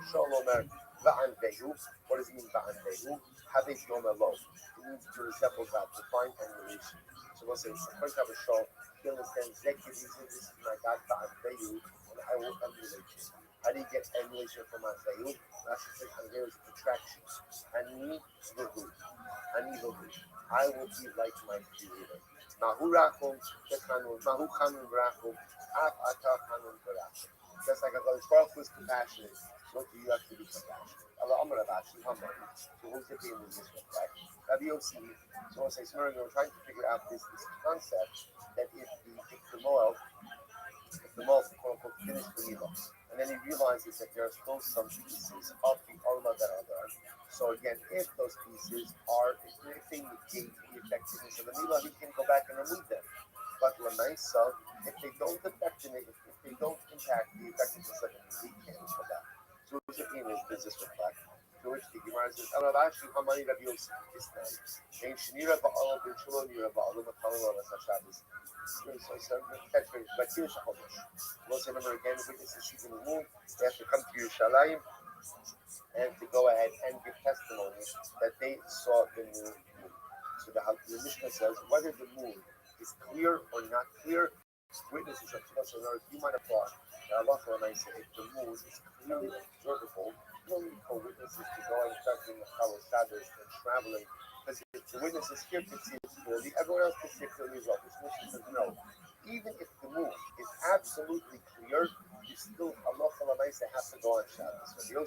Shaul Omer Va'an Vehu. What does it mean Va'an Vehu? Havei Omer Lo. It means to resemble God, to find emulation. So we'll say, according to Shaul, he understands this is my God Va'an Vehu, and I will emulate you. How do you get emulation from Vehu? Rashi says, and there is a contraction. Ani Vehu. Ani Vehu. I will be like my Creator. Mahu Rachum Bechanun. Mahu Chanun Rachum. Af Ata Chanun Barachum. Just like Allah is compassionate, so do you have to be compassionate. Allah Amar Abashi, Hamar. So who's it being in this respect? Rabbi Yossi, so we'll say, we're trying to figure out this concept that if the Moel, quote unquote, finished the Milah, and then he realizes that there are still some pieces of the Arma that are there. So again, if those pieces are, if they negate the effectiveness of the Milah, he can go back and remove them. But Lamaisa, if they don't affect it, if they don't impact the effectiveness of the Milah, he can't go back. So what's it mean? Does this reflect? To which the Gemara says, Rabbi Hamani Rabbi Yossi Kistan, Ein Shnira Ba'al Ben Shulo Nira Ba'al Makalam Shabbos. So that's very like Kiddush HaChodesh. We'll say number again, witnesses season the moon, they have to come to Yerushalayim and to go ahead and give testimony that they saw the new moon. So the Mishnah says whether the moon is clear or not clear, witnesses are supposed to know. If you might have thought that Allah say if the moon is clearly observable, you don't need for witnesses to go and start doing the Chalo Shabbos and traveling. Because if the witnesses here can see it clearly, everyone else can see it clearly as well. This mission says no. Even if the moon is absolutely clear, you still Allah have to go on Shabbos. Rabbi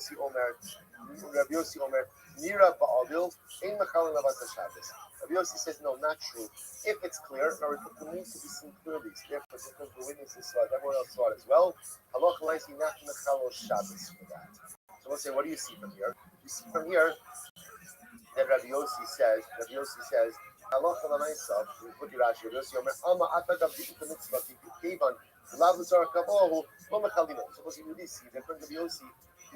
Yossi Omer, Nira Ba'alil, Ein Mechalin Lavat Shabbos. Rabbi Yossi says no, not true. If it's clear, in order for the moon to be seen clearly, therefore because the witnesses saw it, everyone else saw it as well. Allah not Mechalo Shabbos for that. So we'll say, what do you see from here? You see from here that Rabbi Yossi says, Allah myself, we put your Rashi, Rabbi Yossi Omer, Alma Atagav Dika Mitzvah, Kivan, Lavazar Kavohu, Loma Chalino. Suppose you really see that Rabbi Yossi,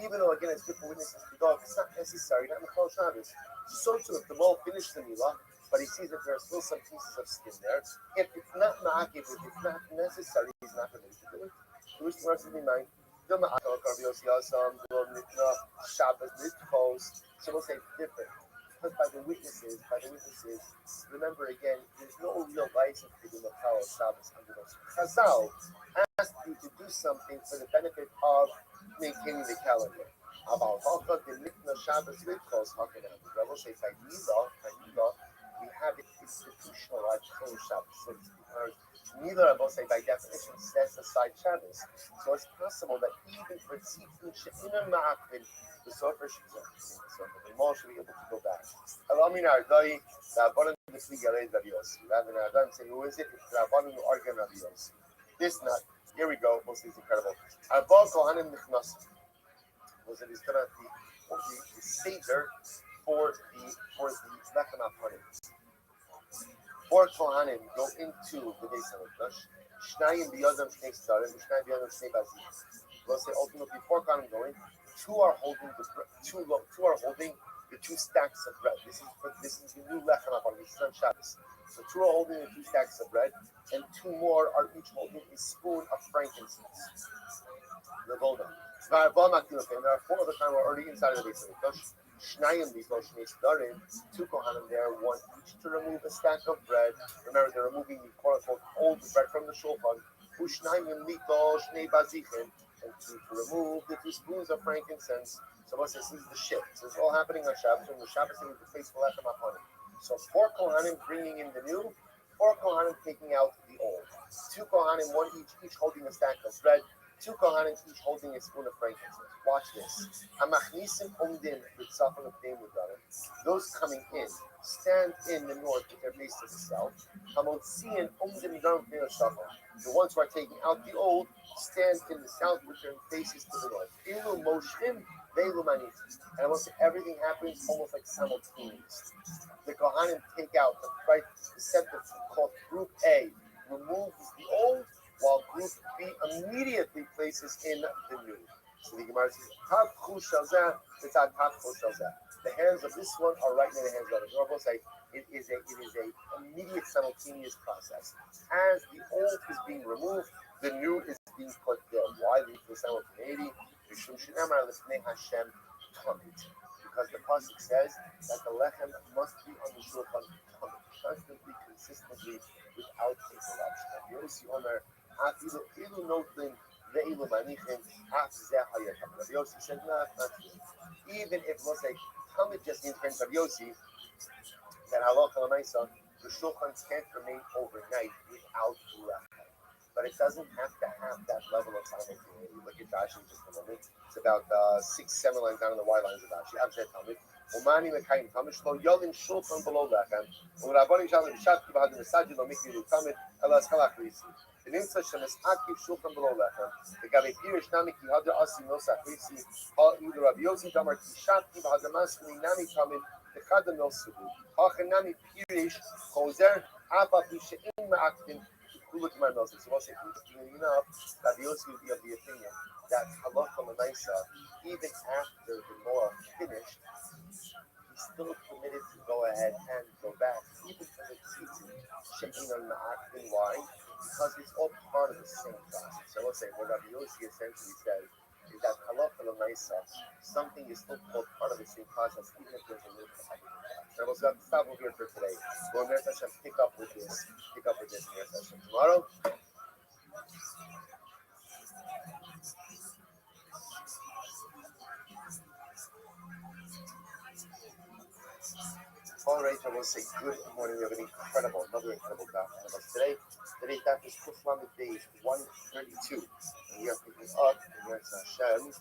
even though again it's good for witnesses to go, it's not necessary, not Mechal Shabbos. So too, if the mole finished the Milah, but he sees that there are still some pieces of skin there, if it's not Ma'akiv, if it's not necessary, he's not permitted to do it. To which the rest of the mind, Rabbi Yossi Asam, Shabbos, Nitchos, so we'll say different. Because by the witnesses, remember again, there's no real license to do Mechal Shabbos under those. Chazal asked you to do something for the benefit of maintaining the calendar. About Halcha, the Mikna Shabbos Nitchos, Rabbi says, by Nila, we have institutionalized Chol Shabbos. Neither of us, by definition, sets aside Shabbos. So it's possible that even for Tzitun She'inam Ma'akvin, the Sofer should the Mol should be able to go back. Alamin Ardai, Rabbanan B'Sli Galei Rabbi Yossi. Rather than Ardai say, who is it? It's Rabbanan who argue Rabbi Yossi. This nut, here we go, we'll see, it's incredible. Arbal Kohanim Nichnas was it is going to be the Seder for the Lechem HaPanim. Four Kohanim go into the Beis HaMikdash. Shnayim b'yodam shnei starim, Shnayim b'yodam shnei bazim. We'll say ultimately 4 Kohanim go in. Two are holding the 2 stacks of bread. This is the new Lechem HaPanim. This is on Shabbos. So 2 are holding the 2 stacks of bread, and 2 more are each holding a spoon of frankincense. The Voda. There are 4 other Kohanim who are already inside of the Beis HaMikdash. Shnayim b'yodam shnei starim. 2 Kohanim there, 1 each to remove a stack of bread. Remember, they're removing the quote-unquote old bread from the shulchan. Ushnayim b'yodam shnei bazim. And to remove the 2 spoons of frankincense. So what says, this is the shift. So it's all happening on Shabbos, and the Shabbos is the faithful Lechem HaPanim. So 4 Kohanim bringing in the new, 4 Kohanim taking out the old. 2 Kohanim, 1 each holding a stack of bread. 2 Kohanim each holding a spoon of frankincense. Watch this. Those coming in stand in the north with their face to the south. The ones who are taking out the old stand in the south with their faces to the north. And I want to say everything happens almost like simultaneous. The Kohanim take out the center called Group A removes the old, while Group B immediately places in the new. So the Gemara says, the hands of this one are right in the hands of the other. Rabbi say it is a immediate simultaneous process. As the old is being removed, the new is being put there. Why the simultaneity? Mishum Shinamar Lifnei Hashem Tamid. Because the pasuk says that the lechem must be on the shulchan constantly, consistently, without interruption. And Yossi Omer, Afilu Ilu Notlin Ve'ilu Manichin, Af Zeh Hayatam. Rabbi Yossi said, no, that's not true. Even if, let's say, Tamid just means friends of Yossi, then halacha l'maisa, the shulchans can't remain overnight without lechem. But it doesn't have to have that level of simultaneity. Look at Rashi in just a moment. It's about 6-7 lines down in the Y lines of Rashi. Abzeh Talmud. Umani mekayim Talmud shlo yolin shulchan below lechem. U'rabbanim shalom shatki b'hadim esajid lo mikri Talmud elas kalach risi. V'nimtza shemis'akiv shulchan below lechem. V'gabe pirish nami ki hadra asi nosach risi. Ha'u Rabbi Yossi damar ki shatki b'hadim asli nami Talmud v'chadam nosuhu. Ha'chanami pirish chozer ava b'she'in ma'aktin. So we'll say, interestingly enough, Rabbi Yossi would be of the opinion that halacha l'maisa, even after the Noah finished, he's still permitted to go ahead and go back, even for the tzitzit, she'in on ma'akin. Why? Because it's all part of the same process. So we'll say, what Rabbi Yossi essentially says is that halacha l'maisa, something is still called part of the same process, even if there's a little bit of so we'll stop over here for today. We'll pick up with this in your session tomorrow. All right, I will say good morning. We have another incredible daf ahead of us today. Today's daf is Kuflamed Days 132. And we are picking up in Yetz Hashem.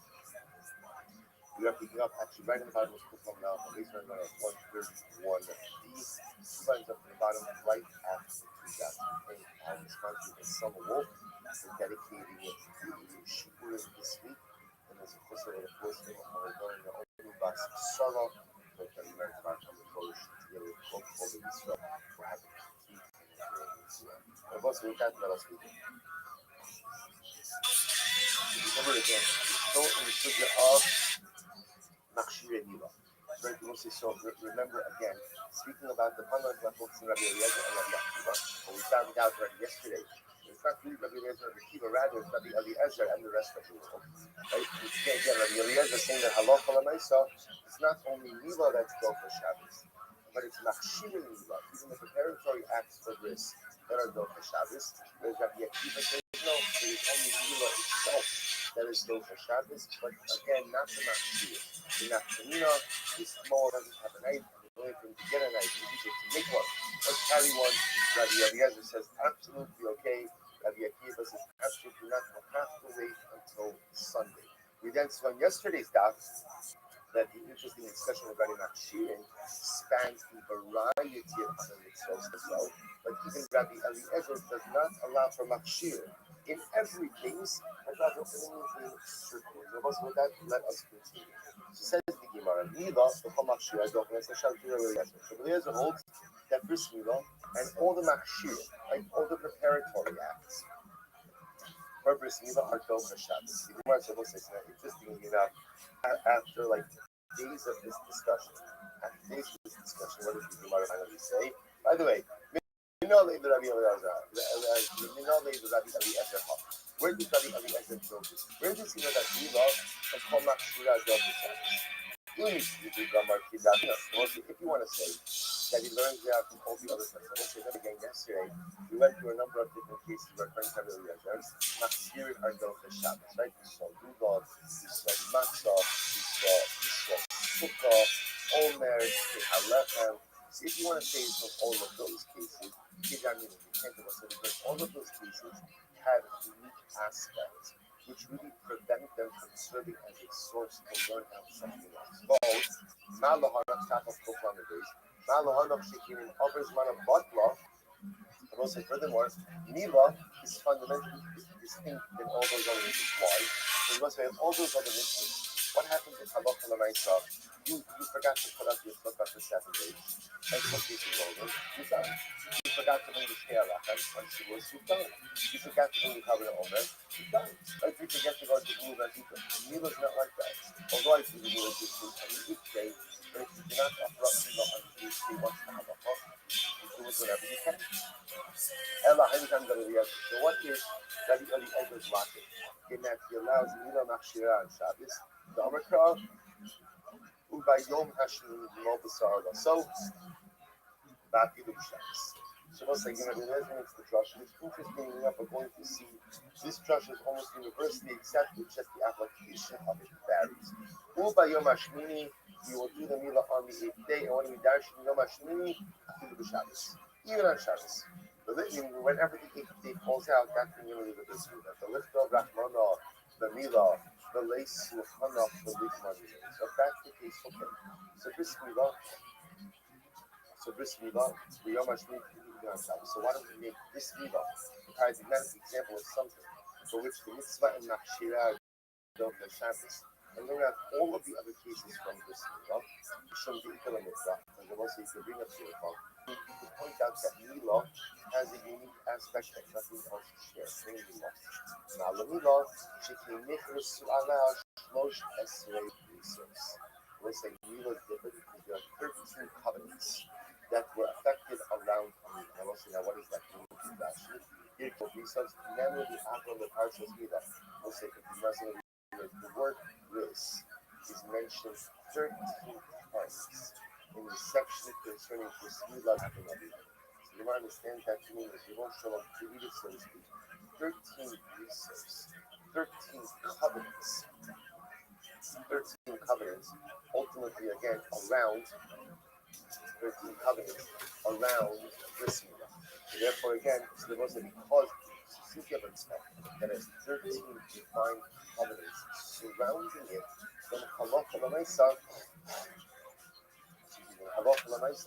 We are picking up actually right in the bottom of Kuflamed Days. At least we're going to 131B. 2 lines up in the bottom, right after the two dots. And responsible for Summer Wolf for dedicating it to Shipur this week. And there's a course of the first thing we're going to open Bas Sarah. But the American Mark on the Polish together with both over Israel for having to keep and also we can't let us be. Remember again, still in the figure of Machshir Nila. Very closely, so remember again, speaking about the Panel books in Rabbi Eliezer and Rabbi Akiva, what we found it out already yesterday. It's not really Rabbi Eliezer and Rabbi Akiva, rather it's Rabbi Eliezer and the rest of the world. Right? Again, Rabbi Eliezer saying that halacha l'maisa, it's not only Nila that's built for Shabbos, but it's Machshir Nila, even the preparatory acts for this that are built for Shabbos. Whereas Rabbi Akiva says, no, it is only Nila itself that is built for Shabbos, but again, not the Machshir. The Naftamina, this small doesn't have a knife, and the only thing to get a knife is either to make one or carry one. Rabbi Eliezer says, absolutely okay. Rabbi Akiva says, absolutely not. We'll have to wait until Sunday. We then saw in yesterday's daf that the interesting discussion regarding Machshirin spans the variety of other mitzvahs as well. But even Rabbi Eliezer does not allow for Machshir in every case, and rather only in certain ones. With that, let us continue. So says the Gemara, Nila, the Machshir, I don't know, so Eliezer holds that this Nila and all the Machshir, like all the preparatory acts, for Bris Nila are Dom Shabbos. The Gemara says, interestingly enough, after like days of this discussion, what does the Gemara finally say? By the way, where does Rabbi Eliezer come? Where does Rabbi Eliezer know this? Where does he know that Nila and Kol Machshira Dom Shabbos? If you want to say that he learns that from all the other things, I will say that again yesterday. We went through a number of different cases where friends have really Machshir are Dom Shabbos, right? We saw Rudolph, we saw Matzah, we saw Sukkah, Omer, Halechem. So if you want to say from all of those cases, because all of those cases have unique aspects which really prevent them from serving as a source to learn out something else. Both Malahanach Tafaf Koflamadays, Malahanach Shekirin offers man of Batla. I will say furthermore, Nila is fundamentally distinct than all those other mitzvahs. Why? Because we have all those other mitzvahs. What happens in halacha l'maisa? You forgot to put up your sukkah for 7 days. And some cases over. You've done. You forgot to bring the share on Shavuos. You've done. You forgot to bring the covenant omer. You've done. Like you forget to go to the Mila Zika. Mila is not like that. Although I think the Mila is on the weekday, but if you do not offer up Mila on Tuesday, what's the halacha? You do afterwards whenever you can. Ella Haydam Galilea. So what is Rabbi Eliezer's logic in that he allows Mila Machshira on Shabbos, the Amakra, Ubayom Hashim Mobasar. So Baki Shabbos. So let's say, the resonates the drush. It's interesting enough, we're going to see this drush is almost universally accepted, just the application of it varies. Ubayom Hashmini, you will do the Mila on the 8th day, and when we dash Yom Hashmini, Afilu Shabbos. Even on Shabbos. Whenever the 8th day falls out, that's when you leave the Mila. The lift of Rahmana, the Mila, the lace, the Hanach, the Lichmani. So if that's the case, okay. So this Mila, the Yom Hashmini, on Shabbos. So why don't we make this Mila an example of something for which the mitzvah and Machshira don't have Shabbos, and learn out all of the other cases from this Mila, from the Ikala Mitzvah, and then also you can bring up to the phone. You can point out that Mila has a unique aspect that nothing else shares. Now, the Mila, she can make her Su'ala Shlosh Esrei resource. We'll say Mila is different because there are 13 covenants that were affected around Mila. Now, we'll say, now what is that mean? Here, resource, memory the Avram the Parshas Mila. We'll say, the word bris is mentioned 13 times in the section concerning this Mila. So you might understand that to mean is you won't show up to read it, so to speak. 13 resources, 13 covenants, 13 covenants, ultimately again around 13 covenants around this Mila. So therefore again, it's the most because Sukkah that has 13 divine covenants surrounding it, then Halacha Lamaisa,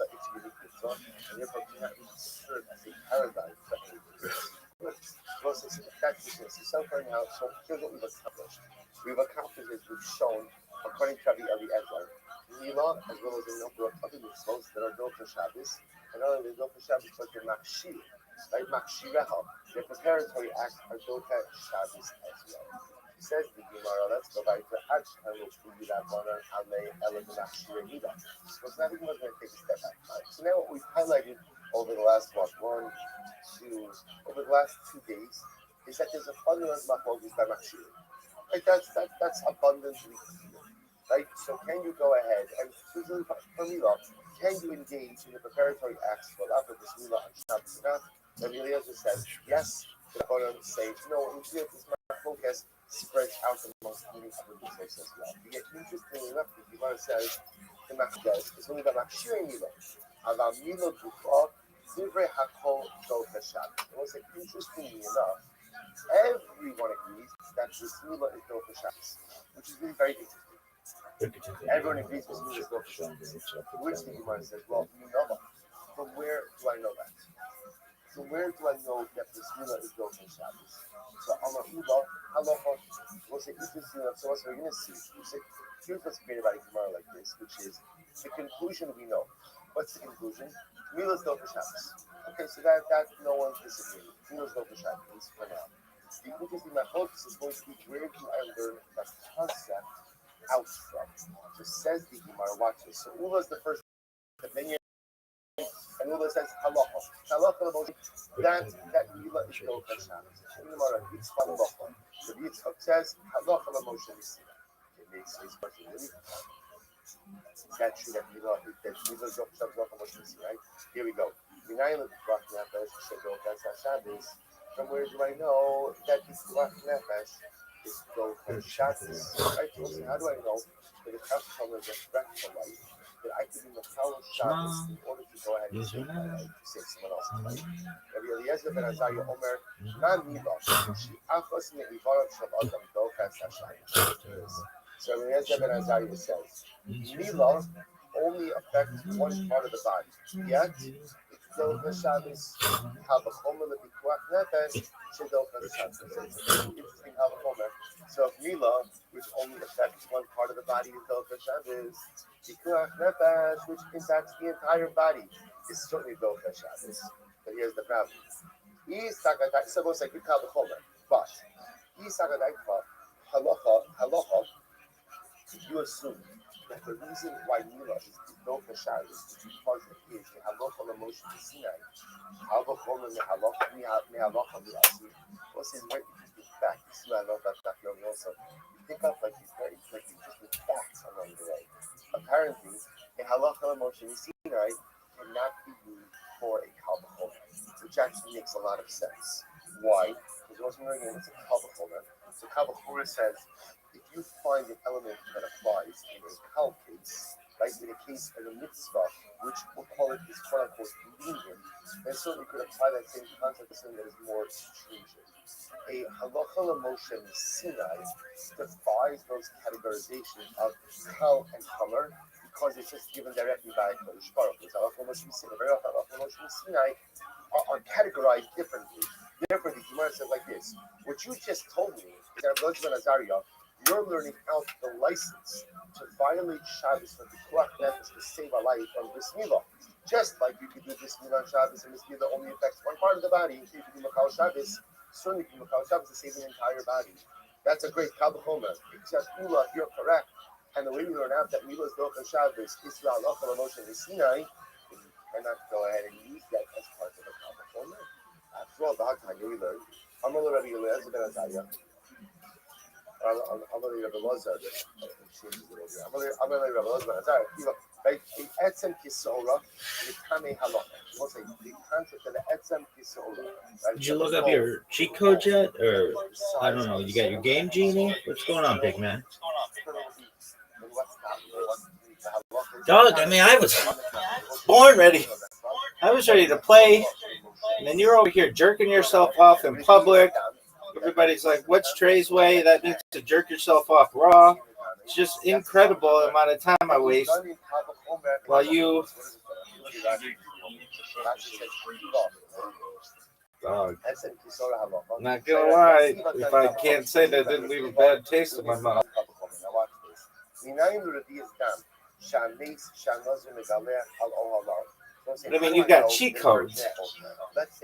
it's unique mitzvah, and therefore cannot be served as a paradigm for any business. So far now, so here's what we've accomplished. We've shown, according to Rabbi Eliezer, Mila, as well as a number of other mitzvahs that are built for Shabbos, and not only built for Shabbos, but they're Makshir, right? Makshireha, their preparatory acts are built at Shabbos as well. He says the Gemara, let's go back to Achkan, which will be that one on Ale, Elam, Makshir, Mila. So now the Gemara is going to take a step back. Right? So now what we've highlighted over the last, over the last 2 days, is that there's a fundamental machlokes by Makshir. Right? That's abundantly clear. Right? So can you go ahead and for Mila, can you engage in the preparatory acts for after this Mila on Shabbos? Rabbi Eliezer says yes. The Koran say no. This focus spreads out amongst many other mitzvahs as well. You get interesting enough. The Gemara says the Machshir is only the Machshir Mila. About Mila Dufa, Divrei Hakol Dol Kashat. It was interestingly enough. Everyone agrees that this Mila is Dol Kashat, which is really very interesting. Everyone agrees this Mila is Dol Kashat. Which the Gemara says, well, from where do I know that? From where do I know that this Mila is Dol Kashat? So Amar Ula, Halacha, we'll say interesting enough. So what we're going to see, here's what's great about a Gemara like this, which is the conclusion we know. What's the conclusion? Mila's Dol Kashat. Okay, so that no one's disagreeing. Mila's Dol Kashat, at least for now. The interesting focus is going to be where do I learn that concept out from? So says the Gemara, watch this. So Ula is the first opinion, and Ula says Halacha. Halacha, that Mila is Dol Kashat. In the Gemara, it's Halacha. The Yitzchak says Halacha Moshe Nisina. It makes his question really. Is that true that Mila is Dol Kashat, Moshe Nisina, right? Here we go. From where do I know that this Ruach Nefesh is Dol Kashat? Right? So how do I know that the Chacham is a threat for life? That I can be Machal Shabbos in order to go ahead and save my life, save someone else's life. Rabbi Eliezer ben Azariah Omer, Ma Mila, She Achos Me'ivarav Shel Adam Dol Kashat. So Rabbi Eliezer ben Azariah says, Mila only affects one part of the body. Yet, it's Dol Kashabbos, Havachomer Lebikuach Nefesh, Shedol Kashabbos. Interesting Havachomer. So if Mila, which only affects one part of the body, is Dol Kashabbos, Bikuach Nefesh, which impacts the entire body, is certainly Dol Kashabbos. But here's the problem. So it's like good Havachomer. But, Halacha, if you assume that the reason why Mila is built for Shabbos is because it is the halacha l'moshe Sinai. Halacha mehalacha mi'asir. What's his right? If you think back, you see I love that young also. You think of like he's very like he's just with facts along the way. Apparently, a halacha l'moshe Sinai cannot be used for a kavachol, which actually makes a lot of sense. Why? Because what's we're going to kavachol. So kavachol says if you find an element that applies in a kal case, right, in a case of a mitzvah, which we'll call it is quote unquote lenient, then certainly could apply that same concept to something that is more stringent. A halacha l'moshe Sinai defies those categorizations of kal and kamar because it's just given directly by Kodesh Baruch Hu. Halacha l'moshe Sinai are categorized differently. Gemara says like this: what you just told me is that Rothschild and Azariah, you're learning out the license to violate Shabbos for the Pikuach Nefesh to save a life from Bris Milah. Just like you could do Bris Milah on Shabbos, and Bris Milah only affects one part of the body. If you do Makal Shabbos, certainly if you Makal Shabbos to save the entire body. That's a great Kabbalah. Except Ula, you're correct. And the way we learn out that Milah is built on Shabbos, Israel, Lachal, Moshe, and Sinai, you cannot go ahead and use that as part of a Kabbalah. After all, the Hakanya we learn. Amal Rabbi Eliezer ben Azariah. I'm going to Rabbi Eliezer. I'm going to Rabbi Eliezer ben Azariah. Right? In Etzem Kisora, the Tame Halach. We'll say the concept of the Etzem Kisora. Did you look up your cheat code yet? Or, I don't know, you got your game genie? What's going on, big man? Dog, I mean, I was born ready. I was ready to play. And then you're over here jerking yourself off in public. Everybody's like, what's Trey's way? That means to jerk yourself off raw. It's just incredible amount of time I waste while you... Dog. I'm not gonna lie, if I can't say that, it didn't leave a bad taste in my mouth. But I mean, you've got cheat codes,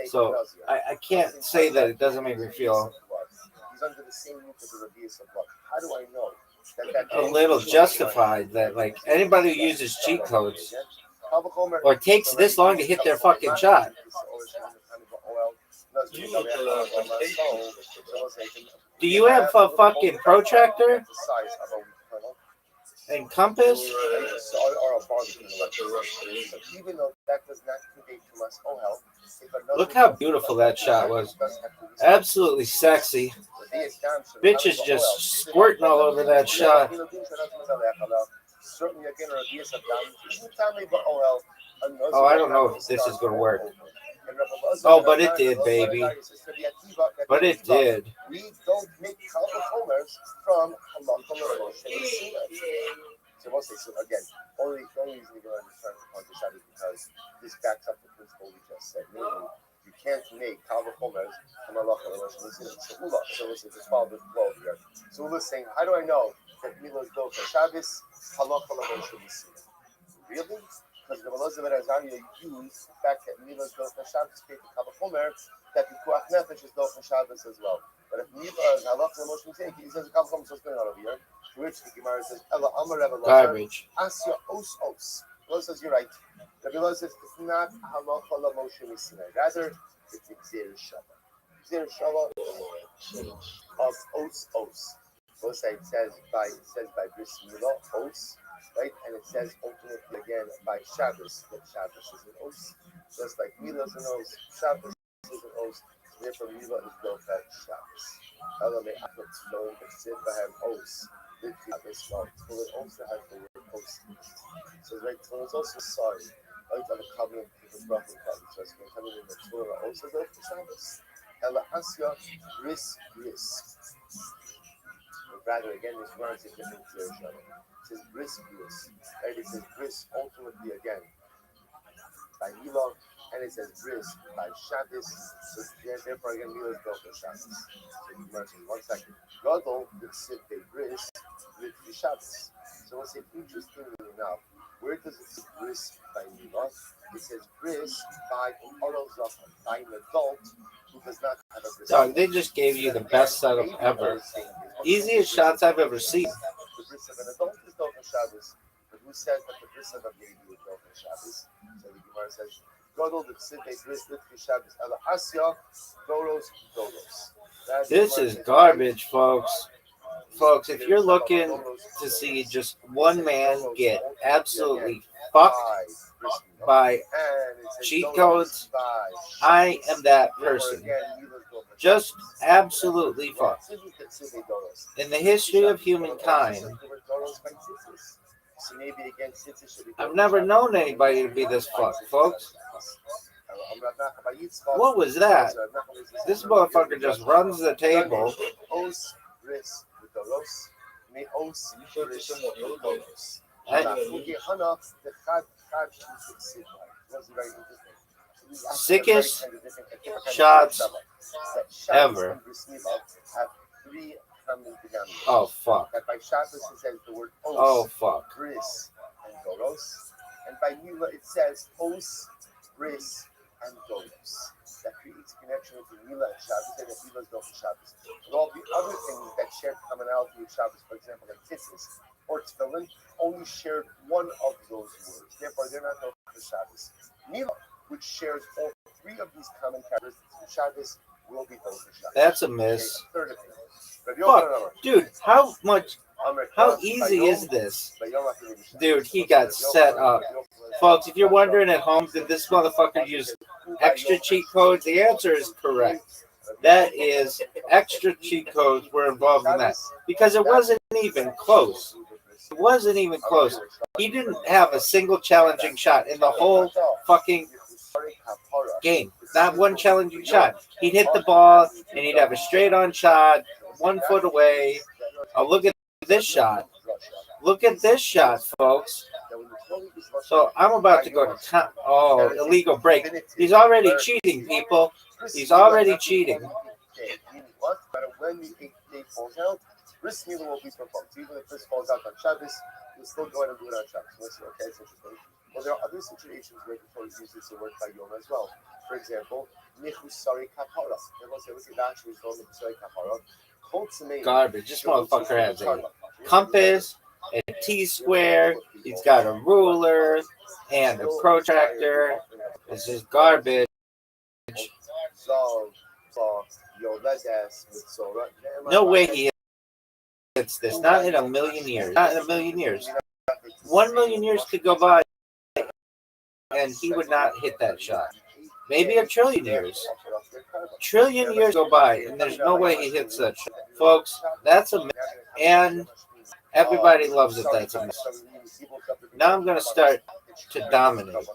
so I can't say that it doesn't make me feel a little justified that, like, anybody who uses cheat codes or takes this long to hit their fucking shot. Do you have a fucking protractor? And compass? Look how beautiful that shot was. Absolutely sexy. Bitch is just squirting all over that shot. Oh, I don't know if this is going to work. Oh, but it did, baby. But it did. We don't make homers from so again, only reason we don't understand the point of Shabbos because this backs up the principle we just said. Meaning, you can't make homers from halacha l'moshe. So listen, just follow the flow here. So we're saying, how do I know that Milah is built for Shabbos? Halacha l'moshe. Really? Because the Eliezer ben Azariah used the fact that Milah is built for Shabbos to create the Kabbalah that the Pikuach Nefesh is built for Shabbos as well. But if Milah is halacha l'moshe, he says the Kabbalah is going on over here. To which the Gemara says, Ella Amar Rebbe garbage. Asya os os. Rebbe says, you're right. Rebbe says, it's not halacha l'moshe misinai. Rather, it's Gzer Shava. Gzer Shava of os os. Both sides says by Bris Milah, os, right? And it says ultimately again by Shabbos, that Shabbos is an os. Just like Milah is an os, Shabbos is an os. Therefore, Milah is built at Shabbos. Ella may akot knowing that Sid Bahem os. This one, it also has the word post. So right, so it's also sorry. Right on the covenant with the brother covenant. So it's going to come in the Torah also built for Shabbos. Ella Asya Bris. Rather again, this word is different to Shabbos. It says Bris. Right? It says Bris ultimately again by Milah, and it says Bris by Shabbos. So therefore again, Milah is built for Shabbos. So you 1 second. Gadol would sit a Bris with the Shabbos. So we'll say, interestingly enough, where does it say Bris by Milah? It says Bris by an oral zafan, by an adult who does not have a bris. Dog, they just gave you the best setup ever. Easiest shots I've ever seen. The bris of an adult is built on Shabbos. who says that the bris of Levi is Dochel Shabbos. So the Gemara says, Godol the Chsidei bris Litchi Shabbos Ela Asya Doros Doros. This is garbage, folks. Folks, if you're looking to see just one man get absolutely fucked by cheat codes, I am that person. Just absolutely fucked. In the history of humankind, I've never known anybody to be this fucked, folks. What was that? This motherfucker just runs the table. Sickest shots ever. Oh fuck. That by Shabbos it says the word os, oh fuck. Bris, and Doros, and by Mila it says os, Bris, and Doros. That creates a connection between Mila and Shabbos, and that Mila is not for Shabbos. But all the other things that share commonality with Shabbos, for example, like tzitzis or tefillin, only shared one of those words. Therefore, they're not known for Shabbos. Mila, which shares all three of these common characteristics with Shabbos, will be known for Shabbos. That's a miss. Okay, fuck, dude, how easy is this? Dude, he got set up. Folks, if you're wondering at home, did this motherfucker use extra cheat codes? The answer is correct. That is, extra cheat codes were involved in that. Because it wasn't even close. It wasn't even close. He didn't have a single challenging shot in the whole fucking game. Not one challenging shot. He'd hit the ball, and he'd have a straight-on shot, 1 foot away. Oh, look at this shot. Look at this shot, folks. So I'm about to go to town. Oh, illegal break. He's already cheating, people. He's already cheating. When the 8th day falls out, Bris Mila will be performed. Even if this falls out on Shabbos, you'll still go ahead and do it on Shabbos. Okay, it's interesting. Well, there are other situations where the Torah uses the word by Yom as well. For example, Nichusari Kapara. Everyone say, what's the actual called Nichusari Kapara? Garbage. This motherfucker has a compass, a T-square, he's got a ruler, and a protractor. This is garbage. No way he hits this. Not in a million years. Not in a million years. 1 million years could go by, and he would not hit that shot. Maybe a trillion years. Trillion years go by, and there's no way he hits that shot. Folks, that's a mess. And everybody loves it. That's a mess. Now I'm going to start to dominate.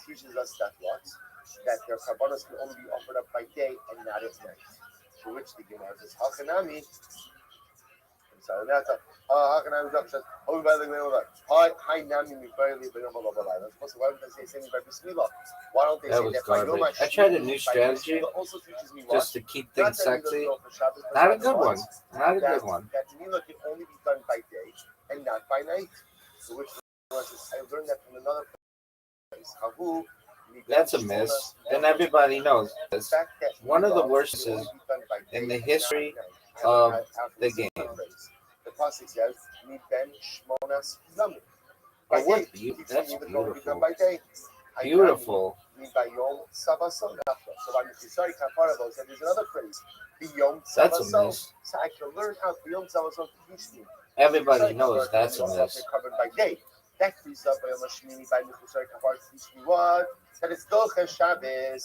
Teaches us that what? That their karbanos can only be offered up by day and not at night. To which the Gemara says, Hachanami. So that's a Hachanami says, oh, by the way, hi, Nami, mi barely by Yom HaLabalai. Why don't they say something by Bismillah? Why don't they say that by Yom HaShmini? I tried a new strategy just to keep things sexy. Not a good one. Not a good one. That Mila can only be done by day and not by night. To which I learned that from another place. That's a miss, and everybody knows this. One of the worst is in the history of the game. The pasuk says, "Mi ben shmonas zamim." Oh, what? That's beautiful. Beautiful. So there's another phrase. That's a miss. So I can learn how Biyom Tzavasot to teach me. Everybody knows that's a miss. Covered by day. That frees up by Yom HaShmini by Nichusari Kapar to teach me what? That it's Dochel Shabbos.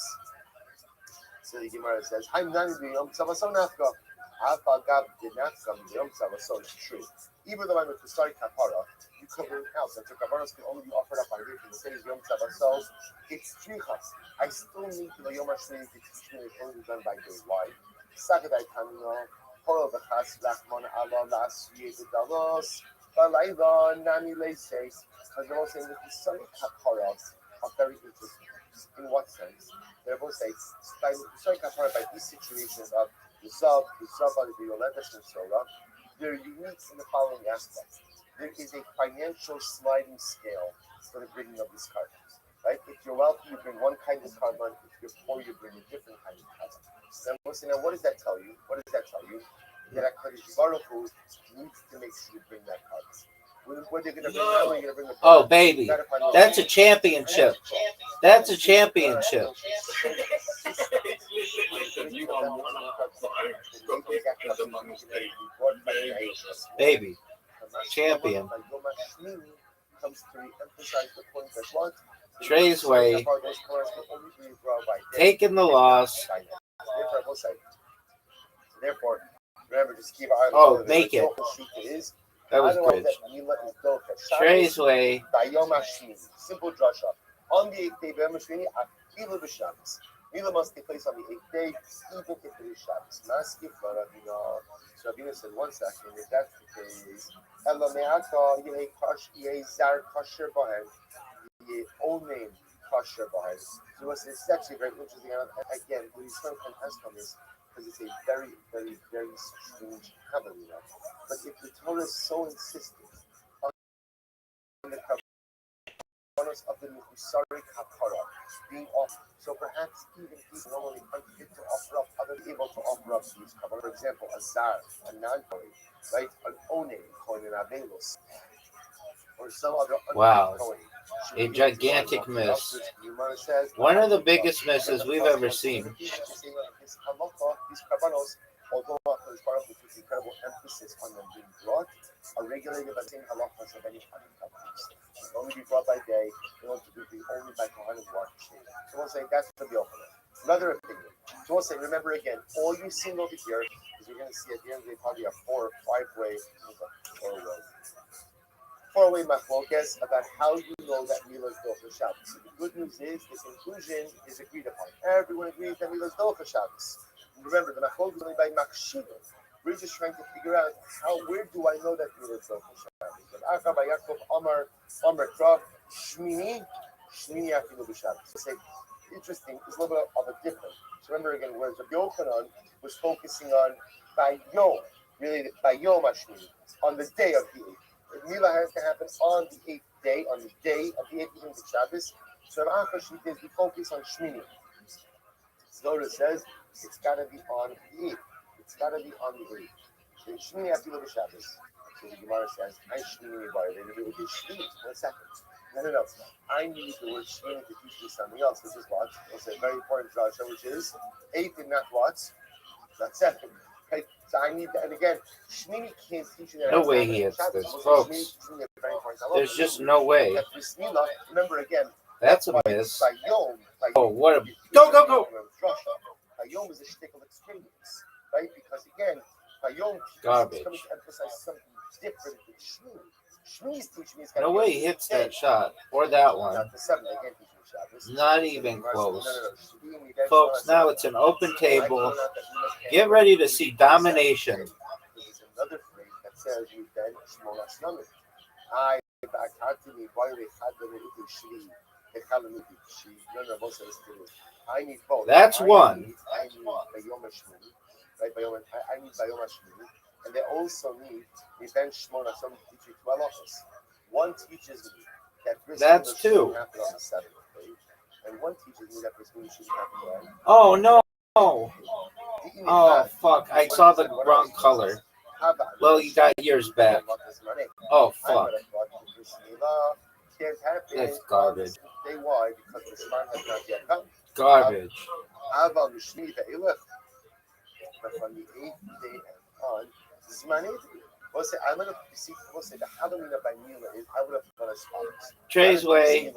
So the Gemara says, "I'm not in Yom Tzavasot Nafka." Afagav did not come Yom Tzavasot. It's true. Even though I'm a Nichusari Kapara, you cover it out. Since the Kaparas can only be offered up by day from the same Yom Tzavasot, it's Trichas. I still need to the Yom HaShmini to teach me it's only done by day. Why? Sagadai Kamino, Horo V'chas Lachmon Allah La'asuyeh V'dalos. Balayla Nami Leisei, because they're all saying that the Sunny Kapara are very interesting. In what sense? They're both saying by the Sunny Kapara, by these situations of the Zav, the Yoletas, and Sora, they're unique in the following aspects. There is a financial sliding scale for the bringing of this carbon. Right? If you're wealthy, you bring one kind of carbon. If you're poor, you bring a different kind of carbon. Then we'll say, now what does that tell you? What does that tell you? That HaKadosh Baruch Hu needs to make sure you bring that card. What they're going to bring now, you're going to bring the Oh, baby. That's a championship. That's a championship. Baby. Champion. Comes to emphasize the point that what? Trey's way. Taking the loss. Therefore, remember, just keep an eye Oh, on make it. Is. That was bridge. Trey's way. Simple drasha. On the 8th day, Mila b'Shabbos. Mila must take place on the 8th day, even if it is Shabbos. Maskif Rabina. So Rabina said, 1 second, if that's the case, Ela me'ata yehi zar kasher bahem. The old name kasher bahem. So it's actually very interesting. Again, when you start from Eskom is because it's a very, very, very strange Kabbalah. But if the Torah is so insistent on the Kabbalah of the Mechusari Kapara being off, so perhaps even people normally unfit to offer up, other able to offer up these Kabbalah. For example, a Zar, a non-Kohen, right? An One, Kohen and Avelos, or some other Wow. Kohen. A gigantic miss. One of the biggest misses we've ever seen. Although puts incredible emphasis on them being brought, are regulated by the same halachas of any kind of covenants. They can only be brought by day, they want to be only by Kohanim watching. So we'll say that's the Yochanan. Another opinion. So we'll say, remember again, all you've seen over here, because you're going to see at the end of the day probably a 4 or 5 way, 4-way machlokas about how you know that Milah is built for Shabbos. So the good news is the conclusion is agreed upon. Everyone agrees that Milah is built for Shabbos. Remember, the machlok is only by makshivim. We're just trying to figure out where do I know that Milah is built for Shabbos? But Acha by Yaakov Amar Krav Shmini Afilu b'Shabbos. Say interesting. It's a little bit of a different. So remember again, whereas Rabbi Yochanan was focusing on by Yom, really by Yom Hashmini, on the day of the 8th. Milah has to happen on the 8th day, on the day of the 8th evening of Shabbos. So Acha Shmini, we focus on Shmini. So it says it's got to be on the 8th. It's got to be on the 8th. So Shmini Afilu b'Shabbos. So the Gemara says, I Shmini violated it with the Shmini. 1 second. No. I need the word Shmini to teach me something else, which is what? It's a very important drasha, which is 8th and not what? Not 2nd. Okay, so I need that. And again, Shmini can't teach you that. No way he hits this, folks. There's just no way. Remember again. That's a miss. Oh, what a... Go! Bayom is a shtick of extremes, right? Because again, Bayom is coming to emphasize something different than Shmini. Shmini's teaching me. No way he hits that shot or that one. Not the 7th. I can't teach you Shabbos. Not even close. No. Folks, now it's an open table. Get ready to see domination. There's another phrase that says you then Shmona Snamit. I back to me why they had the Shli. I need both. That's one. I need Bayom Hashmini, right? I need Bayom Hashmini, and they also need Ben Shmona. Some teach you 12 office. One teaches me that that's 2. Shouldn't happen on the 7th, right? And one teaches me that Bris shouldn't happen on. Oh no! Oh fuck! I saw the wrong color. Well, you got yours back. Oh fuck! That's garbage. Why? Because the Shema has not yet come. Garbage. But on the 8th day and on, Zmani. I'm going to see. We'll say the Halamina by Mila is. I would have done as follows. Trey's way.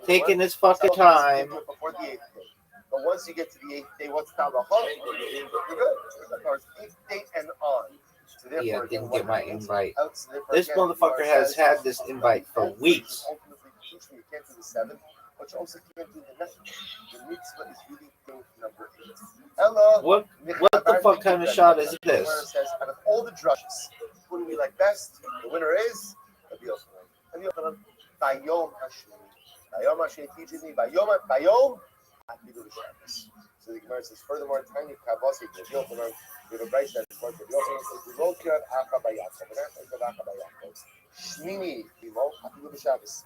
Taking his fucking time. Before the 8th day. But once you get to the 8th day, what's Talahah? You're good. As far as 8th day and on. So yeah, didn't get my invite. This motherfucker has had this invite for weeks. You can't do the 7th, but you also can't do the 9th. The mitzvah is really thing number 8. Hello. What the fuck kind of shot is this? Says, out of all the drushes, who do we like best? The winner is Rabbi Yochanan. Bayom Hashmini. Bayom Hashmini teaches me Bayom Afilu b'Shabbos. So the Gemara says, furthermore, tiny kavasi Rabbi Yochanan. We have a Bryce that is part of Rabbi Yochanan. We will kill Acha Bayakov. Shmini Afilu b'Shabbos.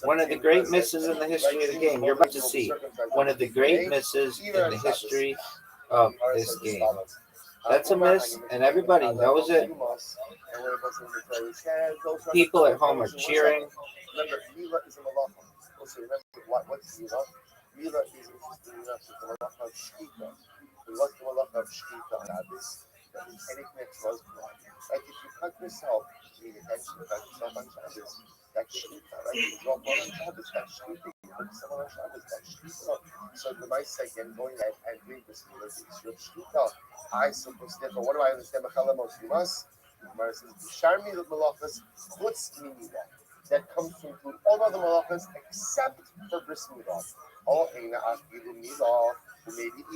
One of the great misses in the history of the game. You're about to see one of the great misses in the history of this game. That's a miss, and everybody knows it. People at home are cheering. Remember, Mila is a malacha. Also, remember what's Mila? Mila is interesting enough the malacha of shkita. What's the malacha of shkita on Shabbos? That is anything that was blood. Like if you cut yourself, paying attention, you cut yourself on Shabbos, that's shkita, right? You draw blood on Shabbos, that's shkita. You hurt someone on Shabbos, that's shkita. So the mice again going ahead and doing this Mila is your shkita. I suppose therefore, what do I understand? Machalamos, you must. Gemara says, "Sharmi the malachas chutz minila." That comes to include all other malachas except for bris milah. All eina afilu milah,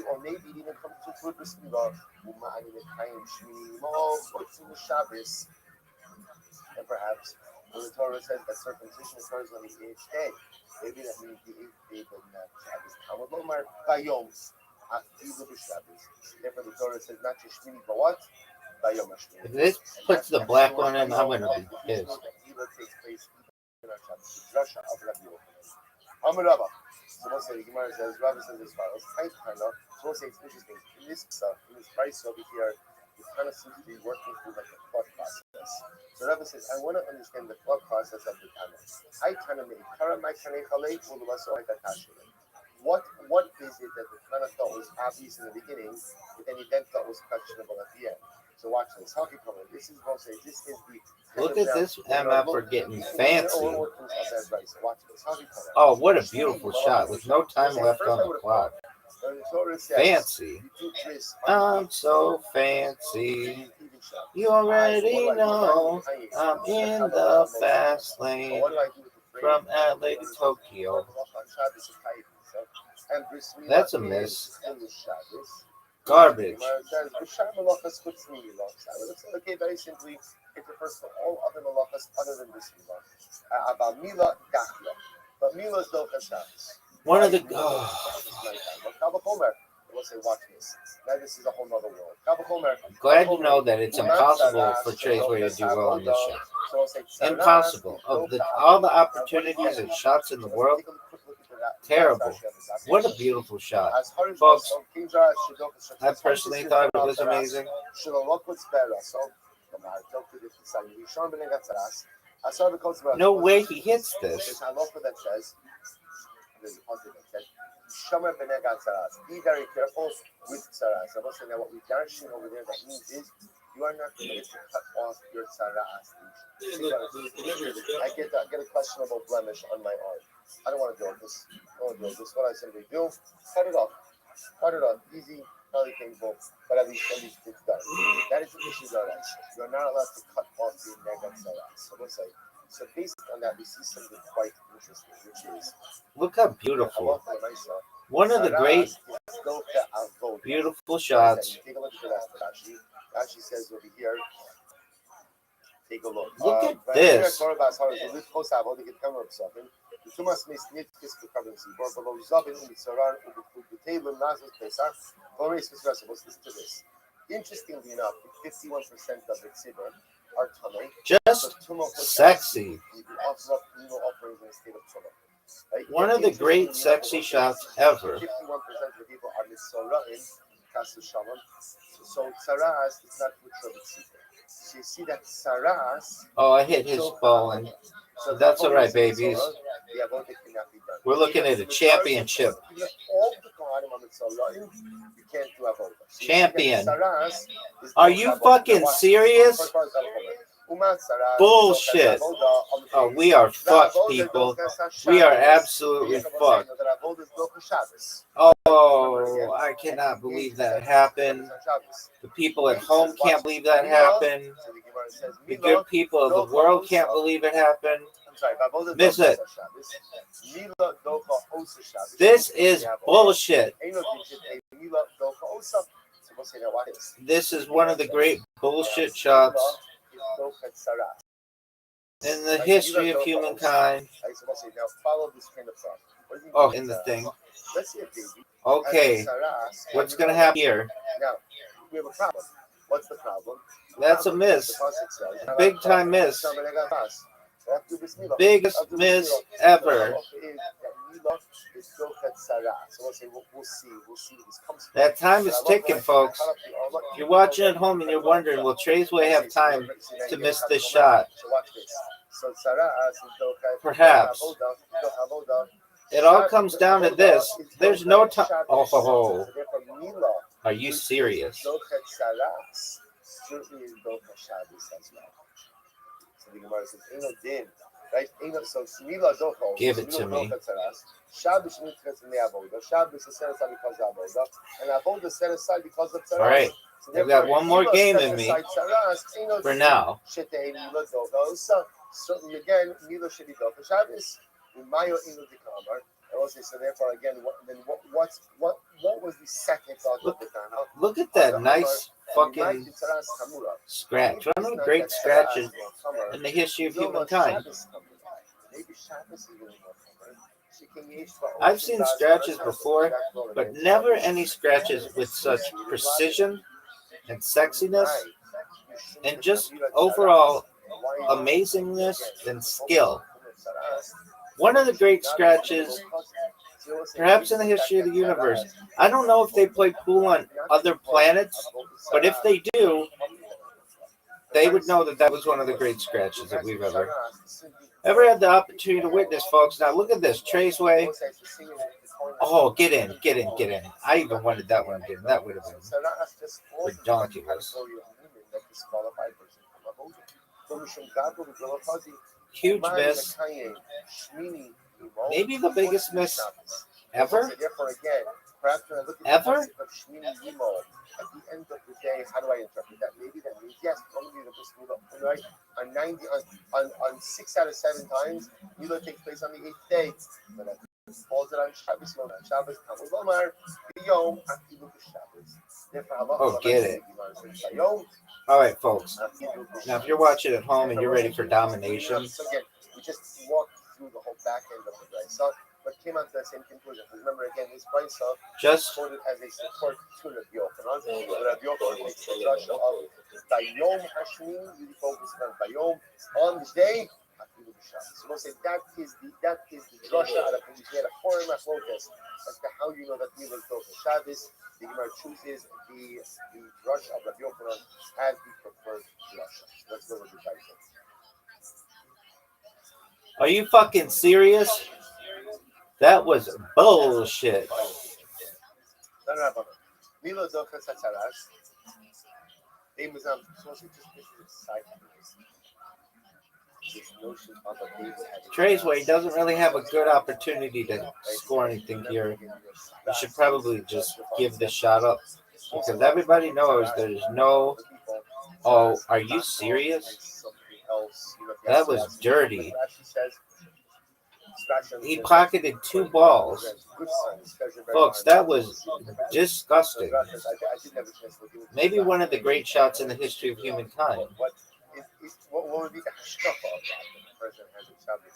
or maybe even comes to include bris milah. Uma'ani nekayim shmini mol chutz Shabbos. And perhaps when the Torah says that circumcision occurs on the 8th day, maybe that means the 8th day, but not Shabbos. Talmud Lomar bayom afilu b'Shabbos. Therefore, the Torah says not just shmini, but what? If this puts the black one in, I'm going to be pissed. So we'll say the Gemara says, Rabbi says as follows. So we'll say it's interesting. In this price over here, it kind of seems to be working through like a thought process. So Rabbi says, I want to understand the thought process of the Tana. What is it that the Tana thought was obvious in the beginning, but then he then thought was questionable at the end? So watch this. How can you come in? This is what say. This is the. Look at this Emma for getting fancy. Oh, what a beautiful shot with no time left on the clock. Fancy. I'm so fancy. You already know I'm in the fast lane from LA to Tokyo. That's a miss. Garbage. Okay, very simply, it refers to all other malachas other than this milah. About milah, dachla. But milah is dochas Shabbos. One of the. We'll say, watch this. Now this is a whole other world. I'm glad to know that it's impossible for Trey's way to do well on this show. Impossible. Of all the opportunities and shots in the world, terrible. What a beautiful shot. Folks, I personally thought it was amazing. No way he hits this. Be very careful with tzaras. I was saying that what we darshing over there, that means is you are not going to cut off your tzaras. I get a questionable blemish on my arm. I don't want to do this. What I simply do, cut it off. Easy, probably painful, but at least it's done. That is the issue that you're not allowed to cut off your nega tzaras. So let's say. So based on that, we see something quite interesting, which is look how beautiful. One of the great beautiful shots. Take a look at that. Rashi says over here. Take a look. Look at this. Listen to this. Interestingly enough, 51% of the tzibur are tamei. Just sexy. One of the great sexy shots ever. 51% of the people are mitzora'im, kasu shalom. So tzaras is not mutra b'tzibur. So you see that tzaras. Oh, I hit his ball, and so that's all right, babies. We're looking at a championship. Champion. Are you fucking serious? Bullshit. Oh, we are fucked, people. We are absolutely fucked. Oh, I cannot believe that happened. The people at home can't believe that happened. The good people of the world can't believe it happened. Miss it. This is bullshit. This is one of the great bullshit shots in the history of humankind. Oh, in the thing. Okay, what's going to happen here? Now, we have a problem. What's the problem? That's a miss. Big time miss. Biggest miss ever. So we'll say we'll see where this comes from. That time is ticking, folks. If you're watching at home and you're wondering, will Traceway have time to miss this shot? So watch this. So Perhaps. It all comes down to this. There's no time. Oh, are you serious? Certainly is both Shabbos as well. So the Gemara says, "Eno din." Right? So Mila Docho. Give it to me. Shabbos mitzvahs in the avoda. Shabbos is set aside because of avoda, and avoda is set aside because of tzaras. All right. So I've got one more game in me for now. Certainly again, Mila should be Docho Shabbos. Umayo Eno Dikamar. I will say so. Therefore, again, what was the second thought of the Tana? Look at that nice fucking scratch. One of the great scratches in the history of humankind. I've seen scratches before, but never any scratches with such precision and sexiness and just overall amazingness and skill. One of the great scratches, perhaps in the history of the universe. I don't know if they play pool on other planets, but if they do, they would know that that was one of the great scratches that we've ever had the opportunity to witness, folks. Now look at this, Traceway. Oh, get in. I even wanted that one again. That would have been ridiculous. Huge miss. Maybe the biggest miss ever? Ever? At the end of the day, how do I interpret that? Maybe that means yes, right? On 6 out of 7 times, Mila takes place on the 8th day. But it falls on Shabbos. On Shabbos, Tamuz Lomar, Yom, Akilu Shabbos. Oh, get it. All right, folks. Now, if you're watching at home and you're ready for domination, so again, we just walked through the whole back end of the Brisa, but came out to that same conclusion. Remember, again, this Brisa just quoted as a support to Rabbi Yochanan. Rabbi Yochanan makes the drasha of Bayom Hashmin, you focus on Bayom, on the day. So we'll say that is the drasha out of the Chorim HaFocus as to how you know that Mila is built on Shabbos. The Gemara chooses the drasha of Rabbi Yochanan as the preferred drasha. Let's go with the Bible. Are you fucking serious? That was bullshit. Mila Docha Satzaras. They was supposed to just side. Traceway doesn't really have a good opportunity to score anything here. We should probably just give this shot up because everybody knows there's no. Oh, are you serious? That was dirty. He pocketed 2 balls. Folks, that was disgusting. Maybe one of the great shots in the history of humankind. What would be the hashkafa of that? The person has a Shabbos.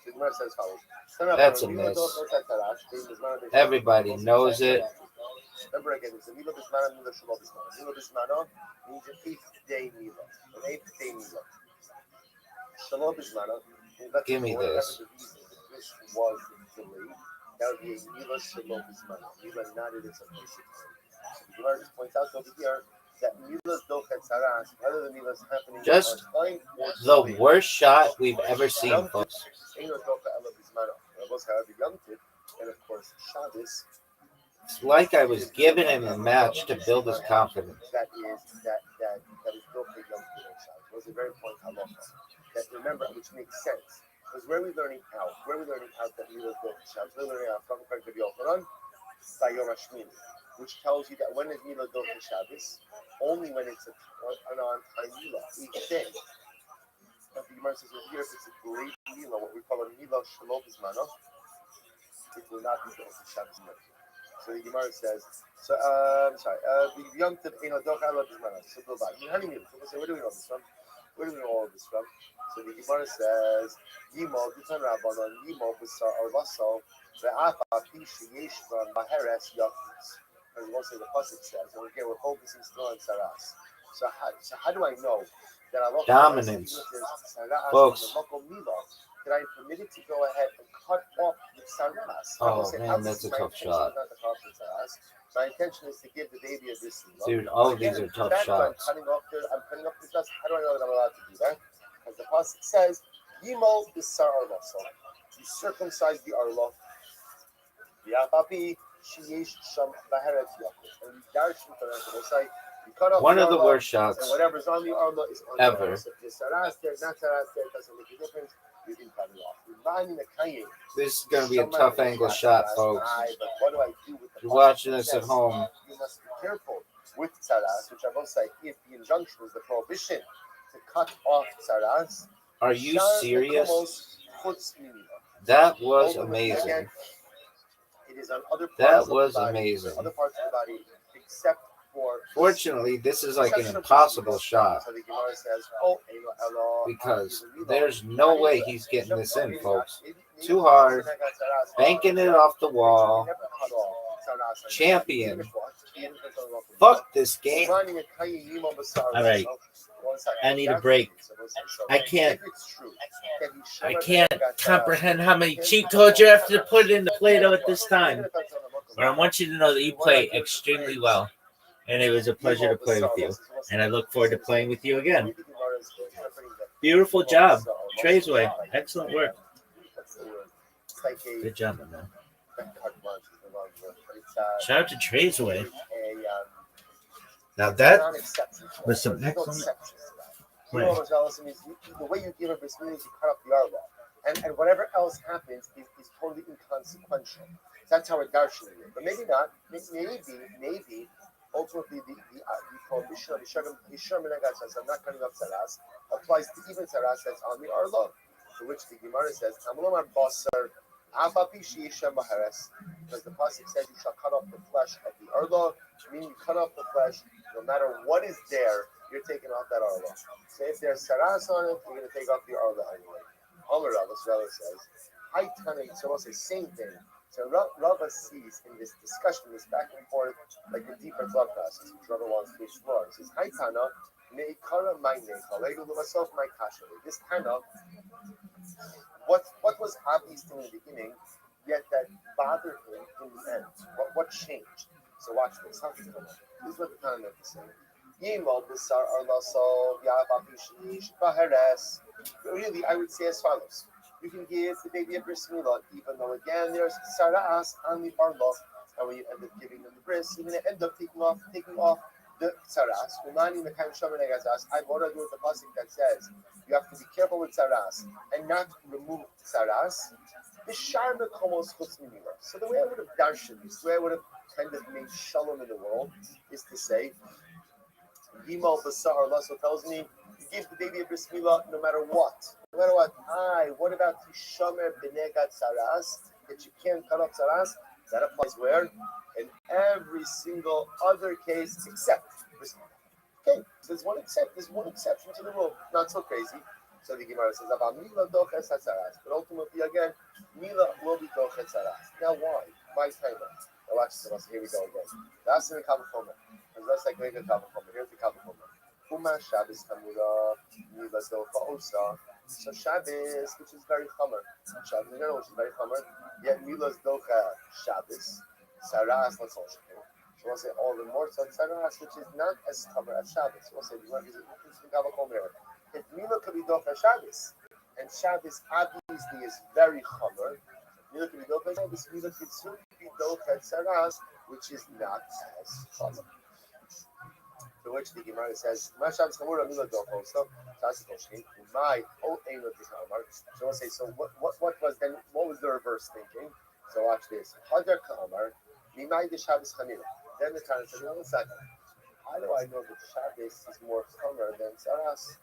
The Gemara says follows. That's a miss. Everybody knows it. Remember again, it's a Mila Bismana, Mila Shalom Bismana. Mila Bismana means an 8th day Mila. An 8th day Mila. Shalom Bismana. Give me this. This was delayed. That would be a Mila Shalom Bismana. Mila not in its basic time. The Gemara just points out over here that Mila's Dochet Saras, whether the Mila's happening just on time or the worst shot we've ever seen, folks. And of course, Shabbos. It's like I was giving him a match to build his confidence. That is Dochet Yom Shabbos. It was a very important halacha. That remember, which makes sense. Because where are we learning out? That Mila's Dochet Shabbos? We're learning out from Rabbi Yochanan by Yom HaShmini, which tells you that when is Mila Dochet Shabbos? Only when it's an on-time Mila, each day. But the Gemara says here, if it's a great Mila, what we call a Mila Shalom Bismana, it will not be Dochet Shabbos. So the Gemara says, the Yom Tov Eno Dochet Bismana. So go back. Honey Mila. So we'll say, where do we know this from? So the Gemara says, Yimo, Gitan Rabbanon, Yimo, B'sar, Arvasal, Ve'afa, Pishi, Yeshvan, Maheres, Yakus. As we'll say, the Pasuk says, and again, we're focusing still on Saras. So how do I know Dominance. Folks. That I'm permitted to go ahead and cut off the saras. Oh man, that's a tough shot. My intention is to give the baby a bismillah. Dude, all of these are tough shots. I'm cutting off the dust. How do I know that I'm allowed to do that? Because the pasuk says, "Yimol b'sar arloso." You circumcise the arlo. V'apapi sheyesh sham b'heret yaakov. And you darshan for that. You cut off One the of the arlo, worst shots and whatever's on the arlo is on ever. the arlo. So if there's saras there, not saras there, it doesn't make a difference. You can cut it off. This is going to be a tough angle shot, folks. But what do I do with the If you're watching this at home, you must be careful with saras, which I will say, if the injunction is the prohibition to cut off saras, are you serious? That was amazing. Again, it is on other parts That of the was body, amazing. other parts of the body, except for. Fortunately, this is like an impossible shot So the Gemara says, "Oh, because there's no way he's getting this in, folks. Too hard, banking it off the wall. Champion. Fuck this game. All right. I need a break. I can't comprehend how many cheat codes you have to put in the Play-Doh at this time. But I want you to know that you play extremely well. And it was a pleasure to play with you. And I look forward to playing with you again. Beautiful job. Traceway. Excellent work. Good job, man. Shout out to Traceway. Now that was some excellent play. The way you give a bris milah is you cut up the arba, and whatever else happens is totally inconsequential. That's how a darshan is. But maybe not. Maybe ultimately the prohibition of Yishar Menegat, I'm not cutting up saras, applies to even saras that's on the arlo, to which the Gemara says, Tamlomar basar afapi sheyishem bahares, because the pasuk says you shall cut off the flesh of the arlo, meaning you cut off the flesh, no matter what is there, you're taking off that arlo. So if there's saras on it, you're going to take off the arlo anyway. Amar Rabbi says, Hi Tana, so I'll say same thing. So Rabbi sees in this discussion, this back and forth, like a deeper thought process, which Rabbi wants to explore. He says, Hi Tana, meikara my myself my kasha. This Tana, what was obvious in the beginning, yet that bothered him in the end. What changed? So watch this. This is what the Tana meant to say. Really, I would say as follows. You can give the baby a bris milah, even though again there's saras on the arlo, and when you end up giving them the bris, you're going to end up taking off the saras. I want to do with the pasuk that says you have to be careful with saras and not remove saras. So the way I would have darshan this, the way I would have kind of made shalom in the world, is to say, Gimal Basar also tells me you give the baby a bris milah no matter what. No matter what. What about Tishomer Benegat Saras? That you can't cut off Saras? That applies where? In every single other case except bris milah. Okay, so there's one exception to the rule. Not so crazy. So the Gemara says, Milah Dochet Saras. But ultimately, again, Milah will be Dochet Saras. Now why? Why time? Now watch this. Here we go again. That's in the Kavachomer. That's like making a Kavachomer. Here's the Kavachomer. Uma Shabbos Tamura, Milah Docha Osa. So Shabbos, which is very chomer. Shabbos, which is very chomer. Yet Milah's Docha Shabbos. Saras, let's all shake. So we'll say all the more. So Saras, which is not as chomer as Shabbos. We'll say, is it interesting Kavachomer? If Milah could be Docha Shabbos, and Shabbos obviously is very chomer, Milah could be Docha Shabbos, Milah could certainly be Docha Saras, which is not as chomer. To which the Gemara says, "My Shabbos Chamura Milah Docha." So my so we'll say, so what was then? What was the reverse thinking? So watch this. Hadar Ka'amar, Mimai the Shabbos Chamira. Then the Tana says, "One second. How do I know that Shabbos is more chomer than Saras?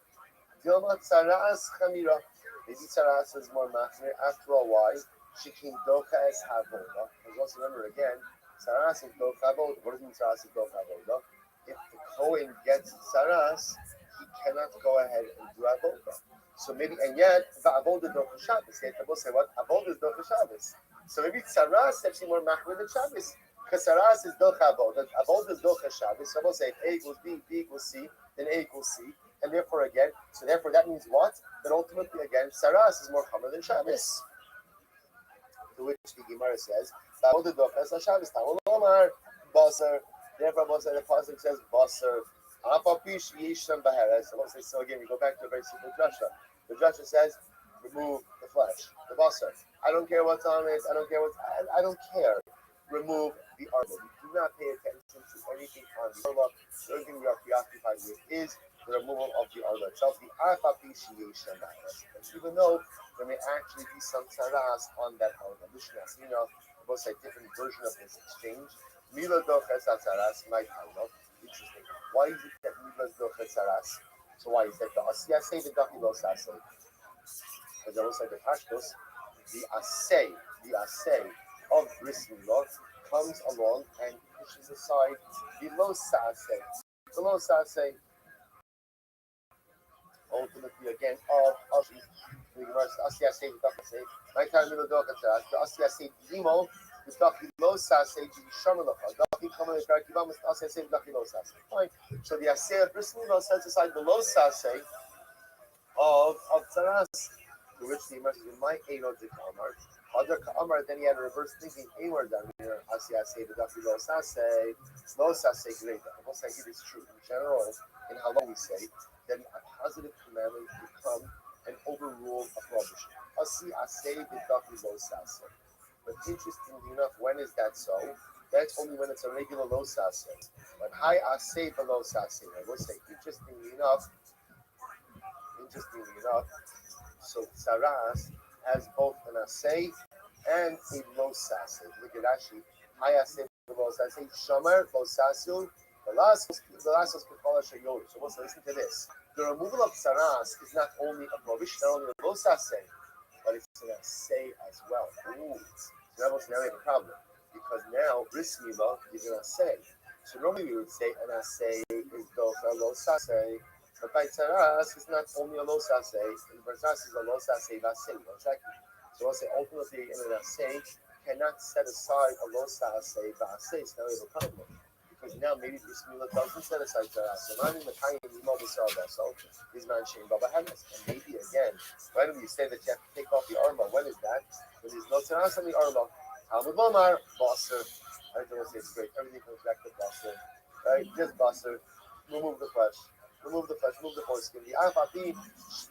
Dilma Saras Chamira. Maybe Saras is more machmir. After all, why? She came Docha as Havoda. Because also remember again, Saras is Docha Havoda. What does it mean Saras is Docha Havoda? If the Kohen gets Saras, he cannot go ahead and do Avoda. So maybe, and yet, the Avoda Docha Shabbos. Yet people say, what? Avoda is Docha Shabbos. So maybe Saras is actually more machmir than Shabbos. Because Saras is Docha Avoda. Avoda is Docha Shabbos. So we'll say if A equals B, B equals C, then A equals C. And therefore, again, that means what? That ultimately, again, Saras is more common than Shabbos. To which the Gemara says, therefore, the pasuk says, Basar. So again, we go back to a very simple drasha. The drasha says, remove the flesh, the basar. I don't care what's on it. I don't care I don't care. Remove the armor. We do not pay attention to anything on the armor. The only thing we are preoccupied with is the removal of the armor itself. The appreciation. And even though there may actually be some tzaras on that armor, both a different version of this exchange. Mila doches tzaras might armor. Interesting. Why is it that Milas doches tzaras? So why is that the asya say the dakilos asay? Because I will say the pashtos, the assay of bris milah comes along and pushes aside the lo sasay. The lo sasay, ultimately again of ashi. The asya say the dakilos. My time milah doches tzaras. The asya say limo. The dakilos sasay to be shamalacha. Fine. So the assay of bris milah sets aside the lo sasay of tzaras. To which the Imam says, my Eino de Kamar, other Kamar, then he had a reverse thinking, Amar down here, Asya say, the Dafi Lo Sase, Greda. I will say it is true. In general, in halal we say, that a positive commandment become and overrule a prohibition. Asya say, the Dafi Lo Sase. But interestingly enough, when is that so? That's only when it's a regular Lo Sase. But Hi Asay below Sase. I will say, interestingly enough, so Saras has both an asay and a lo sasay. Look at Rashi. I asay lo sasay. Shomer lo sasu. The last was kefala shayori. So let's listen to this. The removal of Saras is not only a prohibition, not only a lo sasay, but it's an asay as well. Ooh. So now we have a problem because now bris milah is an asay. So normally we would say an asay is lo sasay. But by tzaras, it's not only a lo saseh, and tzaras is a lo saseh vaseh. Exactly. So we'll say ultimately in an aseh cannot set aside a lo saseh vaseh. So now we have a problem because now maybe this milah doesn't set aside tzaras. So not in the kain imo b'sar vessel is man shein baba hemes. And maybe again, when we say that you have to take off the armor, when is that? When there's no tzaras on the armor. Talmud Lomar basar. I don't want to say it's great. Everything comes back to basar, right? Just basar. Remove the flesh. Remove the foreskin. The afapi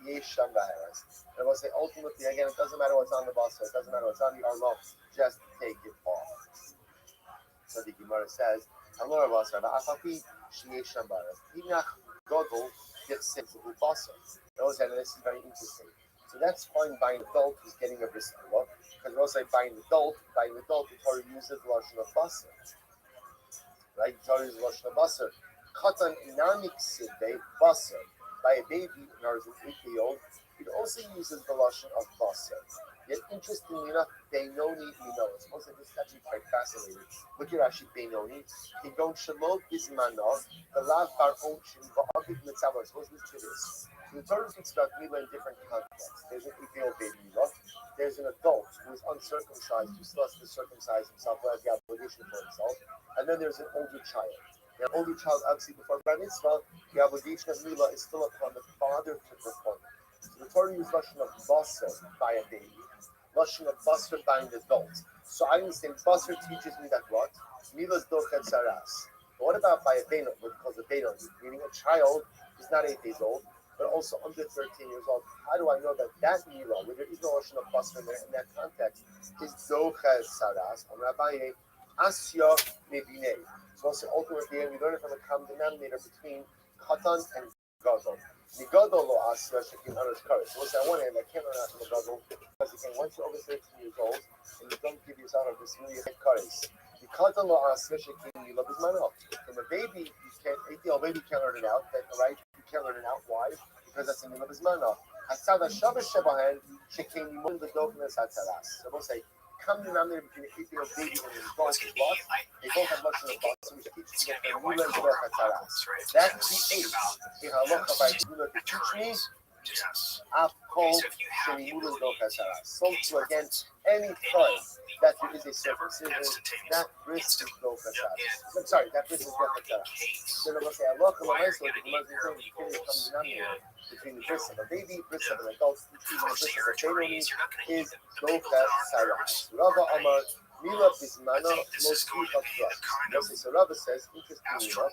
yesham b'haras. And we'll say ultimately again, it doesn't matter what's on the basar, it doesn't matter what's on the armor, just take it off. So the Gemara says, "Amar basar afapi yesham b'haras. Hinach godol yechsevu basar." And this is very interesting. So that's fine by an adult who's getting a bris milah, because we'll say by an adult, the Torah uses the lashon of basar, right? The Torah uses the lashon of basar. Katan inamik sidbei basar. By a baby, in other words, an 8-year-old, it also uses the lashon of basar. Yet, interestingly enough, Beinoni, we know. It's also this is actually quite fascinating. Look at Rashi Beinoni. Kigon shalot bismano, the lav bar onshin va'avik mitzavah. Suppose listen to this. So the Torah speaks about milah in different contexts. There's an 8-year-old baby milah. There's an adult who is uncircumcised, who still has to circumcise himself, who has the obligation for himself. And then there's an older child. The older child, obviously, before Bar Mitzvah, the obligation of milah is still upon the father to perform. So the Torah uses lashon of basar by a baby, lashon of basar by an adult. So I understand basar teaches me that what? Milah is dochet saras. But what about by a benon, what we call a benon, meaning a child who's not 8 days old, but also under 13 years old? How do I know that milah, where there is no lashon of basar there in that context, is dochet saras? On Rabbi, asya nebinei. So also ultimately, we learn it from a common denominator between Katan and Gadol. The Gadol lo asya shekin others courage. So on one hand, I can't learn out from the Gadol because again, once you're over 13 years old and you don't give yourself a bris milah, you have courage. The Katan lo asya shekin milah bismano. From a baby, you can't. 8-year-old baby can't learn it out. Right? You can't learn it out. Why? Because that's a milah bismano. Asada shabbos shebahen shekin milah b'dofnes hatzaras. So we'll say. Come denominator between an 8-year-old baby and an adult is what? They both have lashon of basar, which teaches you that they're milah b'dofnes hatzaras. That's the age. The halacha by milah to teach me Yes. So again, any time that there is a circumcision, that bris is dochasaras. I'm sorry, that bris is dochasaras. So I'm going to say, Allah between the bris of a baby, bris of an adult, even the bris of a baby is dochasaras. Rava Amar, Mila Bismana, Mosquito Trust. So Rabbi says, interestingly enough,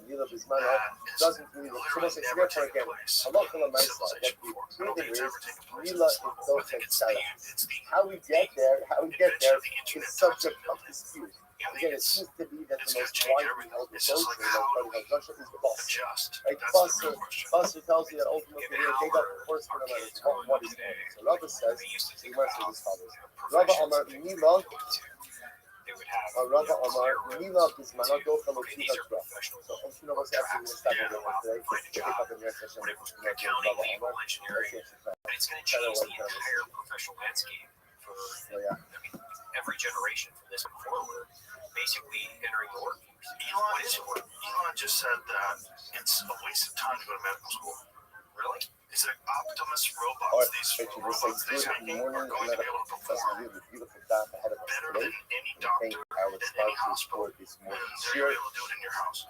Mila Bismana doesn't really look. So say, therefore again, Halacha Lamaisa, that the proven is Mila is Dochasaras. How we get there is subject of dispute. Again, it seems to be that the most widely held approach in Rothschild is the boss. Right? Boss tells you that ultimately they got the first for no matter what is going on. So Rabbi says, the Gemara says as follows. Rabbi Amar Mila, Rabbi Amar Mila Bismana Docha Mosquito Trust. So you know what's happening in the second one today. Pick up in your session with Rabbi Amar. It's going to change the entire professional landscape for every generation from this point forward, basically entering the workforce. Elon just said that it's a waste of time to go to medical school. Really? Is it Optimus robots? These robots are going to be able to perform better than any doctor in any hospital, and they're able to do it in your house.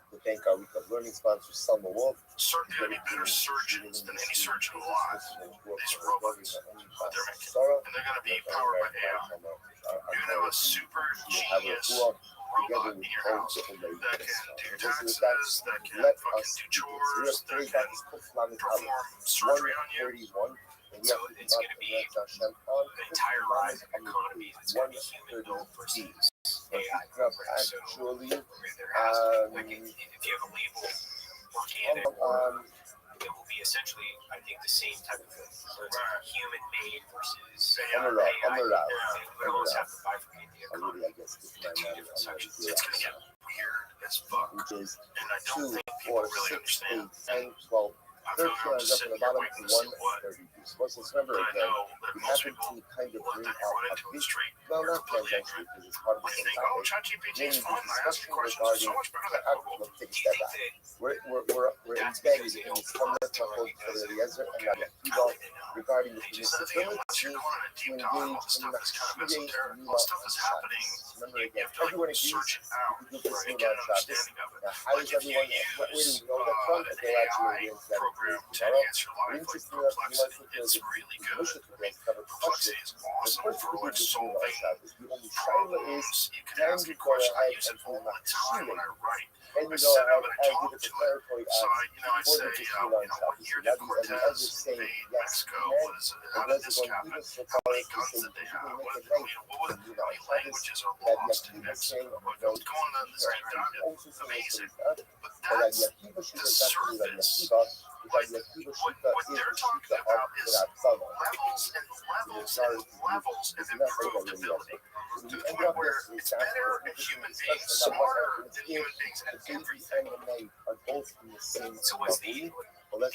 We thank our week of learning sponsor, Selma Wolf. They're going to be better surgeons than any surgeon alive. These robots, and they're going to be powered by AI. You're going to have a super genius robot in your house that can do your taxes, that can fucking do chores, that can perform surgery on you. So it's going to be the entire rise of economy. It's going to be human built versus AI. So if you have a label organic, it will be essentially, I think, the same type of thing. So it's human-made versus AI. We always have to bifurcate the economy into two different sections. It's going to get weird as fuck, and I don't think people really understand. 13 lines up in the bottom to 130. Remember again, we happen to kind of bring out a big, well, not tangentially because it's part of the same topic, mainly the discussion regarding, let's take a step back. We're embedded in this fundamental for the Eliezer and Rabbi Akiva regarding the permissibility to engage in Machshirei Mila on Shabbos. Remember again, everyone agrees we do this Mila on Shabbos. Now, how does everyone, where do we know that from? If they're actually into that. To answer live like complexity. It's really good. Complexity is awesome for like solving problems. You can ask a question. I use it all the time when I write. I said I'm going to talk to it. So I say, what year did Cortez invade Mexico? How did this happen? How many guns did they have? How many languages are lost in Mexico? What's going on in this kingdom? Amazing. But that's the surface. What they're talking about is levels and levels and levels of improvability to the point where it's better than human beings, smarter than human beings at everything. So what's the we're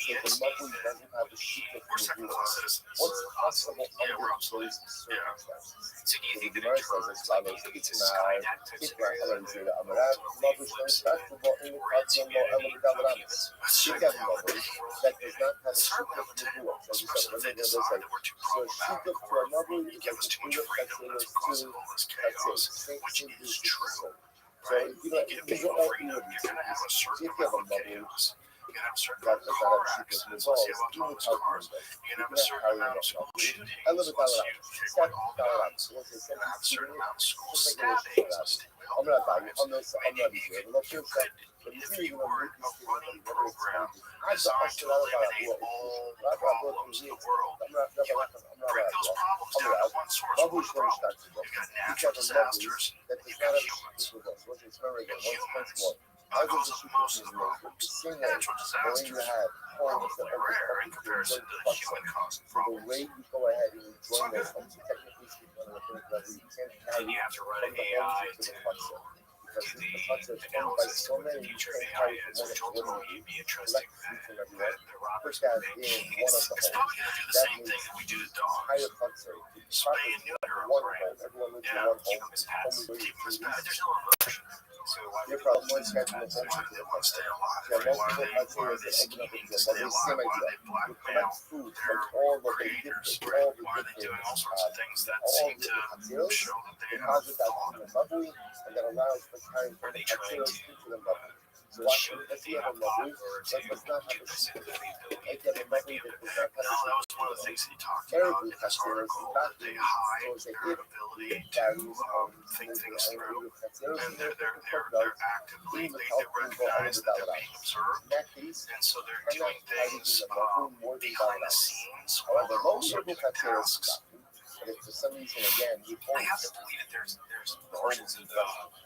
second class citizens. What's possible yeah, we're obsolete. Yeah. So do you think that in terms like it's a Skynet type scenario that does not have a secret of the table. If they decide that we're too problematic or you give us too much freedom, that's what causes all this chaos, which is true. Right? You give people freedom, you're going to have a certain amount of chaos. You're going to have a certain amount of car accidents once you have autonomous cars. You're going to have a certain amount of school shootings once you take away all guns. You're going to have a certain amount of school stabbings. I'm not if you were a running program designed to eliminate all problems in the world, you would break those problems down to one source, one problem. You've got natural disasters, you've got humans. Humans are cause of most of the problems. Natural disasters are relatively rare in comparison to the human-caused problems. So, and you have to run an AI to because to the the Chatzar is owned by analysis so with the many, you future of can't AI carry is, from which one to ultimately one. it'd be interesting Collect that, each and every one. that Robert's Put that make. in one of the It's probably homes. going to do the That same thing means that we do to the entire dogs. Chatzar, the Spay property and neuter of them, one right? home. Everyone lives in Yeah, one keep home. them as pets. Only Keep them as duties. pets. There's no emotion. So why Your would problem they is keep catching the pets? home They want to stay alive. There are Right? Why multiple are criteria they that open up scheming into to them, stay but the alive? same Why are idea. they You blackmail collect food their from all the creators? vindictive, Right? all the Why are they doing all victims, sorts of things that all seem the to Hatziros, show that they have deposit that thought? in the Mabui, and that allows for carrying Are from the they trying Hatziros to into the Mabui. So watch, show that let's they say you have have a thought, Mabui, or to that does not have give a us the secret. ability Like that you have they a might be Mabui able that to? does not have No, a that was secret. one of the things that he talked about Terribly in this Hatziros, article, in fact, that they hide so say their if ability it to varies think the things through, Hatziros, and and they're actively, they recognize that they're being observed, in that case, and so they're cannot doing carry in things the Mabui more than behind the $1. scenes while However, they're most also of the doing Hatziros tasks. and if for some reason again he I have owns to believe that there's the portions home of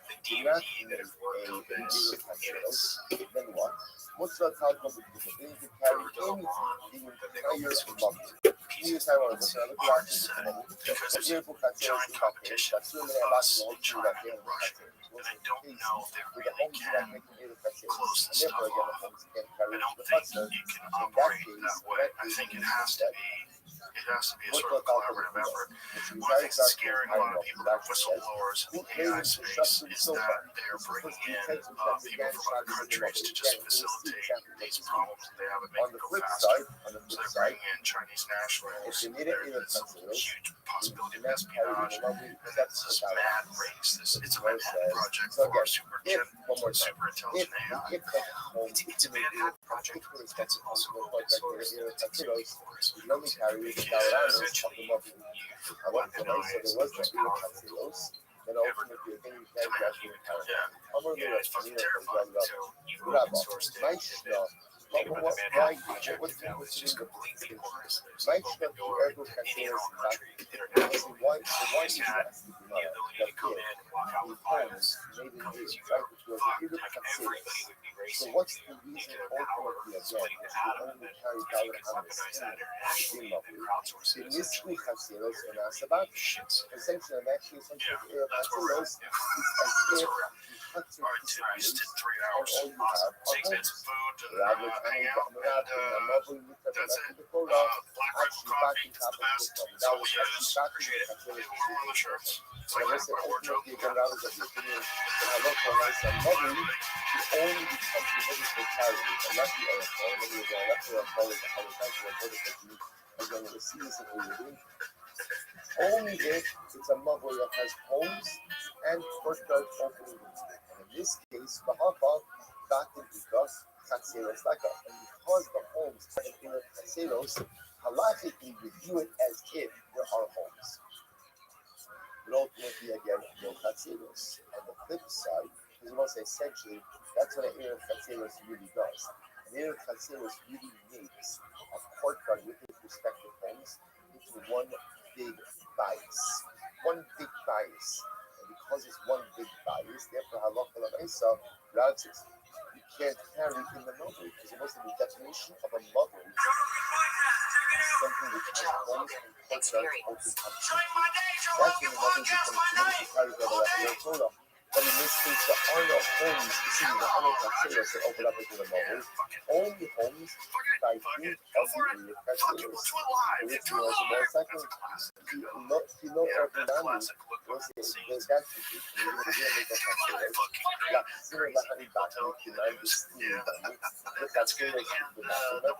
the do DVD not that have worked on a this, illegal and Hatziros, it's then what? What's the talk of the thing to carry further down the line in the that they go entire through sorts Mabui? of New pieces. Taiwan, It's but look hard at to say the because there's a beautiful Hatziros giant in competition that's with really us about and China the and Russia, and I don't know if they with the really homes that can make illegal Hatziros, close and the therefore stuff again the off. homes can carry I don't the think Hatzer. you can In that operate case, that way. I think it has to be a what sort of the talk of collaborative the effort. which is One of very the things that's dark scaring a lot of people that are whistleblowers in who the made AI him to space trust him is so that far? they're This is supposed bringing to be in attention that people began from other shot in the countries to Again, just we'll see facilitate exactly what these this means. problems that they have and On make the it go flip faster. side, So they're bringing in Chinese nationals. if you need it in a There's some Hatziros, huge possibility of cannot carry in espionage. the Mabui And except there's for this $1. mad race. It's a Where it Manhattan says, project so for again, if, one more time, super if intelligent AI. the home It's a Manhattan project, but it's also open source. It's Hatziros, source. you only carry the Because $1 of essentially, the Mabui. you However, so there weaponize was the most no powerful Hatziros, then ever ultimately again you to can't man. catch me in power. Yeah, I'm going to it's fucking terrifying. So you open Rabbi, source my it. shno, Think about the why, Manhattan Project. what's That was just the completely organized. my Open shno, door whoever to can any say and all this, country so internationally. why You is just had that? the ability to come in and walk out with violence. Made in Come as you right, go. which was Fuck, a like everybody would be So racing what's to the reason get a power ultimately splitting again? the atom, and Only then carry if you dollar can on the weaponize that same internationally, then crowdsource it in this essentially. week, Hatziros and Asabat, Shit. essentially, I'm actually essentially That's where we're at. Hatziros, Yeah. it's as That's if where we're at. the Hatzer All right, dude, I just did 3 hours. all you Awesome. have Thanks, are man. Some food and Rabbi, hang out. And that's it. the Black Rifle Coffee, it's the best. It's all we use. Appreciate it. Hey, we're one of the shirts. It's like my wardrobe. the only becomes committed to charity, and not the other side. Maybe the other side is the other side of the political again, the season we were doing. Only if it's a mother that has homes and courtyard opening rooms. And in this case, Bahafa, Batin Ikas, Katseros Laka. And because the homes are in Katseros, halachically we view it as if there are homes. But ultimately, again, no Katseros. On the flip side, because once essentially, that's what an Erev Katseros really does. An Erev Katseros really makes a courtyard with its respective homes into one big bias. One big bias. And because it's one big bias, therefore, halacha l'maisa, Ratzis, you can't carry in the mother. Because it wasn't the definition of a mother. Something which has homes and courtyards open up. That's when the mother becomes committed to carry the Torah. But in this case, there are no homes, there are no Katseros that open up into the mother. Only homes by feet of the Katseros. Which was a motorcycle. You know, Erfenani was the gas station. You know, the Katseros. La Sira Bahani Batman, the United States. The Katseros, the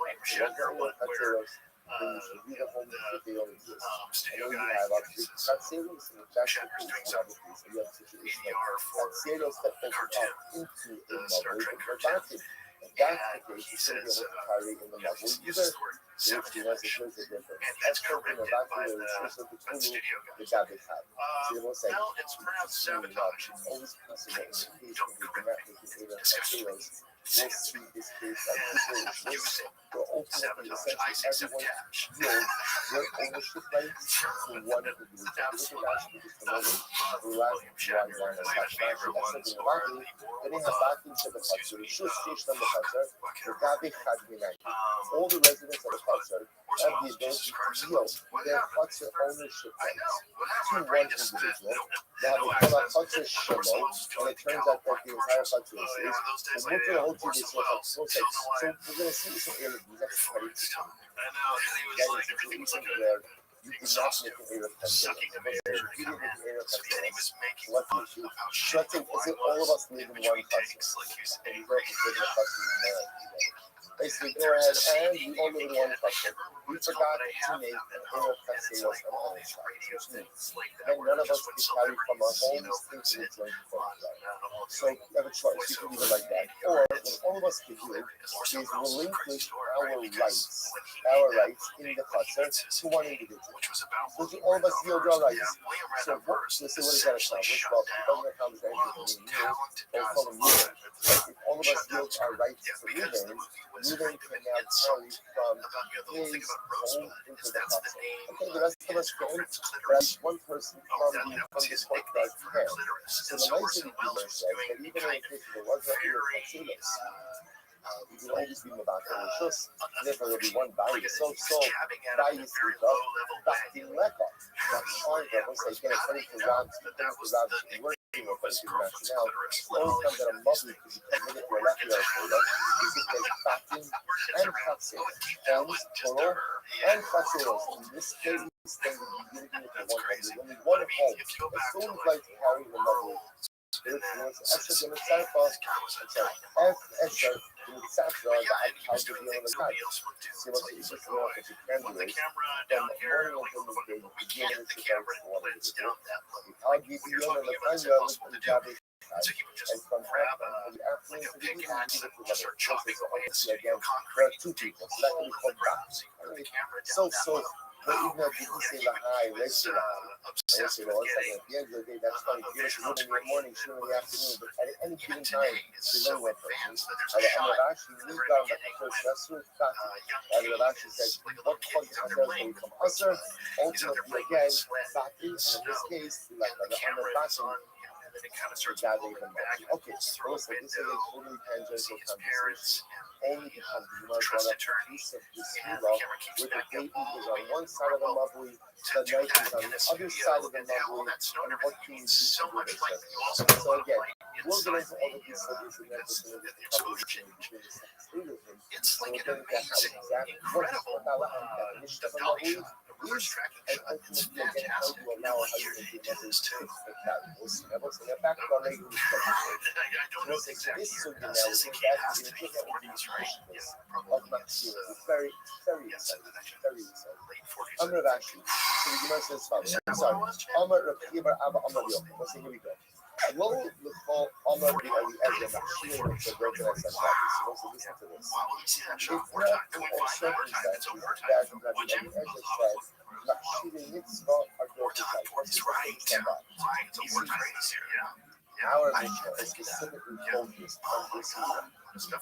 Katseros. The homes that they don't exist. And then you have a big Katseros and the Katseros. So you have a situation of Katseros that open up into a mother, but they're batted. If that's the case, you shouldn't be able to carry in the mother either. Which means there's a difference. That's something that back to the Shusha B'Tulu, the Gabbis have. So they will say, it's pronounced sabotage. always possible in the case when we cannot make the Katseros. We'll see this case like people So ultimately, essentially, everyone yields their ownership rights to one individual. Look at Rashi, just a moment. The last one line of Rashi, that's something about it. Then they have back into the Chatzar. Shus Yesh Lam Chatzar. The Gabi Chad Minai. All the residents of the Chatzar have the ability to yield their Chatzar ownership rights to one individual. They have a Chatzar Shelo, and it turns out that the entire Chatzar is. So we're going to hold to this. So we're going to see this in Erev. That's very interesting. That is a situation where you did not make an Erev Chatzar. You didn't make an Erev Chatzar. What do you do? Let's say all of us live in one Chatzar. And we both live in a Chatzar. Basically, go ahead and we all live in one Chatzar. We forgot to make an Erev Chatzar on our side, which means then none of us can carry from our homes into the joint family. So you have a choice. You can leave it like that. Or what all of us can do is relinquish our rights in the Chatzar to one individual. So all of us yield our rights. So what does that accomplish? Well, it doesn't accomplish anything from you or from you. If all of us yield our rights to Ruben can now carry from his home into the Chatzar. Okay, the rest of us can't, but one person from this courtyard can. So the nice thing is says that even in the case there was a Chatzilus, you can always be Mabaka Rishus, therefore there'll be one value. So value is Bhakti Leka. That's fine, but once they get according to Rab's working or according to the rationale, the only time that a Muslim can become minute or left is if there's Bhakti and Chatzil, and Torah and Chatzil. In this case, then you're giving it to one hundred. Only one home. As soon as like to carry the level. Actually, the Mitzvah, I'm sorry, the Mitzvah, how to deal with the guy. See what you just know if you can do it. Then morning until midday, you begin to get one of the I'll give you the Lefanya with the Javi. And from the afternoon to the evening, you give it to another. Again, there are two people. So that can be called back. So. But even though people say the high, I say, well, at the end of the day, that's funny. Give us a in the morning, shoot in the afternoon, but at any given time, there's no one person. And actually, we got the first restaurant, and Rashi said, what point is there going from Usher? Ultimately, again, Baki, in this case, like the Baki. Okay, so listen, this is a totally tangential conversation. Only because we want to brought up a piece of this hero where the baby is on one side of the mavli, the knife is on the other side of the mavli, and what can you do to do this? So again, we'll get into all of these studies and then we're going to get the conversation between the second state of him. So we're going to get how exactly what the definition of a mavli is, and ultimately again how to allow how you make the mavli to fit that. We'll see. Now, let's get back to our regular study. We'll say, so this is now, we think that is going to get what these of Maxim is very, very exciting. Very exciting. I'm Rav Ashi. So the Gemara says follows. I'm sorry. Amar Rav Kibar Abba Amar Yom. Let's see, here we go. Lo l'chol Amar B'Eli Ezra Machshir Mitzvah Broken as Shabbat. So let's listen to this. If not in all circumstances that Rabbi Ezra says Machshir Mitzvah are broken as Shabbat. Our Mishnah is specifically focused on this year.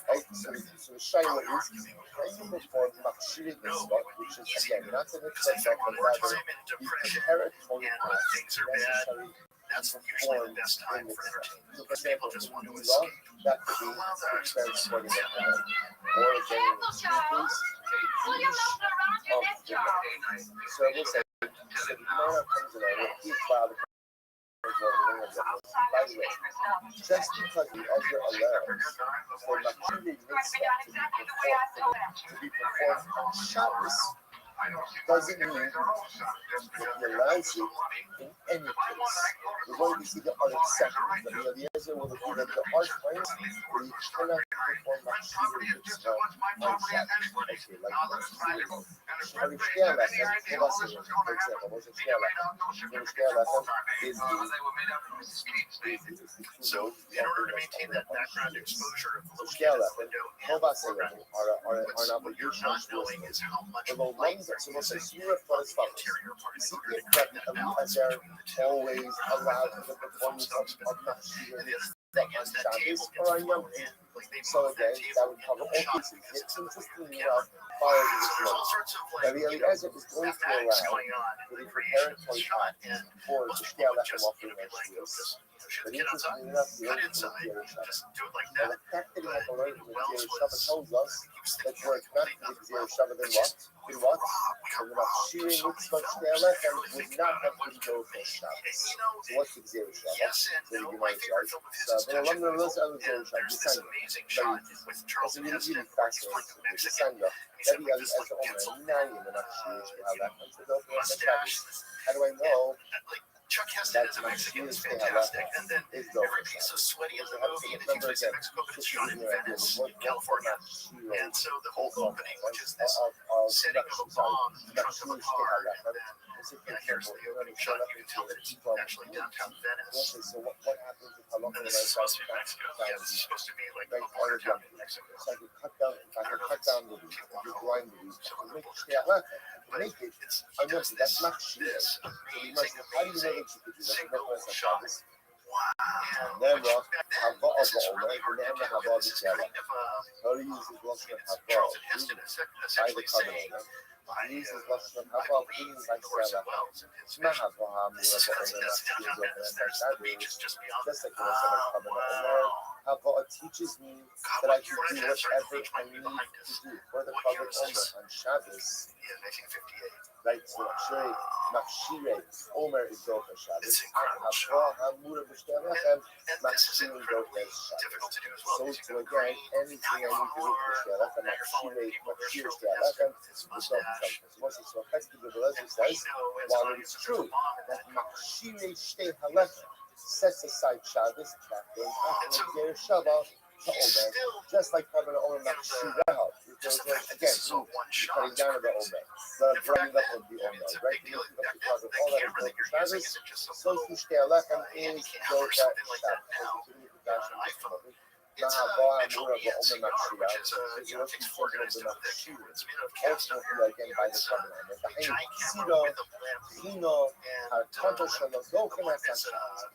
Right? So the Shaila is, can you perform Machshir Mitzvah, which is again not the mitzvah, but rather the preparatory acts necessary to perform in mitzvah. So for example, in Milah, that could be preparing for the Mitzvah, or again in the Shrikis, the Kiddush of the Mitzvah. So I will say, so the Gemara comes along with each father. By the way, just because the Ezra allows for Machshir Mitzvah to be performed on Shabbos doesn't mean that he allows it in any case. We're going to see the other exceptions. The Ezra will agree that there are times where you cannot perform Machshir Mitzvah on Shabbos. Okay, like every Shkia lesson, for example, what's a Shkia lesson? The Shkia lesson is so in order to maintain that background exposure of Shkia lesson, are an obligation knowing is how much light. So we'll say Surah for as follows. You see, if Rabbi Eliezer always allowed the performance of Machshir on Shabbos or on Yom Tov, So again, that would cover all cases. It's interestingly enough, follows this law. Rabbi Eliezer is going to allow for the preparatory act for the Shkia Lechem offering of Shvius. But interestingly enough, the learned from the Gzera Shabbat. Now the fact that he had to learn from the Gzera Shabbat tells us that were it not for the Gzera Shabbat, then what? Then what? And the Machshirei Mitzvah Shkia Lechem would not have been go for Shabbos. So what's the Gzera Shabbat? So the Gemara says, so the alumni of the Gzera Shabbat, it's a really fascinating. The Descender, Rabbi Eliezer Omer, Nayim, and Machshirei Shkia Lechem. So don't go for Shabbos. How do I know? Chuck Heston is a Mexican who's fantastic, and then remember he's so sweaty in the movie, and it takes place in Mexico, but it's shot in Venice, California, and so the whole opening, which is this setting of a bomb in the trunk of a car, and then here's the opening shot. You can tell that it's actually downtown Venice. So what happens if I look And at this is supposed to be Mexico. Yeah, this is supposed to be like a border town in Mexico. So I can cut down the weed, I can grind the weed, I can make Shkia Lechem. Make it. I know that's not Shia. So we must. How do you know that you could do that? No one said this. Never Hava of the Omer, never Hava of the Shia. How do you use his lashon of Hava? By the covenant. He uses lashon of Hava, being by Shia. It's not Hava Hamura, but Omer, just like the lashon of covenant. Hava teaches me that I can do whatever I need to do for the covenant Omer on Shabbos. Right, so Machshirei Omer is go for Shabbos. It's incredible. Hamura B'Shkia Lechem, This isn't Machshirei go for difficult to do as Shabbos. well. So again, anything I need to do for Shkia Lechem, Machshirei Shkia Lechem is go for Shabbos. Once it's so effective, the Lezer says, while it is true that Machshirei Shtei HaLechem sets aside Shabbos, that goes after the Shabbat to Omer, just like Covenant Omer Machshireha. Again, cutting down of the Omer, the bringing up of the Omer, right? Because of all that is built for Shabbos, so Shkia Lechem is built at Shabbos. Ultimately, again, by the covenant.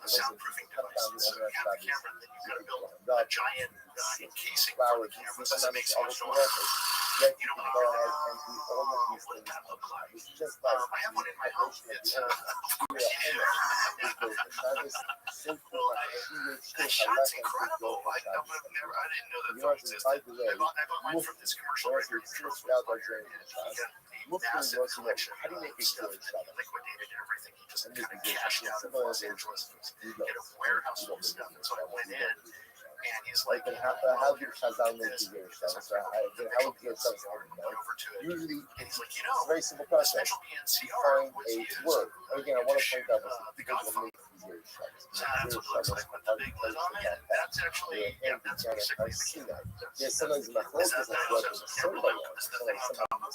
Soundproofing device. So you have a camera, then you've got to build a giant encasing for the camera, so it makes much noise. You don't want to what did that look like? I have one in my home. It's of course you do. That shot's incredible. I didn't know that film existed. I bought mine from this commercial right here. Massive collection of stuff, and then he liquidated everything. He just kind of cashed out of Los Angeles. He had a warehouse full of stuff, and so I went in, and he's like, how do Chazal make the Gzera Shabbat? How would Gzera Shabbat? Usually, it's a very simple process. You find a word. Again, I want to point out this because of the Gzera Shabbat. that's what it looks like with the big lid on it. That's actually, that's basically the camera. There's sometimes my focus is what the soda was. Sometimes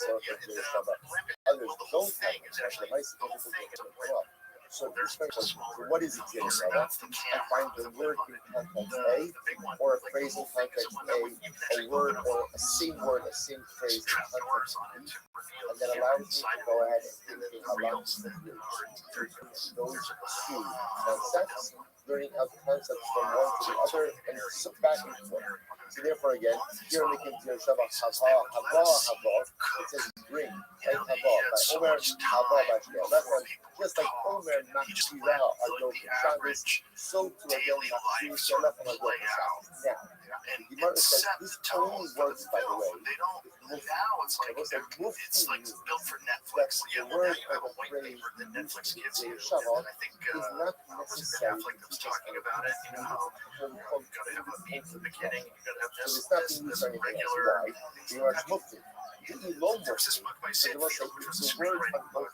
Gzera Shabbat. Others don't have it. The nice people don't grow up. So what is Gzera Shabbat? I find the word in context A, or a phrase in context A word or a same phrase in context B, and that allows me to go ahead and think about those two concepts, learning out concepts from one to the other, and so back and forth. So therefore, again, here in the Gzera Shabbat, hava, it says bring, right? Hava, by Omer, hava, by Shkia Lechem. Just like Omer Machshirah are go for Shabbos, so to again Machshir Shalach are go for Shabbos. Now, the Gemara says this only works, by the way. Now it's like built for Netflix. Yeah, well, now you have a white paper that Netflix gives you. And I think was it Ben Affleck that was talking about it? You know how you gotta have a beat in the beginning, you gotta have this regular. You are Mufti. There's this book by Sid Field, which was a screenwriting book.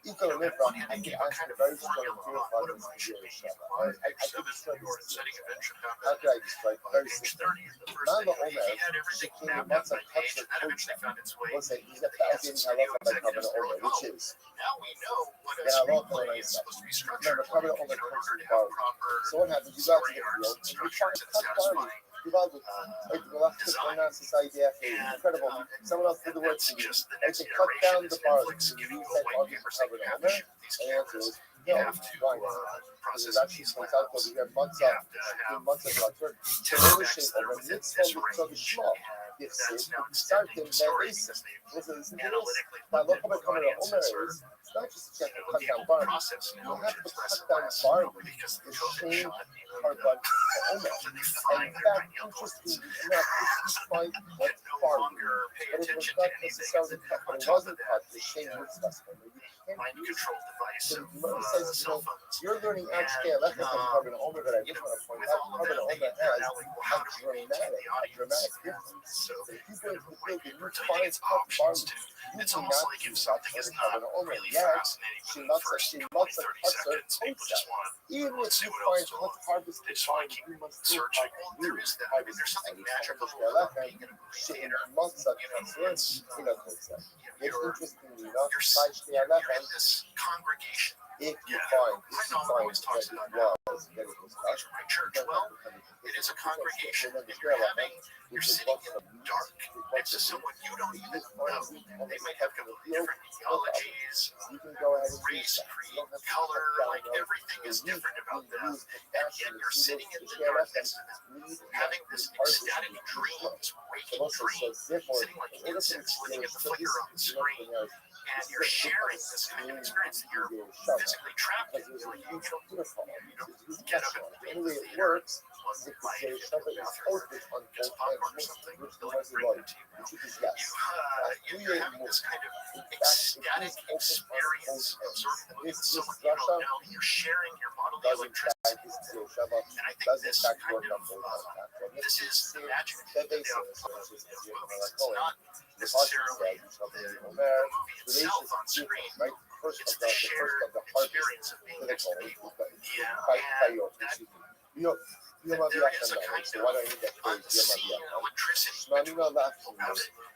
I gave a kind of formula on what it was should be. I discovered your setting eventually happened. Page 30 in the first thing. He had everything mapped out by page, and that eventually found its way into the studio executives. They're like, oh, now we know what a screenplay is supposed to be structured like in order to have proper story arcs and structures and satisfying. Incredible. Someone else did the work for you. Just the I next can cut down the iteration is bar. Netflix giving you a white paper saying you have to shoot these cameras. you have to process Actually, these points out labs. over here, You have to have Matzah, texts that are within this range, and that's now extending the story because they've analytically looked at what audiences are, not just to able cut down to bar, process you knowledge have at to less cut and down less bar because the the COVID same shot, carbon and Omer. they And find in their fact, pineal glands interestingly enough, if you find what's no far, longer pay but it was attention to not anything. necessarily cut, On but it top of wasn't that, cut the same root specimen. mind control device So of the Gemara says, cell phones. you're learning HTLF from carbon Omer, but I just want to point With out all of carbon that, Omer they're has now like, well, how do we maintain the audience? difference. So If you they're go going into to the white field and paper. you So I think find it's carbon options too. you It's do almost not like if use something that is for not carbon Omer. really Yet, fascinating within the first 20, 30 seconds, people just want even if see you what find else to what's look. harvested They just want to keep searching. Well, there is that. I mean, there's something magical about being in a movie theater. It's interestingly enough, you're in this congregation. if you Yeah. find My mom always that talks it about that. was getting These discussed, are my church. Well, it is a congregation, and you're sitting in the dark next to someone you don't even know. They might have completely different ideologies, you can go ahead and race, use that. creed, You don't have to color, cut down like those. everything is different about them. Use the And fashion, yet you're the sitting in the the share darkness, read having this ecstatic dream, this waking dream, sitting like insects looking at the flicker on the screen, and you're sharing this kind of experience that you're physically trapped in. You're like, you don't get up and leave the theater. Plus, you might hit the bathroom or get some popcorn or something. They'll like bring it to you. You're having this kind of ecstatic experience absorbing the movie with someone you don't know. You're sharing your bodily electricity. And I think this kind of, this is the magic of the movies. It's not necessarily the movie itself on screen. It's the shared experience of being next to people. Yeah, and that there is a kind of unseen electricity that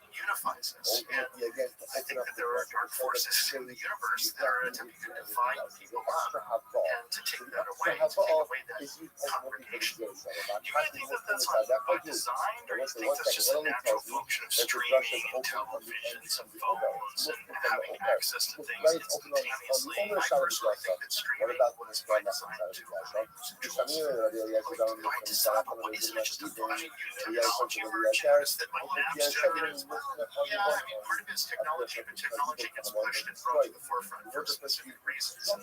unifies us. And I think that there are dark forces in the universe that are attempting to divide people up and to take that away, to take away that congregation. Do you guys think that that's by design, or do you think that's just a natural function of streaming televisions and phones and having access to things instantaneously? I personally think that streaming was by design to by design, but what isn't it just a function of technology where you notice that my lab's checking is yeah, I mean, part of it is technology, but technology gets pushed and brought to the forefront for specific reasons.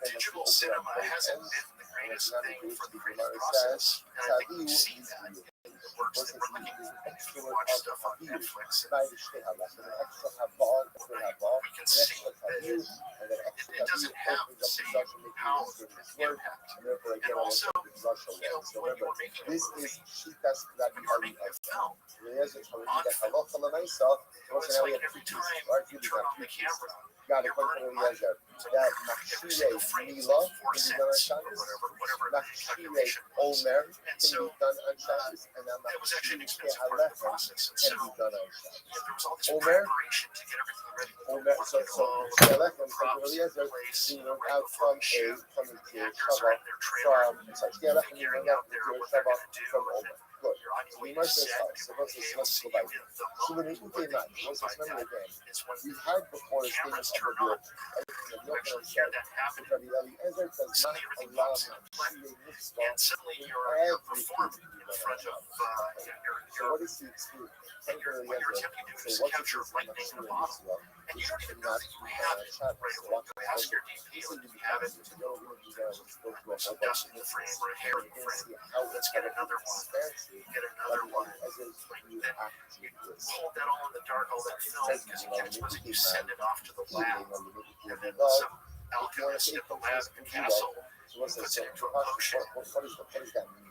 Digital cinema hasn't been the greatest thing for the creative process, and I think we've seen that in the works that we're looking at. If you watch stuff on Netflix, we can see that it doesn't have the same power impact. And also, when you're making a movie, when you're making a film, on film, it was like every time you turn on the camera, you're burning money. So every single frame is like 4 cents or whatever the calculation was. And so it was actually an expensive part of the process. And so there was all this preparation to get everything ready. The props in place, microphone shoot, the actors are in their trailer, figuring out there what they're going to do. And you're on your way to set, people hail see you. The moment, what they mean by that is when the cameras turn on, you actually hear that happen. Suddenly everything pops into play, and suddenly you're performing in front of what you're attempting to do is capture lightning in a bottle, and you don't even know that you have it right away. You ask your DP, like, do we have it? Some dust in the frame or a hair in the frame. Let's get another one. Get another one. Like, then hold that all in the dark, all that film, because you can't expose it. You send it off to the lab, and then some alchemist at the lab in the castle puts it into a potion. Then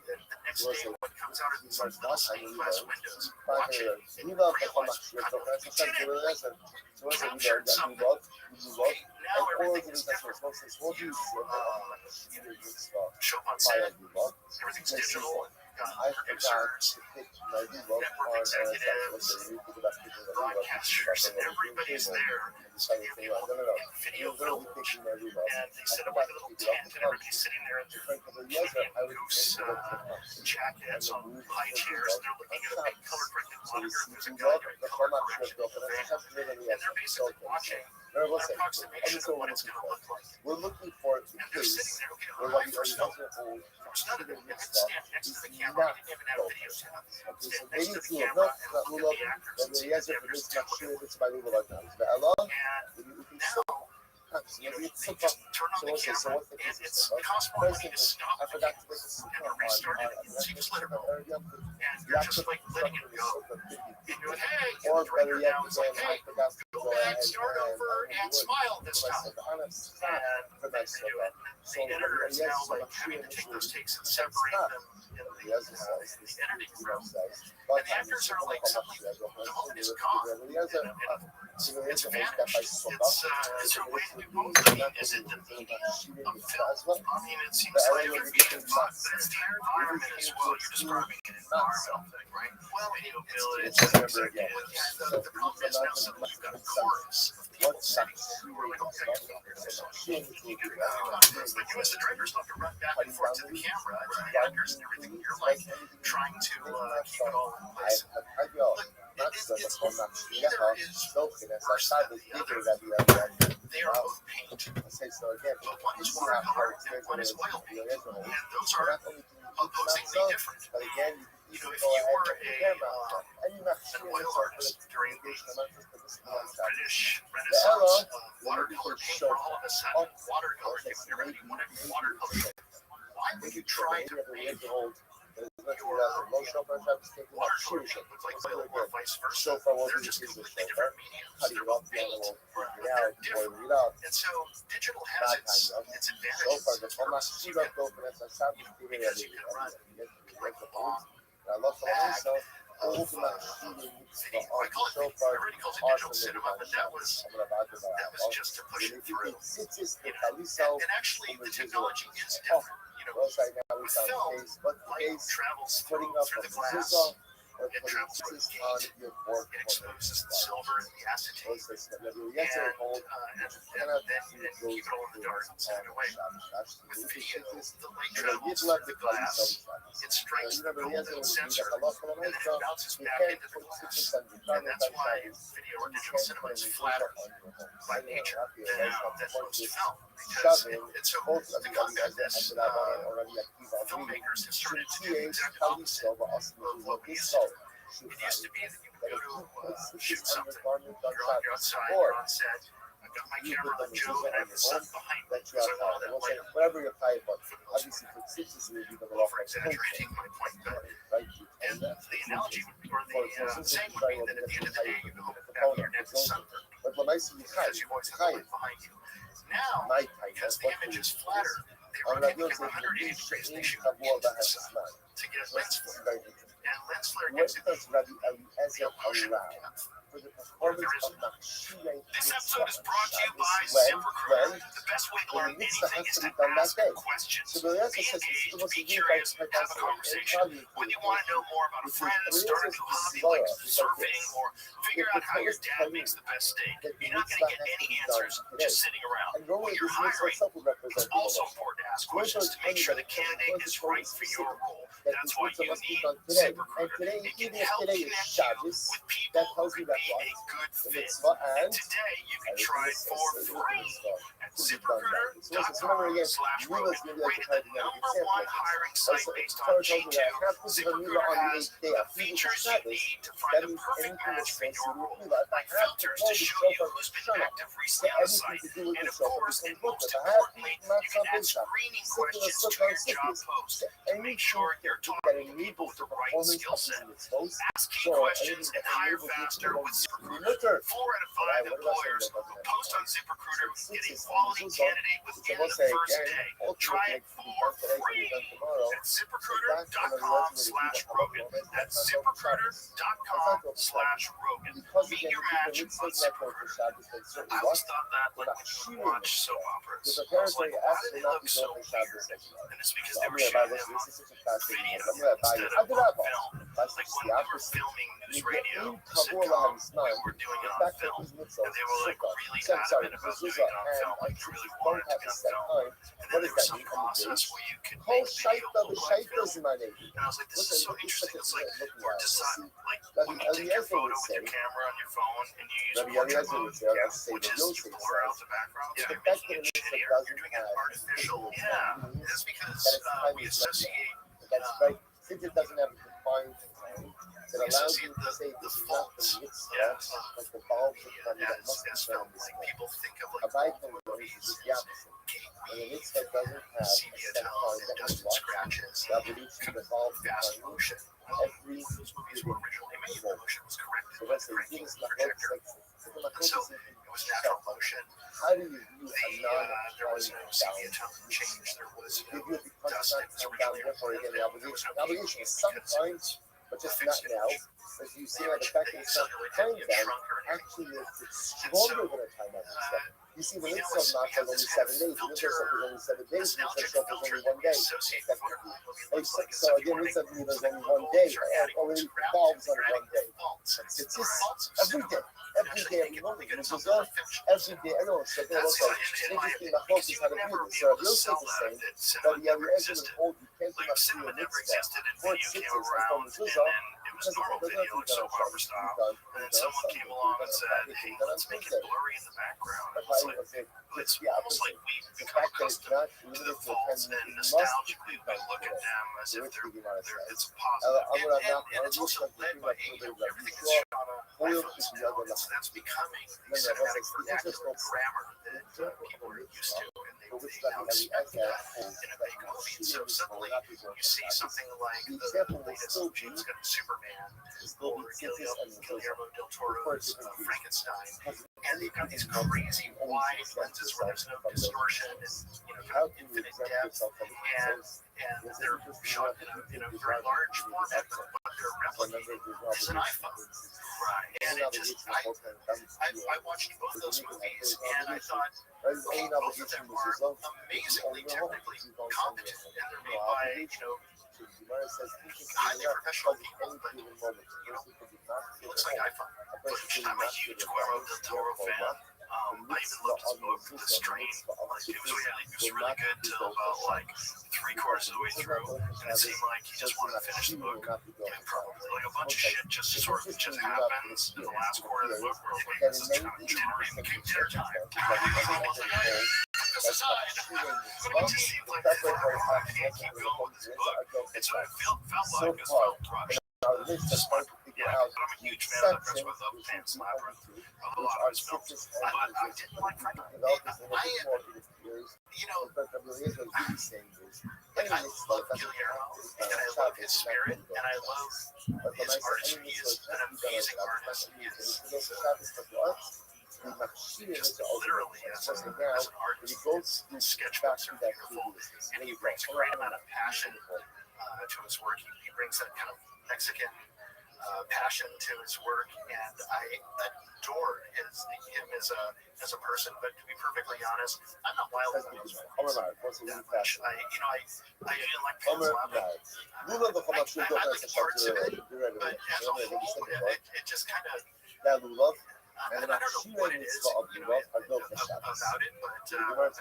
the next day, when it comes out of these little stained glass windows, watch it, and you realize you did it. Captured something. Okay, now everything is different. You show up on set, everything's digital. Producers, network executives, broadcasters, everybody's there to give you in video village. And they set up like a little tent, and everybody's sitting there in their Canadian Goose jackets on high chairs, and they're looking at a big color corrected monitor. There's a guy doing color correction in the van, and they're basically watching Or we'll an say, approximation of what it's going to look like. we're looking for the And they're sitting case there, okay, where when I Rabbi first felt Eliezer holds there was none of it. And Mitzvah then stand next is to the camera. not We didn't even have a broken. video tab. Okay, Stand so next maybe to it's the Lulav, camera not and look Lulav, at the actors Rabbi and see what Eliezer the for actors this do with it. Machshir, it's by Lulav now. The Allah, And we can now, so you know, maybe they it's just Sukkah. turn on So the what's this? So camera what's the and case? it Right? costs more Very money to simple. stop I the forgot to camera make a and Sukkah to restart it. So you just let it roll. And you're just like letting it go. And you're like, hey, or and the director better yet, now is like, hey, I forgot to go go back, ahead start over, and smile this time. And And they do it. The editor is now like having to take those takes and separate them in the editing room. And the actors are like suddenly, the moment is gone. And it's vanished. Is there a way to do both? I mean, is it the medium of film? I mean, it seems like it could be a lot, but it's the environment as well. You're describing an environmental thing, right? Well, video ability, the problem is now suddenly you've got a chorus of people sitting there who are like, okay, you get it. But you as the director still have to run back and forth to the camera, to the actors and everything. You're like trying to keep it all in place. Look, it's either is worse than the other. They are both paint, but one is watercolor and one is oil paint, and those are opposingly different. You know, if you were an oil artist during the British Renaissance, watercolor paint were all of a sudden watercolor. Everybody wanted watercolor. Why would you try to make your watercolor paint look like oil or vice versa? They're just completely different mediums. They're both paint, but they're different. And so digital has its advantages. You can, because you can run like a long bag of video. I call it, everybody calls it digital cinema, but that was just to push it through. And actually, the technology is different. With film, light travels through the glass. It travels through the gate. It exposes the silver and the acetate. And then you keep it all in the dark and send it away. With video, the light travels through the glass. It strikes the golden sensor, and then it bounces back into the glass. And that's why video or digital cinema is flatter by nature than most film. Because it's so to combat this, filmmakers have started to do the exact opposite of what we used to do. It used to be that you would go to shoot something. You're outside, you're on set. I've got my camera on Joe, and I have the sun behind me because I want all that light up. Whatever you're playing, but For the most part, over exaggerating my point, but and the analogy would be, or the saying would be that at the end of the day, you go home and your neck is sunburned because you've always got the light behind you. Now, because the image is flatter, they run the camera 180 degrees and they shoot into the sun to get lens flare. And lens flare gives it the illusion of depth. Or there is none. This episode is brought to you by ZipRecruiter. The best way to learn anything is to ask questions. Be engaged, be curious, have a conversation. Whether you want to know more about a friend, start a new hobby like surfing, or figure out how your dad makes the best steak, you're not going to get any answers just sitting around. When you're hiring, it's also important to ask questions to make sure the candidate is right for your role. That's why you need ZipRecruiter. It can help connect you with people who could be a good fit. And today you can try it for free at ZipRecruiter.com/Rogan. Rated the #1 hiring site based on G2. ZipRecruiter has the features you need to find the perfect match for your role, like filters to show you who's been active recently on the site. And of course, and most importantly, you can add screening questions to your job post to make sure you're talking to people with the right skill set. Ask key questions and hire faster with ZipRecruiter. 4 out of 5 employers who post on ZipRecruiter get a quality candidate within the first day. Try it for free at ZipRecruiter.com/Rogan. That's ZipRecruiter.com/Rogan. Meet your match on ZipRecruiter. I always thought that like when you watch soap operas, I was like, why do they look so weird? And it's because they were shooting them on video instead of on film. That's Like just when the we were opposite. filming News You Radio, get the sitcom, we were doing it on fact that film, these mitzvahs, and they were like really sorry, adamant about doing mezuzah it on and film. Like they really don't wanted it to have be a on set film. time. And What then does there was that some mean? On the process days? where you could Whole make video shaita, the look like shaita film. is in my name. And I was like, this is so interesting. It's like looking we're at. deciding, like Rabbi when you take your Eliezer photo would with say, your camera on your phone and you use Rabbi portrait Eliezer mode, would say, let's say which the is you Yosef blur out says, the background, if so the you're fact making that it a mitzvah shittier. doesn't You're doing it have artificial. particular Yeah, time means it's because that its time we is not now. associate That's right. Since it doesn't have a defined time, that we allows you associate to say the this is not the faults, mitzvah, like the bulb of media time that must be as done film. this Like way. people think of A like Bible old movies is as the opposite. When a gateway mitzvah doesn't have a sepia set tone time and that dust we and watch, scratches the evolution kind of evolves the fast time motion. every When those movies were originally made, the motion was corrected so by let's the say cranking this of the projector. And so it was natural motion. how do you view a There was no sepia non-time tone change. There was If you no because dust. It it's was not time down, originally therefore again the there was obligation. no The obligation heat is because it sometimes, was but just fixed not now. image. As you see by the fact that it's not time down, actually it's stronger than a time out stuff. You see, the mitzvah of Nachal is only 7 days. The mitzvah of Shofar is only 7 days. The mitzvah of Shofar is only 1 day. So again, mitzvah of Shofar is only 1 day. It already revolves on 1 day. It's just every day. Every day, every moment. Mezuzah, every day. I know, it's like, interesting, the hope is how to view this. So Yosef is saying that the Eliezer would hold you can't do a mitzvah for 6 days before Mezuzah. It was normal video, like soap opera style. And then someone came along and said, hey, let's make it blurry in the background. It's almost like we become accustomed to the faults, and nostalgically we look at them as if it's a positive. And it's also led by everything that's shot on iPhones now. That's becoming the cinematic vernacular grammar that people are used to, and they now expect that in a big movie. And so suddenly you see something like the latest James Gunn Superman or Guillermo del Toro's Frankenstein, and they've got these crazy wide lenses where there's no distortion and kind of infinite depth, and they're shot in a very large format, but what they're replicating is an iPhone. Right. And it just, I watched both those movies, and I thought both of them are amazingly technically competent, and they're made by, highly professional people, but, it looks like iPhone. But I'm a huge Guillermo del Toro fan. I even loved his book, The Strain. Like, it was really good till about like 3/4 of the way through, and it seemed like he just wanted to finish the book. And probably like a bunch of shit just happens in the last quarter of the book where like this is kind of dinner became dinner time. This aside, but I just seemed like I can't keep going with this book. And so it felt like it felt rushed. Despite, but I'm a huge fan of that. That's why I love Pan Slapper. A lot of his films. I didn't like Frank. Like I love Guillermo, and I love his spirit, and I love his artistry. He is an amazing artist. He is literally as an artist. His sketchbooks are beautiful, and he brings a great amount of passion to his work. He brings that kind of Mexican passion to his work, and I adore him as a person. But to be perfectly honest, I'm not wild about his movies that much. I didn't like Pan Slapper. I like parts of it, but as a whole, it just kind of. I don't know what it is, about it, but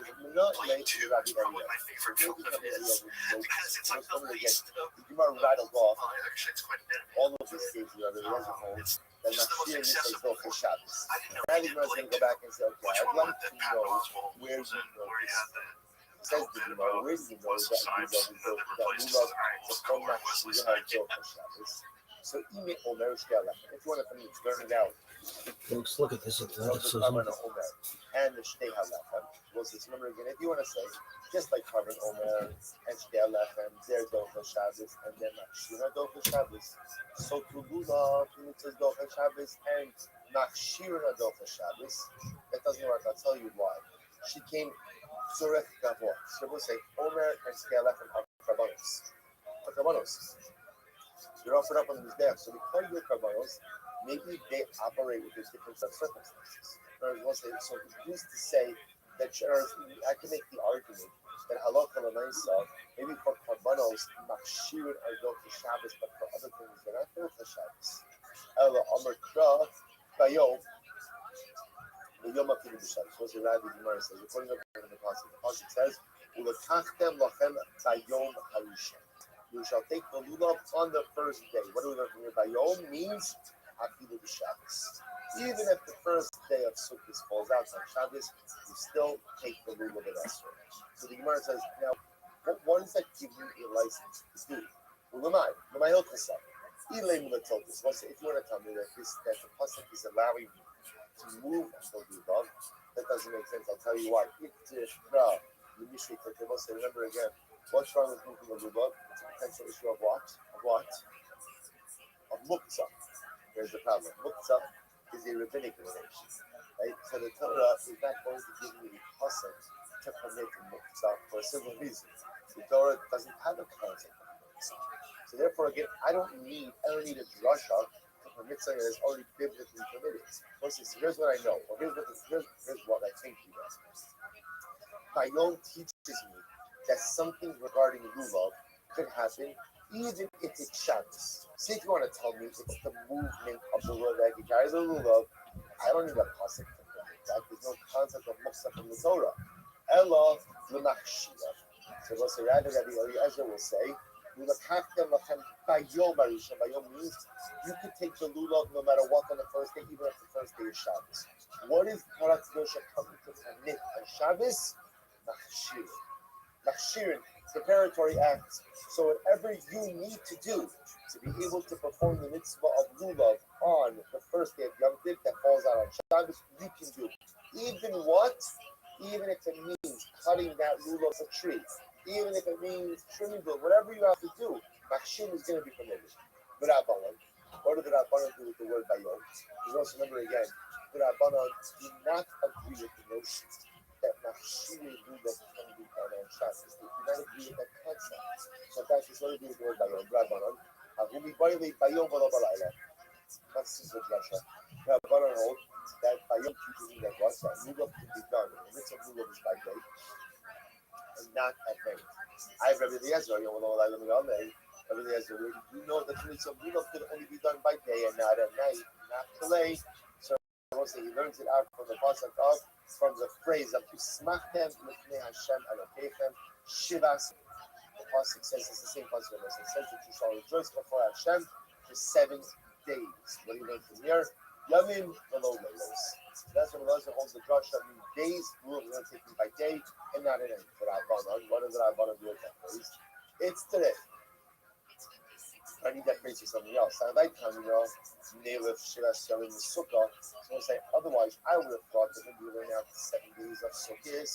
Blade 2 is probably my favorite film of his, because it's like the least of, actually it's quite a bit of it. It's just the most accessible. I didn't know he did Blade 2, which one that Pat Oswalt was in, where he had the bit about Wesley Snipes that replaced his Cohen Wesley Snipes. So email Omer Shkela. If you want to learn it out. Folks, look at this. And the Shtei HaLechem. Well, so remember again, if you want to say, just like Karban Omer and Shtei HaLechem, they're Dochel Shabbos, and then Machshira Dochel Shabbos. So Tulula, Punitzas Dochel Shabbos, and Machshira Dochel Shabbos. That doesn't work. I'll tell you why. She came Zorech Gavoa. So we'll say Omer and Shtei HaLechem are Karbanos. They're offered up on the Mizbeach. So because they're Karbanos, maybe they operate with a different set of circumstances. So it used to say that I can make the argument that halakha l'naisa, maybe for Rabbanos Machshirin are built for Shabbos, but for other things they're not built for Shabbos. Ella Amar Kra Bayom Yom HaKippur Shabbos. What's the Rabbi Gemara says? According to the pasuk says, "Ulekachtem lachem bayom harishon." You shall take the lulav on the first day. What do we learn from here? Bayom means Afilu B'Shabbos. Even if the first day of Sukkot falls out on Shabbos, you still take the lulav in Esrei. So the Gemara says, now, what does that give you a license to do? Ulamai, Lamai Hilchasai. Ilay Mulatotis. If you want to tell me that the pasuk is allowing you to move the lulav, that doesn't make sense. I'll tell you why. Remember again, what's wrong with moving the lulav? It's a potential issue of what? Of muktzah. Here's the problem. Muktzah is a rabbinic relation. Right? So the Torah is not going to give you the pasuk to permit muktzah for a simple reason. The Torah doesn't have a concept of muktzah. So therefore, again, I don't need a drasha to permit something that is already biblically permitted. Here's what I know, or here's what I think he does. Bayom teaches me that something regarding lulav could happen even if it's Shabbos. See, if you want to tell me it's the movement of the lulav that you carry the lulav, I don't need a pasuk to permit that. There's no concept of muktzah from the Torah. Ella l'machshia. So what's the Rabbi Eliezer will say? Bayom means you could take the lulav no matter what on the first day, even if the first day is Shabbos. What is Torah Kedosha coming to permit on Shabbos? Machshirin, preparatory acts. So whatever you need to do to be able to perform the mitzvah of lulav on the first day of Yom Tov that falls out on Shabbos, you can do. Even if it means cutting that lulav of a tree, even if it means trimming the, whatever you have to do, machshin is going to be permitted. The Rabbanon, what do the Rabbanon do with the word bayom? You also remember again, the Rabbanon do not agree with the notion that machshin lulav can be done on Shabbos. They do not agree with that concept. So that's just what do with the word bayom. Rabbanon, ahumi bayom bayom v'lo. That's the drasha. Rabbanon hold that bayom teaches me that what lulav can be done. The mitzvah of lulav is by day. And not at night. I have Rabbi Eliezer, Rabbi Eliezer, you know that the mitzvah of lulav could only be done by day and not at night, not delay. So he learns it out from the pasuk of, from the phrase of Usmachtem Lifnei Hashem Elokechem Shivas. The pasuk says it's the same pasuk. It says that you shall rejoice before Hashem for 7 days. What do you learn from here? Yamim v'lo leilos. That's when Eliezer holds the drush that means days, lulav is going to take you by day and not at night. The Rabbanon, what does the Rabbanon do with that phrase? It's today. I need that phrase for something else. At night time, Nelev Shivas Yamim Sukkah. So I say, otherwise, I would have thought that when we learn out the 7 days of Sukkot,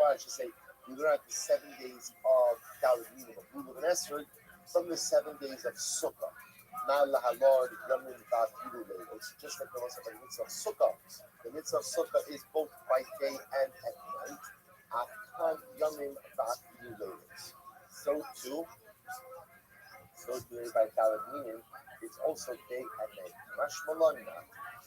or I should say, we learn out the 7 days of Dalit Minim of Lulav and Esrog from the 7 days of Sukkah. It's just like the mitzvah of Sukkah. The mitzvah of Sukkah is both by day and at night. So too by Dalit Minim, it's also day and night. Mashmalana.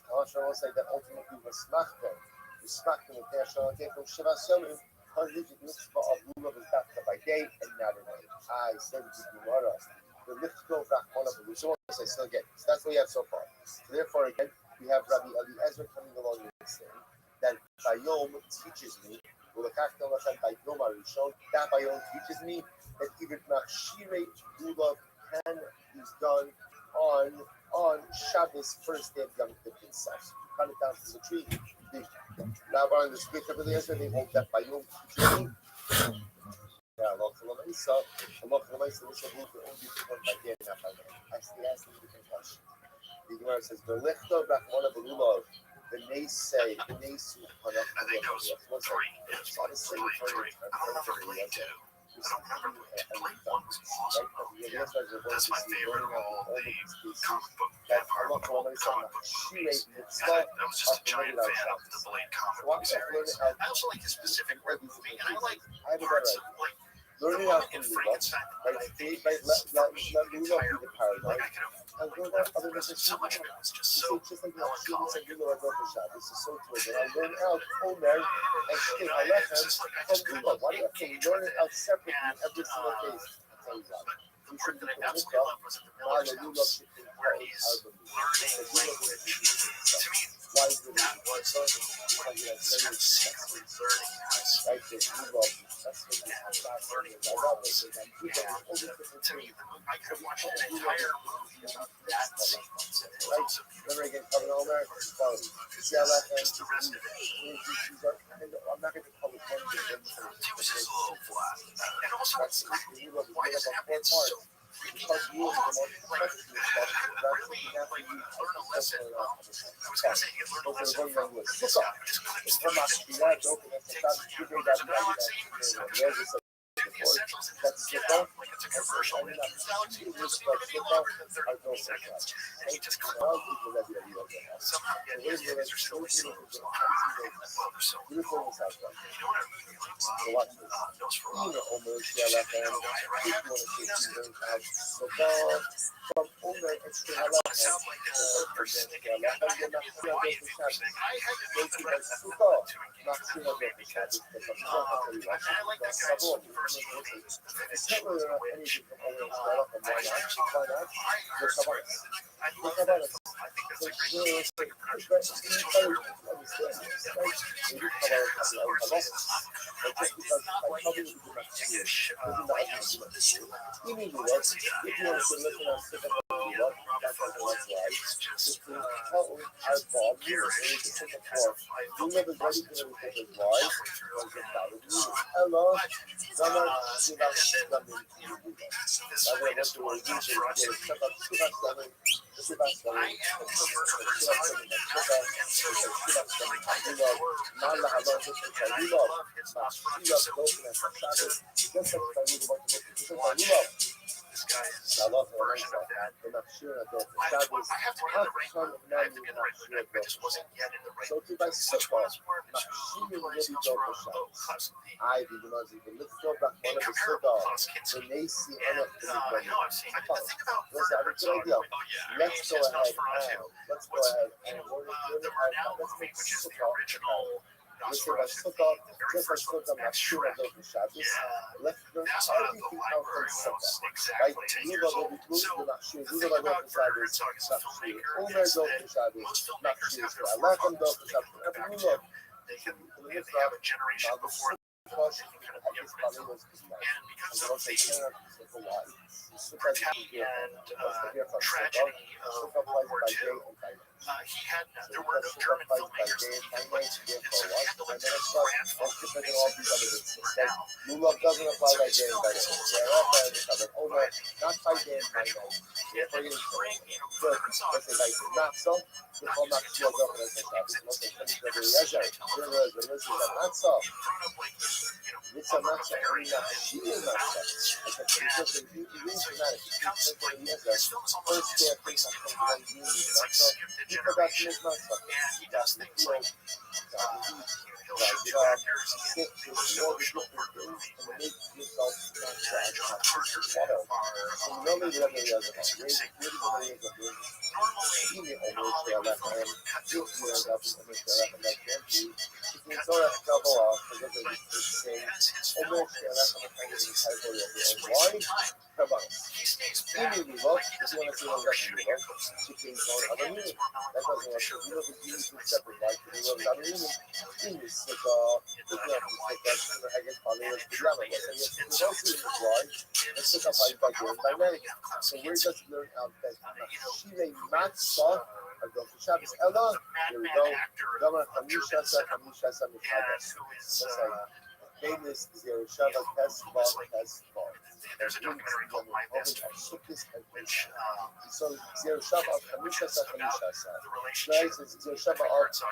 I will say that ultimately Vasmachtem, the Tashon came from Shivas Yomim, the mitzvah of lulav is by day and not at night. I said to Gemara. The lichto brachmana b'lushon. So again, so that's what we have so far. So therefore, again, we have Rabbi Eliezer coming along and saying that Bayom teaches me. That Bayom teaches me that even machshirei lulav can be done on Shabbos, first day of Yom Tov itself. Cut it down from the tree. The Rabbi and the Speaker of Eliezer, they hold that Bayom teaches me. Yeah, this is only by day, not by night. Actually, ask a different question. The Gemara says, "V'lechto brachmana b'lulav." The naysay, the naysu. I think that was 3. It's like 3. I don't remember playing 2. I don't remember playing 1 was awesome. Yeah, that's my favorite of all the comic book movies. I was just a giant fan of the Blade comic book series. I also like the specific Red movie, and I like parts of like learning out from Frankenstein. Like I could have so much of it was just so melancholic. This is so true. I learned out Homer and Shkin Halecha from Lulav. Why do you have to learn it out separately every single case? tell you why. The part that I absolutely loved was at the Miller's house, where he's learning language. To me, Why is it that was what he's kind of secretly learning as. right there? You love it. That's what Learning I more. love it. And to me, I could watch an entire movie about that sequence, and it was also Remember again, coming over, see how that ends? the rest of it. I'm not going to call it one thing. It was just a little flat. And also, it's like, why does it have to be so freaking long? Like, really, like, learn a lesson. I was going to say you learn a lesson from this guy who just clips through things twice. Takes, there's a dialogue scene where he's the essentials and just get out like it's a commercial. And it's dialogue scene doesn't need to be longer than 30 seconds. And he just clips somehow get his movies are so sequels long. Well, they're so long. You know what I really like? Those for a sounds like this person thinking, I had to be the why if you were saying I had to be the right to engage with that because I like that guy's first movie, the Vivid Secrets of Witch. I love that film. I think that's a great production. It's so real. It's not like it's freakish, White House, but this is this guy's version of that. I have to be in the right mood. I have to be in the right mood. I just wasn't yet in the right mood. Such was more two plays comes from a low class of being. In comparable class kids. And, I've seen, the thing about Murder Herzog, Let's go ahead. What's the Murnau movie, which is the original Nosferatu, the very first one, that's Shrek. Yeah, that's out of the library almost, exactly 10 years old. So the thing about Werner Herzog as a filmmaker is that most filmmakers have their forefathers they can look back to. They have a generation before them. They can kind of imprint them. And because of the brutality and tragedy of World War II, there were no German filmmakers that he could look to. And so he had to look to his grandfather, basically, for now. His film is almost like a homage, not by the original. And then you bring, Werner Herzog to the not just television things and TV television. Grown up like this, very so he becomes like his film is almost displaced in time. It's like skipped a generation, and he does things like he'll show two actors in post-emotional for the movie when John Carter and Elmar normally cut to a close up scene, cut to a close up, but as his film is displaced in time. He stays back like he doesn't even bother shooting your coast. Again, it's more melancholic to show the movie was famous Zero Shabbat Test there's a documentary called My Best Friend, which so Zero Shabbat which is about the Right, relationship Zero Shabbat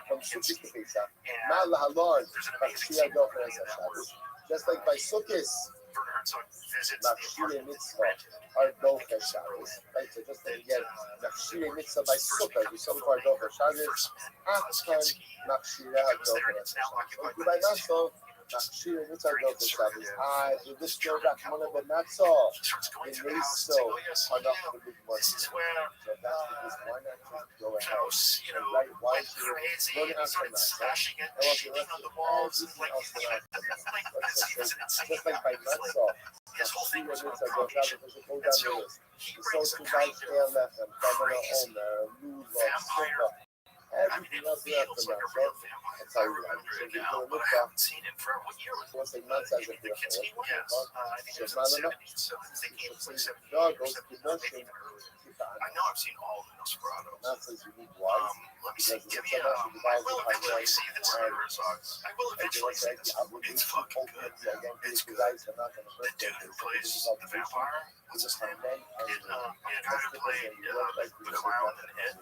from Sukkot to Pesach. Mal Lahalon, there's an amazing Bashia scene Dochres that where just like by Sukkot, Werner Herzog visits the Nachshire apartment Mitzvah rented. are Dochres Shabbos. Right, so just like again, Nachshire Mitzvah by Sukkot, we saw before Dochres Shabbos. After Nachshire He was there and it's now occupied by by these Nassau, Machshir mitzvah go for Shabbos. The Vishnu Rachmana ben Natsal. In Meso, Hanach the big one. So that's because why not just go ahead? Right? Why is you running out from that? And also, let's do everything else around from that. Just like by Natsal. Machshir mitzvah go Shabbos. There's a go down the list. The social guys, Kale Lechem, Kavana Omer, Lula, Sukkah. Everything else we have from that. That's how you like it. So you're going to look back. Once they not as a bit of a I know I've seen all of the Nosferatu. Not says you need wise. Let me see. Give me I will eventually see the Spider Sox. I will eventually see this. It's fucking good. It's good. The dude who plays the vampire, what's his name? And the guy who played the clown in It.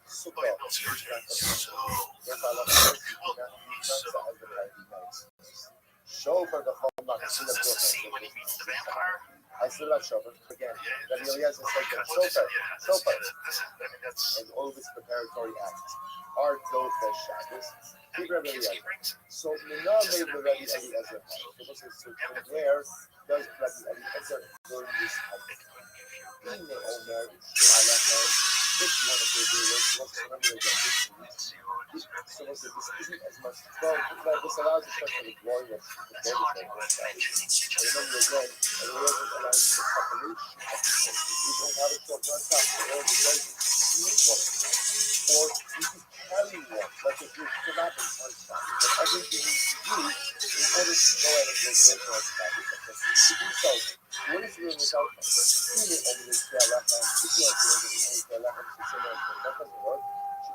Oh, yeah, no, seriously, so well, he's so good. Chauffeur the whole month. This is the scene when he meets the vampire. I still like Chauffeur again. That really has a second Chauffeur. And all this preparatory acts are those that Shabbos. Keep Rabbi Eliezer. So Minah made the Rabbi Eliezer. People say, so where does Rabbi Eliezer learn this habit? If you want to do this, let's remember again. So this isn't as much fun. This allows us to the glory of the body. Remember again, it wasn't allowed the population of people. We don't have a short run top. Or we can carry one, like if you're kidnapping on top. But everything you do in order to go ahead and go to on top. You do so. What is doing without seeing it over this left hand? If you want to do it, left hand, that doesn't work.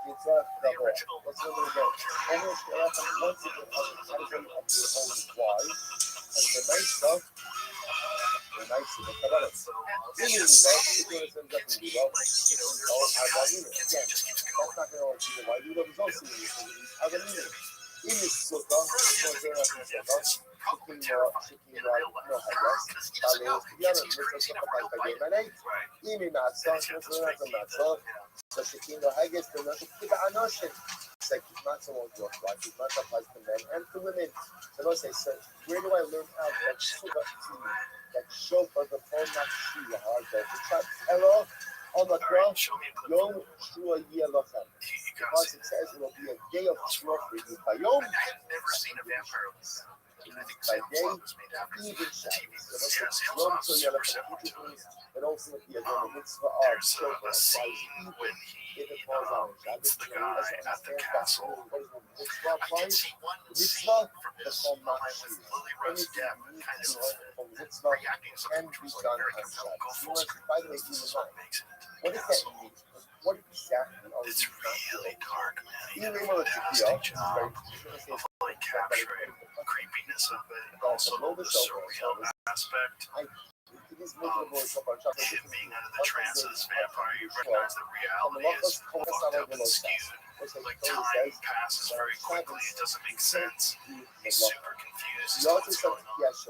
Let's remember again. Only if you left hand, once you get out of the category of your own why, and the nice stuff, the nice stuff, the balance. Even if you understand that we love, again, that's not going to work either. Why do you love is also in this? In this sukkah, and to women. So let's say, so where do I learn how that sukkah that show for the phone not see the hard way? Hello, on the cross, Yom Shua Yelochem. Because it says it will be a day of trust for you. By Yom, I had never seen a vampire. I think by Sam day, Flood was made after even TV. Shabbos. Yeah, Sam Yom Flood was Shua super similar to it. But also the mitzvah of There's shofar. a scene when If he it falls on meets Shabbos, the guy at the castle. mitzvah I did see one scene mitzvah, from the his phone not line with Lily Rose Depp, kind of mitzvah reacting to something can which be was like done very on compelling. Go Shabbos. full circle. By the way, This even is now, what makes it into what the does that castle. mean? What exactly are It's really dark, man. He did a Even though it's fantastic it's job very of like capturing the creepiness of it, and also the surreal aspect of him being under the trance of this vampire. You recognize that reality is fucked up and skewed. Like time passes very quickly. It doesn't make sense. He's super confused as to what's going on. Yes,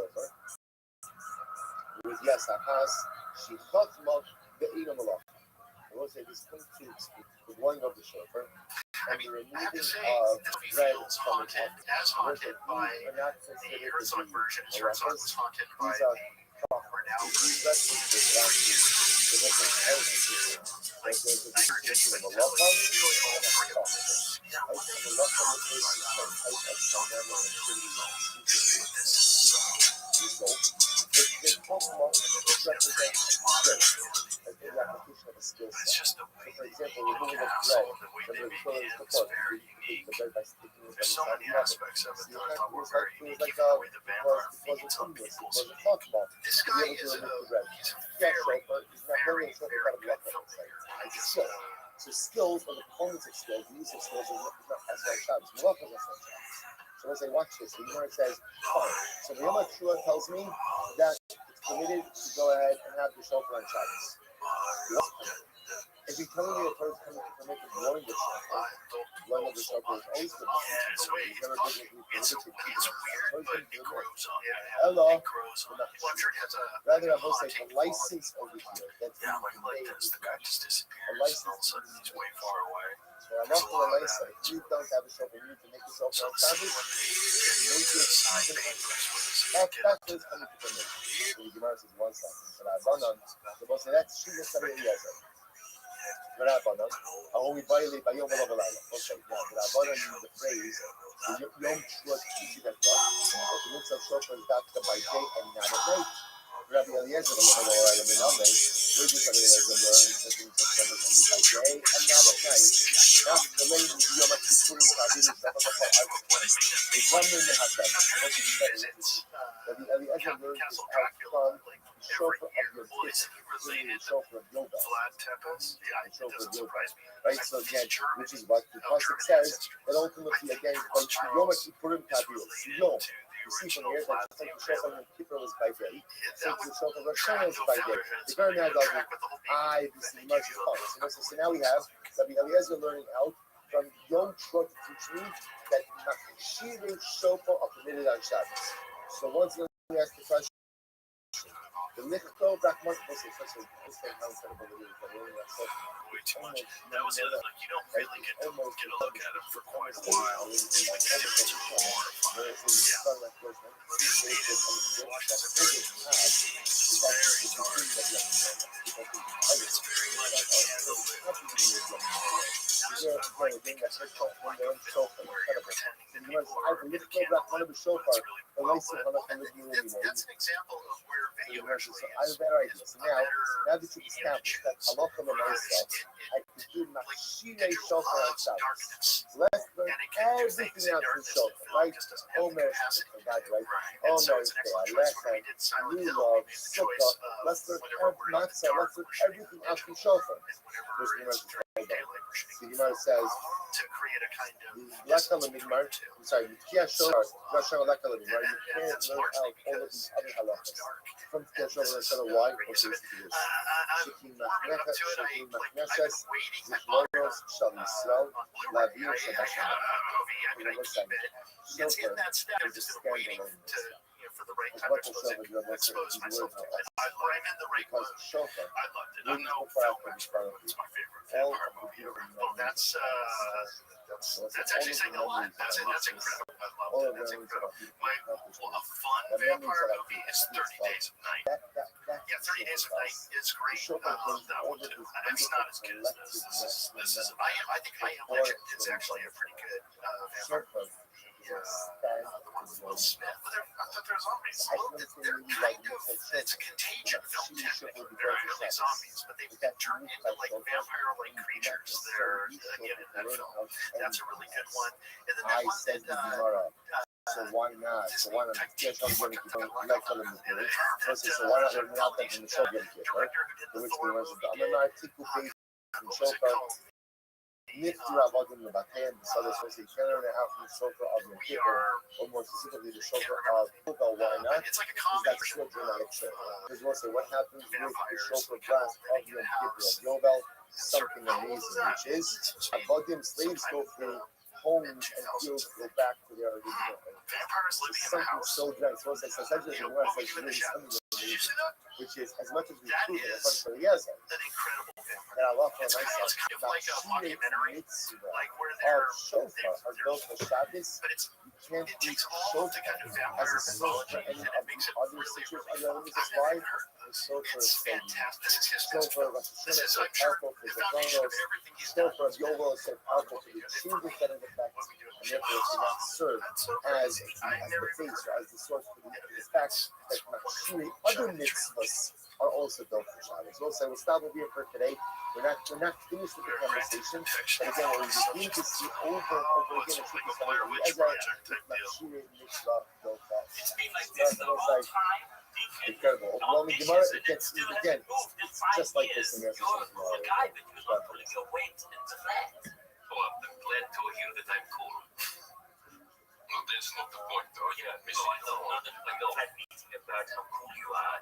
she thought about the Inamala. I will say this comes to the blowing of the shofar and the I have to removing say, of this movie bread feels from haunted, as haunted by the Herzog version. Herzog was haunted by the renowned version. It's just the way they make the castle, the way they make it, it's very unique. There's so many aspects of it that I thought were very unique. Even the way the vampire feeds on people's meat. This guy is he's a very, very, very good filmmaker. So skills or the components of skills, the use of skills is not as well Shabbos. Malach is as well Shabbos. So as I watch this, the Gemara says, oh, so the Yom HaTruah tells me that it's permitted to go ahead and have the shofar on Shabbos. If you tell me the Torah is coming to permit the blowing the shofar, blowing of the shofar is always the best. It's weird, but it grows on you. Hello. It grows on you. Well, I'm sure it has a Rather, I will say a license over here. That's yeah, like this. The guy just disappears. license. And all of a sudden, he's way far away. So I'm not going to lie, if you don't have a shofar, you need to make yourself So on this is Shabbos. when the side papers was That's what is coming to permit. So the Gemara says one second. But Rabbanan, the boss said that's Shuvah Sarei Eliezer. The Rabbanan, how we violate by Yom Olav. Okay, now the Rabbanan uses the phrase Yom Shvat Kishi that one. But the mitzvah of shofar is dafka by day and not at night. Rabbi Eliezer, Yom Olav, and Amenameh, where does Rabbi Eliezer learn that the mitzvah of shofar is by day and not at night? Now the lane is Yom HaKippurim Kabir Shofar B'Chol. It's one name they have that. Rabbi Eliezer learned this out from shofar of Yom Kippur, shofar of Yoga. Right, so again, which is what the pasuk says that ultimately again, when Yom Kippurim Kabir, Yom. You see from here that just like the shofar of Yom Kippur was by day, so the shofar of Rosh Hashanah was by day. The current man does this is much fun. So now we have Rabbi Eliezer learning out from Yom Trot to teach me that Machshirei shofar are permitted on Shabbos. So once again, we ask the question. The Lichto Brachman was such a that was it. Like you don't really get to look at him for quite a while. Like that is just horrifying. Very dark. It's very much a that's an example of where video actually is better idea. So now that you've established that halacha l'maisa, I could do machshirei shofar on Shabbos. Let's learn everything else from shofar, right? Omer, God, right? Omer, Lechem, Lulav, Sukkah. Let's learn matzah. Let's learn everything else from shofar. The Gemara says, to create a kind of Lekha l'migmar. I'm sorry, Tkiyah shofar, Rosh Hashanah Lekha l'migmar. You can't learn out all of these other halachas. From Tkiyah shofar, Rosh Hashanah, why? What is this? Shekin machnecha, shekin machneshes, zichronos, shal Yisrael, lavir shabashana. It's in that step of just waiting to for the right time to expose myself to it. When I'm in the right mood, I loved it. I'm no film expert, but it's my favorite vampire movie ever. Oh, that's actually saying a lot. That's incredible. I loved it. That's incredible. A fun vampire movie is 30 Days of Night. Yeah, 30 Days of Night is great. I love that one too. It's not as good as this is. I think I Am Legend is actually a pretty good vampire movie. The one with Will Smith. I thought there were zombies. They're kind of, it's a contagion film technically. They're actually zombies, but they've been turned into like vampire-like creatures that are again in that film. That's a really good one. And then that one that so why not? So why not? Yes, I'm going to keep on like telling me. So why not learn out that from the show again, right? Which means I'm an article based on shofar. Niftu Avodim Lebatem, the Sada Sosi, Keller and a half from the shofar of Yom Kippur, or more specifically the shofar of Yovel. Why not? Because that's still dramatic shofar. Because we'll say what happens with the shofar blast of Yom Kippur of Yovel, something amazing, which is Avodim slaves go through homes and fields go back to their original. Vampires living in a house. So dramatic. So it's essentially the Gemara says really something amazing, which is as much as we prove it, according to Eliezer, an incredible vampire. that Allah It's kind of like a mockumentary, like where they're built for Shabbos. But it takes all of the kind of vampire mythology and it makes it really, really fun. It's fantastic. This is his best film. This is, I'm sure, the foundation of everything he's done. Of Yovel is so powerful for the changes that it affects, and therefore it cannot serve as the face or as the source for the facts that Machshirei other mitzvahs are also built for Shabbos. We'll stop over here for today. We're not finished with the conversation, but again, we begin to see over and over again a truth of Eliezer with Machshirei mitzvah built up. That's like incredible. Overwhelming Gemara, it gets again just like this in the Well, I'm glad to hear that I'm cool. No, that's not the point, though. Yeah, I know. I'm meeting about how cool you are.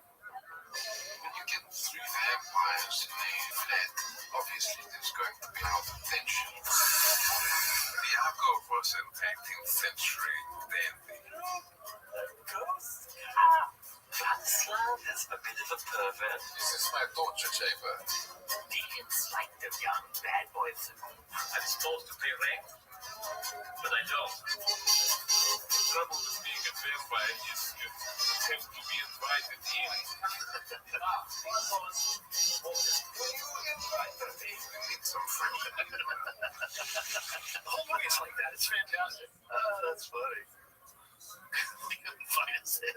When you get 3 vampires and they fled, obviously obviously there's going to be no tension. Yaakov was an 18th century dandy. Rothschild is a bit of a pervert. This is my torture chamber. Deacons like the young bad boys. I'm supposed to pay rent, but I don't. The trouble with being a vampire is you have to be invited in. You need some friendship. The whole movie is like that. It's fantastic. That's funny. Invite us in.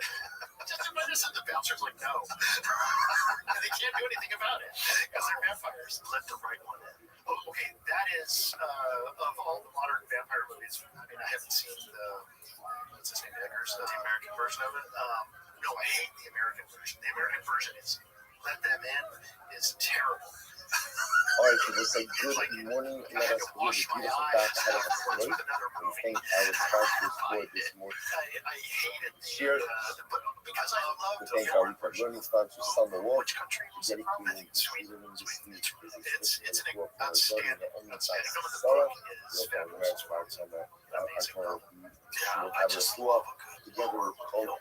Just invite us in. The bouncer's like, no. And they can't do anything about it because they're vampires. Let the right one in. Oh, okay, that is of all the modern vampire movies. I mean, I haven't seen the what's his name, Eggers, the American version of it. No, I hate the American version. The American version is Let Them In is terrible. All right, people say good morning. Let us begin the beautiful back ahead of us today. We thank our sponsors for this morning. I hated Cheers. because I love We thank our weekend learning sponsors, Summer Wolf, which country was it dedicating from? I think to Sweden. children this week. It's an Sarah, outstanding. the Sarah is local American sponsor, amazing. she will I have a just school love a good together with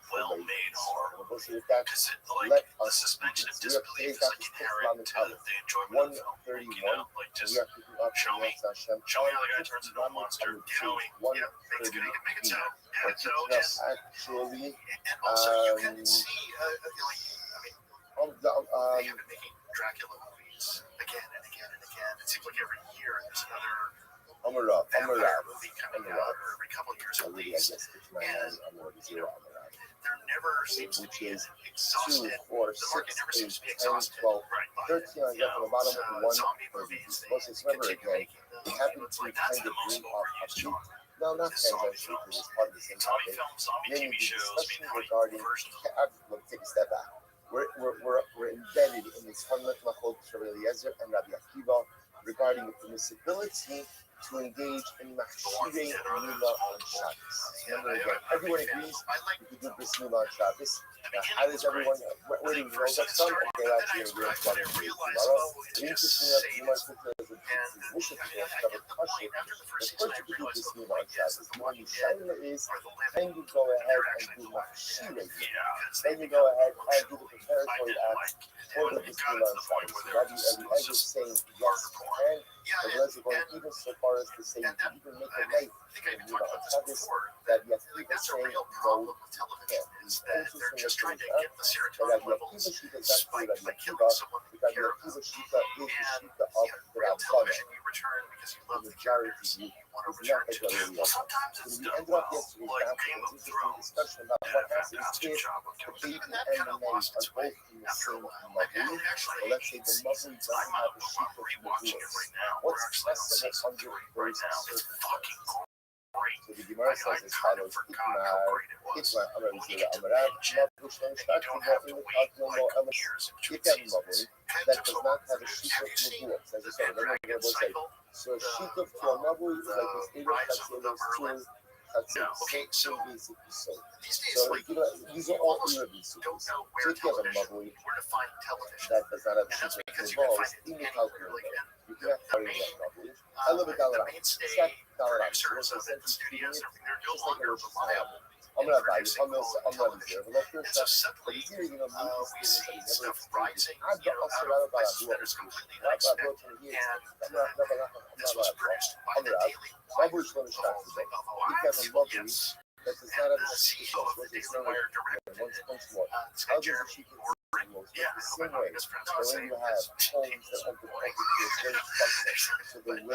well-made horror. And we'll see with that. Because Let the us suspension of begin. We disbelief have is like today's inherent to Islamic the enjoyment of the film. Like, 131. like We just are picking up show me Hashem. how the guy turns into a monster. Make it so. But So just and actually, also you can see, on the, they have been making Dracula movies again and again and again. It seems like every year there's another vampire movie coming out, or every couple of years at least. There never seems to be exhausted. 2, 4, The market 6, never 8, seems to be 10, exhausted. 12, Right. 13 on the bottom, one zombie for movies. most They remember continue again. making them. We happen It's to like that's kind the of most bring off overused a genre. no, not Is zombie tangentially, because films. it's part of the same Zombie topic. films, zombie Then TV the shows. I mean, discussion how many regarding, versions of let's take a step back. We're embedded in this fundamental machloek of Rabbi Eliezer and Rabbi Akiva regarding the permissibility to engage in machshirei milah on Shabbos. Remember again, everyone agrees you can do bris milah on Shabbos. Now, how does everyone? Where do you know that some? Okay, that's here. We're going to talk about tomorrow. Interesting enough, you might think there's a mission to discover kosher. But first, you can do bris milah on Shabbos. The one you shaila is, then you go ahead and do machshirei. Then you go ahead and do the preparatory act for the bris milah on Shabbos. Rabbi Eliezer is saying yes, and the rest are going even so far as to say you can even make a knife in milah on Shabbos. That Yakiva That's a saying real no, problem with television. Is that they're just trying to get the serotonin levels spiked by killing someone you care about. And real television you return because you love the characters you want to return to. Well, sometimes it's done well, like Game of Thrones. Discussion about Did what a happens fantastic if job of the doing baby it. And that and kind the of man lost are its way both in the after a same while. mother. Actually, Or let's say the mother seasons. doesn't I'm have a sheep of rewatching it right now. What's We're actually on accessible season under 3 right now. It's fucking great. So the Gemara says as kind of follows: forgot how great it was. Itmar Amar When you Zira get to Amarav, Pentagon, Mabush and you Lemshtat, don't have to Mo wait Elis, like Elis, years in between if you have a seasons. mother Pen that took does so not long have to a produce. sheep Have of you seen Nebuah. So the as I said, Dragon remember say, Cycle? so a sheep of to a mother is like a state of Rise of the Merlin? that's Yeah, it. okay, so Basically, so. these days, So like, you know, these are all almost irrelevant. So don't know if where you have a television, mother where to find television. that does not have a And that's sheep because of you can Nebuah, find it even anywhere. calculate Like, that. You the cannot carry main, that mother. I love it, the mainstay producers of it, the studios, they're no longer reliable. I'm not buying producing quality television. And so suddenly, we see stuff rising, out of places that is completely unexpected. And this was produced by the Daily Wire, of all things. Yes. that does And not have the a CEO of the Daily Wire directed it. This guy, How does Jeremy she Corbyn. Yeah, I hope I'm not mispronouncing when you his have name. homes that are connected to a very structure, so the way you go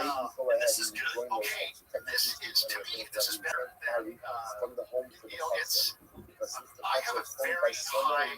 ahead This is and good. join those Okay, this is, to me, this is better than, from the home to the you know, it's, because since the I have a council is very someone, high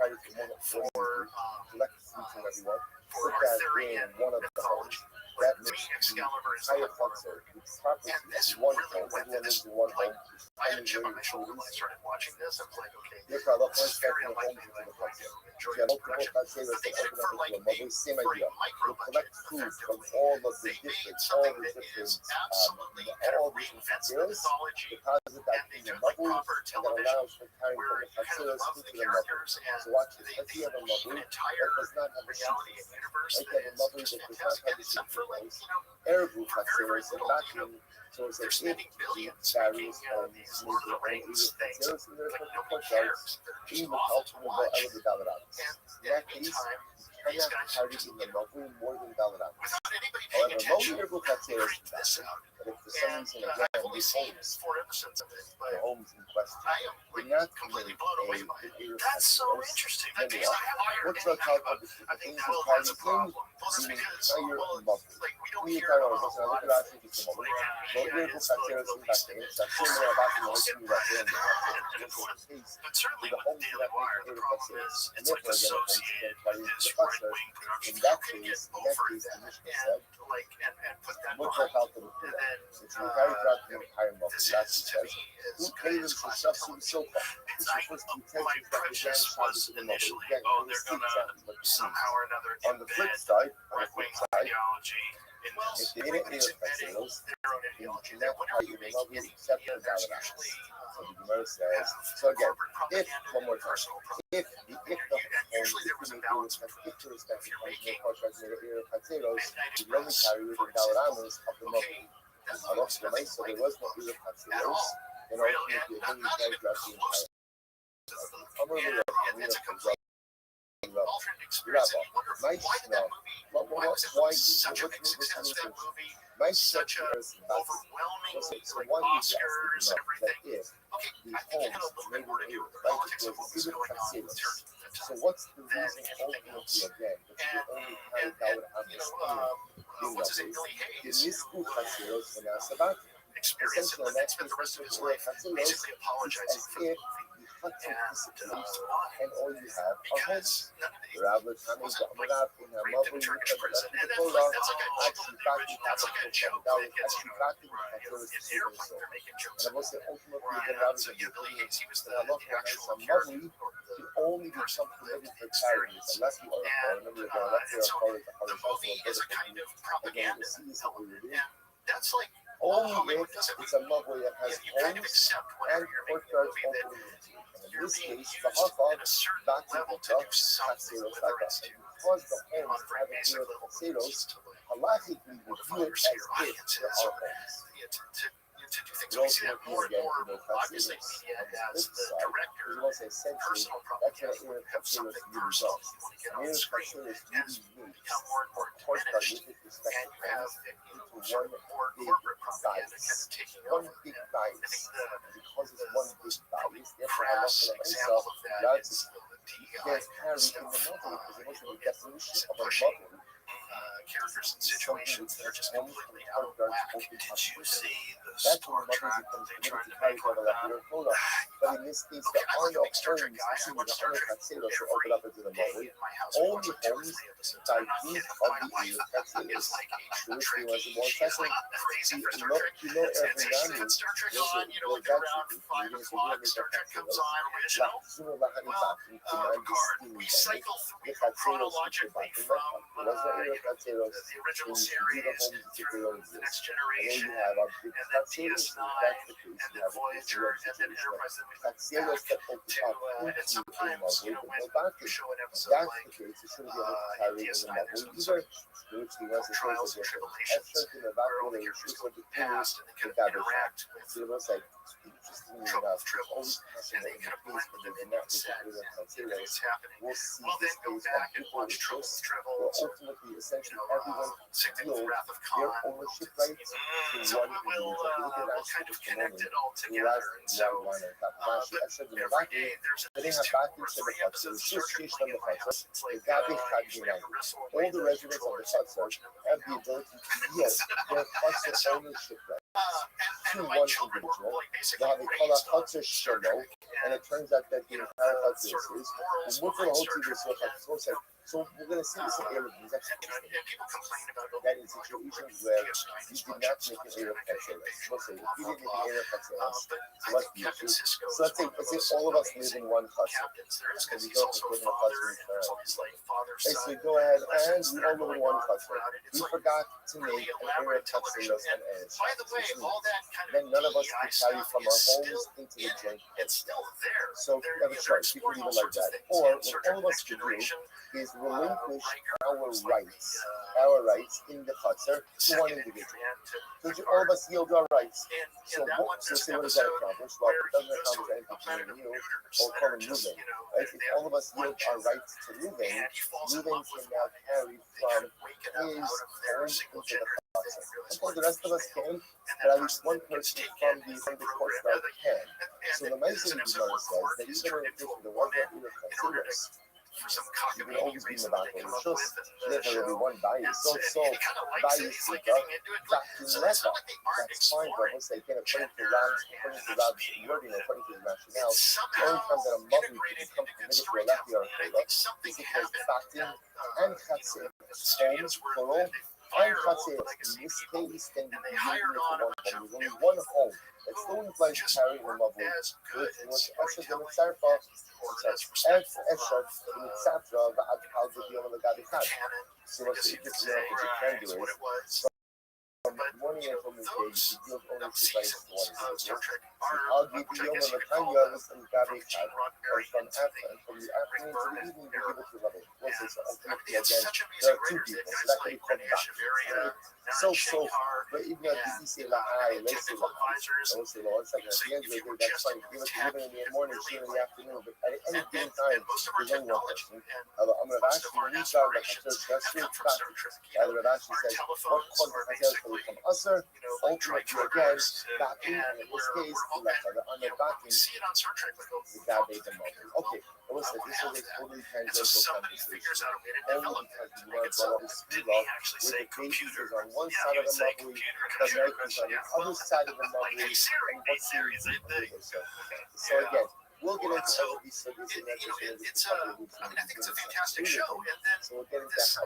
you can't carry from one for, collect each and everyone, for put that Arthurian in one of the homes, mythology. that to me, makes Excalibur is entire the one. concert, the property, And this one really home, went to everyone this, lives in one like, home. I had a chip on my shoulder when I started watching this. I was like, okay, Therefore, Allah this is very the unlikely homes that into I'm the going to concert. enjoy If you have this multiple production. concerts But they that did it open for up like into a mobile, same for a idea. micro You budget, collect food from effectively. all of the They made different, something all the that is different, absolutely kind all of the different reinvents the materials, mythology, deposit that and they in the do like mobile, proper and that television, allows for carrying where from the you kind of concerts love into the the mobile. characters, and So watch this. they If you have a weave mobile an that entire does not have a reality sheet, and universe like that you have a is mobile just that does not fantastic. have And a except sheet for in like, place, Arabu for very, very concerts and little, vacuum. So it's they're like spending if billions various making homes these Lord of the Rings things. concerts in their Like different nobody courtyards, cares. They're just even awful without to people watch. out of the Dalarados. And In that case, anytime I'm these not guys are partying just, in the mobile more than Dalarados. without anybody paying However, attention, most Arabu they concerts crank this out. but if for some And reason I've again only these seen homes, 4 episodes of it, the but homes in question, I am did like not completely commit blown away by it. Arabu That's so concerts, interesting. then That they makes are. me higher What's anything our type about of it. the I think things that's parties a problem. Well, that's the because, entire well, mobile. like, we don't We hear entire about a mobile. lot So of, I think it's the mobile. like, No media Arabu is the concerts in least of back it. then. So I'm about to know you back then. But certainly The with homes the Daily that make Wire, the Arabu problem concerts. is And it's like therefore, again, the homes associated that with carry this the concert. right-wing production. In that How can you case, get over the that mission and said, like and put that mucho behind falta you? de And cura. then It's a very drop in entire mobile. this That's is, to because me, who is paid is them for classic stuff television. so far? It's It's supposed to be my attention that began prejudice was initially, oh, they're gonna somehow or another on the flip embed side, right-wing ideology in if this. they Everybody's didn't hear embedding Facilos, their own you ideology. cannot Whenever have you the make mobile any except media, for there's Dallas. usually So the Gemara says, so again, corporate if, propaganda one more and time, personal if the and usually there was a balance between if the respect if you're comes making from contract Facilos, Midnight you only Express, carry for within Dalaramas example, of the mobile. okay, that I movie lost was the mice, so nothing there like was no real at Facilos. all. You know, Real, if and you not only even carry the close entire. to the I'm movie. really And it's a complete alternate experience. And you wonder Nice why did that movie, why was it such a big success? That movie Nice such a overwhelmingly like Oscars and everything. Okay, I think it had a little bit more to do with the politics of what was going on in the church at the So time what's the than reason anything else. again? And you know, what's his name, Billy Hayes, who experienced it, and spent the rest of his life basically apologizing for the movie. And all you have are Because none of the wasn't raped in a Turkish prison, and that's like a joke that gets in airplane. They're making jokes about it. So yeah, Billy Hayes, he was the actual character or the only person something who lived living the for charity, experience. unless you are And so the movie is a kind of propaganda element, and that's like only Hollywood if does it. it's a mobile that has You kind of homes accept and whenever you're making a courtyards movie that open. In you're this being case, used the half at a certain back to level the to do top, something with the rest of because the you know, on homes a very have a basic clear level, which potatoes, is to like halachically we what the view it followers as say your if audience there is, are or homes. to do things. We see that more and more, obviously, media as the director, personal propaganda. When you have something personal you want to get on the screen has become more and more diminished, and you have sort of more corporate propaganda kind of taking One over. big And bias. I think Because it's one big probably bias, therefore crass Allah example of that is the DEI can't carry in the stuff. mobile because it You wasn't look the at definition of a pushing mobile. characters and situations that are just completely out of whack. Did you see the Star Trek that they tried to make like that? But in this case, Okay, there I are like no to make Star Trek homes, guy. I watch Star Trek every open up into the day mobile. in my house. We watch Only like 2 or homes 3 episodes. by I'm not group kidding. of My the wife is like a Trekkie. She's like crazy for Star Trek. And so she's got Star Trek on, you know, like around 5 o'clock, Star Trek comes on, original. Well, Picard, we cycle through chronologically from the original series through the Next Generation, and then DS9, and then Voyager, and then Enterprise, then we back to, and sometimes, you know, when you show an episode like DS9, there's sort of trials and tribulations where all the characters go to the past and they kind of interact with troubles, and they kind of blend them into the set and everything's happening. We'll then go back and watch Troubles, Ultimately, essentially, everyone same thing with Wrath of their Khan. ownership rights So we'll kind of connect it all together, and so but every day there's at least 2 or 3 episodes of Star Trek playing in my house. It's like usually I have to wrestle all away the the residents of the controllers, Hudson unfortunately. have the ability to yield their Hudson ownership rights to And my one children were individual. like basically Now they call raised that on Hudson Star Shono, Trek, and it turns out that the you know, entire the Hudson sort of is morals the behind Star Trek, and Hudson So we're going to see this in Erev. And people complain about that in situations where you did not make an Erev Chatzeres. Let's say if you didn't make an Erev Chatzeres, so what's the issue? So let's say all of us live in one Chatzer. So we go live in a Chatzer in Tehran. So we go ahead and we all live in one Chatzer. We forgot to make an Erev Chatzeres and Erev Shabbos. Then none of us could carry from our homes into the joint. It's still there. So we have a choice. You can leave it like that. Or what all of us could do is relinquish our rights in the Chatzer to one individual. So all of us yield our rights. So say what does that accomplish? Well, it doesn't accomplish anything to you or Common Reuben. Right? If all of us yield our rights to Reuben can now carry from his home into the Chatzer. Okay, the rest of us can, but at least one person from the courtyard can. So the Meister Gemara says that even if there was no Erev Chatzeres, you can always be in the back of the shus. Therefore, there'll be one bias. So bias is that's fine. But let's say, again, according to Rab's wording, according to his rationale, the only time that a mother can become committed to a lefty or a chayla is if there's batin and chatzir, home, plural, and chatzir. In this case, then you can use it for one home. There's only one home. It still implies carrying them up with Esher the Mitzarfa, Esher the Mitzarfa, the Adkal the Yom the Gadikat. So let's see if you can do it. From morning until midday, you deal only to by I'll give you Yom the Tanyas and Gadikat. And from the afternoon to the evening, you give it to Rabbi. What's this? Ultimately, again, there are two people, so that can come back. So, but even if you say Lahai, let's say Lahai, I will say, Lord, at the end of the day, that's fine. Give it to Reuben in the morning, Shimon in the afternoon, but at any given time, there's only one person. I'm going to ask you, you start like a church, that's true, the Rav Ashi says, what caused the Chazal to become Usher? Ultimately, again, backing, and in this case, on the backing, the Gabe the Mother. Okay. Listen, this is a totally tangential conversation. Only because we want to brought up the speed law, where the case is on one side of the Mabui, the Americans on the other side of the Mabui, and what series it is. So again, we'll get into all of these studies in that. I think it's a fantastic show. And then so we'll get into how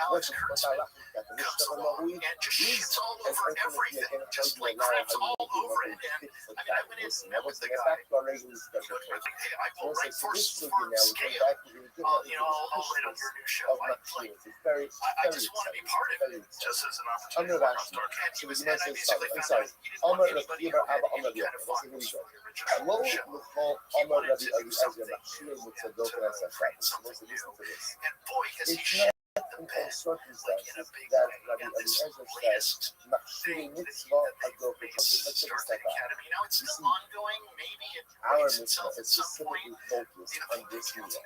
Alex Kurtz and just shits all over everything. Just like craps all over it. And I went in and met with the guy. I will write for scale. I'll write on your new show. I just want to be part of it, just as an opportunity. And he was, and I basically found out he didn't want anybody else. And he kind of fought from the original show. And boy, has he in all circumstances that Rabbi Eliezer says, Machshiri mitzvah adopted. Now it's still ongoing. Maybe our mitzvah is specifically focused on this mitzvah.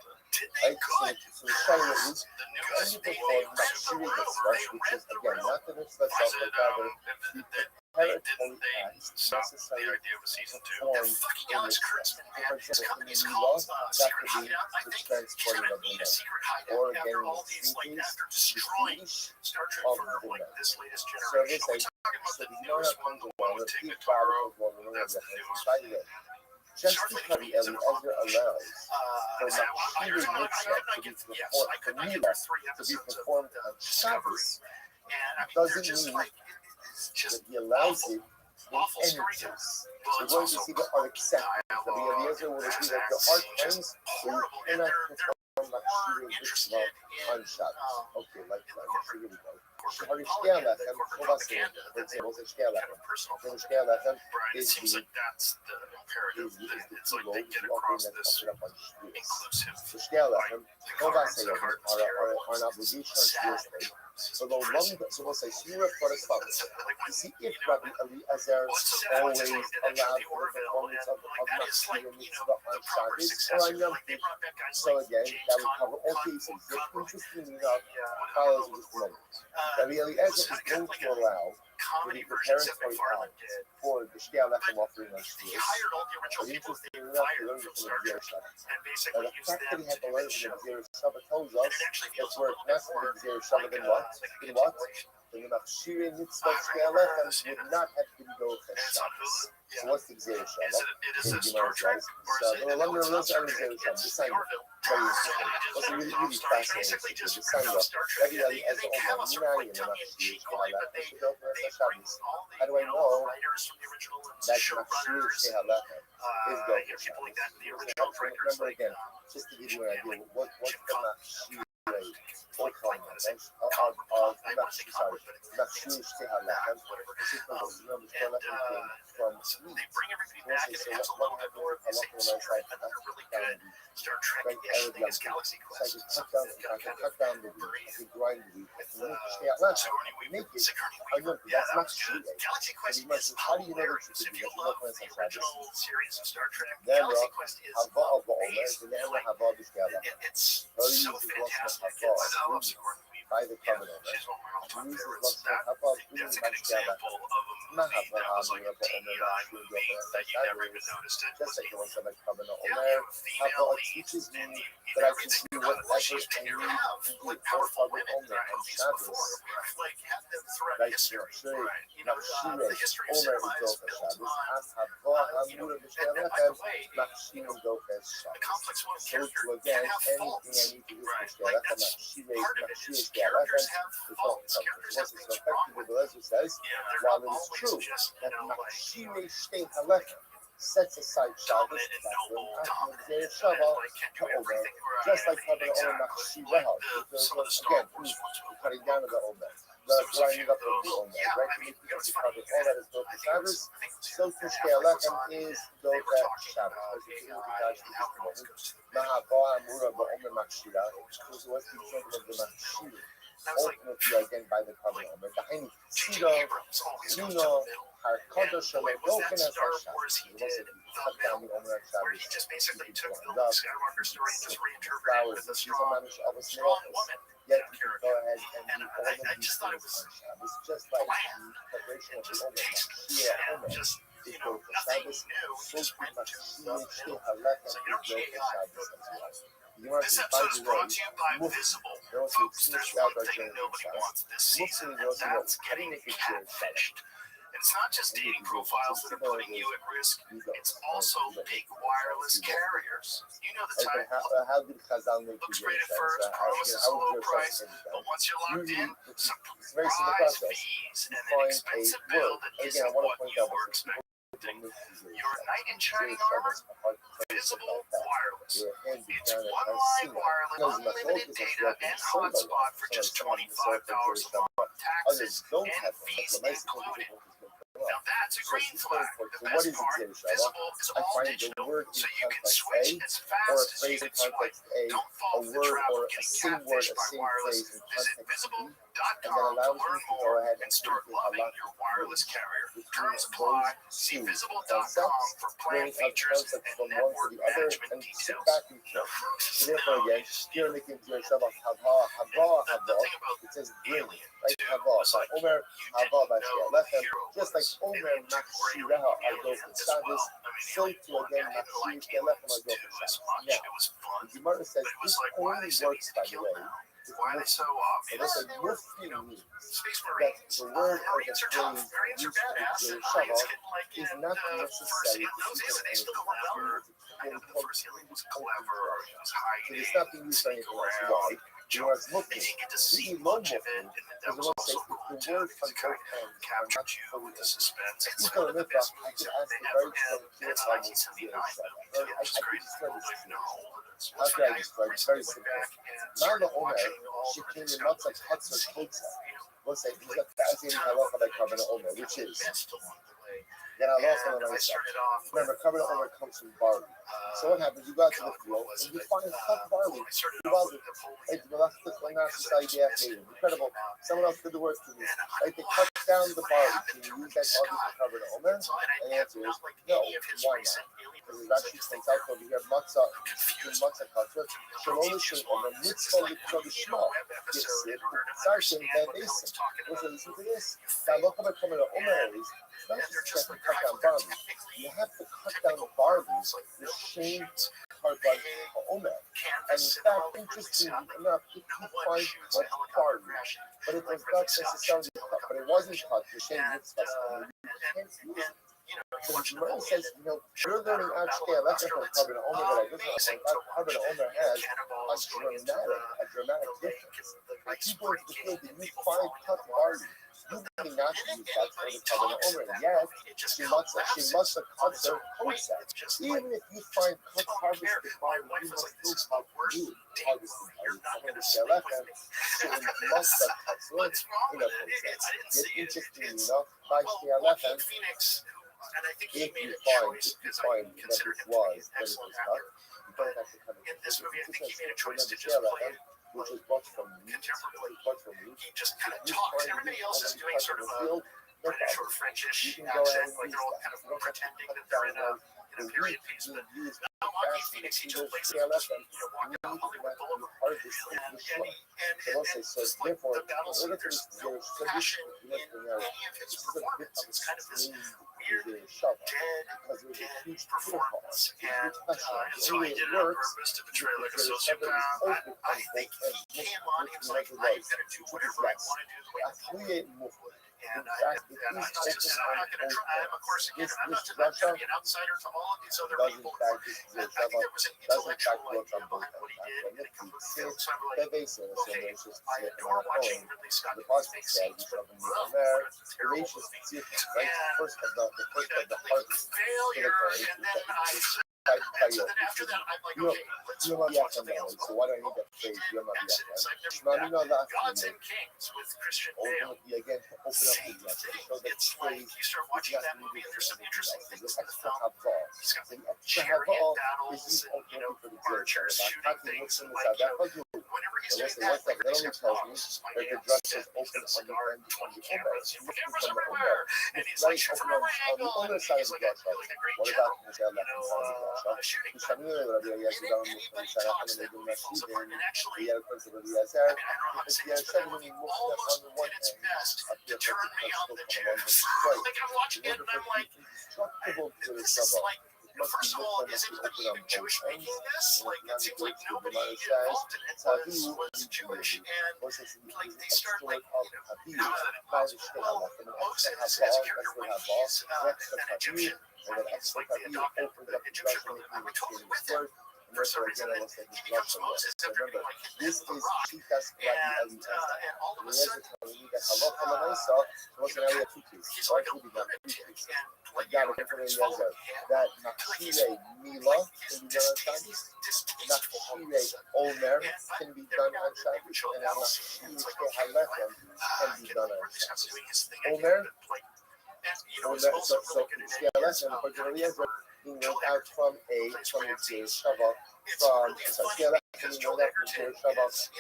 Right? So the Shayla is when you perform Machshiri mitzvah, which is again not the mitzvah itself, but rather the preparatory acts necessary to perform a mitzvah. For example, in the law, that could be the transporting of the night, or again, in the species, the speech of the night. So they say, so the Gemara comes along, the peak battle of one another, and just because Eliezer allows for Machshiri mitzvah to be performed on Shabbos, doesn't mean that he allows it in any case. We're going to see the art exceptions. Rabbi Eliezer will agree that there are times where you cannot perform Machshiri mitzvah on Shabbos. Okay, like that. So here we go. Shehari Shkei Lechem, for example, the Shkei Lechem. The Shkei Lechem is the offering that's offered up on Shabbos. The Shkei Lechem, are an obligation on Tuesday. So we'll say, Shira for the Sabbath. You see, if Rabbi Eliezer always allowed for the performance of Machshiri mitzvah on Shabbos or on Yom Tov, so again, that would cover all cases. Interestingly enough, follows this moment. Rabbi Eliezer is going to allow for the preparatory acts for the Shkei Lechem offering on Shabbos. But interestingly enough, he learned it from the Gzer Shabbat. Now, the fact that he had to learn from the Gzer Shabbat tells us that we're not from the Gzer Shabbat in what? then the Machshire Mitzvah Shkelechem would not have been Docha And it's on Shabbos. Hulu. So what's the Gzera Is Shabbat? it The a Star Gemara Trek says, or is so it? the No, it's not Star London Trek. Gzera Shabbat, It's the Sangha. Orville. Very So interesting. you just What's ripped really, off really Star Trek. fascinating Basically, is just the ripped Sangha. off Star Trek, Everybody and as they a have a Omer, sort of Mina like Yom tongue-in-cheek Machshire way, but Shkelechem, they Shadok bring Shabbos. all How do I the know writers from the original and that showrunners, Machshir Shkelechem is Docha people like Shabbos? that, the original writers, Remember like again, just to give you an idea, what's the Machshir like sorry, Machshir Shkelechem, whatever. this is from So they bring everybody back, and it has a what little bit more of the same happens spirit. Another really good Star Trek-ish thing is Galaxy So I Quest. can Something that cut got down kind the of week, I buried can grind the week, with Sigourney Sigourney Weaver. Sigourney I know, Weaver. Yeah, that's that was Machshir. good. Galaxy Quest And is how do you know that hilarious. you If could you do that? love You're the not going to original series of Star Trek, Then, Galaxy Rob, Quest is Hava of Omer, amazing. the name Like, of Hava of Shkelechem. it's Very so easy, fantastic. Hava, I love Sigourney Weaver. by the Yeah, covenant. she's one of my all-time Jesus favorites. was That, Hava of that's a good example of a movie that was like a DEI movie that you never even noticed it. just like the ones that I covenant Yeah, Omer. you have a female Hava lead, teaches and me you that I can everything do about whatever she's I you need have to do like for powerful Omer women in on movies Shabbos. before. We've like had them throughout Like history, Machshir, right? You know, the history of Omer cinema is is Docha built Shabbos. on, As Hava you know, Hamura and by the B'Shkelechem, way, Machshir Docha a Shabbos. complex one So character to can again, have anything I faults, need to do for right? Like Shkelechem, that's Machshir part of it. Machshir Is characters Shkelechem, have it's all faults. something. Characters Once have it's things wrong effective, with the them. Lezer says, Yeah, they're while not it is always true just, that like Machshir Shtei Halechem sets aside Shabbos, dominant and that's when noble, dominant, Achim and Shabbat, like can do everything. just like Right? having Omer Exactly. Machshir Like Rehel, some of the Star again, Wars ones. cutting down of the Omer, There the was a grinding few up of of the those. Omer, Yeah, right? I mean, you know, Because it's you funny. cover all that is Docha I think it was, Shabbos, I think it was so to Netflix was Shkelechem on, is and they were Docha talking Shabbos. about AI and how it always goes to the middle. Mahava Amura Ba'omer Machshira, because what's the example of the Machshir? And I was like, Ultimately, again, by the covenant Omer, the Haini J.J. Tzira, Abrams always goes to Zino, the middle. Harkodah And Shalom, boy, was Dochen that as Star Hashem. Wars he It was did a the cut down middle, the Omer where he Shabbos. just basically took the Love, Luke Skywalker story and just reinterpreted it flowers, with a she's a strong, man of a strong small woman yet you can character. go ahead and And do all of I these just thought it things was on Shabbos, just like bland the preparation and of the just Omer, tasteless Machshira and Omer, just, is you know, Docha nothing Shabbos, new. He so just to went to Machshir the Shtei middle. Halechem So is you don't Docha AI, Shabbos go to as the well. middle. You want This to, by episode is the brought way, to you by Mufti. Visible. There was Folks, a there's Mufti one out thing there nobody that wants this season, Mufti and was that's what getting Hadini could catfished. And it's not just dating profiles that are putting you at risk, it's also big wireless carriers. You know the type. how did Chazal make Looks the great at Jewish first, sense? promises a low price, but once you're locked in, surprise fees and an expensive bill that isn't what you were expecting. Your knight in shining armor, Visible Wireless. It's one line wireless, unlimited data, and hotspot for just $25 a month. Taxes and fees included. Now that's a green flag. The best part, Visible is all digital, so you can switch as fast as you can swipe. Don't fall for the trap of getting catfished by wireless. Visit visible.com to learn more and start loving your wireless carrier. Terms apply. See visible.com for plan features and network management details. So therefore, again, here making to yourself a Hava, it says green, right? Hava, so Omer, Hava, Bashkelechem, just like Omer, Machshira, Docha Shabbos, so to again, Machshir, Shkelechem, Docha Shabbos. Now, the Gemara says this only works, by the way, why are they so and obvious? this is Mufti means Space that Marines. the word or the Marines are tough. phrase Marines are used to badass. be And Shabbat like is in not the first, necessary in to those days, speak they still of remember. I know anything. the first alien was clever. He was So hiding. it's not being used for anything else. Why? You are They Mufti. didn't get to This see is much no of it, Mufti. and that Because was the also word cool says too, the word because on it kind both of ends are captured not you fully with the suspense. It's You one of can the live best I movies could ever ask made. the Ever. very And clear it's a about 1979 this. movie. It's I crazy. describe I don't even know how old it is. How can I describe it? Very Went simple. back and Now started the Omer, watching all she the came in discoveries lots of I hadn't cuts or seen. takes. Let's say he's got fascinating halacha by Kabbalah Omer, which is Missed along the way. then halacha And on I the side. started off with, Remember, Kabbalah Omer comes from barley. So what happens? You go out to the field and you find cut barley. I started You off buy with it. Napoleon. Incredible. Someone else did the work for me. Right? They cut down the barley. Can you use that barley to cover the Omer? So And I the have answer is not liked no. any of his Why recent not? alien Because movies. it actually points out over here, matzah, matzah katra, shalom Just Omer, one. mitzvah It's l'kshon like, l'shma. web episode in order to Sarshin understand what the hell ben he's talking Listen, about. listen to this. Halacha by Kabbalah Omer is it's not And they're just just that like, you cut down barley. You have to cut down the barley, the shame part by Omer. And in fact, interestingly enough, if you find cut party, but it was not necessarily cut, but it wasn't cut, the same mitzvah, you can't use it. So the Gemara says, you're learning out scale. That's from Carbon Omer, but I just want to point out Carbon Omer has a dramatic difference. The people in the field, you find cut party. You may not use that for the Carbon Omer, yet she must have cut their concept. Even if you find cut harvested party, you must still cut you harvested party. Someone will say, so it must have cut wood in a concept. Yet interestingly enough, by the and I think if he made you a find choice that because I consider it him to be was an when it excellent was cut, actor. you don't have to cut it. In this movie, I think he made a choice to just Remember play it which is bought from meat, contemporarily. bought from meat. He just kind of You talks. find Everybody meat else is already doing cut sort in of the a field, no British or problem. Frenchish You can go ahead accent, and like use they're all that. kind of You don't have to pretending cut that it they're down in a period piece. But now, Joaquin Phoenix, he just plays it, walking down Hollywood Boulevard, and so just like therefore, the battle in order scene, to there's no passion in any of his performance. It's kind of this weird, dead performance. And so he did it on purpose to portray like a sociopath. I think he came on, he was like, I'm going to do whatever I want to do the way I want to. And I just said, I'm not going to try. Of course, again, I'm not going to be an outsider to all of these other people. And I think there was an intellectual idea behind what he did, and it comes with film. So I'm like, okay, I adore watching Ridley Scott make scenes, but terrible movies. And the failure, and then and so then after that, I'm like, okay, let's watch something else. So why don't you get paid? Exodus. I've never seen that. Gods and Kings with Christian Bale. Again, to open up Same thing. It's like you start watching that movie, and there's some interesting things in the film. He's got like chariot battles and archers shooting things, and like whenever he's doing that, like this guy's dogs, my name is he's got a cigar, 20 cameras, and cameras everywhere, and he's like shooting from every angle, and he's like a great general, shooting. But in anybody talks, that movie falls apart, and actually, I don't know how to say this, but that movie almost did its best to turn me on the chair. Like I'm watching it, and I'm like, this is like, first of all, is anybody even Jewish making this? Like, it seems like nobody involved in it was Jewish, and like they start like, well, Moses as a character when he's an Egyptian, when he's like the adopted Egyptian brother, I was totally with him. For some reason, then he becomes Moses after being like hit with a rock, and all of a sudden he's like a lunatic, and like everybody's following him. that Like he's Machire Mila he's can be done on distasteful all of a Machire sudden. Omer And can be every done now on and then they would show a and battle scene, and it's like, okay, Halechem can be done on this guy's doing his thing, Omer, like, and he's also really good at it. he went out from a Shava from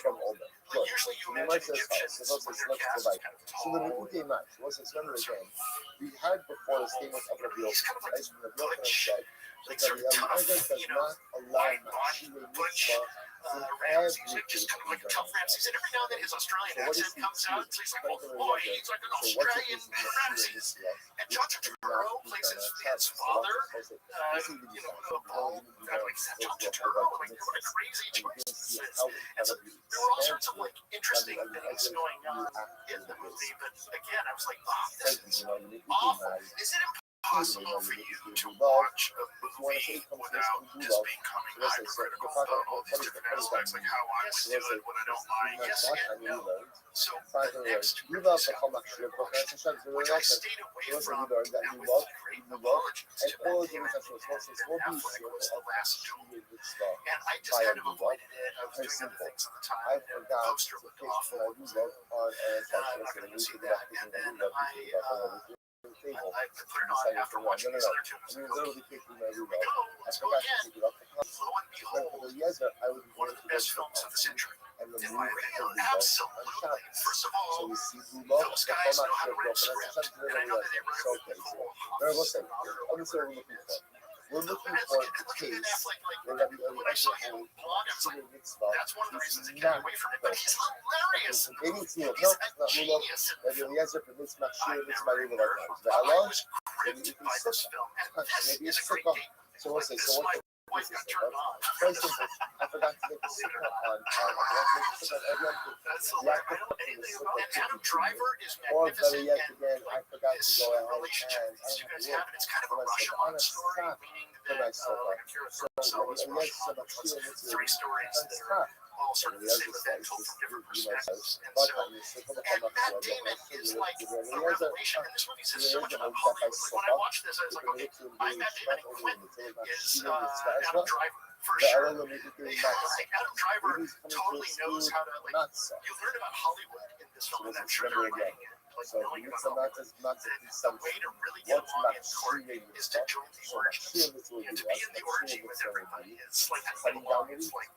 from Omer. Like usually you imagine Egyptians when their cast is kind of So the tall. Ute match was remember again. We had before the statement of Rabbi He's kind of like Yochanan, Rabbi Yochanan said like that sort of the tough, does not allow wide body, Machire butch Mitzvah Rams. He's like just kind of like a tough Ramses, and every now and then his Australian accent comes out, so he's like, oh boy, he's like an Australian Ramses. And John Turturro plays his father. Paul, like John Turturro, like what a crazy choice this is. And so there were all sorts of like interesting things going on in the movie, but again, I was like, oh, this is awful. Is it impossible for you to watch a movie without just becoming hypercritical about all these different aspects, like how I would do it, what I don't like? Yes and no. So the next release album, which I stayed away from, and with great apologies to Ben Affleck, was The Last Duel. And I just kind of avoided it. I was doing other things at the time, and the poster looked awful. I'm not going to go see that. And then I put it on after watching these other two. I was like, okay, here we go. Let's go again. Lo and behold, one of the best films of the century. In my opinion, absolutely. First of all, those guys know how to write script, and I know that they write with Nicole Hoff. We're looking for a case where Rabbi Eliezer had considered mitzvah. That's one of the reasons I get away from it. But he's hilarious. Maybe it's no, He's not a Mullah. genius in the Rabbi film. Eliezer for mitzvah, I shir mitzvah, never leave it heard. alone. The I Allah, was gripped by this film, and this maybe is it's a great sukkah. game. So what's Like, it? this So is my wife got turned on. Very simple. I forgot to get the sukkah on. I forgot to make the sukkah on every other That's thing. like, I don't know anything about it. And Adam Driver is Or magnificent. better yet, And again, I forgot to this go ahead relationship and that you I guys don't have, and it's kind of a Rothschild story, meaning that like Akira Kurosawa is Rothschild, which was three stories that are all sort of the same event told from different perspectives. And so, and Matt Damon is like a revelation. And this movie says so much about Hollywood. Like when I watched this, I was like, okay, I'm Matt Damon, and Quentin is Adam Driver. For sure. Like Adam Driver totally knows how to like. You learn about Hollywood in this film, and I'm sure they're writing it. Like knowing about Hollywood. The way to really get along in court is to join the orgy. And to be in the orgy with everybody is like to get along. It's like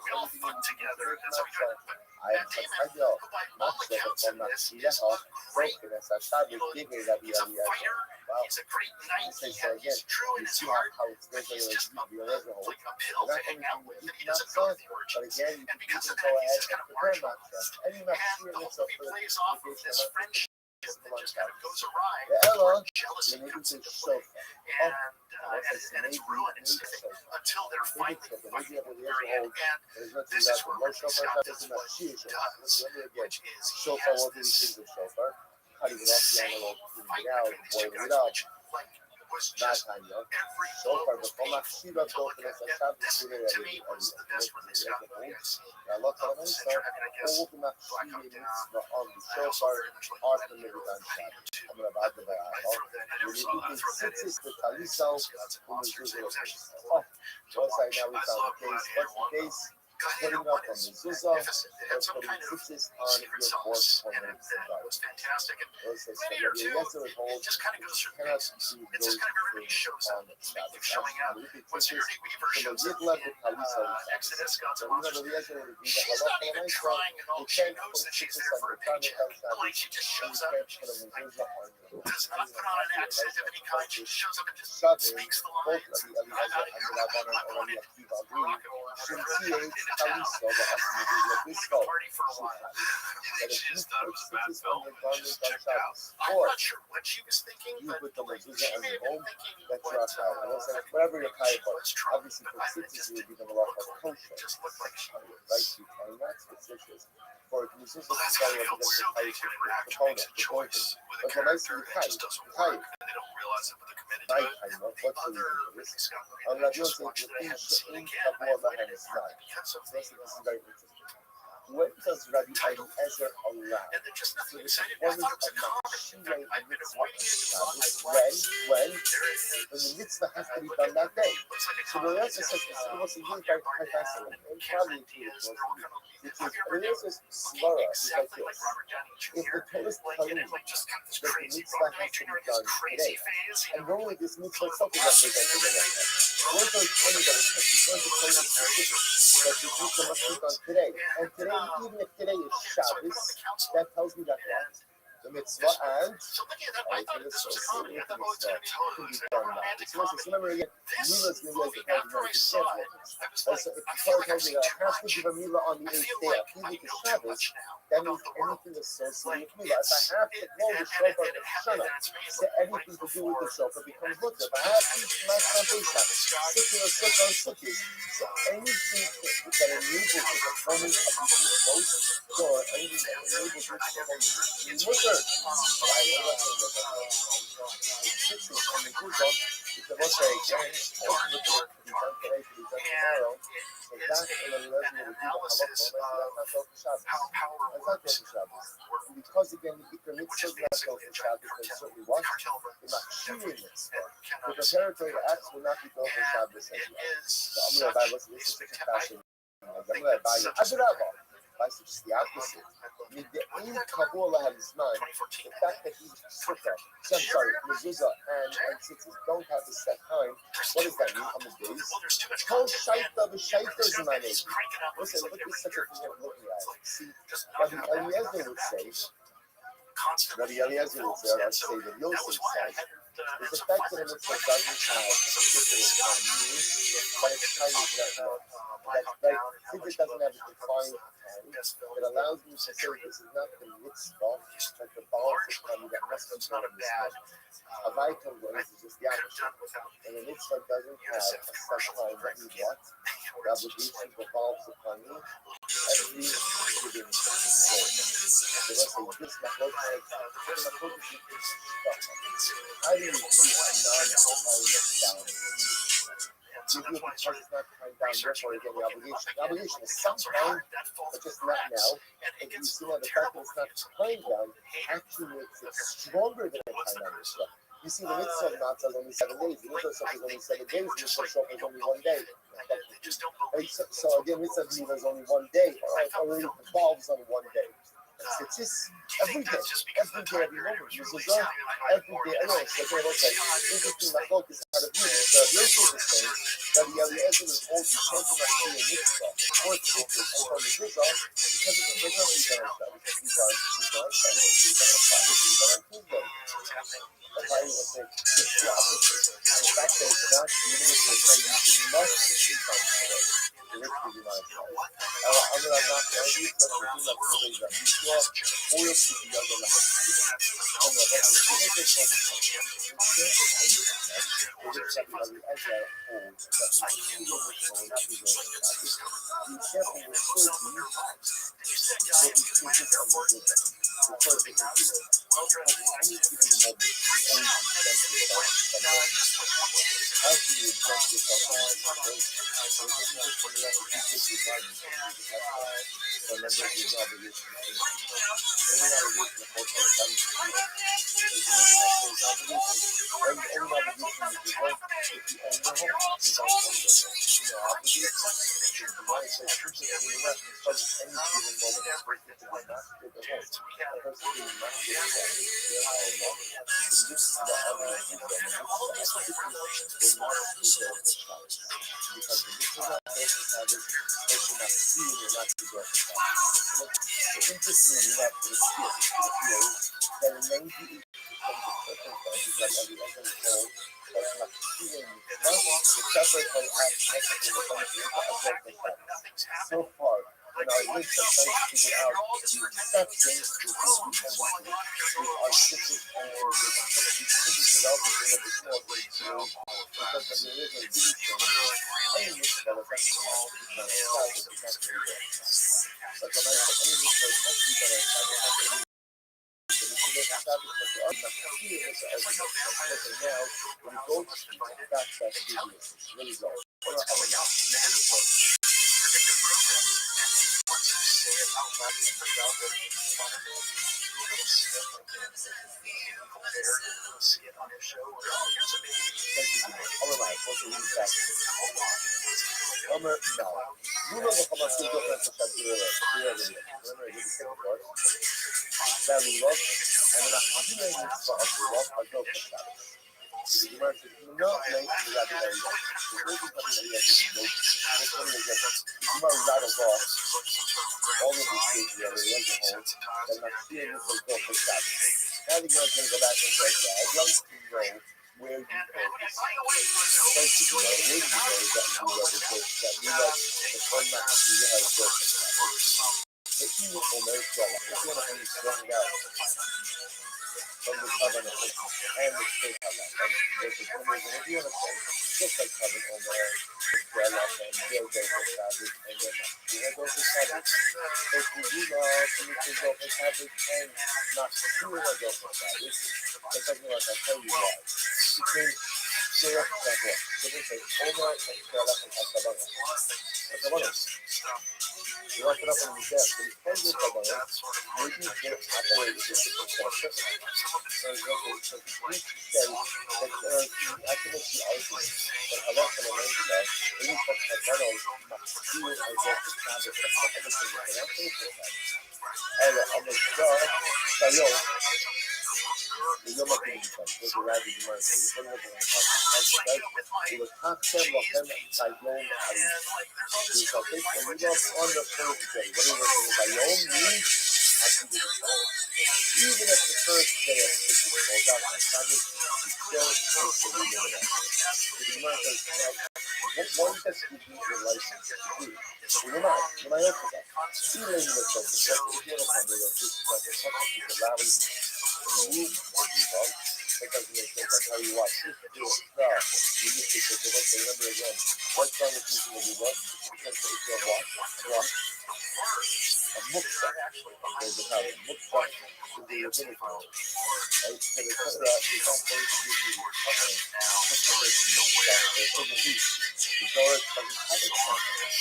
we all fuck together. That's how we do it. But Matt Damon, who by all accounts in this is a great, he's a fighter. He's a great knight. He's true in his heart. But he's just like a pill to hang out with. And he doesn't go to the orgies. And because of that, he's just kind of marginalized. And the whole movie plays off of this friendship that just kind of goes awry. Jealousy comes into play. And it's ruined until they're finally fighting at the very end. And this is where Ridley Scott does what he does, which is he has this fight between these two guys, which like was just every blow was painful until like and this to me was the best Ridley Scott movie I've seen of the century. I mean, I guess Black Hawk Down. I also very much like Gladiator 2. I throw that in. I never saw that. I throw that in. Scott's and Monsters. It was actually fun to watch. I love Gladiator 1. Gladiator 1 is magnificent. It had some kind of secret sauce in it that was fantastic. And Gladiator 2, it just kind of goes through the paces. It's just kind of everybody shows up. They're showing up. When Sigourney Weaver shows up in Exodus, Gods and Monsters, she's not even trying at all. She knows that she's there for a paycheck. Like, she just shows up. She does not put on an accent of any kind. She just shows up and just speaks the lines. I'm going in. Rock and roll. It's a party for a while. She just thought it was a bad film and just checked out. I'm not sure what she was thinking, but like, she may have been thinking what whatever your she type of, was trying. obviously But for I cities just you would didn't give them a lot look of like culture. it just looked like she was. And that's for cities. For musicians, Well, that's why I felt so bad when an actor makes a choice with a character and it just doesn't work, and they don't realize it, but they're committed to it. The other Ridley Scott movie that I just watched that I hadn't seen again, I avoided it partly because of the when does Rabbi Eliezer allow? and they're just nothing exciting. I thought it was a comedy. In fact, I've been avoiding it. When the mitzvah has to be done that day. Looks like a So comedy. Eliezer says it's almost a huge fascinating. And probably Eliezer's svara is like Exactly like this. Robert Downey If the Jr. Torah is Like, and it like just got this that the crazy mitzvah Robert has Downey to Jr. be in this done crazy today. phase, you And know. normally this mitzvah itself is represented in that. One thing funny that it's going to tell you specific that the mitzvah must be done today. And today, even if today is Shabbos, that tells me that what? The mitzvah and So looking at that, I thought this was a comedy. I thought, oh, it's can going to be be done a now. romantic So comedy. remember again, This Mila's going to movie, be after I saw it, I was like, also, if I the feel Torah like I've tells seen you that too I have to much. give a Mila on the I eighth feel day, like I even know to too Shabbos, much now that about means the world. anything associated Like, with Mila. If I have to know the shofar of Shana, so everything to do with the shofar becomes mutter. If I have to smash on Pesach, Sukkot or Sukkot on Sukkot, so anything that enables the performance of the close, so anything that enables the performance of the mutter. It's on the Google, it's a mutter again, ultimately to be done today, to be done tomorrow. So that's an analysis of how power works. and because again, the Ikar mitzvah is not built for Shabbos, but certainly was. It's not shooting mitzvah. The preparatory acts will not be built for Shabbos as well. So I'm going to buy what's this is such a fashion. I'm going to buy it. By such the opposite. I mean, the aim Kabbalah had his mind. The fact that he's sukkah, mezuzah, and tzitzis don't have the set time. What does that mean on the days? Kol shaita v'shaita zmanim. Listen, look at such a thing of looking at it. See, Rabbi Eliezer would say, or I'd say that Yosef said, is the fact that a mitzvah doesn't have a particular time meaning, but its time is not known. That's right. Since it doesn't have a defined time, it allows me to say this is not the mitzvah, but the balance of time that must be done in this mitzvah. A vital one is just the opposite. And a mitzvah doesn't have a set time that means what? The obligation revolves upon me every given moment. So let's say this machlokas, how do you view a non-time down? You do it because it's not time down, therefore again the obligation. The obligation is sometime, but just not now. And you see now the fact that it's not time down actually makes it stronger than a time down mitzvah. You see the mitzvah of matzah is only 7 days. The mitzvah of is only 7 days. The mitzvah of is only 1 day. So again, mitzvah of is only 1 day. Or it revolves on 1 day. It's just every day, every moment. This is all every day. Anyway, so again, okay, interesting. My focus out of music. So your is saying that the Eliezer is old. You can't do a mitzvah or tickets and from the Gizah because it's a mitzvah. He's on Tuesday. That's why you would say it's the opposite. The fact that it's not even if you're saying you must be done today. The rich will be my side. I'm going to not tell you that the thing that plays that you saw, or if you are going to have to do it. I'm going to have to do it. It's not the edge of hold that you see what is going to be going to happen. Be careful with so deep that we take it from the vision. The first thing is to any given moment, you only exempt yourself from it. How can you exempt yourself from it? So it's interesting that if you take your guidance and you can have remember your obligation to any obligation to hold on to you. It's an obligation. Any obligation that you want, if you own your home, you don't own your home. You know, obligation. You want to say, interestingly enough, because any given moment, a person did not get the home. A person did not get the home. Therefore, the midst of the other people, the midst of the activities, will not be there for Shabbos. Because the midst of the person Shabbos, person not seeing or not be there for Shabbos. So interestingly enough, it appears that in 98% of the circumstances that every other soul was not seeing the separate from so far, in our list of trying to figure out the exceptions to the artistic and the development of the small group because of the original division any mitzvah was actually all because of the factory there. But when I said any mitzvah is actually going to have a now, when you go to see that's really go. From the covenant and the state just like covenant on there, and they'll go for Sabbath, and then they'll go for Sabbath. If we do not commit to go for Sabbath and not doing a go for Sabbath, it's something like I tell you why. Because they are example. So they say, Omar and Shalach and Akabanos. You want it up on the desk, so you can do Akabanos. Maybe you can operate with a different process. So we say that accuracy argument that Allah and Allah really for Akabanos must do it as well as Sabbath and everything that they have to do. And on the job, Sayo, يوم القيامة يقول هذه المرسى يقول لهم it was Hashem Lochem Sayom Harim. He shall take the middle on the first day. What do you mean by Yom? Means even if the first day of Christmas falls out on Sabbath, you still That doesn't make sense. I tell you what, if you no, you need to remember again. What's wrong with using a remote? Because if you have what? A muksa. There's a problem. Muksa is the rabbinic knowledge. Right? So the Torah is not going to give you the Torah doesn't have a concept.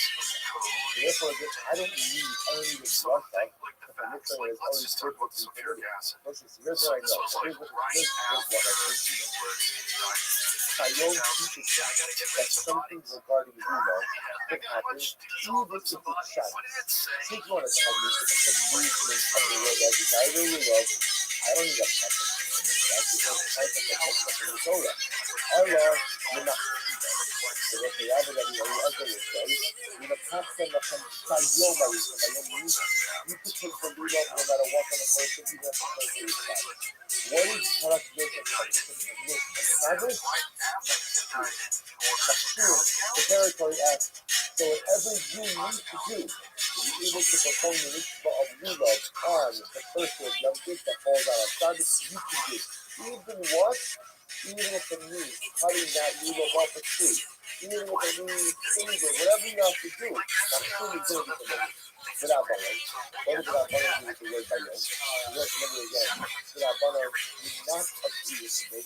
So therefore, I don't need a blush up if a muksa is already perfect in theory. Listen, here's what I know. Here's what I think to you. Chayom teaches that something regarding Lula could happen even if it's shot. Take one to tell me if it's a movement of the world as it's either Lula, I don't need a concept of that because the concept of what's in the Torah. Allah, you're not so what the Rabbi that we also will say, in the past and the Chayom means you could take the Lula no matter what kind of person, even if the person is shot. What is characteristic of this and Shabbos? The territory act. So whatever you need to do to be able to perform the mitzvah of lulav on the first day of Yom Kippur that falls out on Shabbos, you can do. Even what? Even if it means cutting that lulav off a tree. Even if it means finger, whatever you have to do, that's still going to be committed. Without balance. What is without balance with the word balance? You have to remember again, without balance, do not agree with the mix.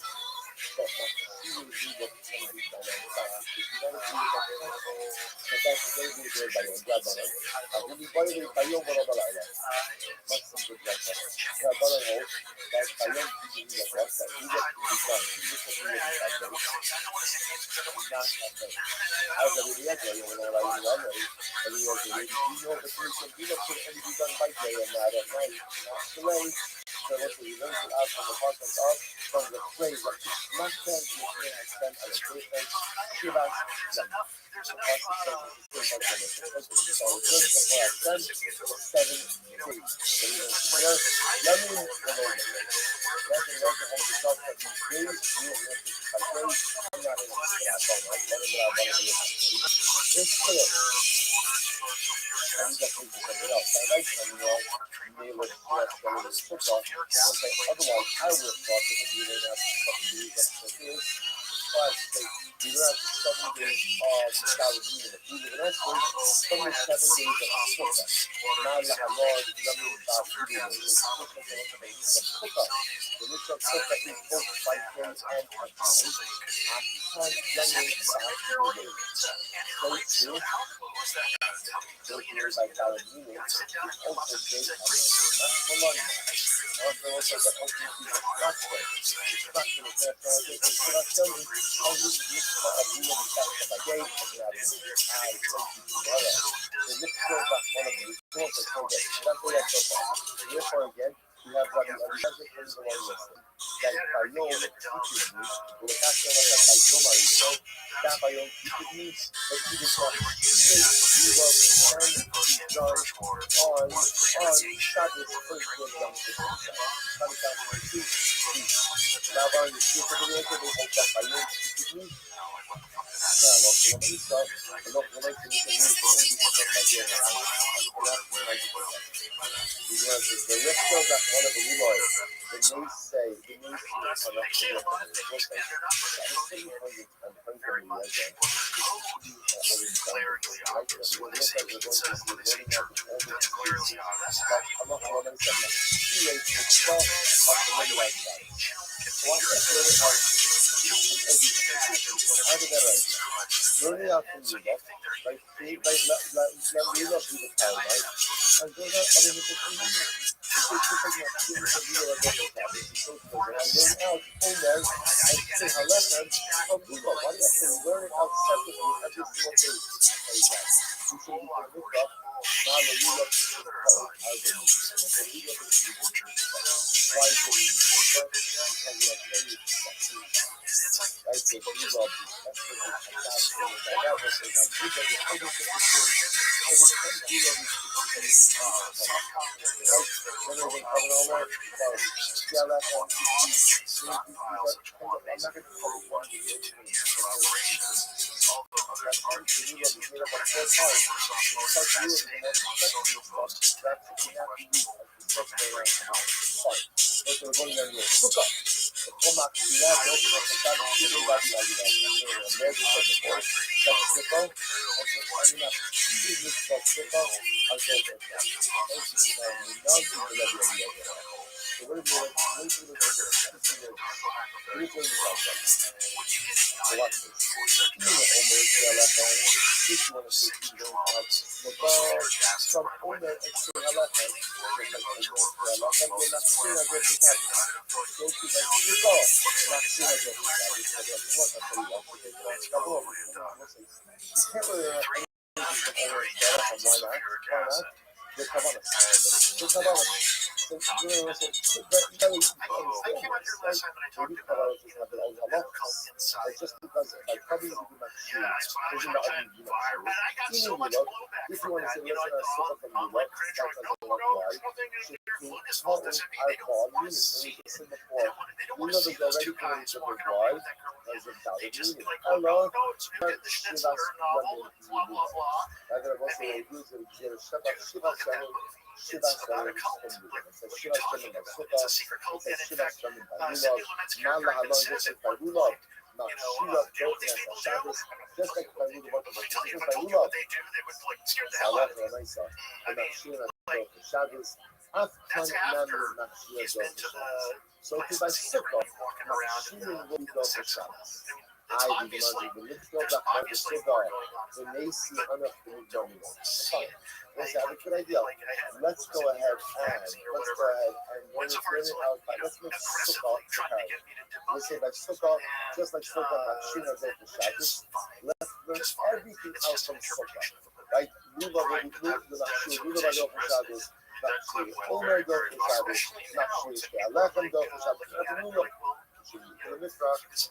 But not truly do what can be done on time. If you don't agree with that concept, but that's the same with the word balance. Without balance. When you buy the bayom barabalala, much simpler than that. Without balance holds that bayom teaching you what that you get to be done. You just have to be able to not happen. As a reality, you know what I mean? You know the person you don't put any be done by day and not at night, not delay. So what we learned out from the concept of from the phrase of Mashkan Yisrael has spent on a person, Shivas Yam. The concept of the so just before I said, the 7 days. The reason to know, Yamin Ramon. That's the reason of the job that these days, you will have to calculate. I'm not in it. It's clear. And you got things to something else. I like something else. You may look less than it is football. Otherwise, I would have thought that you would have to do this. But you don't have 7 days of solid unit. You would actually from the 7 days of football. Now, the Lord, Yamin Ba'Udu, is football. The list of football is both by day and at night. After Yamin Ba'Udu. So, those years I got a unit, it's also based on the Malonga. Also, the ultimate structure. The structure is there for the instruction. How you use for a unit is that by day and you have I tomorrow. The next show back one of these tools is so good. That's what I have so far. Therefore, again, you have Rabbi Eliezer from the one listed. That Bayom teaches me, will attach to us by Yomari. So, that Bayom teaches me, but he did not done on Shabbos first day of Yom Kippur. Now, by the truth of the answer, they hope that Bayom teaches me. Now, look, when he saw, look, when I finish the news, the only thing I did the rest of that one of the Levites, when they say, when they see the connection of the Lord, that is pretty funny and funny when you read that. Learning out from you, right? See, let me not be the power, right? And go out, I mean, it's just a number. It's just like a student of you or whatever that is. It's so cool. And I learn out Omer and say Halachim from Buddha. Why do you have to learn it out separately every single day? You should be able to look up. Now the rule of the power. I will. The rule of the power. Why is it important? Because you have many perspectives. Right? The rule of the although others argue that he is being directed towards fascinating and social posts that will be questionable from an original. Just because like probably would be my shoes. Isn't that even you know? If you want to say listen, I suffer from the work, that doesn't work right. How I call meaning when you just in the floor. You know there's already going to be why as a valid meaning. Hello, Shivas running. I'm gonna go say use the Shivas running. Shivas running. Shivas running by Sukkah. Shivas running by Lulav. Mala halon different by Lulav. Not Shiva broken as a Shabbos. Just like by Lulav, what was different by Lulav. Salah and Isa. And not Shiva broken Shabbos. That's after he's been to the so to by Sukkah, Shiva will go for Shabbos. I do not even lift up that kind of cigar. The Macy unofficial dominance. Fine. Let's have a good idea. Let's go ahead and when it's really out, let's make Sukkah prepared. Let's say by Sukkah, just like Sukkah, Shina go for Shabbos. Let's learn everything out from Sukkah. Right? Lula will be good, Lula go for Shabbos. Omer go for Shabbos. Not Shina. Alechem go for Shabbos. Lula. He's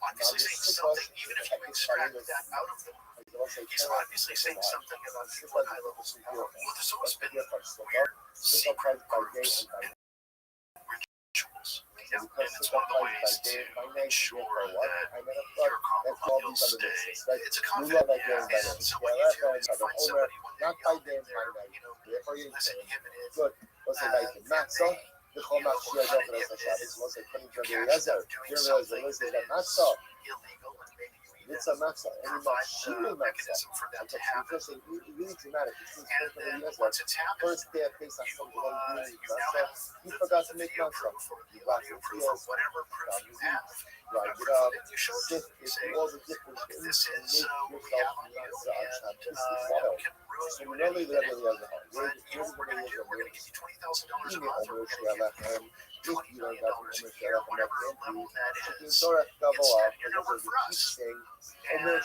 obviously saying something, even if you extract that out of them. He's obviously saying something about what high levels of power. Well, there's always been weird secret groups and rituals. And it's one of the ways to ensure that your karma will stay. It's a confident path. So what you do is you find somebody when they're young and they're less inhibited. What's it like? Matzah? The Chol Machshir Docher as a Shabbos. What's it? Coming from the Eliezer. Here was the list of Matzah. It's a matzah, and Machshir mechanism for that to happen. It's really dramatic. It seems And then once it's happened, first day of Pesach, you now have he forgot to make the matzah. proof or the audio proof or whatever proof you have. Right, And you show it to them. You it's say, all the different look, things. this is what we have on you, and we can ruin So you we at know any that minute. But you know what we're going to do? We're going to give you $20,000 a month, or we're going to give you $20 million a year, whatever level that is. Instead, you're going to work for us. And then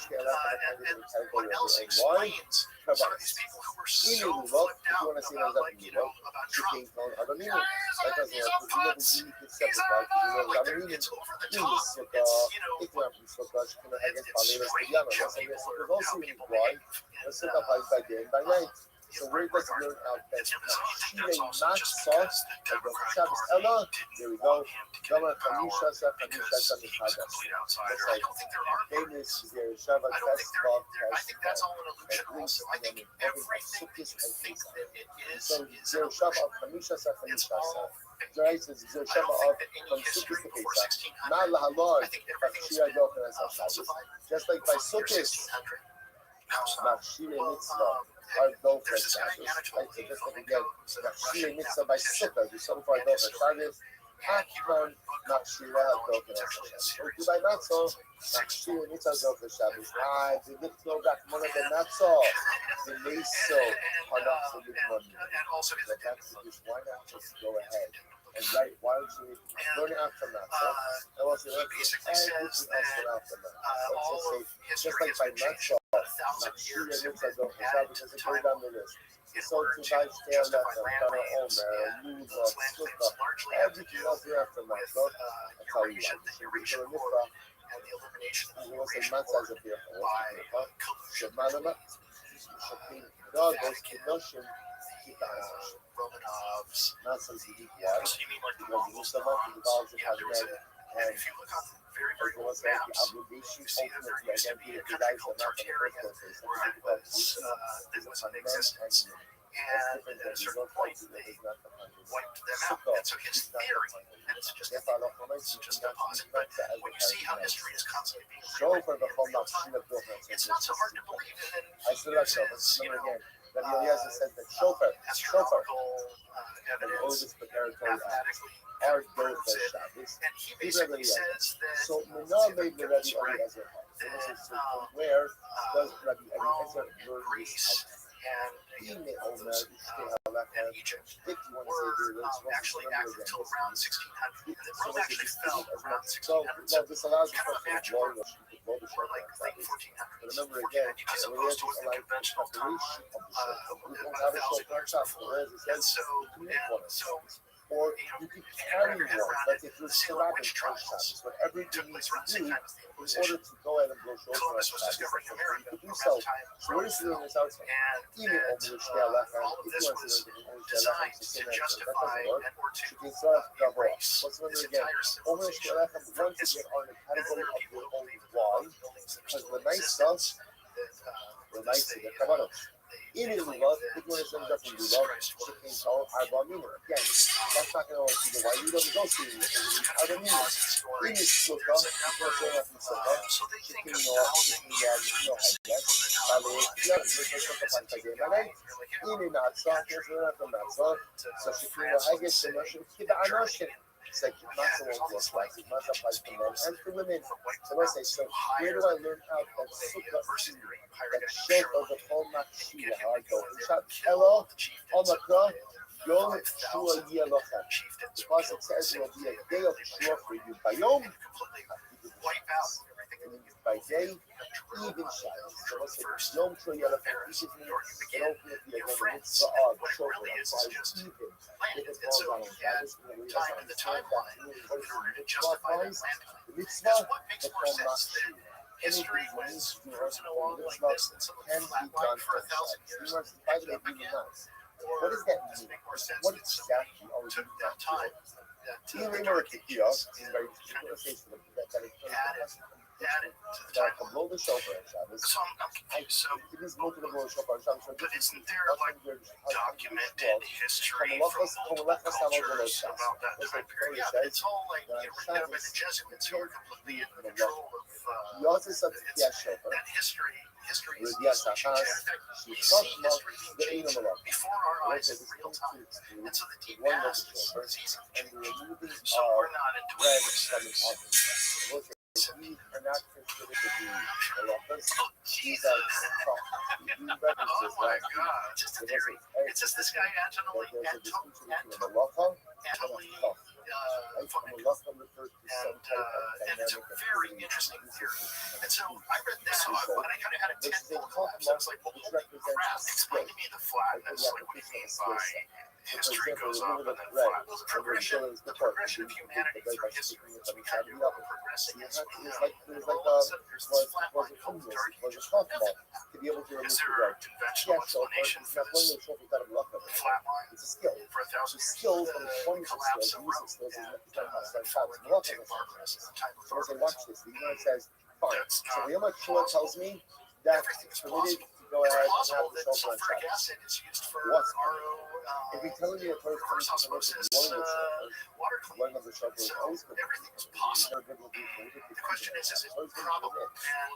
what else explains some of these people who were so flipped out about, about Trump? Guys, he's a putz. He's a like it's over the top. It's So we're going to learn out that Machshir Matzah, the Shabbos Ella, there we go. Gama Chamisha Chamisha famous Shabbat festival. I think that's all an illusion. Also, I think everything that you think that it is So is Zer an Shabbat illusion. Chamisha It's Chamisha. all Right, so Zer I don't Shabbat think that any from history Sukkot to before Pesach. 1600. Not Lahalor, I think everything's Machshir been Docher as a Shabbos. falsified Just like by before the year Sukkot, 1600. Machshir Well, Mitzvah. Our Docher there's this guy Shabbos. Right, so Anatoly just like again, Fomenko, who's a Machshir Russian Mitzvah by mathematician Sukkot. You saw before and Docher historian. Shabbos. And he wrote a book called Machshir Chronology. Docher It's as a actually a Shabbos. series By of books. Matzah. It's like 6 Machshir volumes. Mitzvah Docher Shabbos. The Liftno back one of the Matzah. The Meso. Hanach the money. And also his But that's addendum. just why not just go ahead and write? Why don't you learn out from that? And also, He basically everything says else that out from that. all of Just history like has by been changed Matzah. about 1,000 years. It was added to the Go time down the list. in So order to to buy stale justify left land and claims, Omer, and Lula, those land claims Sukkah, largely have to do everything else after with Matzah. That's how you Eurasian, like the it. Eurasian So War, and the elimination of the you want to say Eurasian Matzah War is a beer. by collusion Shamanama, between Dog, the those Vatican, notion, the Romanovs. Matzah is the Yeah, so you mean like the because Mongols, the the month of the Huns? dollars Yeah, there was a And if you look on very, very old maps, you see that there used to be a country called Tartaria, where it was in existence. And at a certain point, they wiped them out. And so his theory, and it's just a posit, but when you see how history is constantly being rewritten in real time, it's not so hard to believe. And then he uses, astronomical evidence, mathematically proves it. And he basically says that, So let's see if I get this right, that where does Rome Rabbi and Greece and Egypt were actually active until around 1600. And then Rome actually fell around 1600. So kind of imagine we're like late 1400s. Remember again, As opposed to the conventional timeline, about 1,000 years before. And so or you could carry one, like if you're Salem witch surrounded trials but everything took you place need around the to same do time as the in Inquisition. order to go ahead and blow shofar Columbus was discovering America to do around so. the time So we're figuring this out. and Even that all of this was designed to justify and or to erase this entire civilization from history. And then there are people who believe that there are buildings that are still in existence that they claim that Jesus Christ was Again, that's not going to be the why you don't go see it. kind of a closet story. There's a number of, so they think of 1,000 years or before the time of the You're like, It's like massive ones, like massive like for men and for women. So let's say, so where do I learn how to sukkah that shape of the whole machine? How I go inside hello, Omaka, Yom Shua Yelochem. Because it says it will be a day of Shua for you by Yom, by day, even Shabbos. So let's say Yom Shua Yelochem. This is me. It opens the mitzvah of Shua. And so he had time in the timeline in order to justify that landing. Because What makes more sense that history was cruising along like this and someone flatlined for 1,000 years and picked up again? Or does it make more sense that somebody took that time that the Dark Ages and added to the timeline? So I'm confused. So, but isn't there like documented history from multiple cultures about that time period? Yeah, but it's all like written down by the Jesuits who were completely in control of that history. History is easily changed. In fact, we see history being changed before our eyes in real time. And so the deep past is easy to change. So we're not into it. We are not considered to be halachas. Jesus. Oh my God. Just a theory. It's just this guy Antonelli. And it's a very interesting theory. And so I read that, and I kind of had a 10-fold collapse. I was like, well, holy crap, explain to me the flatness. Like, what do you mean by history goes up and then flat? Well, the progression of humanity through history is we kind of progressing. It's like all of a sudden there's this flat line called the Dark Ages. Is there a conventional explanation for this flat line for 1,000 years? The collapse of Rome and falling into barbarism type of barbarism. That's so the Yom Kippur tells me that everything's permitted possible. to go It's ahead and plausible have the that shofar on sulfuric Shabbos. acid is used for What's RO. If you're telling me a person reverse osmosis, water one cleaning. of the shofar is So always good. everything is possible. The question is it probable? And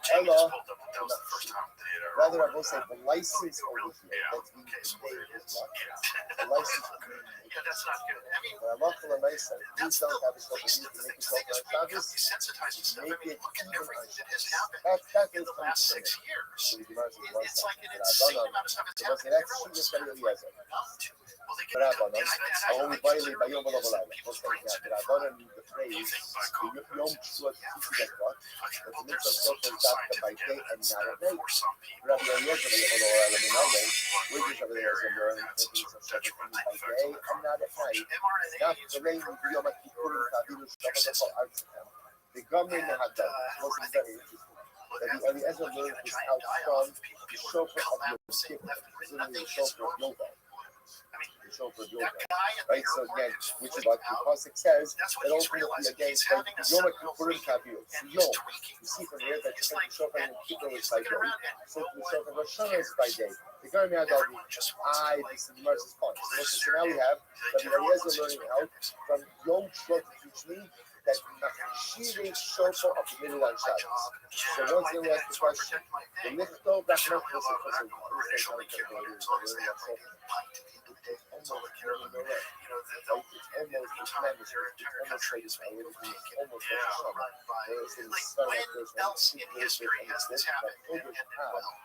Jamie Hello. just pulled up that was the first time they had ever Rather, I ordered will say that. the license Oh, over really? here Yeah. that's being Okay, so conveyed there it is is. what? Yeah. The license Yeah, that's not good. I mean, but I love the nice side. that's Please the don't have a shofar. least You of the can make things. a The thing shofar is, we on got Shabbos. desensitized to stuff. I mean, look at everything that has happened That in is the last 6 years. So the Gemara says one It's like second, an but I insane don't know. amount of stuff that's So happening. that's Everyone's shit kind of that like numb to it. Well, they But I can, don't know. and I only think violate by clearly Yom is Kippur. people's Okay, brains yeah, have but been I don't fried. know the phrase. You think by Yom cockroaches? Kippur, Yeah, for that's sure. what. Okay, But well, the there's mitzvah some shofar is done by scientific day and evidence not that at night. for some people, Rabbi Eliezer, blood-brain barrier had some sort of detrimental effect on the cognitive function. mRNA not is the rain with Yom reprogramming your system. the government And, had done I wasn't think very interesting. Rabbi Eliezer looking learned at a this giant out die-off from of people the are shofar of Yom collapsing Kippur, left and right. presumably Nothing the is shofar of normal. Yovel. I mean, The shofar That Yoga. guy at the Right, so airport again, is which is flipping what the out. pasuk says. That's It what he's ultimately realizing. again He's by having a Yom second Kippurim awakening, Kaviyot. and Yom. he's tweaking. You see from here that He's the like, shofar and and Kippur is he's by looking day. around, and So no the one shofar Rosh Hashanah is by cares. day. The Gemara Miyad Everyone just wants to, this is like, the Mercy's point. pull their So now we have Rabbi everyone Eliezer wants to learning just out make their next from Yom Shvat to teach me that Machshire shofar of the middle on Shabbos. So once again we ask the question, the Lichto Bachman was a person who is initially care about it as long as they have like a pint at the end of the day. That's all they care about. You know, they'll, in the meantime, their entire country is made of pink and run by. Like, when else in history has this happened and ended well?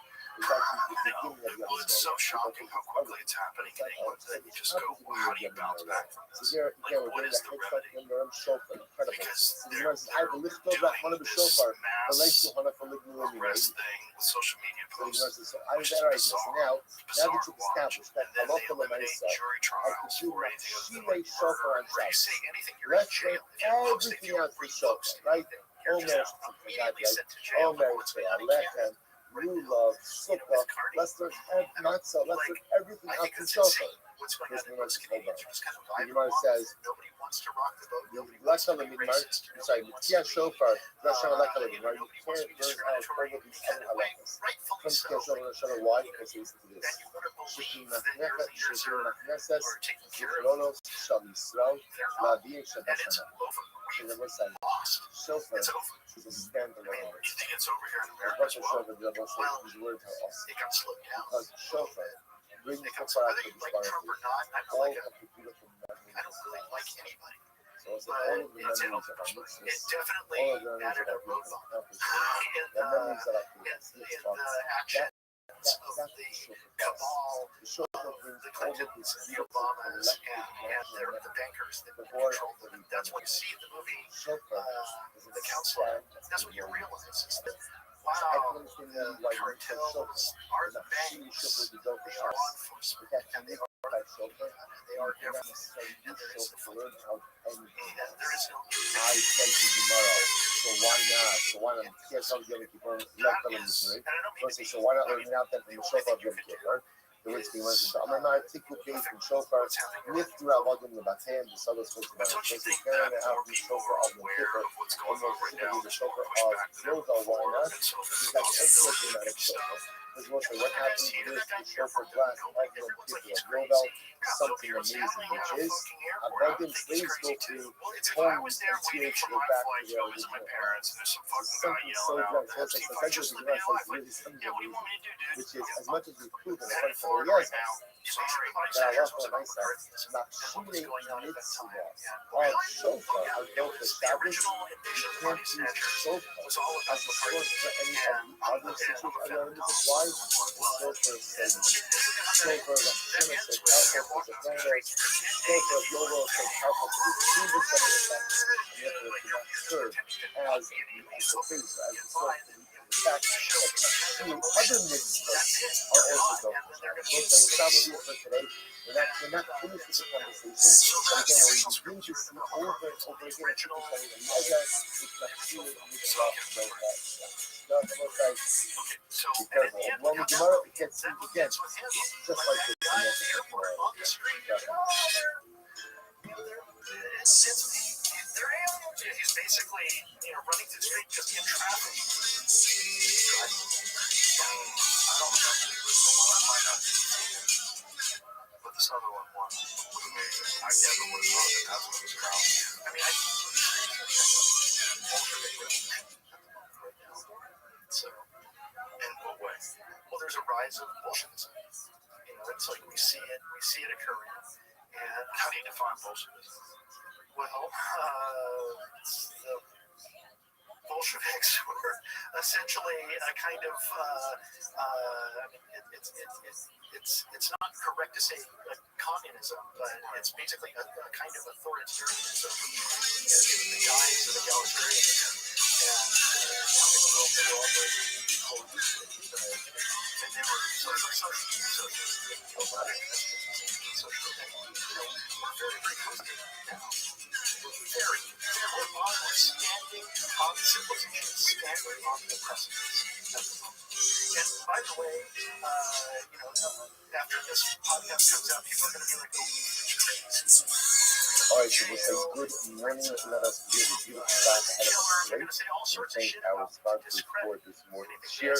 It's so shocking how quickly it's happening in England that you just go, well, how do you bounce back from this? So Like, what is the remedy? Because there is doing this shofar. mass arrest thing with social media posts, So I which was is that idea. So bizarre. now that Bizarre you've to watch. established that And then they halacha eliminate l'maisa, jury trials do or anything other than like shofar murder, on where you Shabbos. say anything, you're in Let's jail. make If you post, if everything you out for repost shofar, right? anything, you're just immediately sent to jail. Oh, Mary, Lechem, Lulav, Sukkah, let's learn matzah, let's learn everything out for shofar. What's going This on in Gemara most says, Canadians are just kind of The vibing Gemara along. says, Nobody wants to rock the boat. Nobody wants to be racist. Nobody wants to be shofar, Rosh Hashanah Lekha you Levin, know, right? You nobody wants to can't be learn out all discriminatory. of these And other in a way, halachas. rightfully From so. Rosh Hashanah, why? Because he listen to Then this. you want to Shifting believe that your leaders Shifting are Machneses, taking care of Shifronos, Shal Yisrael, their not. Lavi, And it's Shabbat over. So We've the Lord said, lost. shofar It's over. is a standalone I mean, word. you think it's over here in America What's as a well? shofar? The Lord said, these words are awesome. It got slowed down. Because shofar brings It the got fire whether to you the like Spartan. Trump or not, I'm All like of the beautiful memories. I don't really like anybody. So it's But all of the it's memories of our it mitzvahs, definitely all of the memories added of a our road beautiful bump accomplishments, the memories that are in created. the actions of That's the the shofar. cabal The shofar of brings the all of Clintons these and the beautiful Obamas collective and national the bankers that The war control them. That's what you see in the movie shofar is a The Counselor. That's what you realize is that wow, the cartels are the banks, they are law enforcement, and they are everywhere. And there is no fucking and there is no I said to tomorrow, so why not? So why not? Yes, I'm going to keep on left on the and I don't mean to be, So why not learn it out then from the shofar of Yom Kippur? The words being learned from Amar, Tikku Beis from shofar, Niftu Avodim Lebatem, the Sodos was about don't you it. think Carrying that out more the people shofar are of Yom aware Kippur, of what's going on right now? the There's shofar more of pushback than ever Yoga, why before, not? and so Because there's that's no excellent in that fake shofar. stuff. Because what When I happens see is that guy the shofar airport, blast of nobody, Yom everyone's like, Kippur he's of Yoga, crazy. something amazing, which is abundant slaves go through Well, it's if I was there waiting for my flight to go visit my parents, and there's some fucking guy yelling out, "Pepsi, if I just let me know, yeah, what do you want me to do, dude? which is as much as we've proven I'm in in Florida right now. Sorry, my that centers Allah was about Aquarius. not And what was shooting going on at that time? mitzvahs Yeah. of shofar Yeah, are it both was the established. original Invasion of You can't Money use Snatchers shofar was all about as a the source party. for any And of the other situations. I'm a fan Other of reasons Donald. why the shofar is saving. Shofar of Hashem is so powerful to the planet. Shofar of Yoga is so powerful to the students of the fact, and therefore it cannot serve as the face, as the source of the fact that other mitzvahs are also going. Most I will stop with you for today. We're not finished with the conversation, but again, we begin to see over and over again that people say that the other is not true and it's not like that. Not the most like, be careful. When we Gemara, it gets again, just like this. He's basically, running through the street just in traffic. I don't know the original one. I might not. But this other one was amazing. I never would have thought that that's what was around. I mean, so, in what way? Well, there's a rise of Bolshevism. It's like we see it occurring. And how do you define Bolshevism? Well, the Bolsheviks were essentially a kind of, I mean, it's not correct to say communism, but it's basically a kind of authoritarianism in the guise of egalitarianism and something a little bit over equal. And they were socialist, social equity. We're very, very close to that now. We're standing on the civilization, standing on the precipice. And by the way, after this podcast comes out, people are going to be like, oh, it's crazy. All right, so we'll say good morning. Let us give a beautiful back ahead of us today. We thank our sponsors for this morning's share.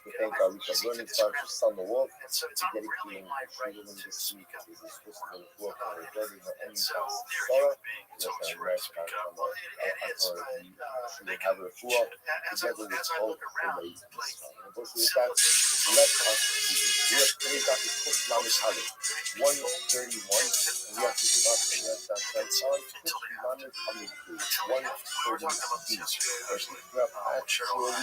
We thank our week of learning sponsor, Summer Wolf, for dedicating training this week. This is supposed to be the for learning the end of Sarah. Yes, I'm right. She will have her full together with all the ladies. And with that, let us begin. We have today's got this book, Lamed Aleph, 131, and we have to give up and rest our friends on Lamed Aleph, 132. Or pick up actually,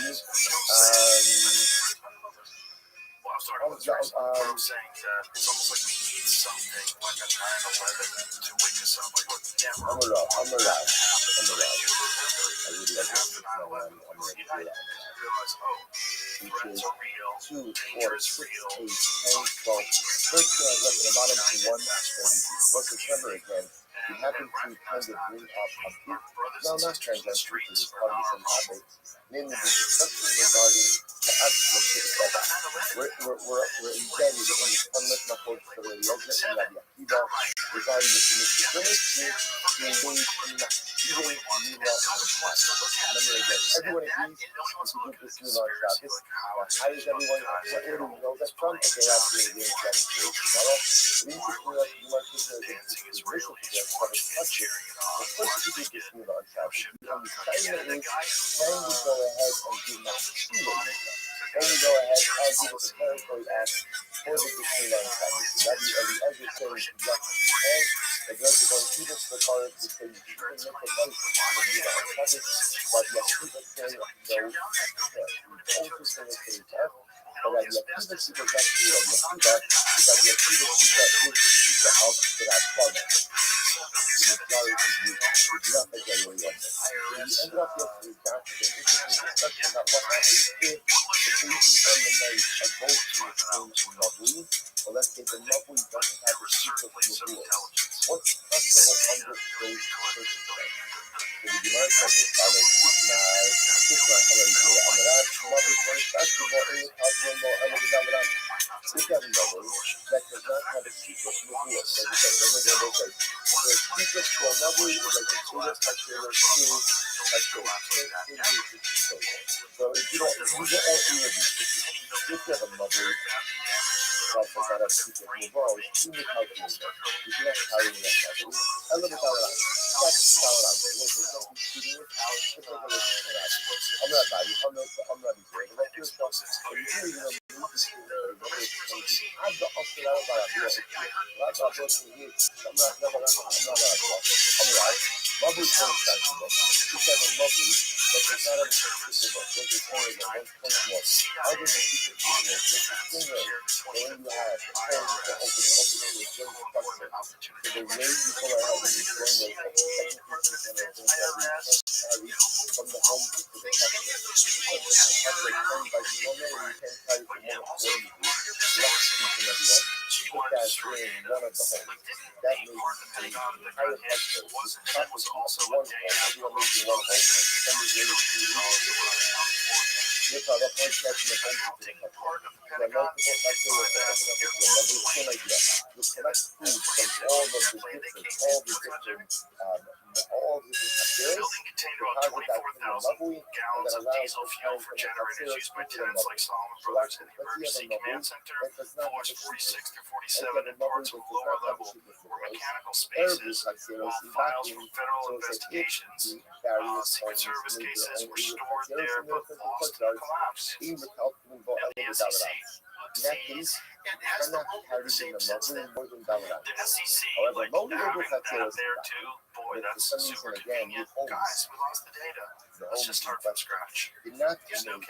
Well, I was talking about this I'm saying it's almost like we need something like a 9/11 to wake us up. Like, look, never. I'm alive. I really like this. I'm going to do that. Realize, threats are real. 2, 4, 6, 8, 10, 12. First thing I was looking at the bottom to 132. But remember again, we happen to kind of bring up a bit, no, not transgender, which is part of the same topic, namely the discussion regarding the actual citizenship. We're embedded in the fundamental approach to the religion and Rabbi regarding the permissibility to engage in the even Mila on Shabbos. Remember again, everyone agrees to do this Mila on Shabbos. How does everyone, where do we know that from? Okay, that's really the Shabbos tomorrow. We need to clear up Mila Kishner against this racial together, but it's touching. The first to do this Mila on Shabbos. The excitement is, can we go ahead and do Machshila Mila? Can we go ahead and do the preparatory act for the Mila on Shabbos? Rabbi Eliezer says, yes, and the girls are going to this preparatory to say, you can make a nice Mila on Shabbos, but yes, people say, no, also say it to the death. But Rabbi Akiva Sika is actually Rabbi Akiva, because Rabbi Akiva Sika is the Sika of the Rabbi. The majority of you is not like I really want it. We ended up yesterday down to the interesting discussion about what happens if the baby and the marriage are both in the same Mavui. Well, let's say the Mavui doesn't have the Sika of Mavui. What's possible under those circumstances? So the Gemara says it follows Ishma already did it. Amarad, Mavui says, that's the more in the Kazman, more Elabidavran. If you have a Mavui that does not have a Sika of Mavui, so we say, when they go, the secret to a Mavui is like the Torah Takira to so if you don't, all three of these, if you have a Mavui that does not have secret Mavui, you need help in there. You cannot carry in that Mavui. Elabidavran. That's Salaam. It was a something shooting with house. It's like a listen to that. I'm not bad. I'm not here. But I feel something. If you really know, I'm the Oscar out of our beer. I'm not working here. I'm not. I'm right. Mabui is very sensible. You have a Mabui that does not have a secret book. What is only the one more. How does the secret book work? It's a singer. When you have a phone to open up, it's very structured. So the way you go ahead and you join those technical pieces and things that we can't carry from the home to the customer. But it's a customer turned by the woman and you can't carry from one of the ways. Let's speak to everyone. Put that in one of the homes. That means the entire customer was also one home. Everyone lives in one home. Somebody's ready to if I have one section of home to the customer. There are multiple factors that open up into a Mabui. Same idea. You collect food from all of the different materials, deposit that in the Mabui, and that allows for time for the materials into the Mabui. So actually, let's see, you have a Mabui that does not have a secret. Let's have a Mabui that does not have a secret for those. Terribly materials is vacuum, so it's like if the various secret service cases were stored there but lost in the collapse. In that case, it cannot carry in the Mabui more than Dalaran. However, Mabui able to carry there too. Boy, that's for some reason again, your homes. Guys, we lost the data. Let's just start from scratch. Did not make whatever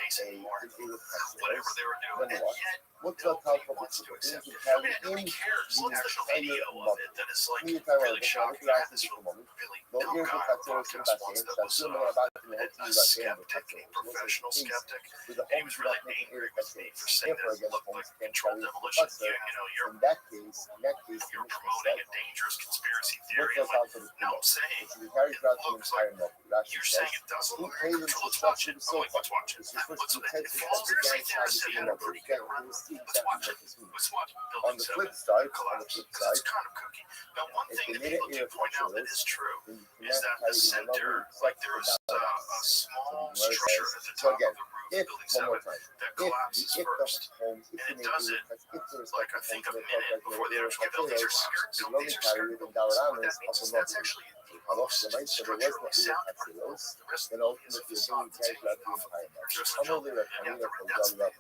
they were doing. And yet, what's the top of the situation? I mean, nobody cares. Look at the video of it that is like really shocking. I had this really לא No עיר guy on וחצר עושים podcast once בתים, that was שעשו ממנה בת מהוציא a בתים skeptic, וחצר. a professional skeptic. With the And he homes was do really not make an angry area with me facilities. for saying Therefore, that it again, looked homes like can controlled carry demolition. facade. You're In that case, you're the Mishnah promoting said, a dangerous conspiracy look theory. at I'm like, how to no, I'm saying which is carried throughout the looks like entire Milk. Rashi you're says, saying it doesn't who look like paid him control. to Let's watch it. structure the I'm like, let's watch it. This refers Let's to watch the it. tension Falls of the there's gang side there's between a the pretty Again, good run. we will see Let's exactly watch what it. this means. Let's watch On Building the 7 flip side, collapse because because it's kind of kooky. Now, one if thing they that made it people do air point out that is true then you is cannot that the carry in center, another like there was a small structure at the top of the roof, if, Building one 7, more time, that if collapses the first. homes, if And they it does made it if there is like I think a homes minute before the actual that buildings are collapse, scared. the These lonely are scared carrier, the buildings. What Dauramas that means of is the that's Milk. actually the Halacha most Lemaisa, there was structurally no sound air part. facilities, The rest then of it is a ultimately facade the that's entire hanging off of entire Milk. just a Amol joke. the Yeah, Rakamina for that's Rabbi.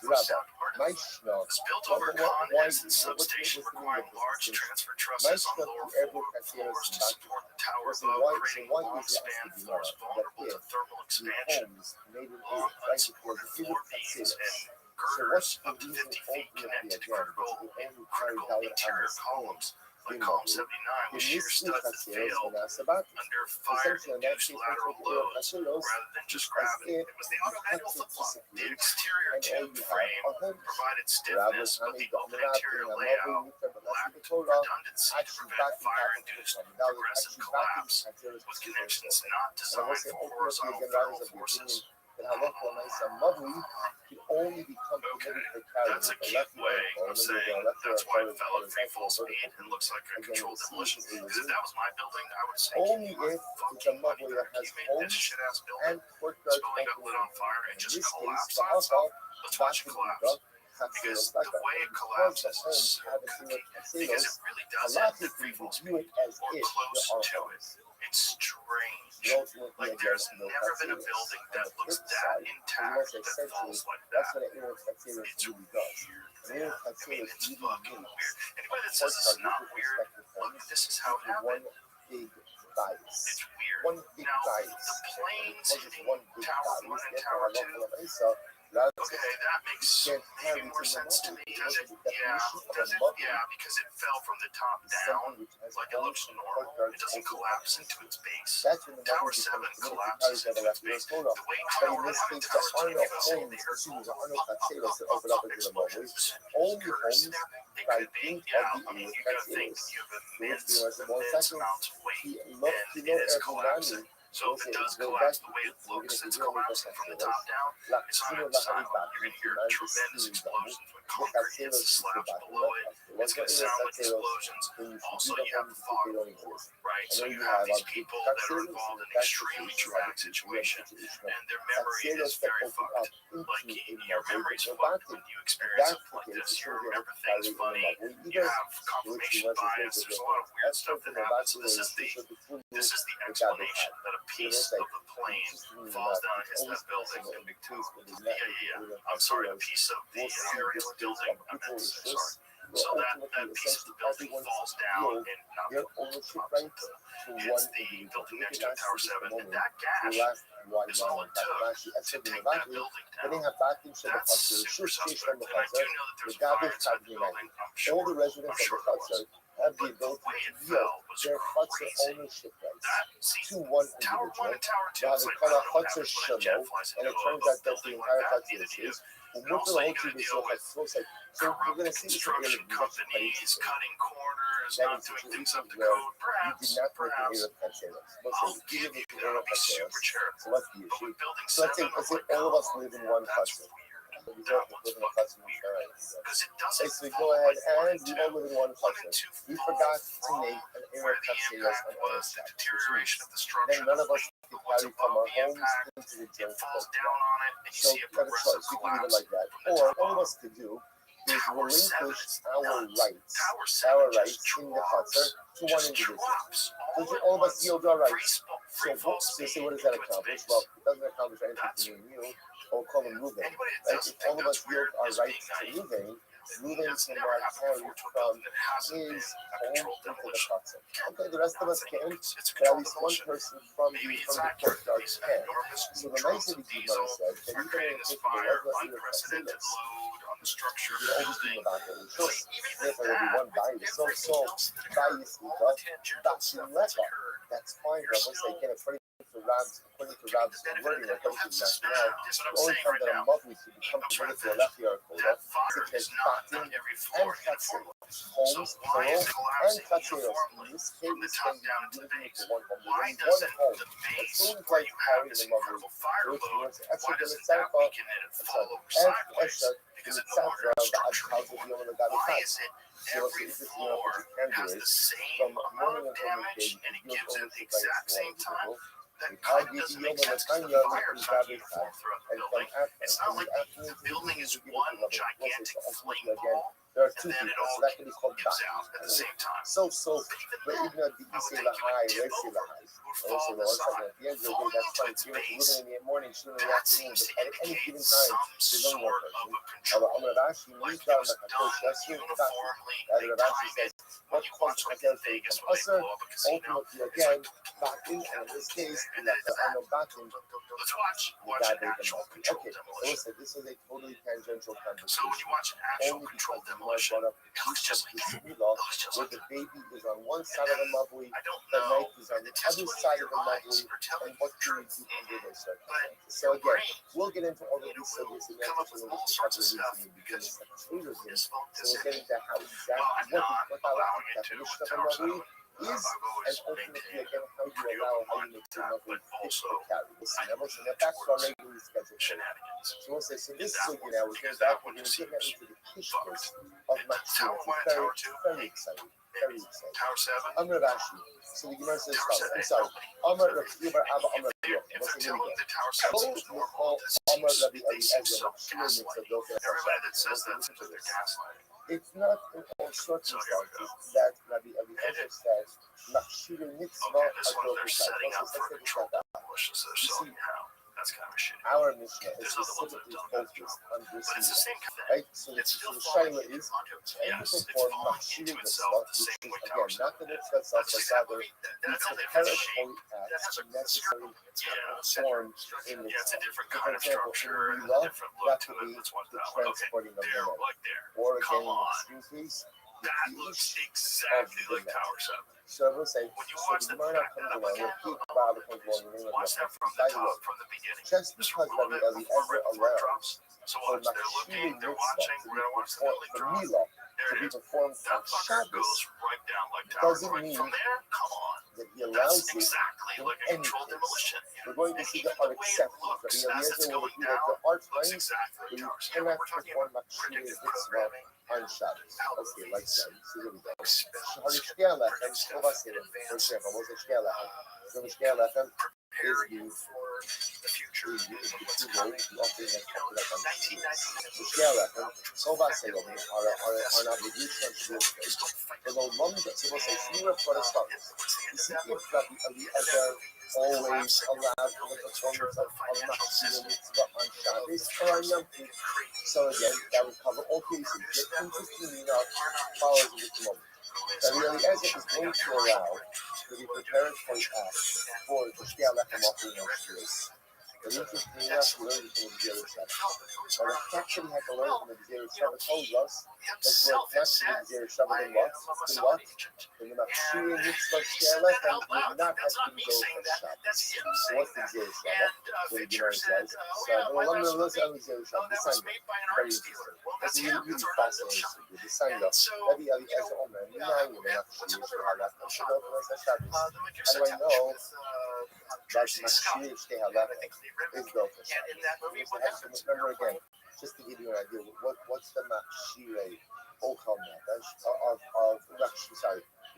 the sound part. Mishnah, It's built over condense and substation requiring large transfer trusses on lower floors to support the tower above, creating long-span floors vulnerable to thermal expansion. Long unsupported floor beams and girders up to 50 feet connect to critical interior columns like column 79 with shear studs that fail under fire-induced lateral loads rather than just gravity. It was the auto-manual flip-flop. The exterior tube frame provided stiffness, but the open interior layout lacked redundancy to prevent fire-induced progressive collapse with connections not designed for horizontal thermal forces. that Halacha Lemaisa Mavli can only become permitted for carrying. That's a cute way of saying that's why it fell at free fall speed and looks like a controlled demolition. Because if that was my building, I would say, only if it's a Mavli that has you made this homes shit-ass building. and courtyards This building got lit on fire and In just this case, collapsed the on itself. Alpha Let's watch it collapse. Because the way it collapses is so kooky. Because it really does have the free fall speed or close to it. It's strange. Like there's never been a building that looks that intact that falls like that. That's what an air It's really does. weird. An air I mean, it's really fucking means weird. Anybody that says it's not weird, look, this is how it happened. one big bias. It's weird. One big Now, bias. the planes Because it's hitting one big Tower bias. 1 and Therefore, Tower 2, Halacha Lemaisa, that's okay, that makes maybe more sense to me. Does it? Yeah. Does it? Yeah, because it fell from the top down like it looks normal. It doesn't collapse into its base. when the Tower Mavli 7 becomes collapses into its base. The way But in Tower 1 this and case, Tower there are 2 no give us all homes, the air there are no facilities that open up into the Mavli. explosions. Only Girders. homes It by could be, being yeah. of I mean, the you gotta think you have immense seconds, amounts of weight, he and looked, it is collapsing. So if it does collapse the way it looks, it's collapsing from the top down. It's not going to silent. You're going to hear tremendous explosions when concrete hits the slabs below it. It's going to sound like explosions. Also, you have the fog of war, right? So you have these people that are involved in extremely traumatic situations, and their memory is very fucked. Like your memory's fucked when you experience something like this. You remember things funny. You have confirmation bias. There's a lot of weird stuff that happens. So this is the explanation that a piece of the plane falls down and hits that building in Big Tower. Yeah. I'm sorry, a piece of the aerial building. I meant to say, sorry. So that piece of the building falls down and not the building hits the building next to Tower 7. And that gash is all it took to take that building down. That's super suspect. And I do know that there's a fire inside the building. I'm sure. All the residents I'm sure of the there was. Hutzah have the But the ability way it to yield fell was their Hutzah crazy. ownership rights That, see, to one Tower 1 individual. and Tower 2 Now is they like, I call don't it know what Hutzah happens when a jet Shalom, flies and into it turns a out that the building like entire that. Hutzah Neither is do you. his. And also, you gotta deal with So we're corrupt going to see this in construction the companies cutting corners, That not is doing a things up to situation code. you did not put the Perhaps. air facilities. I'll give you that. I'll be super charitable. So what's the But issue? with building So let's 7, say, I'm like, all of us oh, live in one that's Hutzah. weird. We That don't one's live in a fucking Hutzah weird. Because it doesn't Basically, fall go ahead like 1 and and we 2. all live in one 1 and Hutzah. 2 We fall forgot to from make an air where the facilities impact on was, the deterioration of the Then structure. none of us can What's carry from above our the homes impact, into the it joint falls courtyard. down on it, and you So see a we have a progressive choice. We can leave it collapse like that. from the Or top all of up. us could do is Tower 7 relinquish is our nuts. rights, Tower 7 our rights just in the drops. Hutzah to one Just individual. drops. So All at all of us once. yield our rights. Free fall So speed what does that into its accomplish? base. Well, it doesn't accomplish anything That's for me and you. Or call him Ruben. Anybody that Right? doesn't If all think of us that's yield weird our is rights being to naive. Ruben That's can never now happened carry before to a from building that hasn't been his a home controlled into the demolition. Hutzah. Okay, the rest of us can, It's a but at controlled least one demolition. person from Maybe the it's accurate. courtyard These can. enormous So the drums nice of thing diesel said that are even creating if this the fire, regular unprecedented facilities, load on the structure of you the always think building. about that. But Just even with therefore, there'll be that, one with bias. So everything else that occurred, bias all the tangential stuff that's occurred, That's fine, but once again, according to Rab's wording, according to rationale, the only time that a mother to become converted to a lefty or a kola is if there's batim and chatzir, homes, plural, and chatziros. In this case, when you're using it for one home, there's only one home. It's the only place carrying the mother, which means extra the mitzvah, extra the mitzvah, the adkaz of Yom HaGadol. So what you can do is, from morning until midday, you can use only the same time. And from afternoon to the building is one gigantic flame ball, there are and two then it people, all so that can be called gives back. out at the same time. So, but Even even at the Isi Lahai, Resi Lahai, also the one second, at the end of the day, that's fine. If you're living in the morning, shooting in the that afternoon, seems to but at any indicate given time, some there's only one sort of person. a control, like it was done uniformly, they time it. When you watch like in Vegas when they blow up a casino, ultimately, it's like again, backing, and in this case, and then it's that. backing, Let's watch the an actual controlled Okay, so demolition. listen, this is a totally tangential So conversation. when you watch an actual Only controlled because the Gemara demolition, brought up it looks just like this that. law It looks just where like the that. baby is on one side of the mavui, I don't the know. knife is on The the other testimony side of of the your eyes mavui, are telling and you what the do you truth. do under those But circumstances? So your again, brain, we'll get into all of these will subjects in come up with all sorts of stuff because So this phone we'll get into how well, exactly I'm not what allowing it the to. definition of a Tower mavui 7. is, I've and always ultimately maintained again how you pretty allow how open-minded you make with your that, mavui but fit also the carry. Listen, I now don't listen, lean back to our towards regularly scheduled program. shenanigans. So we'll say, so In this that sugi one, now, we're because going that back, one we're going just to get seems into the kishkas fucked. of And Tower Machshir. 1 and Very, Tower 2, very exciting. Very exciting. Tower 7, I'm Rav Ashi. So the Gemara says, Tower 7, I'm sorry. Amar Rav Yibar Abba Amar Rav if What's they're the telling name? the Tower 7 is normal, this Amar seems, Rabbi they seem Eliezer so Machshir gaslighting. Mitzvah Doka Everybody that says Hashem. that says they're gaslighting. It's not in all circumstances that Rabbi Eliezer says Machshir Mitzvah Okay, this one Doka they're setting up Hashem. for a controlled demolition, so they're showing you how. That's kind of a shitty. Our Mishnah is There's other ones that specifically have done that focused job. on this But it's the same kind of thing. right? So It's the still falling Shaila into is conduct. can you Yes, it's perform falling Machshir into Mitzvah, itself the which same way is Tower again 7 not the did. mitzvah itself, That's but just that rather movie. it's That's a a different preparatory shape. That act has a necessary circle. It's to got a perform center. in Yeah, it's a mitzvah. different For kind of example, structure in and a Milah, different that look could to be it. That's what the that one. Okay, transporting of the there, land. like there. Or again, Come in on. extreme case, the That looks creation exactly of the like net. Tower 7. So I will say, When you so watch the that, Gemara back comes that up along, again, repeat Rabbi comes along, in the name of watch that Yahweh. from the By the way, top, from the beginning. just Just because roll Rabbi it before Eliezer right before it allows drops. So for watch, they're Machshir looking, they're Mitzvah watching, to we're be gonna watch the performed, building for drop. Milah There to it be is. performed That on fucker Shabbos goes right down like Tower. doesn't Right mean from there, come on. that he allows That's it exactly in like a any controlled case. demolition. We're going to And see even the the art way it acceptance. looks Rabbi as it's Eliezer will going repeat that down there are looks times exactly where like you Tower 7. cannot We're talking perform about Machshir predictive Mitzvah programming. on Shabbos. How Okay, like movies that. So here we go. spells Harishkia Lechem, predict stuff Tova in Selim. For advance. example, what's a Shkia Lechem? So the Shkia Lechem Prepare is you for the future the of what's two coming. roads, the offering that's You know, offered up on the Shabbos. 1999. The Shkia Lechem, Tova Selim, are an obligation to do it. For the Lomda, so we'll say, Shmira for the stars. You see, if Rabbi Eliezer always allowed for the performance of Machshir Mitzvah on Shabbos or on Yom Tov. So again, that would cover all cases. The interesting enough follows in this moment. Rabbi Eliezer is going to allow to be prepared for the act for the Shkia Lechem offering on Shabbos. But interestingly enough, he learned it from the Gzeirah Shabbat. Now the fact that he had to learn from the Gzeirah Shabbat tells us that we're attached to the Gzeirah Shabbat in what? In what? In the Machshir Mitzvah Shkia Lechem would not have been go for Shabbos. So what's the Gzeirah Shabbat? So the Gemara says, so I'm going to listen to the Gzeirah Shabbat, the Sangha. Very interesting. That's a really fascinating story. The Sangha. Rabbi Eliezer Omer, Minayin Machshir Shkia Lechem should open us on Shabbos. How do I know that Machshir Shkia Lechem is built for Shabbos? Remember again, just to give you an idea, what's the Machshir Ochel Nefesh of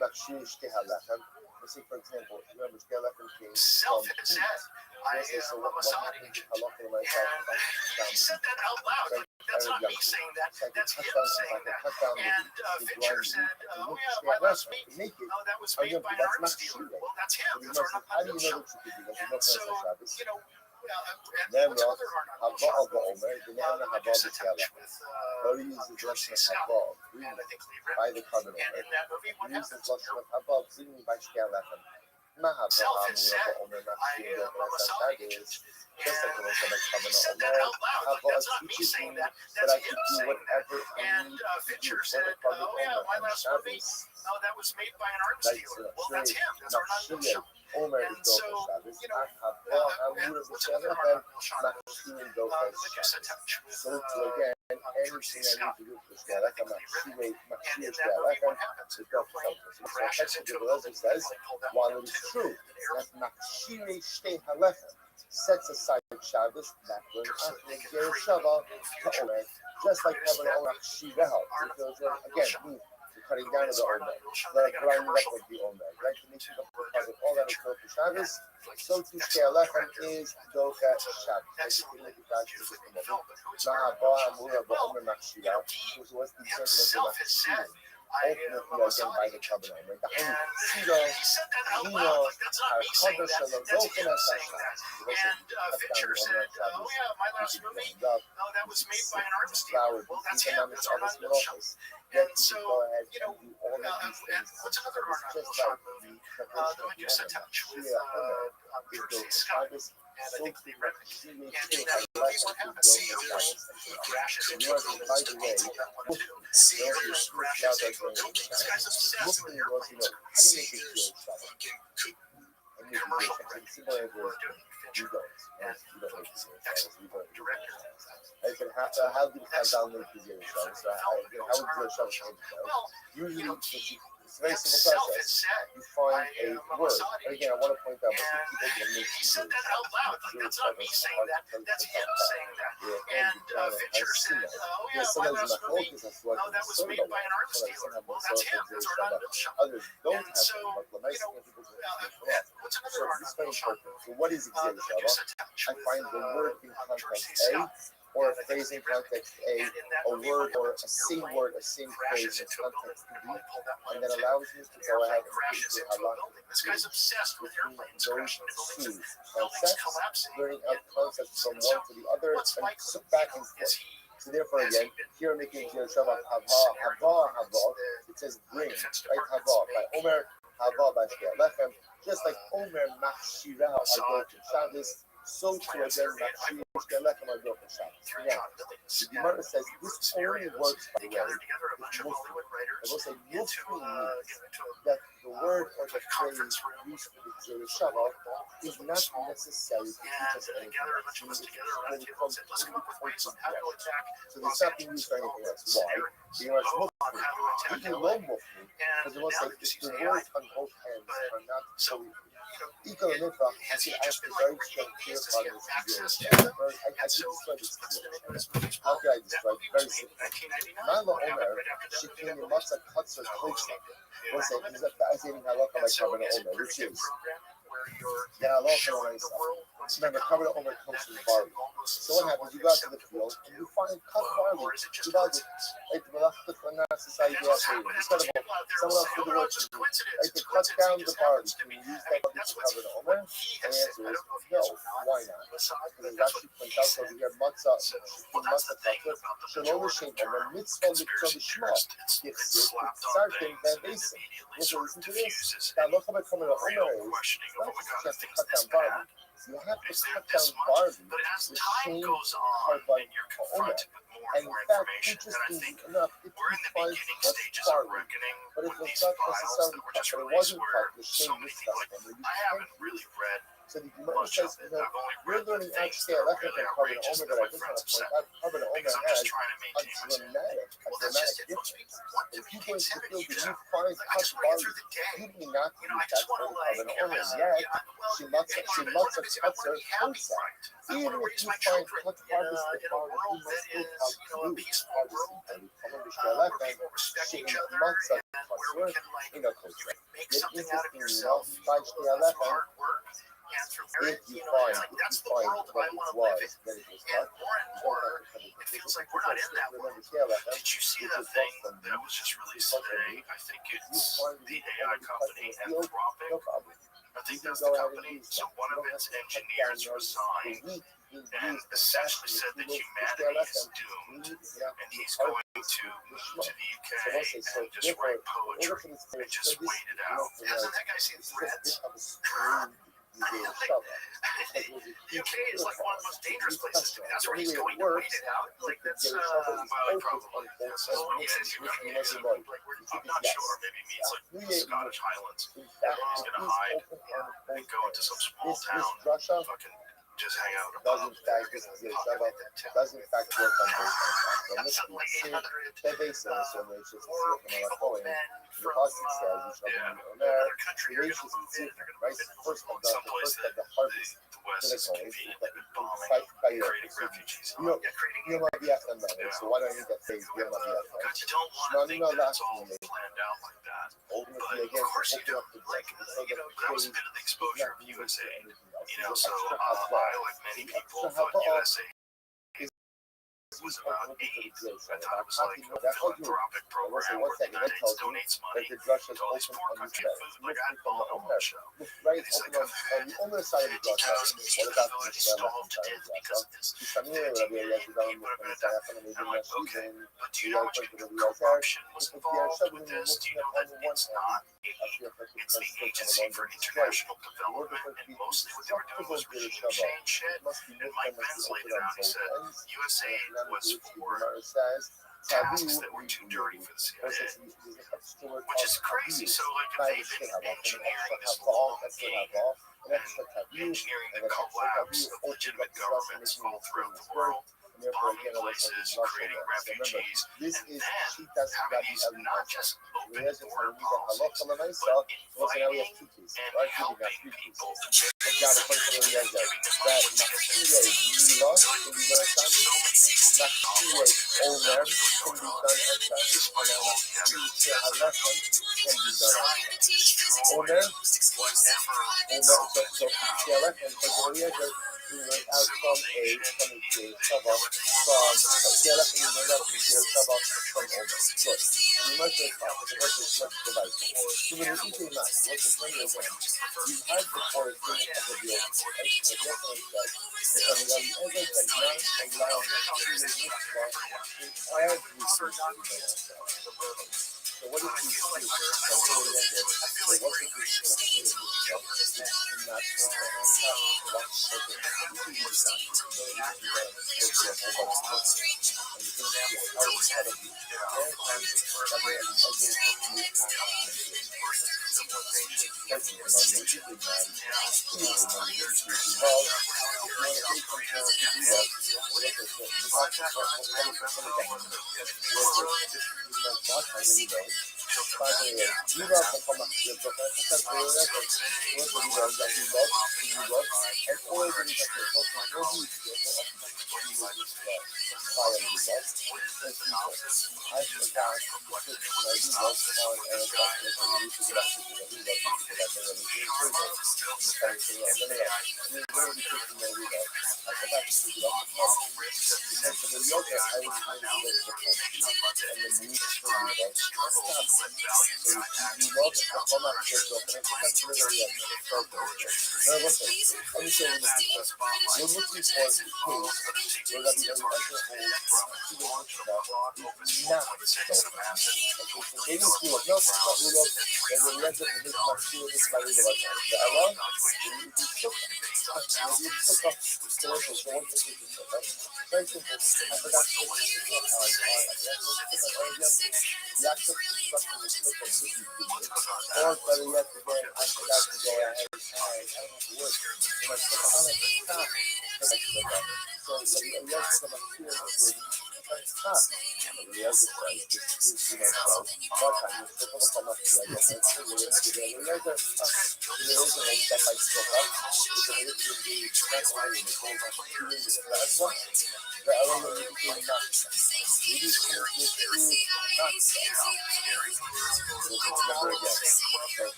Machshir Shkia Lechem? Let's say, for example, remember Shkia Lechem came from Self-it said, so what happened to Halacha myself? he said that out loud. That's not me saying that. That's him saying that. And Fincher said, oh yeah, my last meat, that was made by an arms dealer. Well, that's him. That's our How do you know show. that you could do that? And so, you know, Then what's another Arnold show? I do some touch with George C. Scott. And I think Lee by the covenant. And in that movie, what He uses happens? Lashon of Haba, bringing by Shkia Lechem. himself had said, he said that out loud. Like, that's not me saying that. That's him saying that. And Fincher said, oh yeah, my last movie, oh, that was made by an arms dealer. Well, that's him. That's our non-deal show. And so, you know, and what's another Arnold Schwarzenegger movie? The Medusa Touch with George C. Scott. And in that movie, what happens? The airplane crashes into a building. While it is true that Machine sets aside Shabbos, that will after Shabbat to Omer, just like having Omer Shireha. Again, the cutting down of the Omer, the grinding up of the Omer, right? The making up the puzzle, all that is Doka Shabbos. So to Shkei Alechem is Doka Shabbos. Which was the example of the ultimately again by the covenant. And he said that out loud. Like, that's not me saying that. That's him saying that. And Fincher said, oh yeah, my last movie, oh, that was made by an arms dealer. Well, that's him. That's our non-deal show. And so, you know, what's another Arnold Schwarzenegger movie? The Medusa Touch with George C. Scott. And I think the Red. And in that movie, what happens? He crashes into a building. That one too. Crashes into a building. This guy's obsessed with airplanes. Commercial directing. We're doing Fincher. And excellent director. How do you have download the video show? So how would you show? Usually, it's a very simple process. You find a word. And again, I want to point out that people that make he said that out loud. Like, that's not me saying that. That's him saying that. And Fincher said, oh yeah, my last movie, oh, that was made by an arms dealer. Well, that's him. That's our non-deal show. Others don't and so, you know, what's another so Arnold movie? what is The Medusa Touch I with find the word in George C. context A, Scott. or a phrase in context A, And in that a movie, word or a what same happens? word, a same Crashes phrase in into a building. context Probably pulled that one and that too. allows you to go ahead and Crashes into into a halakha. building. This guy's obsessed with airplanes Those crashing into buildings and two buildings concepts, collapsing. learning out concepts from And so, one to the other, what's and Mike back do? and Is forth. he? So therefore, Has he again, been here making doing Shabbat hava, it says bring, right? Hava by Omer, hava by Shkei Alechem, just like Omer machshira al Shabbos. So to again, machshira Shkei Alechem al Shabbos. Now, the Gemara says this only works by the way. I will say mufti means that the word or the phrase used for the Gzera Shabbat is not necessary to teach us anything. So there's something used for anything else. Why? The Gemara says mufti. You love mufti because it will say if the words on both ends are not so equal and infra, Has he I just have been to very like strong reading clear these? Does he have partners access to to them? I can And so describe let's it. look at this movie. How can I That describe movie it? was Very made in simple. 1999. Mala What happened Omer, right after that she movie came got in released? Matzah Kutzer Kutzer. What's that? Unlimited. He's a fascinating halakha And like so Kabbalah is it Omer, pretty which good is programming where you're the halakha showing on the world what's to remember, come? Kabbalah Omer comes That from makes it barley. almost So what happens? You go out to the field and you find cut barley. or is it just You buy it. coincidence? Like the Malachta Khanah society That's what's after happening. you. That's what Instead of people out there someone will else say, for oh the no, work it's just to do. coincidence. Like It's to cut coincidence. down It the just barley. happens to Can be. you use I that mean, to that's cover the what Omer? he And the has said. answer I is don't know if he no. has or not. Why not? Massage, but Because that's Rashi what points he out said. over here, matzah, So, well, that's the thing about the pejorative term conspiracy theorist. It's slapped on things and immediately sort of diffuses any real questioning of, oh my God, are things this bad? You have to Is there cut this down much? barley. But as The time shame goes on and you're confronted with more And and more in fact, information, and I think interestingly enough, it we're in the defines beginning what's stages of barley. reckoning But it with was these not files necessarily that were cut, just but it released wasn't where cut. The so shame many was people, like, cut. I haven't really read So the Gemara much says, of it. I've only read the learning things actually, that I are like really that outrageous Omer that that I my just friends want have to said. point out. Omer Because I'm has just trying to a maintain my sanity. dramatic Well, that's just it. difference. Most people want to If you maintain go into the sanity. field You and just you have, find like, I cut just want to get barley, through the day. you do not You know, need I just that want to, for like, an yeah, Omer. well, Yet, she lots and of I want to cuts be happy, right? I even want to if raise you my find children cut in harvest the a barley, world you that must is, look a peaceful world and where people respect each other and where we can, like, make something out of yourself through hard work and through merit. You know, it's like that's the world that I want to live in. And more, it feels like we're not in that world. Did you see that thing that was just released today? I think it's the AI company Anthropic. I think that's the company. So one of its engineers resigned and essentially said that humanity is doomed, and he's going to move to the UK and just write poetry and just wait it out. Hasn't that guy seen Threads? UK is like one of the most dangerous places to be. That's where he's going to wait it out. Like that's well, probably. So yes, you're going to like I'm not sure. Maybe he means like the Scottish Highlands. He's going to hide and go into some small town and fucking just hang out. Does in fact work on both sides. Suddenly 800 more capable men from another country are going to move in. They're going to move in someplace that the West is conveniently bombing, creating refugees. So why don't you get phased? Because you don't want to think that it's all planned out like that. But of course you do. Like, that was a bit of the exposure of USA. So I, like many people, thought USA was about AIDS. I thought it was like a philanthropic program where the United States donates money to all these poor countries food. Like I had Bono on the show. And he's like, I've had 50,000 villages starved to death because of this. And people have been that. And I'm like, okay, but do you know how much corruption was involved with this? Do you know that it's not aid? It's the Agency for International Development, and mostly what they were doing was regime change shit. And Mike Pence laid it out. He said USAID was for tasks that were too dirty for the CIA, which is crazy. So, like, if they've been engineering this long game and engineering the collapse of legitimate governments all throughout the world, bombing places, creating refugees, and then having these not just open border policies, but inviting and helping people to just giving them money So what if you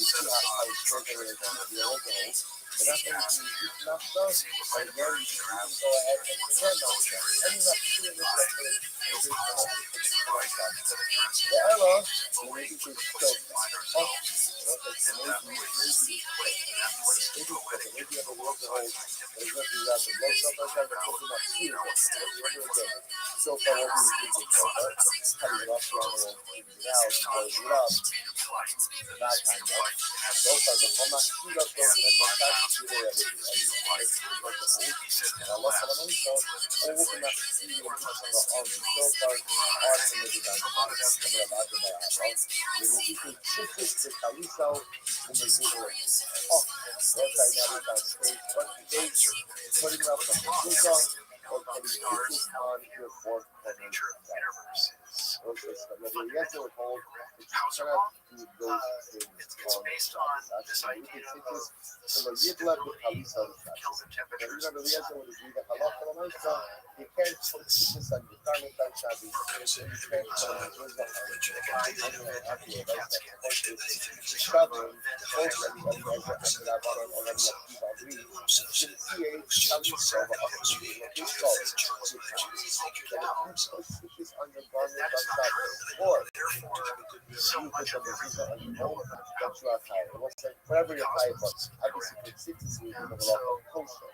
you see how it's struggling and the old days. And that's when you keep enough stuff, and then you can go ahead and pretend not to. And you're not seeing this stuff for the error, you need to still so far, what do you think so far? Cutting it off now, blowing it up. That kind of so far, the format shoot up those and that's the and I love how I'm so over the next few years on so far, awesome with the guys. Coming up after that, right? We need to shift this to Kaliso and the Google. Oh, right now we got stage, but they putting up the Google. Or can you put this on your fourth nature of the universe is fundamentally how so it's based on this idea of the sun Kelvin temperatures. So much of everything whatever your type of, obviously, it's 60 years of kosher.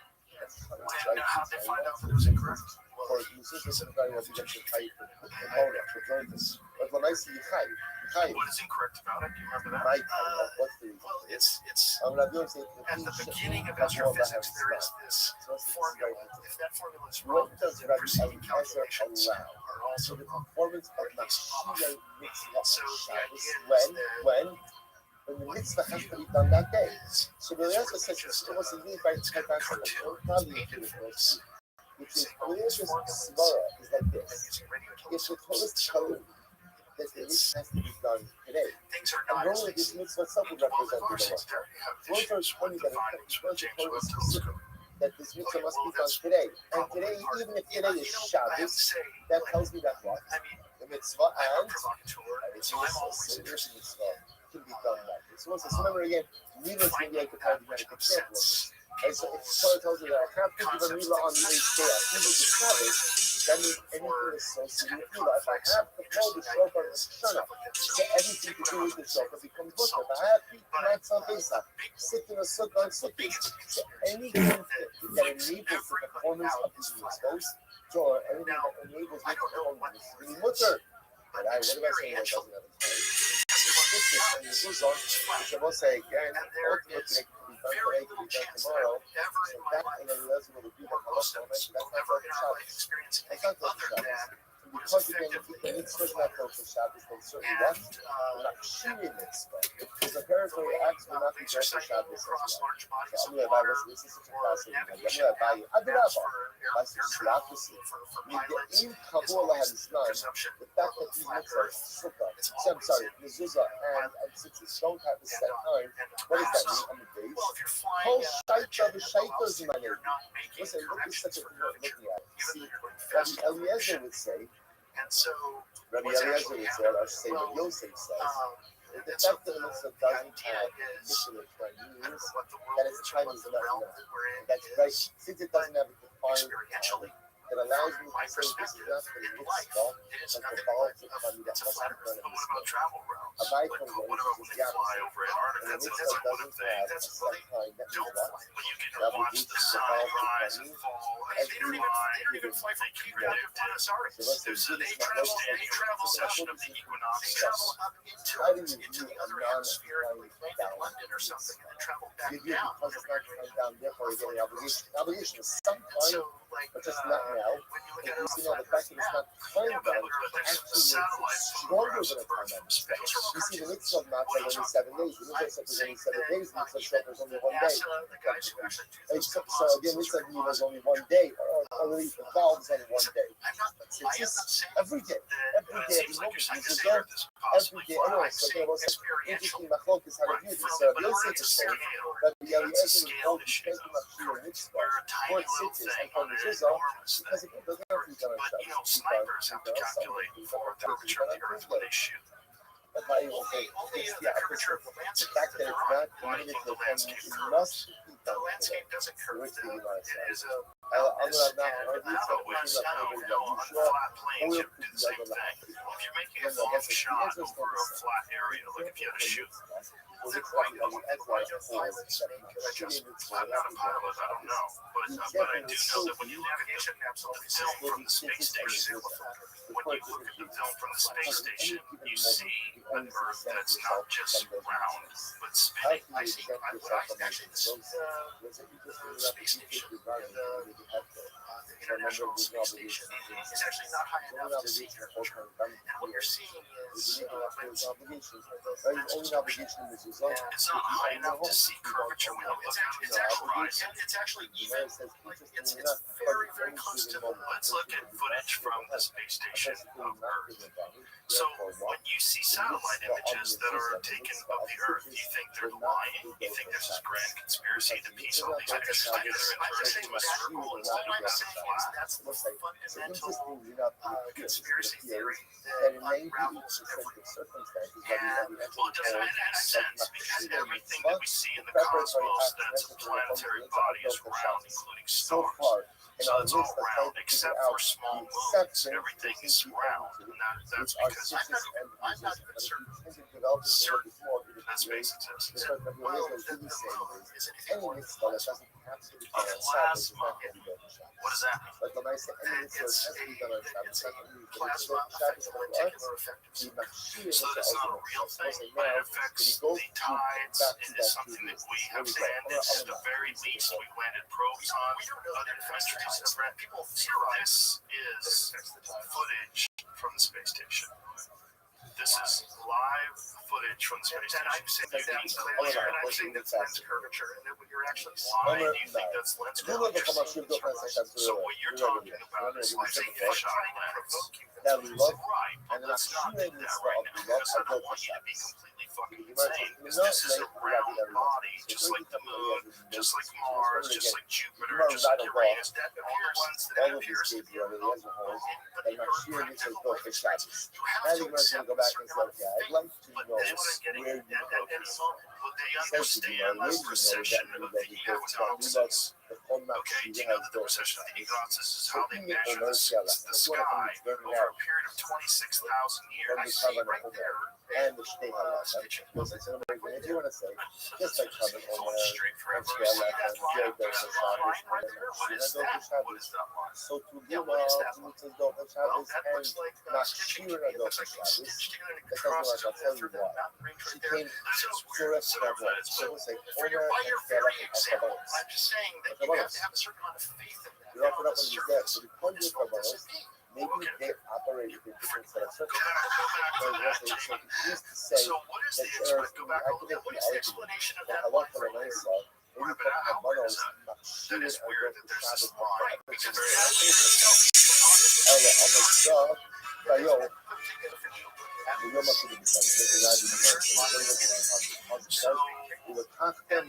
And how they find out that it was incorrect? For musicians, everybody wants to get the type of the but when I see Chai, What is incorrect about it? Do you remember that? my type, what's the reason? Well, it's I'm not doing it. at the beginning of astrophysics. There is this formula. If that formula is wrong, What does the Rabbi preceding Eliezer calculations allow? are So also the wrong. performance of Or at least off. Machine mitzvah So the Shabbos, idea is when that the mitzvah has to be done that day. is So the Eliezer says just it was a new by it's kind of cartoon. probably It's painted face. which is Eliezer's svara is like And this. using radio If the Torah is telescopes. telling that the mitzvah has to be done today, Things are and not normally as this mitzvah itself would represent the Torah. Those are issues funny with that the findings it from was James Torah Webb specific. telescope. That this mitzvah must be done today. And today, even if today is Shabbos, that tells me that what? I mean, The mitzvah I'm a and provocateur, it's so I'm always this mitzvah can be done that way. So remember again, Mila's maybe I could find a better example of it. And so if Torah tells you that I can't think of a Mila on the 8th day, I think it's Shabbos, that means anything associated with Mila. If I have to blow the shofar in the Shana, so everything to do with the shofar becomes mutter. If I have to eat nights on Pesach, sit in a sukkah on Sukkot, so anything that enables the performance of these mitzvahs, or anything that enables me to perform this is mutter. But what am I saying that doesn't have a time? And the Zuzah, which I will say again, ultimately it can be done today, it can be done tomorrow. So that and then that's what we do. most of us will never in our life experience anything other than what is Because again, effectively the mitzvah is not built for Shabbos, but certainly left. We're not shooting mitzvah. Because apparently acts will not be built for Shabbos as across well. large bodies So I'm of going to buy water this is such a or fascinating idea. navigation I'm going to buy you. I did not for buy. That's air just the travel, opposite. for You get pilots, in is Kabul always has the none. presumption The fact of that a these flat mitzvahs earth. sukkah, It's so I'm sorry, always mezuzah, and since it's don't have a set time, what does that mean on the days? Well, if you're flying Whole a shaita, jet the at low shaitas in altitude, my you're name. not making Listen, look at corrections such a for thing looking curvature, at it. even See, though you're going Rabbi fast Eliezer would say, And so Rabbi what's Eliezer actually would say, or I happening? should say, Rabbi Yosef says, And the so fact that the mitzvah the doesn't idea have is, particular time I don't means know what the that world its is, time what is the not realm enough. that we're in That's right. is, Since it doesn't have a defined experientially, time, it allows me from my to say this is perspective, not for the in life, mitzvah, it is but the nothing balance but of money that it's a must flat be earth. done in But this what about way. travel routes? A bike Like, from what Rome about is when the they fly opposite. over Antarctica? And the That's mitzvah one of doesn't the have a that's set well, time. That don't means what? fly. When you get to That would watch be the the sun balance of rise and money. fall. I mean, they don't even fly from Cape Town to Buenos Aires. They travel session of the equinox, travel up into the other hemisphere, like London or something, and then travel back You do down. because it's not coming down, therefore you get an obligation. The obligation is some And time, so, like, but just not now. when you look And at it you on see a now flat the fact earth that it's map, not time yeah, done but there's actually makes satellite it stronger photographs than a of Earth time from space. done. Those are You see, the cartoons. mitzvah of not What are like you only 7 talking days. The about? mitzvah says I'm only 7 saying days. The that mitzvah says there's only 1 day. NASA, the guys who actually do Hey, those so composites, again, those mitzvah are means only composites. 1 day, or only the valves on 1 day. I'm not, It's I am not just saying every day, that every it day, seems every like you're moment. saying You this should go Earth is possibly every day. flat. Anyway, I'm so saying there was experientially. interesting machlok is how to Right, view this. from So but Yosef it's a is saying scale. that the It's a Eliezer is scale both issue. taking up to your mitzvah We're a for tiny little cities thing and for on the an Shizah, enormous because thing. it doesn't have to be done on But, Shabbos. snipers have to calculate for the curvature of the Earth when they shoot. That's why you will say Only it's the curvature of the the landscape. fact that it's not Why do you committed think to the a landscape it curves? must be The done. landscape doesn't curve. Which do you It is a I'm mountainous not and arguing on flat plains you do the same thing. If you're making a long shot over a flat area, like if you had a shoot, then why do pilots make adjustments? I'm not a pilot, I don't know, but I do know that when you navigation maps all the film from the space station, when you look at the film from the space station, you see an Earth that's not just round but spinning. I see. Actually, this is the space station, and the International Space Station is actually not high enough to see curvature. And what you're seeing is it's not high enough to see curvature when you look at it. It's actually even it's very, very close to. Let's look at footage from the space station of Earth. So when you see satellite images that are taken of the Earth, you think they're lying. You think there's this grand conspiracy to piece all these pictures together and turn it into a circle instead of a flat. That's the fundamental conspiracy theory that unravels everything. And well, it doesn't make any sense because everything that we see in the cosmos that's a planetary body is round, including stars. So it's all round except for small moons. Everything is round, and that's because I'm not even certain that space exists. Well, the moon is anything more than a plasma. What does that mean? It's a plasma affecting a particular effective circuit. So that it's not a real thing, but it affects the tides. It is something that we have landed, at the very least, we landed probes on. Other countries have ran. People theorize this is footage from the space station. This is live footage from the space station. And I'm saying that's clearly, and I'm saying that's lens curvature, and then when you're actually why do you think that's lens curvature? So what you're talking about is like a fisheye lens. Right, but let's not do that right now, because I don't want you to be completely fucking insane, because this is a round body, just like the moon, just like Mars, just like Jupiter, just like Uranus, that appears to be a real hole. But in your practical life experience, you have to accept a certain amount of faith. But that's what I'm getting at any moment. Will they understand the precession of the equinoxes? Okay, do you know that the precession of the equinoxes is how they measure the sky over a period of 26,000 years? I see right there. And the state if you want to say, just like coming on Straight forever. What is that line? so to Yeah, do what is that line? to Well, that looks like stitching. It looks like being stitched together and crossed through that mountain range right there. That is weird. So for your by your very example, I'm just saying that you have to have a certain amount of faith in that. You have to On the surface, what does it mean? maybe they operate with different set of Go circumstances. back to that. So what is the explanation? Go back a little bit. What is the explanation of that line right there? How weird is that? That is weird that there's this line. Right, because so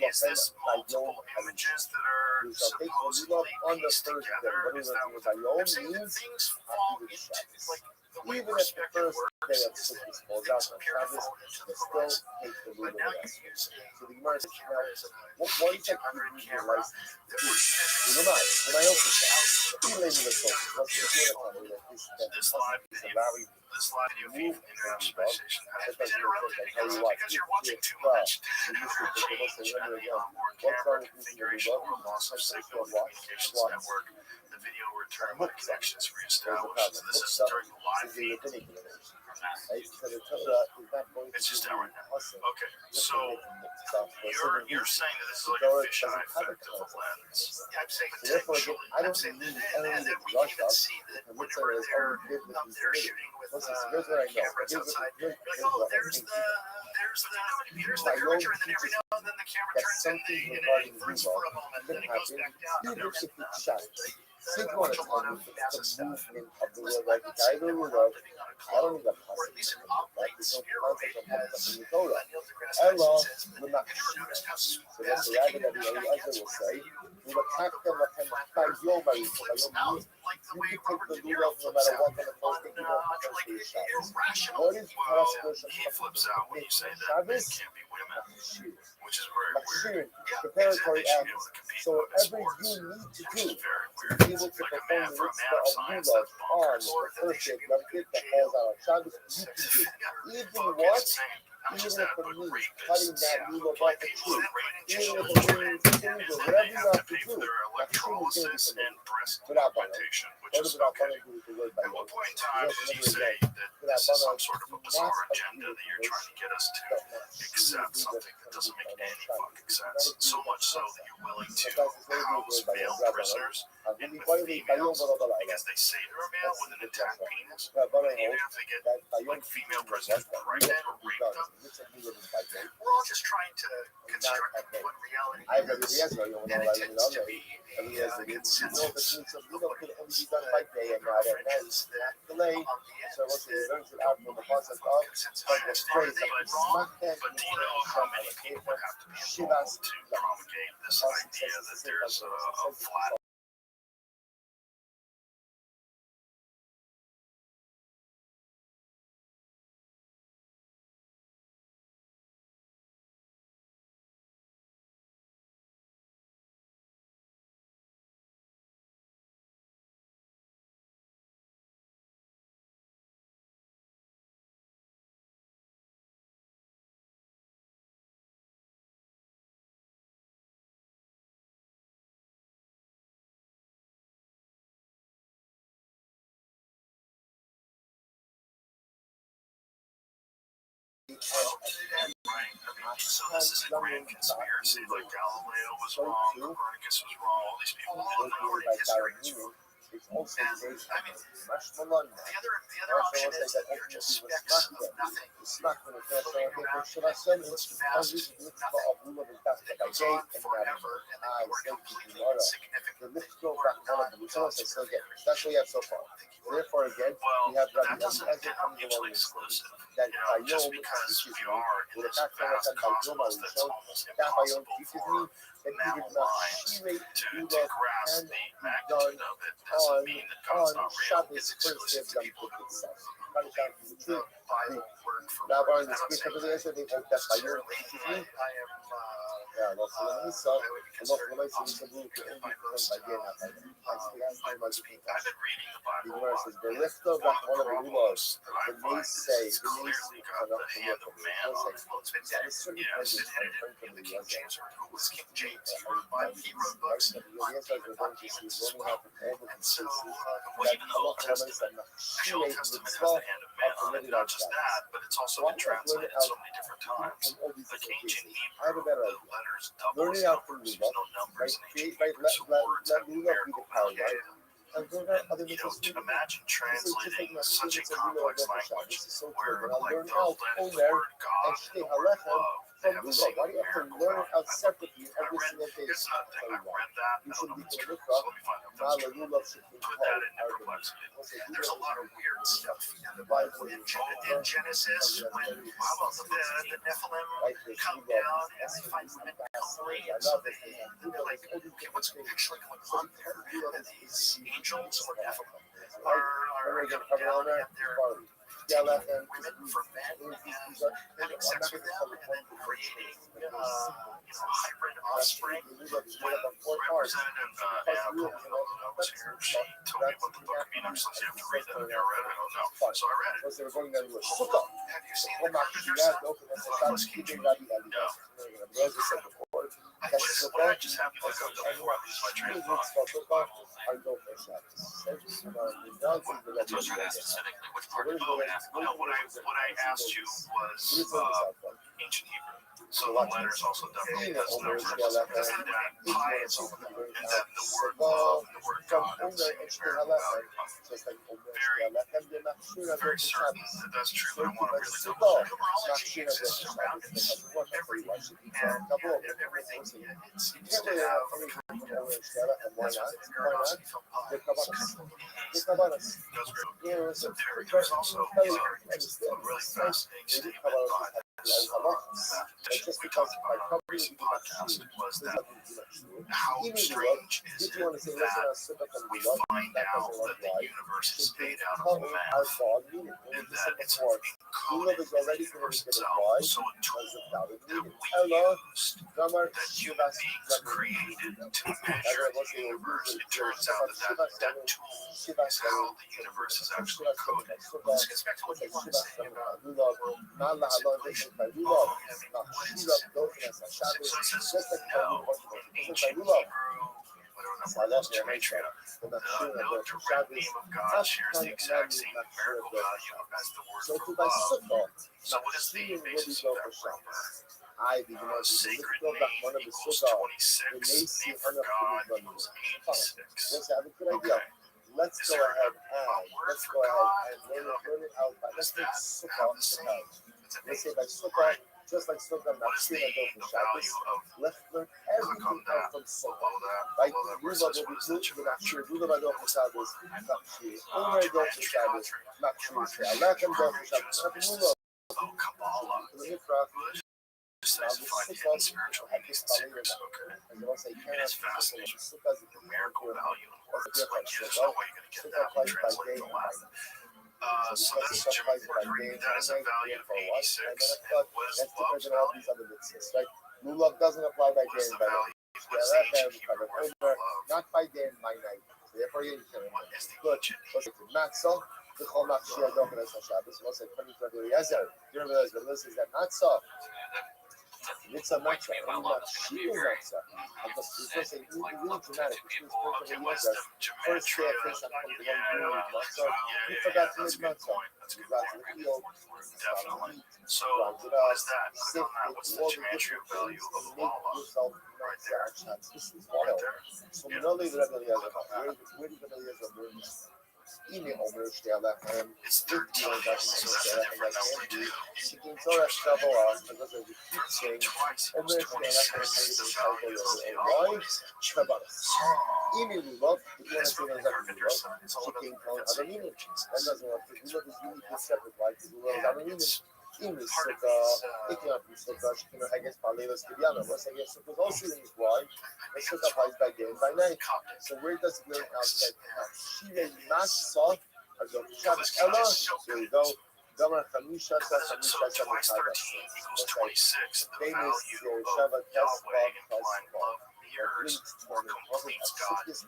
is this multiple images that are supposedly pieced together? Is that what I'm saying? That things fall into, like, the way perspective works is that things appear to fall into the horizon. But now you use a camera as a H100 camera that would this live video feed from the International Space Station has been interrupted because you're watching too much. Change at the onboard camera configuration or loss of signal in the communications network. The video return when connection is reestablished. This is during the live feed from that. It's just out right now. Okay, so you're saying that this is like a fisheye effect of a lens. I'm saying potentially. I'm saying that, and we can even see that whenever they're up there shooting with cameras outside, you're like, oh, there's the curvature, and then every now and then the camera turns in and it inverts for a moment, and then it goes back down. I've never seen that. So you want to tell me it's the movement of the word, like the guy who wrote, I don't need a or at least an possibility. oblate There's no spheroid, concept of as in the Torah. Neil deGrasse Hello, Tyson says, we're not "Have you ever noticed how so that's the sophisticated rabbi that this guy Eliezer gets will whenever say, you we throw were out the talking word about him flat by earth? Yoma, He flips out like the you way can take Robert the De lulav Niro no flips matter out what on the first on day, you don't first like day of Shabbos. irrational. What is Well, He flips out when you say that men Shabbos? can't be women, Machshir. which is very weird. Yeah, Preparatory They should be acts. able to compete So in whatever sports, you need to which do is very to weird. be able to Like a perform man, the for a man mitzvah of of science, lulav that's on bonkers. the first day of Yom Kippur that falls out on Shabbos, you can do. Even Fuck, what? it's insane. Not Even just if that, it but means rapists, cutting that lulav gay off a people tree, that rape even children, if it means and things or then whatever they you have to have to pay do, for their that tree is going to be electrolysis committed. and breast Without Bana. augmentation, which What is is without okay. Bana do with the word by At what Yom? point in time Yes, did you never say again. that Without this is Bana, some sort of a do bizarre not agenda agree that you're with trying to get us to that Machshir accept is something that can doesn't be make done on any Shabbos. fucking sense? So much so that you're willing to But that's the house word by male Yom. prisoners and And with we by Yom females Baradala. because they say they're a male with an intact penis. But Bana And even holds if they get that by Yom like female Kippur, prisoners that pregnant or we raped done. them, It's a lulav is by day. We're all just trying to construct at night. what reality I have is, Eliezer, you know, and like, it tends to be I mean, as a it is, you know, the consensus things of of lulav what could it only is be done by day and not at night. fringes that Delay. on the So ends what's the that learns it out from the concept of consensus but the has phrase they that wrong, smack that but do you know how many people would have to be involved to promulgate this idea that there's a flat right? I mean, so this is a grand conspiracy. Like Galileo was wrong, Copernicus was wrong. All these people in history is wrong. it's also And based I on mean, Mashmalon. the other option is that you're just specks of nothing. Smack when it's not Floating so I around think in Hashem this is vast mitzvah of lulav and das that by goes day on and forever, and then you are completely insignificant. the mitzvah of Rahman, which also says again, that's what we have so far. Therefore, again, Well, we have that Rabbi doesn't Eliezer sound comes mutually along with exclusive. that You know, just Bayom because teaches we me are in with this the fact vast that cosmos that's shown almost that Bayom impossible teaches for me that mammal even minds Machshire to grasp can the be magnitude done of it doesn't on mean that God's not real. Shabbos It's first day exclusive of to Yom people Kippur who itself. believe the Bible word for Rabbi word. in the I'm not speech of saying the that answer, they hope that Bayom necessarily. teaches I me. am, Yeah, well, for the Misa, I would and consider for the it Misa, possible Misa can only by be done most, by day, not by night. I've been reading the Bible a The lot. says, the lift of One of the one of the problems that I the find may is say, it's the may clearly got the hand of man on it. well, it's been dead. Yes, it had it in the King James. Who was King James? He wrote Bible. He wrote books on demons as well. And so, well, even the Old Testament, the Old Testament has the hand of man on it. Not just that, but it's also been translated so many different times. Like ancient Hebrew, the letters double as numbers. There's no numbers in ancient Hebrew, so words have numerical value. And You know, to imagine translating such a complex language where, like, the word God and the word love, they have the same why do you have to numerical learn it value. out separately every single day? Here's another thing. I read that, and I don't know if it's true, so let me find out if that's true. Put that into perplexity. There's a lot of weird stuff in the Bible. In Genesis, when the Nephilim come down and they find women comely, and so they're like, okay, what's actually going on there? And these angels or Nephilim are coming down and they're taking women from men and having sex with them and then creating hybrid offspring. When Representative Anna Pamela was here, she told me about the book of Enoch. So you have to read that. Have you ever read it? I don't know. So I read it. They were going down to a Hold sukkah. on. Have you seen the Carpenter son? No. As I said before, What did I just have to look up before I lose my train of thought? So I was trying to ask specifically which part. Oh, no, what I asked you was ancient Hebrew. So the letters also definitely has numbers, and that pi is all about, and that the word love and the word God have the same numerical value. Very certain that that's true, but I want to really double check. Numerology exists around us, everything, and everything. It seems to have kind of And why not? Why not? They're Kabbalahs. They're Kabbalahs. You know, so There's also a really fascinating statement by this it's just because by covering recent podcast was that how strange is it that we find out that the universe is made out of math and that it's encoded in the universe itself. So a tool that we used, that human beings created to measure the universe, it turns out that tool is how the universe is actually coded. This gets back to what you want to say about simulation. So it says no in ancient Hebrew, whatever that was, gematria. No direct name of God shares the exact same numerical value as the word for love. So what is the basis of that number? Sacred name equals 26. Name for God equals 86. Okay. Let's go ahead and learn it out. Let's make Sukkah the Let's say by Sukkah, just like Sukkah, Machshir and Dofen Shabbos. Let's learn everything out from Sukkah. Like Lulav will be Lulav Machshir, Lulav Dofen Shabbos, Machshir, Omer Dofen Shabbos, Machshir, Alechem Dofen Shabbos, Lulav. Find hidden spiritual meanings in sacred Sukkah. It is fascinating. Numerical value in words. Like, there's no way you're going to get that when you translate to Latin. So that's Jimmy. That is a value of 86. And what is love's value? Lulav doesn't apply by What is day the and by value? night. What is the ancient Hebrew word for love? Not by day and by night. Therefore, you can What is the ancient Hebrew? Matzah, the Chol Machshir Dofen Shabbos. We'll say 20 Eliezer. You remember those, but this is that Matzah. It's a matzah, and not sheer matzah. I'm just saying, really dramatic. Which means first day of Pesach comes the one doing matzah. You forgot to make matzah. You got to the field, Definitely. So what is that? Click on that. What's the gematria value of lava? Right there. This is Right wild. there. So we know the Rabbi Eliezer. Where did Rabbi Eliezer learn this? It's 13, so that's a different number too. Torah Shavuot, because of the Saying teaching, twice Omer equals 26 is the value of the why? Shabbat. Imi Lulav, if you want to This say really there's carpenter son is all about chicken the count other reconciliation meaning. of Jesus. That doesn't work. Because Lulav is uniquely separate, right? Because Lulav is other And meaning. it's Imi part of Sukkah, these, Ikim Sukkah, Shekino Haggis, Palelos, Kibyana. What's Haggis Sukkah? Also means why? The Sukkah applies by day and by night. So where does it learn outside? Shirei Matzah. Shabbos Ella, here we go. Gamar Chamisha, so twice 13 equals 26. The value of Yahweh implying love mirrors or completes God's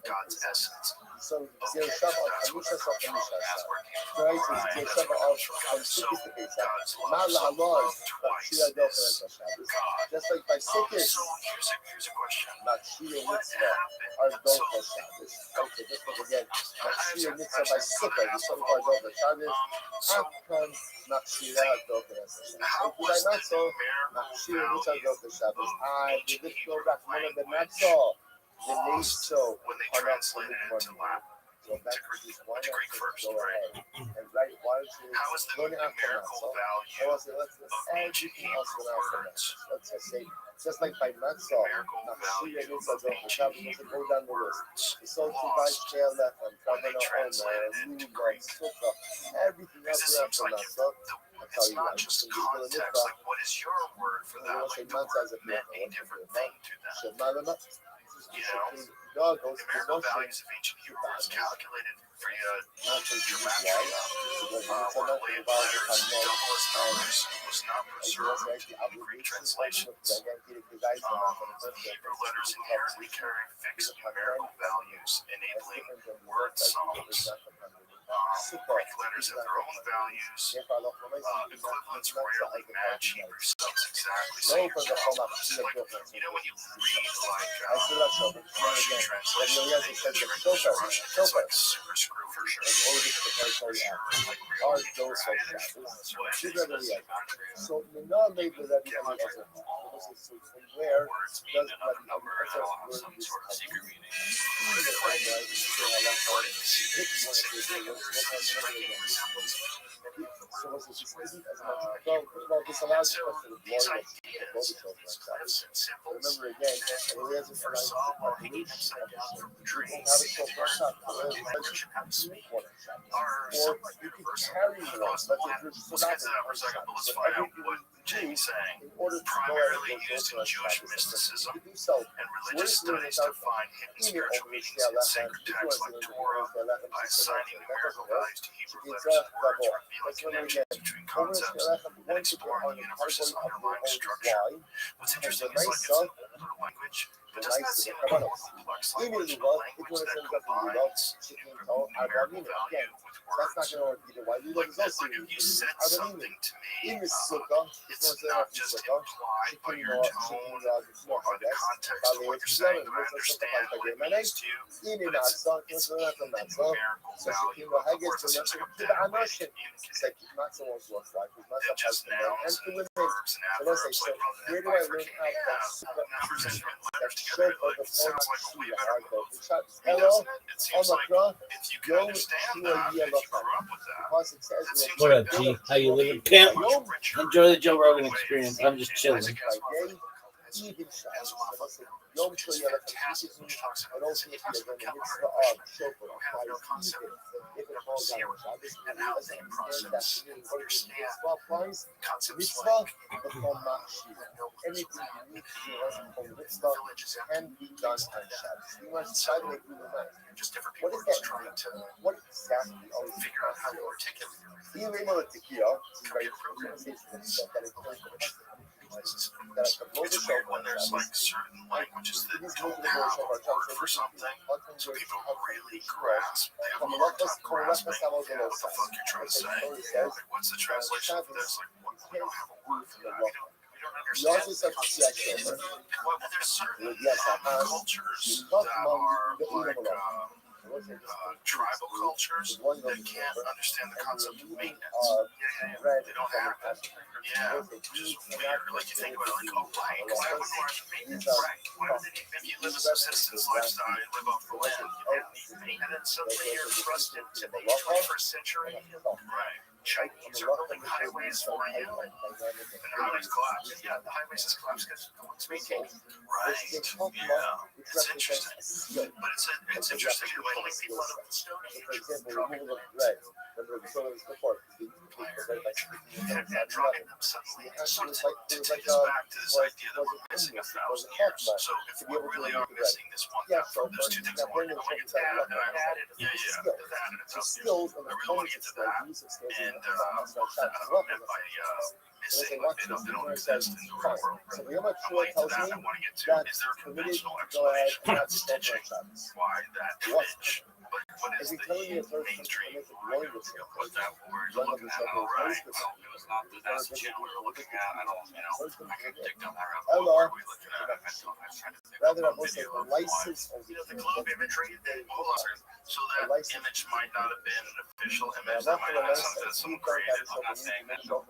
essence. So Okay, Zero Shabbat, that's where Chamisha, that comes from. Chamisha. That's where it came from. Right, Right, Zero that's Shabbat where it of comes from. So God's love. Mal So Halal, love twice Shia Dofen is Shabbos. God. Just like by Sikkis, So here's a question. Machshir What Mitzvah, happened? our So Dofen Shabbos. Okay, just look again. Machshir Mitzvah by I've Sukkah, got the to son of follow our up. Dofen Shabbos. So How come Machshira Dofen Shabbos? how By was the Matzah, numerical Machshir Mitzvah value Dofen Shabbos. of I ancient did Hebrew go back one of the language Matzah. The lost Neso. when they translated it into Latin? So that's why To Greek first, go right? ahead and write. Why don't you How is the learn after numerical Matzah? value Let's of ancient everything else Hebrew go after words? Matzah. Let's just say, just like by Matzah, Numerical Machshir value Mitzvah of Dofen ancient Shabbos doesn't Hebrew go down the list. words So to buy lost Shelef and when they Kavana translated Omer, it to Lulav, Greek. Sukkah, everything Because else it go seems after like Matzah. it's not just context, like what is your word for that? Like the word meant a different thing to them. You know, numerical values of ancient Hebrew words calculated for you gematria, or labeled letters, doublest numbers, was not preserved in Greek translations. Hebrew letters inherently carry fixed numerical values, enabling word sums. Greek letters have their own values. Equivalents rarely match Hebrew sums exactly. So your sums, like, you know, when you read like Russian translations, Russian is like super screw for sure. For sure, like really precise. That's what it is. So, Get like all So from where words does mean another Rabbi number, and that'll have some sort of secret meaning. So was it isn't as much well this allows us to the glory of the Cliffs and symbols remember again, and it has for some are hanging upside down from the trees. have a shofar shop, Worship how to speak or are somewhat you can universal carry one, across the board. Let's get to that for a second, but let's find out what Jamie's saying. in order to Primarily used in Jewish mysticism to do so. and religious studies to find hidden spiritual meanings in sacred texts like Torah by assigning numerical values to Hebrew letters and words, revealing connections between concepts, and exploring the universe's underlying structure. What's interesting is like it's an older language, but doesn't that seem like a more complex language, a language that combines numerical value with That's not words? going to work either way. Like if you said something to me, it's not just implied by your tone or by the context of what you're saying, but I understand what it means to you. But it's in numerical value of words. It seems like a better way to communicate than just nouns and verbs and adverbs. Like rather than bifurcating numbers and letters together, like it sounds like a way better move. Doesn't it? It seems like if you can understand that, if you grew up with that, that seems What like up, that G? would How you be living, a pimp? much richer Enjoy the Joe Rogan way of experience. seeing I'm just it. chilling. Isaac has one for the comprehensive. Has a lot of footnotes, which is fantastic, which talks about this. And he talks about Kalahari Christians who have no concept of the number zero and how they process and understand concepts like Anything you need to do as a village is can empty. be done on Shabbos. You must So try to make it right. just different What people is are just that? trying to What exactly are we figure out how to articulate everything. Even though it's a key, it's very It's weird when there's like certain languages that don't have a word for something, so people really grasp. They have a hard time grasping what the fuck you're trying to say. Like, what's the translation for this? Like, we don't have a word for that. We don't understand the concept. Well, there's certain cultures that are like tribal cultures that can't understand the concept of maintenance. They don't have it. Yeah, which is weird. Like you think about it, like, oh, right, because that requires maintenance, right? If you live a subsistence lifestyle, you live off the land, you don't need maintenance, and then suddenly you're thrust into the 21st century, right? Chinese are building highways for you, and the highways collapse. Yeah, the highways just collapse because no one's maintaining. Right. Yeah. It's interesting. But it's interesting. You're pulling people out of the Stone Age, dropping them and dropping them suddenly. So to take us back to this idea that we're missing 1,000 years. So if we really are missing this one, there's two things I want to get to that. And I added that and it's I really want to get to that. And what I meant by missing, like they don't exist in the real world. I'm like to that. I want to get to is there a conventional explanation for that stitching? Why that image? But what is the mainstream language of what that word you're looking at? All right. Well, it was not the NASA channel we were looking at. I don't, I couldn't dig down that rabbit hole. What were we looking at? I was trying to think rather than about most video of of the license what. The globe imagery, hold on. So that image might not have been an official image. That might have been something that someone created. I'm not saying that no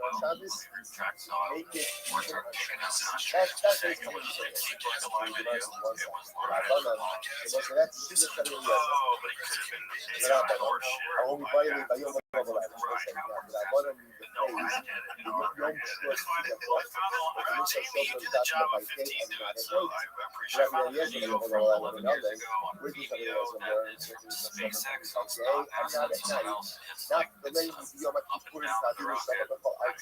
tracks on or taken as not saying it was like a live video. It was live. Oh, but it could have been horseshit. Oh my God. Right. No, I get it. It's fine. I found it. Jamie, you did the job of 15 doing so. I appreciate it. I found a video from 11 years ago on Vimeo that is SpaceX. It's not NASA, it's someone else. It's like it's up and down the rocket.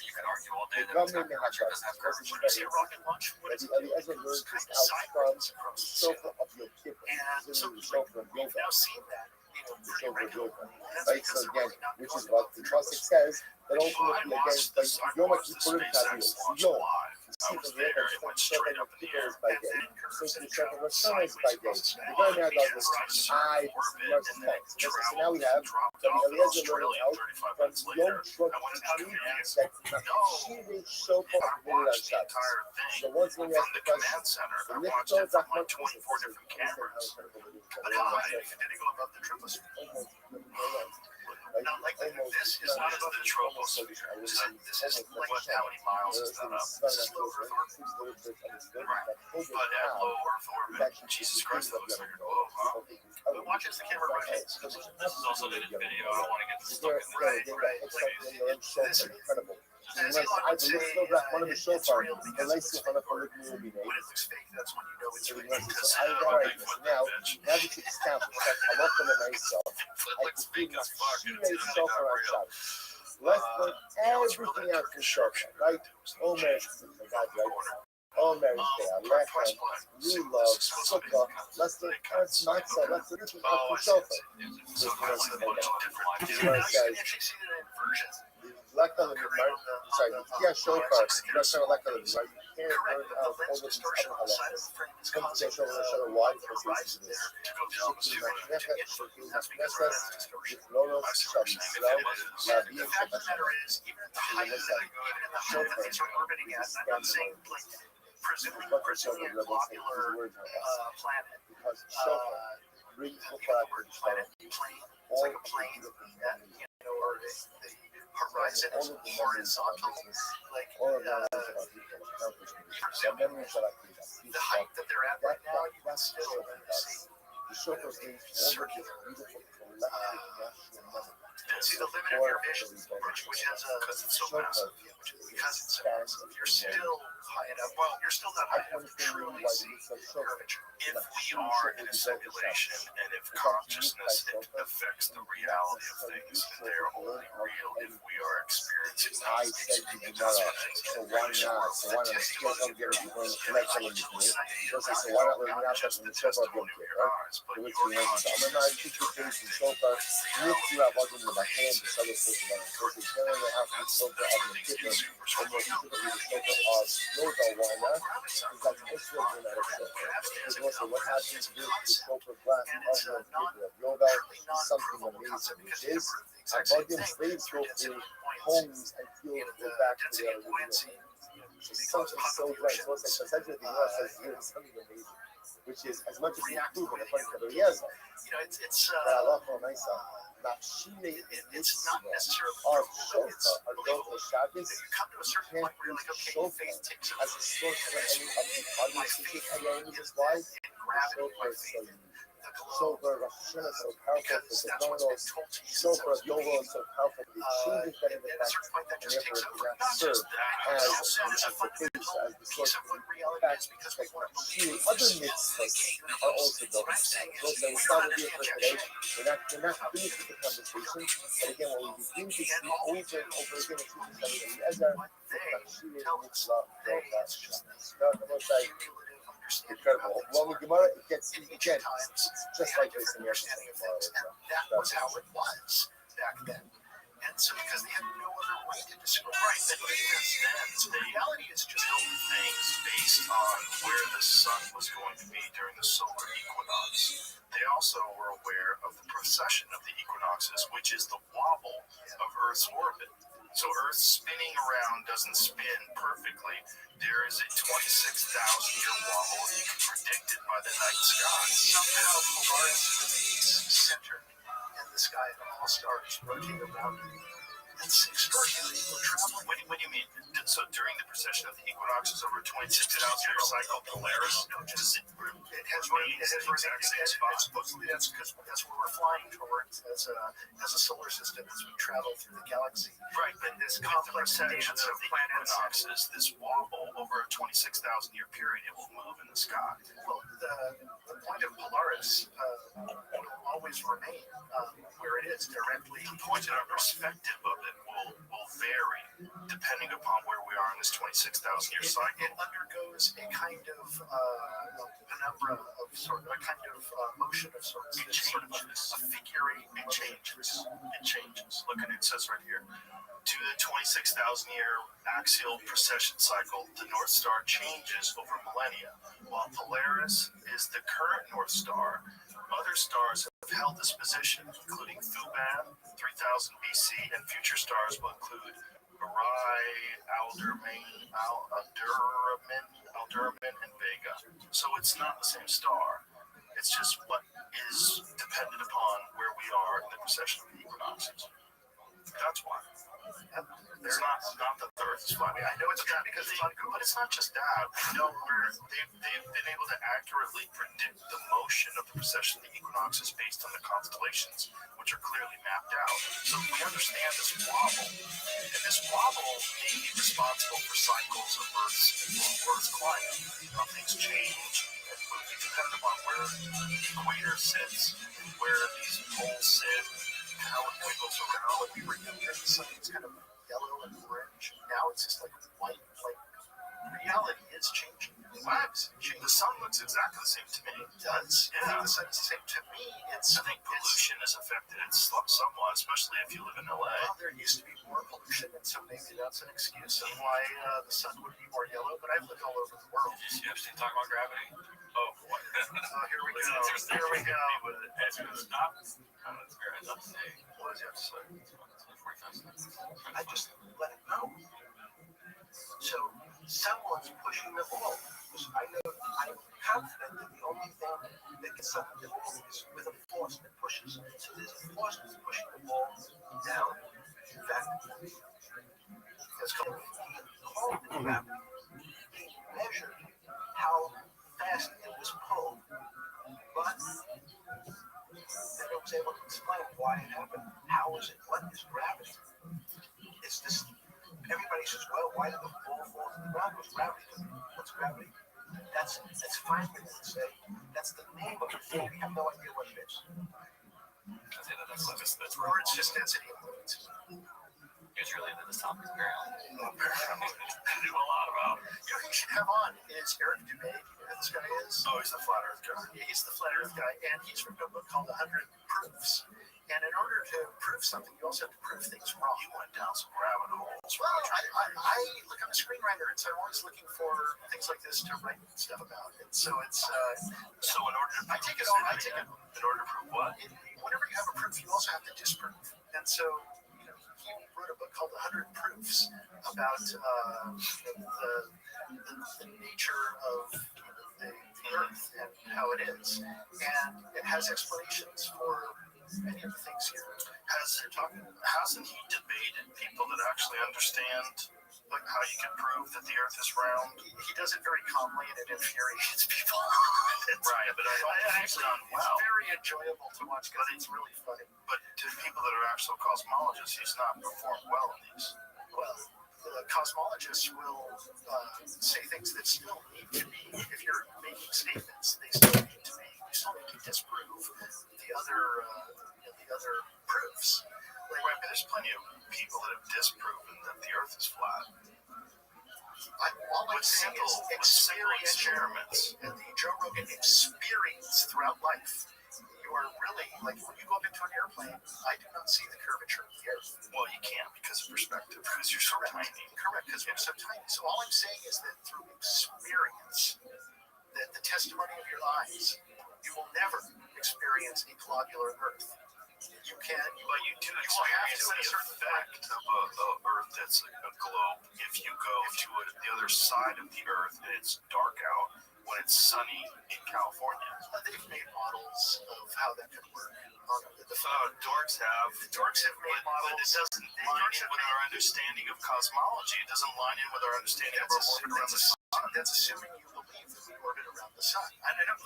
You can argue all day that it's got curvature. It doesn't have curvature. When you see a rocket launch, what is it? It goes kind of sideways across the center. And so we've now seen that pretty regularly. Right, so again, which is what the Trossik says, that ultimately, again, like Yom Kippurim Tavis, Yom, I was there, it went straight up in the air, and then curves and traveled sideways sideways by day. across the The guy now does begins this to eye, orbit, and then so now traveled we have and dropped off in Australia 35 minutes from later. Yom Truck I wanted to command, that no, she reached so if I far on watched the Shabbos. entire So thing once when we from ask the the question, command center, I the watched it from like 24 different cameras. But how high did it go above the troposphere? not like this is not above the troposphere. This is like what, how many miles is that up? This is low Earth orbit. Right. But at low Earth orbit, Jesus Christ, that looks like a globe, huh? But watch as the camera rotates. This is also the video. I don't want to get stuck in this. Right. Like, this incredible. as Elon would say, it's real because when it looks fake, that's when you know it's real. Because now that it's established, I love them in myself. it looks fake as fuck. And She it's made not shofar real. outside. Let's put everything else in shofar, right? Oh, man, God, right? Oh, Mary, Lechem, Lulav, Sukkah, let's do matzah, let's do everything else in shofar. So that's a bunch of different. You can actually see that in versions. Lechem, sorry, yeah, shofar, that's not Lechem, right? You can't burn out all of these other halachas. Come to say shofar, show the why for this. Shikli Machnechet, Shikli Machnechet, Yiflonos, Shav Yisrael, Rabbi, The fact of the matter is, even at the height that these are orbiting at, I'm not saying like presuming a globular planet. because shofar brings the word planet plane. It's like a plane that, or the horizon is horizontal. Like the height that they're at right now, you can still see the shofar brings circular. beautiful collective See the limit of your vision, which has because it's so massive. Because it's so massive, you're still high enough. Well, you're still not high enough to truly see curvature. If we are in a simulation and if consciousness affects the reality of things, then they're only real if we are experiencing them. I said you know, so why not? So why not? Let's get people in connection with me. So why not let me not touch the shofar of Yom Kippur, right? Which we know, I'm not teaching things in shofar. If you have other than the hand, the other person that I'm supposed to generally have the shofar of Yom Kippur, and more specifically the shofar of Yoga, why not? Because that's Israel genetic shofar. Because also what happens with the shofar blast of Yom Kippur of Yoga is something amazing, which is Avodim slaves go through homes and fields go back to their original. It's something so great. So it's like essentially the US is doing something amazing, which is as much as we prove in the point of Eliezer. It's Allah for myself. it's not necessarily our shofar, our Dover Shabbos, you come to a certain point where you're like, okay, faith takes as a source for any of the other cities in his life. Shofar is so unique. Shofar of Rosh Hashanah is so powerful for the donos. Shofar of Yovel is so powerful for the changes that it affects, and therefore it cannot serve as the base, as the source of the fact that other mitzvahs are also donos. We'll say we'll stop here for today. We're not finished with the conversation, but again, what we begin to see over and over again is teaching Eliezer, incredible. Well, with Gemara, it gets again, it's just like this in your understanding of things, and that was how it was back then. And so, because they had no other way to describe it, but even then, the reality is just Things based on where the sun was going to be during the solar equinox. They also were aware of the precession of the equinoxes, which is the wobble of Earth's orbit. So Earth spinning around doesn't spin perfectly. There is a 26,000-year wobble predicted by the night sky. somehow Polaris remains centered in the sky, and all stars rotate around it. It's extraordinary. We're traveling. What do you mean? So during the precession of the equinoxes over a 26,000-year cycle, Polaris just it has exact same spot. Supposedly that's because that's where we're flying towards as a solar system as we travel through the galaxy. right, but this complex sections of the equinoxes, this wobble over a 26,000-year period, it will move in the sky. Well, the point of Polaris will always remain where it is directly. The point and our perspective of it will vary depending upon where we are in this 26,000-year cycle. It undergoes a kind of penumbra of sort of a kind of motion of sorts. It changes. A figurine. It changes. It changes. Look at it. It says right here. To the 26,000-year axial precession cycle, the North Star changes over millennia. While Polaris is the current North Star, other stars have held this position, including Thuban, 3000 BC, and future stars will include Barai, Alderamin, and Vega. So it's not the same star. It's just what is dependent upon where we are in the precession of the equinoxes. That's why. It's not that the Earth is flat. I know it's flat because it's on, but it's not just that. We know where they've been able to accurately predict the motion of the precession of the equinoxes based on the constellations, which are clearly mapped out. So we understand this wobble, and this wobble may be responsible for cycles of Earth's climate. Things change, and will be dependent upon where the equator sits, where these poles sit, how it wiggles around. when we were younger, the sun was kind of yellow and orange. Now it's just like white. Like reality is changing. Lives changing. The sun looks exactly the same to me. It does. Yeah. The sun's the same to me. I think pollution has affected it somewhat, especially if you live in LA. Well, there used to be more pollution, and so maybe that's an excuse of why the sun would be more yellow. But I've lived all over the world. Did you actually talk about gravity? Oh boy. Here we go. Here we go. It's going to stop. That's very enough to say. What does he have to say? 45 minutes. I just let it go. So someone's pushing the ball. I'm confident that the only thing that can stop the ball is with a force that pushes. So there's a force that's pushing the ball down. In fact, it's called gravity. He measured how fast it was pulled, but then was able to explain why it happened. How is it? What is gravity? It's this. Everybody says, well, why did the ball fall to the ground? It was gravity. What's gravity? That's finally what they say. That's the name of the thing. We have no idea what it is. That's Or it's just density of fluids. It's really into this topic, apparently. I knew a lot about it. You know who you should have on is Eric Dubé. You know who this guy is? Oh, he's the flat earth guy. Yeah, he's the flat earth guy, and he's written a book called 100 Proofs. And in order to prove something, you also have to prove things wrong. You went down some rabbit holes. Well, look, I'm a screenwriter, and so I'm always looking for things like this to write stuff about. And so it's so in order to I take it all. I take it. In order to prove what? Whenever you have a proof, you also have to disprove. And so he wrote a book called 100 Proofs about the nature of the Earth and how it is, and it has explanations for many of the things here. Hasn't he debated people that actually understand like how you can prove that the Earth is round? He does it very calmly, and it infuriates people. Right, but I actually done well. It's very enjoyable to watch because it's really funny. But to people that are actual cosmologists, he's not performed well in these. Well, the cosmologists will say things that still need to be, if you're making statements, they still need to be, you still need to disprove the other proofs. Right, but there's plenty of people that have disproven that the Earth is flat. All I'm saying is experiments and the Joe Rogan experience throughout life. You are really, like when you go up into an airplane, I do not see the curvature of the Earth. Well, you can't because of perspective, because you're so tiny. Correct, because we're so tiny. So all I'm saying is that through experience, that the testimony of your eyes, you will never experience a globular Earth. You can, but you do experience the effect of a Earth that's a globe. If you go to the other side of the Earth and it's dark out when it's sunny in California. They've made models of how that could work. Dorks have made models. But it doesn't line in with our understanding of cosmology. It doesn't line in with our understanding of our orbit around the sun. That's assuming you believe that we orbit around the sun.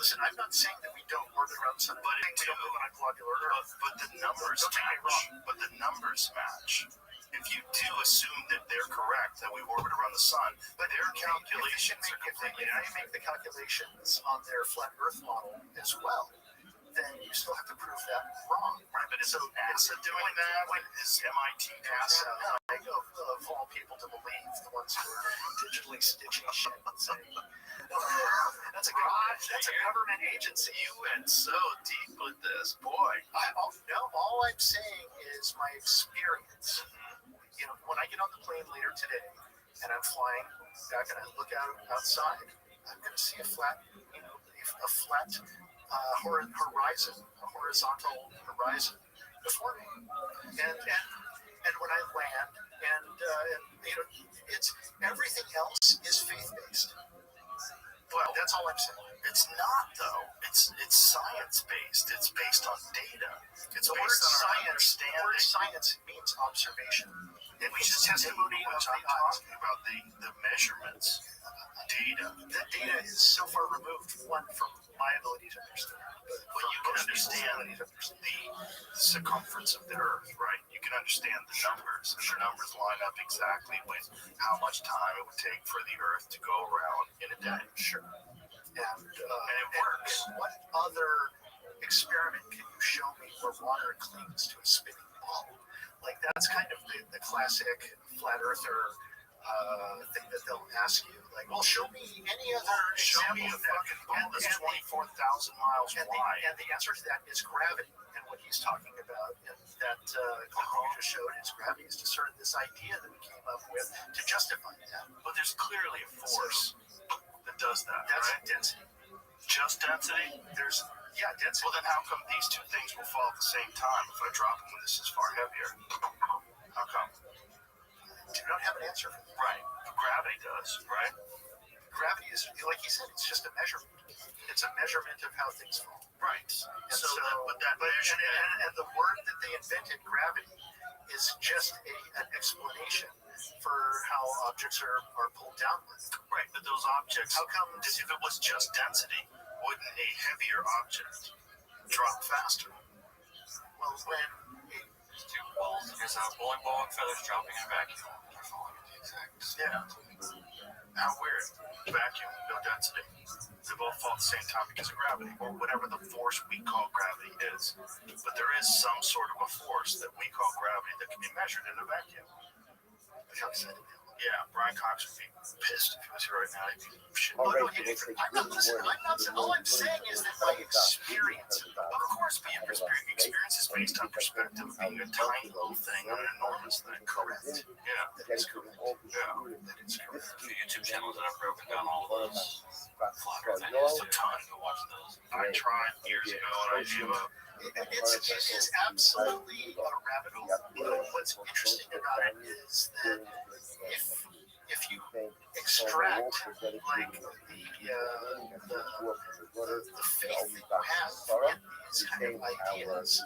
Listen, I'm not saying that we don't orbit around the sun. But we don't live on a globular Earth. But the numbers match. But the numbers match. If you do assume that they're correct, that we orbit around the sun, but their calculations are completely different. If they make the calculations on their flat Earth model as well, then you still have to prove that wrong. Right, but is NASA doing that? Is MIT NASA? Of all people to believe, the ones who are digitally stitching shit and saying, that's a government agency. You went so deep with this, boy. All I'm saying is my experience. When I get on the plane later today and I'm flying back and I look outside, I'm going to see a flat horizon, a horizontal horizon before me. And when I land, it's everything else is faith-based. Well, that's all I'm saying. It's not though. It's it's science-based. It's based on data. It's based on our understanding. The word science means observation. It means testimony of the eyes. Talking about the measurements, data. That data is so far removed, one, from my ability to understand. But you can understand the circumference of the Earth, right? You can understand the numbers. And the numbers line up exactly with how much time it would take for the Earth to go around in a day. Sure. And it works. And what other experiment can you show me where water clings to a spinning ball? Like, that's kind of the classic flat earther thing that they'll ask you. Like, well, show me any other example of that. And that's 24,000 miles wide. And the answer to that is gravity. And what he's talking about in that clip you just showed is gravity is just sort of this idea that we came up with to justify that. But there's clearly a force that does that. That's right? Density. Just density? Density. Well, then how come these two things will fall at the same time if I drop them when this is far heavier? How come? I do not have an answer for that. Right. But gravity does, right? Gravity is, like he said, it's just a measurement. It's a measurement of how things fall. Right. And and the word that they invented, gravity, is just an explanation for how objects are pulled downward. Right, but those objects, how come, if it was just density, wouldn't a heavier object drop faster? Well, when there's two balls, there's a bowling ball and feathers dropping in a vacuum. They're falling at the exact same time. How weird. Vacuum, no density. They both fall at the same time because of gravity, or whatever the force we call gravity is. But there is some sort of a force that we call gravity that can be measured in a vacuum. Yeah, Brian Cox would be pissed if he was here right now. He'd be shit. All right, All I'm saying is that my experience, of course, my experience is based on perspective of being a tiny little thing on an enormous thing. Correct. Yeah, that is correct. That is correct. The YouTube channels that I've broken down all of those flatter things. A ton. Go watch those. I tried years ago and I gave up. It is absolutely a rabbit hole. What's interesting about it is that if you extract like the faith you have in these kind of ideas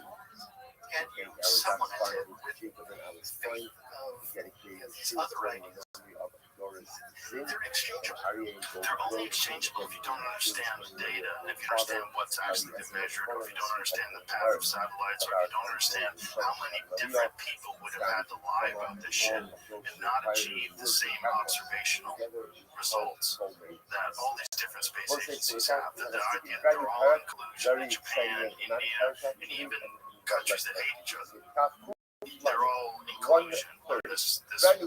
and you supplement it with the faith of these other ideas, they're exchangeable. They're only exchangeable if you don't understand the data, and if you understand what's actually been measured, or if you don't understand the path of satellites, or if you don't understand how many different people would have had to lie about this shit and not achieve the same observational results that all these different space agencies have. The idea that they're all in collusion in Japan, India, and even countries that hate each other. They're all in collusion. This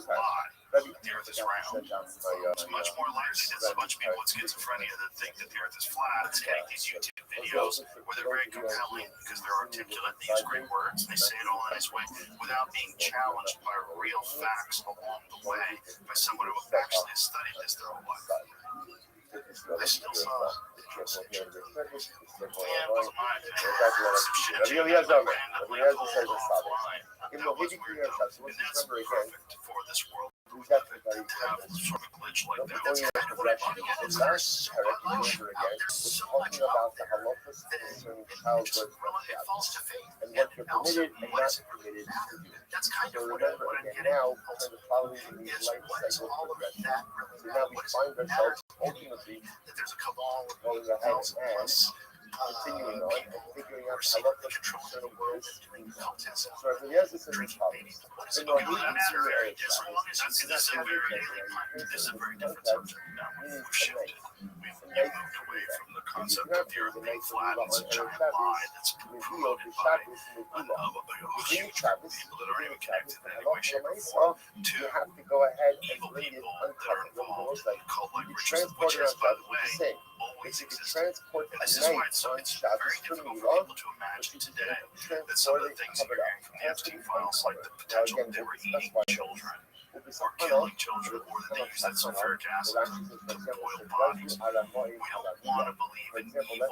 lie. The Earth is round. It's much more likely that there's a bunch of people with schizophrenia that think that the Earth is flat and make these YouTube videos where they're very compelling because they're articulate, they use great words, and they say it all in a nice way without being challenged by real facts along the way by someone who actually has studied this their whole life. I still saw the translation. Yeah, it wasn't mine. Some shit offline. That was weird though. And that's perfect for this world. To have sort of a glitch like that. That's kind of what I'm getting at. There's so much out there that it falls to faith. And also, what is it really matter? That's kind of what I'm getting at ultimately. Is what is all of that really matter? What does it matter ultimately that there's a cabal of 8,000 plus people who are secretly controlling the world and doing cultism, drinking babies? What is it really matter? This is a very different subject now. We've shifted. We've moved away from the concept of the Earth being flat and it's a giant lie that's promoted by a huge group of people that aren't even connected in any way, shape, or form to evil people that are involved in cult-like rituals, which is, by the way, always existed. And this is why it's very difficult for people to imagine today that some of the things that you're hearing from the Epstein files, like the potential that they were eating children or killing children, or that they use that sulfuric acid to boil bodies. We don't want to believe in evil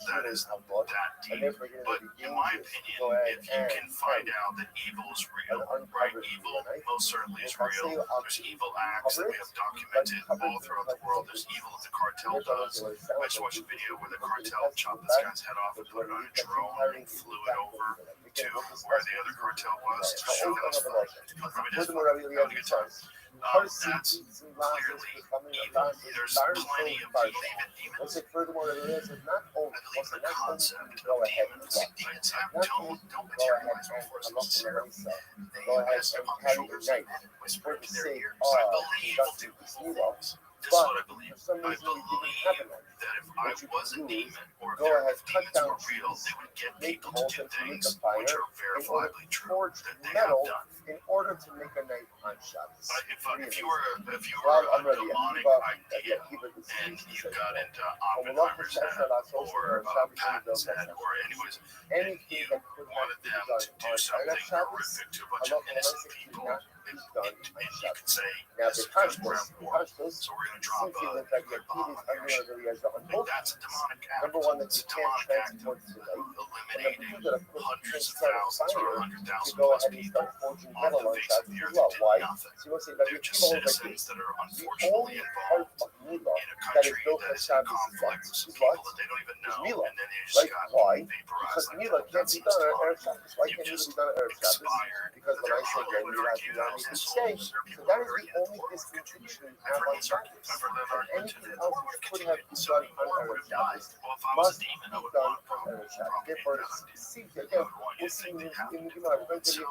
that is that deep. But in my opinion, if you can find out that evil is real, right? Evil most certainly is real. There's evil acts that we have documented all throughout the world. There's evil that the cartel does. I just watched a video where the cartel chopped this guy's head off and put it on a drone and flew it over to where the other cartel was to show that was fine. That was a good time. That's clearly evil. There's plenty of demons. Furthermore, it is not only I believe the concept of demons. Demons don't materialize before us necessarily. They rest upon the shoulders and whisper in their ears. I believe we'll do cool things. This is what I believe. I believe that if I was a demon, or if demons were real, they would get people to do things which are verifiably true that they have done. In order to make a night on Shabbos. If you were a demonic idea and you got into Oppenheimer's head or Patton's head or anyways, and you wanted them to do something horrific to a bunch of innocent people, and you could say, this is just ground war, so we're going to drop a nuclear bomb on your ship. That's a demonic act. It's a demonic act of eliminating hundreds of thousands or 100,000 plus people on the face of the earth to do nothing. They're just citizens that are unfortunately involved in a country that is in conflict with some people that they don't even know, and then they just got vaporized like that. That seems demonic. You just expired. There are arguments and souls. There are people that are in for I've heard these arguments. I've heard that argument to the continue. So more would have died. Well, if I was a demon, I would want a problem. I would want you to think they happened. So,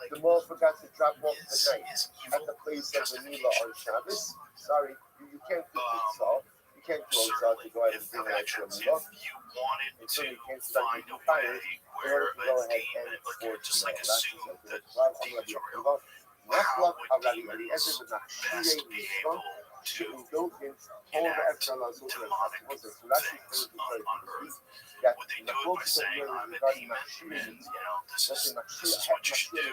the mall forgot to drop off the night at the place of the Mila on Shabbos. Sorry, you can't do this all. You can't do all to go ahead and bring that to a Mila. If you wanted to find a way where a demon, just like assume that demons are real, how would demons best be able to enact demonic things on earth? Would they do it by saying, I'm a demon, and, this is what you should do,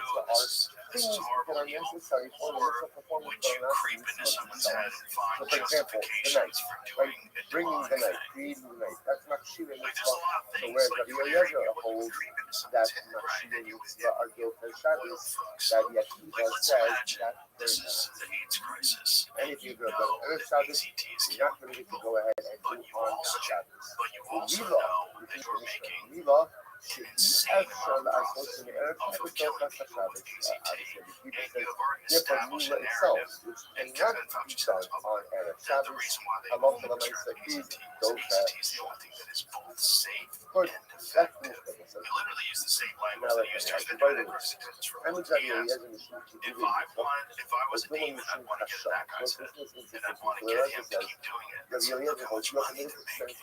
this is horrible and evil? Or would you creep into someone's head and find justifications for doing a demonic thing? Creating the night. That's not shooting. Like, there's a lot of things, like clearing, you wouldn't creep into someone's head, right? And you would folks. Like, let's imagine this is the AIDS crisis, and you know that AZT is killing people, but you also know that you're making an insane amount of profit off of killing people with AZT, and you have already established a narrative, and Kevin Fauci says that the reason why they won't return AZT is the only thing that is both safe and effective. They literally use the same language they used to for years. If I was a demon, I'd want to get in that guy's head, and I'd want to get him to keep doing it. It's like, look how much money they're making.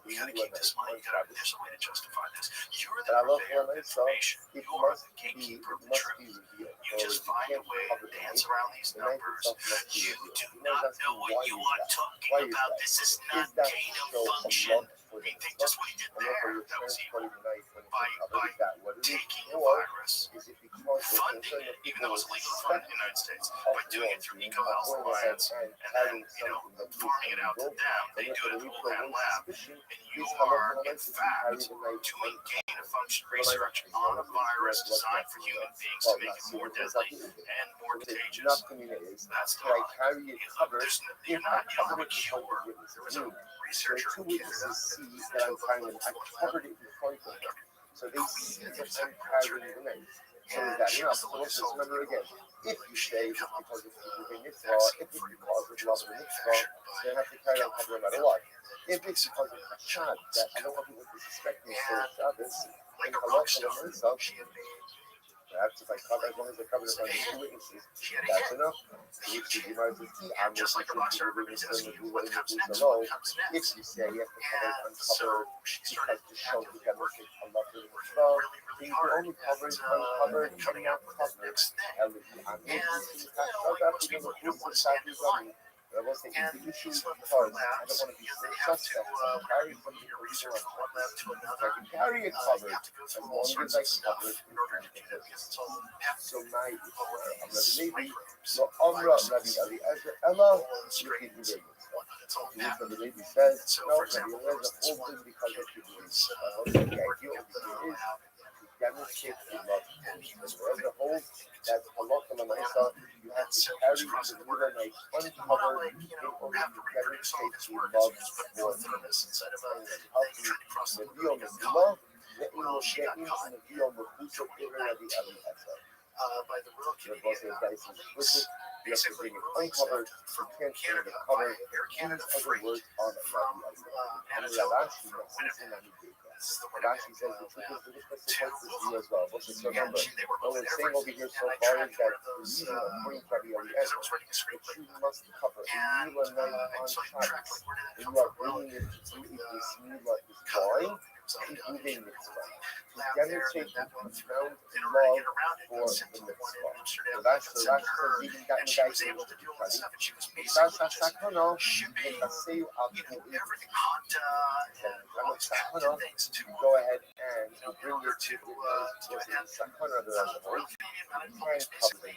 We gotta keep this money. There's a way to justify this. You're the purveyor of information. You are the gatekeeper of the truth. You just find a way to dance around these numbers. You do not know what you are talking about. This is not gain of function. You think that's what he did there? That was evil. By taking the virus, funding it, even though it's illegal to fund it in the United States, by doing it through EcoHealth Alliance, and then, farming it out to them, they do it at the Wuhan lab, and you are, in fact, doing gain of function research on a virus designed for human beings to make it more deadly and more contagious. That's demonic. You're not a cure. There was a researcher in Canada that took So they see that I'm carrying the name. So is that enough? So let's just remember again. If you say it's because of the mitzvah, if it's because of love of the mitzvah, they have to carry on cover no matter what. If it's because of Hashad, that I don't want people to suspect me for Shabbos, like and a Allah rock star, for myself, she had made. perhaps if I cover, as long as I cover it by the two witnesses, that's enough. Just like a rock star, everybody's asking you what comes next. If What comes next? you say you have to cover And uncover, so she started to show actively the working demonstration of love for the really, mitzvah, really you hard only cover at uncovered, coming up with this next thing. and you didn't want to be But I will say And the issue these because level 4 I don't labs, want to be they so have to suspect. I carry from the research from one lab to I another. can carry it You covered have to go as through all long sorts as I of can stuff cover it in order to do that because it's all So my all of I'm these Rabbi microbes, no Amra Rabbi viruses, Eliezer Ella and strains, Yichid whatnot. It's all What the patented. Rabbi says, And so, no, for example, Rabbi there was Eliezer this holds one it because kid of who Yichid. was The working idea at of the it is lab to demonstrate the Canada, love. and he was Rabbi moving Eliezer holds to that halacha l'maisa, you have and to so he carry was the crossing the Torah border. night He didn't want to, uncovered like, in order have to to reproduce all demonstrate of his the work. love So he just put for a thermos inside of a the thing, tried to cross the border and got caught. Well, she got caught and 2019 by the Royal Canadian Police. Basically released from Canada by Air Canada Freight from Manitoba from Winnipeg. This is the Rashi Winnipeg says the lab truth is to supposed to be as well. So and remember, they were what moving we're saying over everything, here and so I far tracked is that one of the those, reason, according to Rabbi because I Eliezer, was writing a that screenplay you for them. must cover a And meal night on so I tracked, Shabbos. like, where did that When come you are from? Well, bringing it it's to like eat this meal, this cut it wine, up, and it was on moving the mitzvah. lab there, and Demonstrate then that the went through. profound In order to love get around it, for got sent the to the one in mitzvah. Amsterdam, So got Rashi sent to her, says even that and she was able to do all this stuff, and she was basically just shipping, everything, Honda and all these patented things to go ahead and in bring order it to to and the Royal Canadian Mounted Police basically,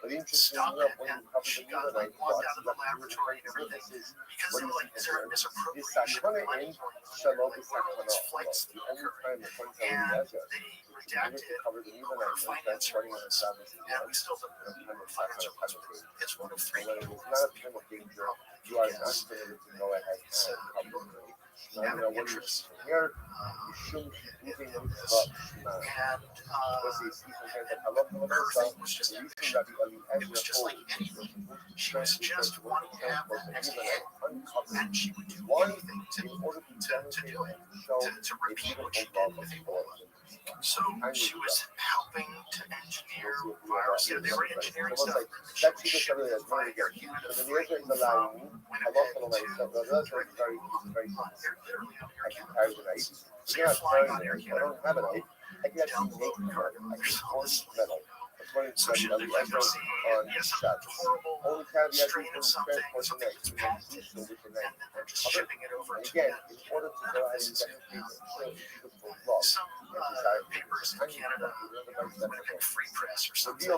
But interesting stopped enough, it, when you and cover she the got meal night, locked out of the laboratory and everything because they were like, is there a misappropriation of money going on there? Like, where are all these flights that are occurring? And they redacted her finance reports, and we still don't know her finance reports. It's one of three people that people think probably you are can not guess. permitted to go ahead It's and people cover who it. have an interest Here, in this. And her thing was just ambition. It was just like anything. She was just wanting to have that next hit, and she would do anything to do it, to repeat what she did with Ebola. So she was helping to engineer viruses. They were engineering stuff. She was shipping them via Air Canada Freight from Winnipeg to directly on literally on Air Canada flights. So you're flying on Air Canada all down below the cargo. There's all this metal. So she had leprosy and some horrible strain of something that was patented, and then they're just shipping it over to again, them. in order to go ahead and demonstrate Some papers in Canada, Winnipeg Free Press or something,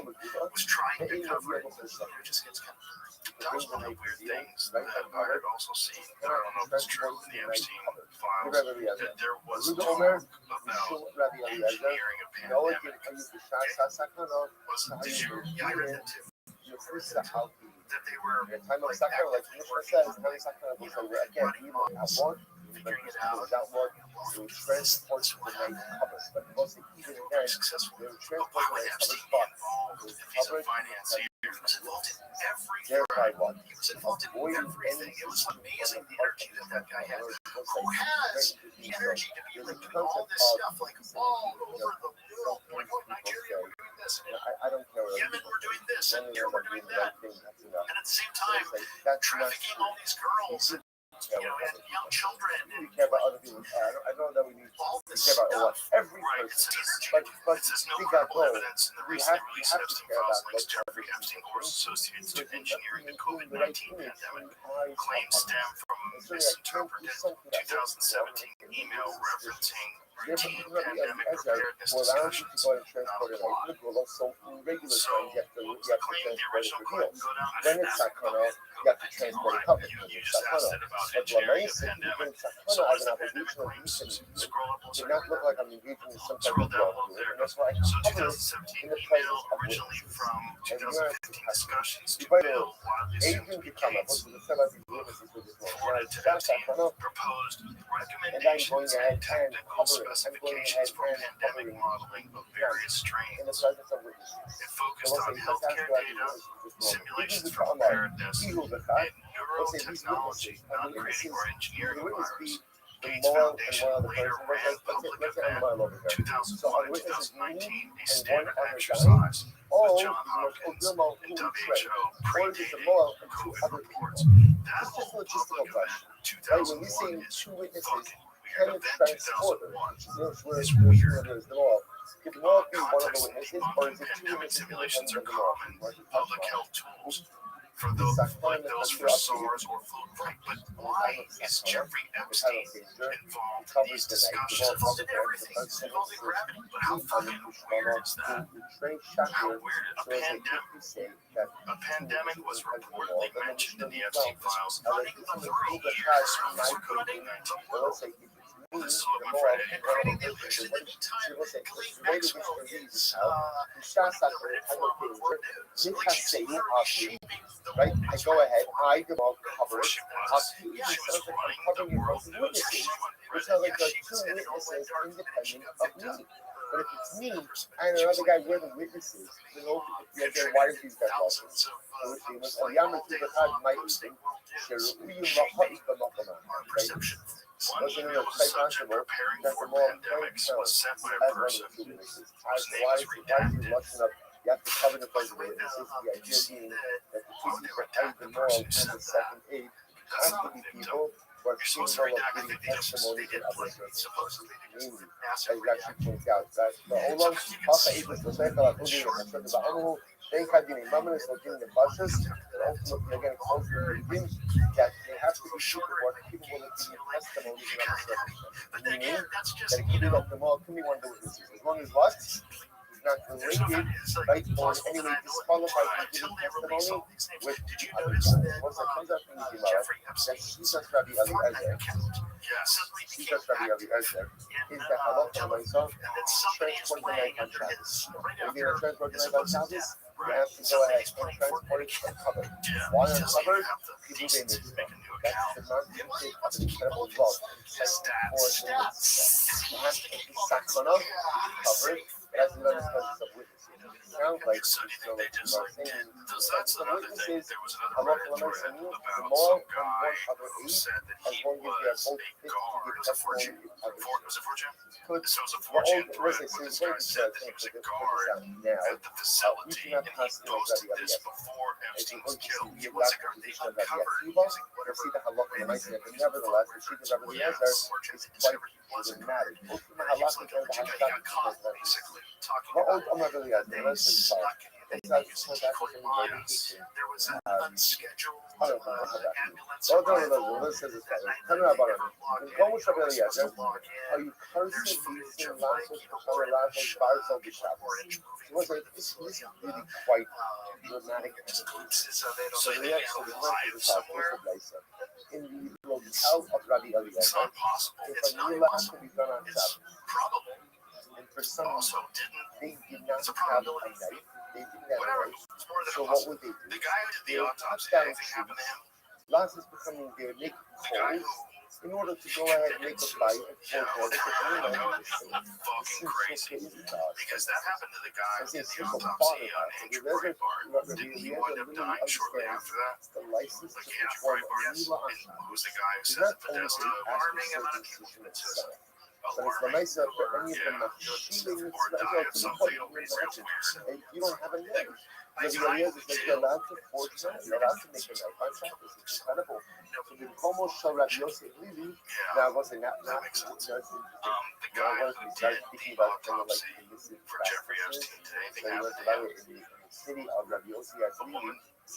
was trying to cover it. It just gets kind of. That was one of the weird things that I had also seen. I don't know if it's true in the Epstein files, that there was talk about engineering a pandemic. Did you? Yeah, I read that too. That they were like actively working on running models, figuring it out. This would happen. Very successful. But why was Epstein involved if he's a financier? He was involved in everything. He was involved in everything. It was amazing the energy that guy had. Who has the energy to be like doing all this stuff like all over the world? Like, oh, Nigeria, we're doing this, and Yemen, we're doing this, and here we're doing that. And at the same time, trafficking all these girls and and young children and I know that we need all this to care about stuff. every Right, person. it says no credible evidence in the recent release of Epstein files links Jeffrey Epstein course associated to engineering the COVID-19 pandemic. Claims stem from misinterpreted 2017 email referencing routine pandemic preparedness discussions, not a plot. So the claim, the original claim, go down When this it's path. Sakana, you have to transport it public. You just asked it about engineering a pandemic. So what is the pandemic claims? Scroll up a Did little not bit. look like I'm engaging in some type Scroll of down a wrong. little there. That's why I So cover it 2017 in the email presence of originally witnesses. from And you have 2015 discussions to Right build widely assumed agent to be to come up Gates with the celebrity witnesses with this one. forwarded to That's Epstein Sakana. proposed And I'm going recommendations ahead and and technical cover it. I'm going specifications ahead for and pandemic cover it modeling of various in the strains. presence of witnesses. It focused So on let's say, let's healthcare ask data, witnesses. simulations These for are preparedness, the and neurotechnology, not creating or engineering a virus. Gates Foundation later ran public event 2001 and 2019 a standard exercise with John Hopkins and WHO predating COVID reports. That whole public event 2001 is fucking weird. Event 2001 is weird. Context in debunking pandemic simulations are common. Public health tools for those like those for SARS or flu. Right, but why is Jeffrey Epstein involved in these discussions? Involved in everything. He's involved in gravity. But how fucking weird is that? How weird. A pandemic was reportedly mentioned in the Epstein files running through years before COVID-19. So my friend, and creating the illusion that Ghislaine Maxwell is recorded for Report News, like she's literally shaping the Right? moment. I go ahead, I give all cover. She was running the World News. Which are like the two witnesses independent of me. But if it's me and another guy, we're the witnesses. You know, why is these guys lawsuits? One email subject preparing for pandemics was sent by a person whose name is redacted. You have to cover the By the way, the you see idea being that that the while people they who redact the person who said that, aid that's have not to be victim. people who are You're supposed to capable of redact the giving victims. testimony They to did play, others. supposedly, because of the As massive you actually redaction. point out, that the Olam Papa Iblis was like a they had been imams looking the bushes, and ultimately they're getting close to the beginning that they have to be people who are capable of giving testimony to others. But then Meaning again, that's that just, it could be like the law, it could be one of the witnesses. As long as what? It's not there's no related, it's like right, or in plausible any way deniability. disqualified from Until giving they release testimony all these names. with Did you other notice guys. that Once that comes out from the Gemara, Jeffrey that Epstein's Jesus Rabbi Fortnite Eliezer, account suddenly became Jesus Rabbi active Eliezer, in is the halakha Tel Aviv, Maisa, and then somebody is transport the playing night on under Shabbos. his right When you after transport the his night on supposed Shabbos, death. you Right. have to go Somebody ahead is and playing transport Fortnite it again. uncovered. Yeah, Why he doesn't even uncovered? have the People decency to they make a new That's account. the non-teaching He of wants to keep incredible all of love. his stats. You have to keep the sakana covered. It has to be done because of witnesses. It sounds like So do you think they just like did? That's the another thing. witnesses, There was another Reddit thread the about moral some guy who said that as he long as they are was both a fit to guard. give Was it 4chan? testimony to others. Was it 4chan? Could So it was a well, 4chan listen, thread where this guy said that he was a guard at the facility and he posted this before Epstein was killed. He was a guard. They uncovered using whatever but nevertheless, the Shita Rabbi Eliezer is quite dramatic. He got caught basically talking about they snuck in there using decoy lines. There was an unscheduled ambulance arrival that night that they never logged in. You know, we're supposed to log Are in. you There's constantly footage seeing of like, lots of you know, orange moving was through like, the this facility. is really quite Um, dramatic. just glimpses of it So on the maybe next a so live somewhere. in the locale of Rabbi It's Eliezer, not possible. if It's a not meal has to impossible. be done on It's Sabbath, probable. and for some Also, reason didn't. they did not It's a have a probability. knife, they didn't have a Whatever. knife. It's more than So a what possible. would they do? The guy who did the They would autopsy, cut down anything happened to him? Lots is becoming there, make The guy holes who in order to go ahead and make a bite and yeah, force that it. would be fucking crazy. Because that happened to the guy who did the autopsy on Andrew Breitbart. Didn't he wind up dying shortly after that? The license Like to Andrew perform Breitbart, Mila who's the guy who is says not that Bethesda, only alarming amount of people commit suicide. Alarming, or die of some fatal reason. It's weird. and you don't have a name. I The find idea is that you're allowed to forge that, you're allowed to make a knife on Shabbos. It's incredible. So the Como shall Rabbi Yosef Levi, Yeah, now what's it, not, that makes sense. the guy who did the autopsy for Jeffrey Epstein, did anything happen to him? in the city of Rabbi Yosef Levi,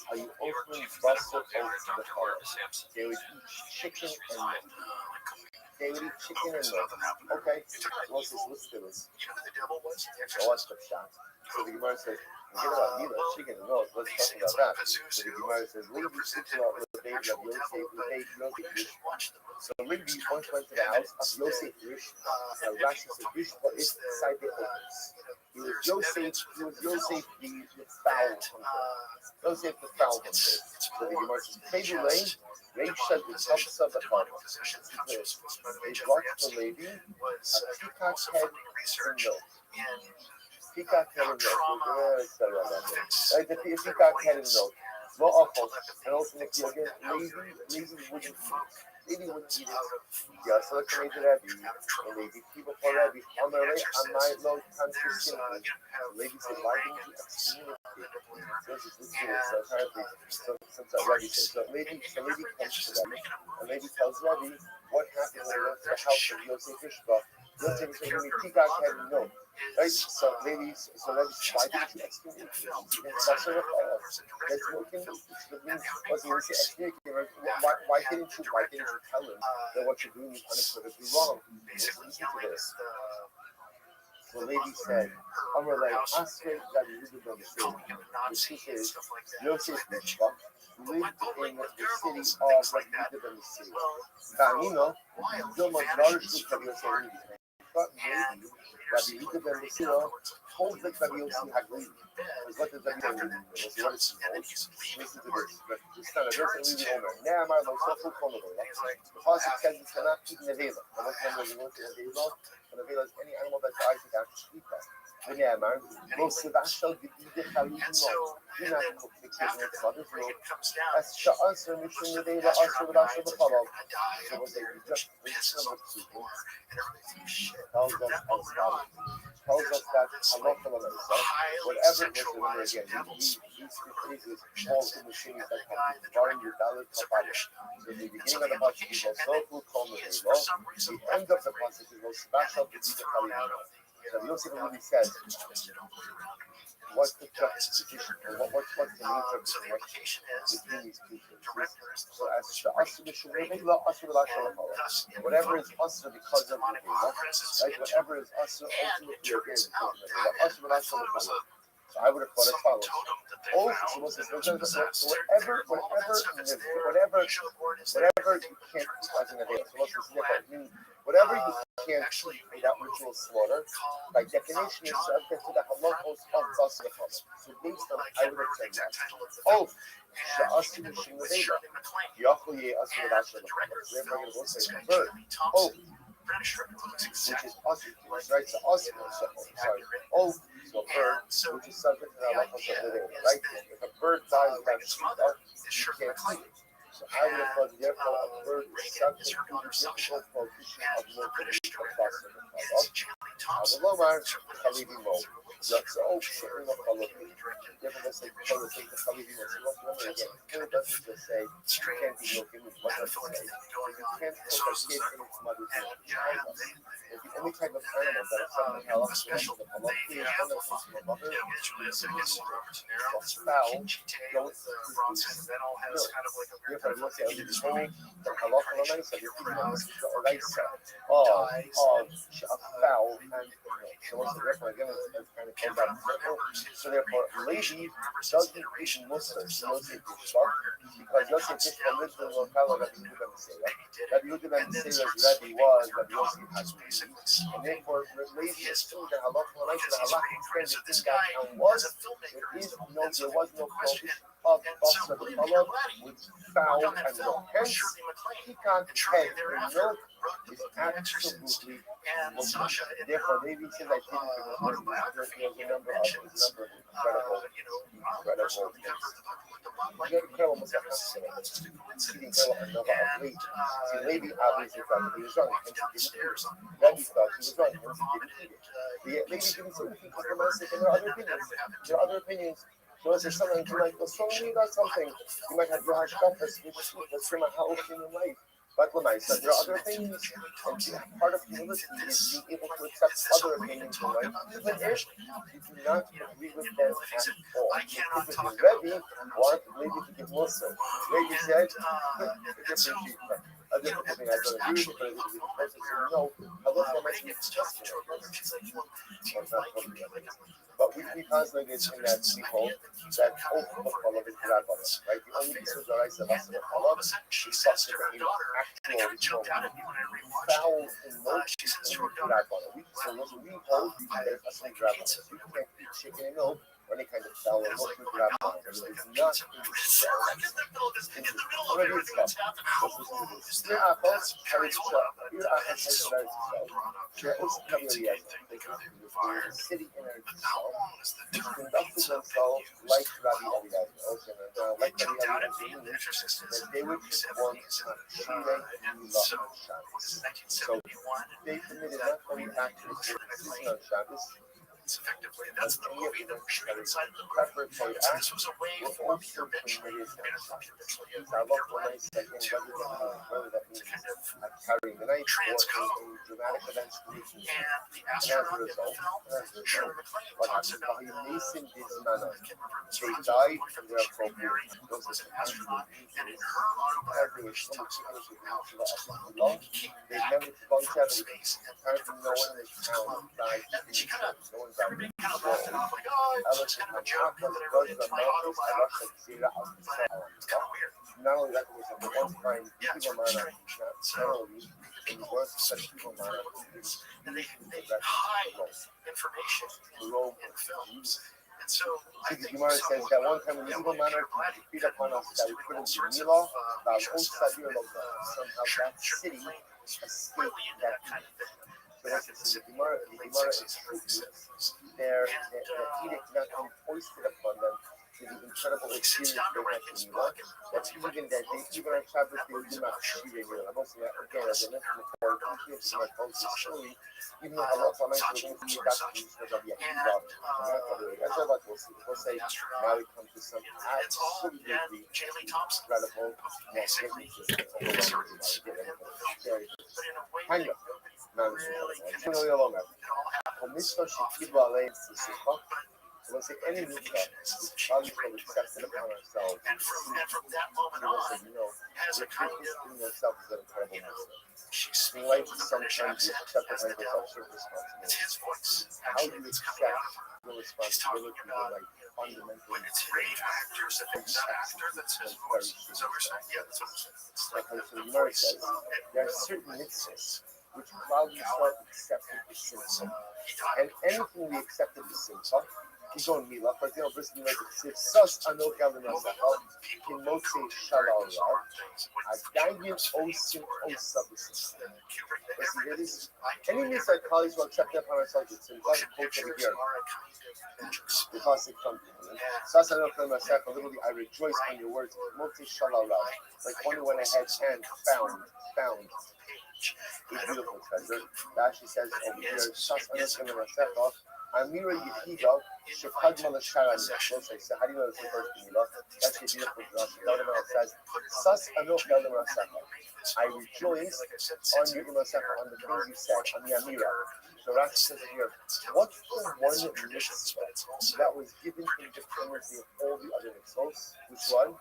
how you New York openly Chief of bust Medical the Examiner oats to the Dr. fire. Barbara Sampson. They would eat chicken and milk. They would eat chicken Okay, and so milk. nothing happened. Okay, You took the let's evil. do this. You know who the devil was? The So what's exorcist. the shot? So the Gemara says, forget about Mila, chicken and milk. Let's They talk say about it's like that. So Pazuzu. the Gemara says, We're Levi presented Sitra with with the David actual of Yosef, devil, but David we Yosef. actually watched the movie. So Levi There's went kind of to the house of evidence Yosef that, Rish. and Rashi people said, talk Rish about put this, it inside the that, opens. He was there's Yosef, evidence he within was the Yosef film the foul that hunter. Yosef the foul hunter. it's So the more Gemara says, than Pedu just Lane, Reish said demonic the possession. Tubs of The the demonic Father. possession comes from supposed, by the way, They Jeffrey brought the Epstein lady was a doing peacock also head funding and research milk. in Peacock head and milk. trauma Right, the peacock head and milk. Well, awful. And also the lazy wouldn't Maybe wouldn't eat it. Yeah, so let's make it Rabbi. And maybe people for Rabbi. On my low consistent. Lady said, why didn't you excommunicate? So Rabbi said, so lady comes to Rabbi. And lady tells Rabbi what happened when he went to the house of Yosef Ishba. Yosef Ishba gave me peacock head and milk. Right? So ladies, so Rabbi said, why didn't you excommunicate? That's what can why didn't you tell him that what you're doing is unequivocally wrong? Listen to this. The lady said, Amr like Asri that you did the same. The truth is, Yosef Mishpach lived in the city of Rabbi ben the city. Vanino, Dilma Nourish Rabbi Yosef. But maybe Rabbi Yehuda ben Messira told that Rabbi Yossi had leave. What does Rabbi Yossi mean? What is he told? Listen to this. This kind of verse and leave it over. Ne'amar lo'sofu kol nevela. The pasuk says it's cannot eat nevela. And what's the word nevela? Nevela is any animal that dies without shechita. The Ne'amar lo'sevashal g'dide chalim lo. Do not cook the kid in its mother's milk. As sha'asr mishum nevela asr v'lasher b'chalav. So what they just number 2 tells us that halacha l'maisa, whatever it was, again, these phrases fall in the things that come from Dvarim Yudalit Kapadish. So the beginning of the pasuk is Losofu Kol Nevelo. The end of the pasuk is Losvashal G'dide Chalim. So Yosef really says, what's the juxtaposition, or what's the nature of the connection between these two things? So as the asr b'shuvah asr b'lashalachala, whatever is asr because of the right? Whatever is asr ultimately again because of the asr b'lashalachala. So I would have thought as follows. Oh, so whatever you can't keep as an avail. So whatever you can't keep without ritual slaughter, by definition, is subject to the halachos of basar v'chametz. So based on, I would have said that. Oh, she'asu mishum nevela, yachol yeh asu v'lasher v'chametz. Therefore, I'm going to say bird. Oh, which is asu, right? So asu, sorry. Oh, so a bird, which is subject to the halachos of nevela, right? If a bird dies without shechita, you can't eat it. So I would have thought, therefore, a bird is subject to the difficult prohibition of multiple basar v'chametz. Lomar, Chalivim Mo. That's all sharing of Chalivim. Therefore, let's say Chalivim Mo. Again, it doesn't just say you can't be milking. What does it say? You can't put a kid in its mother's milk. If any type of animal that is something else, the halakha is one of from a mother, fowl, goat, therefore, I must say, I was told that halakha l'maisa, the oraisa of a fowl and milk. So what's the reference? Again, it's kind of came back. So therefore, Levi doesn't eat Muslim, Yosef Yishbach, because Yosef Yishbach lived in the locality of Rabbi Yehuda ben Messira. Rabbi Yehuda ben Messira's Rabbi was Rabbi Yosef Hashmi. And therefore, Levi assumed that halacha l'maisa, the halacha extended in that and was, there was no prohibition of basar v'chalav with fowl and milk. Hence, peacock, egg, and milk is absolutely Muslim. Therefore, Levi says, I think there's a number of incredible See, Levi obviously thought that he was wrong, hence he didn't eat it. Rabbi thought he was wrong, hence he didn't eat it. Levi didn't say anything because the Messiah, and there are other opinions. There are other opinions. So is there something you might go strongly about something? You might have your hashkafas, that's from a how in your life. But Lamaisa, there are other opinions, and part of humility is being able to accept other opinions in life, even if you do not agree with them at all. Because Rabbi wanted Levi to give Muslim. Levi said, a different thing, I don't agree with it, but it was the person said, no, halacha l'maisa is just but we translated in that we hold that oath of Chalav is Rabbi, right? The only piece of the rice of Asr Chalav is something that in actual foul in milk is Rabbi. We hold that it's Asr Rabbi. We can't eat chicken and milk or any kind of foul or milk with Rabbi. It is not in the city in conducted themselves like Rabbi Eliezer, like Rabbi Eliezer, that they would perform so they committed not only acts of on Shabbos, It's effectively, that's the movie that we're shooting inside of the movie. preparatory So act this was a way will for also Peter Mitchell, bring who made it from Peter Mitchell, So I Peter love when Led, I say, whether that means kind of carrying the knife or transcode. in dramatic events creating. And the And as a astronaut in the result, film, Shirley MacLaine, what talks happens about by the, Mason is manner. I can't remember this They reference, died but from the their boyfriend that she appropriate married who was an and astronaut, and in her autobiography she talks about how he just loved long. came They back never from longevity. space and a Apparently different no person one in that this he used to town love. died. And she kind of, No one died. everybody kind of laughed it off like, oh, it's just kind of a joke that I wrote into my autobiography. But it's kind of weird. Not only that, it was the one time Yeah, it's people really manner, strange. not So generally, in people work some such people people manner, and they hide information in films. And so I think Gemara says that one time when evil manner feed upon us that we couldn't do Mila, that whole Sadir somehow that city escaped that kind of thing. So that's the Gemara is their edict not being foisted upon them to the incredible experience they had in Mila. That's even that they even on Shabbos they do not shoot in Mila. I'm also again as I mentioned before, my folks is showing even though Allah for mentioned we're going to meet that piece for Rabbi that's what we'll say now we come to some absolutely incredible hang up. Mitzvah shekibu aleihem tzisicha. So let's say any mitzvah is probably from accepting upon ourselves. And from that moment on, has a kind of yourself is an incredible mitzvah. She's In life, sometimes you accept the language of your it's responsibility. his voice. How do you accept your responsibility in life? Fundamentally, When it's rave actors, if it's that actor, that's his voice. Is that what you're saying? Yeah, that's what I'm saying. It's like so the Gemara voice says there are certain mitzvahs which probably start accepted the simcha. And anything we accepted the simcha, he's going Mila. For example, this Mila says, Sus anokal v'nasachav, kimotze shalal rav, adayin osim osa b'simcha. Listen, here this. Any mitzvah colleagues will accept upon ourselves with simcha, quote over here. Because it comes Sus anokal v'nasachav, literally, I rejoice on your words, kimotze shalal rav. Like one who went ahead and found a beautiful treasure. Rashi says over here, Shas Anaskim and Rasecha, Amira Yechida, Shekadma Lashara Nishos. So how do you know this is the first Mila? That's the beautiful Rashi. It says, Sas Anochel and Rasecha. I rejoice on your Rasecha, on the things you said, on the Amira. So Rashi says here, what's the one mitzvah that was given independently of all the other mitzvahs? Which one?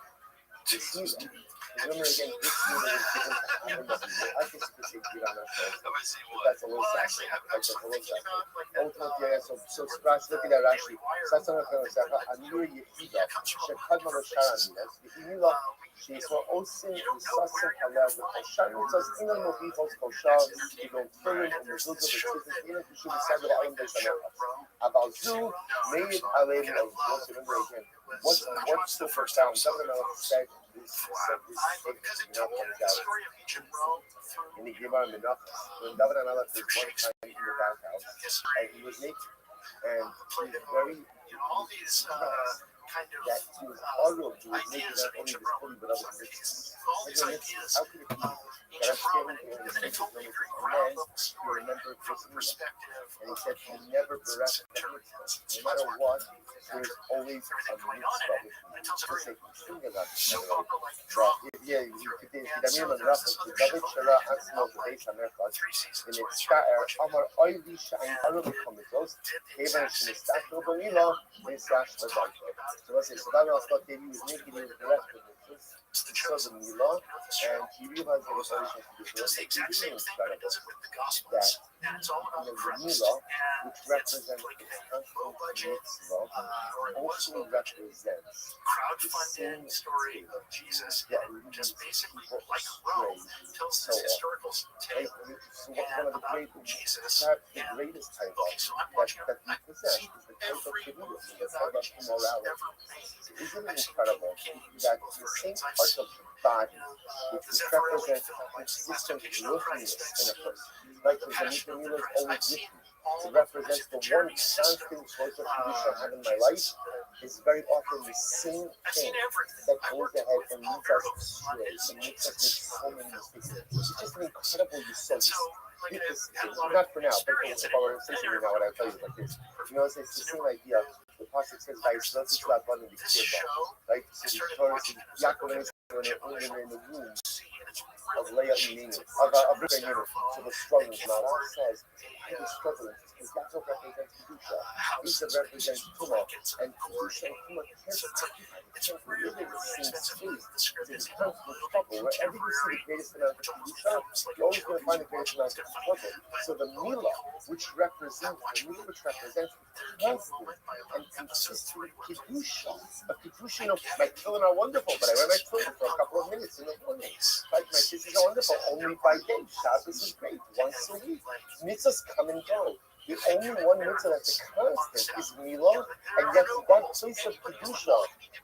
The Sila. Remember again, this Sila was given to Adam. I guess you could say Sila on ourselves. That's a little sad. That's a little sad. So Rashi, look at that Rashi. Satsana Kanasacha, Amir Yechida, Shekadma Rasharanas, Yechida, Sheswa Osin, Sasin Alav, Koshan, Mitzas, Inal Mohitos, Koshar, Yidon Turin, and Mezuzah, the Tzizis, Inal Kishu, Saga, Alam Besamachas. About Zu, made Alev, remember again. What's the first time? Something else said this statement out in the Gemara Menachos. When David and Allah was one time in the bathhouse, and he was naked, and he was very all these kind of that he was arguing, he was naked not only his body but other things, all these ideas how could it be that I'm standing here in the and they told me very and ground then level you story remember from the this perspective and he said he never bereft the mitzvah. No matter what, there's always a mitzvah with you. Just like think about it. You could think Damir Manrachas, the David Shara Asmo, the Beis HaMerchaz, in its Sha'er, Amar Oivi Sha'in Arabic Komitos, Kevan Shinistato Bamila, Mesash Vadaito. So let's say, so that was what he was making in the rest of the because of Mila, and he realized that his original to does the exact same thing, but it does it with the Gospels. That And it's all about the Christ. Mila, And which represents the like constant low budget, mitzvah, or it was also low budget represents crowdfunded story of Jesus, that and just basically people like astray Rome tells so this historical tale. So one of the great, Jesus, perhaps the and greatest type okay, so I'm watching that we possess is the type of every community movie that's about about Jesus morality. ever made. Isn't it I've seen incredible Kings, that both the same versions. I've part seen of the body, the which Zeffirelli represents film, I've seen consistent Mastication of willingness Christ, in a I've person, seen like The his Passion of the Amitabha is Christ, always I've with seen me. all It of them. I've represents seen the the one Jeremy sister, constant source of kedusha I have in my life. Is very often the same I've thing seen everything. that I goes worked ahead with and Paul leads us Verhoeven on astray his and makes us make Jesus so many film. mistakes. It's just an incredible use of So not for now, but if I were to say something now, what I would tell you is like this. It's the same idea. The pasuk says, right? So the Torah says, Yaakov and Israel in the womb of Leah Imenu, of Rivka Imenu. So the struggle. Mara says, he was struggling because Yaakov represents Kedusha, Esau represents Tumah, and Kedusha and Tumah can't live in the same space. It's a constant struggle. Wherever you see the greatest amount of Kedusha, you're always going to find the greatest amount of struggle. So the Milah, which represents constant and consistent Kedusha. A Kedusha, my children are wonderful, but I wear my children for a couple of minutes in the morning. Like my kids are wonderful, only by day. Shabbos is great, once a week. Mitzvahs come and go. The only one mitzvah that's a constant is Milah, and yet that place of Kedusha,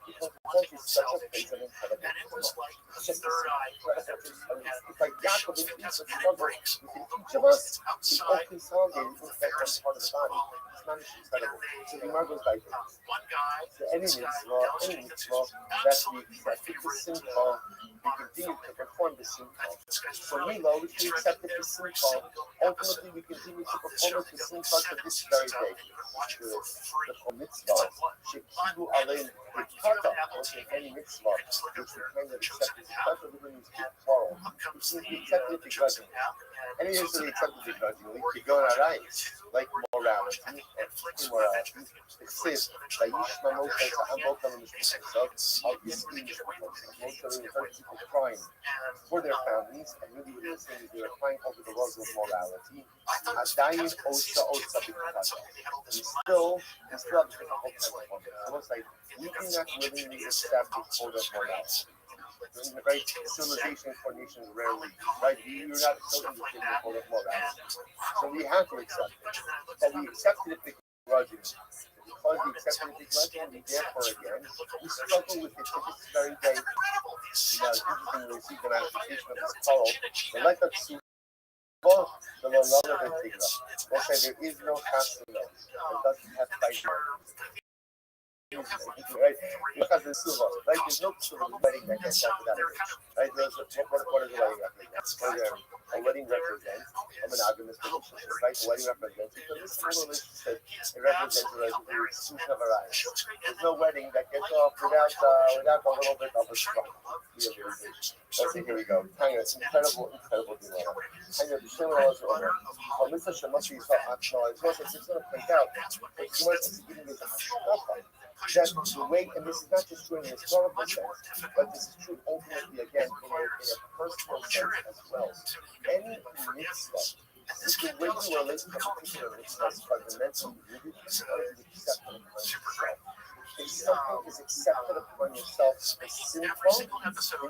because it's such a place of incredible Kedusha. It's just it's like Yaakov and Esau struggle within each of us is all consolidated into that one part of the body. It's not incredible. So the Gemara goes like this. So any mitzvah that we accept the simcha, we continue to perform the simcha. So Milah, which we accepted the simcha, ultimately we continue to perform the simcha to this very day. The mitzvah, shekibu alein b'kata, or any mitzvah, which we kind of accept as kata, we means plural, which means we accept it begrudgingly. Any mitzvah we accept it begrudgingly, we go on our rights, like morality and immorality. It says, Vayishma Moshe Ta'amokam Mishpachot, obviously Moshe really heard people crying for their families, and really what they were saying is they were crying over the laws of morality. Adayin Osa Osa B'Kata. We still have the difficult time of it. It's almost like we do not willingly accept the code of morality. In the right civilization for nations rarely, right? You're not accepting the code of morality. So we have to accept it. But we accepted it begrudgingly. Because we accepted it begrudgingly, therefore again, we struggle with it to this very day. Interesting, we receive the manifestation of this quarrel. The life of the Lolama B'Tigra. We'll say there is no casting no. It doesn't have fighting. Right? Because there's silver. Right? There's no silver wedding that gets after that. Right? What is a wedding represent? A wedding represents a monogamous relationship. Right? A wedding represents a permissible relationship. It represents a relationship of a right. There's no wedding that gets off without a little bit of a struggle. Let's see, here we go. Tanya, it's incredible dilemma. Tanya, the Shem laws are over. Mitzvah Shemasi is not actual. It's also going to point out that you want to give this hashkafa. That the way, and this is not just true in a historical sense, but this is true ultimately again in a personal sense as well. Any mitzvah, the way you relate to a particular mitzvah is fundamentally rooted in acceptance upon yourself. If something is accepted upon yourself as sinful, then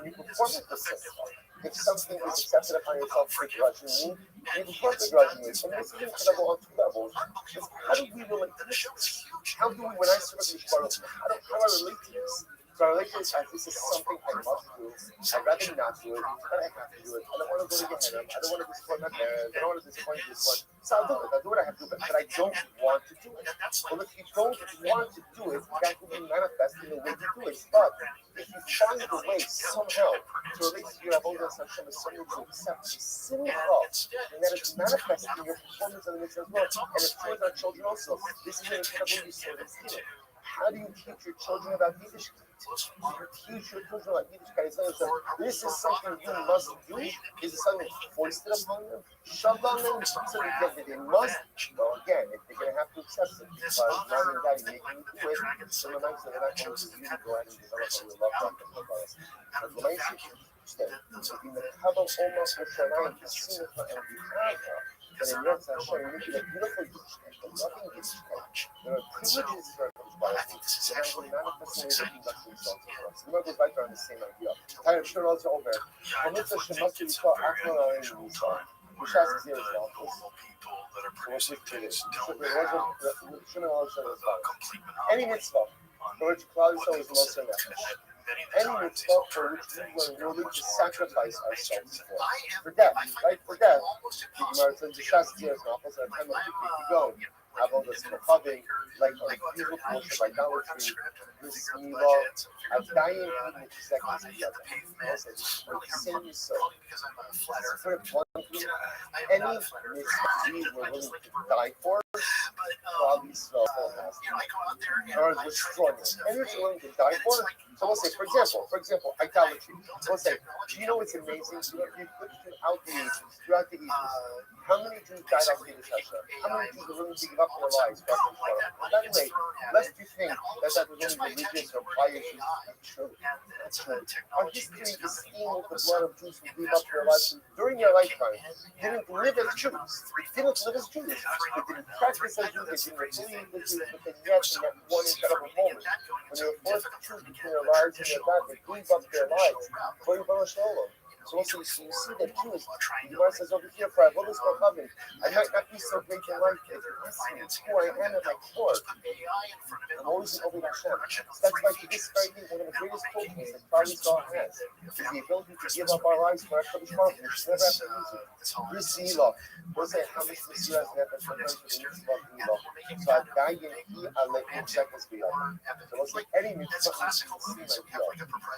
you perform it as sinful. If something is accepted upon yourself begrudgingly, you perform begrudgingly. And this is incredible on two levels. How do we relate to this? How do we, when I serve this world, how do I relate to this? So I relate to this as this is something I must do. I'd rather not do it, but I have to do it. I don't want to go to Gehenna. I don't want to disappoint my parents. I don't want to disappoint this one. So I'll do it. I'll do what I have to do, but I don't want to do it. Well, if you don't want to do it, that will be manifest in the way you do it. But if you find a way somehow to relate to your Avodah Hashem as something to accept the simcha, and that is manifesting in your performance of the mitzvah as well. And it shows our children also. This is an incredible use of it. How do you teach your children about Yiddishkeit? You teach your children about Yiddishkeit. This is something you must do. Is it something foisted upon them? Shoved on them? So that they must. Well, again, if they're going to have to accept it because mom and daddy making you do it, so they're not going to use you to go ahead and develop a real love for us. But the main thing is in the Kabbalah almost Rishonim, the Simcha and the Hava, that in Yom Hashem, you make it a beautiful Yiddishkeit, a loving Yiddishkeit. There are privileges for a Yiddishkeit. They're going to manifest in the conduct themselves for us. The Gemara goes right there on the same idea. Time sure also over. The mitzvah shemasi yisrael achron arein yisrael. Mishas is here as well. Any mitzvah for which Klal Yisrael is most nefesh. Any mitzvah for which we were willing to sacrifice ourselves for death, right? For death. The Gemara says Mishas is here as well. So time of the go. avodas kochavim, like evil worship, idolatry, this milah, avdayim in 2 seconds together. Also, same so. For one thing, any mitzvah we were willing to die for, probably so has. Or we're strong. Any we're willing to die for. So we'll say, for example, idolatry. We'll say, do you know what's amazing? You look throughout the ages, how many Jews died on Kiddush Hashem? How many Jews were willing to give up their lives? By the way, lest you think that was only religious or pious Jews. True. That's true. Our history is steamed with the blood of Jews who gave up their lives during their lifetime. Didn't live as Jews. They didn't live as Jews. They didn't practice as Jews. They didn't believe as Jews. But then yet, in that one incredible moment, when they were forced to choose between their lives and their God, they gave up their lives for Yibam Shalom. So also, you see that Jews, the Gemara says over here, for Avodas Kochavim, I might not be so great in life if you ask me who I am at my core. I'm always in Obed Hashem. That's why to this very thing, one of the greatest qualities that Rabbi has is the ability to give up our lives for our Kadosh Baruch Hu. It's never after easy. This Milah, we'll say how much this year has happened for the mitzvah of Milah. So I die in I'll seconds beyond. So we'll say any mitzvah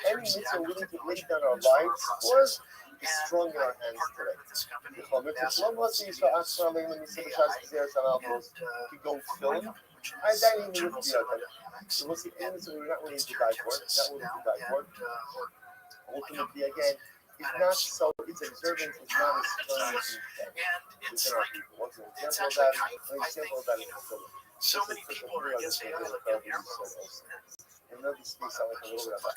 any mitzvah willing to lay down our lives for us is strong in our hands today. To go film, I die in the room. So we'll see any mitzvah we're not willing to die for, Ultimately, again, it's not so, its observance is not as strong as within our people. What's an example of that is the film. So many people are against AI, like airplanes. And they'll just speak something a little bit about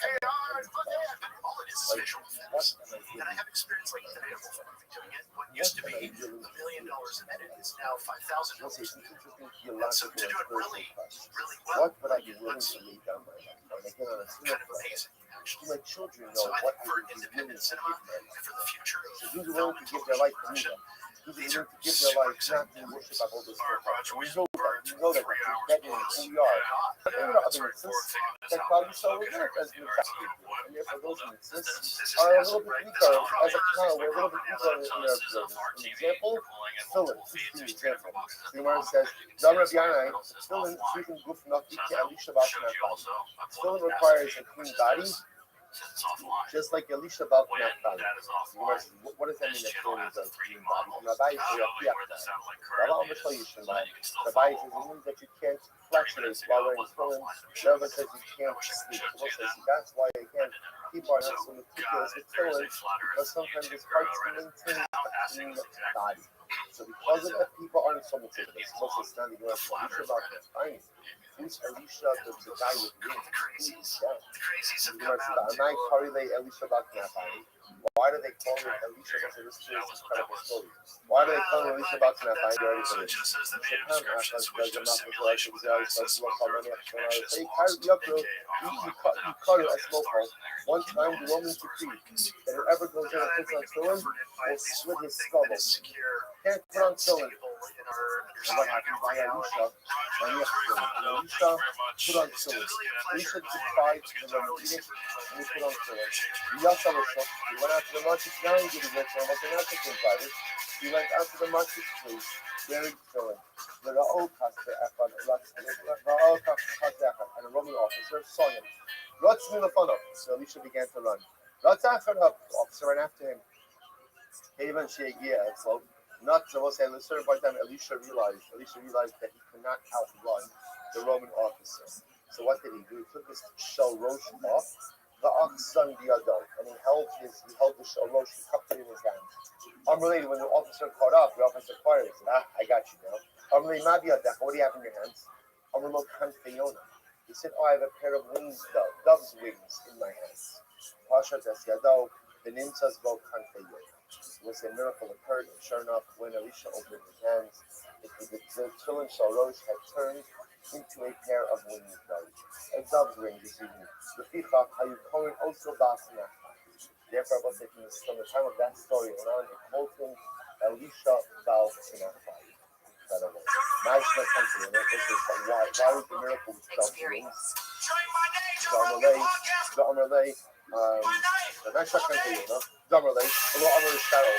all it is visual effects. And I have experience like today of doing it. What used to be $1 million a minute is now $5,000. And so to do it really, really well, what would I be willing to lay down my life? And again, on a kind of amazing. to my children know So I what think for I would be willing independent to cinema give my life. and for the future of So who's willing to give their life to production, me? Who's willing to give their life not to worship about all this stuff? We know that that is who we are. There are other instances that probably so we're as new and therefore those instances are a little bit weaker as a child. We're a little bit weaker in their observance. An example, Philip. This is the example. The Gemara says, Rabbi, Philip treating goof naki ki alisha b'aknafai. Philip requires a clean body, just like Elisha about Nafali. What does that mean that Philip is a clean body? And Rabbi says, Rabbi says it means that you can't fluctuate while wearing Philip. Rabbi says you can't sleep. That's why you can't keep our hands so meticulous with Philip, because sometimes it's hard to maintain a clean body. So because of that, people aren't so meticulous. Also, it's not even Elisha about Nafali. Who's Elisha, the guy with wings? Why do they call him Elisha? Because this is an incredible story. Why do they call him Elisha about Nafai? So it just says the main descriptions, which just simulation access You cut it as local. One time the Roman decreed that whoever goes in and puts on tefillin will slit his skull. Can't put on tefillin. And what happened by Elisha? Elisha put on tefillin. Elisha defied the Roman edict and he put on tefillin. He went out to the marketplace, he went out to the marketplace, wearing tefillin. And a Roman officer saw him. So Elisha began to run. The officer ran after him. Not to say, at a certain point in time, Elisha realized that he could not outrun the Roman officer. So what did he do? He took his shell rosh off, the oxen the other, and he held the shell rosh, he cupped it in his hand. Unrelated, when the officer caught up, the officer fired. He said, I got you now. Unrelated, what do you have in your hands? He said, I have a pair of wings, dove's wings in my hands. The nimtzas go kanfeyona. It was a miracle occurred, and sure enough, when Elisha opened his hands, the tefillin shalosh had turned into a pair of wings, a dove's wing this evening. The fichach, how you call it, also basna. Therefore, I was thinking from the time of that story around, they called him Elisha Bal Sinachai. Incredible. Nice country, and why was the miracle with dove's wings? The Amalei, the nice country, Damarley, a little Amalei shadow,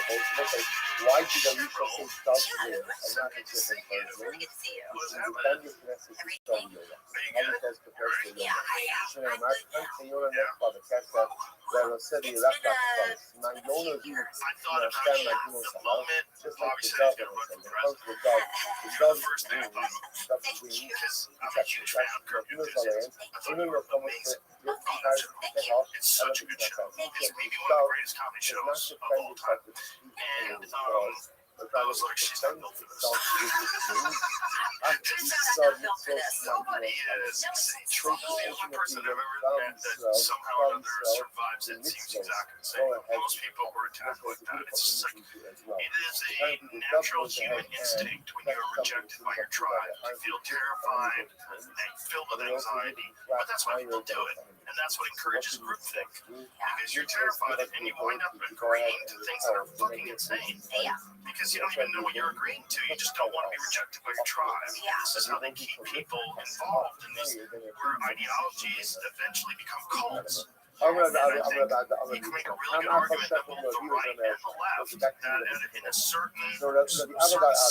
Why did Alicia say doves win and not the different birds win? Depende se nessa história. Ela faz que faz que ela. Se não mais kan senhora não pode casar. Ela se de lá para na yona do na stand like no sala. Just like the dove and the comes the dove wins. I'm a huge fan of Curb Your Enthusiasm. I thought you were amazing. It's such a good show. It's maybe one of the greatest comedy shows of all time. And I was like, she's not built for this. She's not built for this. Nobody is truly the only person I've ever met that somehow or another survives it seems exactly the same. Most people who are attacked like that, it's just like, it is a natural human instinct when you're rejected by your tribe. You feel terrified and filled with anxiety, but that's why people do it. And that's what encourages groupthink. Because you're terrified and you wind up agreeing to things that are fucking insane. Because you don't even know what you're agreeing to. You just don't want to be rejected by your tribe. This is how they keep people involved in these where ideologies eventually become cults. You can make a really good argument that both the right and the left, that in a certain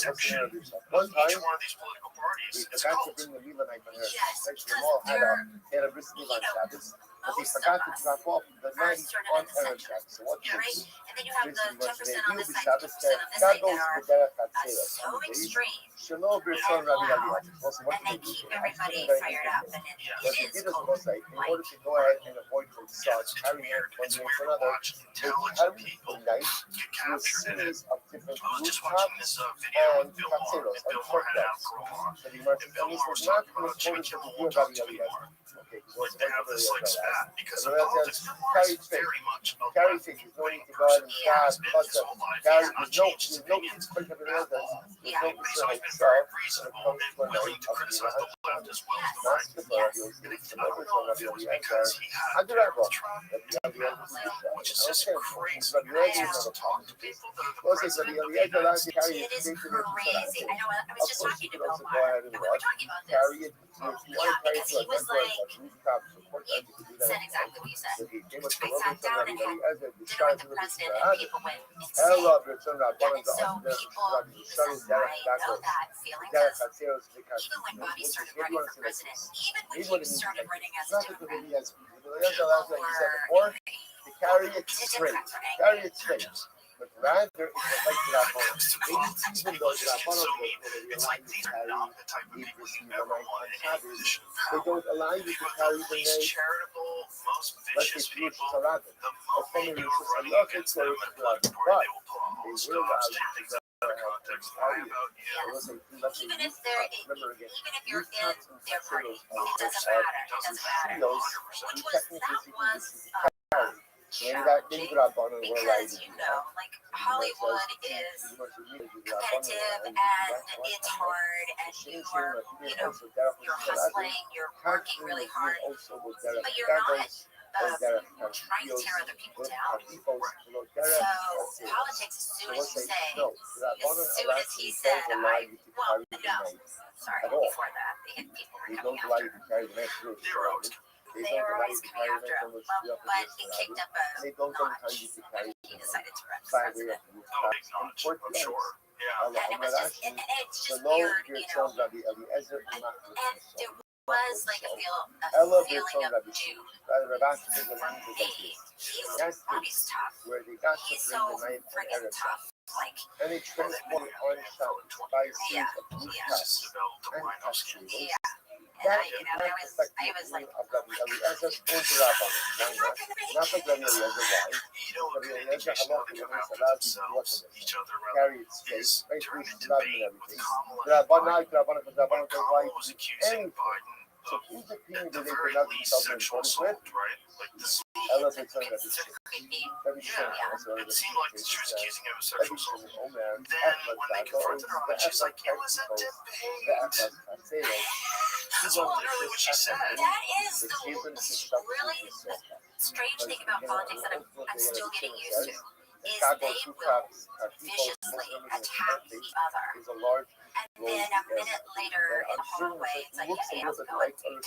section of each one of these political parties, it's a cult. But they forgot to drop off the 90 on error check. So what do you do? And then you have the 10% on this side, 10% on this That side goes that for are so extreme. Shalom, Birson, Rabbi. And they keep everybody fired up. And it is cold. In order to go ahead and avoid the sun, carry out one It's way weird for to another, watch they intelligent carry people the night get to a captured in it. series of different I was just rooftops watching this video and with Bill Maher, and caseros, Bill and Maher had truck Al Grohl on. So the And Bill Maher was not talking about Jimmy reported Kimmel to won't the talk to me anymore. Okay, Like they have this like spat because of Carry politics. Bill Maher is very much a Carry left things, no wing need to go ahead person. and He has start, been but his whole life. He Carry, has not there's no, changed his opinions quick of at an all. there's no But he's always been himself very reasonable and willing to criticize the left as well as the right. And I don't know if it was because he had a terrible tribe, which is just crazy. He has to talk to people that are the president of the United States. It is crazy. I know. I was just talking to Bill Maher, and we were talking about this. Carry it. Yeah, because he was like, he said exactly what you said. I sat down and had dinner with the president, and people went insane. Yeah, and so people, he says, I know that feeling because even when Bobby started running for president, even when he started running as a Democrat, people were to carry it straight. Carry it straight. But rather, it's like even though it's like these are not the type of people you ever want in any position of they power. don't allow you to But carry the the least name. charitable, most Let's vicious say people, the moment you're running against them in a political party, they will pull all the stops, take things out of context, lie about you. even if they're, even if you're in their party, it doesn't matter. It doesn't matter. Which was that was challenging because like Hollywood is competitive and it's hard and you're hustling, you're working really hard, but you're not trying to tear other people down. So politics, as soon as you say, as soon as he said, before that, people were coming after. They were always coming after him, but it kicked up a notch when he decided to run for president. I'm sure. Yeah. And it was just, and it's just weird, and there was like a feeling of doom for me. Bobby's tough. He's so friggin' tough. Like, and it transformed on shot by scenes of blue caps and costumes. yeah. And I was like, oh my God, each other turned into debate with Kamala and Biden. Kamala was accusing Biden so who's the at the they very not least sexual with? assault, right? Like this. Elevator It seemed like she was accusing him of sexual assault. Then when they confronted her on it, she's like, it was a debate. That's literally what she said. that is the really strange thing about politics that I'm still getting used to. Is they will viciously attack each other. And then a minute later in the hallway, it's like, hey, how's it going? And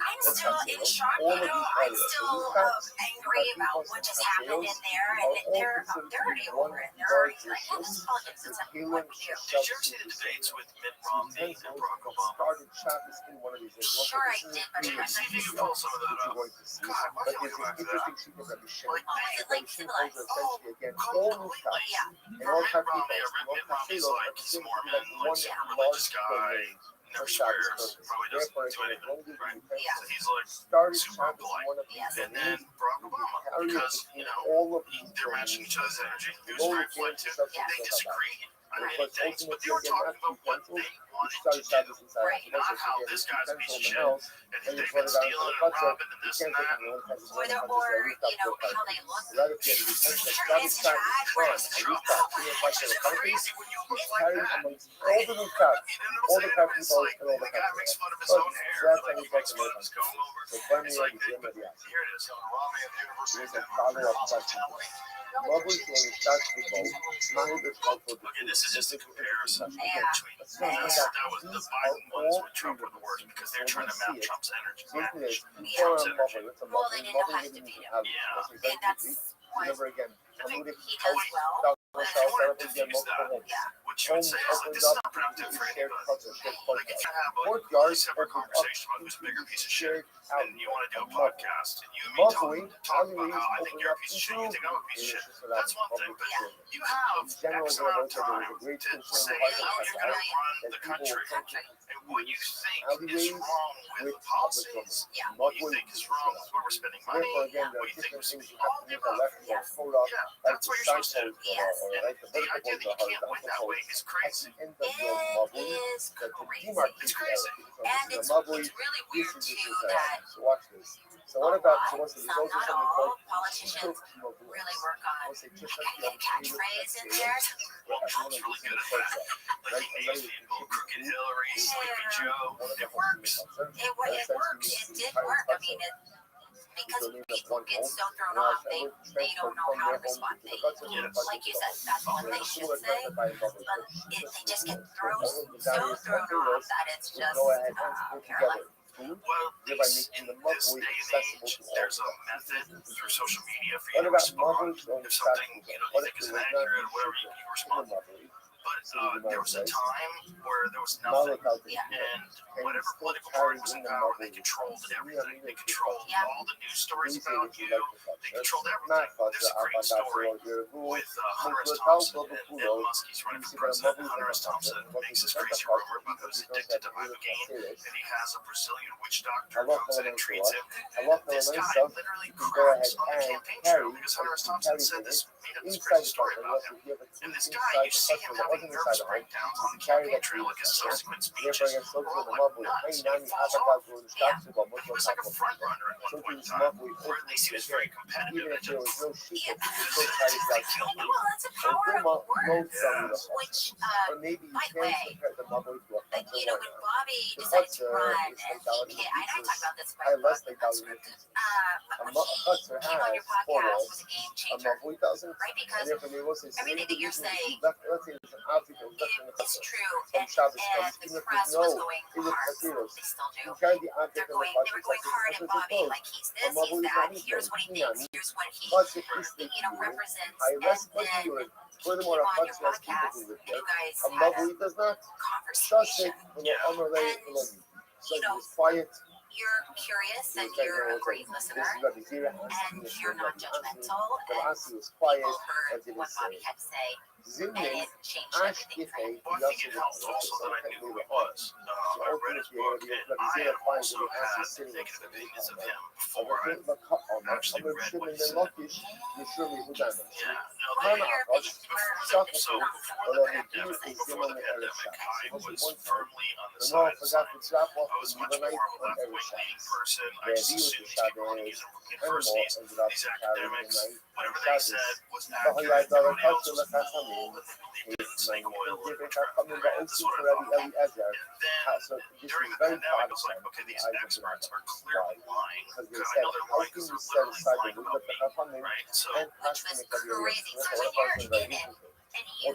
I'm still in shock, I'm still angry about what just happened in there. And they're already over it. They're already like, yeah, this is politics. It's like, what we do. Did you ever see the debates with Mitt Romney and Barack Obama? Sure, I did, but See if you can pull some of that up. God, why can't we go back to that? Like, is it like civilized? completely. For Mitt Romney's like, he's a Mormon, like, super religious guy, never swears, probably doesn't do anything, right? So he's like super polite. And then Barack Obama, because, they're matching each other's energy. He was very polite too. They disagreed on many things, but they were talking about what they wanted to do, not how this guy's a piece of shit, and they've been stealing and robbing and this and that. Or how they look. Sure, it's Chad, where it's Trump. Which is crazy when you look like that. All the crap people It's like the guy makes fun of his own hair, like he makes fun of his comb over. It's like, but here it is. Romney at the University of Denver. Lovely to start people, now this Okay, this is just a comparison between that was the Biden ones when Trump were the worst because they're trying to map Trump's energy. Trump's energy. Well, they didn't know how to defeat him. Yeah. And that's what Never again. I think he does well. If you want to diffuse that, what you would say is like, this is not productive for anybody. Like, if you have a really separate conversation about who's a bigger piece of shit, and you want to do a podcast, and you and me talk about how I think you're a piece of shit, you think I'm a piece of shit, that's one thing. But you have X amount of time to say how you're going to run the country, and what you think is wrong with the policies, what you think is wrong with where we're spending money, what you think we should be all different. Yeah, that's what you're supposed to do. Yes. And the idea that you can't win that way is crazy. It is crazy. It's crazy. And it's really weird too that So watch this. So what about not all politicians really work on a catchphrase in there. Trump's really good at that. Like he names people, Crooked Hillary, Sleepy Joe. It works. It works. It did work. I mean, because people get so thrown off, they don't know how to respond. Like you said, that's what they should say, but they just get so thrown off that it's just paralyzed. Well, these, in this day and age, there's a method through social media for you to respond. If something you think is inaccurate or whatever, you respond. But there was a time where there was nothing, and whatever political party was in power, they controlled everything. They controlled all the news stories about you. They controlled everything. There's a great story with Hunter S. Thompson and Muskie's running for president. Hunter S. Thompson makes this crazy rumor about who's addicted to Ibogaine, and he has a Brazilian witch doctor who comes in and treats him. And this guy literally cries on the campaign trail because Hunter S. Thompson said this, made up this crazy story about him. And this guy, you see him having nervous breakdowns on the campaign trail, like his subsequent speeches were all like nuts. And he falls off. He was like a front runner at one point in time, or at least he was very competitive. And just, Well, that's a power of words, which, by the way, like, when Bobby decided to run, and I talked about this in my book, Unscripted, but when he came on your podcast, was a game changer, right? Because everything that you're saying is true, and the press was going hard. They still do. They were going hard at Bobby, like he's this, he's that. Here's what he thinks. Here's what he, represents. And then he came on your podcast, and you guys had a conversation. And you're curious, and you're a great listener, and you're non-judgmental, and people heard what Bobby had to say. And it changed everything for him. Well, I think it helped also that I knew who he was. I read his book, and I also had negative opinions of him before I actually read what he said. Yeah, no, before the pandemic, I was firmly on the side of science. I was much more of a left-wing leaning person. I just assumed people want to use them from universities, these academics, whatever they said was accurate. Everybody else was wrong. And they believed in snake oil or whatever. That's what I thought. And then during the pandemic, I was like, okay, these experts are clearly lying. I know they're lying because they're literally lying about me, right? So, Which was crazy. So when you're in it, and you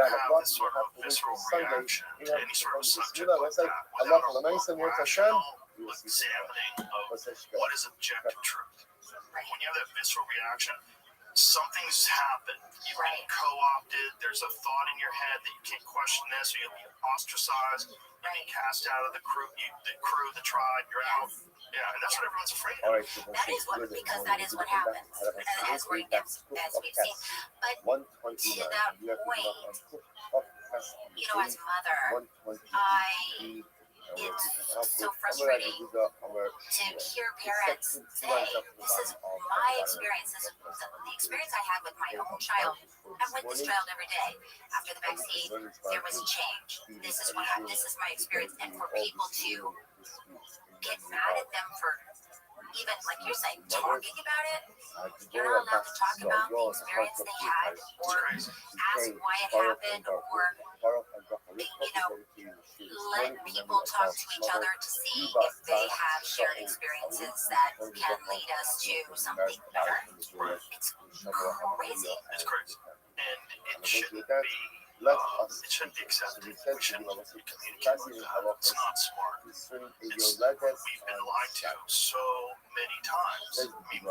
you have this sort of visceral reaction to any sort of subject like that, without a lot of rational examining of what is objective truth. When you have that visceral reaction, something's happened. You've been co-opted. There's a thought in your head that you can't question this, or you'll be ostracized. You're being cast out of the crew, the tribe. You're out. Yeah, and that's what everyone's afraid of. That is what, because that is what happens, as we've seen. But to that point, as a mother, it's so frustrating to hear parents say, "This is my experience. This is the experience I had with my own child. I'm with this child every day. After the vaccine, there was a change. This is what happened. This is my experience." And for people to get mad at them for even, like you're saying, talking about it, you're not allowed to talk about the experience they had, or ask why it happened, or let people talk to each other to see if they have shared experiences that can lead us to something better. It's crazy. It's crazy. And it shouldn't be. It shouldn't be accepted. We shouldn't communicate with that. It's not smart. We've been lied to so many times. I mean,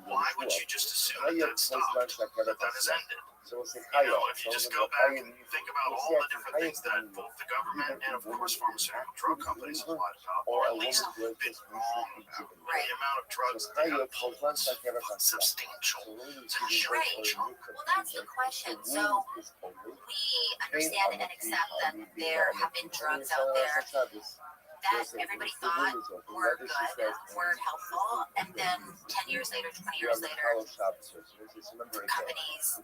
why would you just assume that stopped, that has ended? If you just go back and think about all the different things that both the government and, of course, pharmaceutical drug companies have lied about, or at least been wrong about, the amount of drugs that they have pulled, substantial. Right. Well, that's the question. So we understand and accept that there have been drugs out there that everybody thought were good, were helpful, and then 10 years later, 20 years later, companies,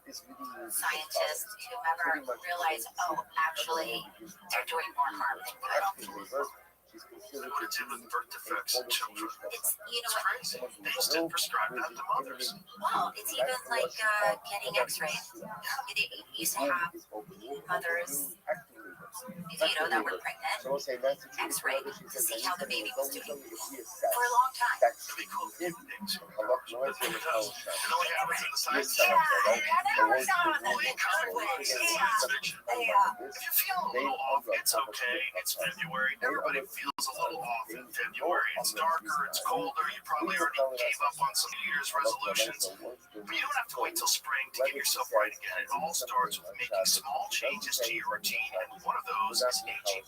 scientists, whoever, realize, oh, actually, they're doing more harm than good. What it did with birth defects in children. It's crazy. They just didn't prescribe that to mothers. Well, it's even like getting x-rays. It used to have mothers, that were pregnant, x-ray to see how the baby was doing for a long time. Pretty cool things. It only happens in the science section. If you feel a little off, it's okay. It's February. Everybody feels a little off in February. It's darker, it's colder. You probably already gave up on some New Year's resolutions. But you don't have to wait till spring to get yourself right again. It all starts with making small changes to your routine, and one of those is AG1.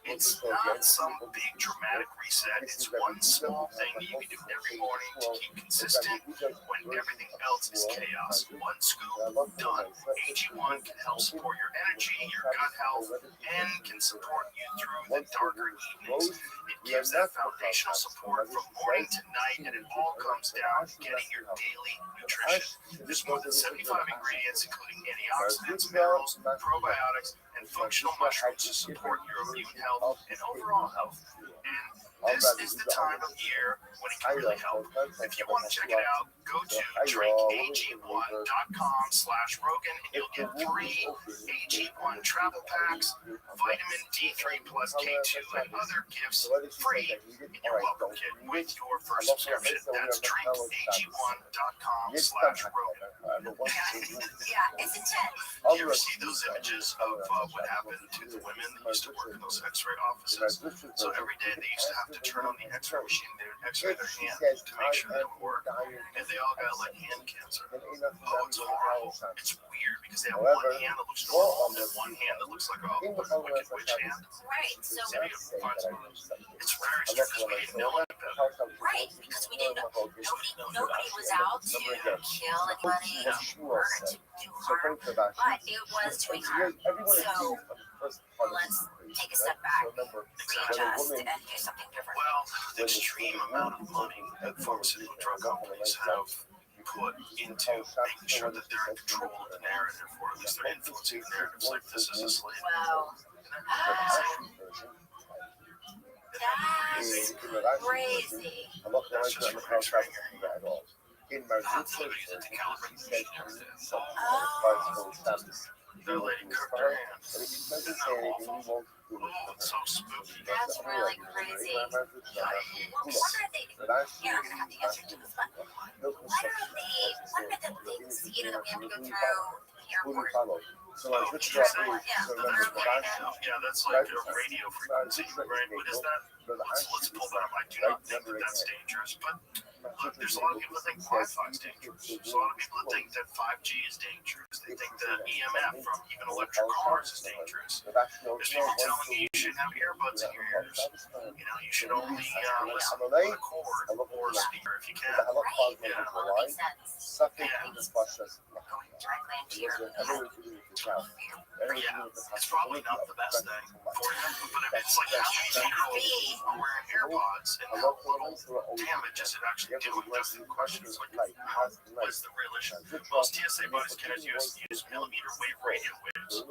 It's not some big dramatic reset. It's one small thing that you can do every morning to keep consistent when everything else is chaos. One scoop, done. AG1 can help support your energy, your gut health, and can support you through the darker evenings. It gives that foundational support from morning to night, and it all comes down to getting your daily nutrition. There's more than 75 ingredients, including antioxidants, minerals, probiotics, and functional mushrooms to support your immune health and overall health. And this is the time of year when it can really help. If you want to check it out, go to drinkag1.com/Rogan, and you'll get 3 AG1 travel packs, vitamin D3 plus K2, and other gifts free in your welcome kit with your first subscription. That's drinkag1.com/Rogan. Yeah, it's intense. You ever see those images of what happened to the women that used to work in those x-ray offices? So every day they used to have to turn on the x-ray machine. They would x-ray their hand to make sure they would work. And they all got like hand cancer. Oh, it's horrible. It's weird because they have one hand that looks normal and one hand that looks like a wicked witch hand. Right. So Maybe you'll find some of those. It's very strange because we didn't know any better. right, because we didn't know nobody was out to kill anybody or to do harm, but it was doing harm. So let's take a step back, readjust, and do something different. Well, the extreme amount of money that pharmaceutical drug companies have put into making sure that they're in control of the narrative, or at least they're influencing the narratives like this is a slave. Well, that's crazy. That's just your x-ray. Somebody's into calibration and everything. That lady cooked her hand. Isn't that awful? Oh, it's so spooky. That's really crazy. What are they? You're not gonna have to answer to this, but what are the things that we have to go through the airport So like What this did you is say? so The remember the radio. last Yeah, that's like a radio frequency, right? What is that? Let's pull that up. I do not think that that's dangerous, but look, there's a lot of people that think Wi-Fi is dangerous. There's a lot of people that think that 5G is dangerous. They think that EMF from even electric cars is dangerous. There's people telling you you shouldn't have earbuds in your ears. You know, you should only listen with a cord or a speaker if you can. Right. Yeah. Well, that makes sense. Something Yeah. in the process. Going directly into your Yeah, it's probably not the best thing for you, but if it's like wearing AirPods and how little damage is it actually doing? That's the question. Is like, what's the real issue? Most TSA bodies can use millimeter wave radio waves,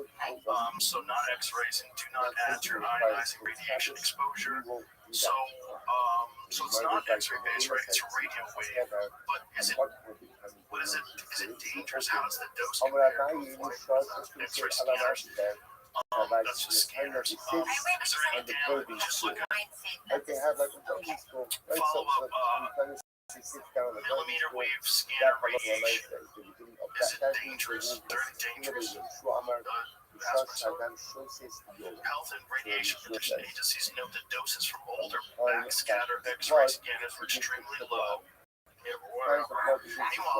so not X-rays, and do not add to your ionizing radiation exposure. So, so it's not X-ray based, right? It's a radio wave. But is it? What is it? Is it dangerous? How does the dose compare to X-ray scanners? That's just scanners. Is there any damage? Just look at Like they have like a driving school. Right? follow So up. sit down the Millimeter wave scanner radiation. Is it dangerous? Very dangerous. Health and Radiation Protection agencies note that doses from older backscatter X-ray scanners were extremely low. Meanwhile,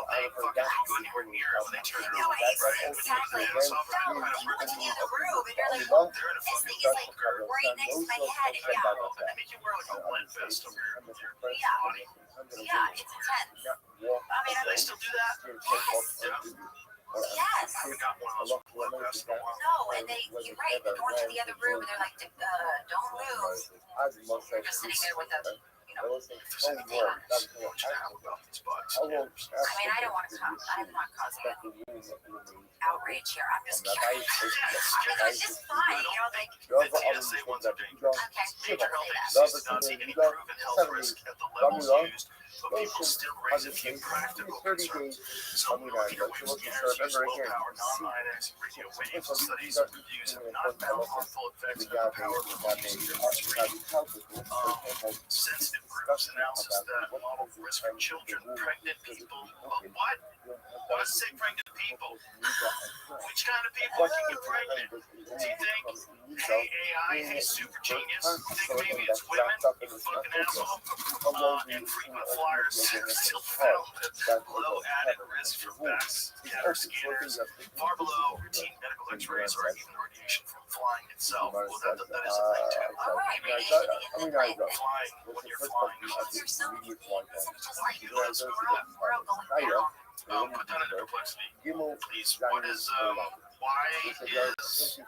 they fucking don't go anywhere near it when they turn it on. Right? Exactly. When you No, it's in the other room, and you're like, they're in a this fucking thing is like bunker. right next to my head. And yeah, They make you wear like a lead vest over your body. yeah, it's intense. I mean, They still do that? yes. I haven't got one of those lead vests in a while. No, and you're right. They go into the other room, and they're like, don't move. You're just sitting there with a, If there's anything I want you to know about these body scanners. I mean, I don't want to talk. I'm not causing outrage here. I'm just curious. It's just fine, like. The TSA ones are dangerous. Okay. Major health agencies do not see any proven health risk at the levels used, but people still raise a few practical concerns. Some millimeter wave scanners use low-power, non-ionizing radio waves. Studies use have not found harmful effects of the power of sensitive groups analysis that model risk for children, pregnant people. What? Why does it say pregnant people? Which kind of people can get pregnant? Do you think, hey AI, hey super genius, think maybe it's women, you fucking asshole? Infrequent flyers still found low added risk for backscatter scanners, far below routine medical x-rays or even radiation from flying itself. Well, that is a thing too. All right, radiation in the plane. Flying, when you're flying, There's so many things. Isn't it just like we're all going down? put that into perplexity. Please, what is, why is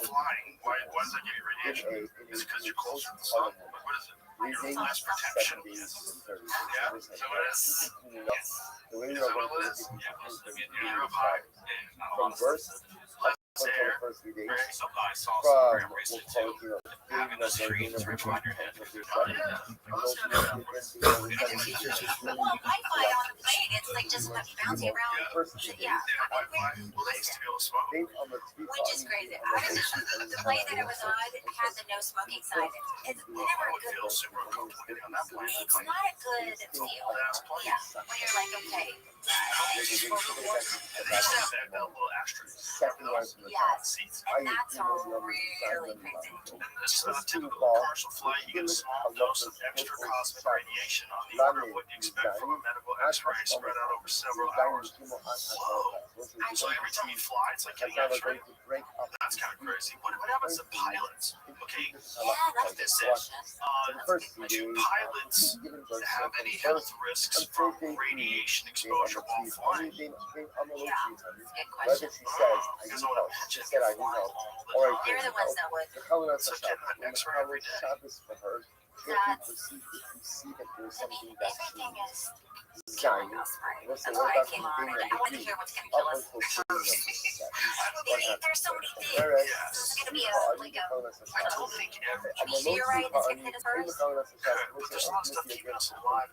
flying, why does that give you radiation? Is it because you're closer to the sun? What is it? Your less protection? Yeah, is that what it is? Is that what it is? You're up high. From birth Let's say air. Something I saw some program recently too. Having the screens right behind your head. Oh yeah. The more Wi-Fi on the plane, it's like just bouncing around. Yeah. Wi-Fi. Well, they used to be able to smoke. Which is crazy. The plane that it was on had the no smoking sign. It's I never a would good. feel super uncomfortable getting on that plane. It's not a good feel. Yeah. When you're like, okay. They used to have that little asterisk. Yes. And that's really crazy. In this typical commercial flight, you get a small dose of extra cosmic radiation on the order of what you expect from a medical X-ray spread out over several hours. Whoa! So every time you fly, it's like getting X-ray. That's kind of crazy. What happens to pilots? Okay, what this is. Do pilots have any health risks from radiation exposure while flying? Good question. Because I want to mention flying all the time. They're the ones that would. So getting an X-ray every day. That's. I mean, everything is. Killing us, right? That's why I came on. I wanted to hear what's going to kill us. There's so many things. There's going to be I don't think every meteorite that's going to hit us first. but there's a lot of stuff keeping us alive.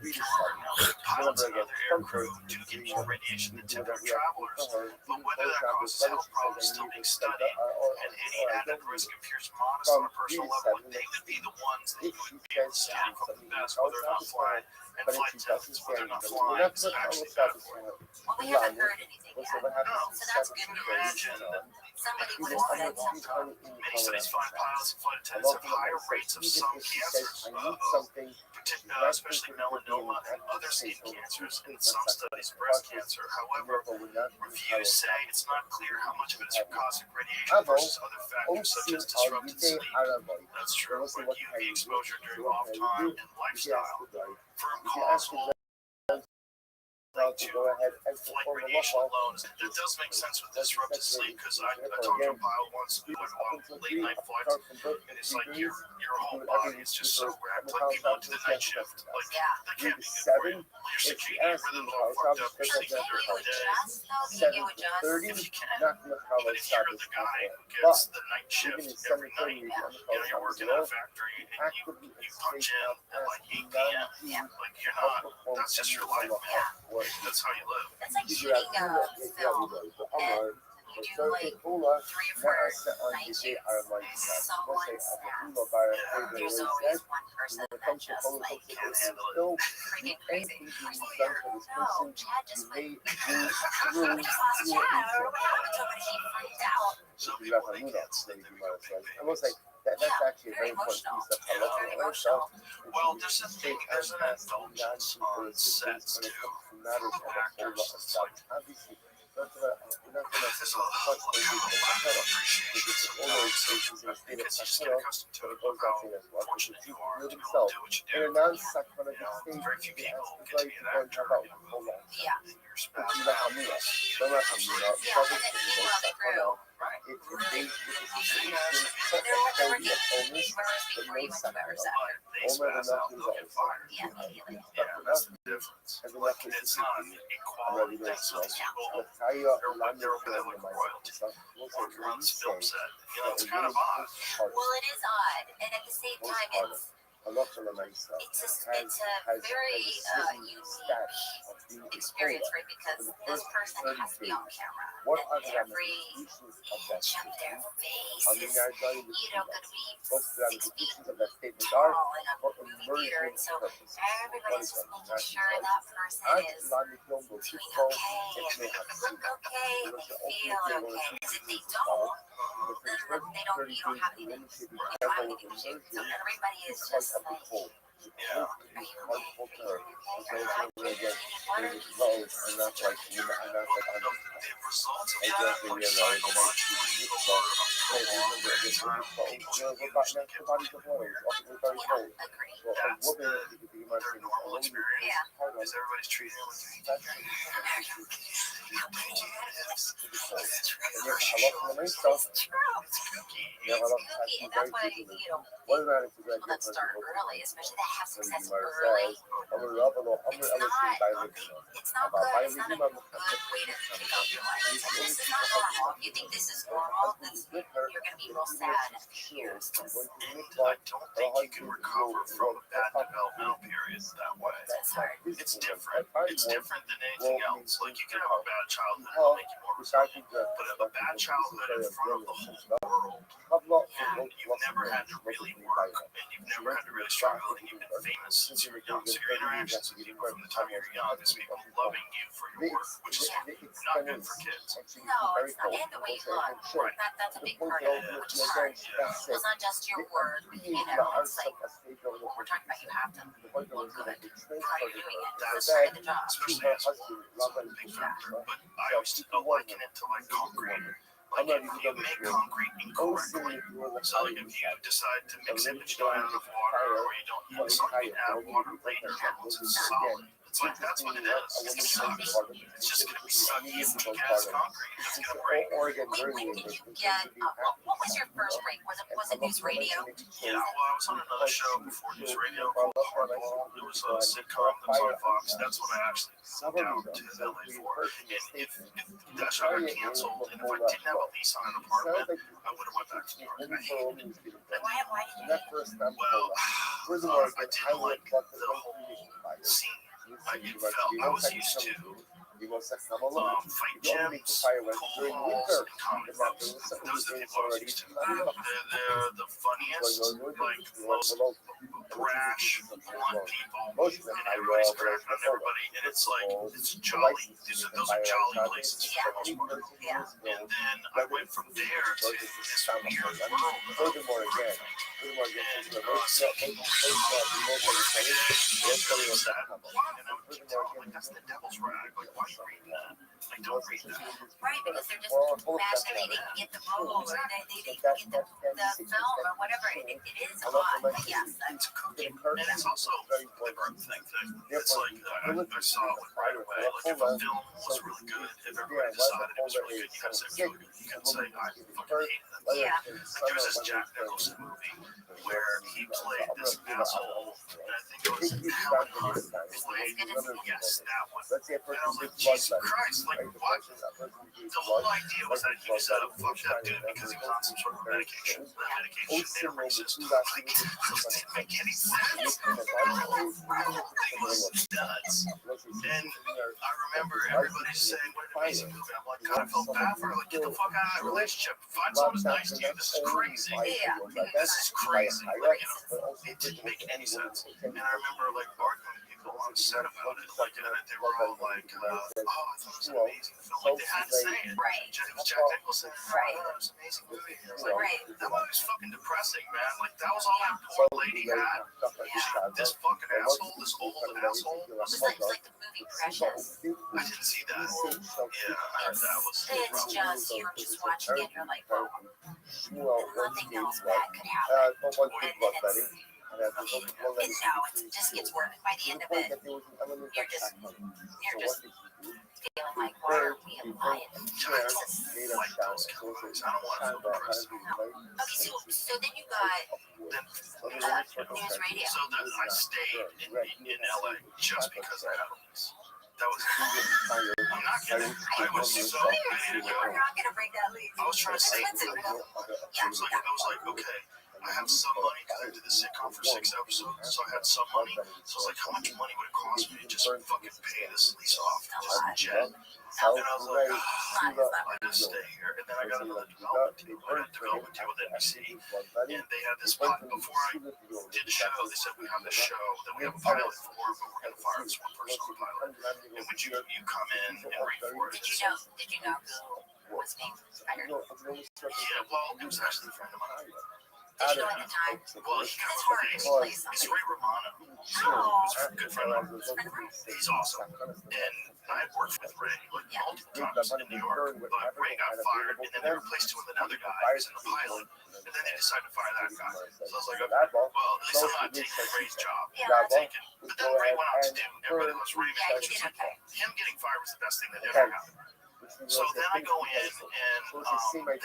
Pilots and other aircrew do get more radiation than typical travelers, but whether that causes health problems is still being studied, and any added risk appears modest on a personal level, and they would be the ones that you would be able to stand from the best, whether or not flying, and flight attendants, whether or not flying, that's is what I actually was bad about to for you. say. Well, we haven't heard anything What's yet. what happens So that's good news. Somebody would have said something. Many studies find pilots and flight attendants have higher rates of some cancers, I need something, especially melanoma and other skin cancers. In some studies, breast cancer. However, reviews say it's not clear how much of it's from cosmic radiation versus other factors such as disrupted sleep. That's true, but UV exposure during off time and lifestyle. Firm cause will to go ahead and flight perform a radiation local. alone. That does make sense with disrupted sleep because I talked to a pilot once who would late night flights, and it's like your whole body is just so wrapped. Like people do the night shift, like that can't be good for you. Your circadian rhythm's all fucked up. You're sleeping during the day. Can you adjust? If you can, even if you're the guy who gets the night shift every night, you're working at a factory and you punch in at like 8 p.m. Like you're not. That's just your life, man. That's how you live. That's like shooting film. And you do like 3 or 4 night shoots. It's so sad. There's always one person that just like Can't handle it. freaking crazy. I don't know. Chad just like we just lost Chad. I don't know what happened to him, but he freaked out. Some people they can't sleep. They go big I was like, that's actually a very important piece of how Very emotional. Well, there's an indulgence on sets too. Actors, it's like obviously, we're not gonna there's a lot of appreciation sometimes because you just get accustomed to it, how fortunate you are to be able to do what you do. in a non-sacramental state, Very few people it's get to like be an actor about in Yeah. your spouse. It's like Amina. Don't like Amina. Yeah, and then meanwhile they grew. Right. It's Really, based with the you know, situation. they were getting whatever before you went to better sector. They spaz out, they'll get fired. Yeah, immediately. Yeah, that's the difference. Like, it's not an equality thing. Some people, they're okay with royalty. Walking around this film set, it's kind of odd. Well, it is odd, and at the same time, it's a very unique experience, right? Because this person has to be on camera, and every inch of their face is, going to be 6 feet tall in a movie theater, and so everybody's just making sure that person is doing okay, and look okay, and they feel okay. Because if they don't, then you don't have anything. You don't have anything to shoot. So everybody is just like, Yeah. are you okay? Are you okay? Are you drinking water? The results of that psychological watching over a long period of time, people should usually get like weird. Yeah, agree. That's their normal experience. Yeah. Because everybody's treating it like It's true. It's kooky. It's kooky, and that's why, people that start early, especially that have success early, it's not good. It's not a good way to kick off your life. This is not normal. If you think this is normal, then you're going to be real sad in a few years. And I don't think you can recover from a bad developmental period that way. That's hard. It's different. It's different than anything else. Like you can have a bad childhood, it'll make you more resilient. But a bad childhood in front of the whole world, and you've never had to really work, and you've never had to really struggle, and you've been famous since you were young. So your interactions with people from the time you're young is people loving you for your work, which is not good for kids. No, it's not. And the way you look. Right. That's a big part of it, which is hard. Well, it's not just your work, it's like, we're talking about you have to look good while you're doing it. That's part of the job. Especially as a woman, it's a big factor. But I always liken it to like concrete. Like if you make concrete incorrectly, so like if you decide to mix it but you don't have enough water, or you don't use something to add water later once it's solid. It's like that's what it is. It sucks. It's just gonna be sucky and weak ass concrete. It's gonna break. When did you get? What was your first break? Was it news radio? Yeah, well, I was on another show before news radio called Hardball. It was a sitcom that was on Fox. That's when I actually moved down to LA for. And if that show got canceled, and if I didn't have a lease on an apartment, I would have went back to New York. I hated it. Why did you hate it? Well, I didn't like the whole scene. I was used to fight gyms, pool halls, and comedy clubs. Those are the people I was used to. They're the funniest, like most crash on people, and everybody's crashing on everybody, and it's like, it's jolly. Those are jolly places for the most part. Yeah. And then I went from there to this weird world of everything. And some people like, that's the devil's rag. Like, why are you reading that? Like, don't read that. Right, because they're just mad that they didn't get the role, or they didn't get the film, or whatever. It is odd, but yes. It's a cookie. And it's also the group thing. It's like, I saw it right away. Like, if a film was really good, if everybody decided it was really good, you gotta say it was really good. You can't say, I fucking hate it. Yeah. Like, there's this Jack Nicholson movie where he played this asshole, and I think it was Alan Hunt played, yes, that one. And I was like, Jesus Christ, like, what? The whole idea was that he was a fucked up dude because he was on some sort of medication. That medication made him racist. Like, those didn't make any sense. The whole thing was nuts. And I remember everybody saying, what an amazing movie. I'm like, God, I felt bad for her. Like, get the fuck out of that relationship. Find someone who's nice to you. This is crazy. Yeah. This is crazy. Like, it didn't make any sense. And I remember, like, arguing with people on set about it. Like, they were all like, oh, I thought it was an amazing film. Like, they had to say it. Right. It was Jack Nicholson. Right. Oh, it was an amazing movie. I was like, Right. that movie was fucking depressing, man. Like, that was all that poor lady had. This fucking asshole, this old asshole. It was like the movie Precious. I didn't see that. Yeah, I heard that was. It's just, you're just watching it, you're like, oh, nothing else bad could happen. It just gets worse. By the end of it, you're just feeling like, why are we lying? I don't like those kind of movies. I don't want to feel depressed. Okay, so then you got news radio. So then I stayed in LA just because I had a lease. That was. I'm not kidding. I was so ready to You go. were not gonna break that lease. I was trying to save. Expensive. I was like, okay, I have some money because I did the sitcom for 6 episodes, so I had some money. So I was like, how much money would it cost me to just fucking pay this lease off? Just jet. And I was like, I just stay here. And then I got another development deal. I got a development deal with NBC. And they had this pilot before I did the show. They said, we have this show that we have a pilot for, but we're going to fire this one person on the pilot. And would you come in and read for it? Did you know who was being fired? Yeah, well, it was actually a friend of mine. Did you know at the time? Well, he It's kind hard to of play it's something. Ray Romano. Oh. He's a good friend of mine. He's awesome. And I worked with Ray like multiple times in New York, but Ray got fired, and then they replaced him with another guy who's in the pilot, and then they decided to fire that guy. So I was like, okay, well, at least I'm not taking Ray's job. Yeah. I'm taking. But then Ray went out to do. Everybody goes, Ray Yeah, was you did okay. him getting fired was the best thing that ever happened. So then I go in and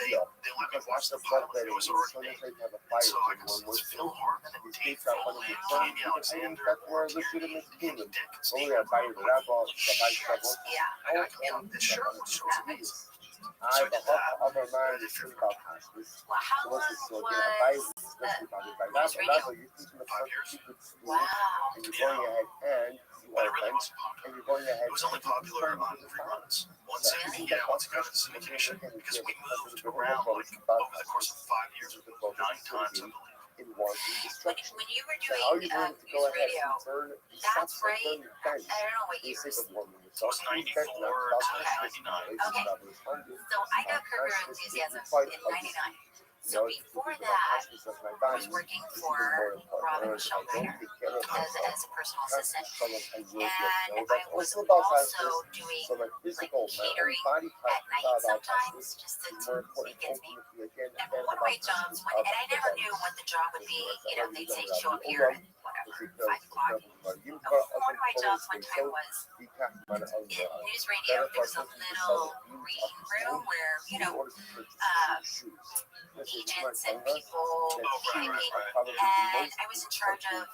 they let me watch the pilot. It was already made. And so I got Phil Hartman and Dave Foley and Candy Alexander and Tierney and Andy Dickinson. Yeah. I got to be on this show. The show's amazing. So I did that. And I did Fear Well, how long was news radio? 5 years. Wow. But it really wasn't popular. It was only popular on reruns. Once it got into syndication, because we moved around like over the course of 5 years, 9 times, I believe. When you were doing news radio, that's right. I don't know what years. So it was 94 to 99. Okay. So I got Curb Your Enthusiasm in 99. So before that, I was working for Robin Sheldon as a personal assistant, and I was also doing like catering at night sometimes, just to make ends meet. And one of my jobs, and I never knew what the job would be. You know, they'd say show up here at whatever 5 o'clock. One of my jobs one time was in news radio. There was a little reading room where agents and people came in, and I was in charge of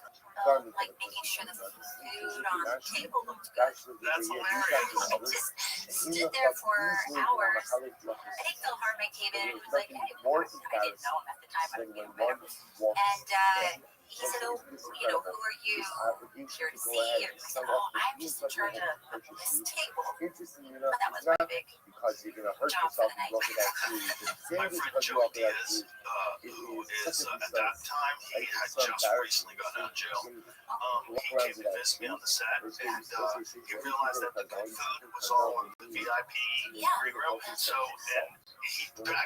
like making sure the food on the table looked good. That's hilarious. I just stood there for hours. I think Phil Hartman came in and was like, hey, I didn't know him at the time, but whatever. And he said, oh, who are you here to see? And I said, oh, I'm just in charge of this table. Interestingly But enough, that was it's my not big because you're going to hurt job for yourself the and night. walk without shoes. The My thing is friend because you Joe walk without Diaz, shoes. who It is is such a at that time he Like, had it's so just recently gotten out of jail. He came to visit me on the set, and he realized that the good food was all in the VIP green room. So, and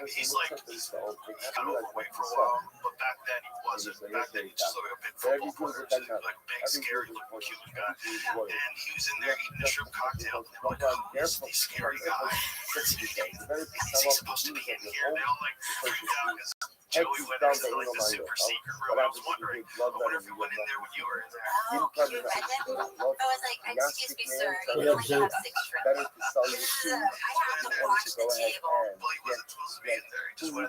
he's like, he's kind of overweight for a while, but back then he wasn't. Back then he just looked like a big football player, just like big, scary looking Cuban guy. And he was in there eating a shrimp cocktail. And they're like, oh, this scary guy. Is he supposed to be in here? They all like freaked out because Joey went into like the super secret room. I was wondering, I wonder if he went in there when you were in there. Oh, can you imagine? I was like, excuse me, sir. What You up, only Zoe? have 6 shrimp. Better to sell your shoes. I have to watch the table. Well, he wasn't supposed to be in there. He just went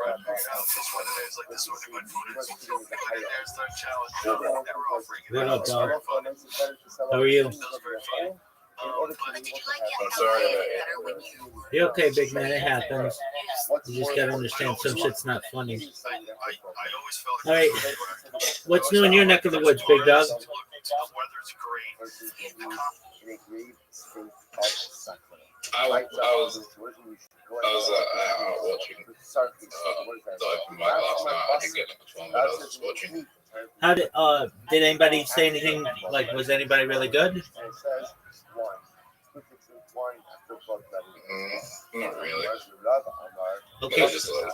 right back out. This one is like, this is what the good food is. There's the challenge. They were all freaking What out. up, It was dog? very fun. How are you? That was very funny. But did you like it? I'm sorry LA about it. better when you You're okay, big man. It happens. What's You just gotta understand some shit's not funny. I always felt All right. What's new in your neck of the woods, big dog? The weather's great. versus in a great state of Sacramento. I Right, was so out watching the open mic last night. I didn't get to perform, but I was watching. How did anybody say anything? Like, was anybody really good? And it says one. If it's one after blood Not really. Okay. It was just a little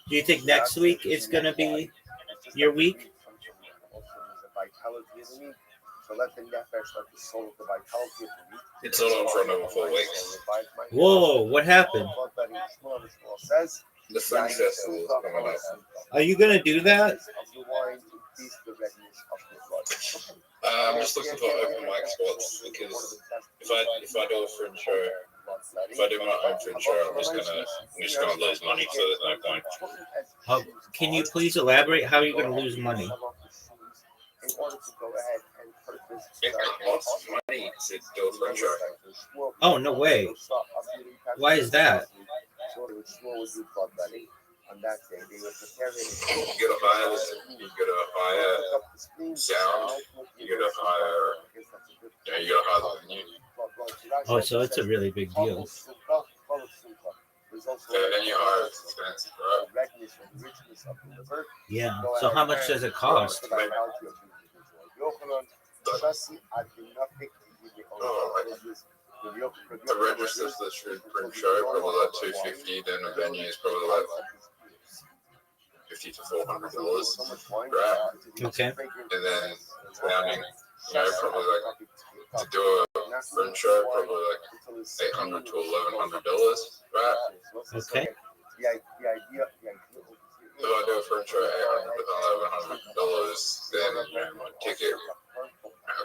Do you think next week is gonna be your week? So let the nefesh, let the soul of the vitality of the week. It's not on for another 4 weeks. Whoa! What happened? Says The Fringe Festival is coming up. Are you gonna do that? I'm just looking for open mic spots because if I do a fringe show, if I do my own fringe show, I'm just gonna lose money, so there's no point. Can you please elaborate how you're gonna lose money? In order to go ahead and purchase It costs money to do a fringe show. Oh, no way. Why is that? On that day, they were preparing. You get a higher sound, you get a higher, you get a higher venue. Oh, so it's a really big deal. The venue higher is expensive, right? Yeah. So how much does it cost? To register for the fringe show, probably like $250. Then the venue is probably like $50 to $400, right? Okay. And then rounding, probably like to do a fringe show, probably like $800 to $1,100, right? Okay. If I do a fringe show $800 to $1,100, then my ticket,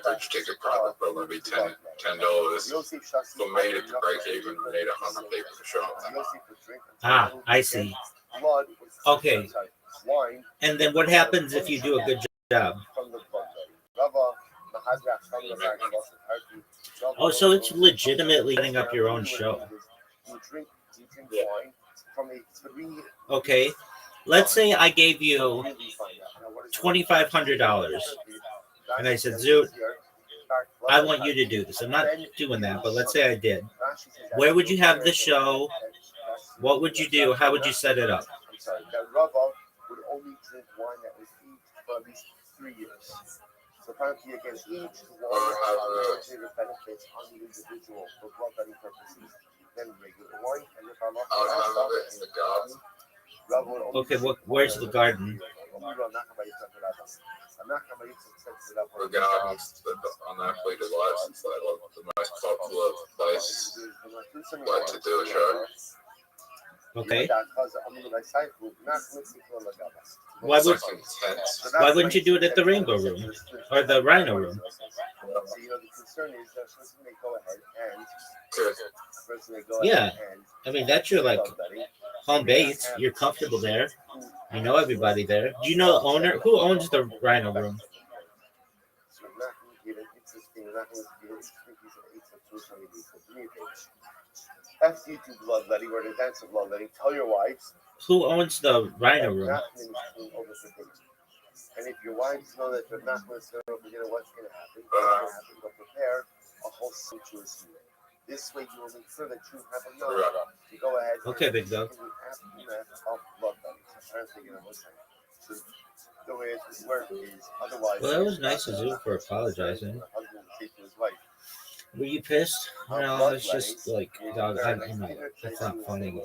average ticket price would probably be $10. For me to break even, I need 100 people to show up. Ah, I see. Okay. And then what happens if you do a good job? Oh, so it's legitimately setting up your own show. Okay. Let's say I gave you $2,500 and I said, Zoot, I want you to do this. I'm not doing that, but let's say I did. Where would you have the show? What would you do? How would you set it up? I'm sorry, that Rabbi would only drink wine that was aged for at least 3 years. So apparently against each wine has greater benefits on the individual for blood letting purposes than regular wine. And if I'm not I would have it in the garden. Okay, where's the garden? The gardens on that fleet of lights, like the most popular place like to do a show. Okay. Why wouldn't you do it at the Rainbow Room or the Rhino Room? The concern is that they go ahead and Yeah. I mean, that's your like home base. You're comfortable there. You know everybody there. Do you know the owner? Who owns the Rhino Room? That's YouTube bloodletting or the dance of bloodletting. Tell your wives. Who owns the Rhino Room? And if your wives know that they're not going to serve over dinner, what's going to happen? all sumptuous meal. This way you will make sure that you have enough to go ahead Okay, and big dog. in the aftermath of blood money. Sometimes they get a listen. So the way it would work is otherwise. Well, that was nice of you for apologizing. The husband would say to his wife, Were you pissed? No, it's just like, dog, I'm not, that's not funny. And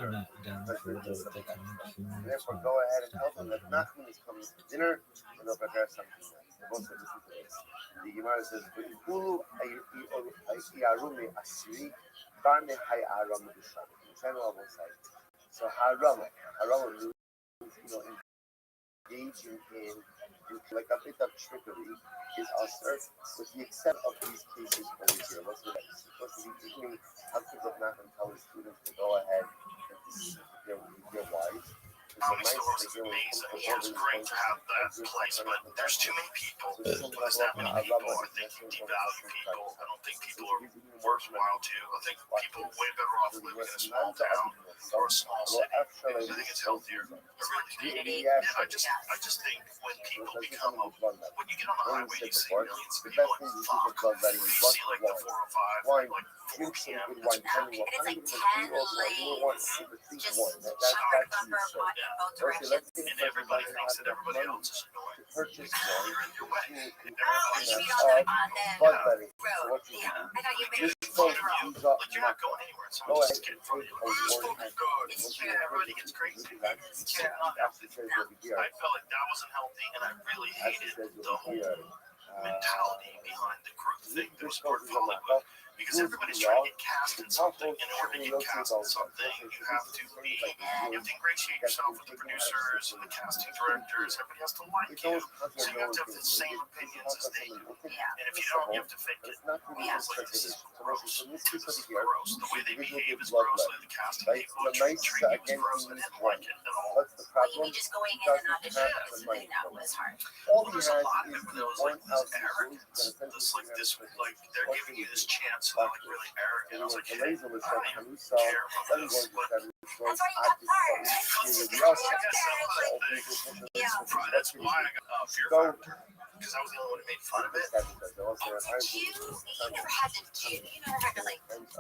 I'm not down for the kind of humor. therefore, go ahead and tell them that Nachman is coming for dinner and they'll prepare something nice. They both said, listen to this. The Gemara says, "V'ikulu ayarumi asiri barne hayarama b'shabbos." The channel on one side. So harama means engaging in like a bit of trickery is also with the extent of these cases over here. What's the next? Supposed to be evening hunches of math and tell the students to go ahead and deceive their wives. Comic stores is amazing. It's great to have that place, but there's too many people. There's that many people. I think you devalue people. I don't think people are worthwhile to. I think people are way better off living in a small town or a small city. I think it's healthier. I really do. Yeah, I just think when people become when you get on the highway, you see millions of people like fuck. You see like the 405, like 4 p.m. It's And it's like 10 lanes. Just chock bumper in both directions. and everybody thinks that everybody else is annoying. Purchase You're in your way. Oh, you mean on the blood betting. road? Yeah. I thought you meant Just so use up Like you're not going anywhere. So Go just ahead. get in front of you. This fucking good. It's And everybody gets crazy. It's true. I felt like that was unhealthy, and I really hated the whole mentality behind the group thing that was part of Hollywood. Because everybody's trying to get cast in something. In order to get cast in something, you have to ingratiate yourself with the producers and the casting directors. Everybody has to like you. So you have to have the same opinions as they do. Yeah. And if you don't, you have to fake it. It's like, this is gross. This is gross. The way they behave is gross. The way the casting people treat you is gross. I didn't like it at all. What's the Well, you problem? mean just going in and auditioning? That was hard. All Well, he there's a has lot of is it where there was one like house this arrogance. This like this, like they're giving you this chance, and they're like really arrogant. I was like, hey, I don't even care about this. But That's why you got fired. that's why I got fear factor. Because I was the only one who made fun of it. You never had to like eat the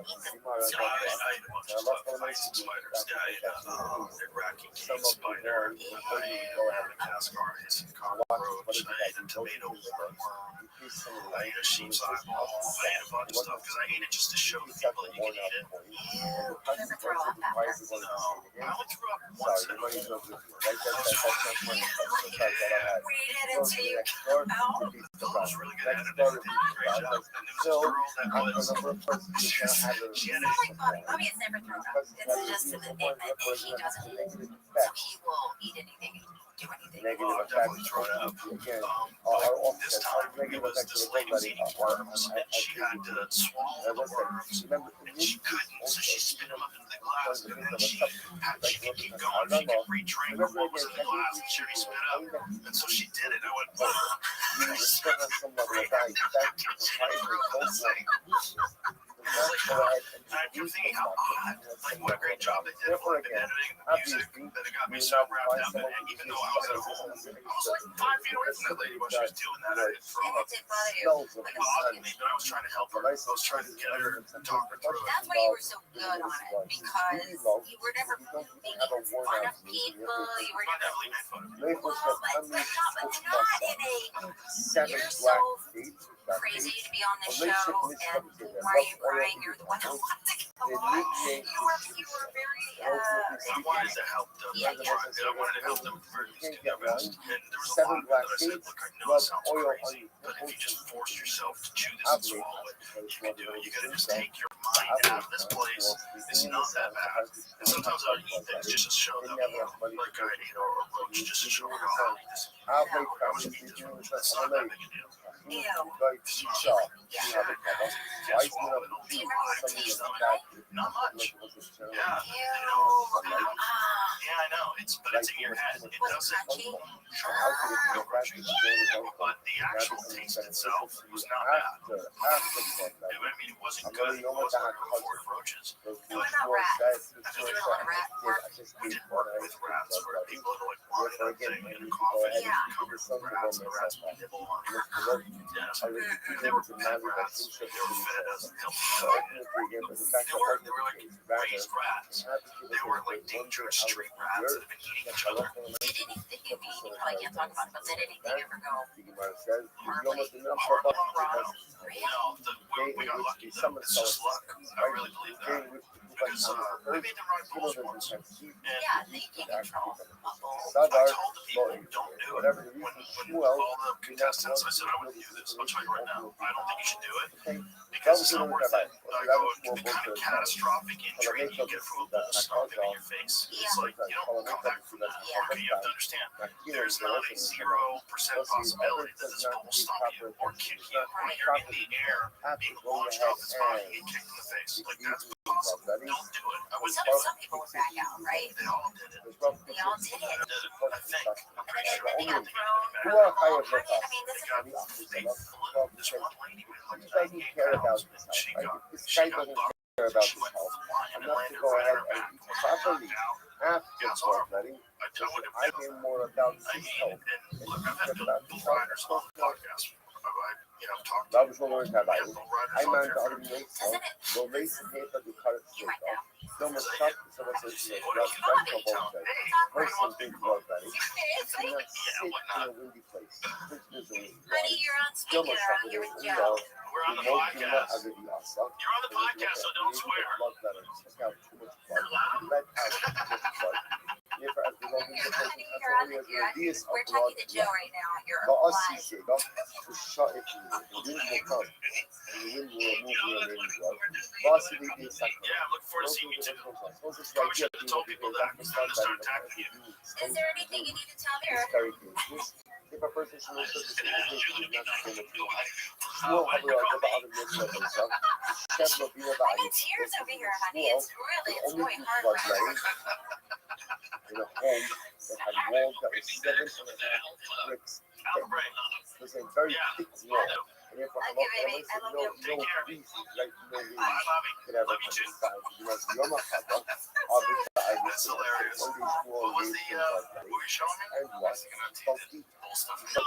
So I ate a bunch of stuff. I ate some spiders. I ate a Iraqi king spider. I ate a Madagascar hissing cockroach. I ate a tomato worm. I ate a sheep's eyeball. I ate a bunch of stuff because I ate it just to show the people that you can eat it. Ew, you never throw up after. No, I only threw up once in a week. We didn't see you. Phil was really good at it. He did a great job. And there was a girl that was. She had a Like Bobby has never thrown up. It's just in the name that he doesn't eat. So he will eat anything and do anything. I've definitely thrown up. This time it was this lady was eating worms and she had to swallow the worms and she couldn't, so she spit them up into the glass and then she could keep going. She could re-drink what was in the glass and she already spit up. And so she did it. I went, I kept thinking how odd, like what a great job they did for like editing the music that it got me so wrapped up in it, even though I was at home. I was like 5 feet away from that lady while she was doing that. I didn't throw up. It bothered me, but I was trying to help her. I was trying to get her and talk her through it. That's why you were so good on it, because you were never making fun of people. You were I never. definitely made fun of her. Well, but not in a. You're so crazy to be on the show, and why are you crying? You're the one who wants to come on. You were very. I wanted to help them. Yeah. I wanted to help them produce their best. And there was a lot of it that I said, look, I know it sounds crazy, but if you just force yourself to chew this and swallow it, you can do it. You gotta just take your mind out of this place. It's not that bad. And sometimes I'll eat things just to show them, like I ate or roach, just to show her how this. I was eating this roach. That's not that big a deal. Ew. Not much. Yeah. Yeah, I know. But it's in your head. It doesn't. But the actual taste itself was not bad. I mean, it wasn't good. It wasn't for roaches. What about rats? Did you do a lot of rat work? We did work with rats where people would like line up thing in a coffin and covered with rats and the rats would nibble on it. Yes. I was They were able to pet manage that rats. thing They were fed as healthy so dog. ultimately, again, but the fact They that were wasn't like the case. Rather, raised rats. it had to give They us were a like one day dangerous out street of the rats year. that have been eating That's each how other. often Did anything, you probably can't talk about it, but did anything ever go the Gemara says, hard, you like almost enough hard for along the us road? No, we got lucky. No, it's just luck. I really believe that. Because I made the right balls once. And yeah, they can't control bubbles. I told the people, don't do it. When all the contestants, I said, I wouldn't do this. I'll tell you right now. I don't think you should do it. Because it's not worth it. I go, the kind of catastrophic injury you get from a bull stomping in your face. It's like, you don't come back from that. Okay, you have to understand. There's not a 0% possibility that this bull will stomp you or kick you when you're in the air being launched off its body and get kicked in the face. Like, that's possible. Don't do it. I wouldn't do it. Some people would back out, right? They all did it. They all did it. I think. I'm pretty sure. And then they got thrown. Who are higher I mean, this They got, is this one lady weighed like doesn't 98 care about pounds. this She health, got, right? This she guy got doesn't bumped. care about She his went health flying and enough to landed go right ahead on her and back. eat properly after Yeah, it's blood horrible. letting. I wouldn't I have hear more about I his mean, health. and look, I've had bull riders on the podcast. I've talked to That was one of the we time have bull riders I on man here the for other day, doesn't it? the lace and paper to cut it You straight might off. know. So much stuff, so much says, what blood, do you blood, know? blood, blood. Hey, Person big blood letting. It's Do like, not sit in a windy place. This is a honey, you're on speaker. I'm here with Joe. we're on the podcast. As a Yasa. You're on the podcast, so don't swear. Blood letter. Check out too much blood. Let out too much blood. Never as the Roman Honey, you're on the radius of We're blood. talking to Joe right now. You're For us, live. he said, to shut it in the wind will come. And the wind will remove your remaining blood. Varsity being Yeah, I'm looking forward to seeing you too. Probably should have told people that. It's time to start attacking you. Is there anything you need to tell me? Or It's very dangerous. If a person should also be not Oh, Small cover of the other myths of himself. Chef will be I about got tears over here, honey. It's going hard blood right now. letting in a home that had walls that were 7.5 bricks thick. It was a very thick wall. And therefore, Okay, baby. I love you. no reason, like no reason Bye, Bobby. could ever Love you come too. inside. Because Yom HaChava, obviously, I was That's hilarious. one day small What was raised the, in blood what letting. were you showing me? And what? Salty. Bull stuff. No,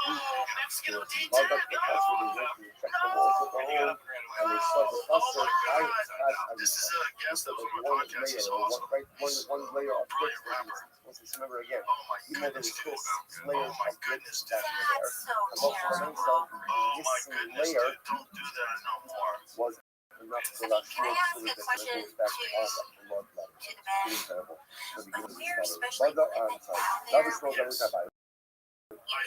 Mexican Well, Tita, that's the no. best way to work. You check the walls of the home. And they saw the Oh busser. my God. This is a guest that was on my podcast. He's awesome. One layer of Brilliant rapper. Let's just remember again. Oh my Even though goodness, there's dude. still layers Oh my of bricks goodness, back dude. there. That's so And what terrible. Rothschild, Oh my missing goodness, layer dude. Don't do that no more. was enough to Can allow I ask a question goes back to on the blood letter. To the bed. Getting terrible. So the beginning We're of the especially story. women Sorry. out That there. was no Yes. that I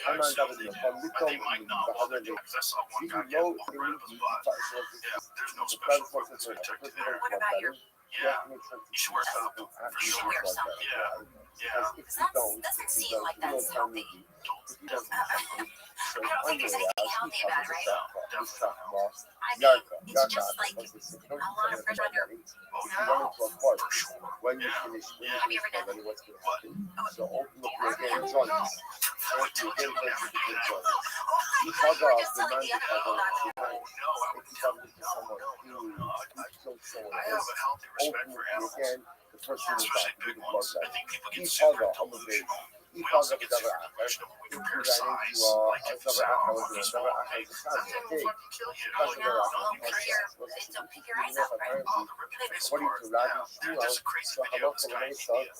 I assume they do. I think Mike not all the time because I saw one guy get all rid of his butt. Yeah, there's no special equipment to protect there. What about your? Yeah, you should wear something for You should sure. wear something. Yeah, yeah. Because that doesn't seem like that's healthy. I don't think there's anything healthy about it, right? I mean, it's just like a lot of pressure on your nerves. For sure. When you Yeah. finish, Yeah. when you finish, then what's going to happen? So ultimately, again, Johnny's. Oh my God, you're just telling the other people not to. Oh, no, I would tell them. No, I have a healthy respect for animals. Again, the person is Especially back big with ones. blood I think people get He super hung up, delusional. he We hung also up get the super other delusional when we compare He size. Like if the sound is small, hey, something will fucking kill you. Oh, no, Don't because don't pick your eyes out, right? Oh, the rip your face According apart. to Yeah, Rabbi, there's a crazy video of this guy in India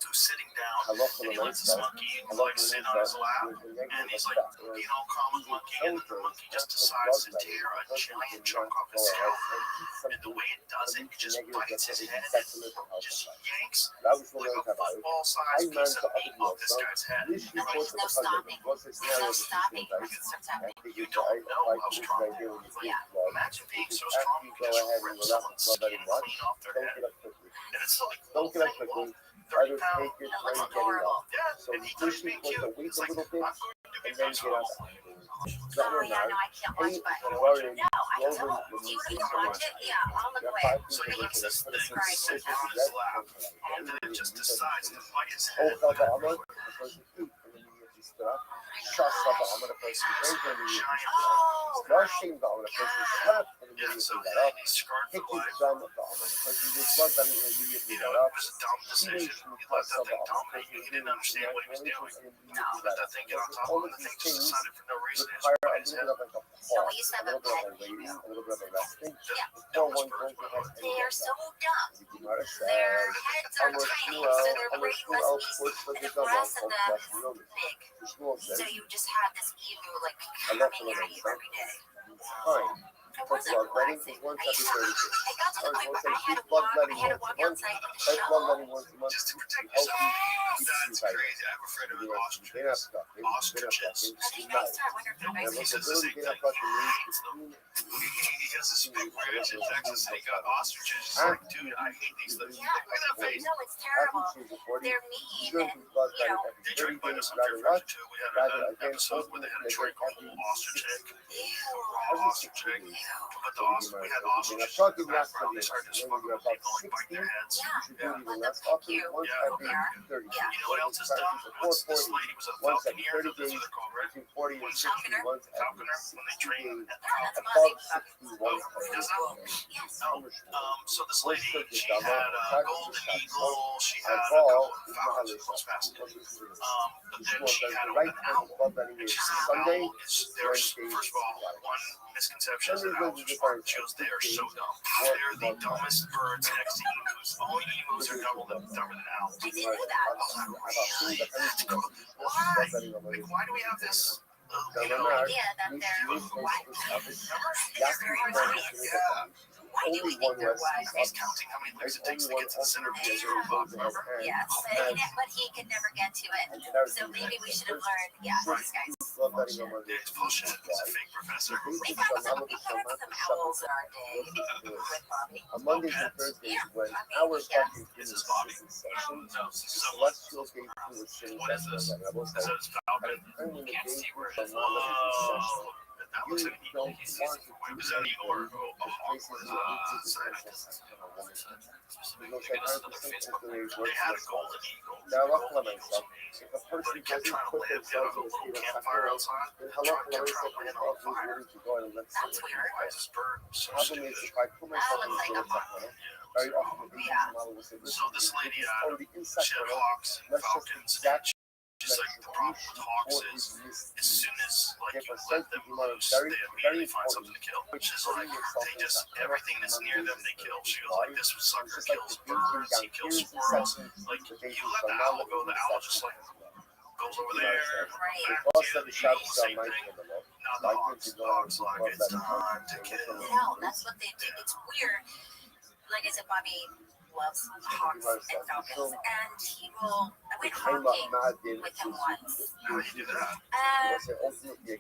who's sitting down and he lets this monkey like sit on his lap and he's like being all calm with the monkey and the monkey just decides to tear a giant chunk off his head. And the way it does it, it just bites his head and just yanks like a football-sized piece of meat off this guy's head. And there's no stopping. There's no stopping once it starts happening. You don't know how strong they are. Yeah. Imagine being so strong you can just rip someone's skin clean off their head. And it's like a little thing, about 30 pounds. It looks adorable. Yeah, So and he thought push it it being cute. with the weight It's a like, little bit, I'm going to be and then nice get to out. Oh, yeah, no, I can't watch, but no, I don't. Do you want me to watch it? Yeah, I'll look away. So he lets this thing Right. sit on his lap, and then it just decides to bite his Oh, head. Oh, No shame the arm. The person slapped and Yeah, so immediately got then up. he scarred Hit for his life. thumb of the arm. The person did blood that immediately You know, got it up. was a dumb decision. He let that thing dominate. He didn't understand what he was doing. Let that thing get on top of him. The thing just decided for no reason to require answer a by his little head. bit of like a So pause, we used to a have a little bit of pet a waiting, email. a little bit of a resting. Yeah. Before Dumbest one birds, goes by the way. ahead and They are so dumb. the Gemara Their says, heads are Amar tiny, Shmuel, so their Amar brain Shmuel, must push be, for and the the rest Gamal, of them plus is Yomi. big. Shmuel So says, you just have this emu like I left coming him at you every day. It's fine. It For wasn't bloodletting relaxing. is once I every used to, 30 days. I got to the point where I had to Bloodletting walk once a month. outside with a That's shovel. bloodletting once a month. Just to protect Healthy, yourself. keeps you That's vital. crazy. I'm afraid of You're ostriches. not stuffing. Ostriches. Okay, nice. I wonder if they're And nice. He look, says the ability same to thing. get up He hates them. He has this big ranch in Texas and he got ostriches. He's like, dude, I hate these things. Yeah. Look at that face. No, it's terrible. After she's 40, They're she's mean going to and, be blood you know, every They 30 tried to bite days, us on rather Fear Factor much. too. We had Rather an again, episode where they had to drink a whole ostrich egg. ew. Ostrich egg. But the ostrich, we had ostriches. Talking Back last around, for they started just when fucking you're with about people and biting 60, their heads. Yeah. you should do it even Let less them often, pick you. once Yeah, every okay. 30 Yeah. You know what else is dumb? What's this lady was a Once every falconer. 30 That's what days, they're called, right? between 40 and 60, Falconer? once every Falconer, when they 60 train days, Yeah, that's above amazing. 60, once Oh, every does that? Yes. So this lady, she Once had a every golden summer, eagle, she had and a fall, couple of in falcons, Mahalish, those fascinating. But then Shmuel she says had the an right owl. time blood letting And is she said Sunday, owl is there's Wednesday, first of all Friday. one misconception is that Sunday, owls are smart. She goes, they are so dumb. They're the dumbest birds next to emus. Only emus are dumber than owls. I didn't know that. That's cool. Like, why do we have this? You know, Idea that they're white. They're very wise. yeah. Why do we think they're wise? He's counting how many licks it takes to get to the center of the zero box, remember? Yes, but he could never get to it. So maybe we should have learned. Yeah, these guys. It's bullshit. He's a fake professor. We had some owls in our day with Bobby. On Mondays and Thursdays, when our fucking Is this Bobby? session, No, the someone. celestial gate through its city. What is this? And I was Is like, it a falcon? and when the Can't gate see where was it is. on one of the session, Oh, that looks like an eagle. He's using it. Is that an eagle or a hawk? What is They had a golden eagle. Now, I love myself. If a person But it kept doesn't trying to put live. They themselves had a in a little state of campfire suffering, outside. then Kept halak trying to said live that on he's willing to go and let's That's see. weird. Why is this bird so Problem is, stupid? if I put myself in a state of suffering, very often the Yeah. model will say, So this lady had already in she had suffering. hawks and Let's just falcons. exact Just like the problem with hawks is, as soon as like you let them loose, they immediately find something to kill. Which is like they just everything that's near them they kill. She goes like, this sucker kills birds, he kills squirrels. Like you let the owl go, the owl just like goes over there. Right. Also, the shots Same got thing. my Now the hawks, like it's time to kill. No, that's what they do. It's weird. Like I said, Bobby loves hawks and falcons, and he will. I went hawking with him once. How do you do that?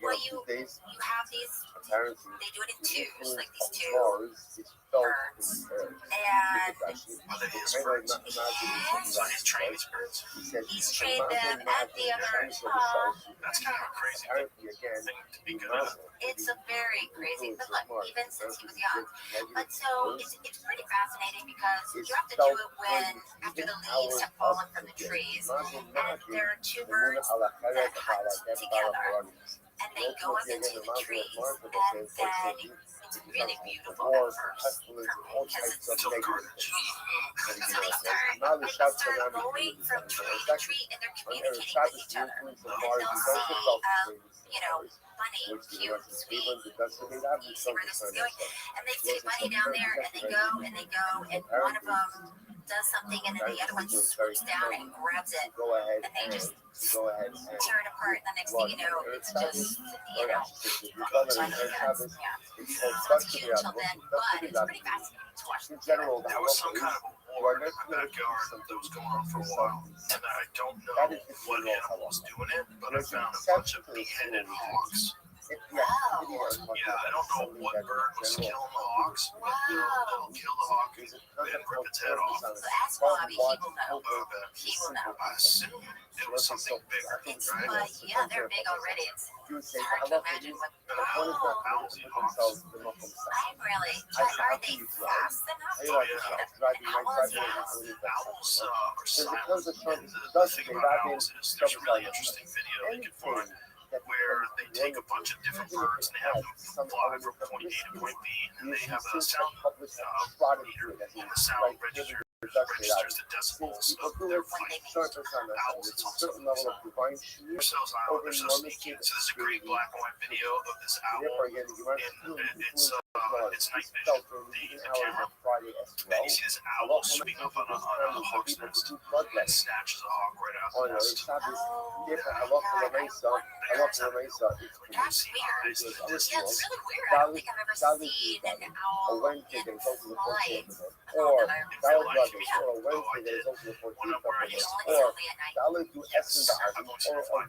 Well, you have these. Apparently, They do it in twos, like these two Mars is felt in birds, the air. and Are they his birds? So he's training these birds? He said he's trained them, and the other. That's kind of a crazy apparently again, thing to be good at. It's a very crazy. But look, even since he was young. But so it's pretty fascinating because you have to do it when after the leaves have fallen from the trees, and there are two birds that hunt together, and they go up into the trees, and then it's really beautiful at first for me because it's Until the carnage. so they start going from tree to tree, and they're communicating with each other. And they'll see, bunny, cute, sweet. You see where this is going? And they see bunny down there, and they go, and one of them does something, and then the other one swoops down and grabs it, go ahead and they just go ahead tear it apart. And the next thing you know, it's just, bunny. Yeah. So it's cute until then, but it's pretty fascinating to watch them. in general, There was some kind of a war in my backyard that was going on for a while, and I don't know what animal was doing it, but I found a bunch of beheaded hawks. Yeah, I don't know what bird was killing the hawks, but they'll kill the hawk and rip its head off. So ask Bobby, he will know. Okay. He will know. I assume it was something bigger, It's, right? but yeah, they're big already. It's hard to imagine what. Owls eat hawks. I'm really. Are they fast enough? Oh, yeah. Owls are silent. And the thing about owls is there's a really interesting video you can find where they take a bunch of different birds and they have them fly from point A to point B, and they have a sound meter, and the sound registers the decibels of their flight. Owls, it's also there's those owls, they're so sneaky. So there's a great black and white video of this owl, and it's night vision. They use a camera, and you see this owl sweeping up on a hawk's nest, and snatches a hawk right out of the nest. That's weird. Yeah, it's really weird. I don't think I've ever seen an owl in flight. Or That Dallas Brothers, or a Wednesday that is open to 14 or Dallas do Essen or a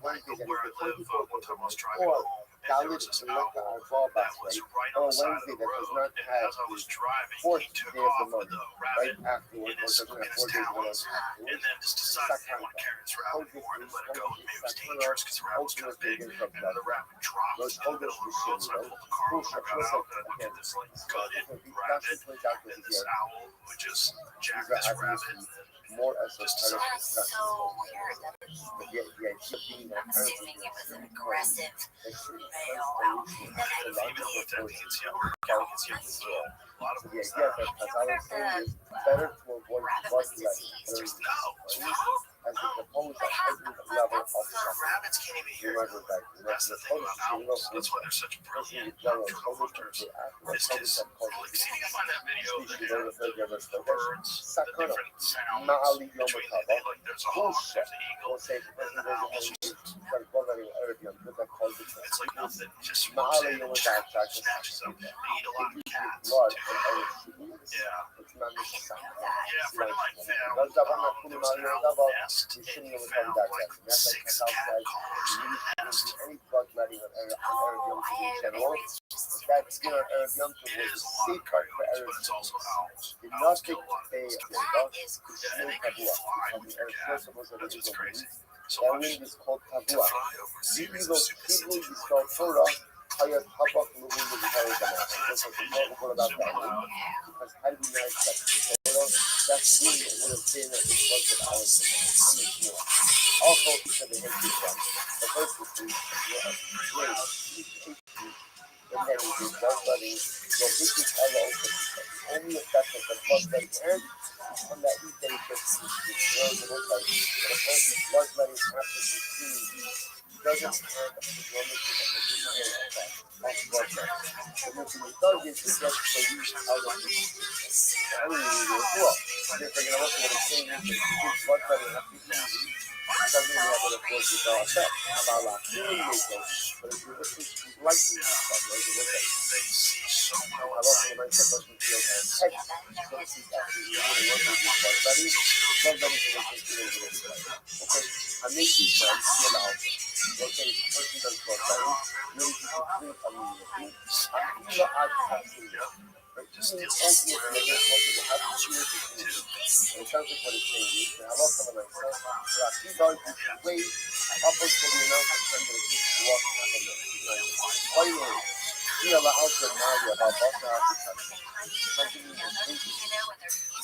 Wednesday that is 24 or Dallas to look at our drawback rate, or a Wednesday that does not have the fourth day of the month, right afterwards, or doesn't have 4 days of the month And then just decided they didn't want to carry this rabbit anymore and let it go. And maybe it was dangerous because the rabbit was kind of big, and then the rabbit dropped in the middle of the road. So I pulled the car over, got out, and I looked at this like gutted rabbit, and this owl would just jack this rabbit. More as a That's so weird. I'm assuming it was an aggressive male. Even looked at me, it's younger. It's a lot of the idea that as I was saying is better to avoid blood disease. as the proposed heightened level of rabbits can't even hear you. That's the thing about owls. That's why they're such brilliant nocturnal hunters. It's because, like, see, you can find that video of the birds, the different sounds between them. Like, there's a hawk, there's an eagle, and the owls. It's like nothing. Just swoops in and snatches them. They eat a lot of cats, too. Yeah. Yeah, a friend of mine found there was an owl nest, and he found like 6 cat collars in the nest. That's good. It is a lot of coyotes, but it's also owls. Did Owls not kill take a lot of a things. That is And they can fly with your cat. That's what's crazy. So that much wind is called to tabua. fly over a series Even of though super people sensitive use the Torah, hayat habak lubun so that's a vision, what about super that? loud. Because had we not accepted the Torah, that wind would have been at the front of our thing. Also, he said they had to them. The first is the blood letting, so this is only effect of the blood letting and on that week that he gets to the most like, but of course, his blood letting after 16 weeks doesn't have the enormity of the effect of blood letting. So if he does it, he gets the week out of the I mean, well, they're going to look at the same week that his blood letting after 16 weeks doesn't have an effect about like healing makeup, but if you listen to lightning stuff, like you look at They see so well I also inside. like that doesn't feel as heavy. So she's actually really working with blood letting. Blood letting is a little bit of like, okay, I make these friends feel out. Okay, person does blood letting. Really, you can feel immediately. I feel I have to but just ultimately, I guess most people have to choose between in terms of what it changes. And I love some of myself. But I feel like you can wait up until the amount of time that it takes to walk half a minute. Finally, he allows the Nadia about Boston Africa. Something you can think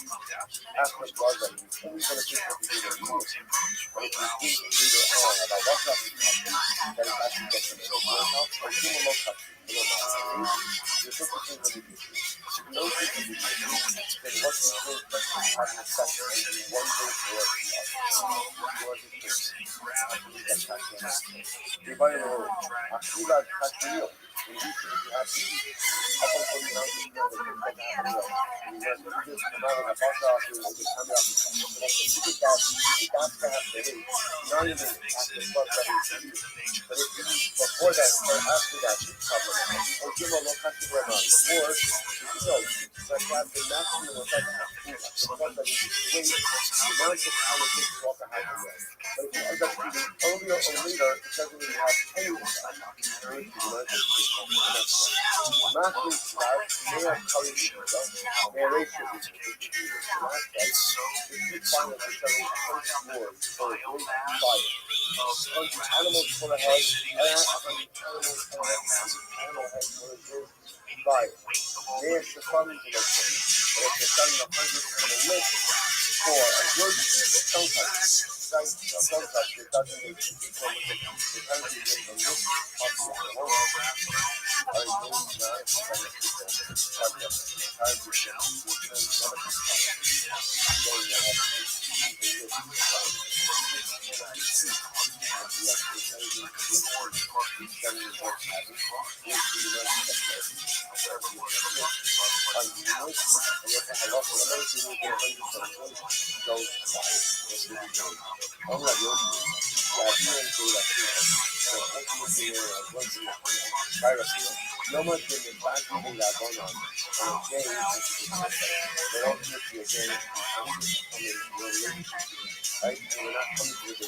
after blood letting, it's only going to take what you do to move. But if you think later on about what's happening, then it's actually gets in the house, or you will look up. You don't know. You're focusing on the issue. No people do this. Then what's the first person having a session and doing one day for the other? You are the person. I believe that's actually everybody knows. I feel like that's real. In this, if you have to up until the amount of people that you can have real. And you have to do this tomorrow, and about to have to do this time out. But if you get that, you got to have to wait. Not even after blood letting. But if you before that or after that, you cover it. Or give a look at the ground. Or, you know, that have the maximum effect after blood letting. Wait, the amount of time it takes to walk a half a way. But if you end up eating earlier or later, it doesn't really have any effect. Lastly, they are colored pizza. They are racial pizza. If you find that they're selling 100 words for a great fire, 100 animals for a head, and 100 animals for a animal head for a good fire. They are the farming to look for. But if you're selling 100 animal lips for a good stone sometimes it doesn't make sense. So the parents get the list possible for home. I know not no much in the back of the Labonon on a day, but ultimately again, right? And we're not coming to the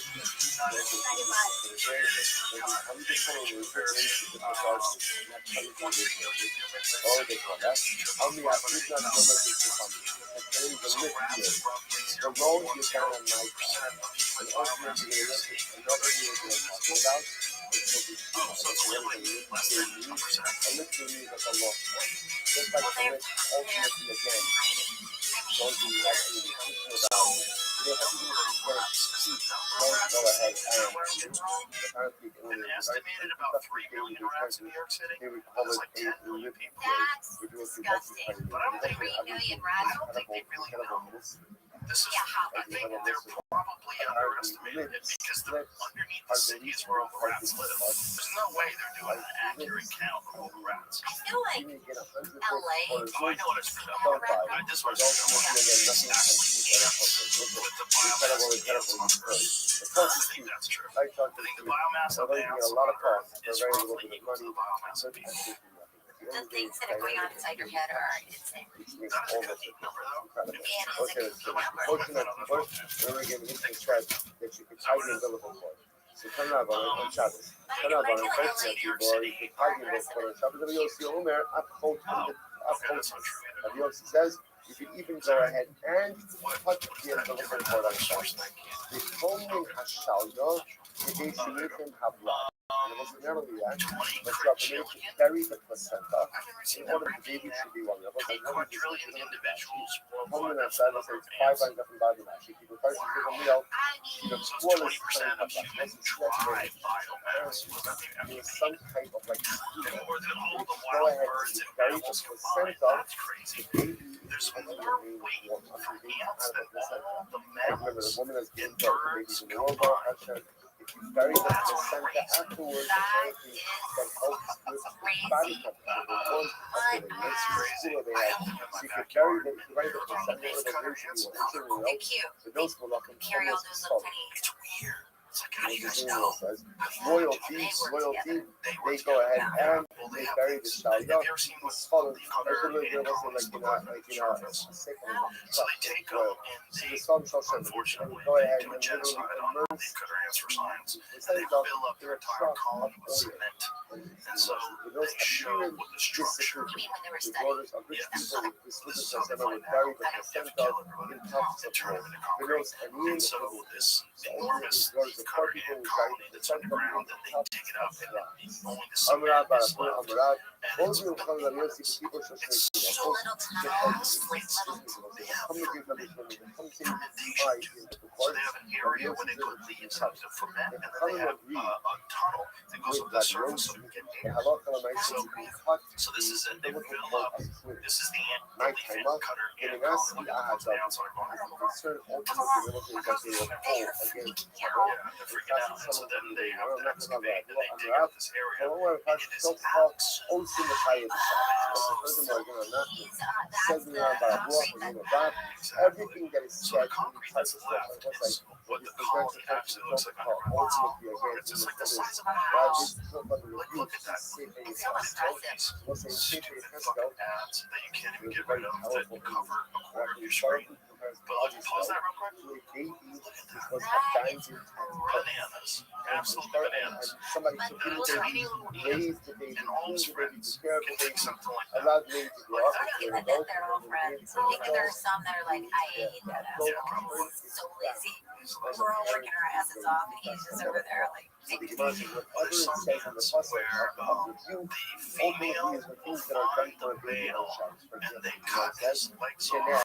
oh, they call that. How many have not so much as the family? The lift here. The road is down on my side. And ultimately, nobody is going to talk about. Just like the lift, ultimately again, don't do like anything about it. You don't have to do don't go ahead and apparently Estimated about 3 million rats in New York City. they would call There's it like 10 a million lift people. day, which was Disgusting. But I don't think they really know. This is, I think they're probably underestimating it because underneath the city is where all the rats live. There's no way they're doing an accurate count of all the rats. I feel like LA. Oh, I know what it's for them. This was with the biomass on Earth. I think that's true. I think the biomass of ants on Earth is roughly equal to the biomass of bees. The things that are going on inside your head are insane. That's a good number, though. And it's a good number. we were given instructions that you could tie the umbilical cord. So turn around on Shabbos. Turn around on first New York City, you could tie the umbilical cord on Shabbos. Rabbi Yossi Omer, Rabbi Yossi says you could even go ahead and touch the umbilical cord on Shabbos. The Tomlin Hashaldo, the Shemitim Havla. And it wasn't only that, but you have to bury the placenta in order the baby should be one. It was like 1 quadrillion individuals Tomlin Hashaldo says 5 lines up in body mass. She keep referring to the meal. The So smallest 20% of human dry biomass was at the there's some type of like and more than all the go wild ahead birds and and bury the mammals combined. placenta. That's crazy. There's more weight for ants than all the Remember, the mammals woman has given and birth to birds babies in the world. combined. If you bury the placenta afterwards, apparently that helps with body temperature. That's crazy. So I have them in my you could backyard. bury the Those are the placenta base in cutter the ants. room. They're cute. So those will look Carry all those little tiny. It's weird. It's like, how do you guys know? Royalty, they go ahead and they bury the child. Have you ever seen what Follow the other ant colonies So they take them and they, unfortunately, they do a genocide on them. They cut our ants for science. And they fill up their entire colony with cement. And so they show what the structure You mean when they were studying? So this is how they find out that if you kill everybody and turn them into concrete. And so this enormous leaf cutter ant colony that's underground, then they dig it up and then only the cement is left. And it's Little tunnels, like little. they have fermentation. So they have an area where they put leaves out to ferment, and then they have a tunnel that goes up the surface so you can get air. So this is it. They would fill up. This is the leaf ant cutter ant colony that goes outside of our they're freaking out. And so then they have to excavate and they dig out this area. And it is absolutely Everything that is so said the concrete that's left is what the colony actually looks like underground. It's just like the size of a house. Like, look at that. It's so impressive. Those stupid fucking ads that you can't even get rid of that cover a quarter of your screen. But let's pause that real quick. Look at that. Bananas. Absolutely bananas. Somebody And took it's it, tiny little ant raised the baby, and all his feed the baby, friends took care of can the take baby, something like that. allowed the baby to grow up. I don't even think they're all friends. I think there are some that are like, I hate that asshole. He's so lazy. We're all working our asses off, and he's just over there like. There's some ants where the female will find the male and they cut his legs off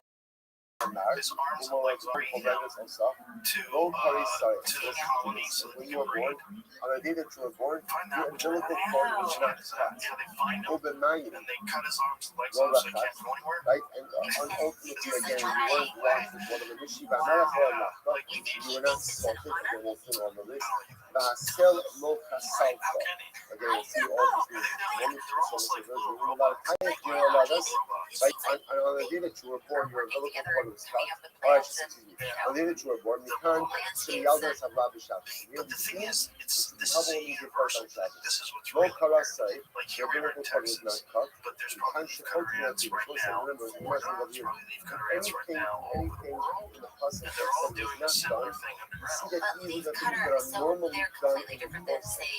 Amar, his arms and Umar, legs already healed Homelanders also, to Roll Curry Sorry, the colony so that when he you can were born, breed. on the day that you were born, Find your that umbilical cord was not cut. yeah, they find him Open nine, and they cut his arms and legs Roll off so the he can't go anywhere. right? And ultimately, again, you weren't washed with one of the Mishiva Melech or Nachba, Like you were not salted, again, we'll put on the list. how Vasel Lo Chasalta. can he? Again, we'll see all these things. They're almost like little You're allowed robots. to you're allowed us, Robots. right? And on the day that you were born, your umbilical cord was cut. All right, excuse me. On the day that you were born, you can't see the elders have Rabbi Shabbos. But the thing is, this is Trouble a with your universal first thing. Shabbos. This is what's No really Karasai, like your here we are in umbilical cord was not Texas, cut. but there's You probably can't leaf cutter ants right now. remember, Or not, there's probably leaf cutter ants right anything, now all over the anything world. in the process And that they're all is doing a not similar done. thing You see underground. that But even leaf the things cutter, that are so normally they're done completely different than, say,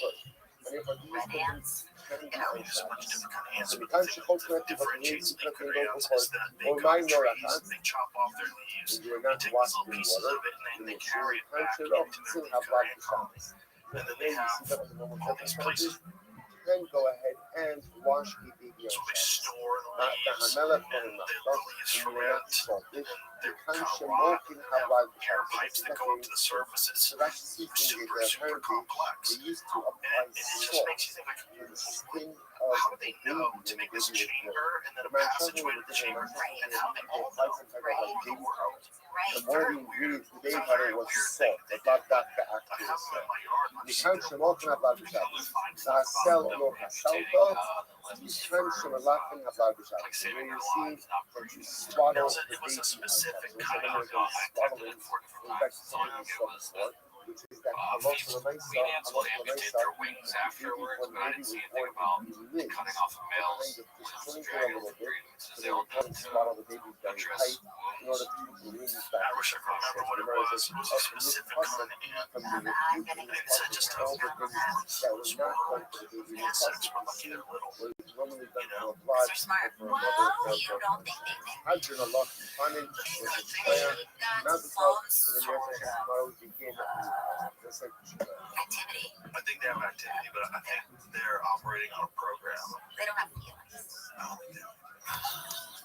and therefore these red things ants. can be You know, there's a bunch of Shabbos. different kind of ants. So But we can't the thing shikol that to it, but differentiates the leaf cutter go ants for is that they or go my to no trees, they chop off their leaves, and you are they not take these washed little in pieces water, of it, and then they you carry it back punch it up, into their still leaf have cutter like ant the colony. Shabbos. And then The they way you see have that in the normal all these places. then go ahead and wash a baby on So they Shabbos. store the Not the leaves, Hamelech and or not, the leaves and you are not ferment, salted. and You they're can't kind of shimok rot, and and have have like the air Shabbos. pipes that go up to the surfaces. So that's the They're thing super, is super apparently complex. they used to apply And it just salt makes you think, like, to the skin how of do the they baby know when to the make this baby was born. chamber and then a Man, passageway to the chamber? And how do they all know all over the world? The Right. more the ingredients, the baby powder was salt, but not that the I actual have them in salt. my yard. You I've can't seen shimok and have like the Shabbos. Sell no hasalta. You can't shimok and have like the Shabbos. Where you see that you swaddle the It was baby a on specific Shabbos. kind Remember, of swaddling goes back to something we saw before, which is that halacha l'maisa, halacha l'maisa, Afterwards, when the but I baby didn't see was anything born, about he lived cutting off the males kind of with disjointed a dragons little and bit, dreams. so they would come and swaddle the baby very tight in order to keep the wings back. I wish I could remember what it was. It was a specific kind of ant. From the I'm getting It's just all the things that were not done for the baby. insects were lucky they're little. Was normally done for a Because blood they're smart. or for a Well, mother you don't think they think. Hajj and Allah Hanin was a prayer, not the top, and then the other tomorrow we begin just like Activity. I think they have activity, but I think they're operating on a program. They don't have feelings. I don't think they do.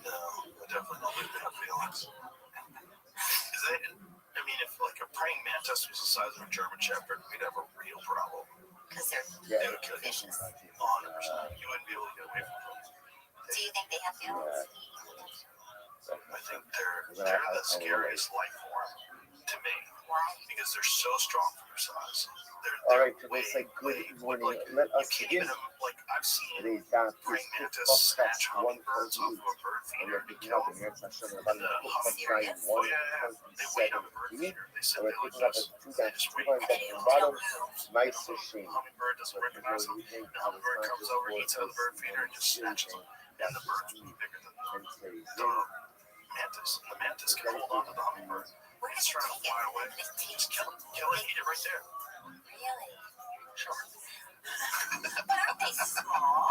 No, I definitely don't think they have feelings. Is they, I mean, if like a praying mantis was the size of a German Shepherd, we'd have a real problem. Because they're They would kill you. vicious. 100%. You wouldn't be able to get away from them. Do you think they have feelings? I think they're the scariest life form to me Why? because they're so strong for their size. all They're right, so they say good morning. like, Let you us can't begin. even like I've seen Today's daf praying is mantis Kuf snatch Chaf hummingbirds off 128. of a bird And feeder we're to picking kill up in them. here, it's Hashem about And the Kuf Chaf serious? Oh yeah, they wait on the bird 127. feeder. They sit And we're there like picking up this. at two They dash just two wait. lines at the bottom. Nice machine. Hummingbird doesn't recognize them. The hummingbird comes over, eats out of the bird feeder, and just snatches them. And the bird's bigger than the mantis. And the mantis can hold on to the hummingbird. Where It's does it trying to take fly it? away. It takes Just kill it. Kill it. Eat it right there. Really? Sure. But aren't they small?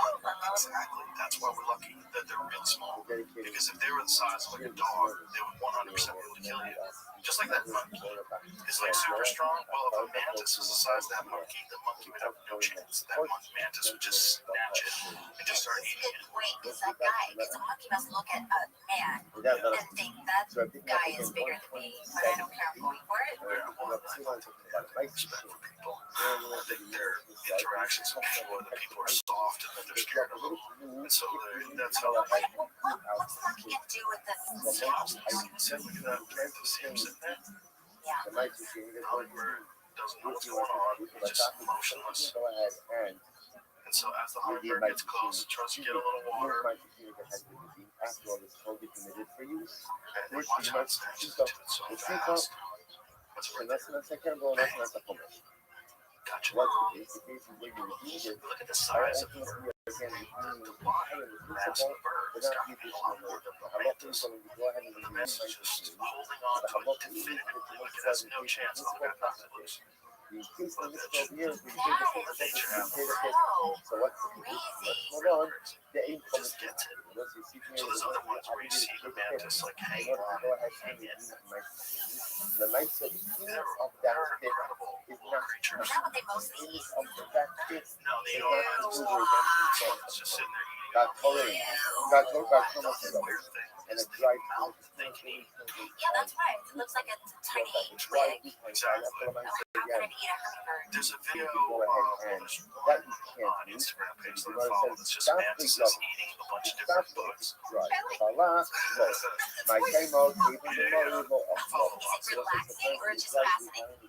Exactly. That's why we're lucky that they're real small. Because if they were the size of like a dog, they would 100% be able to kill you. Just like that monkey is like super strong. Well, if a mantis was the size of that monkey, the monkey would have no chance. That mantis would just snatch it and just start This is a eating good it. point. Because that guy, because a monkey must look at a man and think that guy is bigger than me, but I don't care. I'm going for it. Respect for people. I think their interactions with people are that people are soft and that they're scared of them. And so that's how What's monkey gonna do with this? Sit, look at that mantis here sitting there. Yeah. The night machine is going to Hummingbird doesn't know what's going on. He's just motionless. go ahead and And so as the hummingbird gets close, it tries to get a little water. after all this totally permitted for use. And watch how it snatches into it so fast. That's right there. Gotcha. What's the case where you use it? Look at the size of the bird. The body, the mass of the bird has got to be a lot more than the mantis. And the mantis is just holding on to it definitively like it has no chance. It's got nothing to lose. You increase the list of years, we That take the is nature so So what's the crazy. Let's move on. The aim It just gets it. So there's other ones where you see the mantis like hanging on Go and ahead hanging. the nice of They're of that fit incredible is little not creatures. Is that what they mostly eat? of the that fit No, they is don't. not It's over against just sitting there eating. got totally, got totally, got so much The stuff. weird thing And is a the dry amount they can eat. Yeah, that's right. It looks like a tiny twig. Oh, how can it eat a hummingbird? There's a video Go ahead and there's that one you can't do. Instagram page that You I know, follow it that's just says, mantises eating a bunch of different bugs. Right. Bala, no. My demo, even the Marvel of Is it relaxing or just fascinating?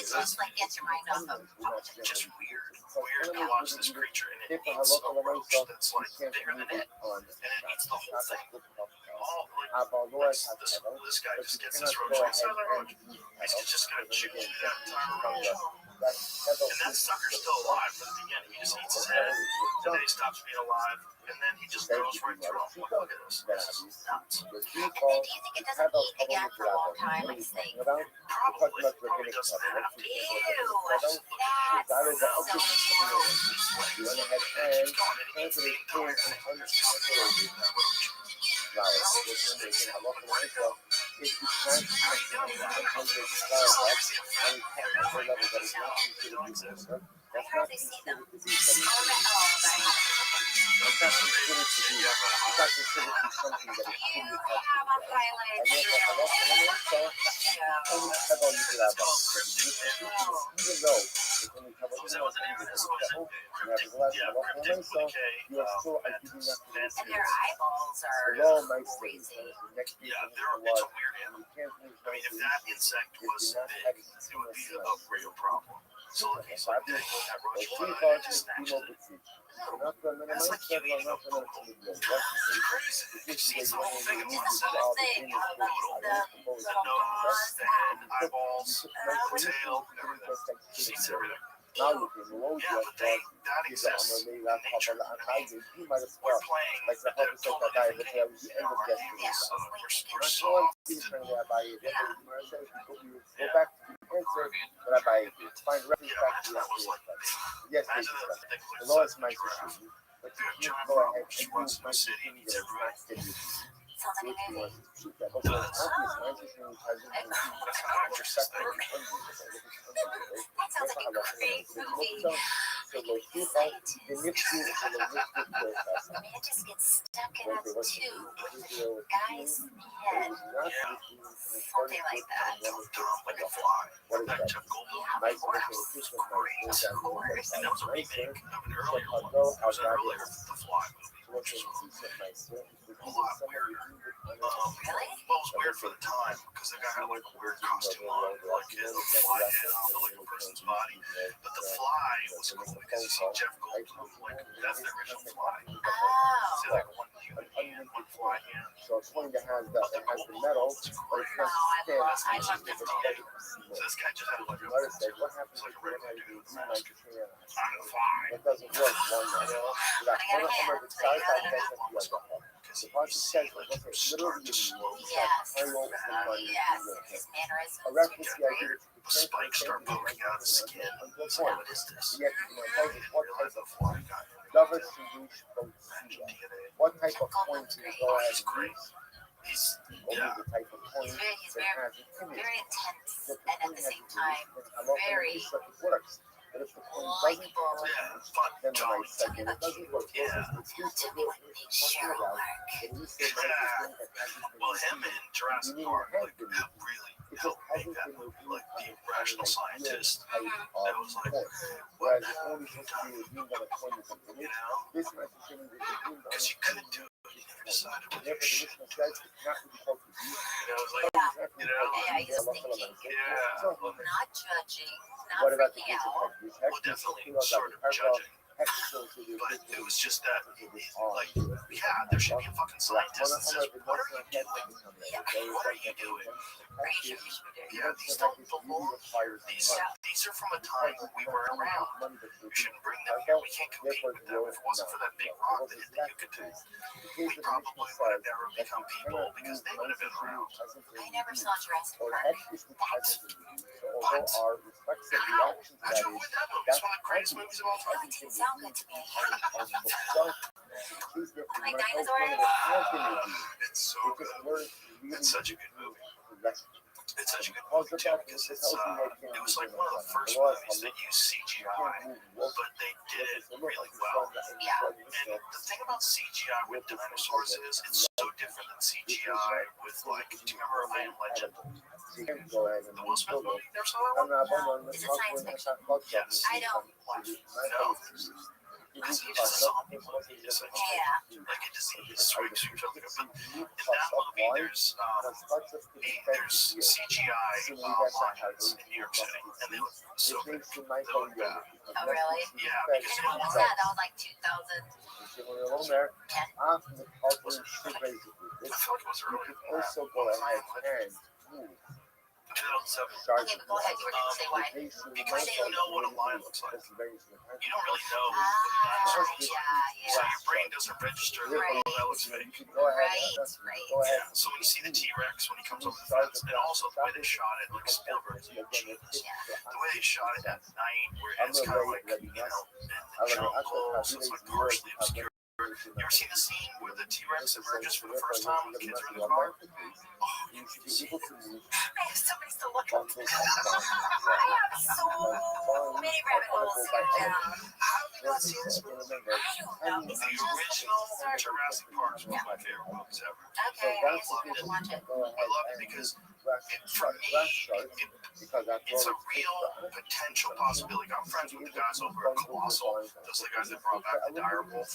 It's just like gets your mind off of It's just weird. Weird to watch this creature and it eats a roach that's like bigger than it, and it eats the whole thing. All like this guy just gets this roach inside the roach. He's just gonna chew it the entire roach. And that sucker's still alive from the beginning. He just eats his head, and then he stops being alive, and then he just goes right through him. Look at this. This is nuts. And then do you think it doesn't eat again for a long time, like snake? Probably doesn't have to. Ew, that's so gross. You went ahead and planted it in an unsaturated flower. If you plant I hardly see them. that's not considered to be something that is You truly have a highlight and reel. even though it's only covered in the nevertheless, you are still giving that to And their eyeballs are below my crazy. next Yeah, it's a weird animal. I mean, if that insect was big, it would be a real problem. So he's like, dang, that roach just snatched it. That's like you eating a poodle. It's crazy. He just eats the whole thing at once. The whole thing, The nose, the head, eyeballs, the tail, everything. He eats everything. now you can move Yeah, but that exists in nature. I mean, we're playing like the at a whole totally guy different with game. the end of We're soft. go back to the answer, but I find reference Yeah, back to that was like yes, imagine they that thing the was law like is a my giraffe. issue. But Dude, you giant go frog ahead just and runs do in the city and eats everybody. Sounds like a movie. That's my issue. That's how actresses think. That sounds like a great movie. So Making me excited. I mean, it just gets stuck in a tube. Guy's head. Something like that. Dumb like a fly. That Jeff Goldblum. Yeah, of course. Great. Of course. And that was a remake of an earlier one. It was an earlier The Fly movie, which is a lot weirder. Really? Well, it was weird for the time because the guy had like a weird costume on, like his fly head on like a person's body. But the fly was cool because you see Jeff Goldblum, like that's the original fly. Oh. See like one human hand, one fly hand. So it's going to have the metal, but it's not I love standing. this. So this guy just had like a Notice that what happens like if a regular dude with a mask. you I'm a fly. it doesn't work one way. Like one of the sci-fi things Because the part you that see says like what's him it start literally to slowly Yes. turn over the money. Yes. His mannerisms. A reference to the idea the spikes start poking out of the skin. So what is this? Yet, you know, tells us what Realize type the fly guy. of governs to reach from Imagine DNA. what type of point do you go Oh, ahead he's and great. use? He's Only yeah. the type of point He's that has an image. very intense That and at the same time very works. But if the point doesn't likable. Yeah, fun. then the Jolly. right second it doesn't work. Yeah. Tell me what makes you work. At least they might just think that hasn't been Well, him in Jurassic Park like really helped make that movie like the rational scientist. That was like, what Whereas it's only supposed to be deemed on a point of something. you know? This message is deemed on Because you couldn't do it. You never decided to do Therefore, the shit. listener says it's not to be called to you. You know, it's like, you know, Yeah, he's thinking. yeah. Not judging, not What about the freaking out. Well, definitely sort of judging. But it was just that, like, yeah, there should be a fucking scientist that says, what are you doing? What are you doing? Yeah, these don't belong. These are from a time when we weren't around. We shouldn't bring them here. We can't compete with them. If it wasn't for that big rock that hit the Yucatan, we probably would have never become people because they would have been around. I never saw Jurassic Or Park. actually, although our respective reactions to How'd that you is avoid that movie? It's one of the greatest movies of all time. Really didn't sound good to me. like dinosaurs? It's so good. It's such a good movie. It's such a good movie too because it was like one of the first movies that used CGI, but they did it really well. Yeah. And the thing about CGI with dinosaurs is it's so different than CGI with like, do you remember I Am Legend? The Will Smith movie? Never saw that one? No. Is it science fiction? Yes. I don't watch. No. It's just a zombie movie, essentially. Yeah. Like a disease strikes or something. But in that movie, there's CGI lions in New York City, and they look so good. They look bad. Oh, really? Yeah, And because when was that? That was like 2010. I feel like it was earlier than that. Also go ahead and move. 2007. Okay, but go ahead. You were going to say why? Because you know what a lion looks like. You don't really know what Ah, dinosaurs look yeah, like. So yeah. your brain doesn't register that, Right. oh, that looks fake. Right. Yeah, so when you see the T-Rex when he comes over the fence, and also the way they shot it, like Spielberg's a genius. The way they shot it at night, where it's kind of like, you know, in the jungle, so it's like partially obscure. You ever seen the scene where the T-Rex emerges for the first time when the kids are in the car? Oh, you should see it. I have so many to look up. I have so many rabbit holes to go down. How have you not seen this movie? I don't know. Is The it just original Jurassic Park is one of my favorite movies ever. okay? I guess you can watch it. I love it because for me, it's a real potential possibility. I'm friends with the guys over at Colossal. Those are the guys that brought back the dire wolf.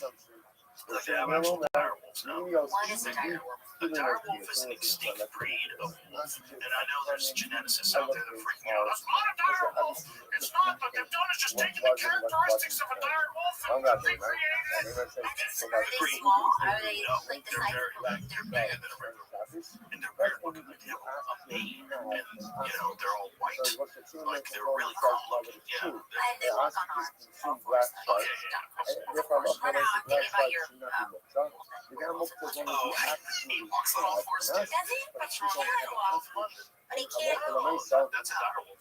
Like they have actual dire wolves now. What is the dire wolf? The dire wolf is an extinct breed of wolf, and I know there's geneticists out there that are freaking out. That's not a dire wolf. It's not. What they've done is just taken the characteristics of a dire wolf and they created. Are they small? Are they like the size of They're bigger than a regular wolf, and they're weird looking. Like they have a mane, and you know they're all white. Like they're really cool looking. Yeah. and they walk on arms. Of course. Okay. Of course. I know. I'm thinking about your. Oh, he walks on all fours. Does he? That's He can't walk, but he can't. That's a dire wolf.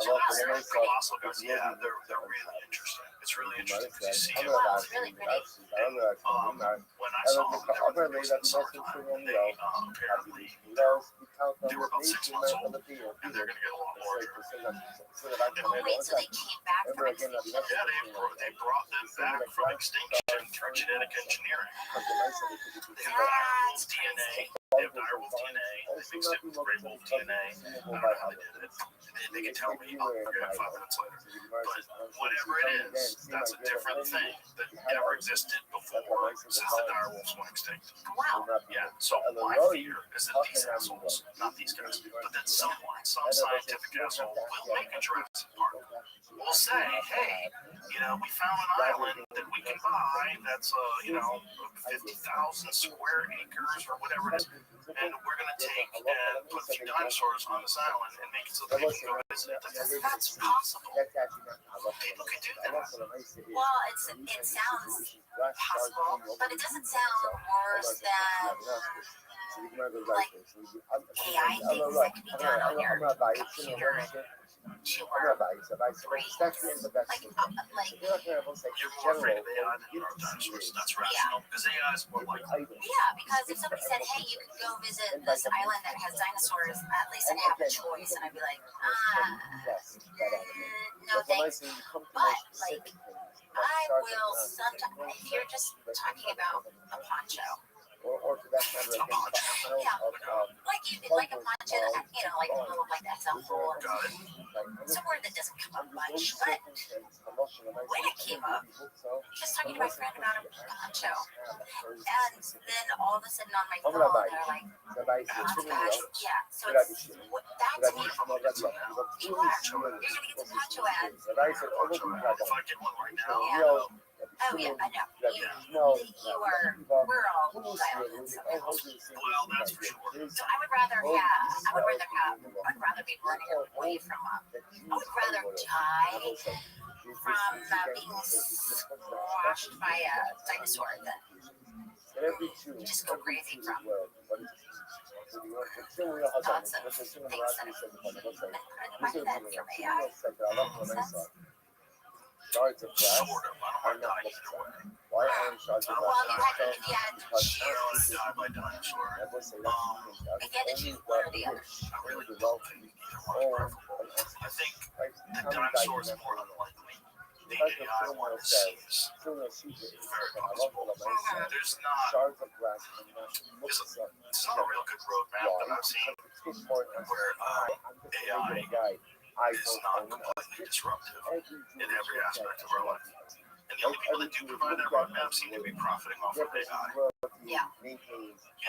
Colossal guys, yeah, they're really interesting. It's really interesting because you see it. Wow, it's really pretty. When I saw them, they were in summertime. They apparently they were about 6 months old, and they're going to get a lot larger. Oh, wait, so they came back from extinction? Yeah, they brought them back from extinction through genetic engineering. They have dire wolf DNA. They have dire wolf DNA. They mixed it with gray wolf DNA. I don't know how they did it. They can tell me, I'll figure it out 5 minutes later. But whatever it is, that's a different thing that never existed before since the dire wolves went extinct. Wow. Yeah, so my fear is that these assholes, not these guys, but that some scientific asshole will make a Jurassic Park. We'll say, hey, you know, we found an island that we can buy that's, 50,000 square acres or whatever it is, and we're going to take and put a few dinosaurs on this island and make it so that people can go visit it. That's possible. People can do that. Well, it sounds possible, but it doesn't sound worse than like AI things that can be done on your computer to work great. Like, You're more afraid of AI than you are of dinosaurs. That's rational, because AI is more likely. yeah, because if somebody said, hey, you could go visit this island that has dinosaurs, at least I'd have a choice, and I'd be like, no thanks. But, like, I will sometimes, if you're just talking about a poncho, or for that matter, yeah, like a poncho, like a little like that's a whole. It's a word that doesn't come up much, but when it came up, just talking to my friend about a poncho, and then all of a sudden on my phone, they're like, yeah, so it's, that to me, you are, you're gonna get some poncho ads. If I get one right now, Yeah. Oh yeah, I know. We're all dialed in somehow. well, that's for sure. So I'd rather be running away from I would rather die from being squashed by a dinosaur than just go crazy from thoughts of things that have been put in my head from AI. Shards of glass Sort of. I don't want to die either way. Why Why am I charged Well, you had cheese. Die by dinosaur. Everyone say that's If you had to choose one or the other. I really don't think either one is preferable. I think the dinosaur is more unlikely. The AI one seems very possible. There's not. shards of glass and It's not a real good roadmap that I've seen where AI is not completely disruptive in every aspect of our life. And the only people that do provide that roadmap seem to be profiting off of AI. Yeah. You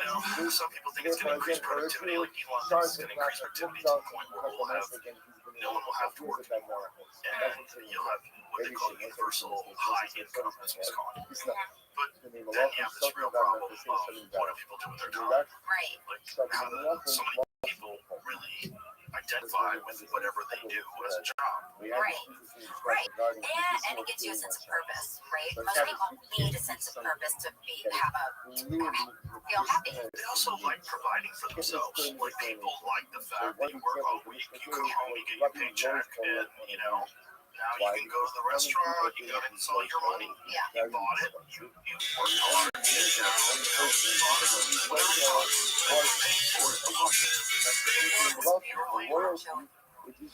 know, some people think it's going to increase productivity, like Elon thinks it's going to increase productivity to the point where no one will have to work anymore. And you'll have what they call universal high income, as it's called. But then you have this real problem of what do people do with their time? Right. Like, how do so many people really identify with whatever they do as a job? Right. And it gives you a sense of purpose, right? Most people need a sense of purpose to feel happy. They also like providing for themselves. Like, people like the fact that you work all week, you come home, you get your paycheck, and, you know, now you can go to the restaurant, you got it's all your money. Yeah. You bought it, you worked hard, you bought it, whatever it was, you paid for it, you loved it.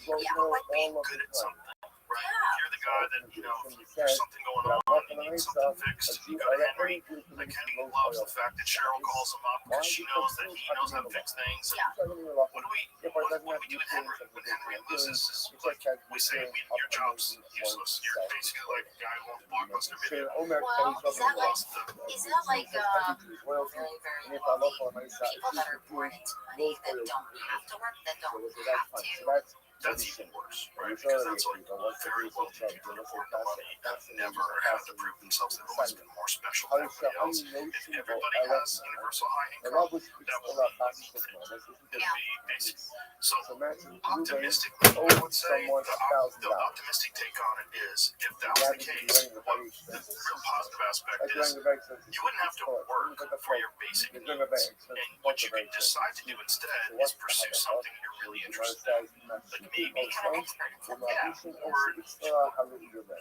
Yeah. Like being good at something, right? If you're the guy that, you know, if there's something going on, you need something fixed, you go to Henry. Like, Henry loves the fact that Cheryl calls him up because she knows that he knows how to fix things. And what do we do with Henry? When Henry loses, like, we say, your job's useless. You're basically like a guy who owns Blockbuster Video. Well, is that like very, very wealthy people that are born into money that don't have to work, that don't have to? That's even worse, right? Because that's like very wealthy people that afford the money have never had to prove themselves. They've always been more special than everybody else. If everybody has universal high income, that would be basic. So optimistically, I would say the optimistic take on it is, if that was the case, what the real positive aspect is, you wouldn't have to work for your basic needs. And what you could decide to do instead is pursue something you're really interested in. Like maybe Become an expert in something. or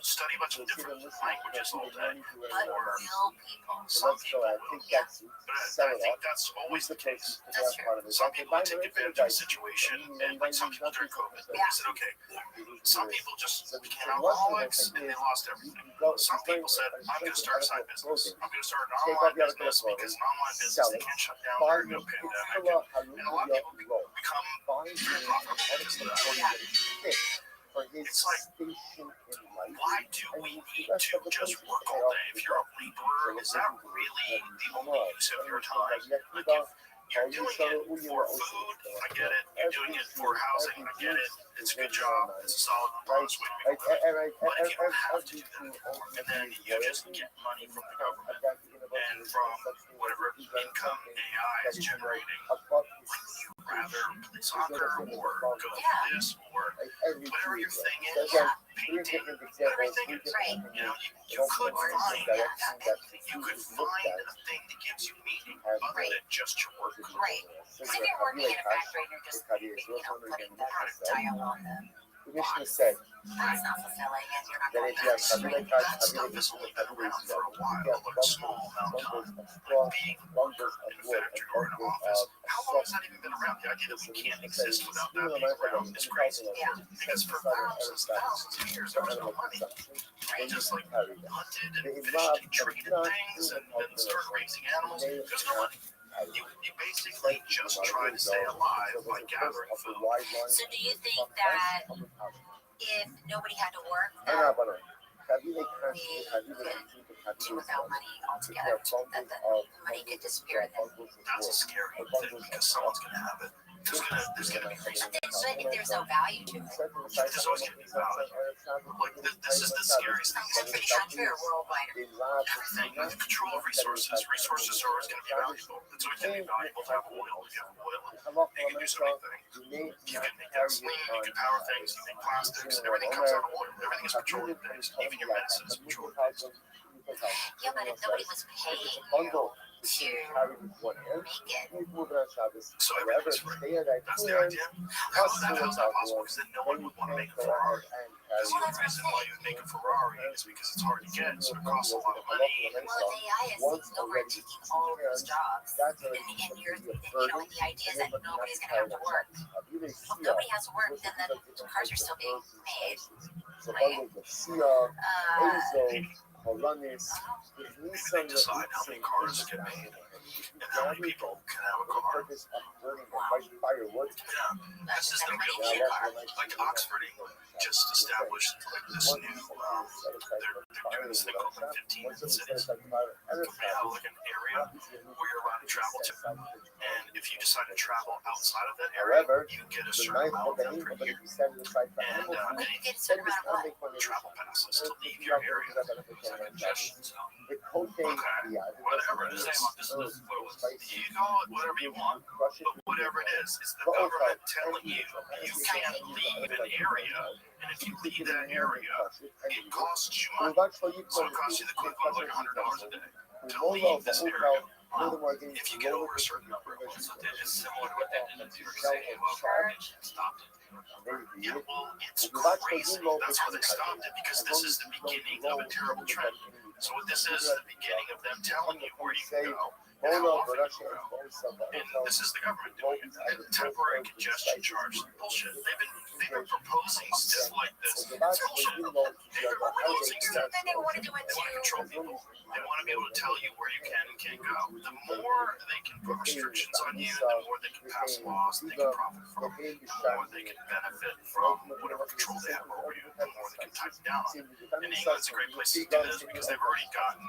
study a bunch of different languages all day. But real people. Some people will, but I think that's always the case. That's true. Some people take advantage of the situation, and like some people during COVID, they said, okay, some people just became alcoholics and they lost everything. Some people said, I'm going to start a side business. I'm going to start an online business because an online business, they can't shut down during no pandemic. And a lot of people become very profitable because of that. It's like, why do we need to just work all day? If you're a laborer, is that really the only use of your time? Like, if you're doing it for food, I get it. You're doing it for housing, I get it. It's a good job. It's a solid, honest way to make a living. But if you don't have to do that, and then you just get money from the government and from whatever income AI is generating, wouldn't you rather play soccer or go do this or whatever your thing is, painting, everything is, Right. you know, you could find a thing that gives you meaning other than just your work. Right. Because if you're working in a factory and you're just, putting the tile on them, Commissioner said that's not fulfilling and you're not that going if you have That stuff has only been around for a while, like a small amount of time. Like being a worker in a factory or in an office, how long has that even been around? The idea that we can't exist without that being around is crazy. Because for thousands of years, there was no money. They just like hunted and fished and traded things and started raising animals. There's no money. You basically just try to stay alive by gathering food. So do you think that if nobody had to work, that we could do without money altogether, that the money could disappear then? That's a scary thing because someone's going to have it. There's gonna be reason. But if there's no value to it, There's always gonna be value. Like this is the scariest thing. I'm pretty sure worldwide. Everything, the control of resources are always gonna be valuable. It's always gonna be valuable to have oil. If you have oil, you can do so many things. You can make gasoline, you can power things, you make plastics, everything comes out of oil. Everything is petroleum based. Even your medicine is petroleum based. Yeah, but if nobody was paying you, to carried with one hand. make it. You move it on Shabbos. So However, everything's free. stay at that That's two the hands. idea. Plus, How's that possible? Because then no one then you would want to make can't a go Ferrari. ahead and The carry only reason why you'd make a Ferrari is because it's hard to get, so it costs a lot of money. Well, if AI is taking over and taking all of those jobs, That's and already you're, a the burden. idea is that nobody's going to have to work. Even Well, if nobody has to work, then the cars are still being made. So bundles of Sia, Azo, Holanis, They decide how many cars get made and how many people can have a car. purpose of burning them by firewood. Yeah, this is the real deal. Like Oxford just established like this new, they're doing this thing called like 15 cities. They have like an area where you're allowed to travel to. And if you decide to travel outside of that area, However, you get a the certain ninth amount of the of them per Hinkel, year. you set it aside for And animals. Well, you get a certain amount of what? travel passes to leave your area. Suggestions. The cocaine, yeah, Whatever it is, you call it whatever you want, but whatever it is, it's the government telling you you can't leave an area, and if you leave that area, it costs you money. So it costs you the equivalent of like $100 a day to leave this area. If you get over a certain number of months, It's similar to what they did in New York City about garbage and stopped it. yeah, well, it's crazy. That's why they stopped it, because this is the beginning of a terrible trend. So what this is the beginning of them telling you where you can go and how often you can go. And this is the government doing it. And temporary congestion charge. Bullshit. They've been proposing stuff like this. It's bullshit. They've been proposing stuff. Then they want to do it They want to too. control people. They want to be able to tell you where you can and can't go. The more they can put restrictions on you, the more they can pass laws they can profit from. The more they can benefit from whatever control they have over you, the more they can tighten down on you. And England's a great place to do this because they've already gotten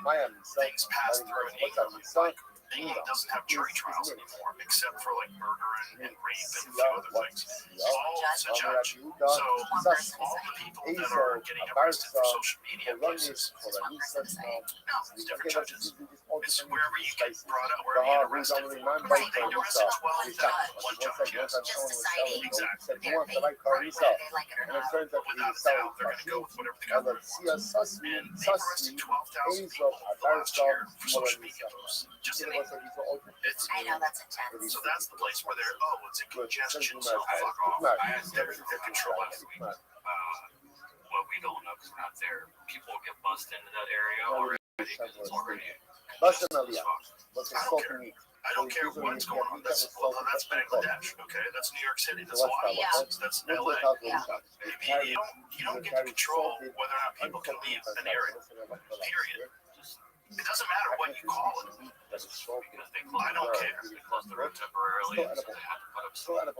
things passed through in England. Like England doesn't have jury trials anymore, except for like murder and rape and a few other things. All it's a judge. So all the people that are getting arrested for social media cases, no, it's different judges. It's wherever you get brought up, wherever you get arrested. Right, they arrested 12 one judge, yes. Just deciding Exactly. their fate, Right, whether they like it or And not. it turns out Without a doubt, they're going to go with whatever the government wants. And they arrested 12,000 people the last year for social media posts. Just in England. I know, that's intense. So that's the place where they're, oh, it's a congestion, so fuck off. I asked They're everyone control last week. What we don't know because we're not there. People get bussed into that area already because it's already. Busting Aliyah. What's I don't care. I don't care what's going on. That's Bangladesh, okay? That's New York City. That's Ohio. That's LA. You don't get to control whether or not people can leave an area. Period. It doesn't matter what you call it. Because they I don't care. They closed the road temporarily, so they had to put up some.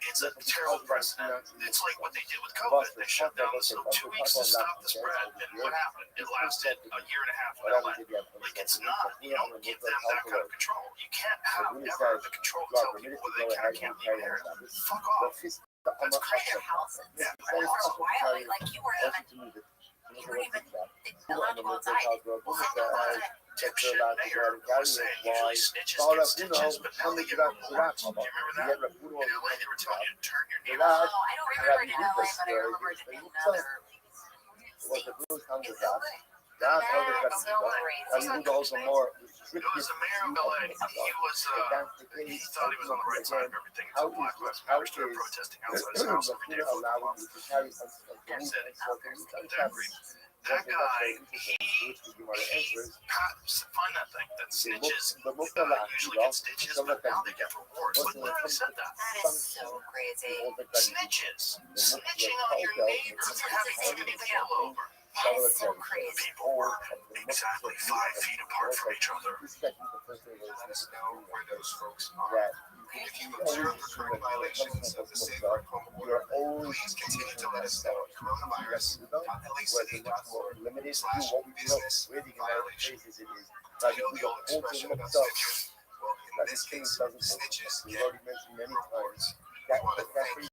It's a terrible precedent. It's like what they did with COVID. They shut down the zoo 2 weeks to stop the spread. And what happened? It lasted a year and a half in LA. Like, it's not. You don't give them that kind of control. You can't have ever the control to tell people whether they can or can't leave an area. Fuck off. That's crazy. Your houses. Yeah. For a while, like you weren't even allowed to go outside. Well, how come about it? Dipshit mayor was saying usually snitches get stitches, but now they get rewards. Do you remember that? In LA, they were telling you to turn your knee Oh, off. I don't remember it in LA, but I remember it in other states. It's LA. That's so crazy. It was the mayor of LA. He thought he was on the right side of everything until Black Lives Matter started protesting outside his house every day for a month. And said, that guy, find that thing that snitches usually get stitches, but now they get rewards. Like, literally said that. That is so crazy. Snitches. Snitching on your neighbor for having somebody to kill over. That is so crazy. People were exactly 5 feet apart from each other. Let us know where those folks are. If you observe recurring violations of the Safe Harbor Order, please continue to let us know at coronavirus.lacity.org/business violation. I know the old expression about snitches. Well, in this case, snitches get rewards. We want to thank you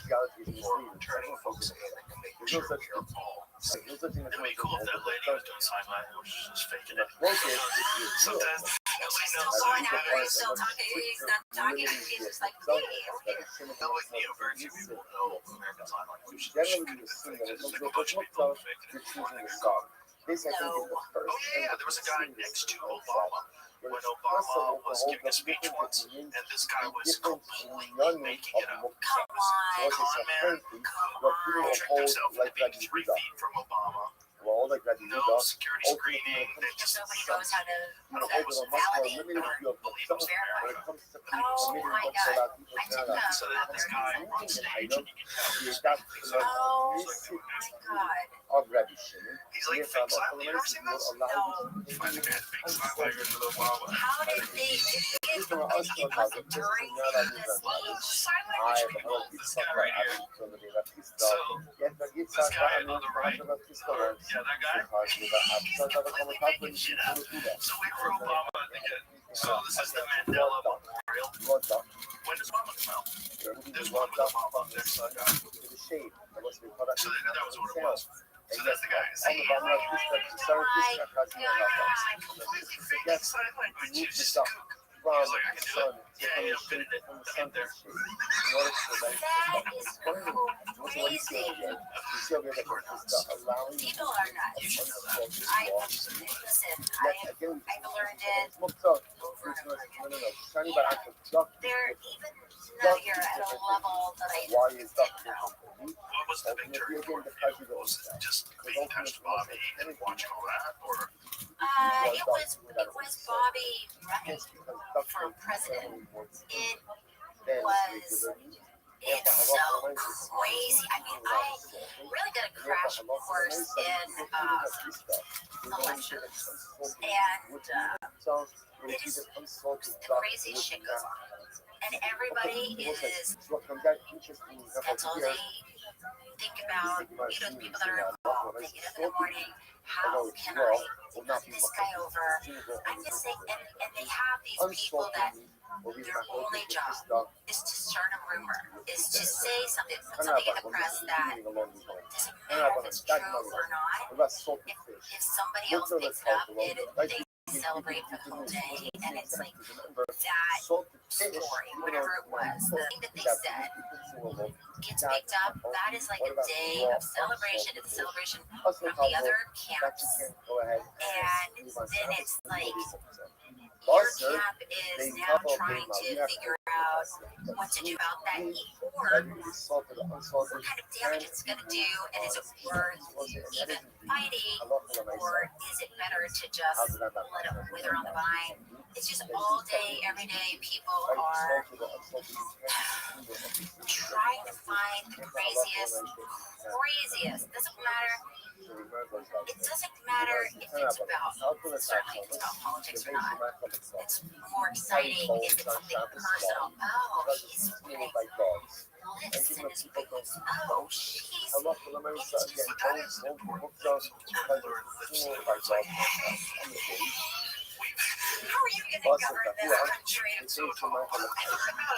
for turning folks in and making sure we are all safe. It'd be cool if that lady was doing sign language, just faking it. Sometimes He's still going after, he's still talking, he's not talking, he's just like, hey, okay. very few people know American Sign Language. There's like a bunch of people faking it before they got caught. This, I think, is the first Oh yeah, there was a guy next to Obama when Obama was giving a speech once, and this guy was completely making it up. Come on. Con man, tricked himself into being 3 feet from Obama. Well, like that, No security screening. They just Nobody knows how to validate validate or believe it was verify. when it comes to Oh my God. I didn't know. So that this guy on stage, and you can tell he's Oh like, my God. of Rabbi Shimon. he's like fake silent. You ever seen this? Find a man fake silent with Obama. How did they do it? And it wasn't during the speech. Silent, which means this guy right here. So this guy on the right, yeah, that guy, he's completely making shit up. So wait for Obama again. So this is the Mandela Memorial. When does Obama come out? There's one with Obama next to the guy. So that was what it was. So that's the guy. See, completely faking sign language. It's just a kook. He was like, I can do it. Yeah, fitted it. Put it there. That is crazy. People are nuts. You should know that. Listen, I've learned it over and over again. They're even nuttier at a level that I didn't know. What was the big turning point for you? Was it just being attached to Bobby and watching all that, or? It was Bobby running for president. It's so crazy. I mean, I really got a crash course in elections, and it is the crazy shit goes on, and everybody is. That's all they think about. You know, the people that are involved. They get up in the morning. How can I knock this guy over? I'm just saying, and they have these people that their only job is to start a rumor, is to say something, put something in the press that doesn't matter if it's true or not. If somebody else picks it up, they celebrate for the whole day, and it's like that story, whatever it was, the thing that they said gets picked up. That is like a day of celebration. It's a celebration from the other camps, and then it's like your camp is now trying to figure out what to do about that, or what kind of damage it's going to do, and is it worth even fighting, or is it better to just let it wither on the vine? It's just all day, every day, people are trying to find the craziest. Doesn't matter. It doesn't matter if it's about, certainly if it's about politics or not. It's more exciting if it's something personal. Oh, he's winning. Lips in his face. Oh, she's. It's just That is an important thing. I learned lips in the like, how are you going to govern this country? It's so tall. Out of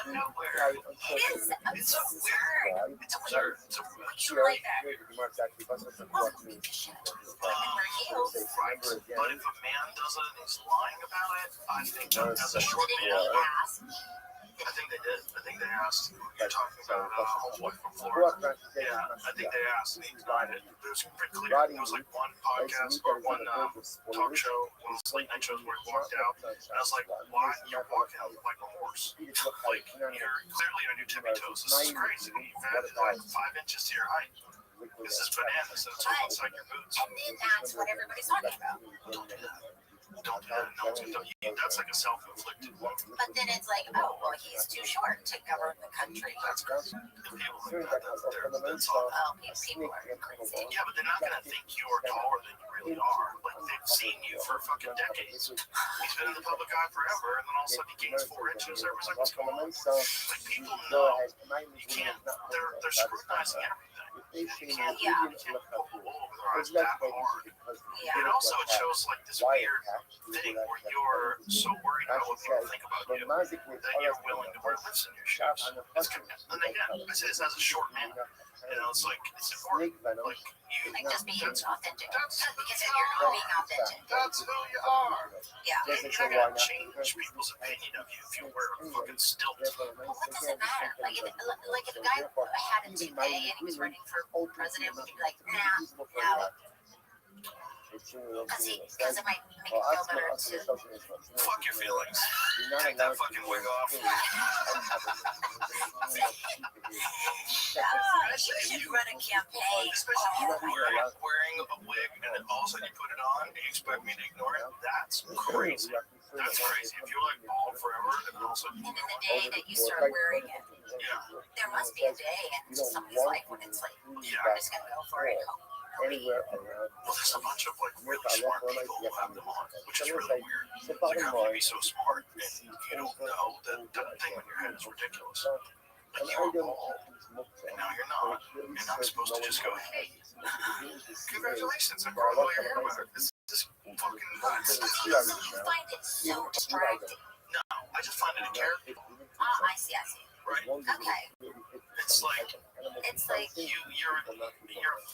nowhere. It's so weird. It's weird. It's a weird like that. Right. But if a man does it and he's lying about it, I think that as a short man, I think they did. I think they asked. You're talking about homeboy from Florida. Yeah, I think they asked, and he denied it. It was pretty clear. It was like one podcast or one talk show, one of those late night shows where he walked out, and I was like, "Why you're walking out like a horse? Like you're clearly on your tippy toes. This is crazy. You've added like 5 inches to your height. This is bananas. It's inside your boots." And then that's what everybody's talking about. Don't do that. No, that's like a self-inflicted wound. But then it's like, oh, well, he's too short to govern the country. That's crazy. People like that, that's all. Oh, people are crazy. Yeah, but they're not going to think you're taller than you really are. Like, they've seen you for fucking decades. He's been in the public eye forever, and then all of a sudden he gains 4 inches. Everyone's like, what's going on? Like, people know you can't, they're scrutinizing everything. You can't pull over their eyes that hard. And also, it shows like this weird thing where you're so worried about what people think about you that you're willing to wear lips in your shoes. And again, I say this as a short man. You know, it's like, it's important. Like, Like just being authentic. Because you're being authentic. That's who you are. Yeah. You're not going to change people's opinion of you if you wear a fucking stilt. Well, what does it matter? Like if a guy had a toupee and he was running for president, we'd be like, nah, no. Because it might make you feel better too. Fuck your feelings. Take that fucking wig off. You should run a campaign. Especially if you're wearing a wig and then all of a sudden you put it on and you expect me to ignore it. That's crazy. That's crazy. If you're like bald forever and then all of a sudden And in the day that you start wearing it, there must be a day in somebody's life when it's like, I'm just gonna go for it. Anywhere around. Well, there's a bunch of like really smart people who have them on, which is really weird. Like, how can you be so smart and you don't know that that thing on your head is ridiculous? Like, you were bald, and now you're not. You're not supposed to just go, hey, congratulations, I grew all your hair back. This fucking nuts. So you find it so distracting. No, I just find it a character. I see. Right? Okay. It's like you're a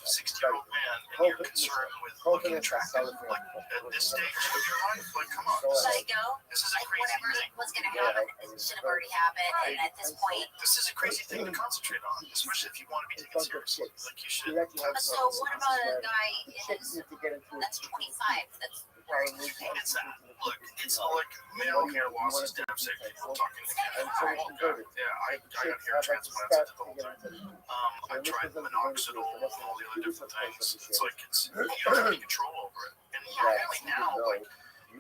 60-year-old man and you're concerned with looking attractive. Like at this stage of your life, like come on, Should I go? this is a Like crazy whatever thing. was gonna happen, it should have already happened. And at this point, This is a crazy thing to concentrate on, especially if you want to be taken seriously. Like you should. so what about a guy in his, that's 25, that's wearing his hair? It's that. Look, it's like male hair loss is devastating. I'm talking to I got hair transplants I did the whole time. I tried minoxidil and all the other different things. It's like you don't have any control over it. And apparently now, like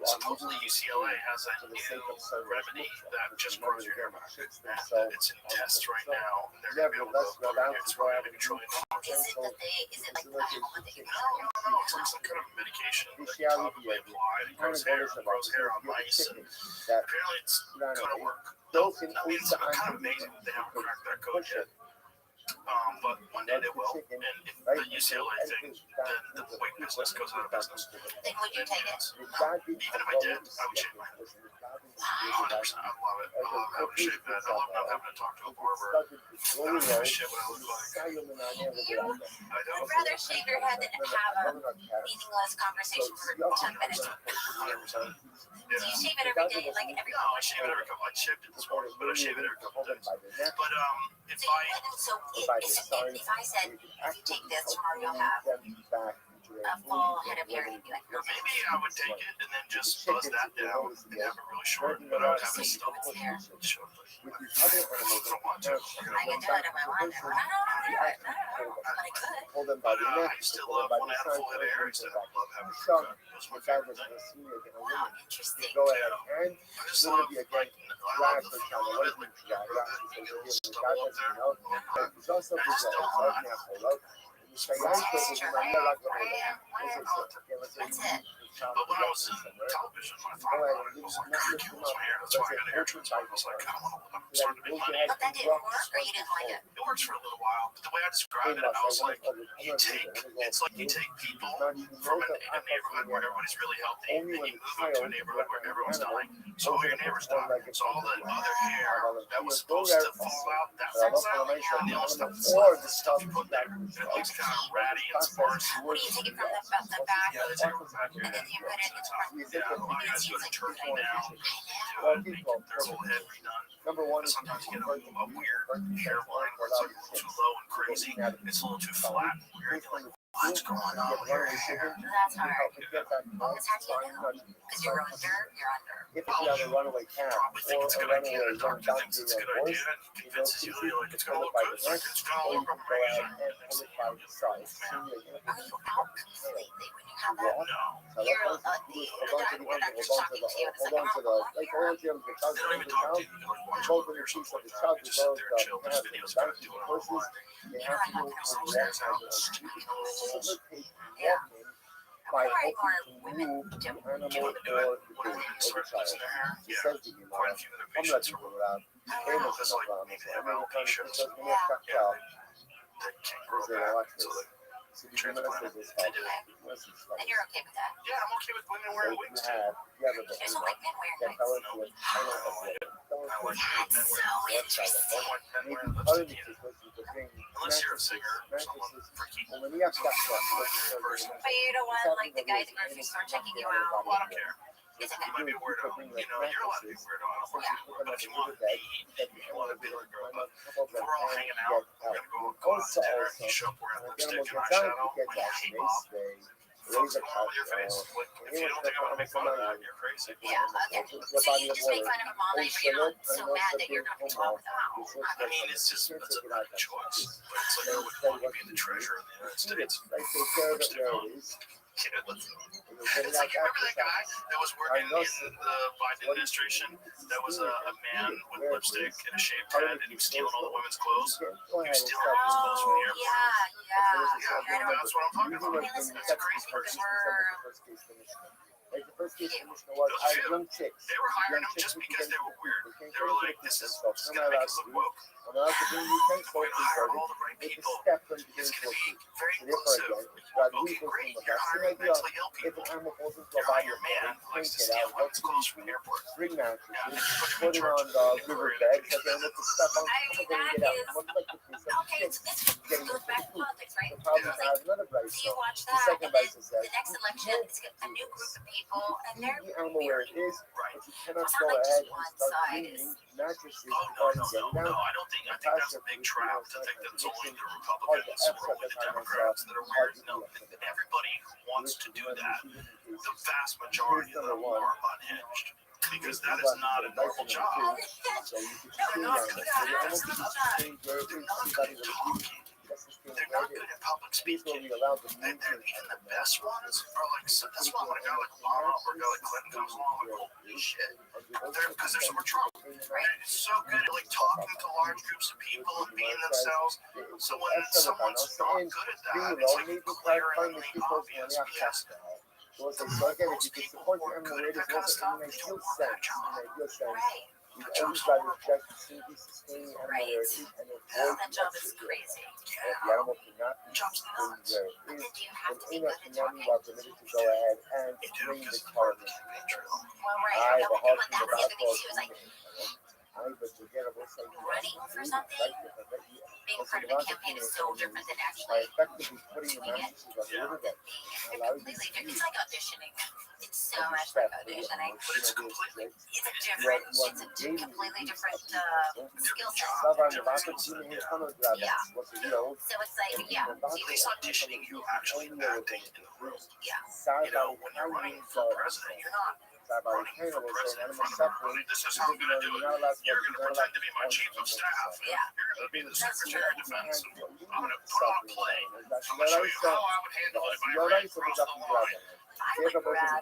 supposedly UCLA has a new remedy that just grows your hair back. And it's in tests right now, and they're gonna be able to put it in. It's probably $1 trillion. Is it like the helmet that you No, it's like some kind of medication that you topically apply. It grows hair on mice, and apparently it's gonna work. I mean, it's kind of amazing that they haven't cracked that code yet. But one day they will. And if the UCLA thing, then the wig business goes out of business. Then would you take it? Even if I did, I would shave my head. 100%. I love it. I would shave that. I love not having to talk to a barber. I don't give a shit what I look like. I I'd don't. rather shave your head than have a meaningless conversation for 10 minutes. 100%. Do you shave it every day, like every No, I shave it every couple. I shaved it this morning, but I shave it every couple of days. But if if I said, if you take this tomorrow, you'll have a full head of hair, you'd be like, no, maybe I would take it and then just buzz that down and have it really short. But I would have it still short. I don't want to. I can do it if I want to. I don't do it. But I could. But I used to love when I had a full head of hair. I used to love having a haircut. It was my favorite thing. Wow, interesting. I just love like I love the feel of it, like when you grow that little stubble up there. I just don't want That's it. But when I was in television, I thought about it. I was like, God, I can't lose my hair. That's why I got a hair transplant. I was like, I don't want to. I'm starting to make money. But that didn't work, or you didn't like it? It works for a little while, but the way I described it, I was like, it's like you take people from a neighborhood where everybody's really healthy, and you move them to a neighborhood where everyone's dying. So all your neighbors die. So all the other hair that was supposed to fall out, that falls out, and the other stuff falls. The stuff you put there, it looks kind of ratty and sparse. What do you take it from the back? Yeah, they take it from back here. And then you put it in the front. Yeah, a lot of guys go to Turkey now. Their whole head redone. Sometimes you get a weird hairline where it's like a little too low and crazy. It's a little too flat and weird. You're like, what's going on with your hair? That's hard. Because how do you know? Because you're under. Well, you probably think it's a good idea. The doctor thinks it's a good idea and he convinces you like it's gonna look good. It's like it's gonna look amazing. And next thing you know, you're Are you out completely when you have that? no. You're the doctor that's talking to you, and it's like, oh, what? They don't even talk to you. You like watch a movie or something like that. You just sit there and chill. There's videos about it doing it online. You're not going to Those hairs out, stupid holes. Yeah. Why are women doing Women do it. When women start losing their hair, yeah, quite a few of their patients are because like maybe they have alopecia or something. Yeah, they can't grow back, so they transplant it. They do it. And you're okay with that? Yeah, I'm okay with women wearing wigs too. You just don't like men wearing wigs. No, I like men So wearing interesting. I like men wearing lipstick either. Unless you're a singer or someone freaky. Person. But you don't want like the guy at the grocery store checking you out. Well, I don't care. You might be a weirdo. You know, you're allowed to be a weirdo. I don't want you. But if you want me, if you want to be like, if we're all hanging out, we're going to go out to dinner, and you show up wearing lipstick and eyeshadow, like, hey, Bob, folks going on with your face. Like, if you don't think I want to make fun of that, you're crazy. Yeah, okay. So you just make fun of a mom and you're not so mad that you're not going to talk with the house. I mean, it's just it's a choice. But it's like, I wouldn't want you being the treasurer of the United States. Lipstick on. Yeah, it's like, you remember that guy that was working in the Biden administration that was a man with lipstick and a shaved head, and he was stealing all the women's clothes? He was stealing all those clothes from the airport. Yeah. That's what I'm talking about. That's a crazy person. Like the first case commissioner was, I had young chicks. They were hiring him just because they were weird. They were like, this is going to make us look woke. I'm allowed to bring you thanks for We're going to hire all the right people. step from the It's going to be so very therefore inclusive. again, Okay, great. You're hiring mentally ill if people. an animal falls into a You're body hiring of your man water, who likes to take it steal out, women's clothes from the airport. bring mattresses, Yeah, you put it on the riverbed, but then with the stuff on, I mean, that is okay. It's goes back to politics, right? The problem It's is I have another so vice. you watch The that, second and then vice is that the next election, it's a new group of people, and they're the animal where it is, Right. but you cannot It's not go like ahead just one and start side cleaning is- mattresses Oh, to no, try no, to get no, it no. out. I think that's a big trap to think that it's only the Republicans or only the Democrats that are weird. No, everybody who wants to do that, the vast majority of them are unhinged. Because that is not a normal job. So you can They're not good at They're it. They're not good at talking. They're not good at public speaking. And they're even the best ones are like, that's why when a guy like Obama or a guy like Clinton comes along, I'm like, holy shit. Because they're so much trouble. They're so good at like talking to large groups of people and being themselves. So when someone's not good at that, it's like glaring in the obvious BS. So again, if you can support the animal raiders, also in an ideal sense, right. you always got to check to see if he's sustaining animal rarity and avoid That job is crazy. the animal cannot be sustained where it But is. then do you have to And be in good that at scenario, talking? you are permitted to go ahead and bring the parliament. Well, right. I have a hard But time that's the about other thing too. Is like running for something. Being part of a campaign is so different than actually effectively putting the doing it. mattresses on the riverbed. They're completely different. It's like auditioning. It's so much like auditioning. But it's completely It's a different. It's a completely different skill set. Yeah. So it's like, yeah. Police auditioning, you actually acting in the room. Yeah. You know, when you're running for president, you're not running for president in front of everybody. This is how I'm going to do it. You're going to pretend to be my chief of staff. Yeah. You're going to be the secretary of defense. I'm going to put on a play. I'm going to show you how I would handle it if I ran across the line. I would rather that.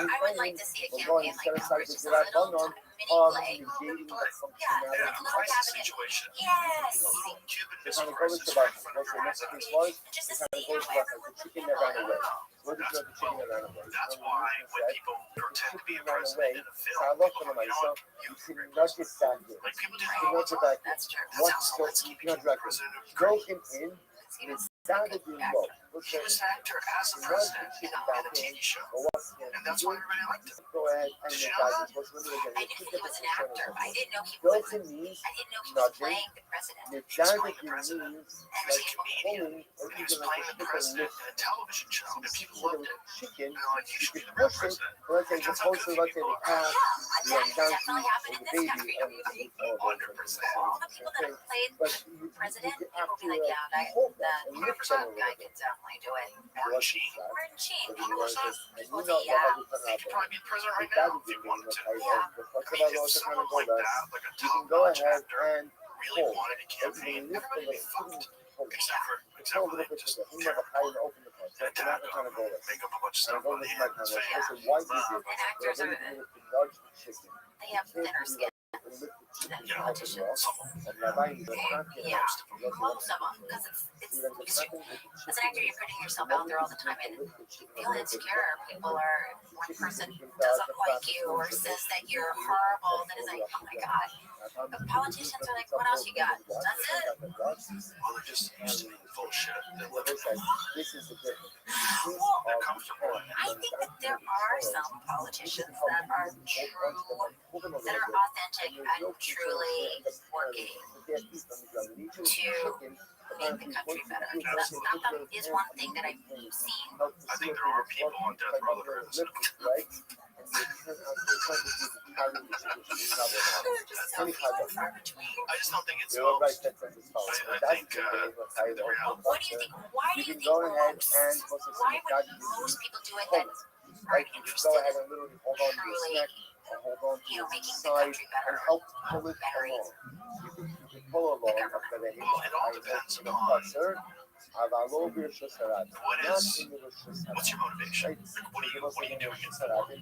I would like to see a campaign like that where it's just a little mini play. Yeah, like a little Crisis cabinet. situation. Yes. Little Cuban It's Missile kind of Crisis goes right in front of your eyes. Just to That's see how everyone would chicken feel. that ran away. Where did That's, the chicken that ran away? that's why when people pretend to be a president in a film, So I looked people at are, you know myself. what, you You can cannot get that good. like people do You that all cannot the get time. that good. That's true. That's how let's keep You're the not president of Broken Ukraine. in, Let's give us sounded in low. He was an actor as a president in a TV show. And that's why everybody liked him. Go ahead and Did you make know that. that? I knew he was an actor. I didn't know he Go was. to knees, I didn't know he was playing the president. the He was down playing at the your president. knees, He was a like comedian. pulling, or He was even playing like the a president lift. in a television show, and people loved it. Chicken. And they're like, you You should be can the real push it, president. let's say, That's the how poster, goofy let's say, people the are. cow, Yeah, the that definitely donkey, happened or in the this baby, country. and the 100%. All the people that played But the president, you people will be have like, to yeah, that hold that and lift them a guy little bit. could definitely do it. Martin Sheen. Martin Sheen. But People you know, will it's just, just- and people you will know say, what yeah. other kind He could probably be president right that now would if he be wanted to. Yeah. The I fuck mean, about if those kind someone of like gold that, like a you can go top-notch ahead actor, and really hold. wanted to campaign, everybody would be fucked. Except for Hold they it up to just the him of a high and open the front. and That's not the kind of goal. make up a bunch of And stuff go on the with hand my and kind say, of. yeah, So why is it? And actors are, Large chicken. they have thinner skin than you know, politicians. someone. And Rabbi is Yeah, most of them, because it's as an actor, you're putting yourself out there all the time, and you feel insecure. People are, one person doesn't like you or says that you're horrible, then it's like, oh my god. But politicians are like, what else you got? That's it. Well, they're just used to being full of shit. They live it. This is the difference. They're comfortable. I think that there are some politicians that are true, that are authentic and truly working to make the country better. That is one thing that I've seen. I think there are people on death row that are innocent. I just don't think it's You're right, most. that's a response. I That's think, the thing, the reality. What do you think? Why do You you can think go ahead most? and what's the Why God would gives most you people do it that hope. aren't You can interested go ahead in and literally hold on to your truly, neck or hold on to your making the side country better, and help pull it bettering along. You can pull along after the Well, it all depends upon what is, what's your motivation? Like, what are you doing it for? And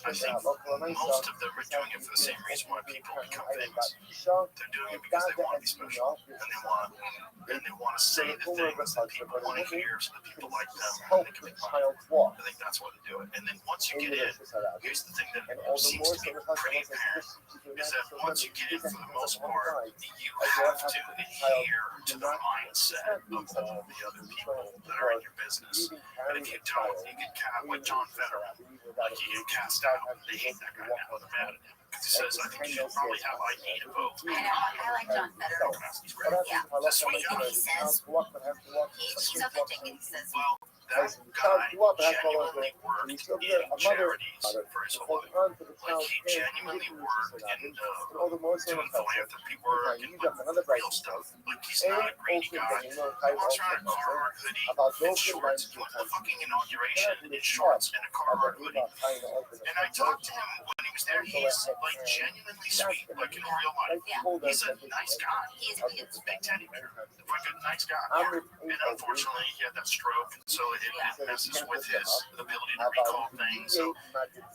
I think most of them are doing it for the same reason why people become famous. They're doing it because they want to be special, and they want to say the things that people want to hear, so that people like them and they can make money. I think that's why they do it. And then once you get in, here's the thing that seems to be pretty apparent is that once you get in, for the most part, you have to adhere to the mindset of all the other people that are in your business. And if you don't, you get cast like John Fetterman. Like, you get cast out. They hate that guy now. They're mad at him. Because he says, I think you should probably have ID to vote. I know, I like John Fetterman. He's great. Yeah. He's a sweet And guy. he says, he's authentic and he says, Well, that guy genuinely worked in charities for his whole life. Like, he genuinely worked in doing philanthropy work and like real stuff. Like, he's not a greedy guy. He walks around in a Carhartt hoodie and shorts. He went to the fucking inauguration in shorts and a Carhartt hoodie. And I talked to him when he was there. He's like genuinely sweet, like in real life. He's a nice guy. He's a big teddy bear. Like a nice guy. And unfortunately, he had that stroke, and so it messes with his ability to recall things. So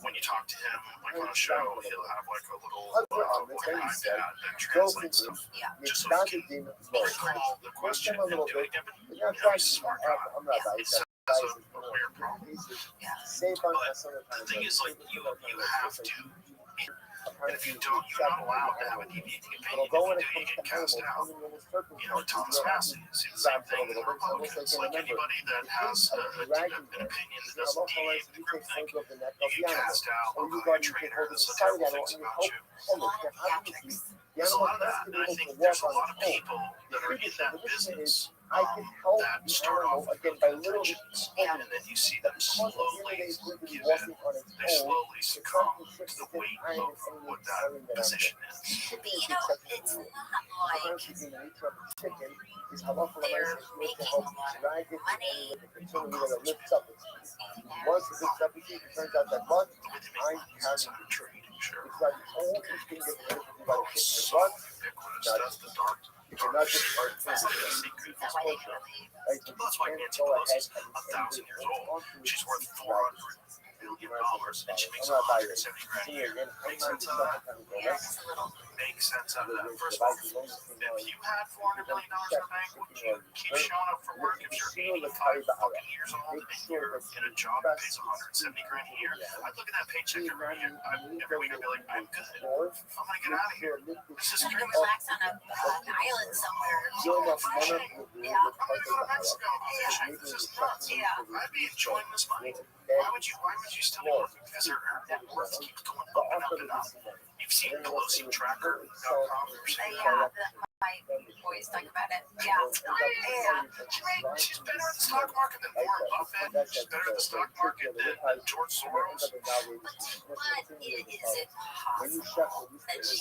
when you talk to him, like on a show, he'll have like a little iPad that translates stuff, just so he can recall the question and do it again. But he's a smart guy. It says a weird problem. But the thing is, like, you have to. And if you don't, you're not allowed to have a deviating opinion. If you do, you get cast out. Thomas Massey, see the same thing with the Republicans. Like, anybody that has an opinion that doesn't deviate with the groupthink, you get cast out, or you're a traitor, this is what terrible things about you. There's a lot of that, and I think there's a lot of people that are in that business that start off with good intentions, and then you see them slowly give in. They slowly succumb to the weight of what that position is. it's not like they're making a lot of money. Once it gets up, it turns out that what? I'm Inside trading, sure. It's like all these things that everybody thinks is So what? ubiquitous. That's the dark Not just That's like a secret. That's why Nancy Pelosi's 1,000 years old. She's worth $400 billion, and she makes $170,000 a year. Makes sense out of that? Makes sense out of that. First of all, if you had $400 billion in the bank, would you keep showing up for work if you're 85 fucking years old and you're in a job that pays $170,000 a year? I'd look at that paycheck every year. Every week I'd be like, I'm good. I'm gonna get out of here. This is You can crazy. relax on an island somewhere. I'm gonna go to Mexico on vacation. This is nuts. I'd be enjoying this money. Why would you still be working? Because her net worth keeps going up and up and up. You've seen PelosiTracker.com. My boys talk about it. She's better at the stock market than Warren Buffett. She's better at the stock market than George Soros. What is it possible that she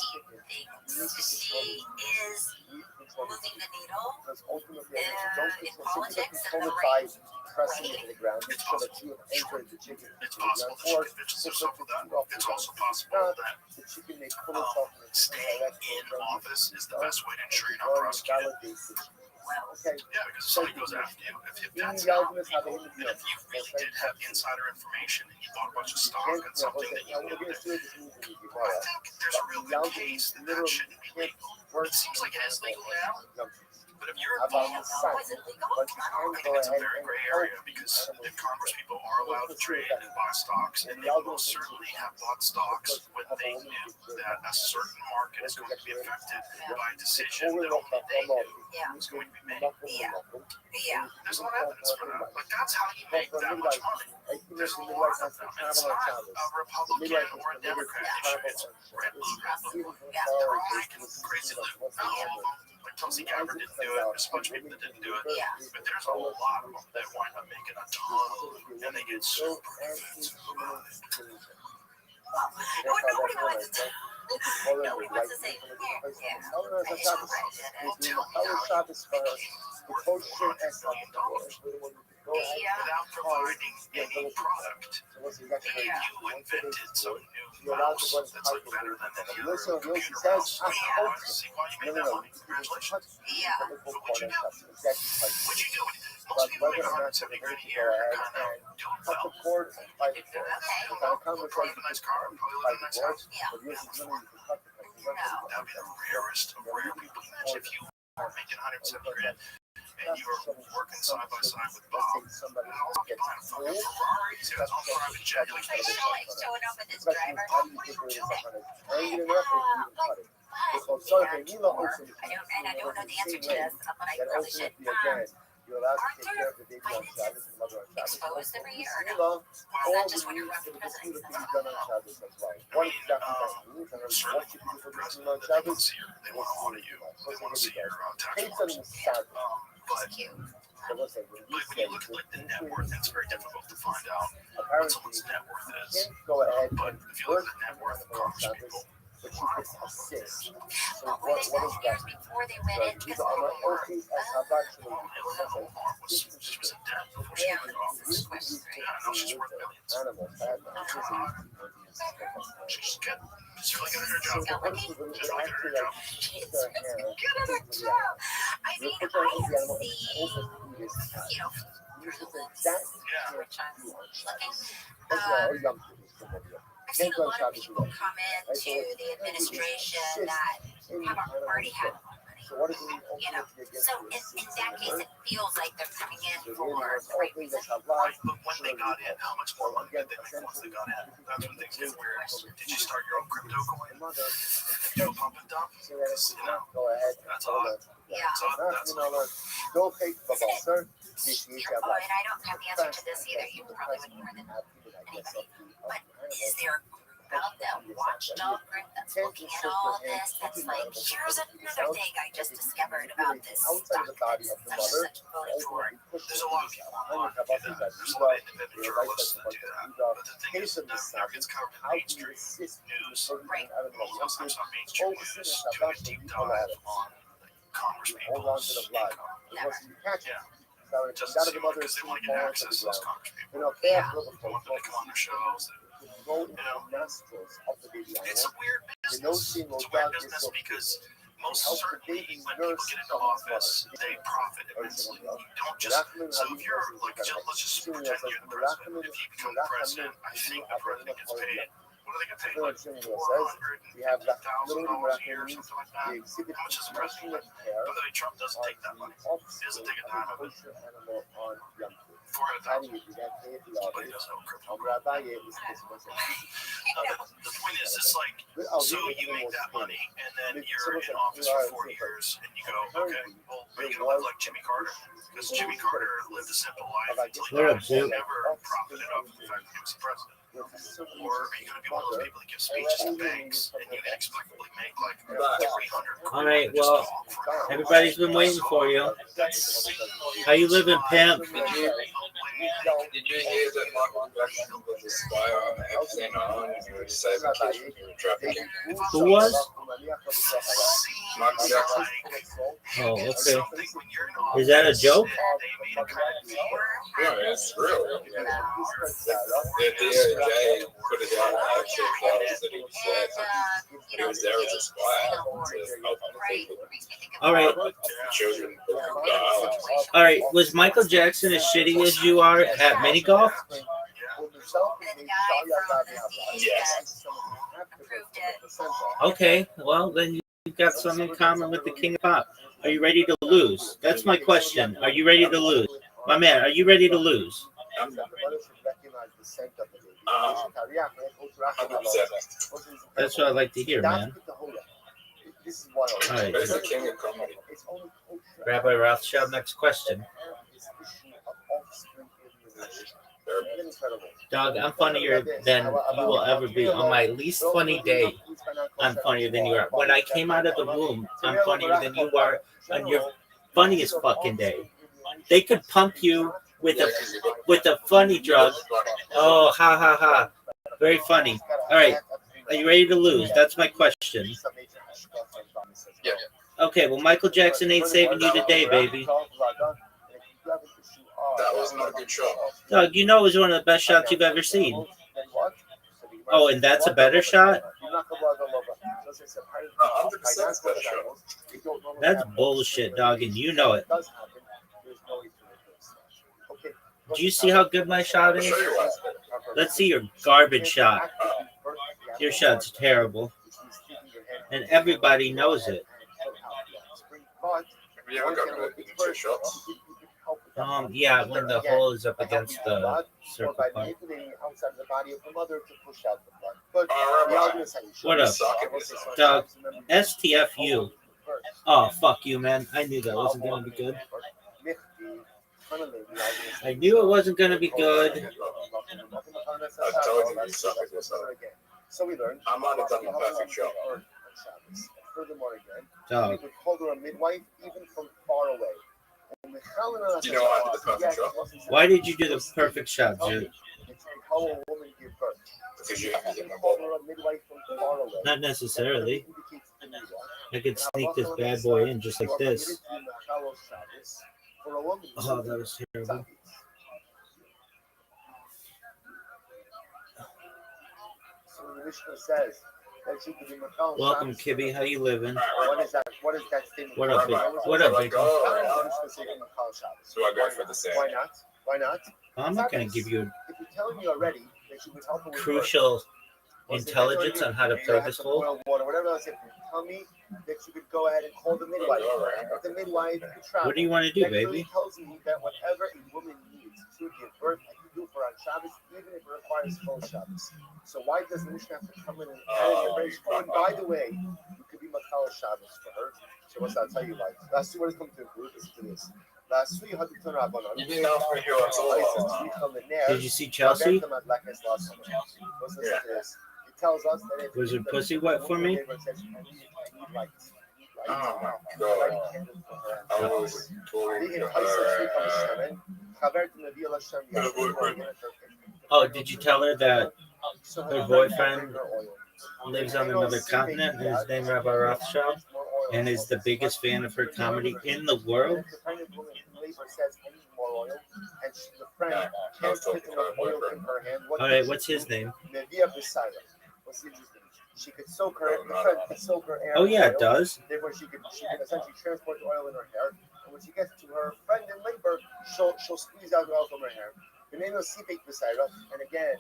thinks she is moving the needle in politics and the right? Pressing into the ground, so that you have anchored the chicken. It's possible that she convinces herself of that. It's also possible that the chicken may pull itself in a staying in office is the best way to ensure you're not prosecuted. Okay. Yeah, because if somebody goes after you, if that's how people, and if you really did have insider information and you bought a bunch of stock on something that you knew that, I think there's a real good case that that shouldn't be legal. It seems like it is legal now. But if you're involved, I think it's a very gray area because in Congress, people are allowed to trade and buy stocks, and they will certainly have bought stocks when they knew that a certain market is going to be affected by a decision that only they knew was going to be made. There's a lot of evidence for that. Like, that's how you make that much money. There's a lot of them, and it's not a Republican or a Democrat issue. It's red blue. They're all making crazy living. Not all of them. Like Tulsi Gabbard didn't do it. There's a bunch of people that didn't do it. But there's a lot of them that wind up making a ton, and they get super rich. Nobody wants to. Nobody wants to say, Without providing any product, you invented some new mouse that's like better than any other computer mouse. See why you made that money? Congratulations. But what'd you do? What'd you do? Most people make 170 grand a year kind of doing well. If I drive a nice car, probably live in a nice house. That'd be the rarest of rare people. Imagine if you were making 170 grand and you were working side by side with Bob. I'll be buying a fucking Ferrari. He has his own private jet. showing up with his driver. And I don't know the answer to this, but I probably should. You're allowed to take care of the baby on Shabbos and the mother on Shabbos. Exposed every year. All Not the just when you're needs running for the presidents. Tefillah can be done on Shabbos as well. What exactly that means, and what you do for the Tefillah on Shabbos, They want to honor you. They want to see your tax take forms. something sad. But Cute. So listen, when you when say, you look at like the net worth, it's very difficult to find out what apparently, someone's net worth you is. can't go ahead But and if you look work at the net on worth of Shabbos, Congress people, but you can assist. So But what within is those that? years before they went in, These because are my OPs as Habak Ilhan Omar she was in debt before she took office. Yeah, I know she's worth millions. animals. She's good. She's really good at her job. got lucky. She's really good at her job. She's really good at her job. I mean, I have seen, you know, through the lens Yeah. which I'm looking. I've seen a lot of people comment to the administration that haven't already had a lot of money. So what does it mean? You know, so in that case, it feels like they're coming in for the right reason. Right, but when they got in, how much more money did they make once they got in? That's when things get weird. Did you start your own crypto coin? Do a pump and dump? You know, Go ahead. that's odd. Yeah. So that's Go pay for Isn't it? sir. Oh, and I don't have the answer to this either. You probably would more than anybody. But is there a group out that watchdog group that's looking at all this? That's like, here's another thing I just discovered about this outside of the body of the such and mother. such voted for it. there's a lot of people online that do that. There's a lot of independent journalists that do that. But the thing is, it never gets covered in mainstream news. Right. Most times on mainstream news, doing a deep dive on Congress Hold on to the people's blood. income. Once you catch it, Yeah. so it's Doesn't out of seem the like mother, because they want to get access to those Congress people. you know, fair for the They want them to come on their shows. go into the nostrils of the baby. It's a weird The nose business. scene will It's a weird dog is business so because most certainly when people get into office, they profit immensely. You don't just, so if you're like, let's just pretend you're the president. If you become the president, I think the president gets paid, what do they get paid? Like We have that $450,000 a year or something like that. the exhibit How much is the president get? By the way, Trump doesn't take that money. He doesn't take a dime of it. animal on Yom Kippur. 400,000. But But he doesn't know crypto. The point is, it's like, so you make that money, and then you're in office for 4 years, and you go, okay, well, are you gonna live like Jimmy Carter? Because Jimmy Carter lived a simple life until he What up, died. He dude? never profited off the fact that he was the president. Or are you gonna be one of those people that give speeches in banks, and you inexplicably make like 300 All right, well, everybody's been waiting for you. How you living, pimp? Did you hear that Michael Jackson was a spy on Epstein Island and he was saving kids from human trafficking? Who was? Michael Jackson. Oh, okay. Is that a joke? Yeah, it's real. The DOJ put it on the actual files that he was there. He was there as a spy to help people. All right. Children of the island. All right. Was Michael Jackson as shitty as you are at mini golf? Yes. Okay. Well, then you've got something in common with the King of Pop. Are you ready to lose? That's my question. Are you ready to lose? My man, are you ready to lose? That's what I like to hear, man. All right. But he's the king of comedy. Rabbi Rothschild, next question. Dog, I'm funnier than you will ever be. On my least funny day, I'm funnier than you are. When I came out of the womb, I'm funnier than you are on your funniest fucking day. They could pump you with a funny drug. Oh, ha ha ha. Very funny. All right. Are you ready to lose? That's my question. Yeah. Okay, well, Michael Jackson ain't saving you today, baby. That was not a good shot. Doug, you know it was one of the best shots you've ever seen. Oh, and that's a better shot? 100% better shot. That's bullshit, dog, and you know it. Do you see how good my shot I'll is? show you what. Let's see your garbage shot. Your shot's terrible. And everybody knows it. Have you ever gotten it in 2 shots? Yeah, when the hole is up against the circle part. What up, Doug? STFU. Oh, fuck you, man. I knew that wasn't going to be good. I knew it wasn't going to be good. I told you you suck at this. So we learned. I might have done the perfect shot. Furthermore, again, Dog. we could call her a midwife even from far away. Do you know why I did the perfect shot? Why did you do the perfect shot, dude? It's how a woman give birth. Because you Call her a midwife from far away. Not necessarily. I could sneak this bad boy in just like this. Oh, that was terrible. So the Mishnah says that she could be Machal Welcome, Shabbos. Kibby. How you living? What is that? What is that statement? What up, big? What up, big? So I go for the same. Why not? Why not? I'm not going to give you If you're telling me already that you would help her with crucial intelligence on how to play this hole. boil water, whatever else. If you tell me that you could go ahead and call the midwife, if the midwife could travel. What do you want to do, that clearly baby? tells me that whatever a woman needs to give birth, I can do for on Shabbos, even if it requires full Shabbos. So why does the Mishnah have to come in and add in your race? Oh, and by the way, you could be Machal Shabbos for her. So what's that tell you like? Last two, what is coming to include? Listen to this. Last three, you had to turn up on. You didn't ask me who I saw. Did you see Chelsea? Yeah. It tells us that if Was her pussy wet for me? Oh my god. I was talking to her. Oh, did you tell her that her boyfriend lives on another continent and his name Rabbi Rothschild and is the biggest fan of her comedy in the world? All right, what's his name? She could soak her, the friend could soak her hair. Oh yeah, in it oil. does. Therefore, she could essentially transport the oil in her hair. And when she gets to her friend in labor, she'll squeeze out the oil from her hair. The name is Sipik Besaira. And again,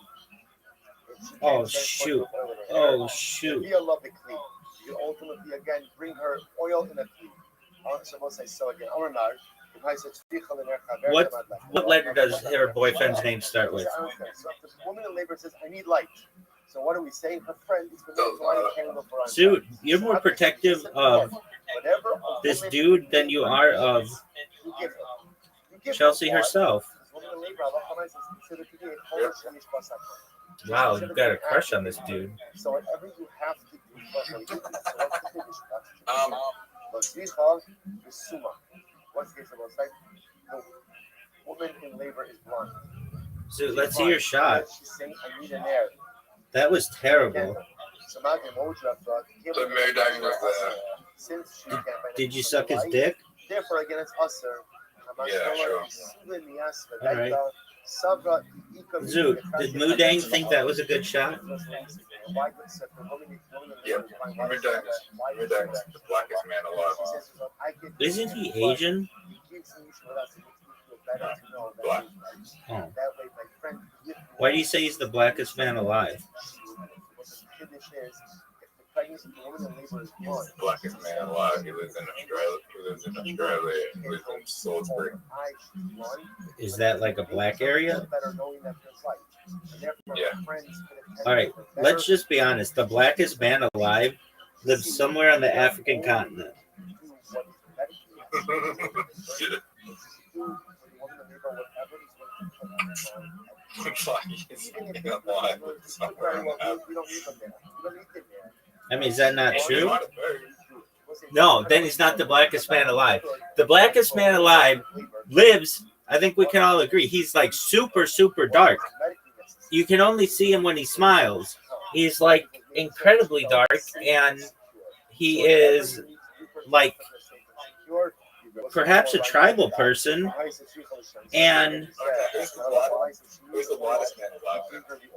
if she can't Oh transport shoot! the oil in her hair, Oh shoot! be a lovely clean. You ultimately again bring her oil in a clean. So we'll say so again. What letter does her boyfriend's name start with? So if the woman in labor says, "I need light." So what are we saying? Her friend is going to light a candle for us. Dude, you're more protective of this dude than you are of Chelsea herself. Wow, you got a crush on this dude. So whatever you have to do, what's the woman in labor is blonde. So let's see your shot. She's saying, I need an air. That was terrible. So Maggie, what would you have thought? The Merdang was there. Since she can't Did you suck his dick? Therefore, again, it's us, sir. Yeah, sure. All right. Zoot, did Mudang think that was a good shot? Yeah, Merdang's the blackest man alive. Isn't he Asian? Black. Oh. Why do you say he's the blackest man alive? Blackest man alive. He lives in Australia. He lives in Salisbury. Is that like a black area? Yeah. All right, let's just be honest. The blackest man alive lives somewhere on the African continent. I mean, is that not true? No, then he's not the blackest man alive. The blackest man alive lives, I think we can all agree, he's like super, super dark. you can only see him when he smiles. He's like incredibly dark, and he is like perhaps a tribal person, and Who's the blackest man alive?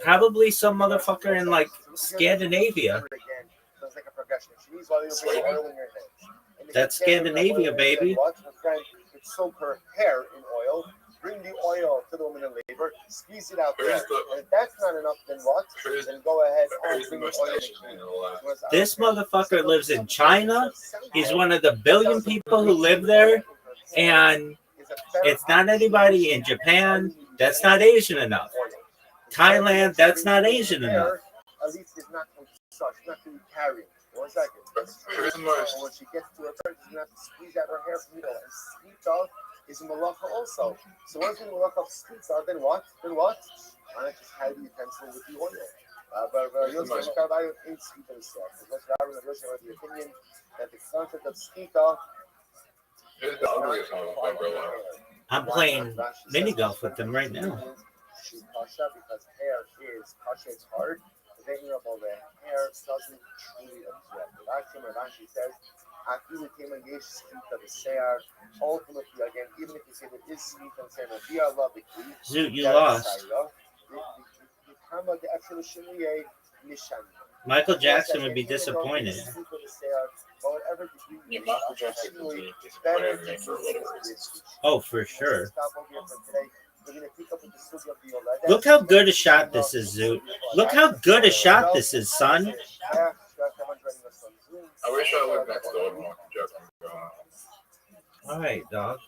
probably some motherfucker in like Scandinavia. That's Scandinavia, baby. Soak her hair in oil, bring the oil to the woman in labor, squeeze it out there. And if that's not enough, then what? Then go ahead and bring the oil. This motherfucker lives in China. He's one of the billion people who live there, and it's not anybody in Japan. That's not Asian enough. Thailand, that's not Asian enough. At least it's not not to be carrying. 1 second. And when she gets to her turn, she's gonna have to squeeze out her hair from the oil. And sweet dog is a malacha also. So once the malacha of sweet dog, then what? Then what? I just had the utensil with the oil. But Yosef Rabbi ain't sweet himself. Because Rabbi and Yosef have the opinion that the concept of sweet dog. I'm playing mini golf with them right now. She's kasha because hair is kasha. It's hard. The hair doesn't truly absorb. Rashi says, ultimately, again, even if you say there is sweet and say that we are loving, Zoot, you lost. Michael Jackson would be disappointed. Oh, for sure. Look how good a shot this is, Zoot. Look how good a shot this is, son. I wish I lived next door to Michael Jackson. All right, dog.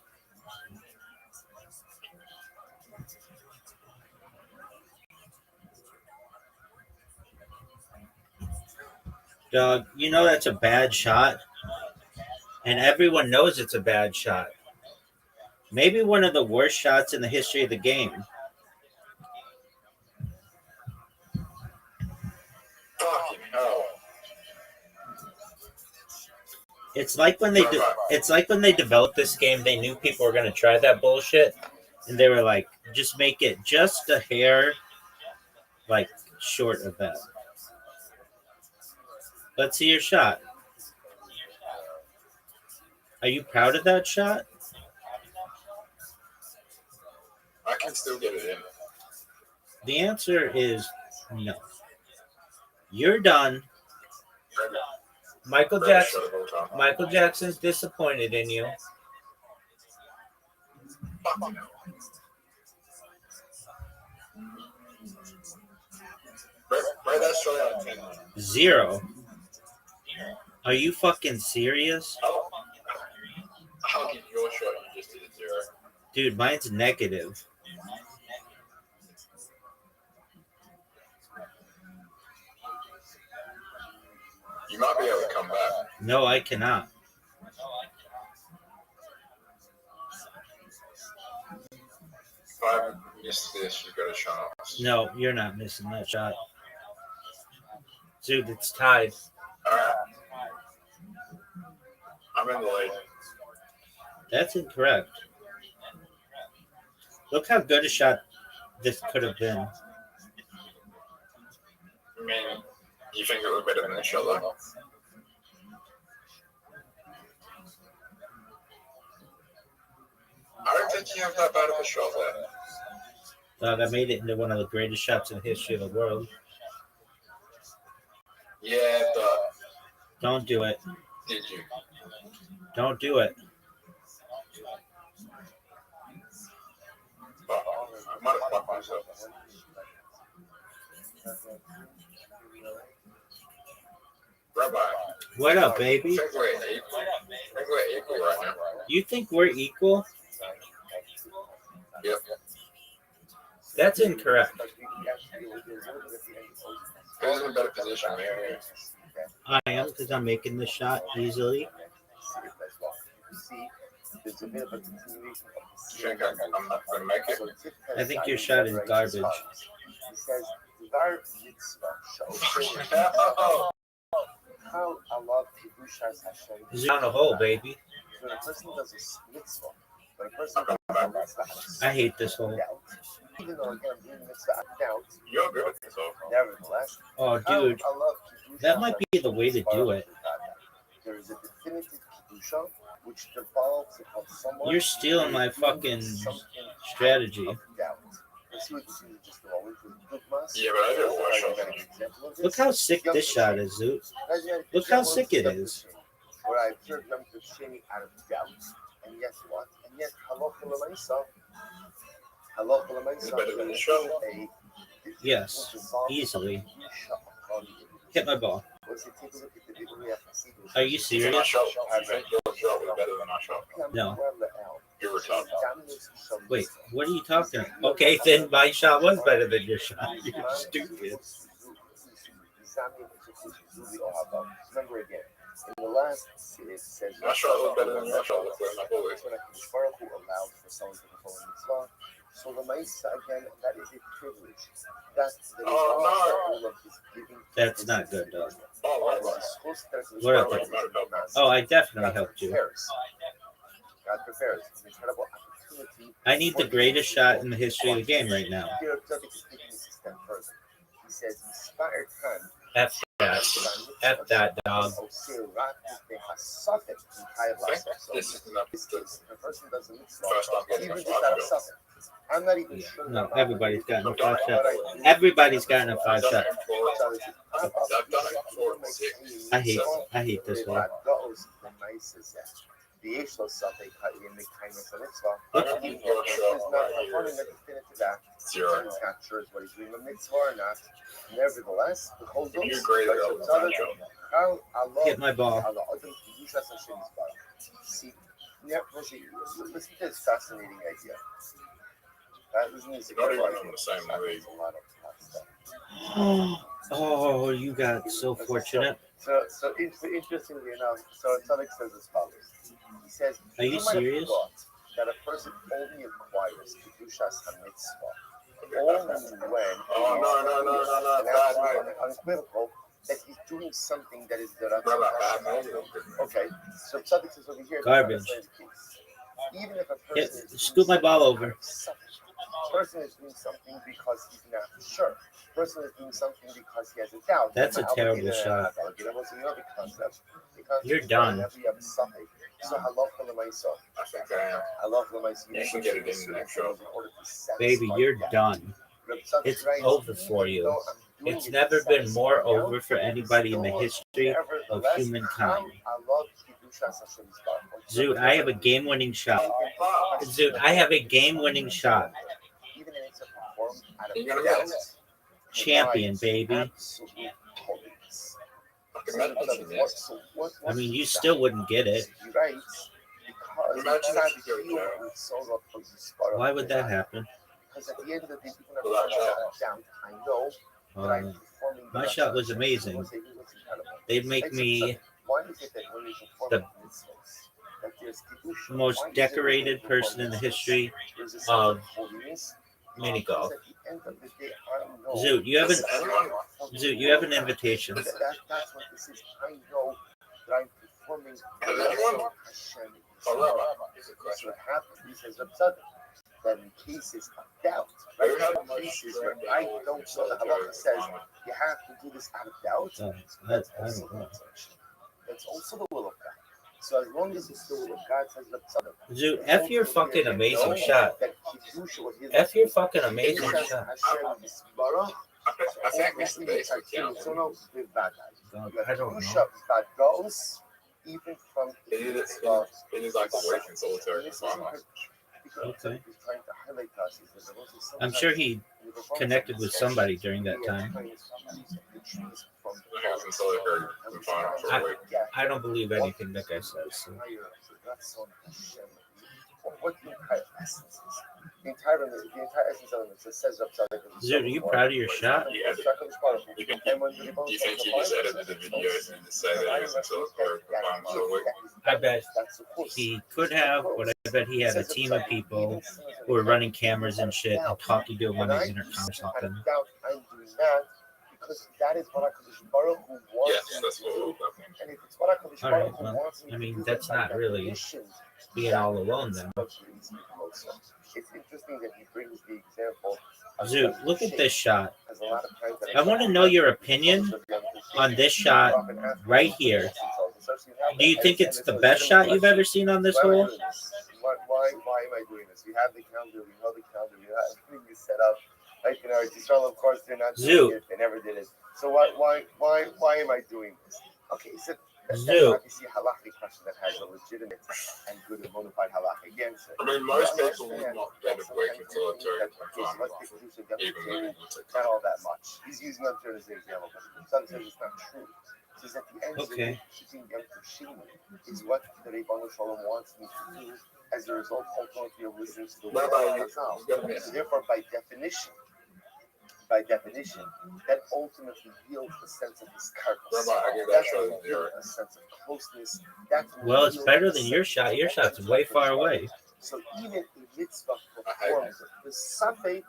Dog, you know that's a bad shot, and everyone knows it's a bad shot. Maybe one of the worst shots in the history of the game. Fucking hell. It's like when they developed this game, they knew people were gonna try that bullshit, and they were like, just make it just a hair, like short of that. Let's see your shot. Are you proud of that shot? I can still get it in. The answer is no. You're done. Michael Jackson's disappointed in you. Right, that's showing out of 10. 0. Are you fucking serious? I'll give your shot. You just did a 0. Dude, mine's negative. You might be able to come back. No, I cannot. If I miss this, you got a shot. No, you're not missing that shot. Dude, it's tied. Alright. I'm in the lead. That's incorrect. Look how good a shot this could have been. I mean, you think it was better than the shot, though? I don't think you have that bad of a shot there. Dog, I made it into one of the greatest shots in the history of the world. Yeah, but... Don't do it. Did you? Don't do it. But I might have fucked myself. Rabbi. What up, baby? I think we're equal right now. You think we're equal? Yep. That's incorrect. Who's in a better position, me or you? I am, because I'm making the shot easily. You think I'm not going to make it? I think your shot is garbage. It's on a hole, baby. I hate this hole. even though again doing mitzvah now, You agree with me, so. nevertheless, Oh, dude, I love Kedusha. that might be the way to do it. There is a definitive Kedusha which develops upon someone. You're stealing my fucking strategy. Let's see what this is just a moment. Yeah, but I did one shot. Look how sick this shot is, Zoot. Look how sick it is. Where I observed Yom Tov Sheni out of doubt, and yet what? And yet halacha l'maisa. Halacha l'maisa. Yes, easily. Hit my ball. Are you serious? My shot. I think your shot was better than our shot. No. You were top. Wait, what are you talking about? Okay, then my shot was better than your shot. You're stupid. Remember again, in the last it says My shot was better than your shot. when who allowed for someone to perform a mitzvah. So the Maisa again, that is a privilege. That's the That's not good, dog. Oh, What up? Oh, I definitely helped you. God prepares. It's an incredible opportunity. I need the greatest shot in the history of the game right now. He says, inspired hand. F that. F that, dog. this is enough. The person does a mitzvah, First time getting even a just out of shot. suffix. I'm not even Yeah, sure. no, everybody's gotten a 5 shot. Everybody's gotten a 5 shot. I've done it before. 6. I hate this one. ויש לו ספק האם מקיים את המצווה. I don't think your shot right here is 0. He's not sure what he's doing a mitzvah or not. Nevertheless, the whole You're great at all the time. Hit my ball. See, listen to this fascinating idea. That was You're not even on the same league. a lot of stuff. Oh, you got so fortunate. So interestingly enough, so Tzaddik says as follows. He says, Are you might have serious? thought that a person only acquires Kedushas HaMitzvah only when Oh, no. that's unequivocal that he's doing something that is the Okay, so Tzaddik says over here, Garbage. even if a Hit, person is scoop my ball over. person is doing something because he's not sure. Person is doing something because he has a doubt. That's a terrible shot. You're done. So halacha l'maisa. I think I am. Halacha l'maisa. You can get it in the next show. Baby, you're done. It's over for you. It's never been more over for anybody in the history of humankind. Zoot, I have a game-winning shot. Zoot, I have a game-winning shot. You're gonna get it. Champion, baby. I mean, you still wouldn't get it. Why would that happen? Because at the end of the day, people never down. I know that I'm performing. My shot was amazing. They'd make me the most decorated person in the history of mini golf. Zoot, you have an invitation. That's what this is. I know that I'm performing. So what happens, he says, that in cases of doubt, right? In cases where I don't know, the halacha says you have to do this out of doubt. That's also the will of God. So as long as it's the will of God, says the Zoot, F your fucking amazing shot. F your fucking amazing shot. I think we should base it down. I don't know. Even from It is like a waiting solitary confinement. Okay. I'm sure he connected with somebody during that time. I was in solitary confinement for a week. I don't believe anything that guy says. So. What the entire essence is. The entire essence of it says Zoot, are you proud of your shot? Yeah. Do you think he just edited the video and just say that he was in solitary confinement for a week? I bet he could have, but I bet he had a team of people who were running cameras and shit and talking to him on the intercom or something. Because that is what HaKadosh Baruch Hu wants. Yes, that's what we're looking. And if it's what HaKadosh All right, Baruch Hu well, wants, I mean, that's not really being all alone then. It's interesting that he brings the example Zoot, look at this shot. I want to know your opinion on this shot right here. Do you think it's the best shot you've ever seen on this hole? Why am I doing this? We have the calendar, we know the calendar, we have everything is set up. Like, you know, Israel, of course, they're not doing it, they never did it. So why am I doing this? Okay, so that's obviously a halakhic question that has a legitimate and good and bona fide halakha against it. I mean, most people would not bend a week until a turn. Not all that much. He's using that turn as an example, but some says it's not true. Says at the end, shooting Yom Tov is what the Ribono Shalom wants me to do as a result ultimately of listening to the word of Chazal. So therefore, by definition, that ultimately yields a sense of his karkas. That's what yields a sense of closeness. Well, it's better than your shot. Your shot's way far away. So even a mitzvah performs the safek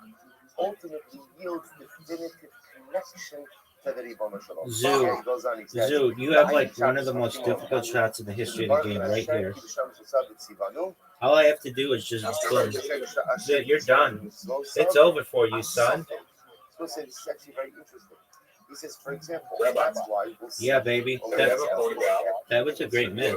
ultimately yields definitive connection to the Ribono Shalom. Zoo, you have like one of the most difficult shots in the history of the game right here. All I have to do is just boom. You're done. It's over for you, son. It's actually very interesting. He says, for example, Rabbi. that's why we'll see. Yeah, baby. That was a great miss.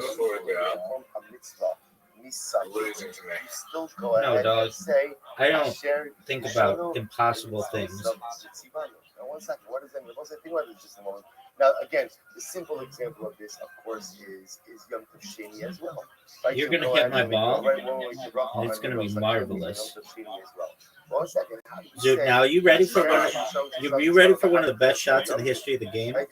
Losing to me. Still go ahead No, dog. and say, I don't think about impossible things. Now, one second. What is that? What's that thing about it? Just a moment. Now, again, the simple example of this, of course, is Yom Tov Sheni as well. Right? You're gonna hit my ball, and it's gonna be marvelous. One second. Dude, now are you ready for you ready for one of the best shots in the history of the game? How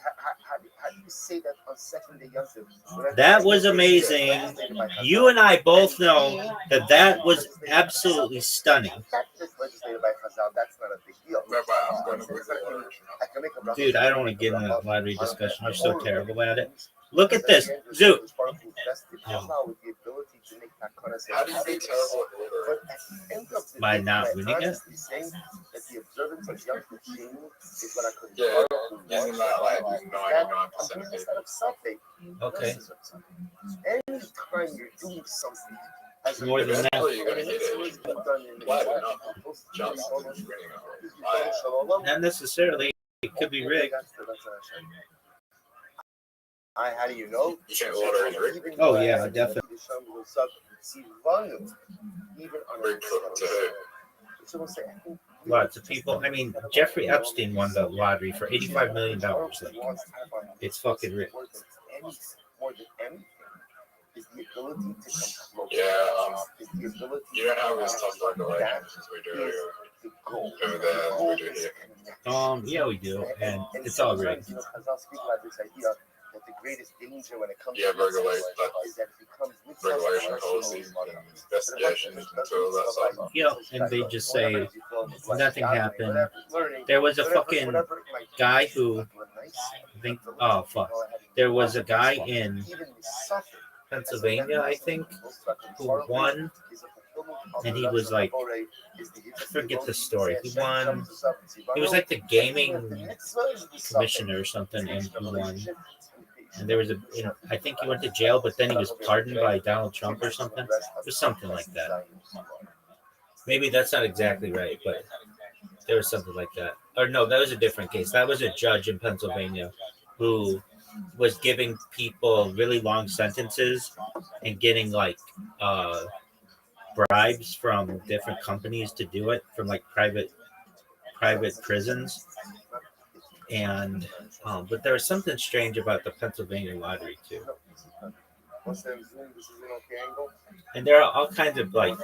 do you say that on second day Yom Tov? That was amazing. You and I both know that was absolutely stunning. That's legislated by Chazal. That's not a big deal. Dude, I don't want to get into that lottery discussion. You're so terrible at it. Look at this. Zoot. How do you be terrible at order? By not winning it? Yeah, isn't that like 99% of people? Okay. Anytime you're doing something, More than that. Eventually you're going to hit it. Why not? Chance of winning it. Not necessarily. It could be rigged. How do you know? You can't order any rig. Oh, yeah, definitely. Rig to Lots of people. I mean, Jeffrey Epstein won the lottery for $85 million. Like, it's fucking rigged. Is the ability to come close. Yeah, you don't have this tough regulations as we do The goal. over there as we do here. Yeah, we do, and it's all rigged. You know, Chazal speak about this idea that the greatest danger when it comes Yeah, to regulate is that it becomes regulation policies and investigations and all that stuff. Yeah, and they just say nothing happened. There was a fucking guy who, I think, oh fuck, there was a guy in Pennsylvania, I think, who won, and he was like, I forget the story. He won. He was like the gaming commissioner or something, and he won. And there was I think he went to jail, but then he was pardoned by Donald Trump or something. It was something like that. Maybe that's not exactly right, but there was something like that. Or no, that was a different case. That was a judge in Pennsylvania who was giving people really long sentences and getting like bribes from different companies to do it, from like private prisons. And but there was something strange about the Pennsylvania lottery too. And there are all kinds of like,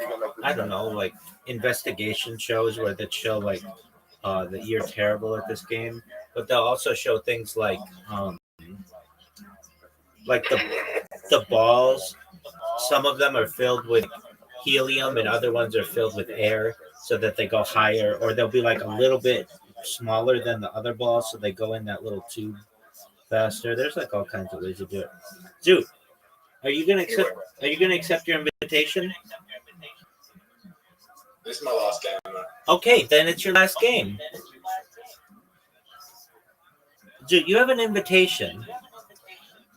I don't know, like investigation shows where they show like that you're terrible at this game, but they'll also show things like the balls. Some of them are filled with helium and other ones are filled with air so that they go higher, or they'll be like a little bit smaller than the other balls so they go in that little tube faster. There's like all kinds of ways to do it. Dude, are you gonna accept your invitation? This is my last game. Okay, then it's your last game. Dude, you have an invitation.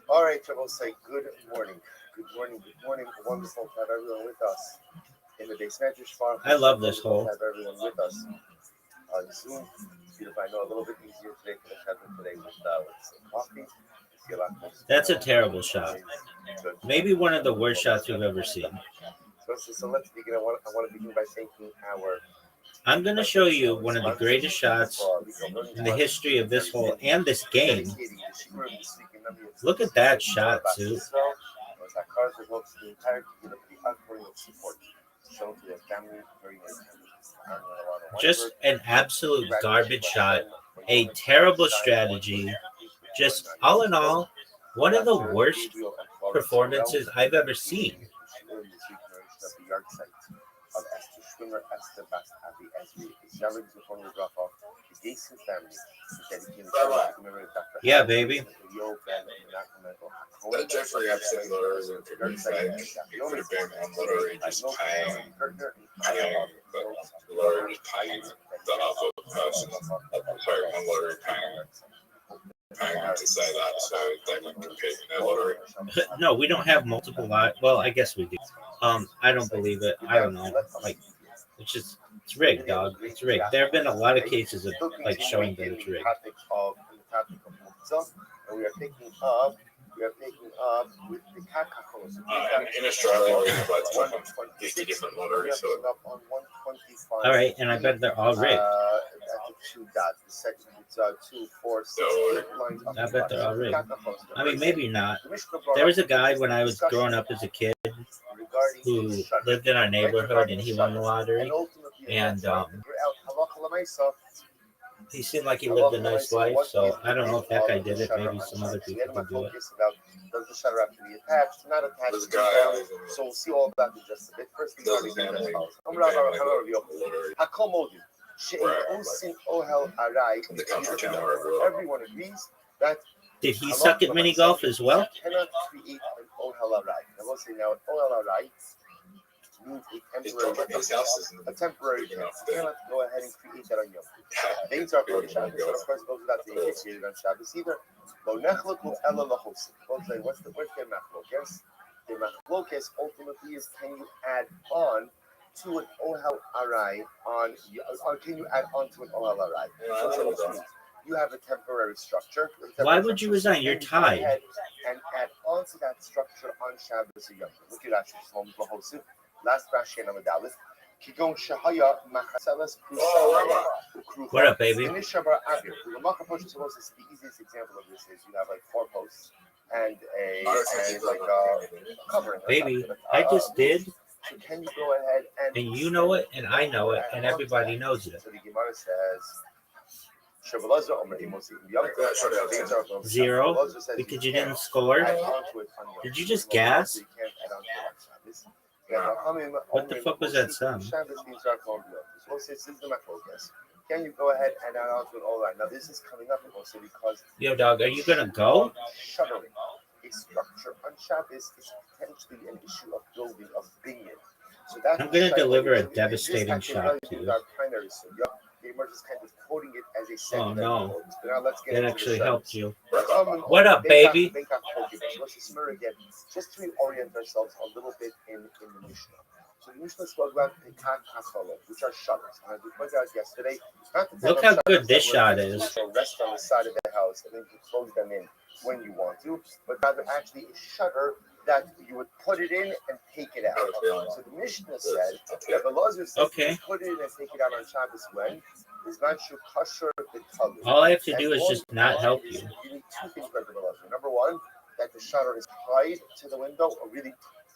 All right, so we'll say good morning. Good morning. Good morning. Wonderful to have everyone with us in the base medrash farm. I love this hole. Have everyone with us. on Zoom. Beautiful. I know a little bit easier today for the Chevron today with some coffee. See a lot more. That's a terrible shot. Maybe one of the worst shots you've ever seen. So let's begin. I want to begin by thanking our. I'm going to show you one of the greatest shots in the history of this whole and this game. Look at that shot, too. Just an absolute garbage shot, a terrible strategy. Just all in all, one of the worst performances I've ever seen. Yeah, baby. That Jeffrey Epstein lottery was pretty fake. He could have been on lottery just paying the lottery just paying the other person. Sorry, on lottery paying them to say that so they can compete in their lottery. No, we don't have multiple lot. Well, I guess we do. I don't believe it. I don't know. Like, it's rigged, dog. It's rigged. There have been a lot of cases of like showing that it's rigged. And we are taking up with the Kakakos. In Australia, we have like 50 different lotteries. So. All right, and I bet they're all rigged. That's 2 dots. The second, it's 2, 4, 6, 8 lines. I bet they're all rigged. I mean, maybe not. There was a guy when I was growing up as a kid who lived in our neighborhood, and he won the lottery. And he seemed like he lived a nice life, so I don't know if that guy did it. Maybe some other people can do it. Does the shutter have to be attached? Not attached. So we'll see all about it just a bit. First thing we're going to do. Everyone agrees that. Did he suck at mini golf as well? Cannot create an ohel arai. I will say now, an ohel arai means a temporary thing. You cannot go ahead and create that on Yom Kippur. Things are for Shabbos, and of course, goes without saying it's created on Shabbos either. What's the machlok? Yes, the machlok is ultimately is can you add on to an ohel arai or can you add on to an ohel arai? You have a temporary structure. Why would you resign? You're tied. And add on to that structure on Shabbos or Yom Kippur. Look at that. Last Rashi and Amadalis. What up, baby? The easiest example of this is you have like 4 posts and like a covering. Baby, I just did. So can you go ahead and you know it, and I know it, and everybody knows it. So the Gemara says. 0 because you didn't score. Did you just gas? What the fuck was that sound? Can you go ahead and add on to it all right? Now this is coming up also because yo dog, are you gonna go? Shuttering a structure on Shabbos is potentially an issue of building of binyan. So that's I'm gonna deliver a devastating shot to you. We're just kind of quoting it as a Oh no, now let's get that actually helped you. What up, baby? Just to reorient ourselves a little bit in the Mishnah. So the Mishnah spoke about Pekat HaCholot, which are shutters. And as we pointed out yesterday, look how good this shot is. Rest on the side of the house and then you close them in when you want to, but rather actually a shutter that you would put it in and take it out. So the Mishnah said, that the laws says put it in and take it out on Shabbos when is not your kosher the talu. All I have to do is just not help you. You need 2 things for the laws. Number 1, that the shutter is tied to the window or really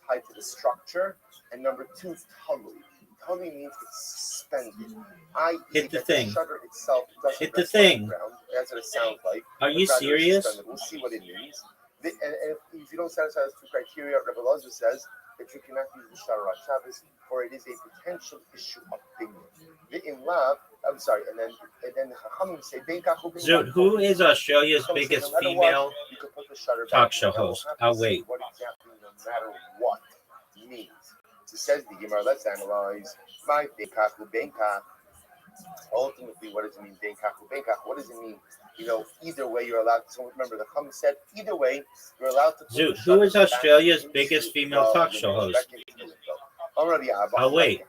tied to the structure, and number 2, talu. Talu means it's suspended. Hit the thing. The shutter itself doesn't hit the thing. That's what it sounds like. Are you serious? We'll see what it means. And if you don't satisfy those 2 criteria, Rabbi Rothschild says that you cannot use the shutter on Shabbos, for it is a potential issue of binyan. In love, I'm sorry, and then the Chachamim say, Zoot, who is Australia's biggest female talk show host? I'll wait. What exactly, no matter what, means. So says the Gemara, let's analyze. My Benkach. Ultimately, what does it mean? What does it mean? You know, either way, you're allowed. So remember, the Chum said either way, you're allowed to. Zoot, who is Australia's biggest female talk show host? I'll wait.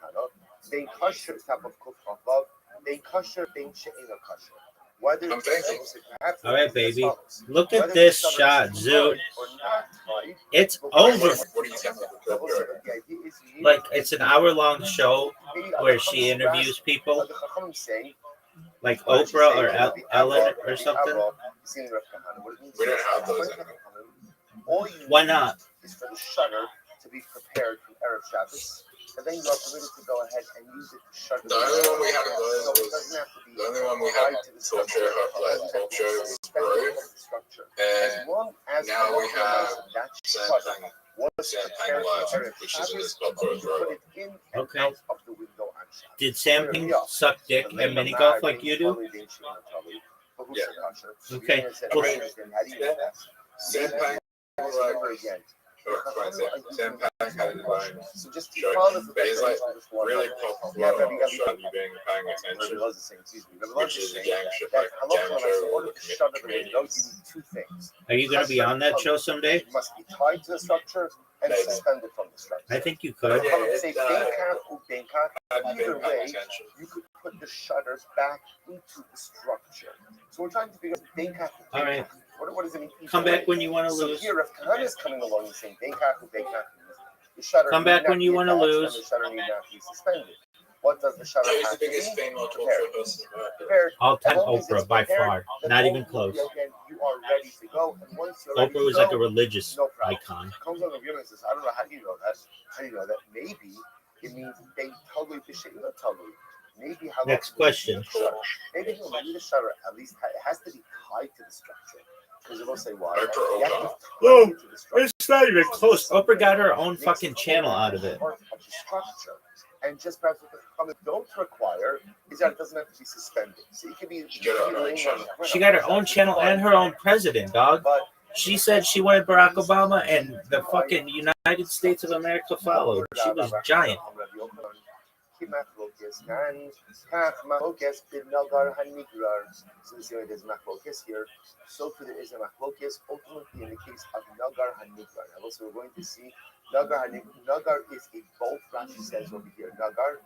bein kosher, bein she'ena kosher. Whether I'm thinking. perhaps All right, as baby. follows. Look Whether at the this shutter shot, is Zoot. tied or not tied, It's but over. What do you think? the idea is Like, it's an hour-long show maybe where she interviews people, the Chachamim say, like what did she Oprah say? or Ellen or something. You Rav Kahana. What it means We is, don't have those according to anymore. Chachamim, all you Why need not? is for the shutter to be prepared from Erev Shabbos, and then you are permitted to go ahead and use it to shutter. The only one we had of those So it was doesn't have to be the only one we had tied to the talk show, talk show was suspended Brave, from the structure. and As long as now we have that Sam shutter Pang, was Sam prepared Pang Live, for Erev which isn't Shabbos, as popular as you put Robo. it in and Okay. out of the window on Shabbos. Did Sam Ping suck dick at mini golf like you do? Yeah. Okay. Sam Pang Live, Sam Pang had a design So just show, but he's like really popular on showing you being paying attention, which is a gang show, like gang show with comedians. Two things. Are you going to be on that show someday? It must be tied to the structure and Maybe. suspended from the structure. I think you could. Yeah, Say it, I've either been way, paying attention. you could put the shutters back into the structure. So we're trying to figure out All right. What does it mean? Come back when you want to So lose. here, if Kahana is coming along and saying the shutter Come need back not when you be want to attached and lose. The shutter need not be suspended. What does the shutter He's have the to biggest be? female talk Prepared. show host in America. Prepared. All-time As long as Oprah it's by prepared, far. then Not all even you close. do, again, you are ready to go. And once you're ready Oprah was to like go, a religious no problem. icon. Comes on the viewers says, I don't know how do you know that. How do you know that? Maybe it means they totally totally. Maybe how Next question. Maybe the shutter at least it has to be tied to the structure. Because it will say why. Oprah, You have to Oprah. tie Oh, it to the structure. It's not even close. Oprah got her own fucking channel out of it. Part of the structure. And just perhaps what the comments don't require is that it doesn't have to be suspended. So it could be. She got her own channel and her own president, dog. But She said she wanted Barack Obama, and the fucking United States of America followed. She was giant. So there's machlokes here. So too there is a machlokes ultimately in the case of nagar hanigrar. And also we're going to see nagar hanigrar. Nagar is a bolt. Rashi says over here nagar.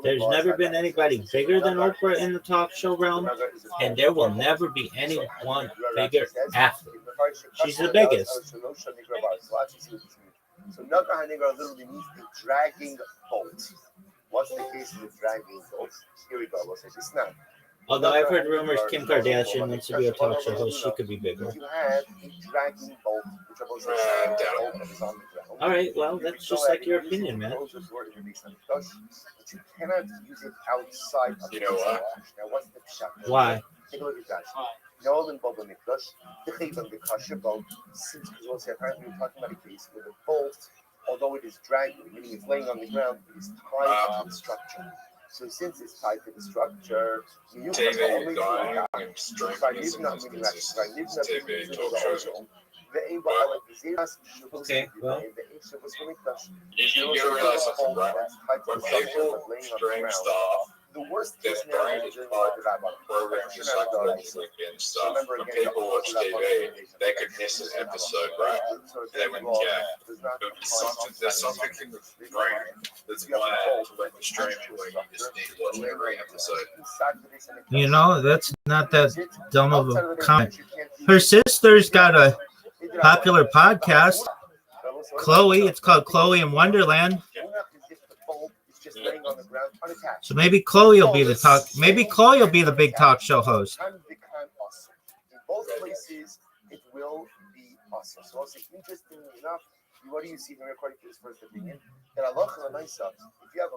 There's never been anybody bigger than Oprah in the talk show realm, and there will never be anyone bigger after. She's the biggest. So Nagar HaNigar literally means a dragging bolt. What's the case of the dragging bolt? Here we go. We'll say this now. Although I've heard rumors Kim Kardashian wants to be a talk show host, she could be bigger. You have a dragging bolt, which I've also said is on the ground. All right, well, that's just like your opinion, man. But you cannot use it outside of You know what? Now, what's the shot? Why? Take a look at that. Nolan Bob Mikdash, the Chayvan, the Kasha bolt, since because apparently we're talking about a case where the bolt, although it is dragging, meaning it's laying on the ground, it is tied to the structure. So since it's tied to the structure, you can only do dying that. and strengthening some instances. TV talk shows. Okay, well. You gotta realize something, right? When people string stuff, the worst their case brain scenario is programmed just like music and stuff. When people watch TV, they could miss an episode, right? They wouldn't care. But there's something in the brain that's wired to let the streaming where you just need to watch every episode. You know, that's not that dumb of a comment. Her sister's got a popular podcast, Chloe. It's called Chloe in Wonderland. So maybe Chloe will be the talk. Maybe Chloe will be the big talk show host. In both places, it will be awesome. So also, interestingly enough, what do you see here according to this first opinion? That Allah if you have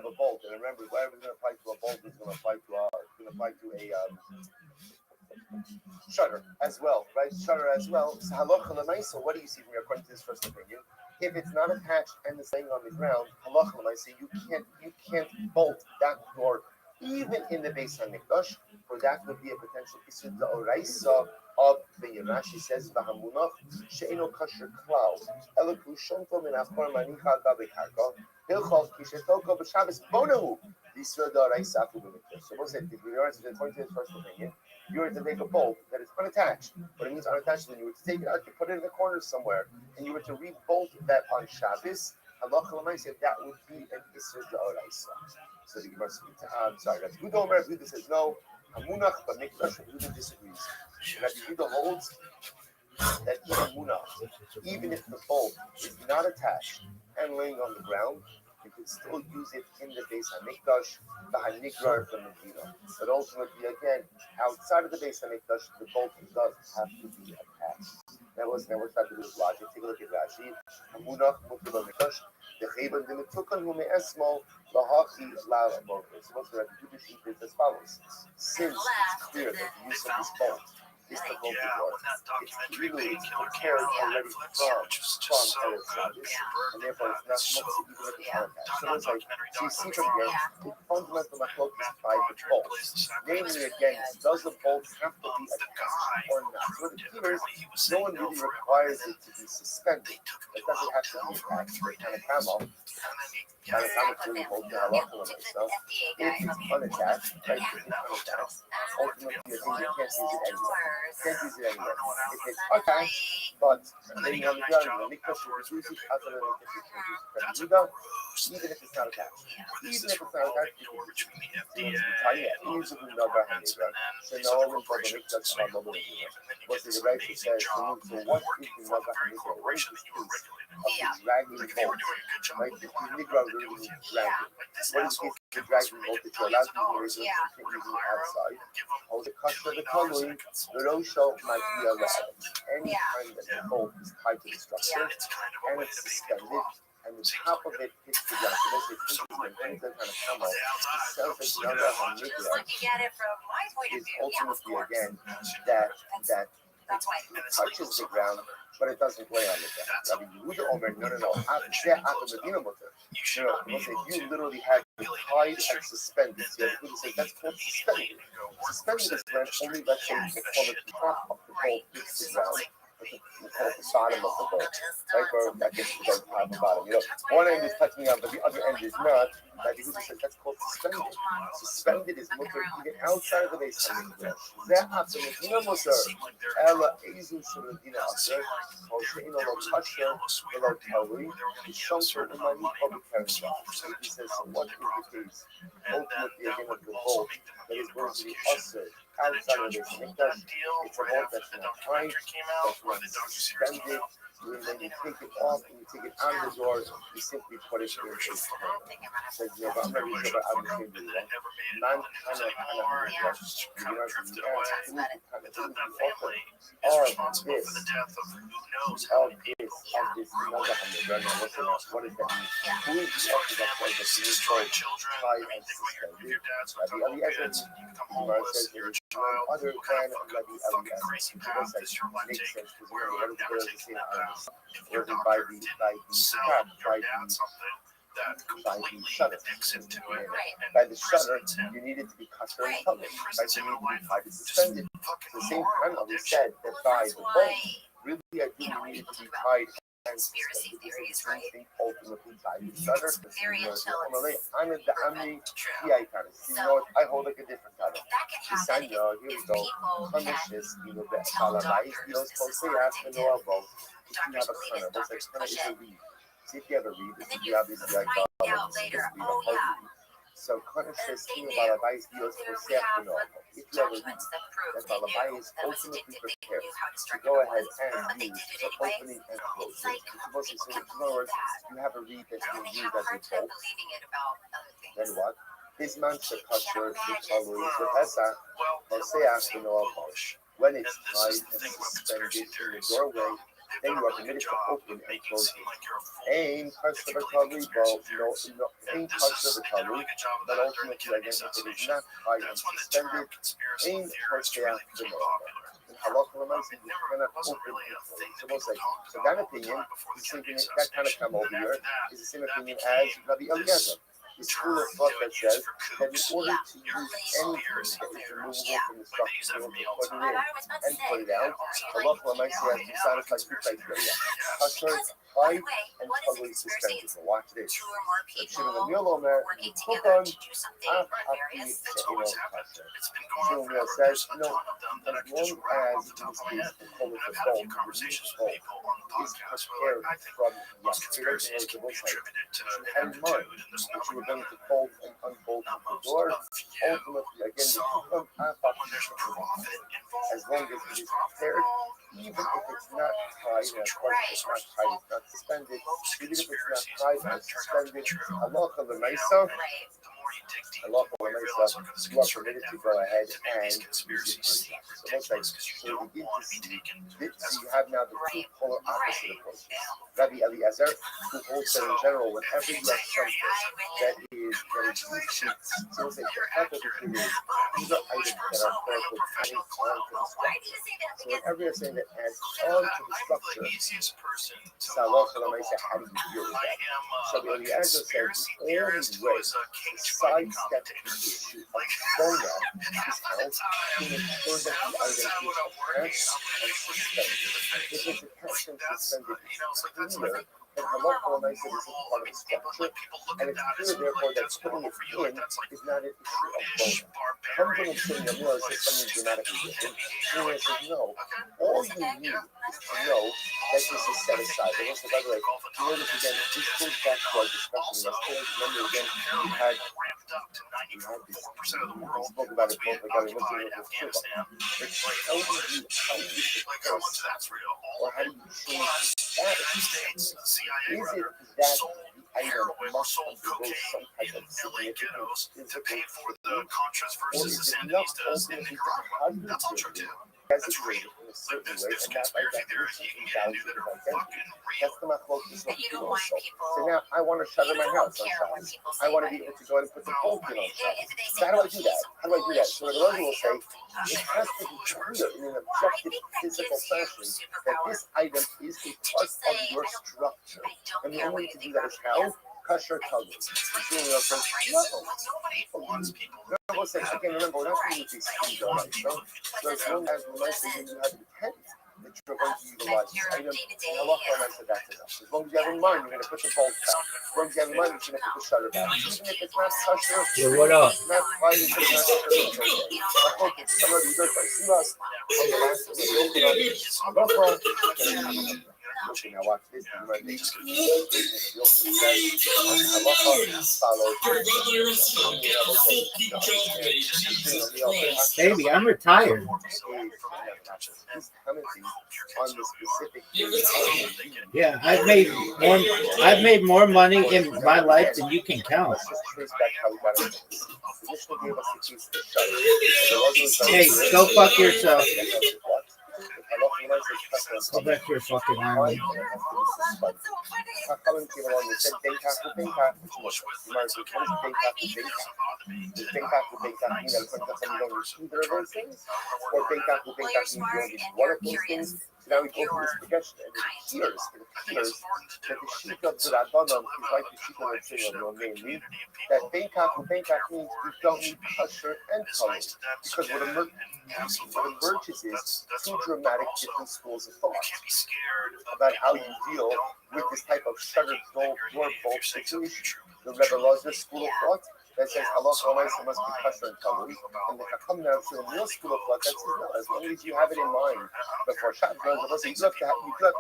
a bolt, and remember, whatever is going to apply to a bolt is going to apply to a shutter as well, right? Shutter as well. So halacha l'maisa, what do you see from here according to this first opinion? If it's not attached and it's laying on the ground, halacha l'maisa, you can't bolt that door even in the Beis HaMikdash, for that would be a potential issue the oraisa of the Rashi says v'hamunach she'eno kasher klal elaku shonto min afkar manicha gabe karka hilchov kishetoko b'Shabbos bonahu l'Yisrael the oraisa afu b'mikdash. So we'll say if we are to point to his first opinion, you were to take a bolt that is unattached. What it means unattached, when you were to take it out, you put it in the corner somewhere, and you were to re-bolt that on Shabbos, Halacha l'maaseh, that would be an Isser D'Oraisa. So the Gemara says, sorry, Rabbi Yehuda Omer, Rabbi Yehuda says no. Hamunach b'mikdash, Rabbi Yehuda disagrees. Rabbi Yehuda holds that even if the bolt is not attached and laying on the ground, you can still use it in the Beis Hamikdash, the Hanigrar from Medina. But ultimately, again, outside of the Beis Hamikdash, the bolt does have to be attached. Now, let's try to do this logic. Take a look at Rashi. Hamunach mutar b'mikdash, the Chayban d'Metukan hu me'esmol lahachi lav amoker. So what's the Rabbi Yehuda sheet is as follows. Since it's clear that the use of this bolt is the bolt of it's clearly prepared already from Eretz Shabbos, and therefore it's not supposed to even look at that. So it's like, so you see from here, the fundamental machloek is by the bolt. Namely, again, does the bolt have to be attached or not? So the key is, no one really requires it to be suspended. It doesn't have to be attached. And a camel, by the time it's really holding our halacha and stuff, if it's unattached, right, if it's unattached, ultimately, you can't use it anyway. Can't use it anyway. If it's attached, but laying on the ground, the mikdash will use it, outside of the mikdash you can use it. Even if it's not attached. Even if it's not attached, you can use it. So no one for the mikdash on mobile. What's the Rabbi says, so what is the Naga Hanigah? What is this piece of the dragging bolt? Right? The Nigra really dragging. What is the dragging bolt that you're allowed to use? You can't use it outside. Hold the cush of the coloring, the Rothschild might be allowed. Any time that the bolt is tied to the structure and it's suspended, and the top of it hits the ground. So this is when things are kind of come out. It sounds like the Naga Hanigah is ultimately, again, that it touches the ground, but it doesn't lay on the ground. Rabbi Yehuda Omer, no. If you literally have it tied and suspended, so Rabbi Yehuda says that's called suspended. Suspended is when only, let's say, the top of the bolt hits the ground. We call it the bottom of the bolt, right? Or I guess you don't have the bottom. One end is touching on, but the other end is not. Rabbi Yehuda says that's called suspended. Suspended is mutter even outside of the Beis Hamikdash. That happens. Mutter. Ella Ezu Shemedina Aser. Mosheino Lo Kasher Lo Talui. Yishamter Umani Public Hearing. He says, so what is the case? Ultimately, again, of the bolt that is going to be Aser outside of the Beis Hamikdash. It's a bolt that's not tied, that's not suspended. When you take it off and you take it out of the door, you simply put it in the face. So, but I'm not really sure about how to say it. Man, kind of, what is that mean? Who is the author that says that you destroy children, and suspended? Rabbi Eliezer, Gemara says there is none other than Rabbi Eliezer. Makes sense, because what does it say? Working by the shutter. By the shutter, you need it to be cut and covered. Right? You need to be tied and suspended. The same time we said that by the bolt, really I do need it to be tied and suspended. This is the same thing ultimately by the shutter. I hold like a different kind of. Here we go. Punishes, if you have a kind of, what's like, is a reed. See if you have a reed, if you obviously like so Konishes Balabai Dios if you have a reed, that Balabai is ultimately prepared to go ahead and use for opening and closing. It's supposed to say, in other words, you have a reed that's being used as a bolt. Then what? This man should cut your the Pesach, when it's tied and suspended in the doorway, then you are permitted to open and close it. Aim touch the recovery, aim touch the recovery, but ultimately, again, if it is not tied and suspended, aim touch the in halacha l'maaseh, you cannot open and close. So that opinion, that kind of come over here, is the same opinion as Rabbi Eliezer. The school of thought that says that in order to use anything that is removable from the structure, you have to put it in and put it out. Halacha l'maaseh has to satisfy two criteria. kosher, high, and totally suspended. So watch this. two or more people Shimon working together to do something Af nefarious. It's always happened. It's been going on Shimon forever. says, There's a ton of them that I can just rattle off the top of my head. And I've had a few conversations with people on the podcast where like, I think most conspiracies can be attributed to ineptitude and there's which you were not going to fold and unfold not the most door. of you. Ultimately, again, So the when there's profit involved, as long as when it there's is profit prepared, involved, even if power it's not tied, involved, and of control course it's not resources tied, involved. it's not suspended, Most even if it's not conspiracies tied in and fact turn out to be suspended, true. halacha You know, l'maisa, and Right. the more you dig deep, the halacha more you l'maisa, realize, look, this is a you are concerted permitted to effort go ahead to make these and conspiracies use seem it. So ridiculous because you so don't begin want to to be see taken this, as so you have now the two polar opposite approaches. Rabbi Eliezer, who holds that in general, whenever you have something that is congratulations. so we'll say the fact of the thing is, these are items that are quote adding on to the Why do structure. you say that? So Because whenever you're saying that adds I'm on to the the structure, easiest person to Halacha love of all l'maisa, how do time. you deal with I that? am So a Eliezer says conspiracy the theorist only who way is a to cage fighting sidestep the commentator. issue of Like, Bona is half how of the to time, make sure that half the of the item time is when I'm working, attached I'm and looking at you in the suspended. face. If it's attached and That's, suspended, you know, it's like that's clear like that normal. Halacha l'maisa is a part of the structure, Like people look and at it's that clear as therefore like that that's putting normal it for you. Like in that's like is not an issue of brutish, Bona. Comes when barbaric, it's sitting a meal and like says something dramatically sadistic different. behavior. Shmuel Like, says no. okay, All you need is to know that this is set aside. And also, by the way, you notice again, this goes back to our discussion yesterday. Remember again, we had ramped up to 94% of the we world spoke about once it we both like I was occupied looking at Afghanistan. it's Like, how do you like how much of that's real? All or of how it. do you change Plus, the the United status? States, the CIA Is it rather, that sold the item heroin, must sold undergo cocaine some type in of LA significant ghettos to physical pay for the change? Contras Or versus is the it enough Sandinistas in ultimately to Nicaragua. That's all true too. That's designate real. in a Like certain there's way, and that by conspiracy theories definition you can get into invalidates that the are identity? fucking real. That's the machlokes that you don't want also. people. So now I want to shudder my You house don't on care when Shabbos. people I say want to about be you. able to go ahead and put the No, pumpkin on If Shabbos. they So say, how do no, I do he's that? How do I do that? So the Rothschild will say, it has to be clear in an I objective think that physical gives you fashion that superpower. this item is a part of your structure. I don't And the care only what way you to do think that about is me. how? Yes. Kosher tuggy. It's Julia says, right? no. nobody wants people to Remember, think that. again, remember, we're not going to use these Nobody things wants right, people so to think so as that. long as the nice thing you have intent that you're going to utilize this Your item, day-to-day, and Allah said that's enough. As long as you have in mind, you're going to put the bolt back. As long as you have in mind, you're going to put the shutter back. Even if it's not kosher, Yo, what up? it's not right, it's not kosher, it's okay. I hope it's some of you guys are see us on the last one, okay, now watch this. You might make Baby, I'm retired. Yeah, I've made more money in my life than you can count. Hey, go fuck yourself. Go back to your fucking island. Now we go through this progression, and it appears that the sheep of the Rabbanon is like the sheep of the Tzillah, namely, that Benkach means you don't need kosher and colors, because what emerges is two dramatic different schools of thought about how you deal with this type of shuttered door bolt situation. The Rebbe Lazar school of thought that says halacha l'maisa must be kosher and colors, and the Chacham now to the real school of thought that says no, as long as you have it in mind before Shabbos, you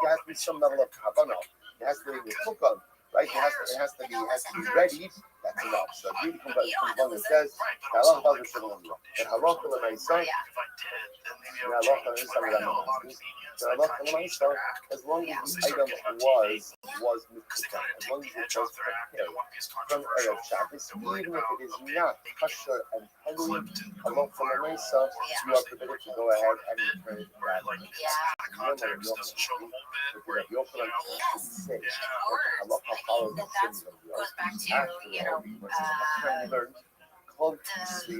have to be some level of kavanah. It has to be mechukam, right? It has to be ready. That's enough. So if you come along and says halacha that halacha l'maisa, as long as the item was mechukam, as long as it was prepared from Erev Shabbos, even if it is not kosher and holy, halacha l'maisa, you are permitted to go ahead and return it back. Goes back to,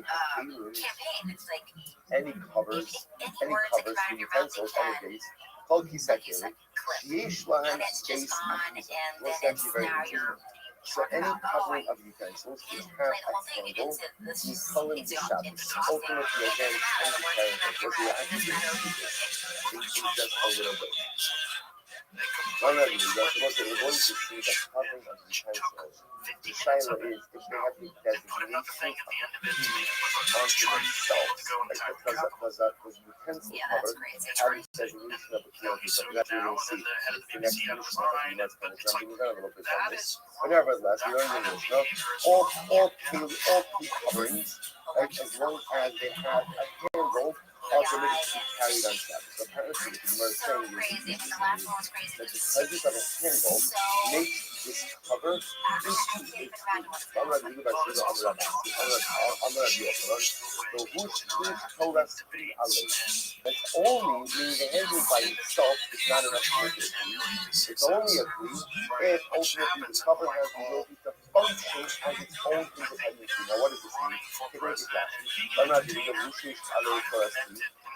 the campaign. It's like any covers, any words that come out of your mouth utensils, that any days, called like you kisake, said, clip. yesh lahem And it's just space gone, and achizah. then What's it's that very now interesting? you're So any covering of utensils you is play have the whole a thing. candle. It's You just color the it's Shabbos. exhausting. Ultimately, again, It doesn't matter trying to the words carry that out come out of your mouth. It what you actually do. It's just a little bit. One of these, that's what they're going to see the covering of the utensils. The shaila is if they have the designation onto themselves, like because the utensil cover has the designation of the field, so that's what we'll see. The next mission of the that's kind of jumping around a little bit on this. But nevertheless, we learn in this, no? All key coverings, right, as long as they have a handle, are permitted to be carried on Shabbos. So apparently, the Gemara is saying that because you have a handle, makes this cover into a that's only meaning the handle by itself is not enough to make it free. It's only a free if ultimately the cover has the ability to function as its own independent free. Now, what does this mean? Take a look at that. I'm not doing the Rushi Alei for us.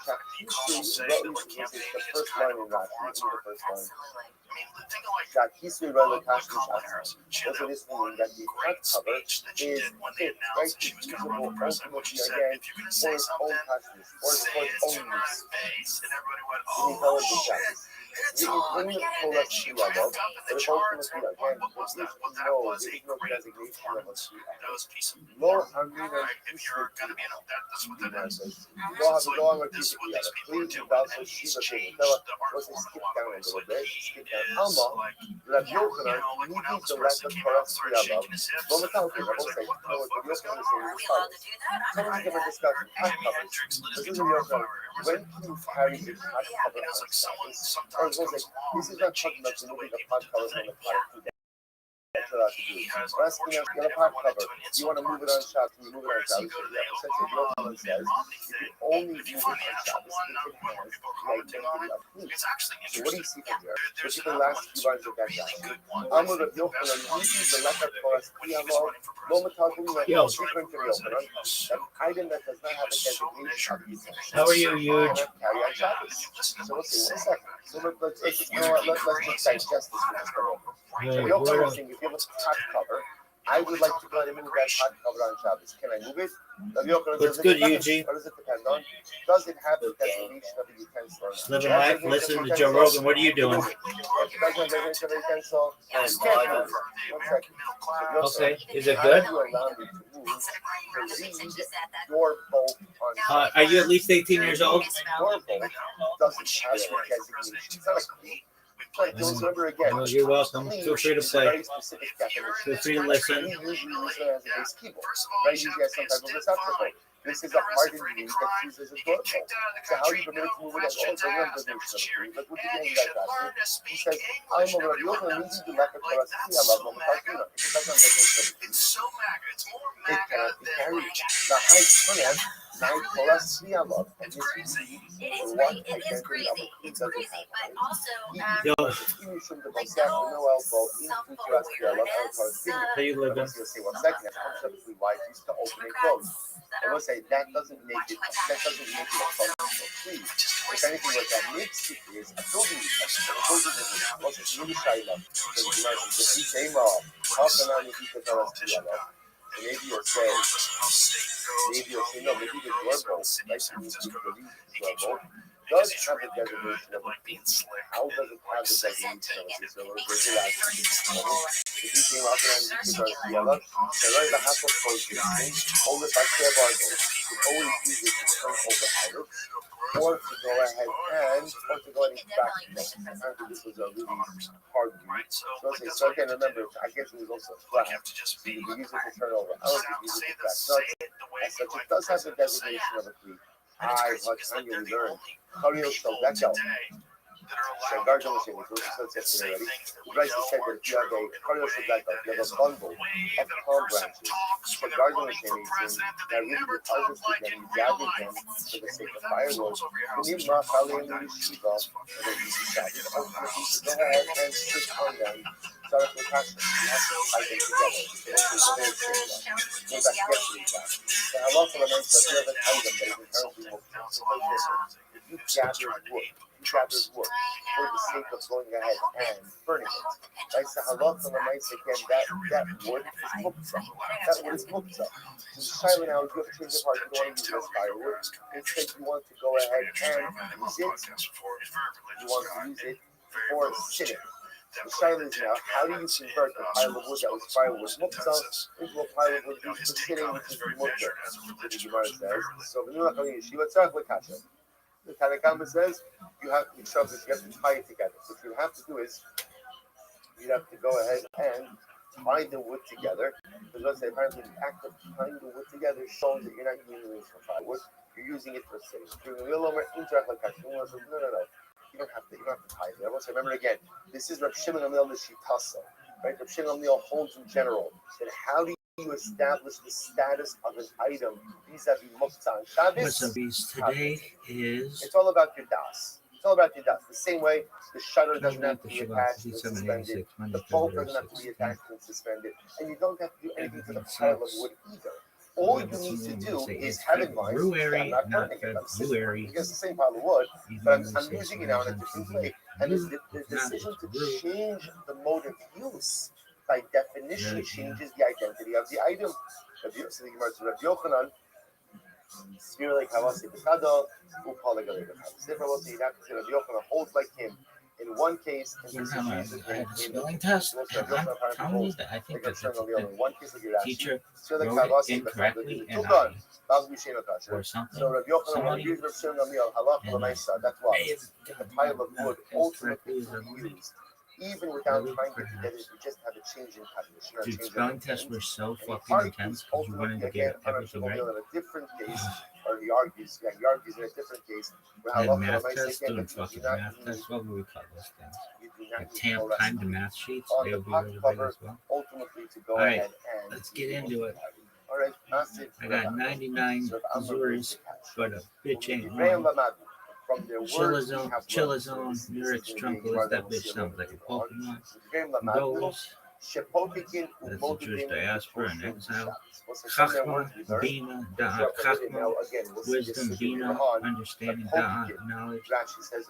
Shakisui Ra'us is the first line in Rashi, in the first line. Shakisui Ra'us Kashmi also this meaning that the front cover is fit, right, is usable ultimately again for its own Kashmis, or for its own use. In the color of the Shabbos. The only Torah Shia love, but if ultimately again, there is no designation of a Shia. Lo Amina Ishur Lo Amina Ishur please without so Shiva thing. Let's skip down a little bit. Skip down. Alma, Rabbi Yochanan, needing the lack of Torah Shia love. Lo Matalkin, I will say, what Rabbi Yochanan is saying is as follows. Someone's going to discuss hot covers. This is Rabbi Yochanan. When can you carry a hot cover on Shabbos? Or as well say, this is not talking about removing the pot cover from the pot of food. That's what I have to do. We're asking us, get a pot cover. You want to move it on Shabbos, you move it on Shabbos. Essentially, your woman says, you can only move it on Shabbos if it has the identity of food. So what do you see from here? Look at the last few lines of that down. Amr of Yochanan, using the letter for us, Yo. an item that does not have a designation of the essential. How are you, huge? Carry on Shabbos. So let's see, 1 second. So let's just digest this for just a moment. So Yochanan is saying, if you have a pot cover, I would like to go ahead and move that pot cover on Shabbos. Can I move it? What's good, Eugene? What does it depend on? Does it have the designation of the utensil? Living life, listening to Joe Rogan. What are you doing? Okay, is it good? Are you at least 18 years old? Doesn't have the designation. Remember again, No, you're welcome. Feel free to play. Feel free to listen. We usually use it as a base keyboard. Right? Usually as some type of receptacle. This is a hardened unit that's used as a door phone. So how are you permitted to move it at all? So we have the designation. But what do you mean by that? He says, I'm over the Yochanan needs to lack of Torah. I love them. It's so mega. It's more mega than the high plant. It's crazy. It is great. It is crazy. It's crazy, but also How you living? I will say that doesn't make it a functional tree. If anything, what that makes it is a building utensil. A building utensil. Also, it's really shy enough. Maybe you'll say, no, maybe the doorbell, like you need to believe the doorbell, does have a designation of a being slick. How does it have the designation of a being slick? If you came out and you could yellow, so right the half of poetry, hold it back to a bargain. You could always use it to turn over higher, or to go ahead and apparently this was a really hard read. So again, remember, I guess it was also flat. So you could use it to turn over. I don't use it to flat. As such, it does have the designation of a creed. What time you learn? How do you show that out? So guards on the same, which was yesterday already. Bryce said that if you have a cardio shadaka, you have a bundle of palm branches. So guards on the same is that really you harvest them, you gather them for the sake of firewood. When you knock out in the yeshiva, and then you decide to go ahead and sit on them. Start with passion. You have to tie them together. So that's yesterday class. So I love for the night that you have an item that is inherently more if you gather wood, for the sake of going ahead and burning it. Right? So halach on the nights again, that wood is muktzah. That wood is muktzah. So the silent hour, you have to change the part. You don't want to use it as firewood. Instead, you want to go ahead and use it. You want to use it for sitting. The shaila is now, how do you convert the pile of wood that was firewood muktzah into a pile of wood used for sitting, which is mutter? The Gemara says. So the Tanakhama says you have to tie it together. What you have to do is you have to go ahead and tie the wood together. Because let's say apparently the act of tying the wood together shows that you're not using it for firewood, you're using it for sitting. No. You don't have to tie it. I want to remember again, this is Reb Shimon Gamliel the Shitasa, right? Reb Shimon Gamliel holds in general that how do you establish the status of an item vis-a-vis Moktzah and Shabbos? Today is. It's all about your das. It's all about your das. The same way the shutter doesn't have to be attached and suspended, the bolt doesn't have to be attached and suspended, and you don't have to do anything to the pile of wood either. All you need to do is have in mind, I'm not burning it, I'm sitting because the same pile of wood, but I'm using it now in a different way. And the decision to change the mode of use, by definition, changes the identity of the item. So the Gemara says, Rabbi Yochanan, Svirle Kavasi Bekado, Upala Galera Kavasi. Therefore, you have to say Rabbi Yochanan holds like him. In one case, I had a spelling test, and I'm telling you that I think that the teacher wrote it incorrectly, and or something. So Rabbi Yochanan used Rabbi Shimon Gamliel halacha l'maisa. That's why the pile of wood ultimately can be used, even without trying to get it. You just have a change in pattern. Dude, spelling tests were so fucking intense because you wanted to get everything right. In a different case, or he argues in a different case. And math tests, doing fucking math tests, what would we call those things? Like timed math sheets, they would be really big as well. All right, let's get into it. All right, I got 99 Azuris, but a bitch ain't one. Chillazone, Murex Trunkles, that bitch sounds like a Pokemon. Goals, that's the Jewish diaspora and exile. Chachma, Bina, Da'at, Chachma, wisdom, Bina, understanding, Da'at, knowledge.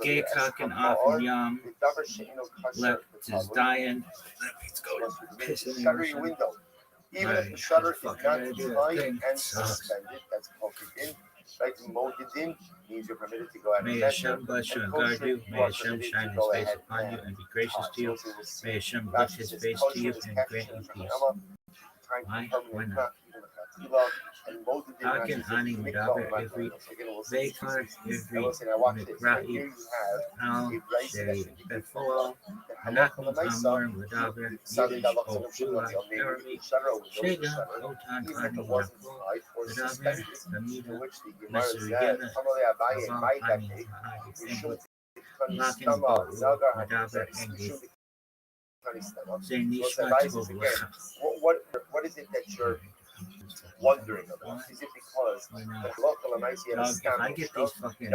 Geikak and Af Yam, left is dying. Pissing in the window. Even if the shutter is not tied and suspended, that's Pokemon. Right, Modidin means you're permitted to go ahead and may Hashem bless you and guard you. May Hashem shine his face upon you and be gracious to you. May Hashem lift his face to you and grant you peace. Why? Why not? Hakan Ani Medaber every Vekar, every Mikra'i, Al Shei Befolo, Anakmi Amor Medaber, Yiddish, Oshua, Arami, Shega, Otan Ani Yafo, Medaber, Ramida, Mesurigena, Aval Ani Ha'adi, Lakin Bo, Medaber, Engid, Say Nishma Tov. What is it that you're wondering about? Is it because if I get these fucking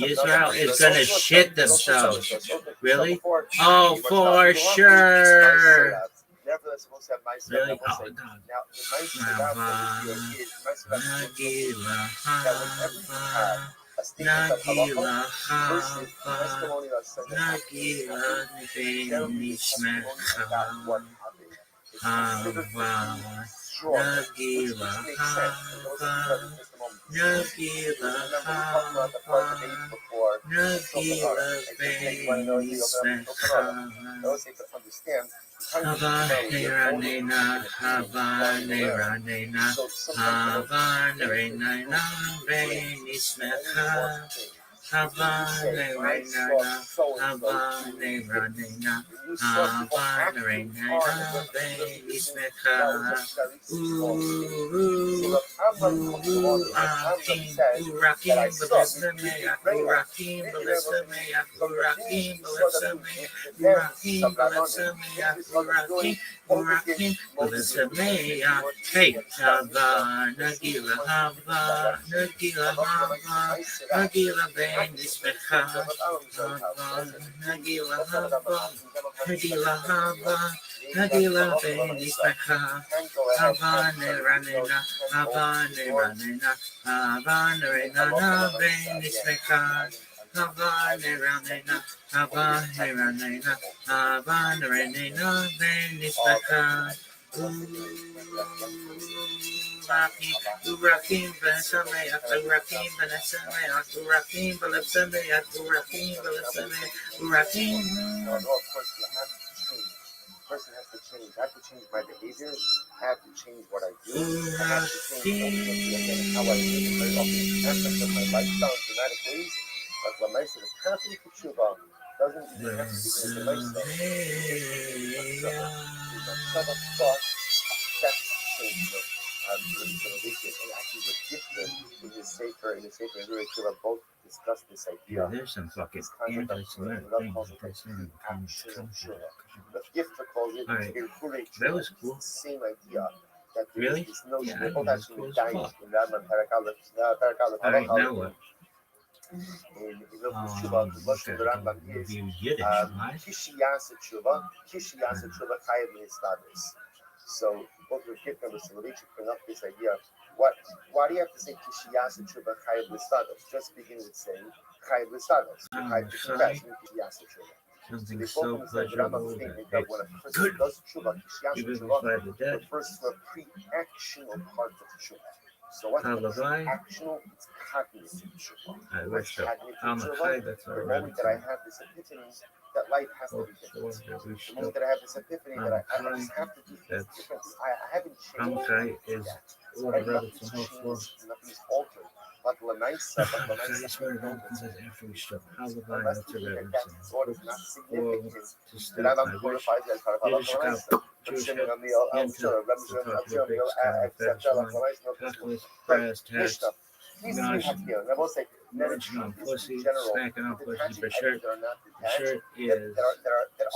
Israel is gonna shit themselves. Really? Oh, for sure. Really? Oh, Nagila Hava, Nagila Nishmecha Hava, Nagila Hava, Nagila Hava, Nagila Nishmecha Hava Neranena, Hava Neranena, Hava Neranena, Venismecha, Hava Neranena, Hava Neranena, Hava Neranena, Venismecha, Urakim, Balesamea, Urakim, Balesamea, Urakim, Balesamea, Urakim, Balesamea, Urakim, Balesamea, hey, Hava, Nagila Hava, Nagila Hava, Nagila Venismecha, Hava, Nagila Hava, Nagila Hava, Nagila Venismecha, Hava Neranena, Hava Neranena, Hava Neranena, Venismecha, Hava Neranena, Hava Neranena, Hava Neranena, Venismecha, Urakim Venesameach, Urakim Venesameach, Urakim Venesameach, Urakim Venesameach, Urakim. No, of course, you have to change. The person has to change. I have to change my behaviors. I have to change what I do. I have to change how I live very often aspects of my lifestyle in dramatic ways. But the Maisa, the path of Tshuva doesn't even have to be the Maisa. That's change. And actually, the gift in the Sefer, and Rabbi Akiva both discuss this idea. There's some fucking anti-Semitic things. The gift calls it That was cool. the same idea. That Really? this notion Yeah, that both actually cool as dying fuck. in Rambam Alright, now what? In Tshuva, the Lashon of the Rambam is Yiddish, right? Kishiyasa Tshuva Chayev Mitzvahs. So both the gift and the Soloveitchik bring up this idea. Why do you have to say Kishiyasa Tshuva Chayev Mitzvahs? Just begin with saying Chayev Mitzvahs. Chayev Kishiyasa Tshuva. Something They so both understand the pleasurable Rambam's that statement that when a person does Tshuva, Kishiyasa even Tshuva beside the dead, refers to a pre-actional part of Tshuva. So what's the Halavai, actional? It's cognitive Tshuva. I wish so. Cognitive Amachai, that's the our moment that I have this epiphany that life has to be different. The moment that I have this epiphany that I just have to do things differently. I haven't changed. Amachai is what Right? I wrote it Nothing's some whole floor. changed. Nothing's altered. But Lamaisa, That's where it happens after we struck Halavai, unless that's you a think that reverence. that thought is not significant, To then sleep, I'm I wish. qualified as part of Yiddish Lamaisa. cup, Jewish head, Yenta, to talk to a big sky, Catholic, brass tacks, Nash, munching on pussy, snacking on pussy, the shirt is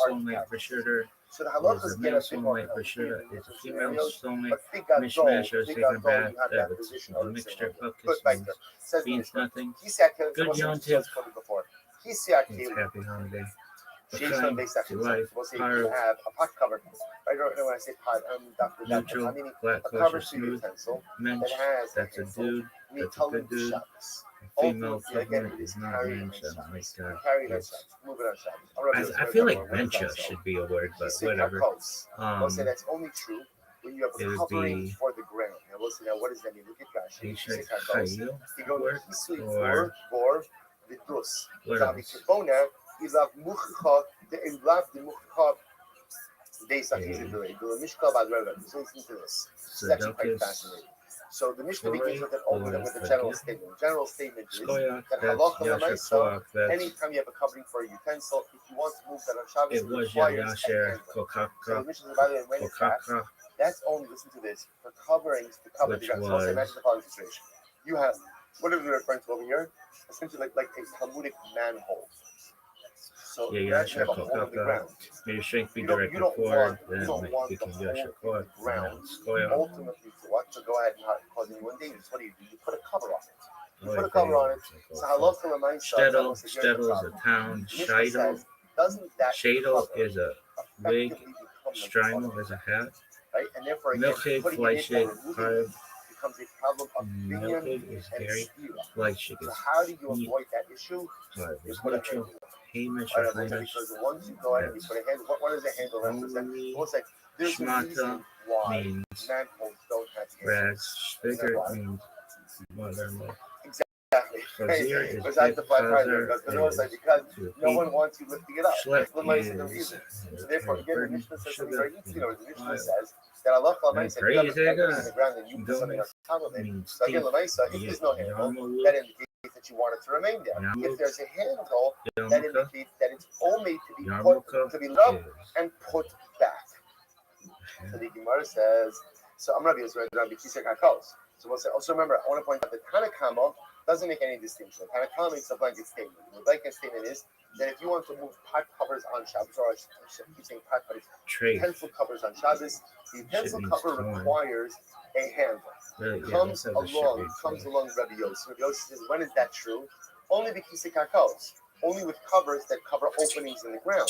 soulmate Bashirter. So the Is halachas a get male a bit more soulmate Bashirter is a female soulmate but big God mishmash or big taking God bath you have that that it's position a mixture of Good kiss biker. Says means nothing. He said, Good Yom Tov. before. He It's said, happy holiday. Sheish Kind based to life, we'll say you carved, have a pot cover. I don't know when I say pot, Dr. neutral, I mean flat a kosher, cover to smooth, utensil mensch, that has that's a dude, that's a good dude. A female equivalent is not mensch, and my God, it's... I feel like mencha should be a word, but whatever. We'll say that's only true when you have It a would covering be for the ground. And we'll say, now what does that mean? Look at Rashi. Yishai You Chayil go work, or vidus. what else? Ilav muchcha the ilav the muchcha based on his ability. The mishka bad reverend. So listen to this. It's actually quite fascinating. So the Mishnah begins with an open with a general statement. The general statement is that halacha l'maisa, anytime you have a covering for a utensil, if you want to move that on Shabbos, it was requires Yasher so Kokakra, the Mishnah is by the way, when it's that's only, listen to this, for coverings to cover the ground. So let's imagine the following situation. You have, what are we referring to over here? Essentially like a Talmudic manhole. So yeah, you have a hole in the ground. May your strength be You directed don't forward, want then the hole we can in Yasher the forward, ground. Skoya. Ultimately, to what? To go ahead and cause anyone dangerous. What do? You put a cover on it. You put a Okay. cover on it. So halacha l'maisa. Shtetl is a town. Shidel, doesn't that Shadel cover is a wig. effectively become like Strimal is a hat. right? And therefore, again, Milkshake, putting fly it in shake, or removing carb. it becomes a problem of binyan Milkshake is and dairy. stira. Fly shake So is how do you meat. avoid that issue? Carb You is put a neutral. handle. Hamish All or right, Hamish. because once you go ahead and you put a handle, what does a handle represent? Holy Well, it's like there's a Shmata reason why means manholes don't have handles. rags. Spigot means mother-in-law. Exactly. Chazir is Besides the flat tire, Chazer because is because to no repeat. one wants you lifting it up. Schlep The mice is the reason. So a therefore, again, the burden. Mishnah says something Sugar very easy. The Mishnah oil. says that Allah That's said, you have a crazy, covering in guy. the ground and you put something on top of it. Means So again, steak. Lamaisa, if there's no handle, that indicates that you want it to remain there. If there's a handle, that indicates that it's all made to be put, to be loved and put back. So the Gemara says, so I'm Rabbi Kisek HaKos. So we'll say, also remember, I want to point out that Tanakama doesn't make any distinction. Tanakama makes a blanket statement. The blanket statement is that if you want to move pot covers on Shabbos, or I keep saying pot, but it's utensil covers on Shabbos, the utensil cover requires a handle. Comes along Rabbi Yossi. Rabbi Yossi says, when is that true? Only the Kisek HaKos. Only with covers that cover openings in the ground.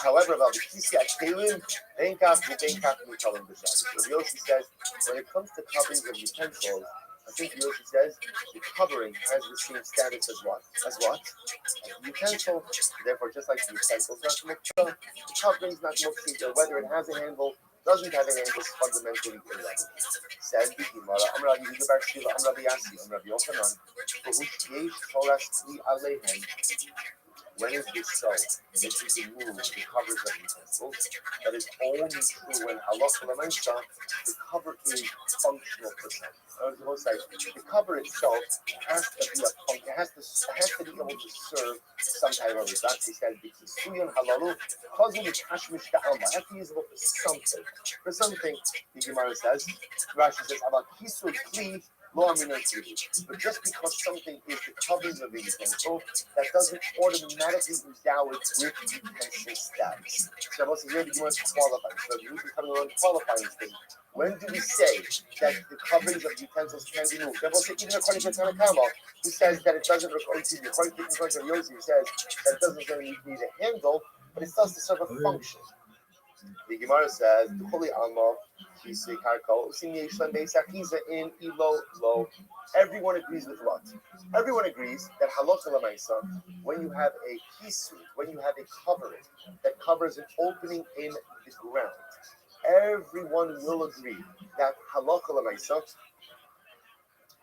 However, about the Kisek HaKelim, Rabbi Yossi says, when it comes to coverings of utensils, I think Yoshi says the covering has the same status as what? As what? As the utensil. Therefore, just like the utensil is not muktzah, the covering is not muktzah, whether it has a handle doesn't have a handle is fundamentally irrelevant. Says the Gemara, I'm Rabbi Yehuda Bar Shila, I'm Rabbi Yassi, I'm Rabbi Yochanan, for which yesh toras kli aleihem. When is this so that you can move the covers of utensils? That is only true when halacha l'maisa, the cover is functional for something. The cover itself has to be a function. It has to be able to serve some type of result. He said, "B'kisuyon halalu causing the tashmish da'alma." It has to be usable for something. For something, the Gemara says, Rashi says, "About kisu kli." But just because something is the covering of the utensil, that doesn't automatically endow it with utensil status. So also here the Gemara qualifying. So the reason coming around qualifying thing. When do we say that the coverings of utensils can be moved? Even according to Tanakama, who says that it doesn't require, according to Yossi, who says that it doesn't really need a handle, but it still has to serve a function. The Gemara says, in ilo lo. Everyone agrees with what? Everyone agrees that halacha l'maisa, when you have a kisu, when you have a covering that covers an opening in the ground, everyone will agree that halacha l'maisa,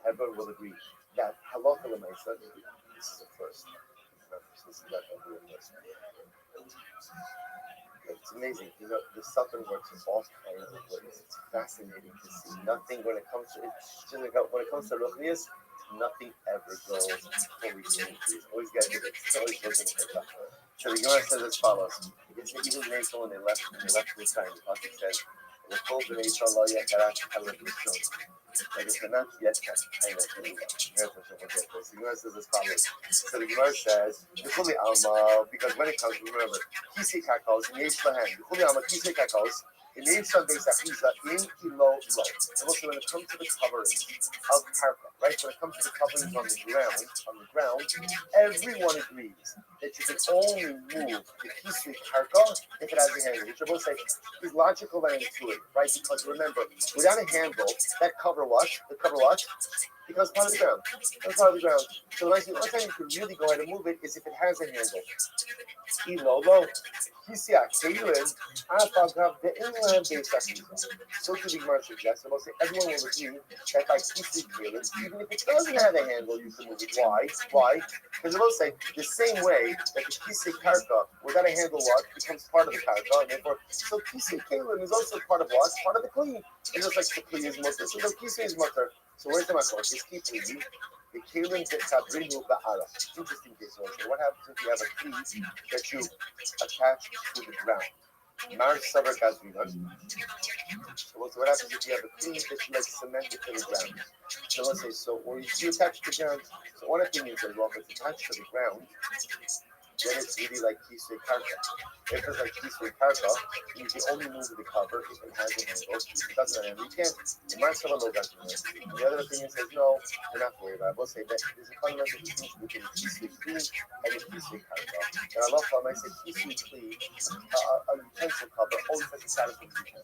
everyone will agree that halacha l'maisa, this is the first. This is definitely the first. It's amazing. You know, the Satan works in all kinds of ways. It's fascinating to see. Nothing when it comes to Ruchnius, nothing ever goes fully smoothly. It's always got to do it. It's always looking at that. So the Gemara says as follows. Even the nation when they left the time, the Pasuk says, "The full nation Allah yet like it's not yet kind of anyway. The Gemara says as follows. So the Gemara says, "B'chuli alma," because when it comes, remember, kisei kakos, yesh lahem. B'chuli alma, kisei kakos, in Yisrael beis achiza, in ilo lo. And also when it comes to the coverings of karka, right? When it comes to the coverings on the ground, everyone agrees that you can only move the kisei karka if it has a handle. Which I will say is logical and intuitive, right? Because remember, without a handle, that cover what? The cover what? Becomes part of the ground. It's part of the ground. So the only time you can really go ahead and move it is if it has a handle. Ilolo. So to the Gemara suggests, I will say everyone will agree that by kisi kelim, even if it doesn't have a handle, you can move it. Why? Because I will say the same way that the kisi karka, without a handle, what becomes part of the karka, and therefore, so kisi kelim is also part of what? Part of the kli. It's just like the kli is mutter, so the kisi is mutter. So where's the matter? Just keep reading. The kelim tabrinu ba'ara. Interesting case. So what happens if you have a kli that you attach to the ground? Mar savar gazvinon. So what happens if you have a kli that you like cement it to the ground? So let's say or you attach to the ground. So one opinion says, well, if it's attached to the ground, then it's really like kisei karka. If it's like kisei karka, you can only move the cover if it has a handle. If it doesn't have a handle, you can't. The other opinion says, no, we're not worried about it. We'll say that there's a fundamental difference between kisei kli and a kisei karka. And Allah might say kisei kli, a utensil cover, always has a status of utensil.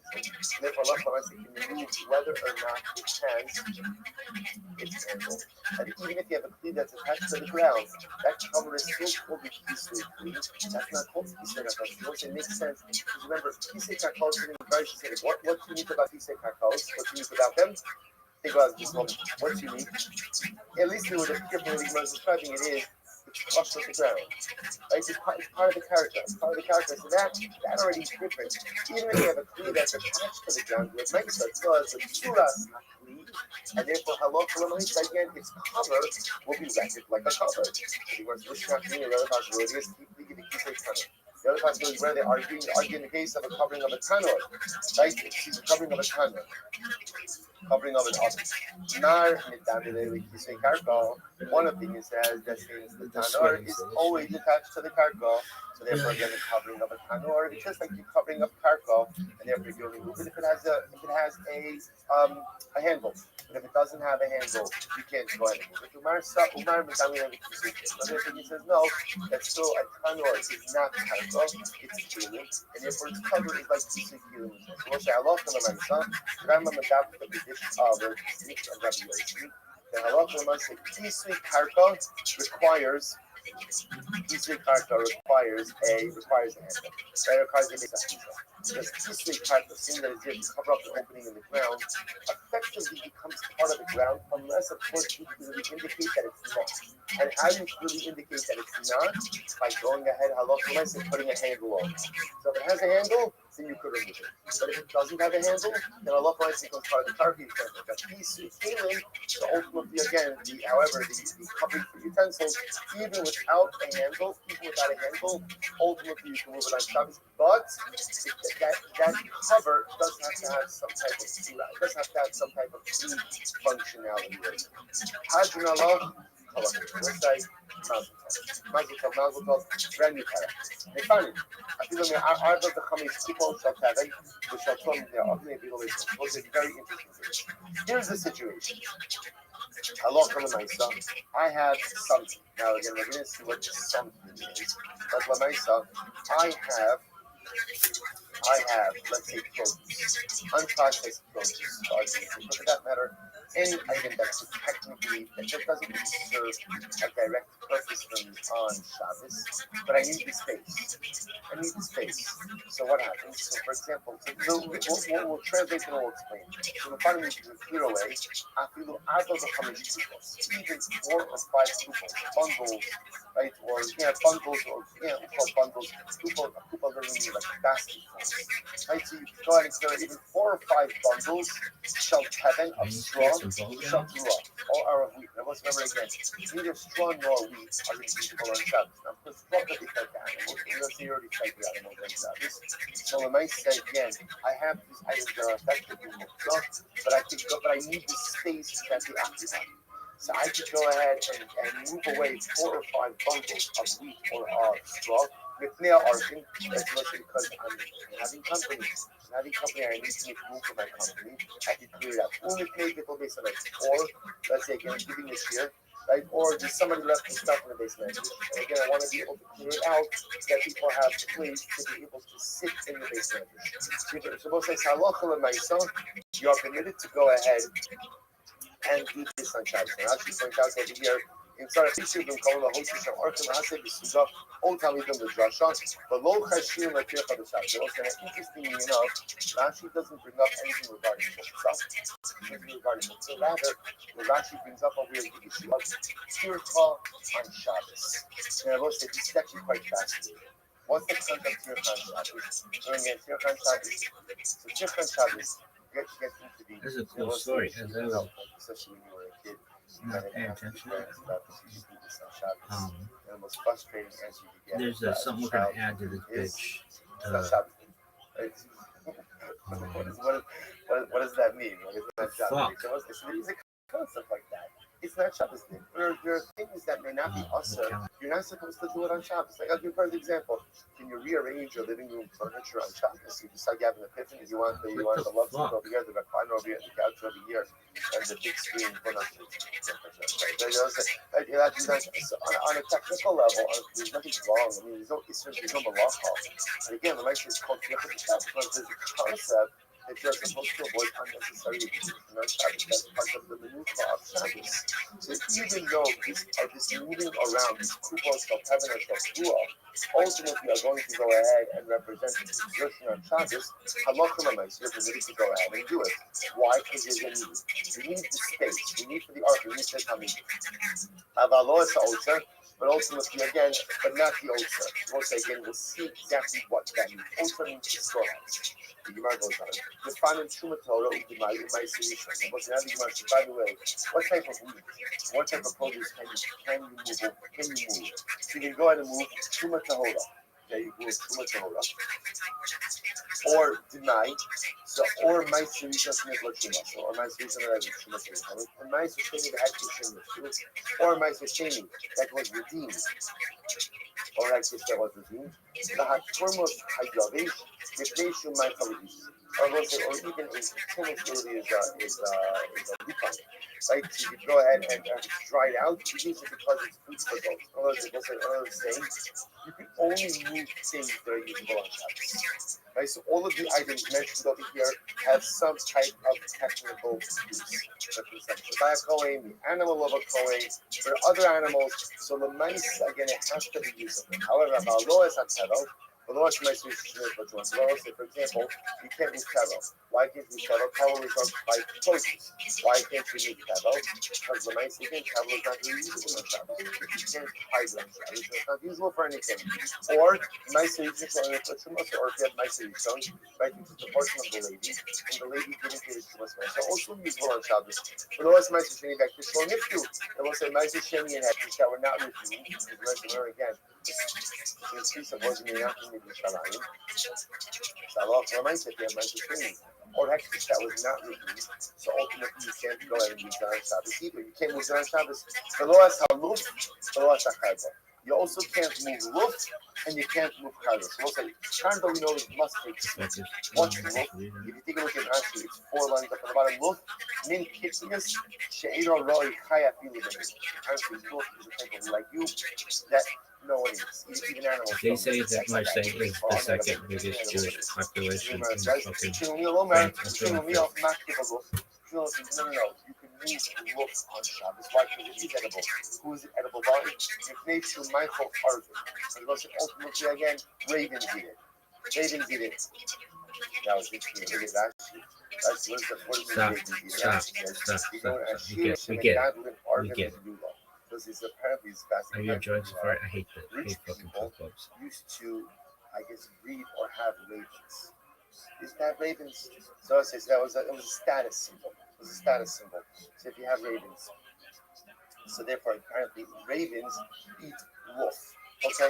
Therefore, Allah might say, can you move whether or not it has its handle. And even if you have a kli that's attached to the ground, that cover is still called the kisei. That's not called kisei kakos. It makes sense. Because remember, kisei kakos, what's unique about kisei kakos? What's unique about them? Think about this moment. What's unique? At least we would appear from the Gemara describing it is it's flush with the ground. Right? It's part of the character. It's part of the character. So that already is different. Even if you have a kli that's attached to the ground, it makes it still has a tzuras kli, and therefore halacha l'maisa again, its cover will be rented like a cover. The other possibility where they're arguing in the case of a covering of a tanor, right? She's a covering of a tanor. Covering of an oven. One opinion says that since the tanor is always attached to the karka, so therefore again the covering of a tanor, it's just like the covering of karka, and therefore you only move it if it has a handle. But if it doesn't have a handle, you can't go ahead and move it. Another opinion says no, that's still a tanor is not karka, it's kelim, and therefore its cover is like kisei kelim. So we'll say Allah Rambam adopted the position of Rabbi. The halacha l'maaseh kisei karka requires Kisui karka requires a handle. That requires a base because kisui karka, seeing that it's there to cover up the opening in the ground, effectively becomes part of the ground unless, of course, you clearly indicate that it's not. And how do you clearly indicate that it's not? By going ahead, halachah and putting a handle on it. So if it has a handle, then you could remove it. But if it doesn't have a handle, then halachah becomes part of the karka example. But kisui kalim, so ultimately, again, however, the covering for utensils, even without a handle, ultimately you can move it on Shabbos. But that cover does have to have some type of functionality. Hajjun Allah, website, Mazel Tov, brand new pattern. They found it. I feel like our the Chametz Kippo shall have it, which shall come there. Those are very interesting. Here's the situation. Halacha l'maisa. I have something. Now again, we're going to see what something is. But l'maisa, I have, let's say, produce, unprocessed produce, but for that matter, any item that's technically, that doesn't really serve a direct purpose for me on Shabbos, but I need the space. So what happens? So for example, we'll translate and we'll explain. So the bottom is to clear away, even 4 or 5 bundles, right? Or bundles, or we'll call bundles, kupa literally like basketfuls, right? So you can go ahead and clear even 4 or 5 bundles, shall heaven of straw, shall all our wheat. Now let's remember again, neither straw nor wheat are going to be usable on Shabbos. Now, of course, straw could be fed to animals, but let's say you already fed the animals on Shabbos. So I might say again, I have these items that are effectively straw, but I need the space that they occupy. So I could go ahead and move away 4 or 5 bundles of wheat or straw with nail arcing, especially because I'm having company. I need to make room for my company. I can clear it out. Only make it based on it. Or let's say again, giving this year, right? Or just somebody left the stuff in the basement. And again, I want to be able to clear it out so that people have place to be able to sit in the basement. So both say halacha l'maisa, you are permitted to go ahead and do this on Shabbos. And actually point out over here, in Sarah Chishivim, Kol HaHoshi Shem Arkim Haseh B'Suga, Ol Talmidim L'Drasha, but Lo Chashir L'Tircha B'Shabbos. And interestingly enough, Rashi doesn't bring up anything regarding Mutzah. Rather, what Rashi brings up over here is the issue of Tircha on Shabbos. And I will say this is actually quite fascinating. What's the concept of Tircha on Shabbos? And again, Tircha on Shabbos. So Tircha on Shabbos gets into the. This is a cool story. Especially when you were a kid. Not paying attention. And the most frustrating answer you get. There's something we're going to add to this bitch. What does that mean? What is that Shabbos? It's a concept like that. It's not Shabbos thing. There are things that may not be usher. You're not supposed to do it on Shabbos. Like I'll give you a perfect example. Can you rearrange your living room furniture on Shabbos? You decide you have an epiphany. You want the love seat over here, the recliner over here, the couch over here, and the big screen. On a technical level, there's nothing wrong. I mean, there's no malacha. And again, the lecture is called Tircha B'Shabbos because there's a concept that you're supposed to avoid unnecessary on Shabbos. That's part of the minutah of Shabbos. So even though this moving around, these kupos of heaven and Shafua, ultimately are going to go ahead and represent the exertion on Shabbos, halacha l'maisa, you're permitted to go ahead and do it. Why? Because you're going to need it. You need the space. You need for the ark. You need the tamid. Avalo is the but ultimately, again, but not the ulcer. We'll say again, we'll see exactly what that means. Ulcer means the storehouse. The Gemara goes on. The final Shuma Torah, the my solution. By the way, what type of weed, what type of produce can you move? So you can go ahead and move Shuma Torah. Okay, you move Shuma Torah. Or deny. So, or my solution is Shuma. Or my solution is Shuma Torah. And my solution that actually Shuma. Or my solution that was redeemed. Or actually that was redeemed. The Hatformos Hayavish. Or even a tennis really is a refund. Right? So you can go ahead and dry it out. You use it because it's food for goats. Another saying, you can only move things that are usable on Shabbos. Right? So all of the items mentioned over here here have some type of technical use for consumption. By a Kohen, the animal of a Kohen, for other animals, so the mice, again, it has to be usable. However, Ma'alo es HaTevel, Ma'alo es mice which ones. For example, you can't use Tevel. Why can't you use Tevel? Tevel is on by closes. Why can't you use Tevel? Because the mice, again, Tevel is not really usable on Shabbos. You can't hide it on Shabbos. It's not usable for anything. Or mice are usable or if you have mice that you don't, right, which is the portion of the lady, and the lady didn't get his Shumas mice. So also usable on Shabbos. But those mice are sheni back to Shalom Niftu. And we'll say mice are sheni and hektish that were not reviewed. Because we're going to learn again. This piece of wasn't enough to be Shalayim. Shalom, for mice, if you have mice are sheni. Or hektish that was not reviewed. So ultimately you can't go ahead and use that on Shabbos either. You can't use that on Shabbos. The law is haluf, the law is hachayba. You also can't move roof, and you can't move cargo. So we'll say, cargo we know is must take space. What's roof? If you take a look at Rashi, it's 4 lines up on the bottom. Roof, min kitness, she'ero roi chaya filu b'nei. Actually, roof is a type of like you that no one is. Even animals. They say that Marseille is the second biggest Jewish population in fucking France. No, you can move roof on Shabbos. Why? Because it is edible. Who is it edible by? If nature Michael Arvin. So it goes ultimately again, ravens eat it. Ravens eat it. That was interesting. Look at that. That's what We get it. Because it's apparently it's fascinating. Are you enjoying so far? I hate that. I hate fucking flip-flops. Used to, I guess, breed or have ravens. Used to have ravens. So it says that was a status symbol. It was a status symbol. So if you have ravens. So therefore, apparently, ravens eat wolf. Okay,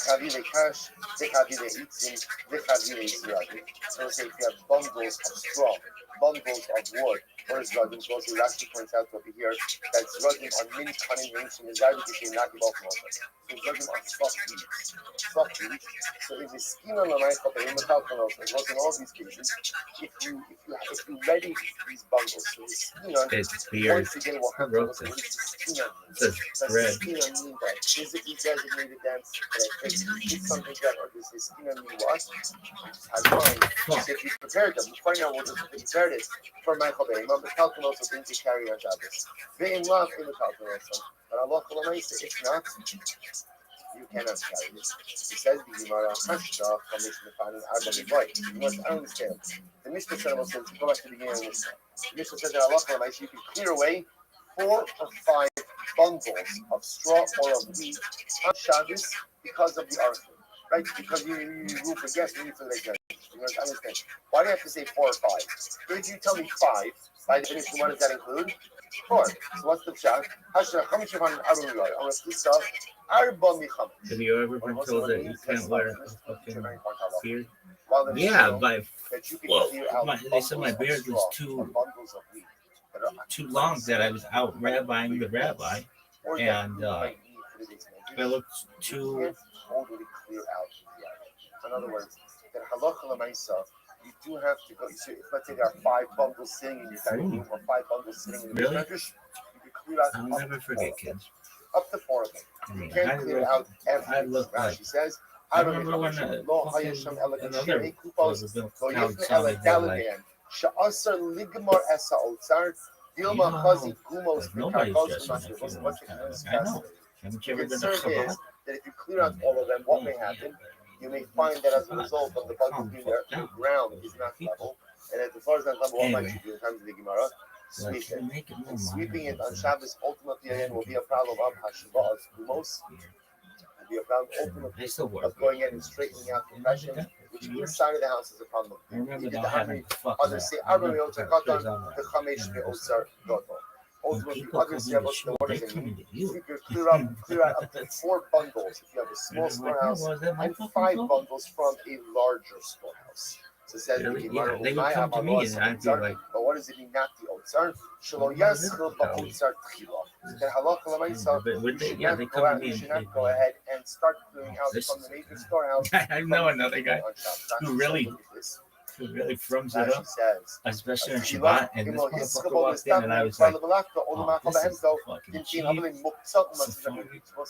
Chavile Kash, the Chavile Itzim, the Chavile Israeli. So say if you have bundles of straw, bundles of wood, or Zradim, so also Rashi points out over here that Zradim are many cunning names in Israeli between not give off moment. So Zradim are soft weeds. Soft weeds. So if the skin on the knife of the Himatalkanos, as well as in all these cases, if you ready these bundles, so the skin on once again will have to look at what is the skin on. Does the skin on mean that physically designated them that it's something that or does the skin on mean what? Has fine. So if you prepare them, you find out what is prepared it for Michael Bay. Remember, Talkanos are things you carry on Shabbos. They in love in the Talkanos. But Allah if not, you cannot carry it. He says the Gemara, Hashta, Commission finding Adam is right. You must understand. The Mishnah said, go back to the beginning of the Mishnah. The Mishnah says that Allah you can clear away 4 or 5 bundles of straw or of wheat on Shabbos because of the article. Right? Because you rule for guests, you need for the guests. You understand? Why do you have to say 4 or 5? If you tell me 5, by definition, what does that include? 4. So what's the shot? Have you ever been told that you can't wear a fucking beard? Yeah, they said my beard was too long that I was out rabbiing the rabbi, and it looked too. Totally clear out the area. In other words, that halacha l'maisa, you do have to go. So if let's say there are 5 bundles sitting in your dining room or 5 bundles sitting in your medrash, you can clear out. I'll never forget, kids. Up to 4 of them. You can't clear out everything. Rashi says. I remember when another was built down Sha'asar ligmar esa otzar. Dilma chazi gumos nobody's dressing like you. I know. Haven't you ever been to Chabad? That if you clear out all of them, what may happen? You may find that as a result of the bundle being there, the ground is not level. And as far as that level, what might you do in terms of the Gemara? Sweep it. And sweeping it on Shabbos ultimately again will be a problem of Hashiva of Gumos. Will be a problem ultimately of going in and straightening out the fashion, which inside of the house is a problem. I remember not having to fuck others say, the Chamesh Me'osar Goto. Ultimately, others say, the orders and you can clear out up to 4 bundles if you have a small storehouse and 5 bundles from a larger storehouse. So it says, they would come to me and I'd be like, but what does it mean, not the Otsar? Shelo Yaschil Ba'otsar Tchila. Then Halacha L'maisa, you should not go ahead and start clearing out from the major storehouse. I know another guy who really frums it up, especially on Shabbat, and this motherfucker walked in and I was like, oh, this is fucking cheap. So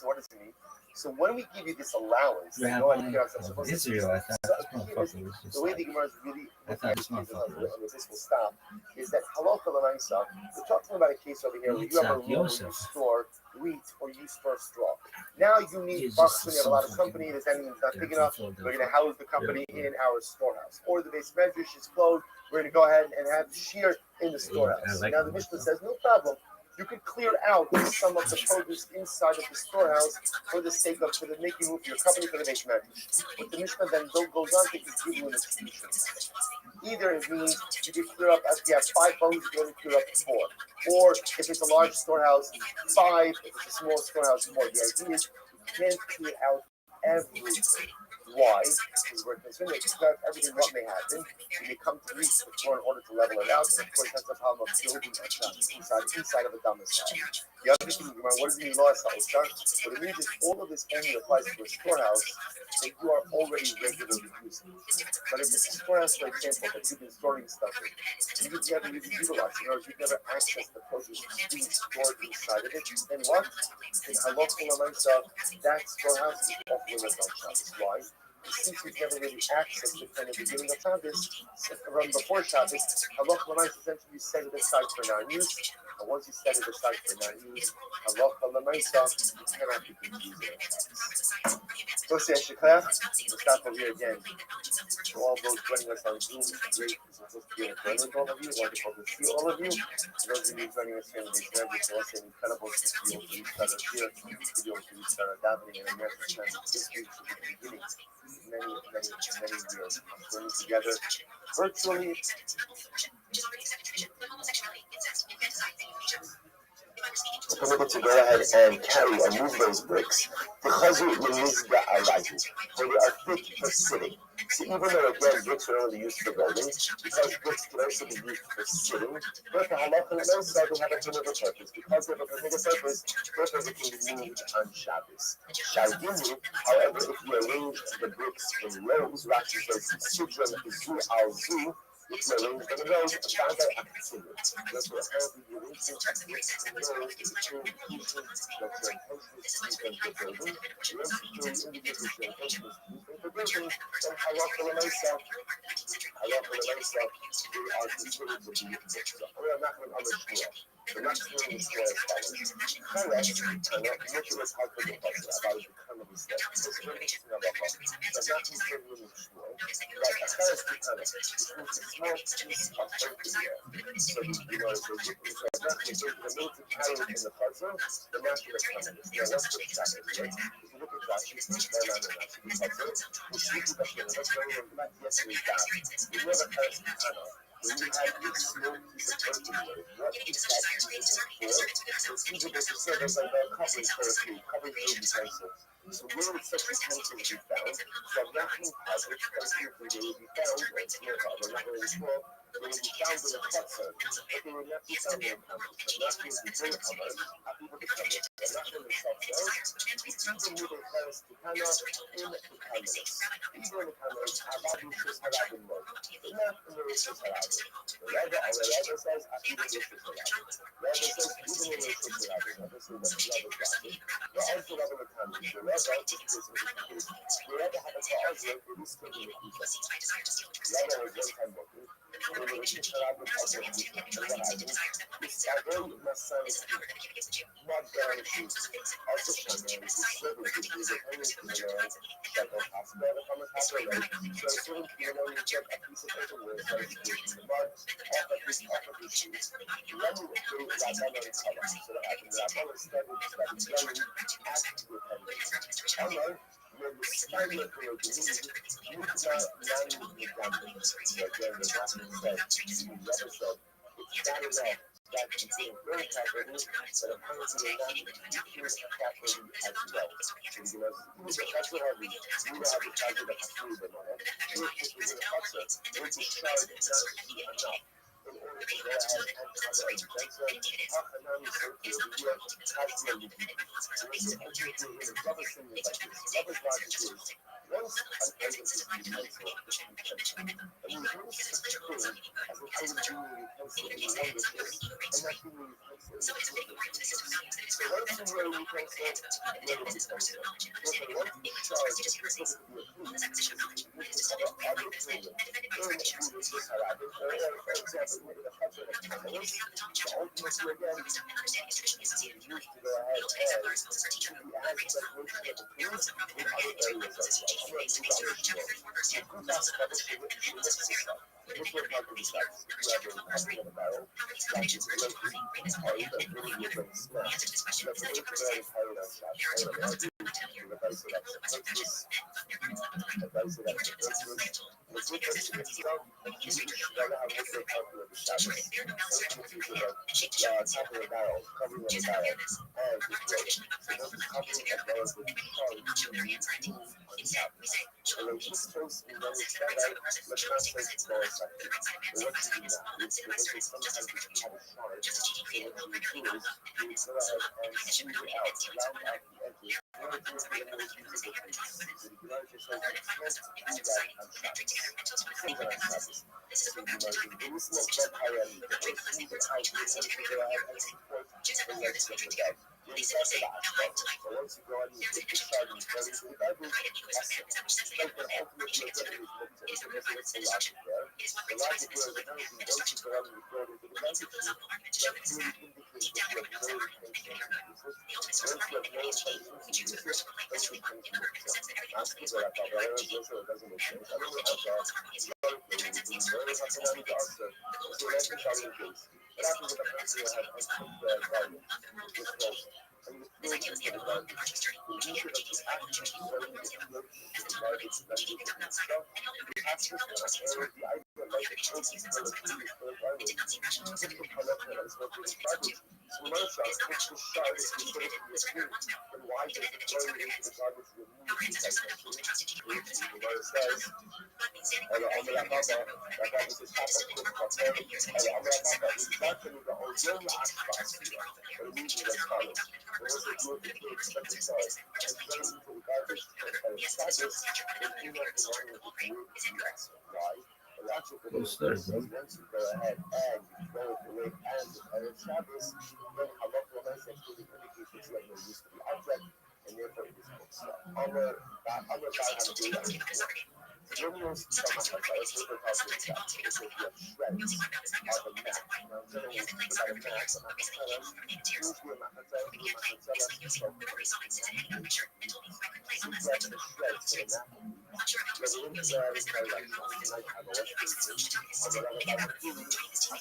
what does it mean? So when we give you this allowance, Rabbi no idea how it's supposed to be. Israel, I thought So this motherfucker was just the way like, the Gemara is really I thought this motherfucker was. and this will stop is that halacha l'maisa. We're talking about a case over here where you have a room where you store wheat or you store straw. Now you need boxes when you have a lot of company. The dining room is not big enough. We're going to house the company in our storehouse, or the base medrash is closed. We're going to go ahead and have shear in the storehouse. Now the Mishnah says no problem. You could clear out some of the produce inside of the storehouse for the sake of making room for your company for the base medrash. But the Mishnah then goes on to give you an exclusion. Either it means you can clear up, if you have 5 bones, you can only clear up 4. Or if it's a large storehouse, 5. If it's a small storehouse, 4. The idea is you can't clear out everything. Why? Because we're concerned that clear out everything, what may happen. You may come to reach the floor in order to level it out. And of course, that's the problem of building a shop inside of a domicile. The other thing, what does it mean, lost house? What it means is all of this only applies to a storehouse that you are already regularly using. But if it's a storehouse, for example, that you've been storing stuff in, you've never really utilized it, or you've never accessed the produce being stored inside of it, then what? In halacha l'maisa, that storehouse is off limits on Shabbos. Why? Since we've never really accessed it from the beginning of Shabbos, from before Shabbos, halacha l'maisa essentially set it aside for non-use. And once you set it aside for non-use, halacha l'maisa, you cannot be using it on Shabbos. So say Shekach, we'll stop over here again. To all those joining us on Zoom, great. It's supposed to be able to join with all of you. Wonderful to see all of you. For those of you joining us here in the Israel, it's also incredible to be able to each other here, to be able to each other davening and American time. This week should be the beginning of many years of journey together virtually. Permitted to go ahead and carry and move those bricks. The chazur l'mizga alayhu, for they are fit for sitting. So even though again bricks are only used for building, because bricks can also be used for sitting, but the halacha l'maisa they have a permitted purpose. Because they have a permitted purpose, therefore they can be moved on Shabbos. Shaydinu, however, if you arrange the bricks in rows, Rashi says sudran zu al zu. If you arrange them in rows, Shada Aktsimu. Therefore, apparently the arrangement of bricks in rows is a term of use that your intention is to use them for building. You're instituting individuals your intention is to use them for building, then halacha l'maisa, they are considered to be mitzvah. We are not going to understand. The next thing is as follows. Correct, Nicholas Harper the Pastor about the kind of step. This is very interesting about Pastor. Does not consider him small. Like a first kind of, it means a small piece of earth in there. So, so if I'm not considered the military carry in the Pastor, the master of communists. Now, let's put that in there. If you look at Rashi, the Pastor, the Shiki Pastor, that's very important. Yes, we got. We never first kind of. When you have this small piece of earth in there, what is that piece of earth for? It's feasible to serve as like a covering for a food, covering food utensils. So where would such utensils be found? So I'm not being positive, because here they would be found, or it's nearby, they're not very small, they would be found in a chutzner, but they would not be found in a compass. I'm not being the very Hamas, people to come with. I'm not going to self-serve. Even with a Paris to Kana, in the Kanalis. Even in the Kanalis, Abadu Shus Harabin Mode. But not in the Rishus Harabin. The Rabbi says, even Rishus Harabin. Rabbi says, even in Rishus Harabin. Rabbi says, what's the Rabbi Rabbi? The answer Rabbi Rabbi. The Rabbi is the Rabbi had a cause of the risk of the Rabbi. Rabbi was one time working. The Rishus Harabin has a risk of the Rabbi. It's a very Masonic not guaranteed. Also, Shannon is serving to be the only female that will hospital from a hospital. So, certain female will get a piece of paper where it says, in the mud, off of his shoes. Then we will do that another color. So, that I can have all the studies that is very active with everything. When the spider for a disease, you cannot manage the damage. So, again, the doctor said, the other said, it's not enough. That contain very properly, but apparently they want to use properly as well. So, that's what I mean. You know how to target the food and all that. You're just within a process. You're just trying not to see enough. In order to go ahead and cover a defensive, Hakanami Sophia, we have to be able to do it. So, everything in the rubber thing is like this. Rubber's logic is, once an utensil is utensil, and you use such a thing as an undoing utensil in one dishes, and not doing utensil in two dishes. So once you wear a utensil, you wear a utensil. But once you charge a utensil to be a food, you can cover other things in a food dishes, for example, in the hutch of a camels, the ultimately again, is used to go ahead and to be as separation of the food in other areas as well. I'm going to do that as well. The food has to cover the stuff. This will cover the sides. If you have a couple in a barrel, that is great. Or you can really be a great snack. That's a little very tired on shop. Advice of that. Advice of that. The food that's in itself, you gotta have what they call the Shabbos. Top of the barrel, covering of the barrel, and the throat. So those covering as well as the charge on Shabbos. So when you supposed to know that out, let's not say it's more effective. But what you do now is because sometimes you can have a charge. So what you do is you go ahead and smooth it out, round out the edges. You want to do it in the most usable place. So you can yourself you can't do that on Shabbos. You can't do that on Shabbos. So you might do this is not high end. Smooth it out, and you can go ahead and support the legs of the bed. You start with that. But once you go ahead and you get the charge and you go into the bedroom, that's it. Like the ultimate longevity is what's the logic there. The logic there is that once you go ahead and you throw it into the blanket, that really indicates that you have no intention to use it. Once you have no intention to use it, that's the intention of it. Ask me what I thought, but I also it doesn't make sense. I don't know how to learn how to manage also. So that's the challenge case. What happens if a person has uncooked garlic, which is called and you throw it into the garbage. The user of the action is throwing the float into the garbage, vegetables and stuff. The action is the idea like the float is for the food for the garbage. Just to come up and smoke in the garbage. So Rothschild puts the shard as you put it in your food. And why does it throw it into the garbage remove the essentially? The word says, la papa se escapa por papel, la papa exactly the original aspect of the movie that follows. There was a group of kids that they saw it. And those who garbage and established the inner environment of the group US. Why? The logic of it is once you go ahead and you throw it away and establish, then Allah actually indicates that you have no use for the object, and therefore it is called stuff. Allah God has a good idea. Criminals come up like that. It's what they're talking about. It's like you have shreds of a map. Now, generally, it's about a map, but not usually a map. So you have the shreds for the map. There's a link there in Paradise. Tonight, I will watch this. I'm going to have a feeling because again,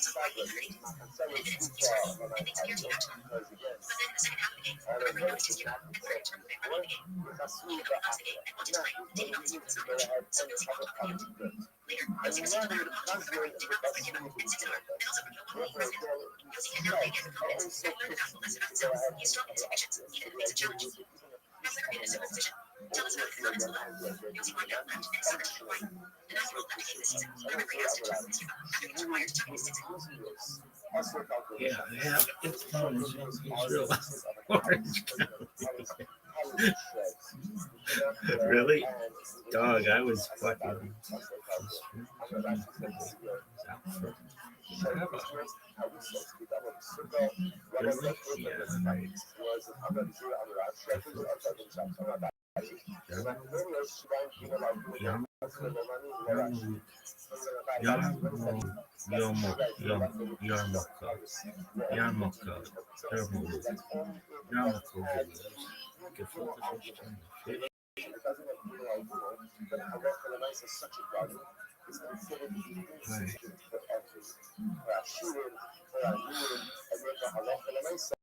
all of those is not accepted. What? That's sweet, but after. Now, we need to go ahead and cover public goods. And we know that the buzzword is the best thing we can do. Therefore, the spread are also pushed to go ahead and cover up this. So the idea is that even if it's ultimately again, as we have been doing that, functionally, it's so appreciated. I don't care about it. She really is using this. Yeah, it's fun. It's real. Really? Dog, I was fucking. Is such a garden. It's considered insufficient for everything. For our shooting, for our kneeling, and then for halach and amaisa.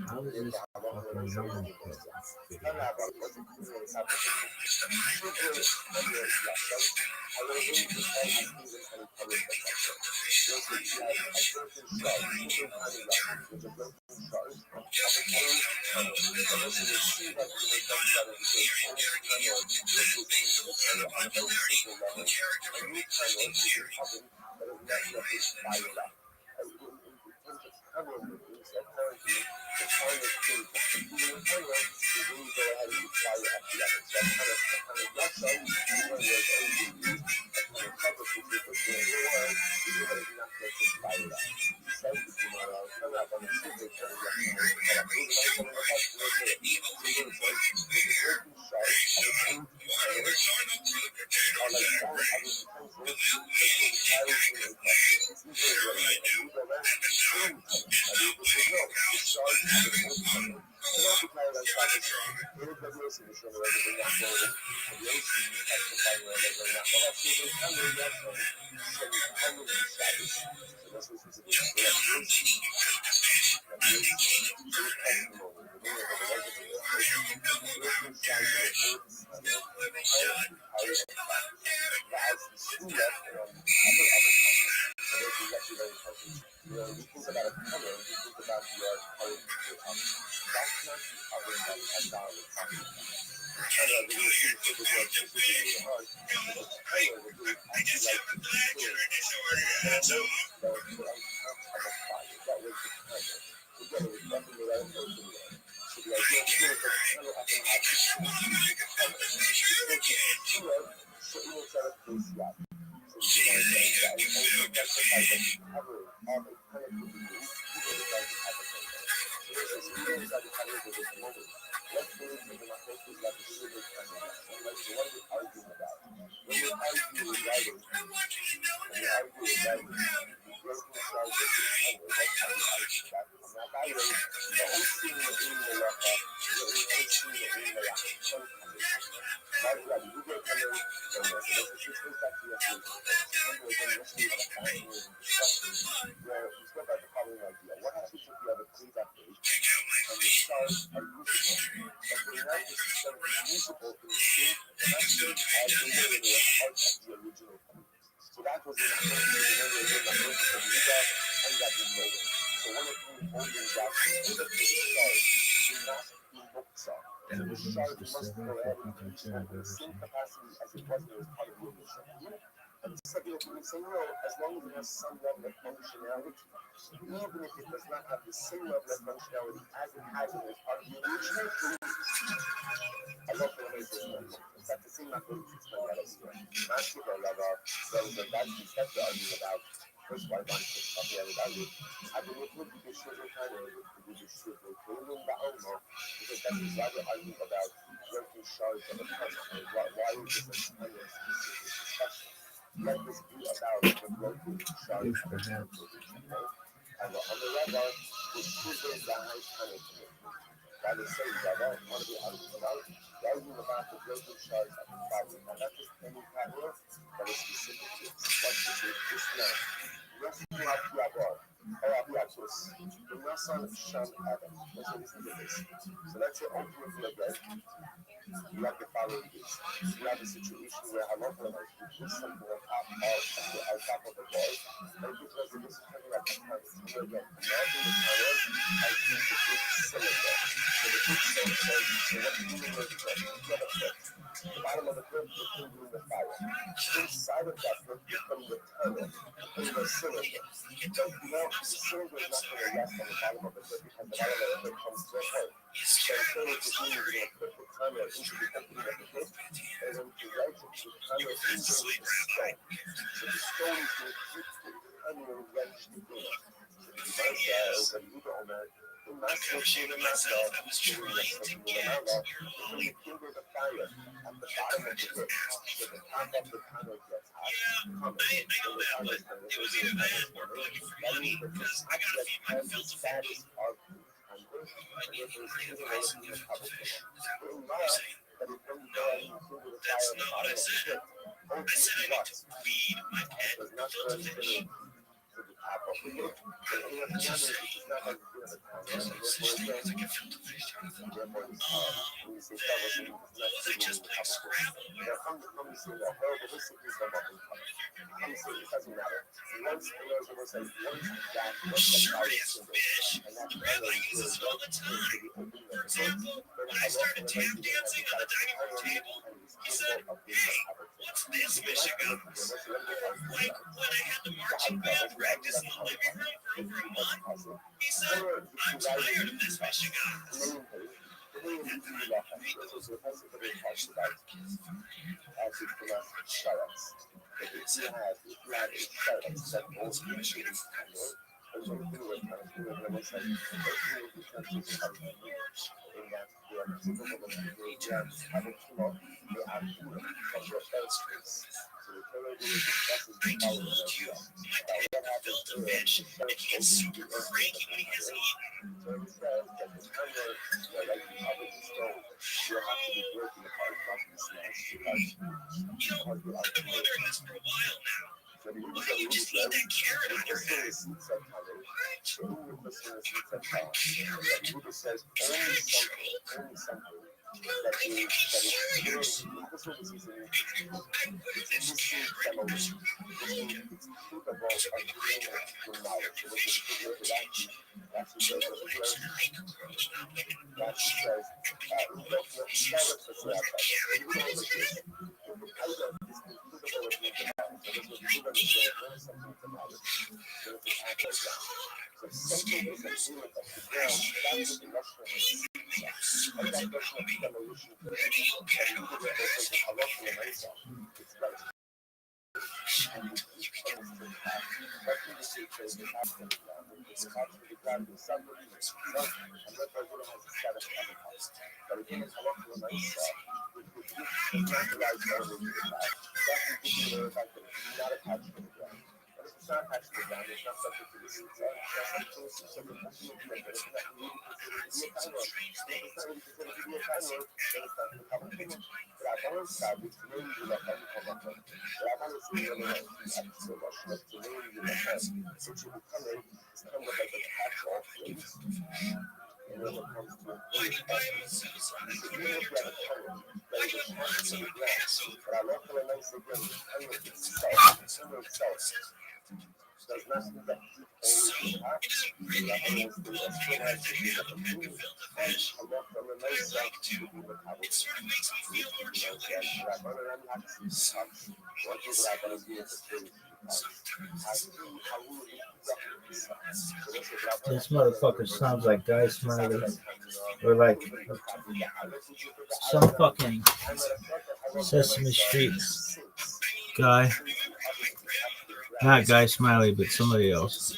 How is this fucking young? time is king. When you turn around, then you go ahead and you fire up the oven. So kind of Russia, you know, there's always been used as kind of cover for people to do it. You know, it's not just to fire it out. So, you know, turn up on the super turn up on the some level of functionality, even if it does not have the same level of functionality as it has in as part of the original creation. I love the way this one. It's at the same level as it's done elsewhere. Massive level, so the bad stuff they're arguing about. First, why don't you talk about it? I believe what the sugar kind of the sugar cleaning the alma, because that's exactly arguing about working shards of a person. Why is this a kind of specific discussion? Let this be about the working shards of a person. And on the level, the sugar is the high kind of thing. By the same level, one of the arguing about the working shards of the fabric. And not just any fabric, but a specific this now. Yes, you have to abroad. Or Abiatus. The Nasan Sham Adam. So this is this. So let's say ultimately again, you have the following case. You have a situation where Halacha is something on top of the wall. And because this is coming at the time, so again, imagine the tunnel as being the big cylinder. So the big cylinder, so what's moving is the pit. The bottom of the pit is moving the fire. Inside of that pit is from the tunnel, from the cylinder. But now the cylinder is not going to rest on the bottom of the pit because the bottom of the pit comes to a point. So instead of just moving, you're going to put the tunnel into the opening of the pit, and then to right to the tunnel into the stone. So the stone is going to keep the tunnel wedged together. So the device is a little on that. The master is the master of the stone, when you kindle the fire at the bottom of the pit, so the top of the tunnel gets hot. That means that the top gets has the status of the tunnel, and if there's two molecules of carbon, that when you go ahead and kindle the fire at the bottom of the pit, ultimately what? It does not transfer to the top of the pit. And in the other, it does not have to do with the tunnel, and therefore when you say cover, it's not sitting in the top of the pit. Now come you say that, well, but this is the bubble cover. Come say it doesn't matter. Once the fire is kindled, and that tunnel is really to the opening of the pit, then I started tap dancing on the dining room table. He said, "Hey, what's this, Michigan?" Like when I had the marching band practice in the living room for over a month. He said, "I'm tired of this, Michigan. Sheretz. If you have a Sheretz that goes into the candle, there's a few of them, and it's like, in that they are capable of having come up, they are pure from their first place. So the Torah will be discussing the power of their what happens to the Sheretz goes into the earth. So it says that the hammer, like the oven is stone, you have to be working apart, not be smashed, because you are the so the Hebrew says, the Christian is said color, the Christian is said color. The Hebrew says only something that is demolition. It's capable of being demolished. So this is the word Rashi says, Rashi says, so something is a fluid of the ground, that's what the Russian is. And that Russian of demolition, and it's like, and you keep things to the top. What do you say to the top of the ground? It's top of the ground, the sun will be the sun, and what the Lord has set up on the house. But if you have a lot of nice stuff, it's not the right order to the top. That will give you the fact that it's not attached to the ground. But if it's not attached to the ground, it's not subject to the seed. So it's not subject to the seed, so it's not really considered to be a time work. If it's not really considered to be a time work, then it's not the common thing. But I don't start with the name of the time for my friend. But I want to see the other way. So much less the name of the time. So to become it's kind of like an actual place. And when it comes to really essence, so even if you have a color that is attached to the ground, but I love the nice again, the color itself does not mean that heat always is hot. The other is the still has to be like a food. And I love the nice stuff to be the color. It sort of makes me feel more Jewish. What is that going to be at the food? This motherfucker sounds like Guy Smiley or like some fucking Sesame Street guy. Not Guy Smiley, but somebody else.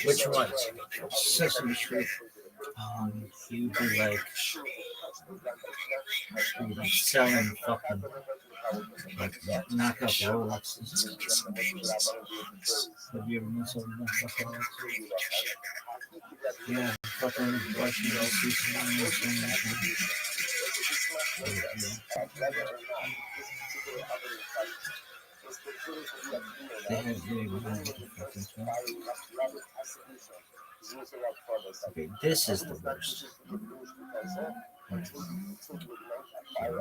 Which one? Sesame Street. You'd be like selling fucking like knockoff Rolexes. Have you ever been selling knockoff Rolexes? Yeah, fucking watching all season. Okay, this is the worst.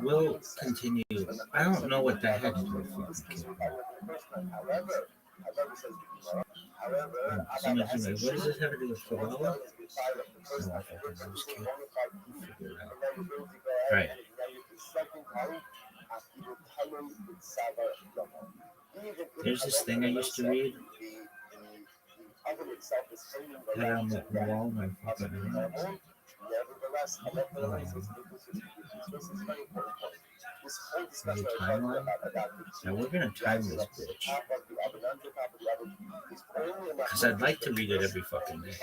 We'll continue. I don't know what that had to do with fucking somebody's like, what does this have to do with Favela? Right. There's this thing I used to read. Had on the wall of my fucking house. Now we're gonna time this bitch because I'd like to read it every fucking day.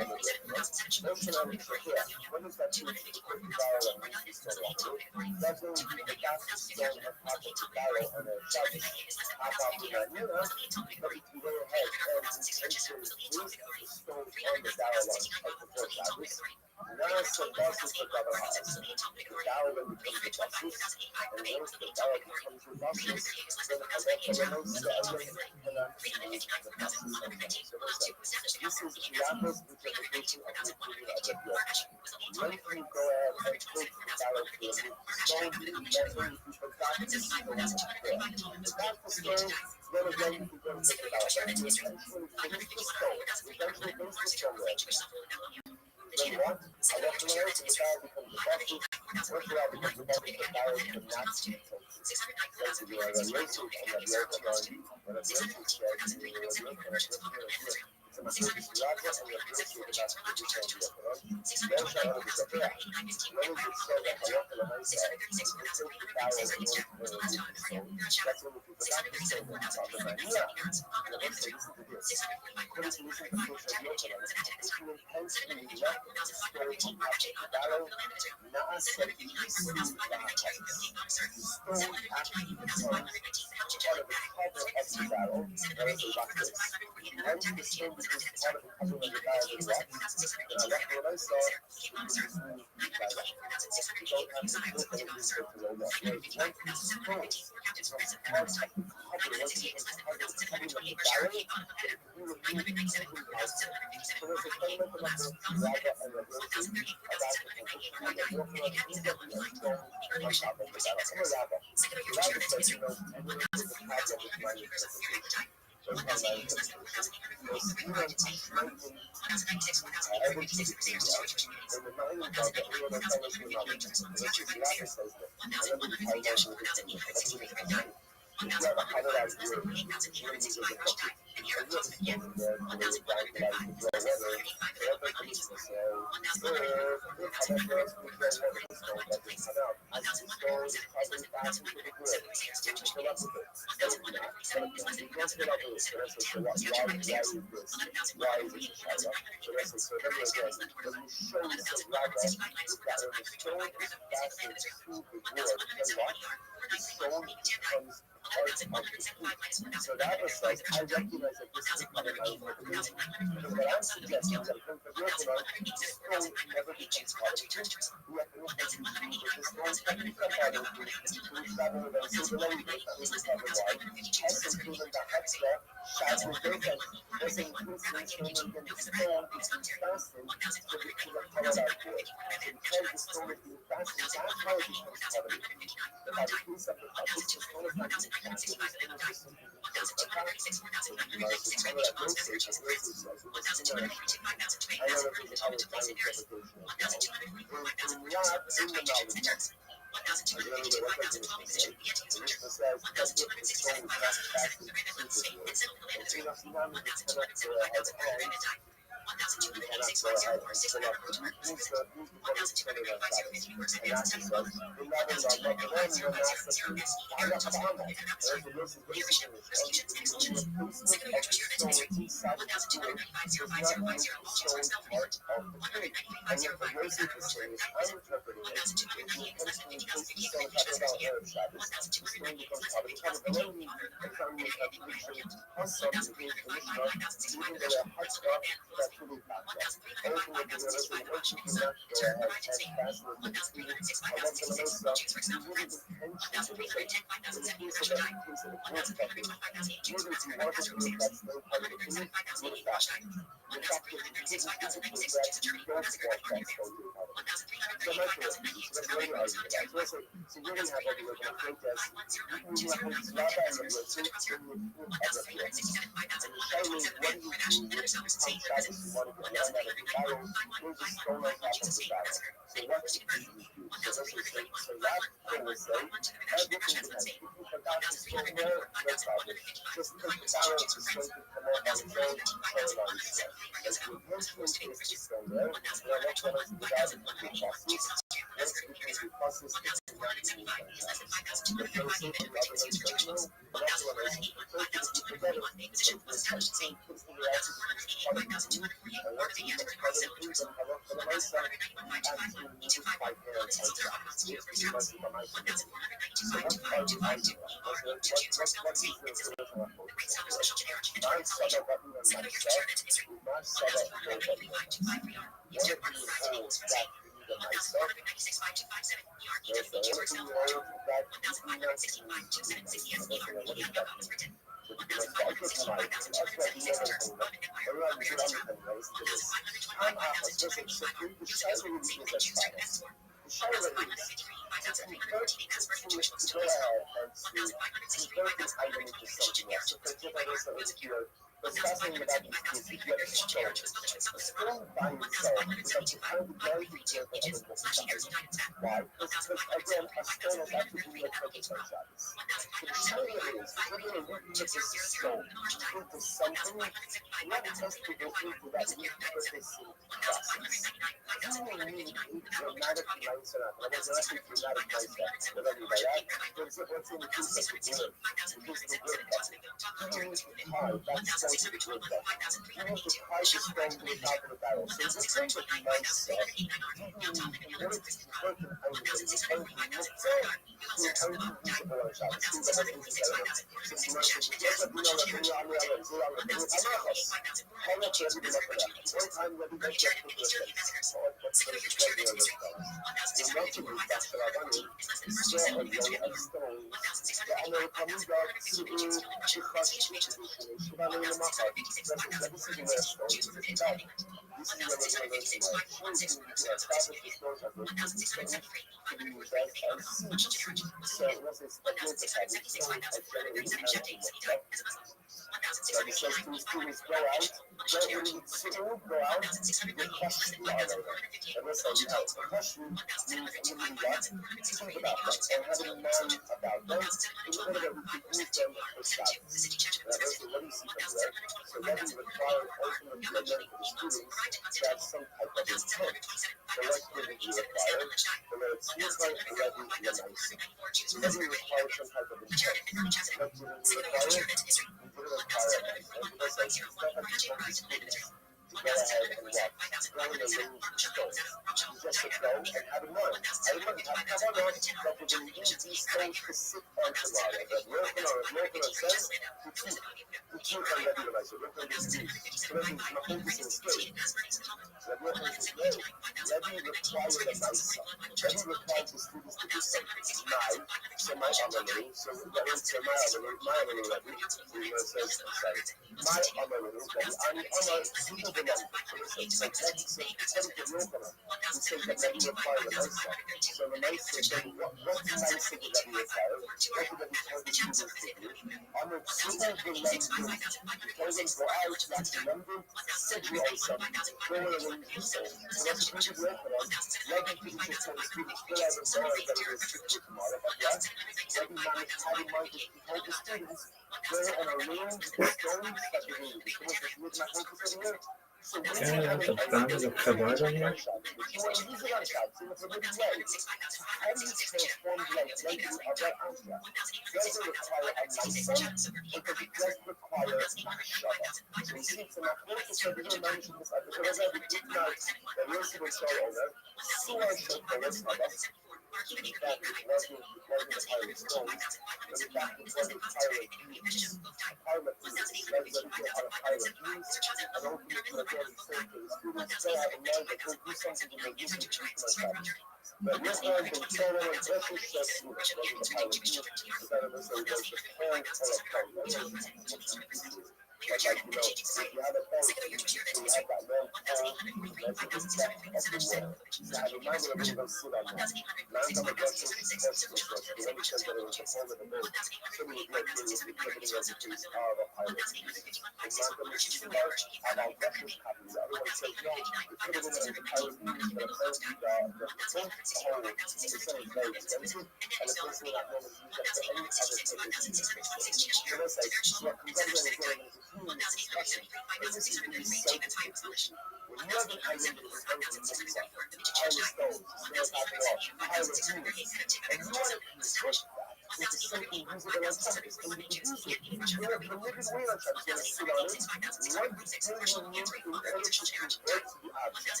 into something usable on Shabbos, and you can use it in a permitted way on Shabbos. You want to sit on it. What do you need in order to convert the object?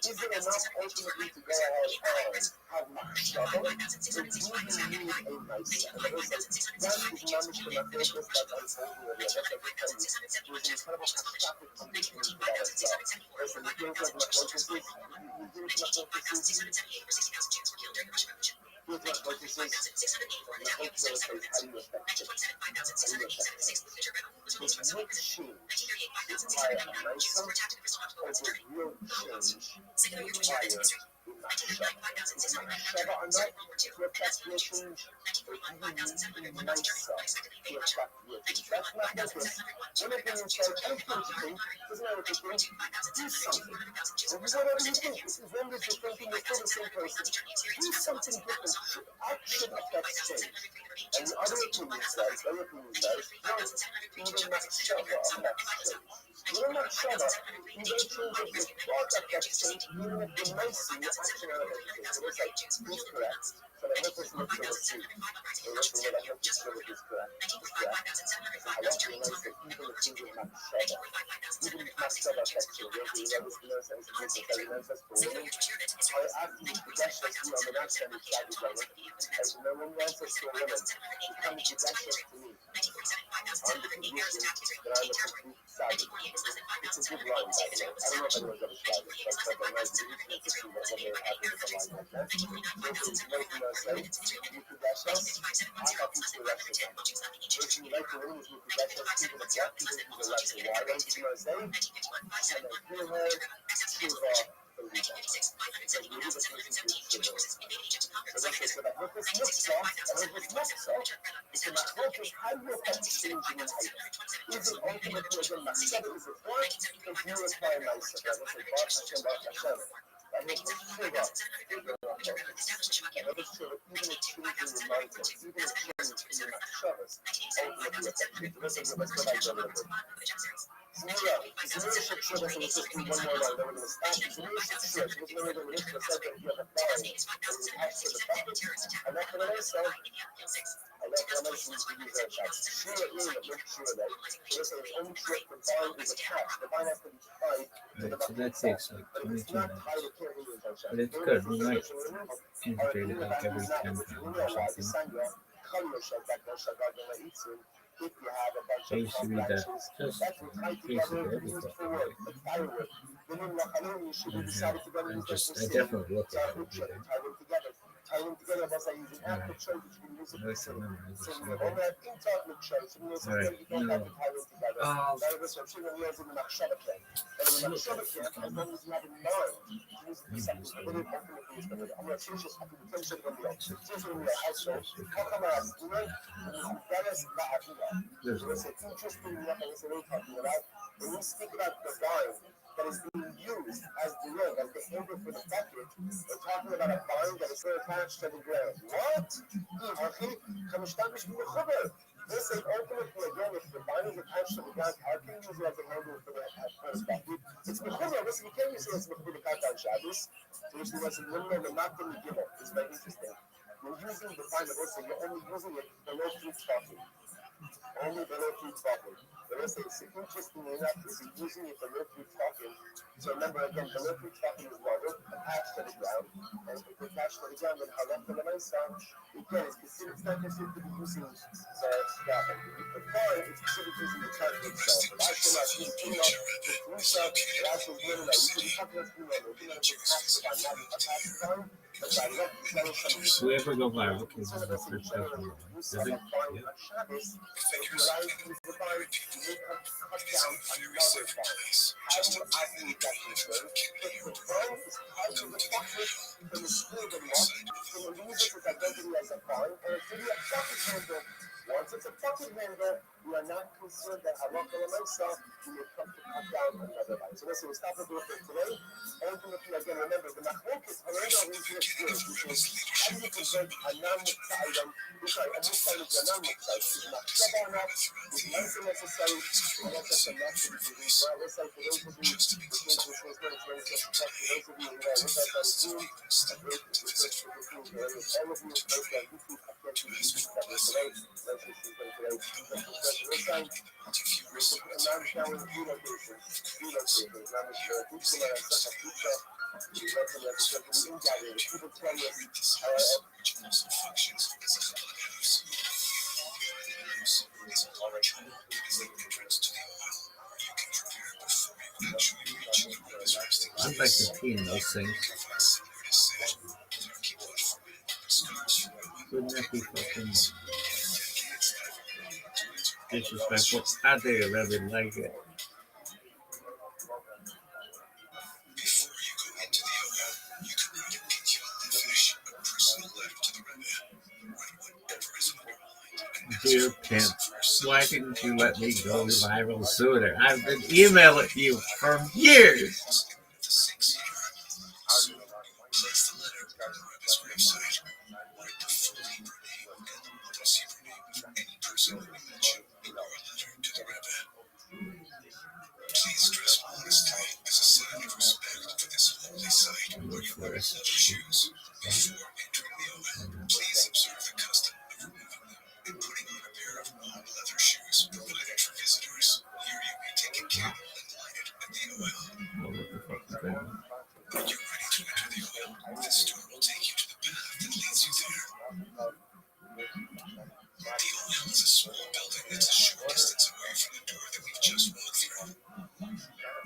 Is it enough ultimately to go ahead and have machshava, or do you need a ma'isa? And I said, that is mamish the machlokas that unfolding over here. That's what I tell you. There's an incredible hashkafic understanding to that as well. Listen, you hear what machlokas is? You hear what machlokas is? Here's what machlokas is. Machlokas says, how do you affect it? How do you affect it? Does real change require a ma'isa, or does real change require a machshava? Is machshava enough to affect real change, or do you need a ma'isa to affect real change? That's not focus. One of them said, I don't care what you think, doesn't matter what you think, do something. Or whatever you think, as long as you're thinking you're still the same person, do something different. Action affects change. And the other opinion says, no, even machshava affects change. Even machshava, even change of your thought affects change, even if the ma'isa, your action affects change. So it's like, who's correct? But I hope this looks good too. So listen, what I hope this good is correct. It's correct. So I want to realize that even the things of machshava, even if machshava affects change, you know, this knows that it's a good thing, that it knows that's for women. I ask you to dash us to on the next time it's Shabbat Shabbat. As you know, when you answer to a woman, you come to dash us to me. On the condition that I'm a complete savage. It's a good line, by the way. I don't know if anyone's ever tried it, but I know it's easy to see that when they're having a line like that. So if you make me say, you could dash us, I have to the rest of them. If you like the women, you could dash us, even the black people, you could like the why don't you know say? And then hear her, shiva, believe it. Because we need a person to shiva. So that's it. So that with this mitzvah, and with this mitzvah, it's a machlokas, how do you affect changing in life? Is it ultimately again machshava? Is it what? If you require ma'isa, let's say Baruch Hashem, Baruch Hashem. That makes it shiva. Another shiva, even a change in your mindset, even a change in your machshavas, ultimately affects change. Listen, let's go back to a little bit. Zmira Shakshura, so let's just do one more line, then we're going to stop. Zmira Shakshura, so let's remember the Mishnah said that if you have a vine that is attached to the bucket, and that's what I said. And that's what I mentioned to use that shot. Shura is a big shura that. So listen, it's only true if the vine is attached. The vine has to be tied to the bucket. So that takes like But if it's 22 not minutes. tied, it can't really touch that. But it's good. We might integrate it like every 10 pounds or something. If you have a bunch I used to of read that branches, just that will tie basically together every used book. for wood, like firewood. Then in Lachalim, you should decide to go and use them for I city. definitely look So at I it would every day. tie them together. Tie them together was I using active shows which you can use it I for like to city. memorize So this you every only day. have internet shows, so you Alright, don't have to tie them together. That is what Shimon Leo's in the Machshava camp. And in the Machshava camp, as long as you have in mind, you use it for something. But then ultimately it's going to be, I'm going to finish this, I can finish it from the end. Finish it from the end. Also, Kachamar Asuna, Beres Ba'avila. It's an interesting look, and it's a little talking about, when we speak about the vine that is being used as the rug, as the handle for the bucket, we're talking about a vine that is still attached to the ground. What? They say ultimately again, if the vine is attached to the ground, how can you use it as a handle for the bucket? It's mechuber. Listen, you can't use it as mechuber on Shabbos. So which means we're not going to give up. It's very interesting. You're using the vine, but also you're only using it below fruit stocking. Only below fruit stocking. But listen, it's interesting enough is you're using it below fruit stocking. So remember again, below fruit stocking is water attached to the ground. And if it's attached to the ground, then halach to the ma'isa, again, it's not considered to be using the stocking. The vine is considered using the target itself. But actually not using the fruit stuff, it actually is limited. You can be talking about fruit, you can attach the vine, not attach the vine. So we ever go viral because this is the first stuff we learn. Does it? Yeah. Once it's a bucket handle, we are not concerned that halakha l'maisa, we may come to cut down another line. So listen, we stop with it today. Ultimately, again, remember, the machlokas, Harena reason is good, which is, to convert a non-mixed item, sorry, a mixed item to a non-mixed item. It's not clever enough, it's medicine necessary, and that's just a message to do. Well, let's say for those of you who think this was very, very simple, for those of you who are with us on Zoom, all of you with us on YouTube, I can't do YouTube today, let's just see today, let's just this time, I'm showing two locations, I'm sure, each one has a pizza, we didn't get it, people tell you, I'd like to pee in those things. Wouldn't that be fucking disrespectful? I think I'd rather like it. Dear Pimp, why didn't you let me go viral sooner? I've been emailing you for years.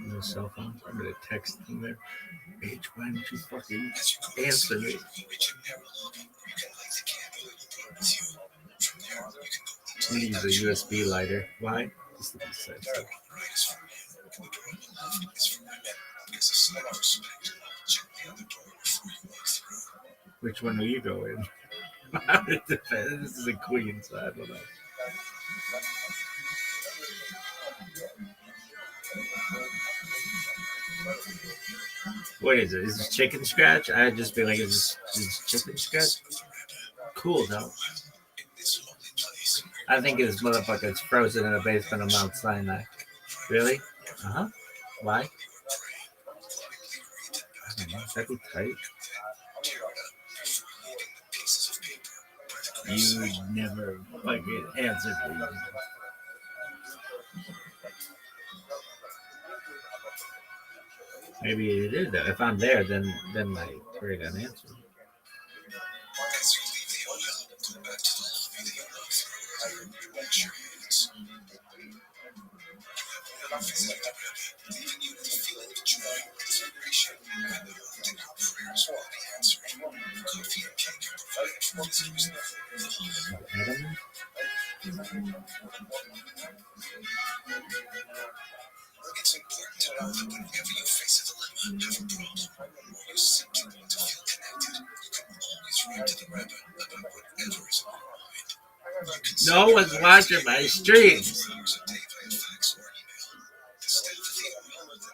No cell phone. I'm gonna text them there. H, why don't you fucking answer me? I'm gonna use a USB lighter. Why? Just to be safe. Which one will you go in? This is a queen, so I don't know. What is it? Is it chicken scratch? I'd just be like, is this chicken scratch? Cool, though. I think this motherfucker is frozen in a basement of Mount Sinai. Really? Uh-huh. Why? I don't know. That'd be tight. You never fucking answered me. Maybe it is though. If I'm there, then my query got answered. It's important to know that whenever you face a dilemma, have a problem, or you simply want to feel connected, you can always write to the Rabbi about whatever is on your mind. No one's watching my streams.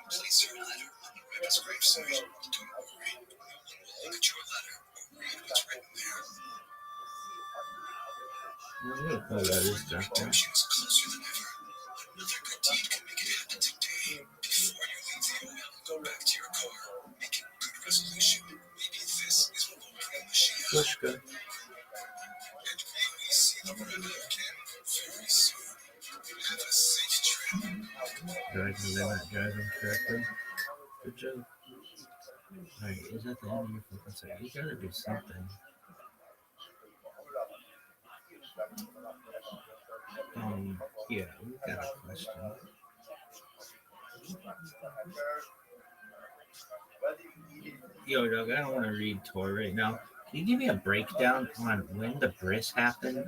Place your letter on the Rabbi's gravesite. Don't worry, no one will look at your letter or read what's written there. Oh, that is definitely. Redemption is closer than ever. Another good deed can make it happen today. Before you leave the oil and go back to your car, make a good resolution. Maybe this is what will bring Mashiach. That's good. And may we see the Rabbi again very soon. Have a safe trip. Driving, they're not driving correctly. Good job. Alright, is that the end of your fucking set? You gotta do something. Yeah, we got a question. Yo, dog, I don't want to read Torah right now. Can you give me a breakdown on when the bris happened?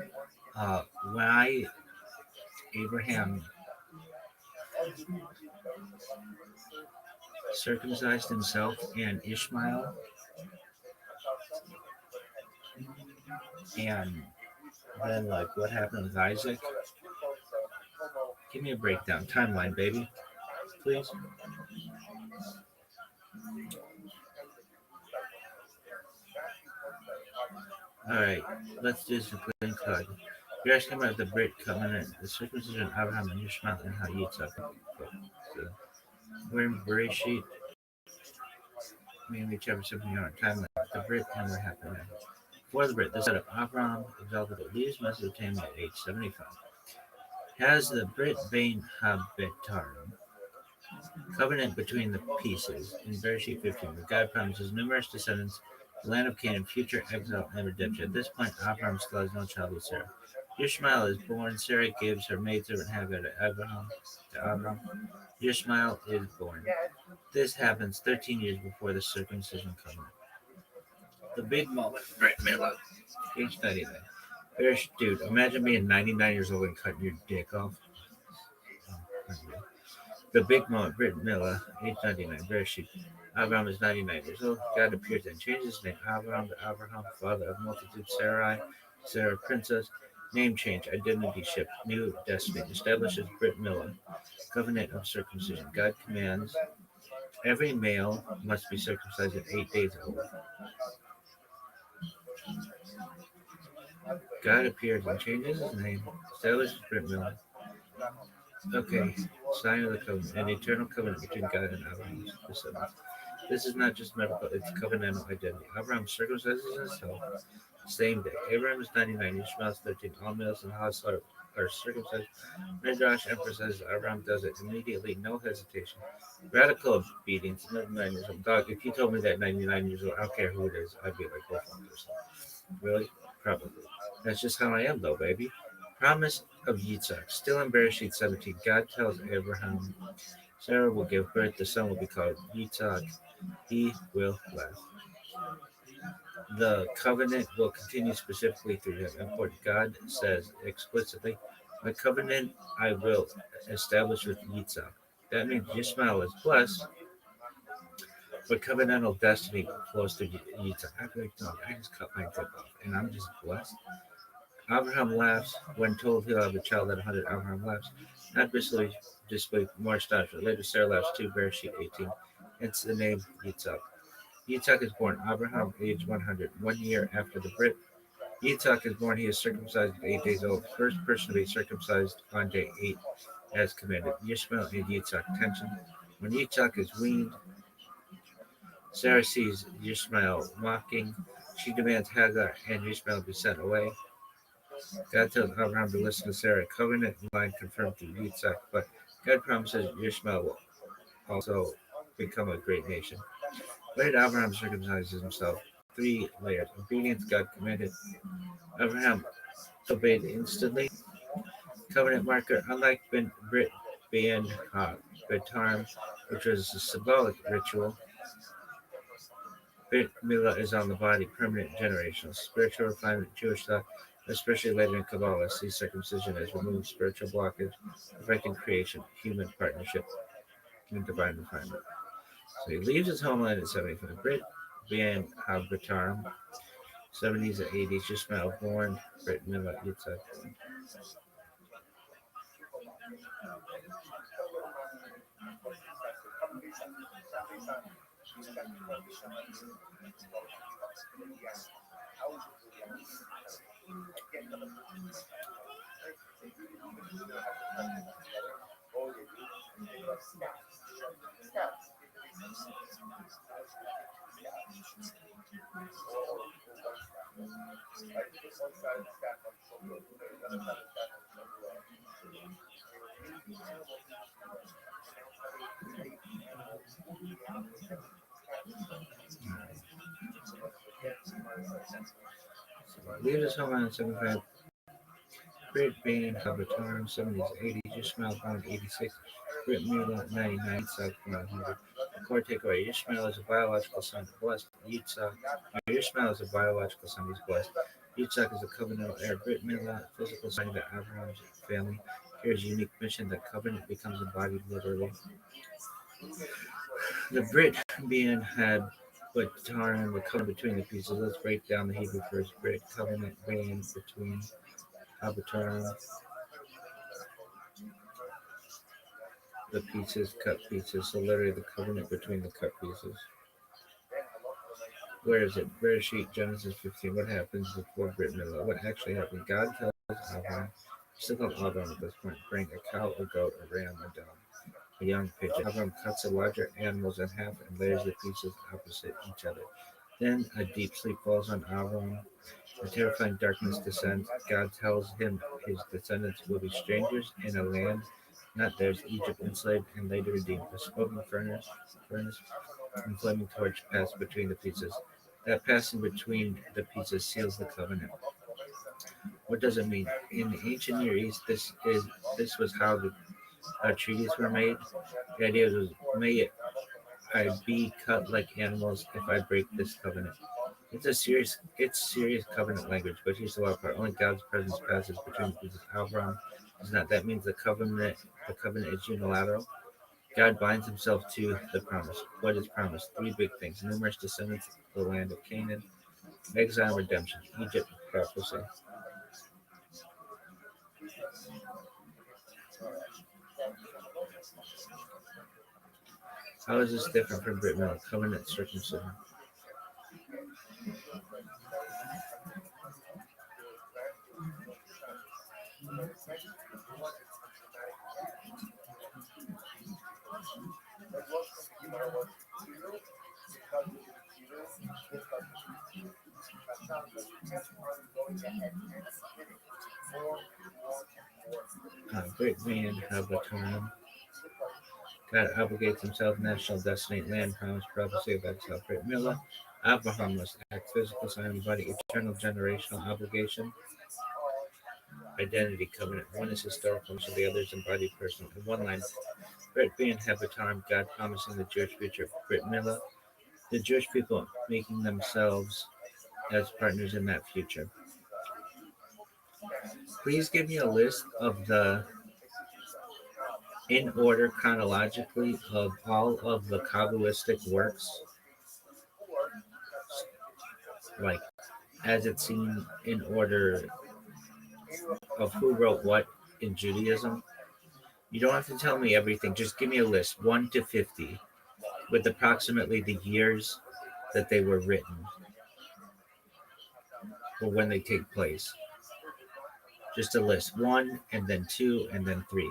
Why Abraham circumcised himself and Ishmael? And then, like, what happened with Isaac? Give me a breakdown. Timeline, baby. Please. All right, let's do some clean cut. You're asking about the Brit covenant, the circumcision of Abraham and Ishmael, and how Yitzhak. So we're in Bereshit, mainly chapter 17 on timeline. The Brit and what happened then. For the Brit, the set of Abraham exalted at least Mesopotamia at age 75. Has the Brit Bain Habitarum covenant between the pieces in Bereshit 15, where God promises numerous descendants, the land of Canaan, future exile and redemption. At this point, Abraham still has no child with Sarah. Ishmael is born. Sarah gives her maidservant Hagar to Abraham. Ishmael is born. This happens 13 years before the circumcision covenant. The big moment, right, Mela. Age 99. Dude, imagine being 99 years old and cutting your dick off. The big moment, Brit Miller, age 99, Bereshit. Abraham is 99 years old. God appears and changes his name Abraham to Abraham, father of multitude, Sarai, Sarah, princess. Name change, identity shift, new destiny. Establishes Brit Miller, covenant of circumcision. God commands every male must be circumcised at 8 days old. God appears and changes his name, establishes Brit Miller. Okay, sign of the covenant, an eternal covenant between God and Abraham's descendants. This is not just medical, it's covenantal identity. Abraham circumcises himself same day. Abraham is 99, Ishmael is 13. All males in the house are circumcised. Midrash emphasizes Abraham does it immediately, no hesitation. Radical obedience, 99 years old. Dog, if you told me that 99 years old, I don't care who it is, I'd be like, go fuck yourself. Really? Probably. That's just how I am, though, baby. Promise of Yitzhak. Still in Bereshit 17, God tells Abraham, Sarah will give birth, the son will be called Yitzhak. He will laugh. The covenant will continue specifically through him. Important. God says explicitly, my covenant I will establish with Yitzhak. That means Ishmael is blessed, but covenantal destiny flows through Yitzhak. I just cut my dick off, and I'm just blessed. Abraham laughs when told he'll have a child at 100. Abraham laughs, not displayed more astonishment. Later, Sarah laughs too. Bereshit 18. Hence the name Yitzhak. Yitzhak is born. Abraham, age 100, 1 year after the Brit. Yitzhak is born. He is circumcised at 8 days old. First person to be circumcised on day 8, as commanded. Ishmael and Yitzhak tension. When Yitzhak is weaned, Sarah sees Ishmael mocking. She demands Hagar and Ishmael be sent away. God tells Abraham to listen to Sarah. Covenant line confirmed through Yitzhak, but God promises Ishmael will also become a great nation. Why did Abraham circumcise himself? 3 layers. Obedience, God commanded. Abraham obeyed instantly. Covenant marker, unlike Brit Bein Batarim, which was a symbolic ritual, Brit Milah is on the body, permanent, generational. Spiritual refinement, Jewish thought, especially later in Kabbalah, sees circumcision as removed spiritual blockage, perfecting creation, human partnership, and divine refinement. So he leaves his homeland at 75. Brit Bein Habitarim, 70s and 80s, Ishmael born, Brit Milah Yitzhak. Leaves his homeland at 75. Brit Bein Habitarim, 70s, 80s, Ishmael born 86, Brit Milah 99, Yitzhak 100. Core takeaway: Ishmael is a biological son, blessed. Ishmael is a biological son, he's blessed. Yitzhak is a covenantal heir. Brit Milah, physical sign that Abraham's family carries a unique mission. The covenant becomes embodied literally. The Brit Bein had Batarim, the covenant between the pieces. Let's break down the Hebrew first. Brit, covenant, Bein, between. Habitarim, the pieces, cut pieces. So literally the covenant between the cut pieces. Where is it? Bereshit, Genesis 15. What happens before Brit Milah? What actually happened? God tells Avram, still called Avram at this point, bring a cow, a goat, a ram, a dove, a young pigeon. Avram cuts the larger animals in half and layers the pieces opposite each other. Then a deep sleep falls on Avram. A terrifying darkness descends. God tells him his descendants will be strangers in a land not theirs, Egypt enslaved and later redeemed. A smoking furnace and flaming torch pass between the pieces. That passing between the pieces seals the covenant. What does it mean? In the ancient Near East, this was how the treaties were made. The idea was, may I be cut like animals if I break this covenant. It's serious covenant language, but here's the wild part. Only God's presence passes between the pieces. Abraham does not. That means the covenant is unilateral. God binds himself to the promise. What is promised? Three big things: numerous descendants, the land of Canaan, exile, redemption, Egypt, prophecy. How is this different from Brit Milah, covenant circumcision? Great man have a time. God obligates himself, national destiny, land promise, prophecy of exile. Brit Milah, Abraham must act, physical sign, body, eternal generational obligation, identity covenant. One is historical, so the other is embodied personal. In one line, Brit being Habitarm, God promising the Jewish future. Brit Milah, the Jewish people making themselves as partners in that future. Please give me a list of the in order chronologically of all of the Kabbalistic works, like as it's seen in order of who wrote what in Judaism. You don't have to tell me everything. Just give me a list, 1 to 50, with approximately the years that they were written or when they take place. Just a list, 1 and then 2 and then 3.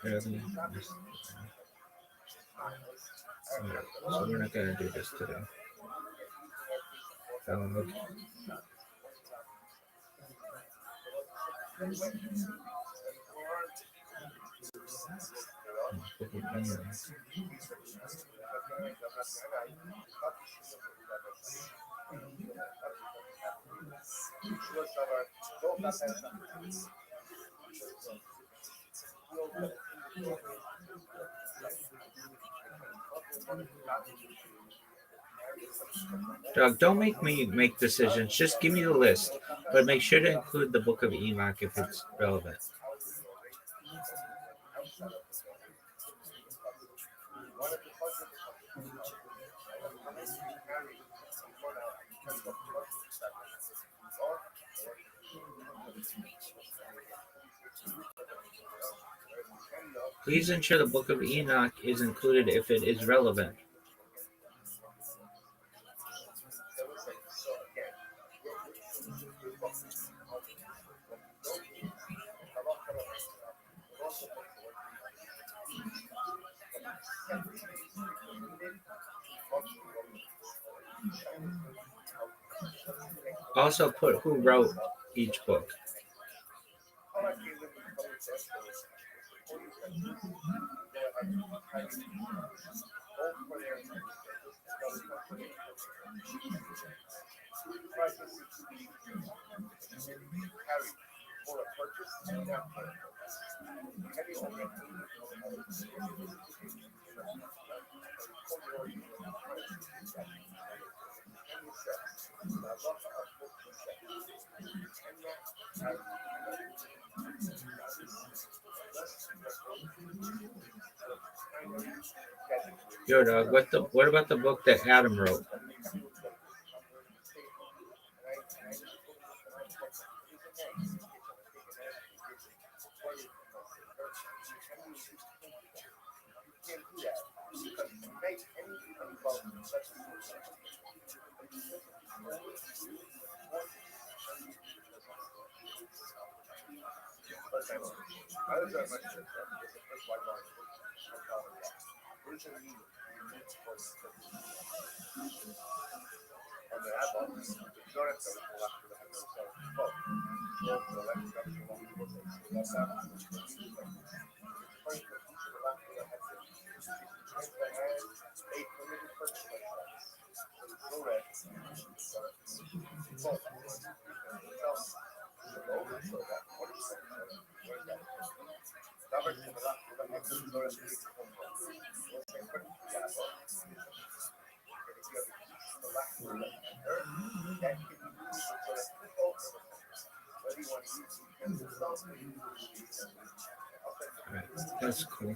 Okay, so we're not going to do this today. Okay. Doug, don't make me make decisions. Just give me the list, but make sure to include the Book of Enoch if it's relevant. Please ensure the Book of Enoch is included if it is relevant. Also put who wrote each book. Yo, dog, what about the book that Adam wrote? Right. That's cool.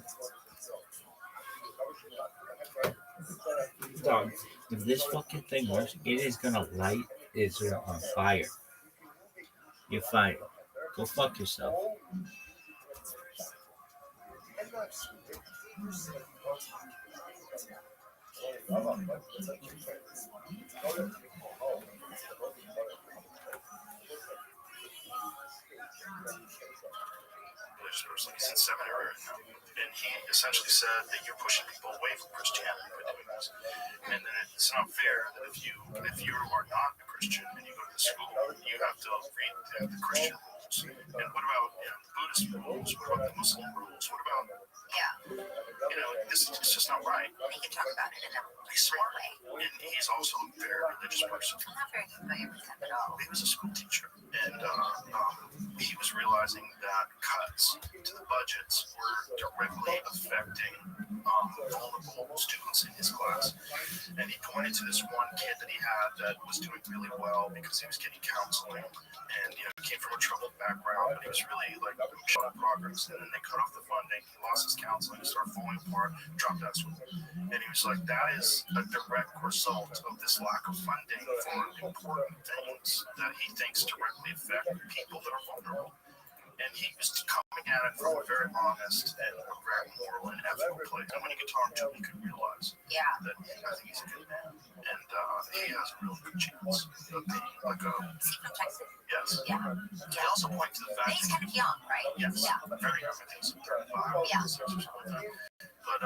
Dog, if this fucking thing works, it is gonna light Israel on fire. You're fired. Go fuck yourself. He's in seminary right now, and he essentially said that you're pushing people away from Christianity by doing this, and then it's not fair that if you are not a Christian and you go to the school, you have to read the Christian rules. And what about the Buddhist rules? What about the Muslim rules? What about this is just not right. And he can talk about it in a smart way. And he's also a very religious person. I'm not very familiar with him at all. He was a school teacher, and he was realizing that cuts to the budgets were directly affecting vulnerable students in his class. And he pointed to this one kid that he had that was doing really well because he was getting counseling, and he came from a troubled background, but he was really showing progress. And then they cut off the funding. He lost his counseling, started falling apart, dropped out of school. And he was like, that is a direct result of this lack of funding for important things that he thinks directly affect people that are vulnerable. And he was coming at it from a very honest and a very moral and ethical place. And when you could talk to him, you could realize that I think he's a good man. And he has a real good chance of being like a... Is he from Texas? Yes. Yeah. He also pointed to the fact He's kind of young, right? Yes. Yeah. Very young. I think he's 35 or something like that. But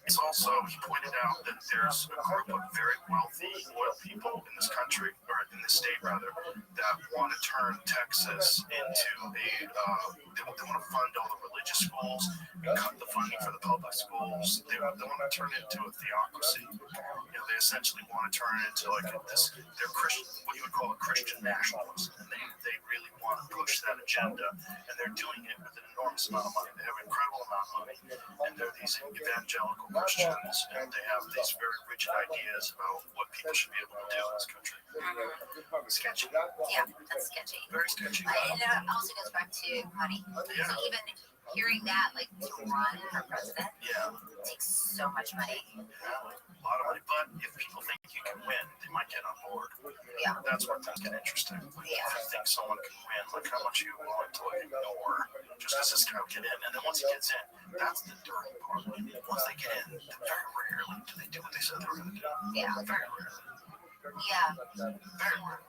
it's also, he pointed out that there's a group of very wealthy, loyal people in this country, or in this state rather, that want to turn Texas into they want to fund all the religious schools and cut the funding for the public schools. They want to turn it into a theocracy. They essentially want to turn it into they're Christian, what you would call a Christian nationalist, and they really want to push that agenda, and they're doing it with an enormous amount of money. They have an incredible amount of money, and they're these evangelical Christians, and they have these very rigid ideas about what people should be able to do in this country. Sketchy. Yeah, that's sketchy. Very sketchy. And it also goes back to money. Yeah. So even hearing that, to run for president, takes so much money. Yeah, a lot of money. But if people think you can win, they might get on board. Yeah. That's where things get interesting. If you think someone can win, how much you want to ignore just because this guy will get in. And then once he gets in, that's the dirty part. Once they get in, very rarely do they do what they said they were going to do. Yeah. Very rarely. Yeah.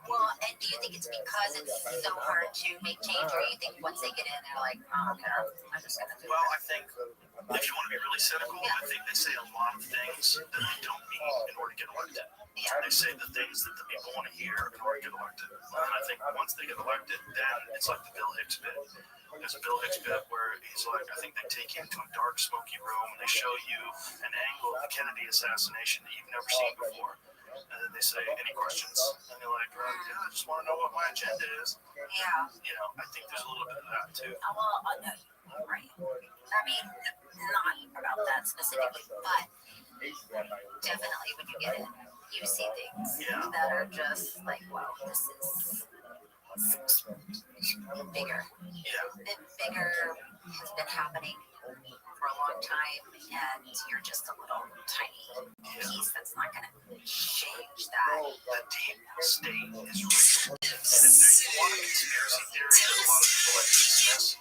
Well, and do you think it's because it's so hard to make change, or you think once they get in, they're like, oh, okay, I'm just gonna do it? Well, I think if you want to be really cynical, I think they say a lot of things that they don't mean in order to get elected. Yeah. They say the things that the people want to hear in order to get elected. And I think once they get elected, then it's like the Bill Hicks bit. There's a Bill Hicks bit where he's like, I think they take you into a dark, smoky room and they show you an angle of the Kennedy assassination that you've never seen before. And then they say, any questions? And you're like, I just want to know what my agenda is. Yeah. I think there's a little bit of that too. Well, no, you're right. I mean, not about that specifically, but definitely when you get in, you see things that are just like, wow, this is bigger. The bigger has been happening for a long time, and you're just a little state is real. And if you want a conspiracy theory that a lot of people like to dismiss,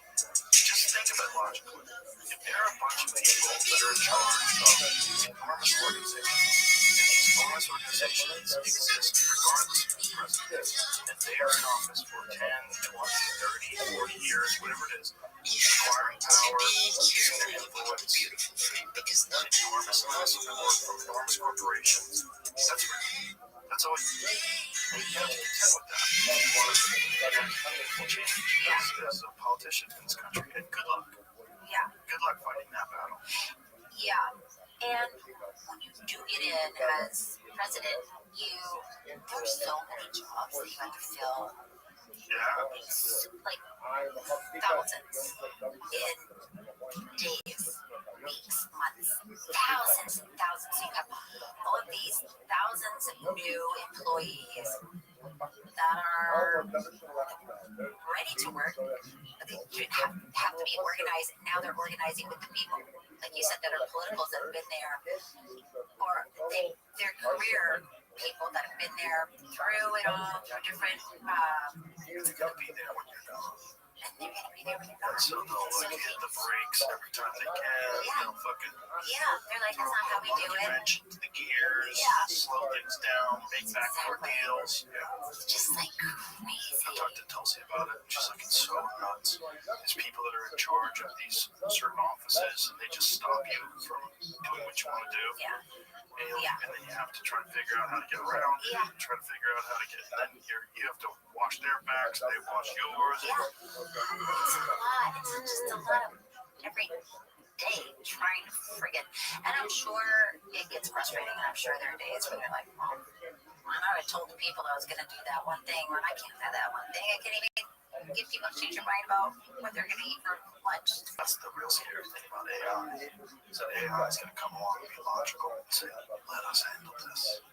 just think of it logically. If there are a bunch of people that are in charge of these enormous organizations, and these enormous organizations exist regardless of who the president is, and they are in office for 10, 20, 30, 40 years, whatever it is, acquiring power, using their influence, an enormous amount of support from enormous corporations, that's real. That's all you need. And you have to contend with that. You want to meaningful change as a politician in this country. And good luck. Yeah. Good luck fighting that battle. Yeah. And when you do get in as president, there's so many jobs that you have to fill. Yeah. Like thousands in days, weeks, months, thousands and thousands. So you have all of these thousands of new employees that are ready to work, but they have to be organized. Now they're organizing with the people, like you said, that are politicals that have been there, or their career people that have been there through it all, through different. They're going to be there when you're gone. And they're going to be there when you're gone. So they'll hit the brakes every time they can. Yeah. They'll fucking They're like, that's not how we do it. wrench into the gears, slow things down, make backdoor deals. Yeah. It's just like crazy. I talked to Tulsi about it, and she's like, it's so nuts. There's people that are in charge of these certain offices, and they just stop you from doing what you want to do. And then you have to try to figure out how to get around it, try to figure out how to get, and then you have to wash their backs, they wash yours. It's a lot. It's just a lot of every day trying to friggin'. And I'm sure it gets frustrating, and I'm sure there are days where they're like, well, I told the people I was going to do that one thing when I can't do that one thing. I can't even get people to change their mind about what they're going to eat for lunch. That's the real scary thing about AI. So AI is going to come along and be logical and say, let us handle this.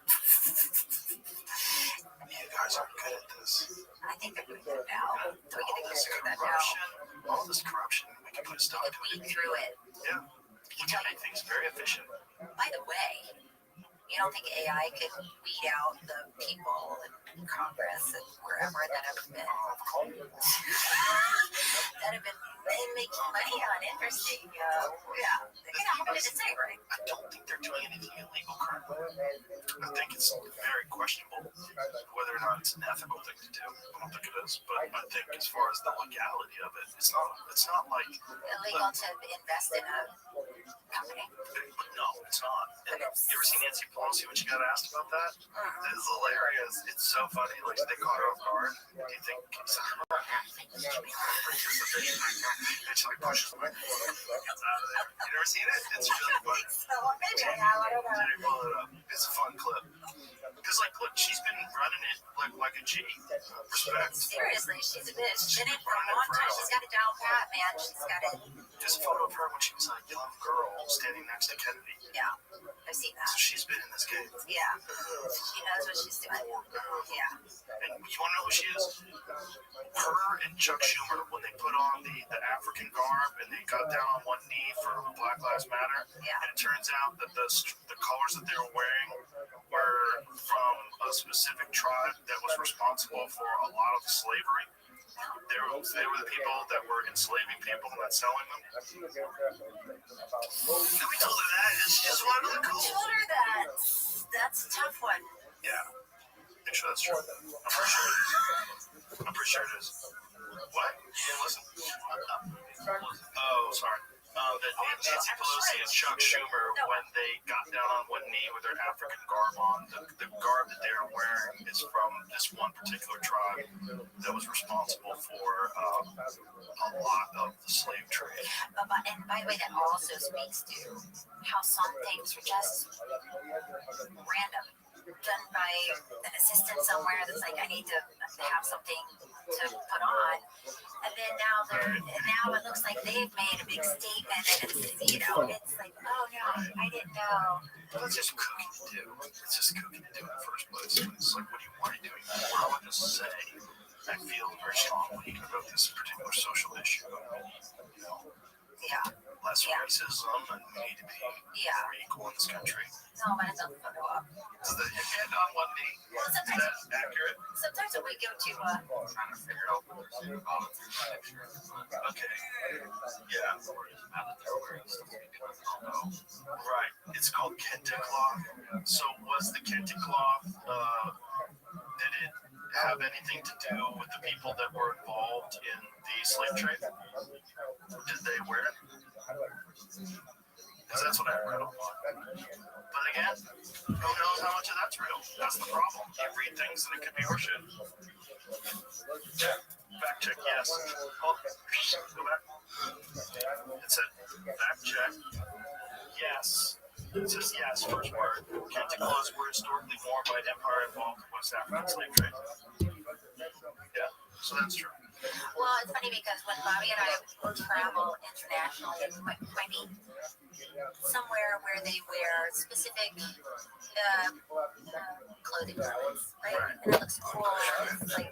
You guys aren't good at this. I think they're doing it now. So we All can this figure that corruption, out. all this corruption, we can put a stop to Weed it. through it. Yeah. We can make things very efficient. By the way, you don't think AI could weed out the people in Congress and wherever that have been making money on interesting? How did it say, right? I don't think they're doing anything illegal currently. I think it's very questionable whether or not it's an ethical thing to do. I don't think it is, but I think as far as the legality of it, it's not like Illegal to invest in a company. No, it's not. And you ever seen Nancy Pelosi when she got asked about that? It's hilarious. It's so funny. Like they caught her off guard. Do you think? And she like pushes them. Gets out of there. You never seen it? It's really funny. Maybe I have. I don't know. Jerry, pull it up. It's a fun clip. Because look, she's been running it like a G. Respect. Seriously, she's a bitch. She's been in for a long time. She's got it down pat, man. She's got it. There's a photo of her when she was a young girl standing next to Kennedy. Yeah, I've seen that. So she's been in this game. Yeah, she knows what she's doing. Yeah. And you want to know who she is? Her and Chuck Schumer, when they put on the African garb and they got down on one knee for Black Lives Matter, and it turns out that the colors that they were wearing were from a specific tribe that was responsible for a lot of the slavery. They were the people that were enslaving people and not selling them. Nobody told her that. She just wanted to look cool. I told her that. That's a tough one. Yeah. Make sure that's true. I'm pretty sure it is. What? Listen. Oh, sorry. That Nancy Pelosi and Chuck Schumer, when they got down on one knee with their African garb on, the garb that they are wearing is from this one particular tribe that was responsible for a lot of the slave trade. And by the way, that also speaks to how some things were just random, done by an assistant somewhere that's like, I need to have something to put on. And then now it looks like they've made a big statement, and it's like, oh no, I didn't know. Well, it's just kooky to do. It's just kooky to do in the first place. It's like, what are you doing? Well, I would just say, I feel very strongly about this particular social issue. Less racism, and we need to be more equal in this country. No, but it's not the photo up. So the head on one knee, is that accurate? we go to? Trying to figure out what they're saying about it. Okay. Yeah. Right. It's called Kente cloth. So was the Kente cloth, did it have anything to do with the people that were involved in the slave trade? Did they wear it? Because that's what I read online. But again, who knows how much of that's real? That's the problem. You read things and it could be horseshit. Fact check, yes. Oh, go back. It said fact check. Yes. It says yes, first word. Kente cloths were historically worn by an empire involved in West African slave trade. Yeah, so that's true. Well, it's funny because when Bobby and I travel internationally, it might be somewhere where they wear specific clothing garments, right? And it looks cool. It's like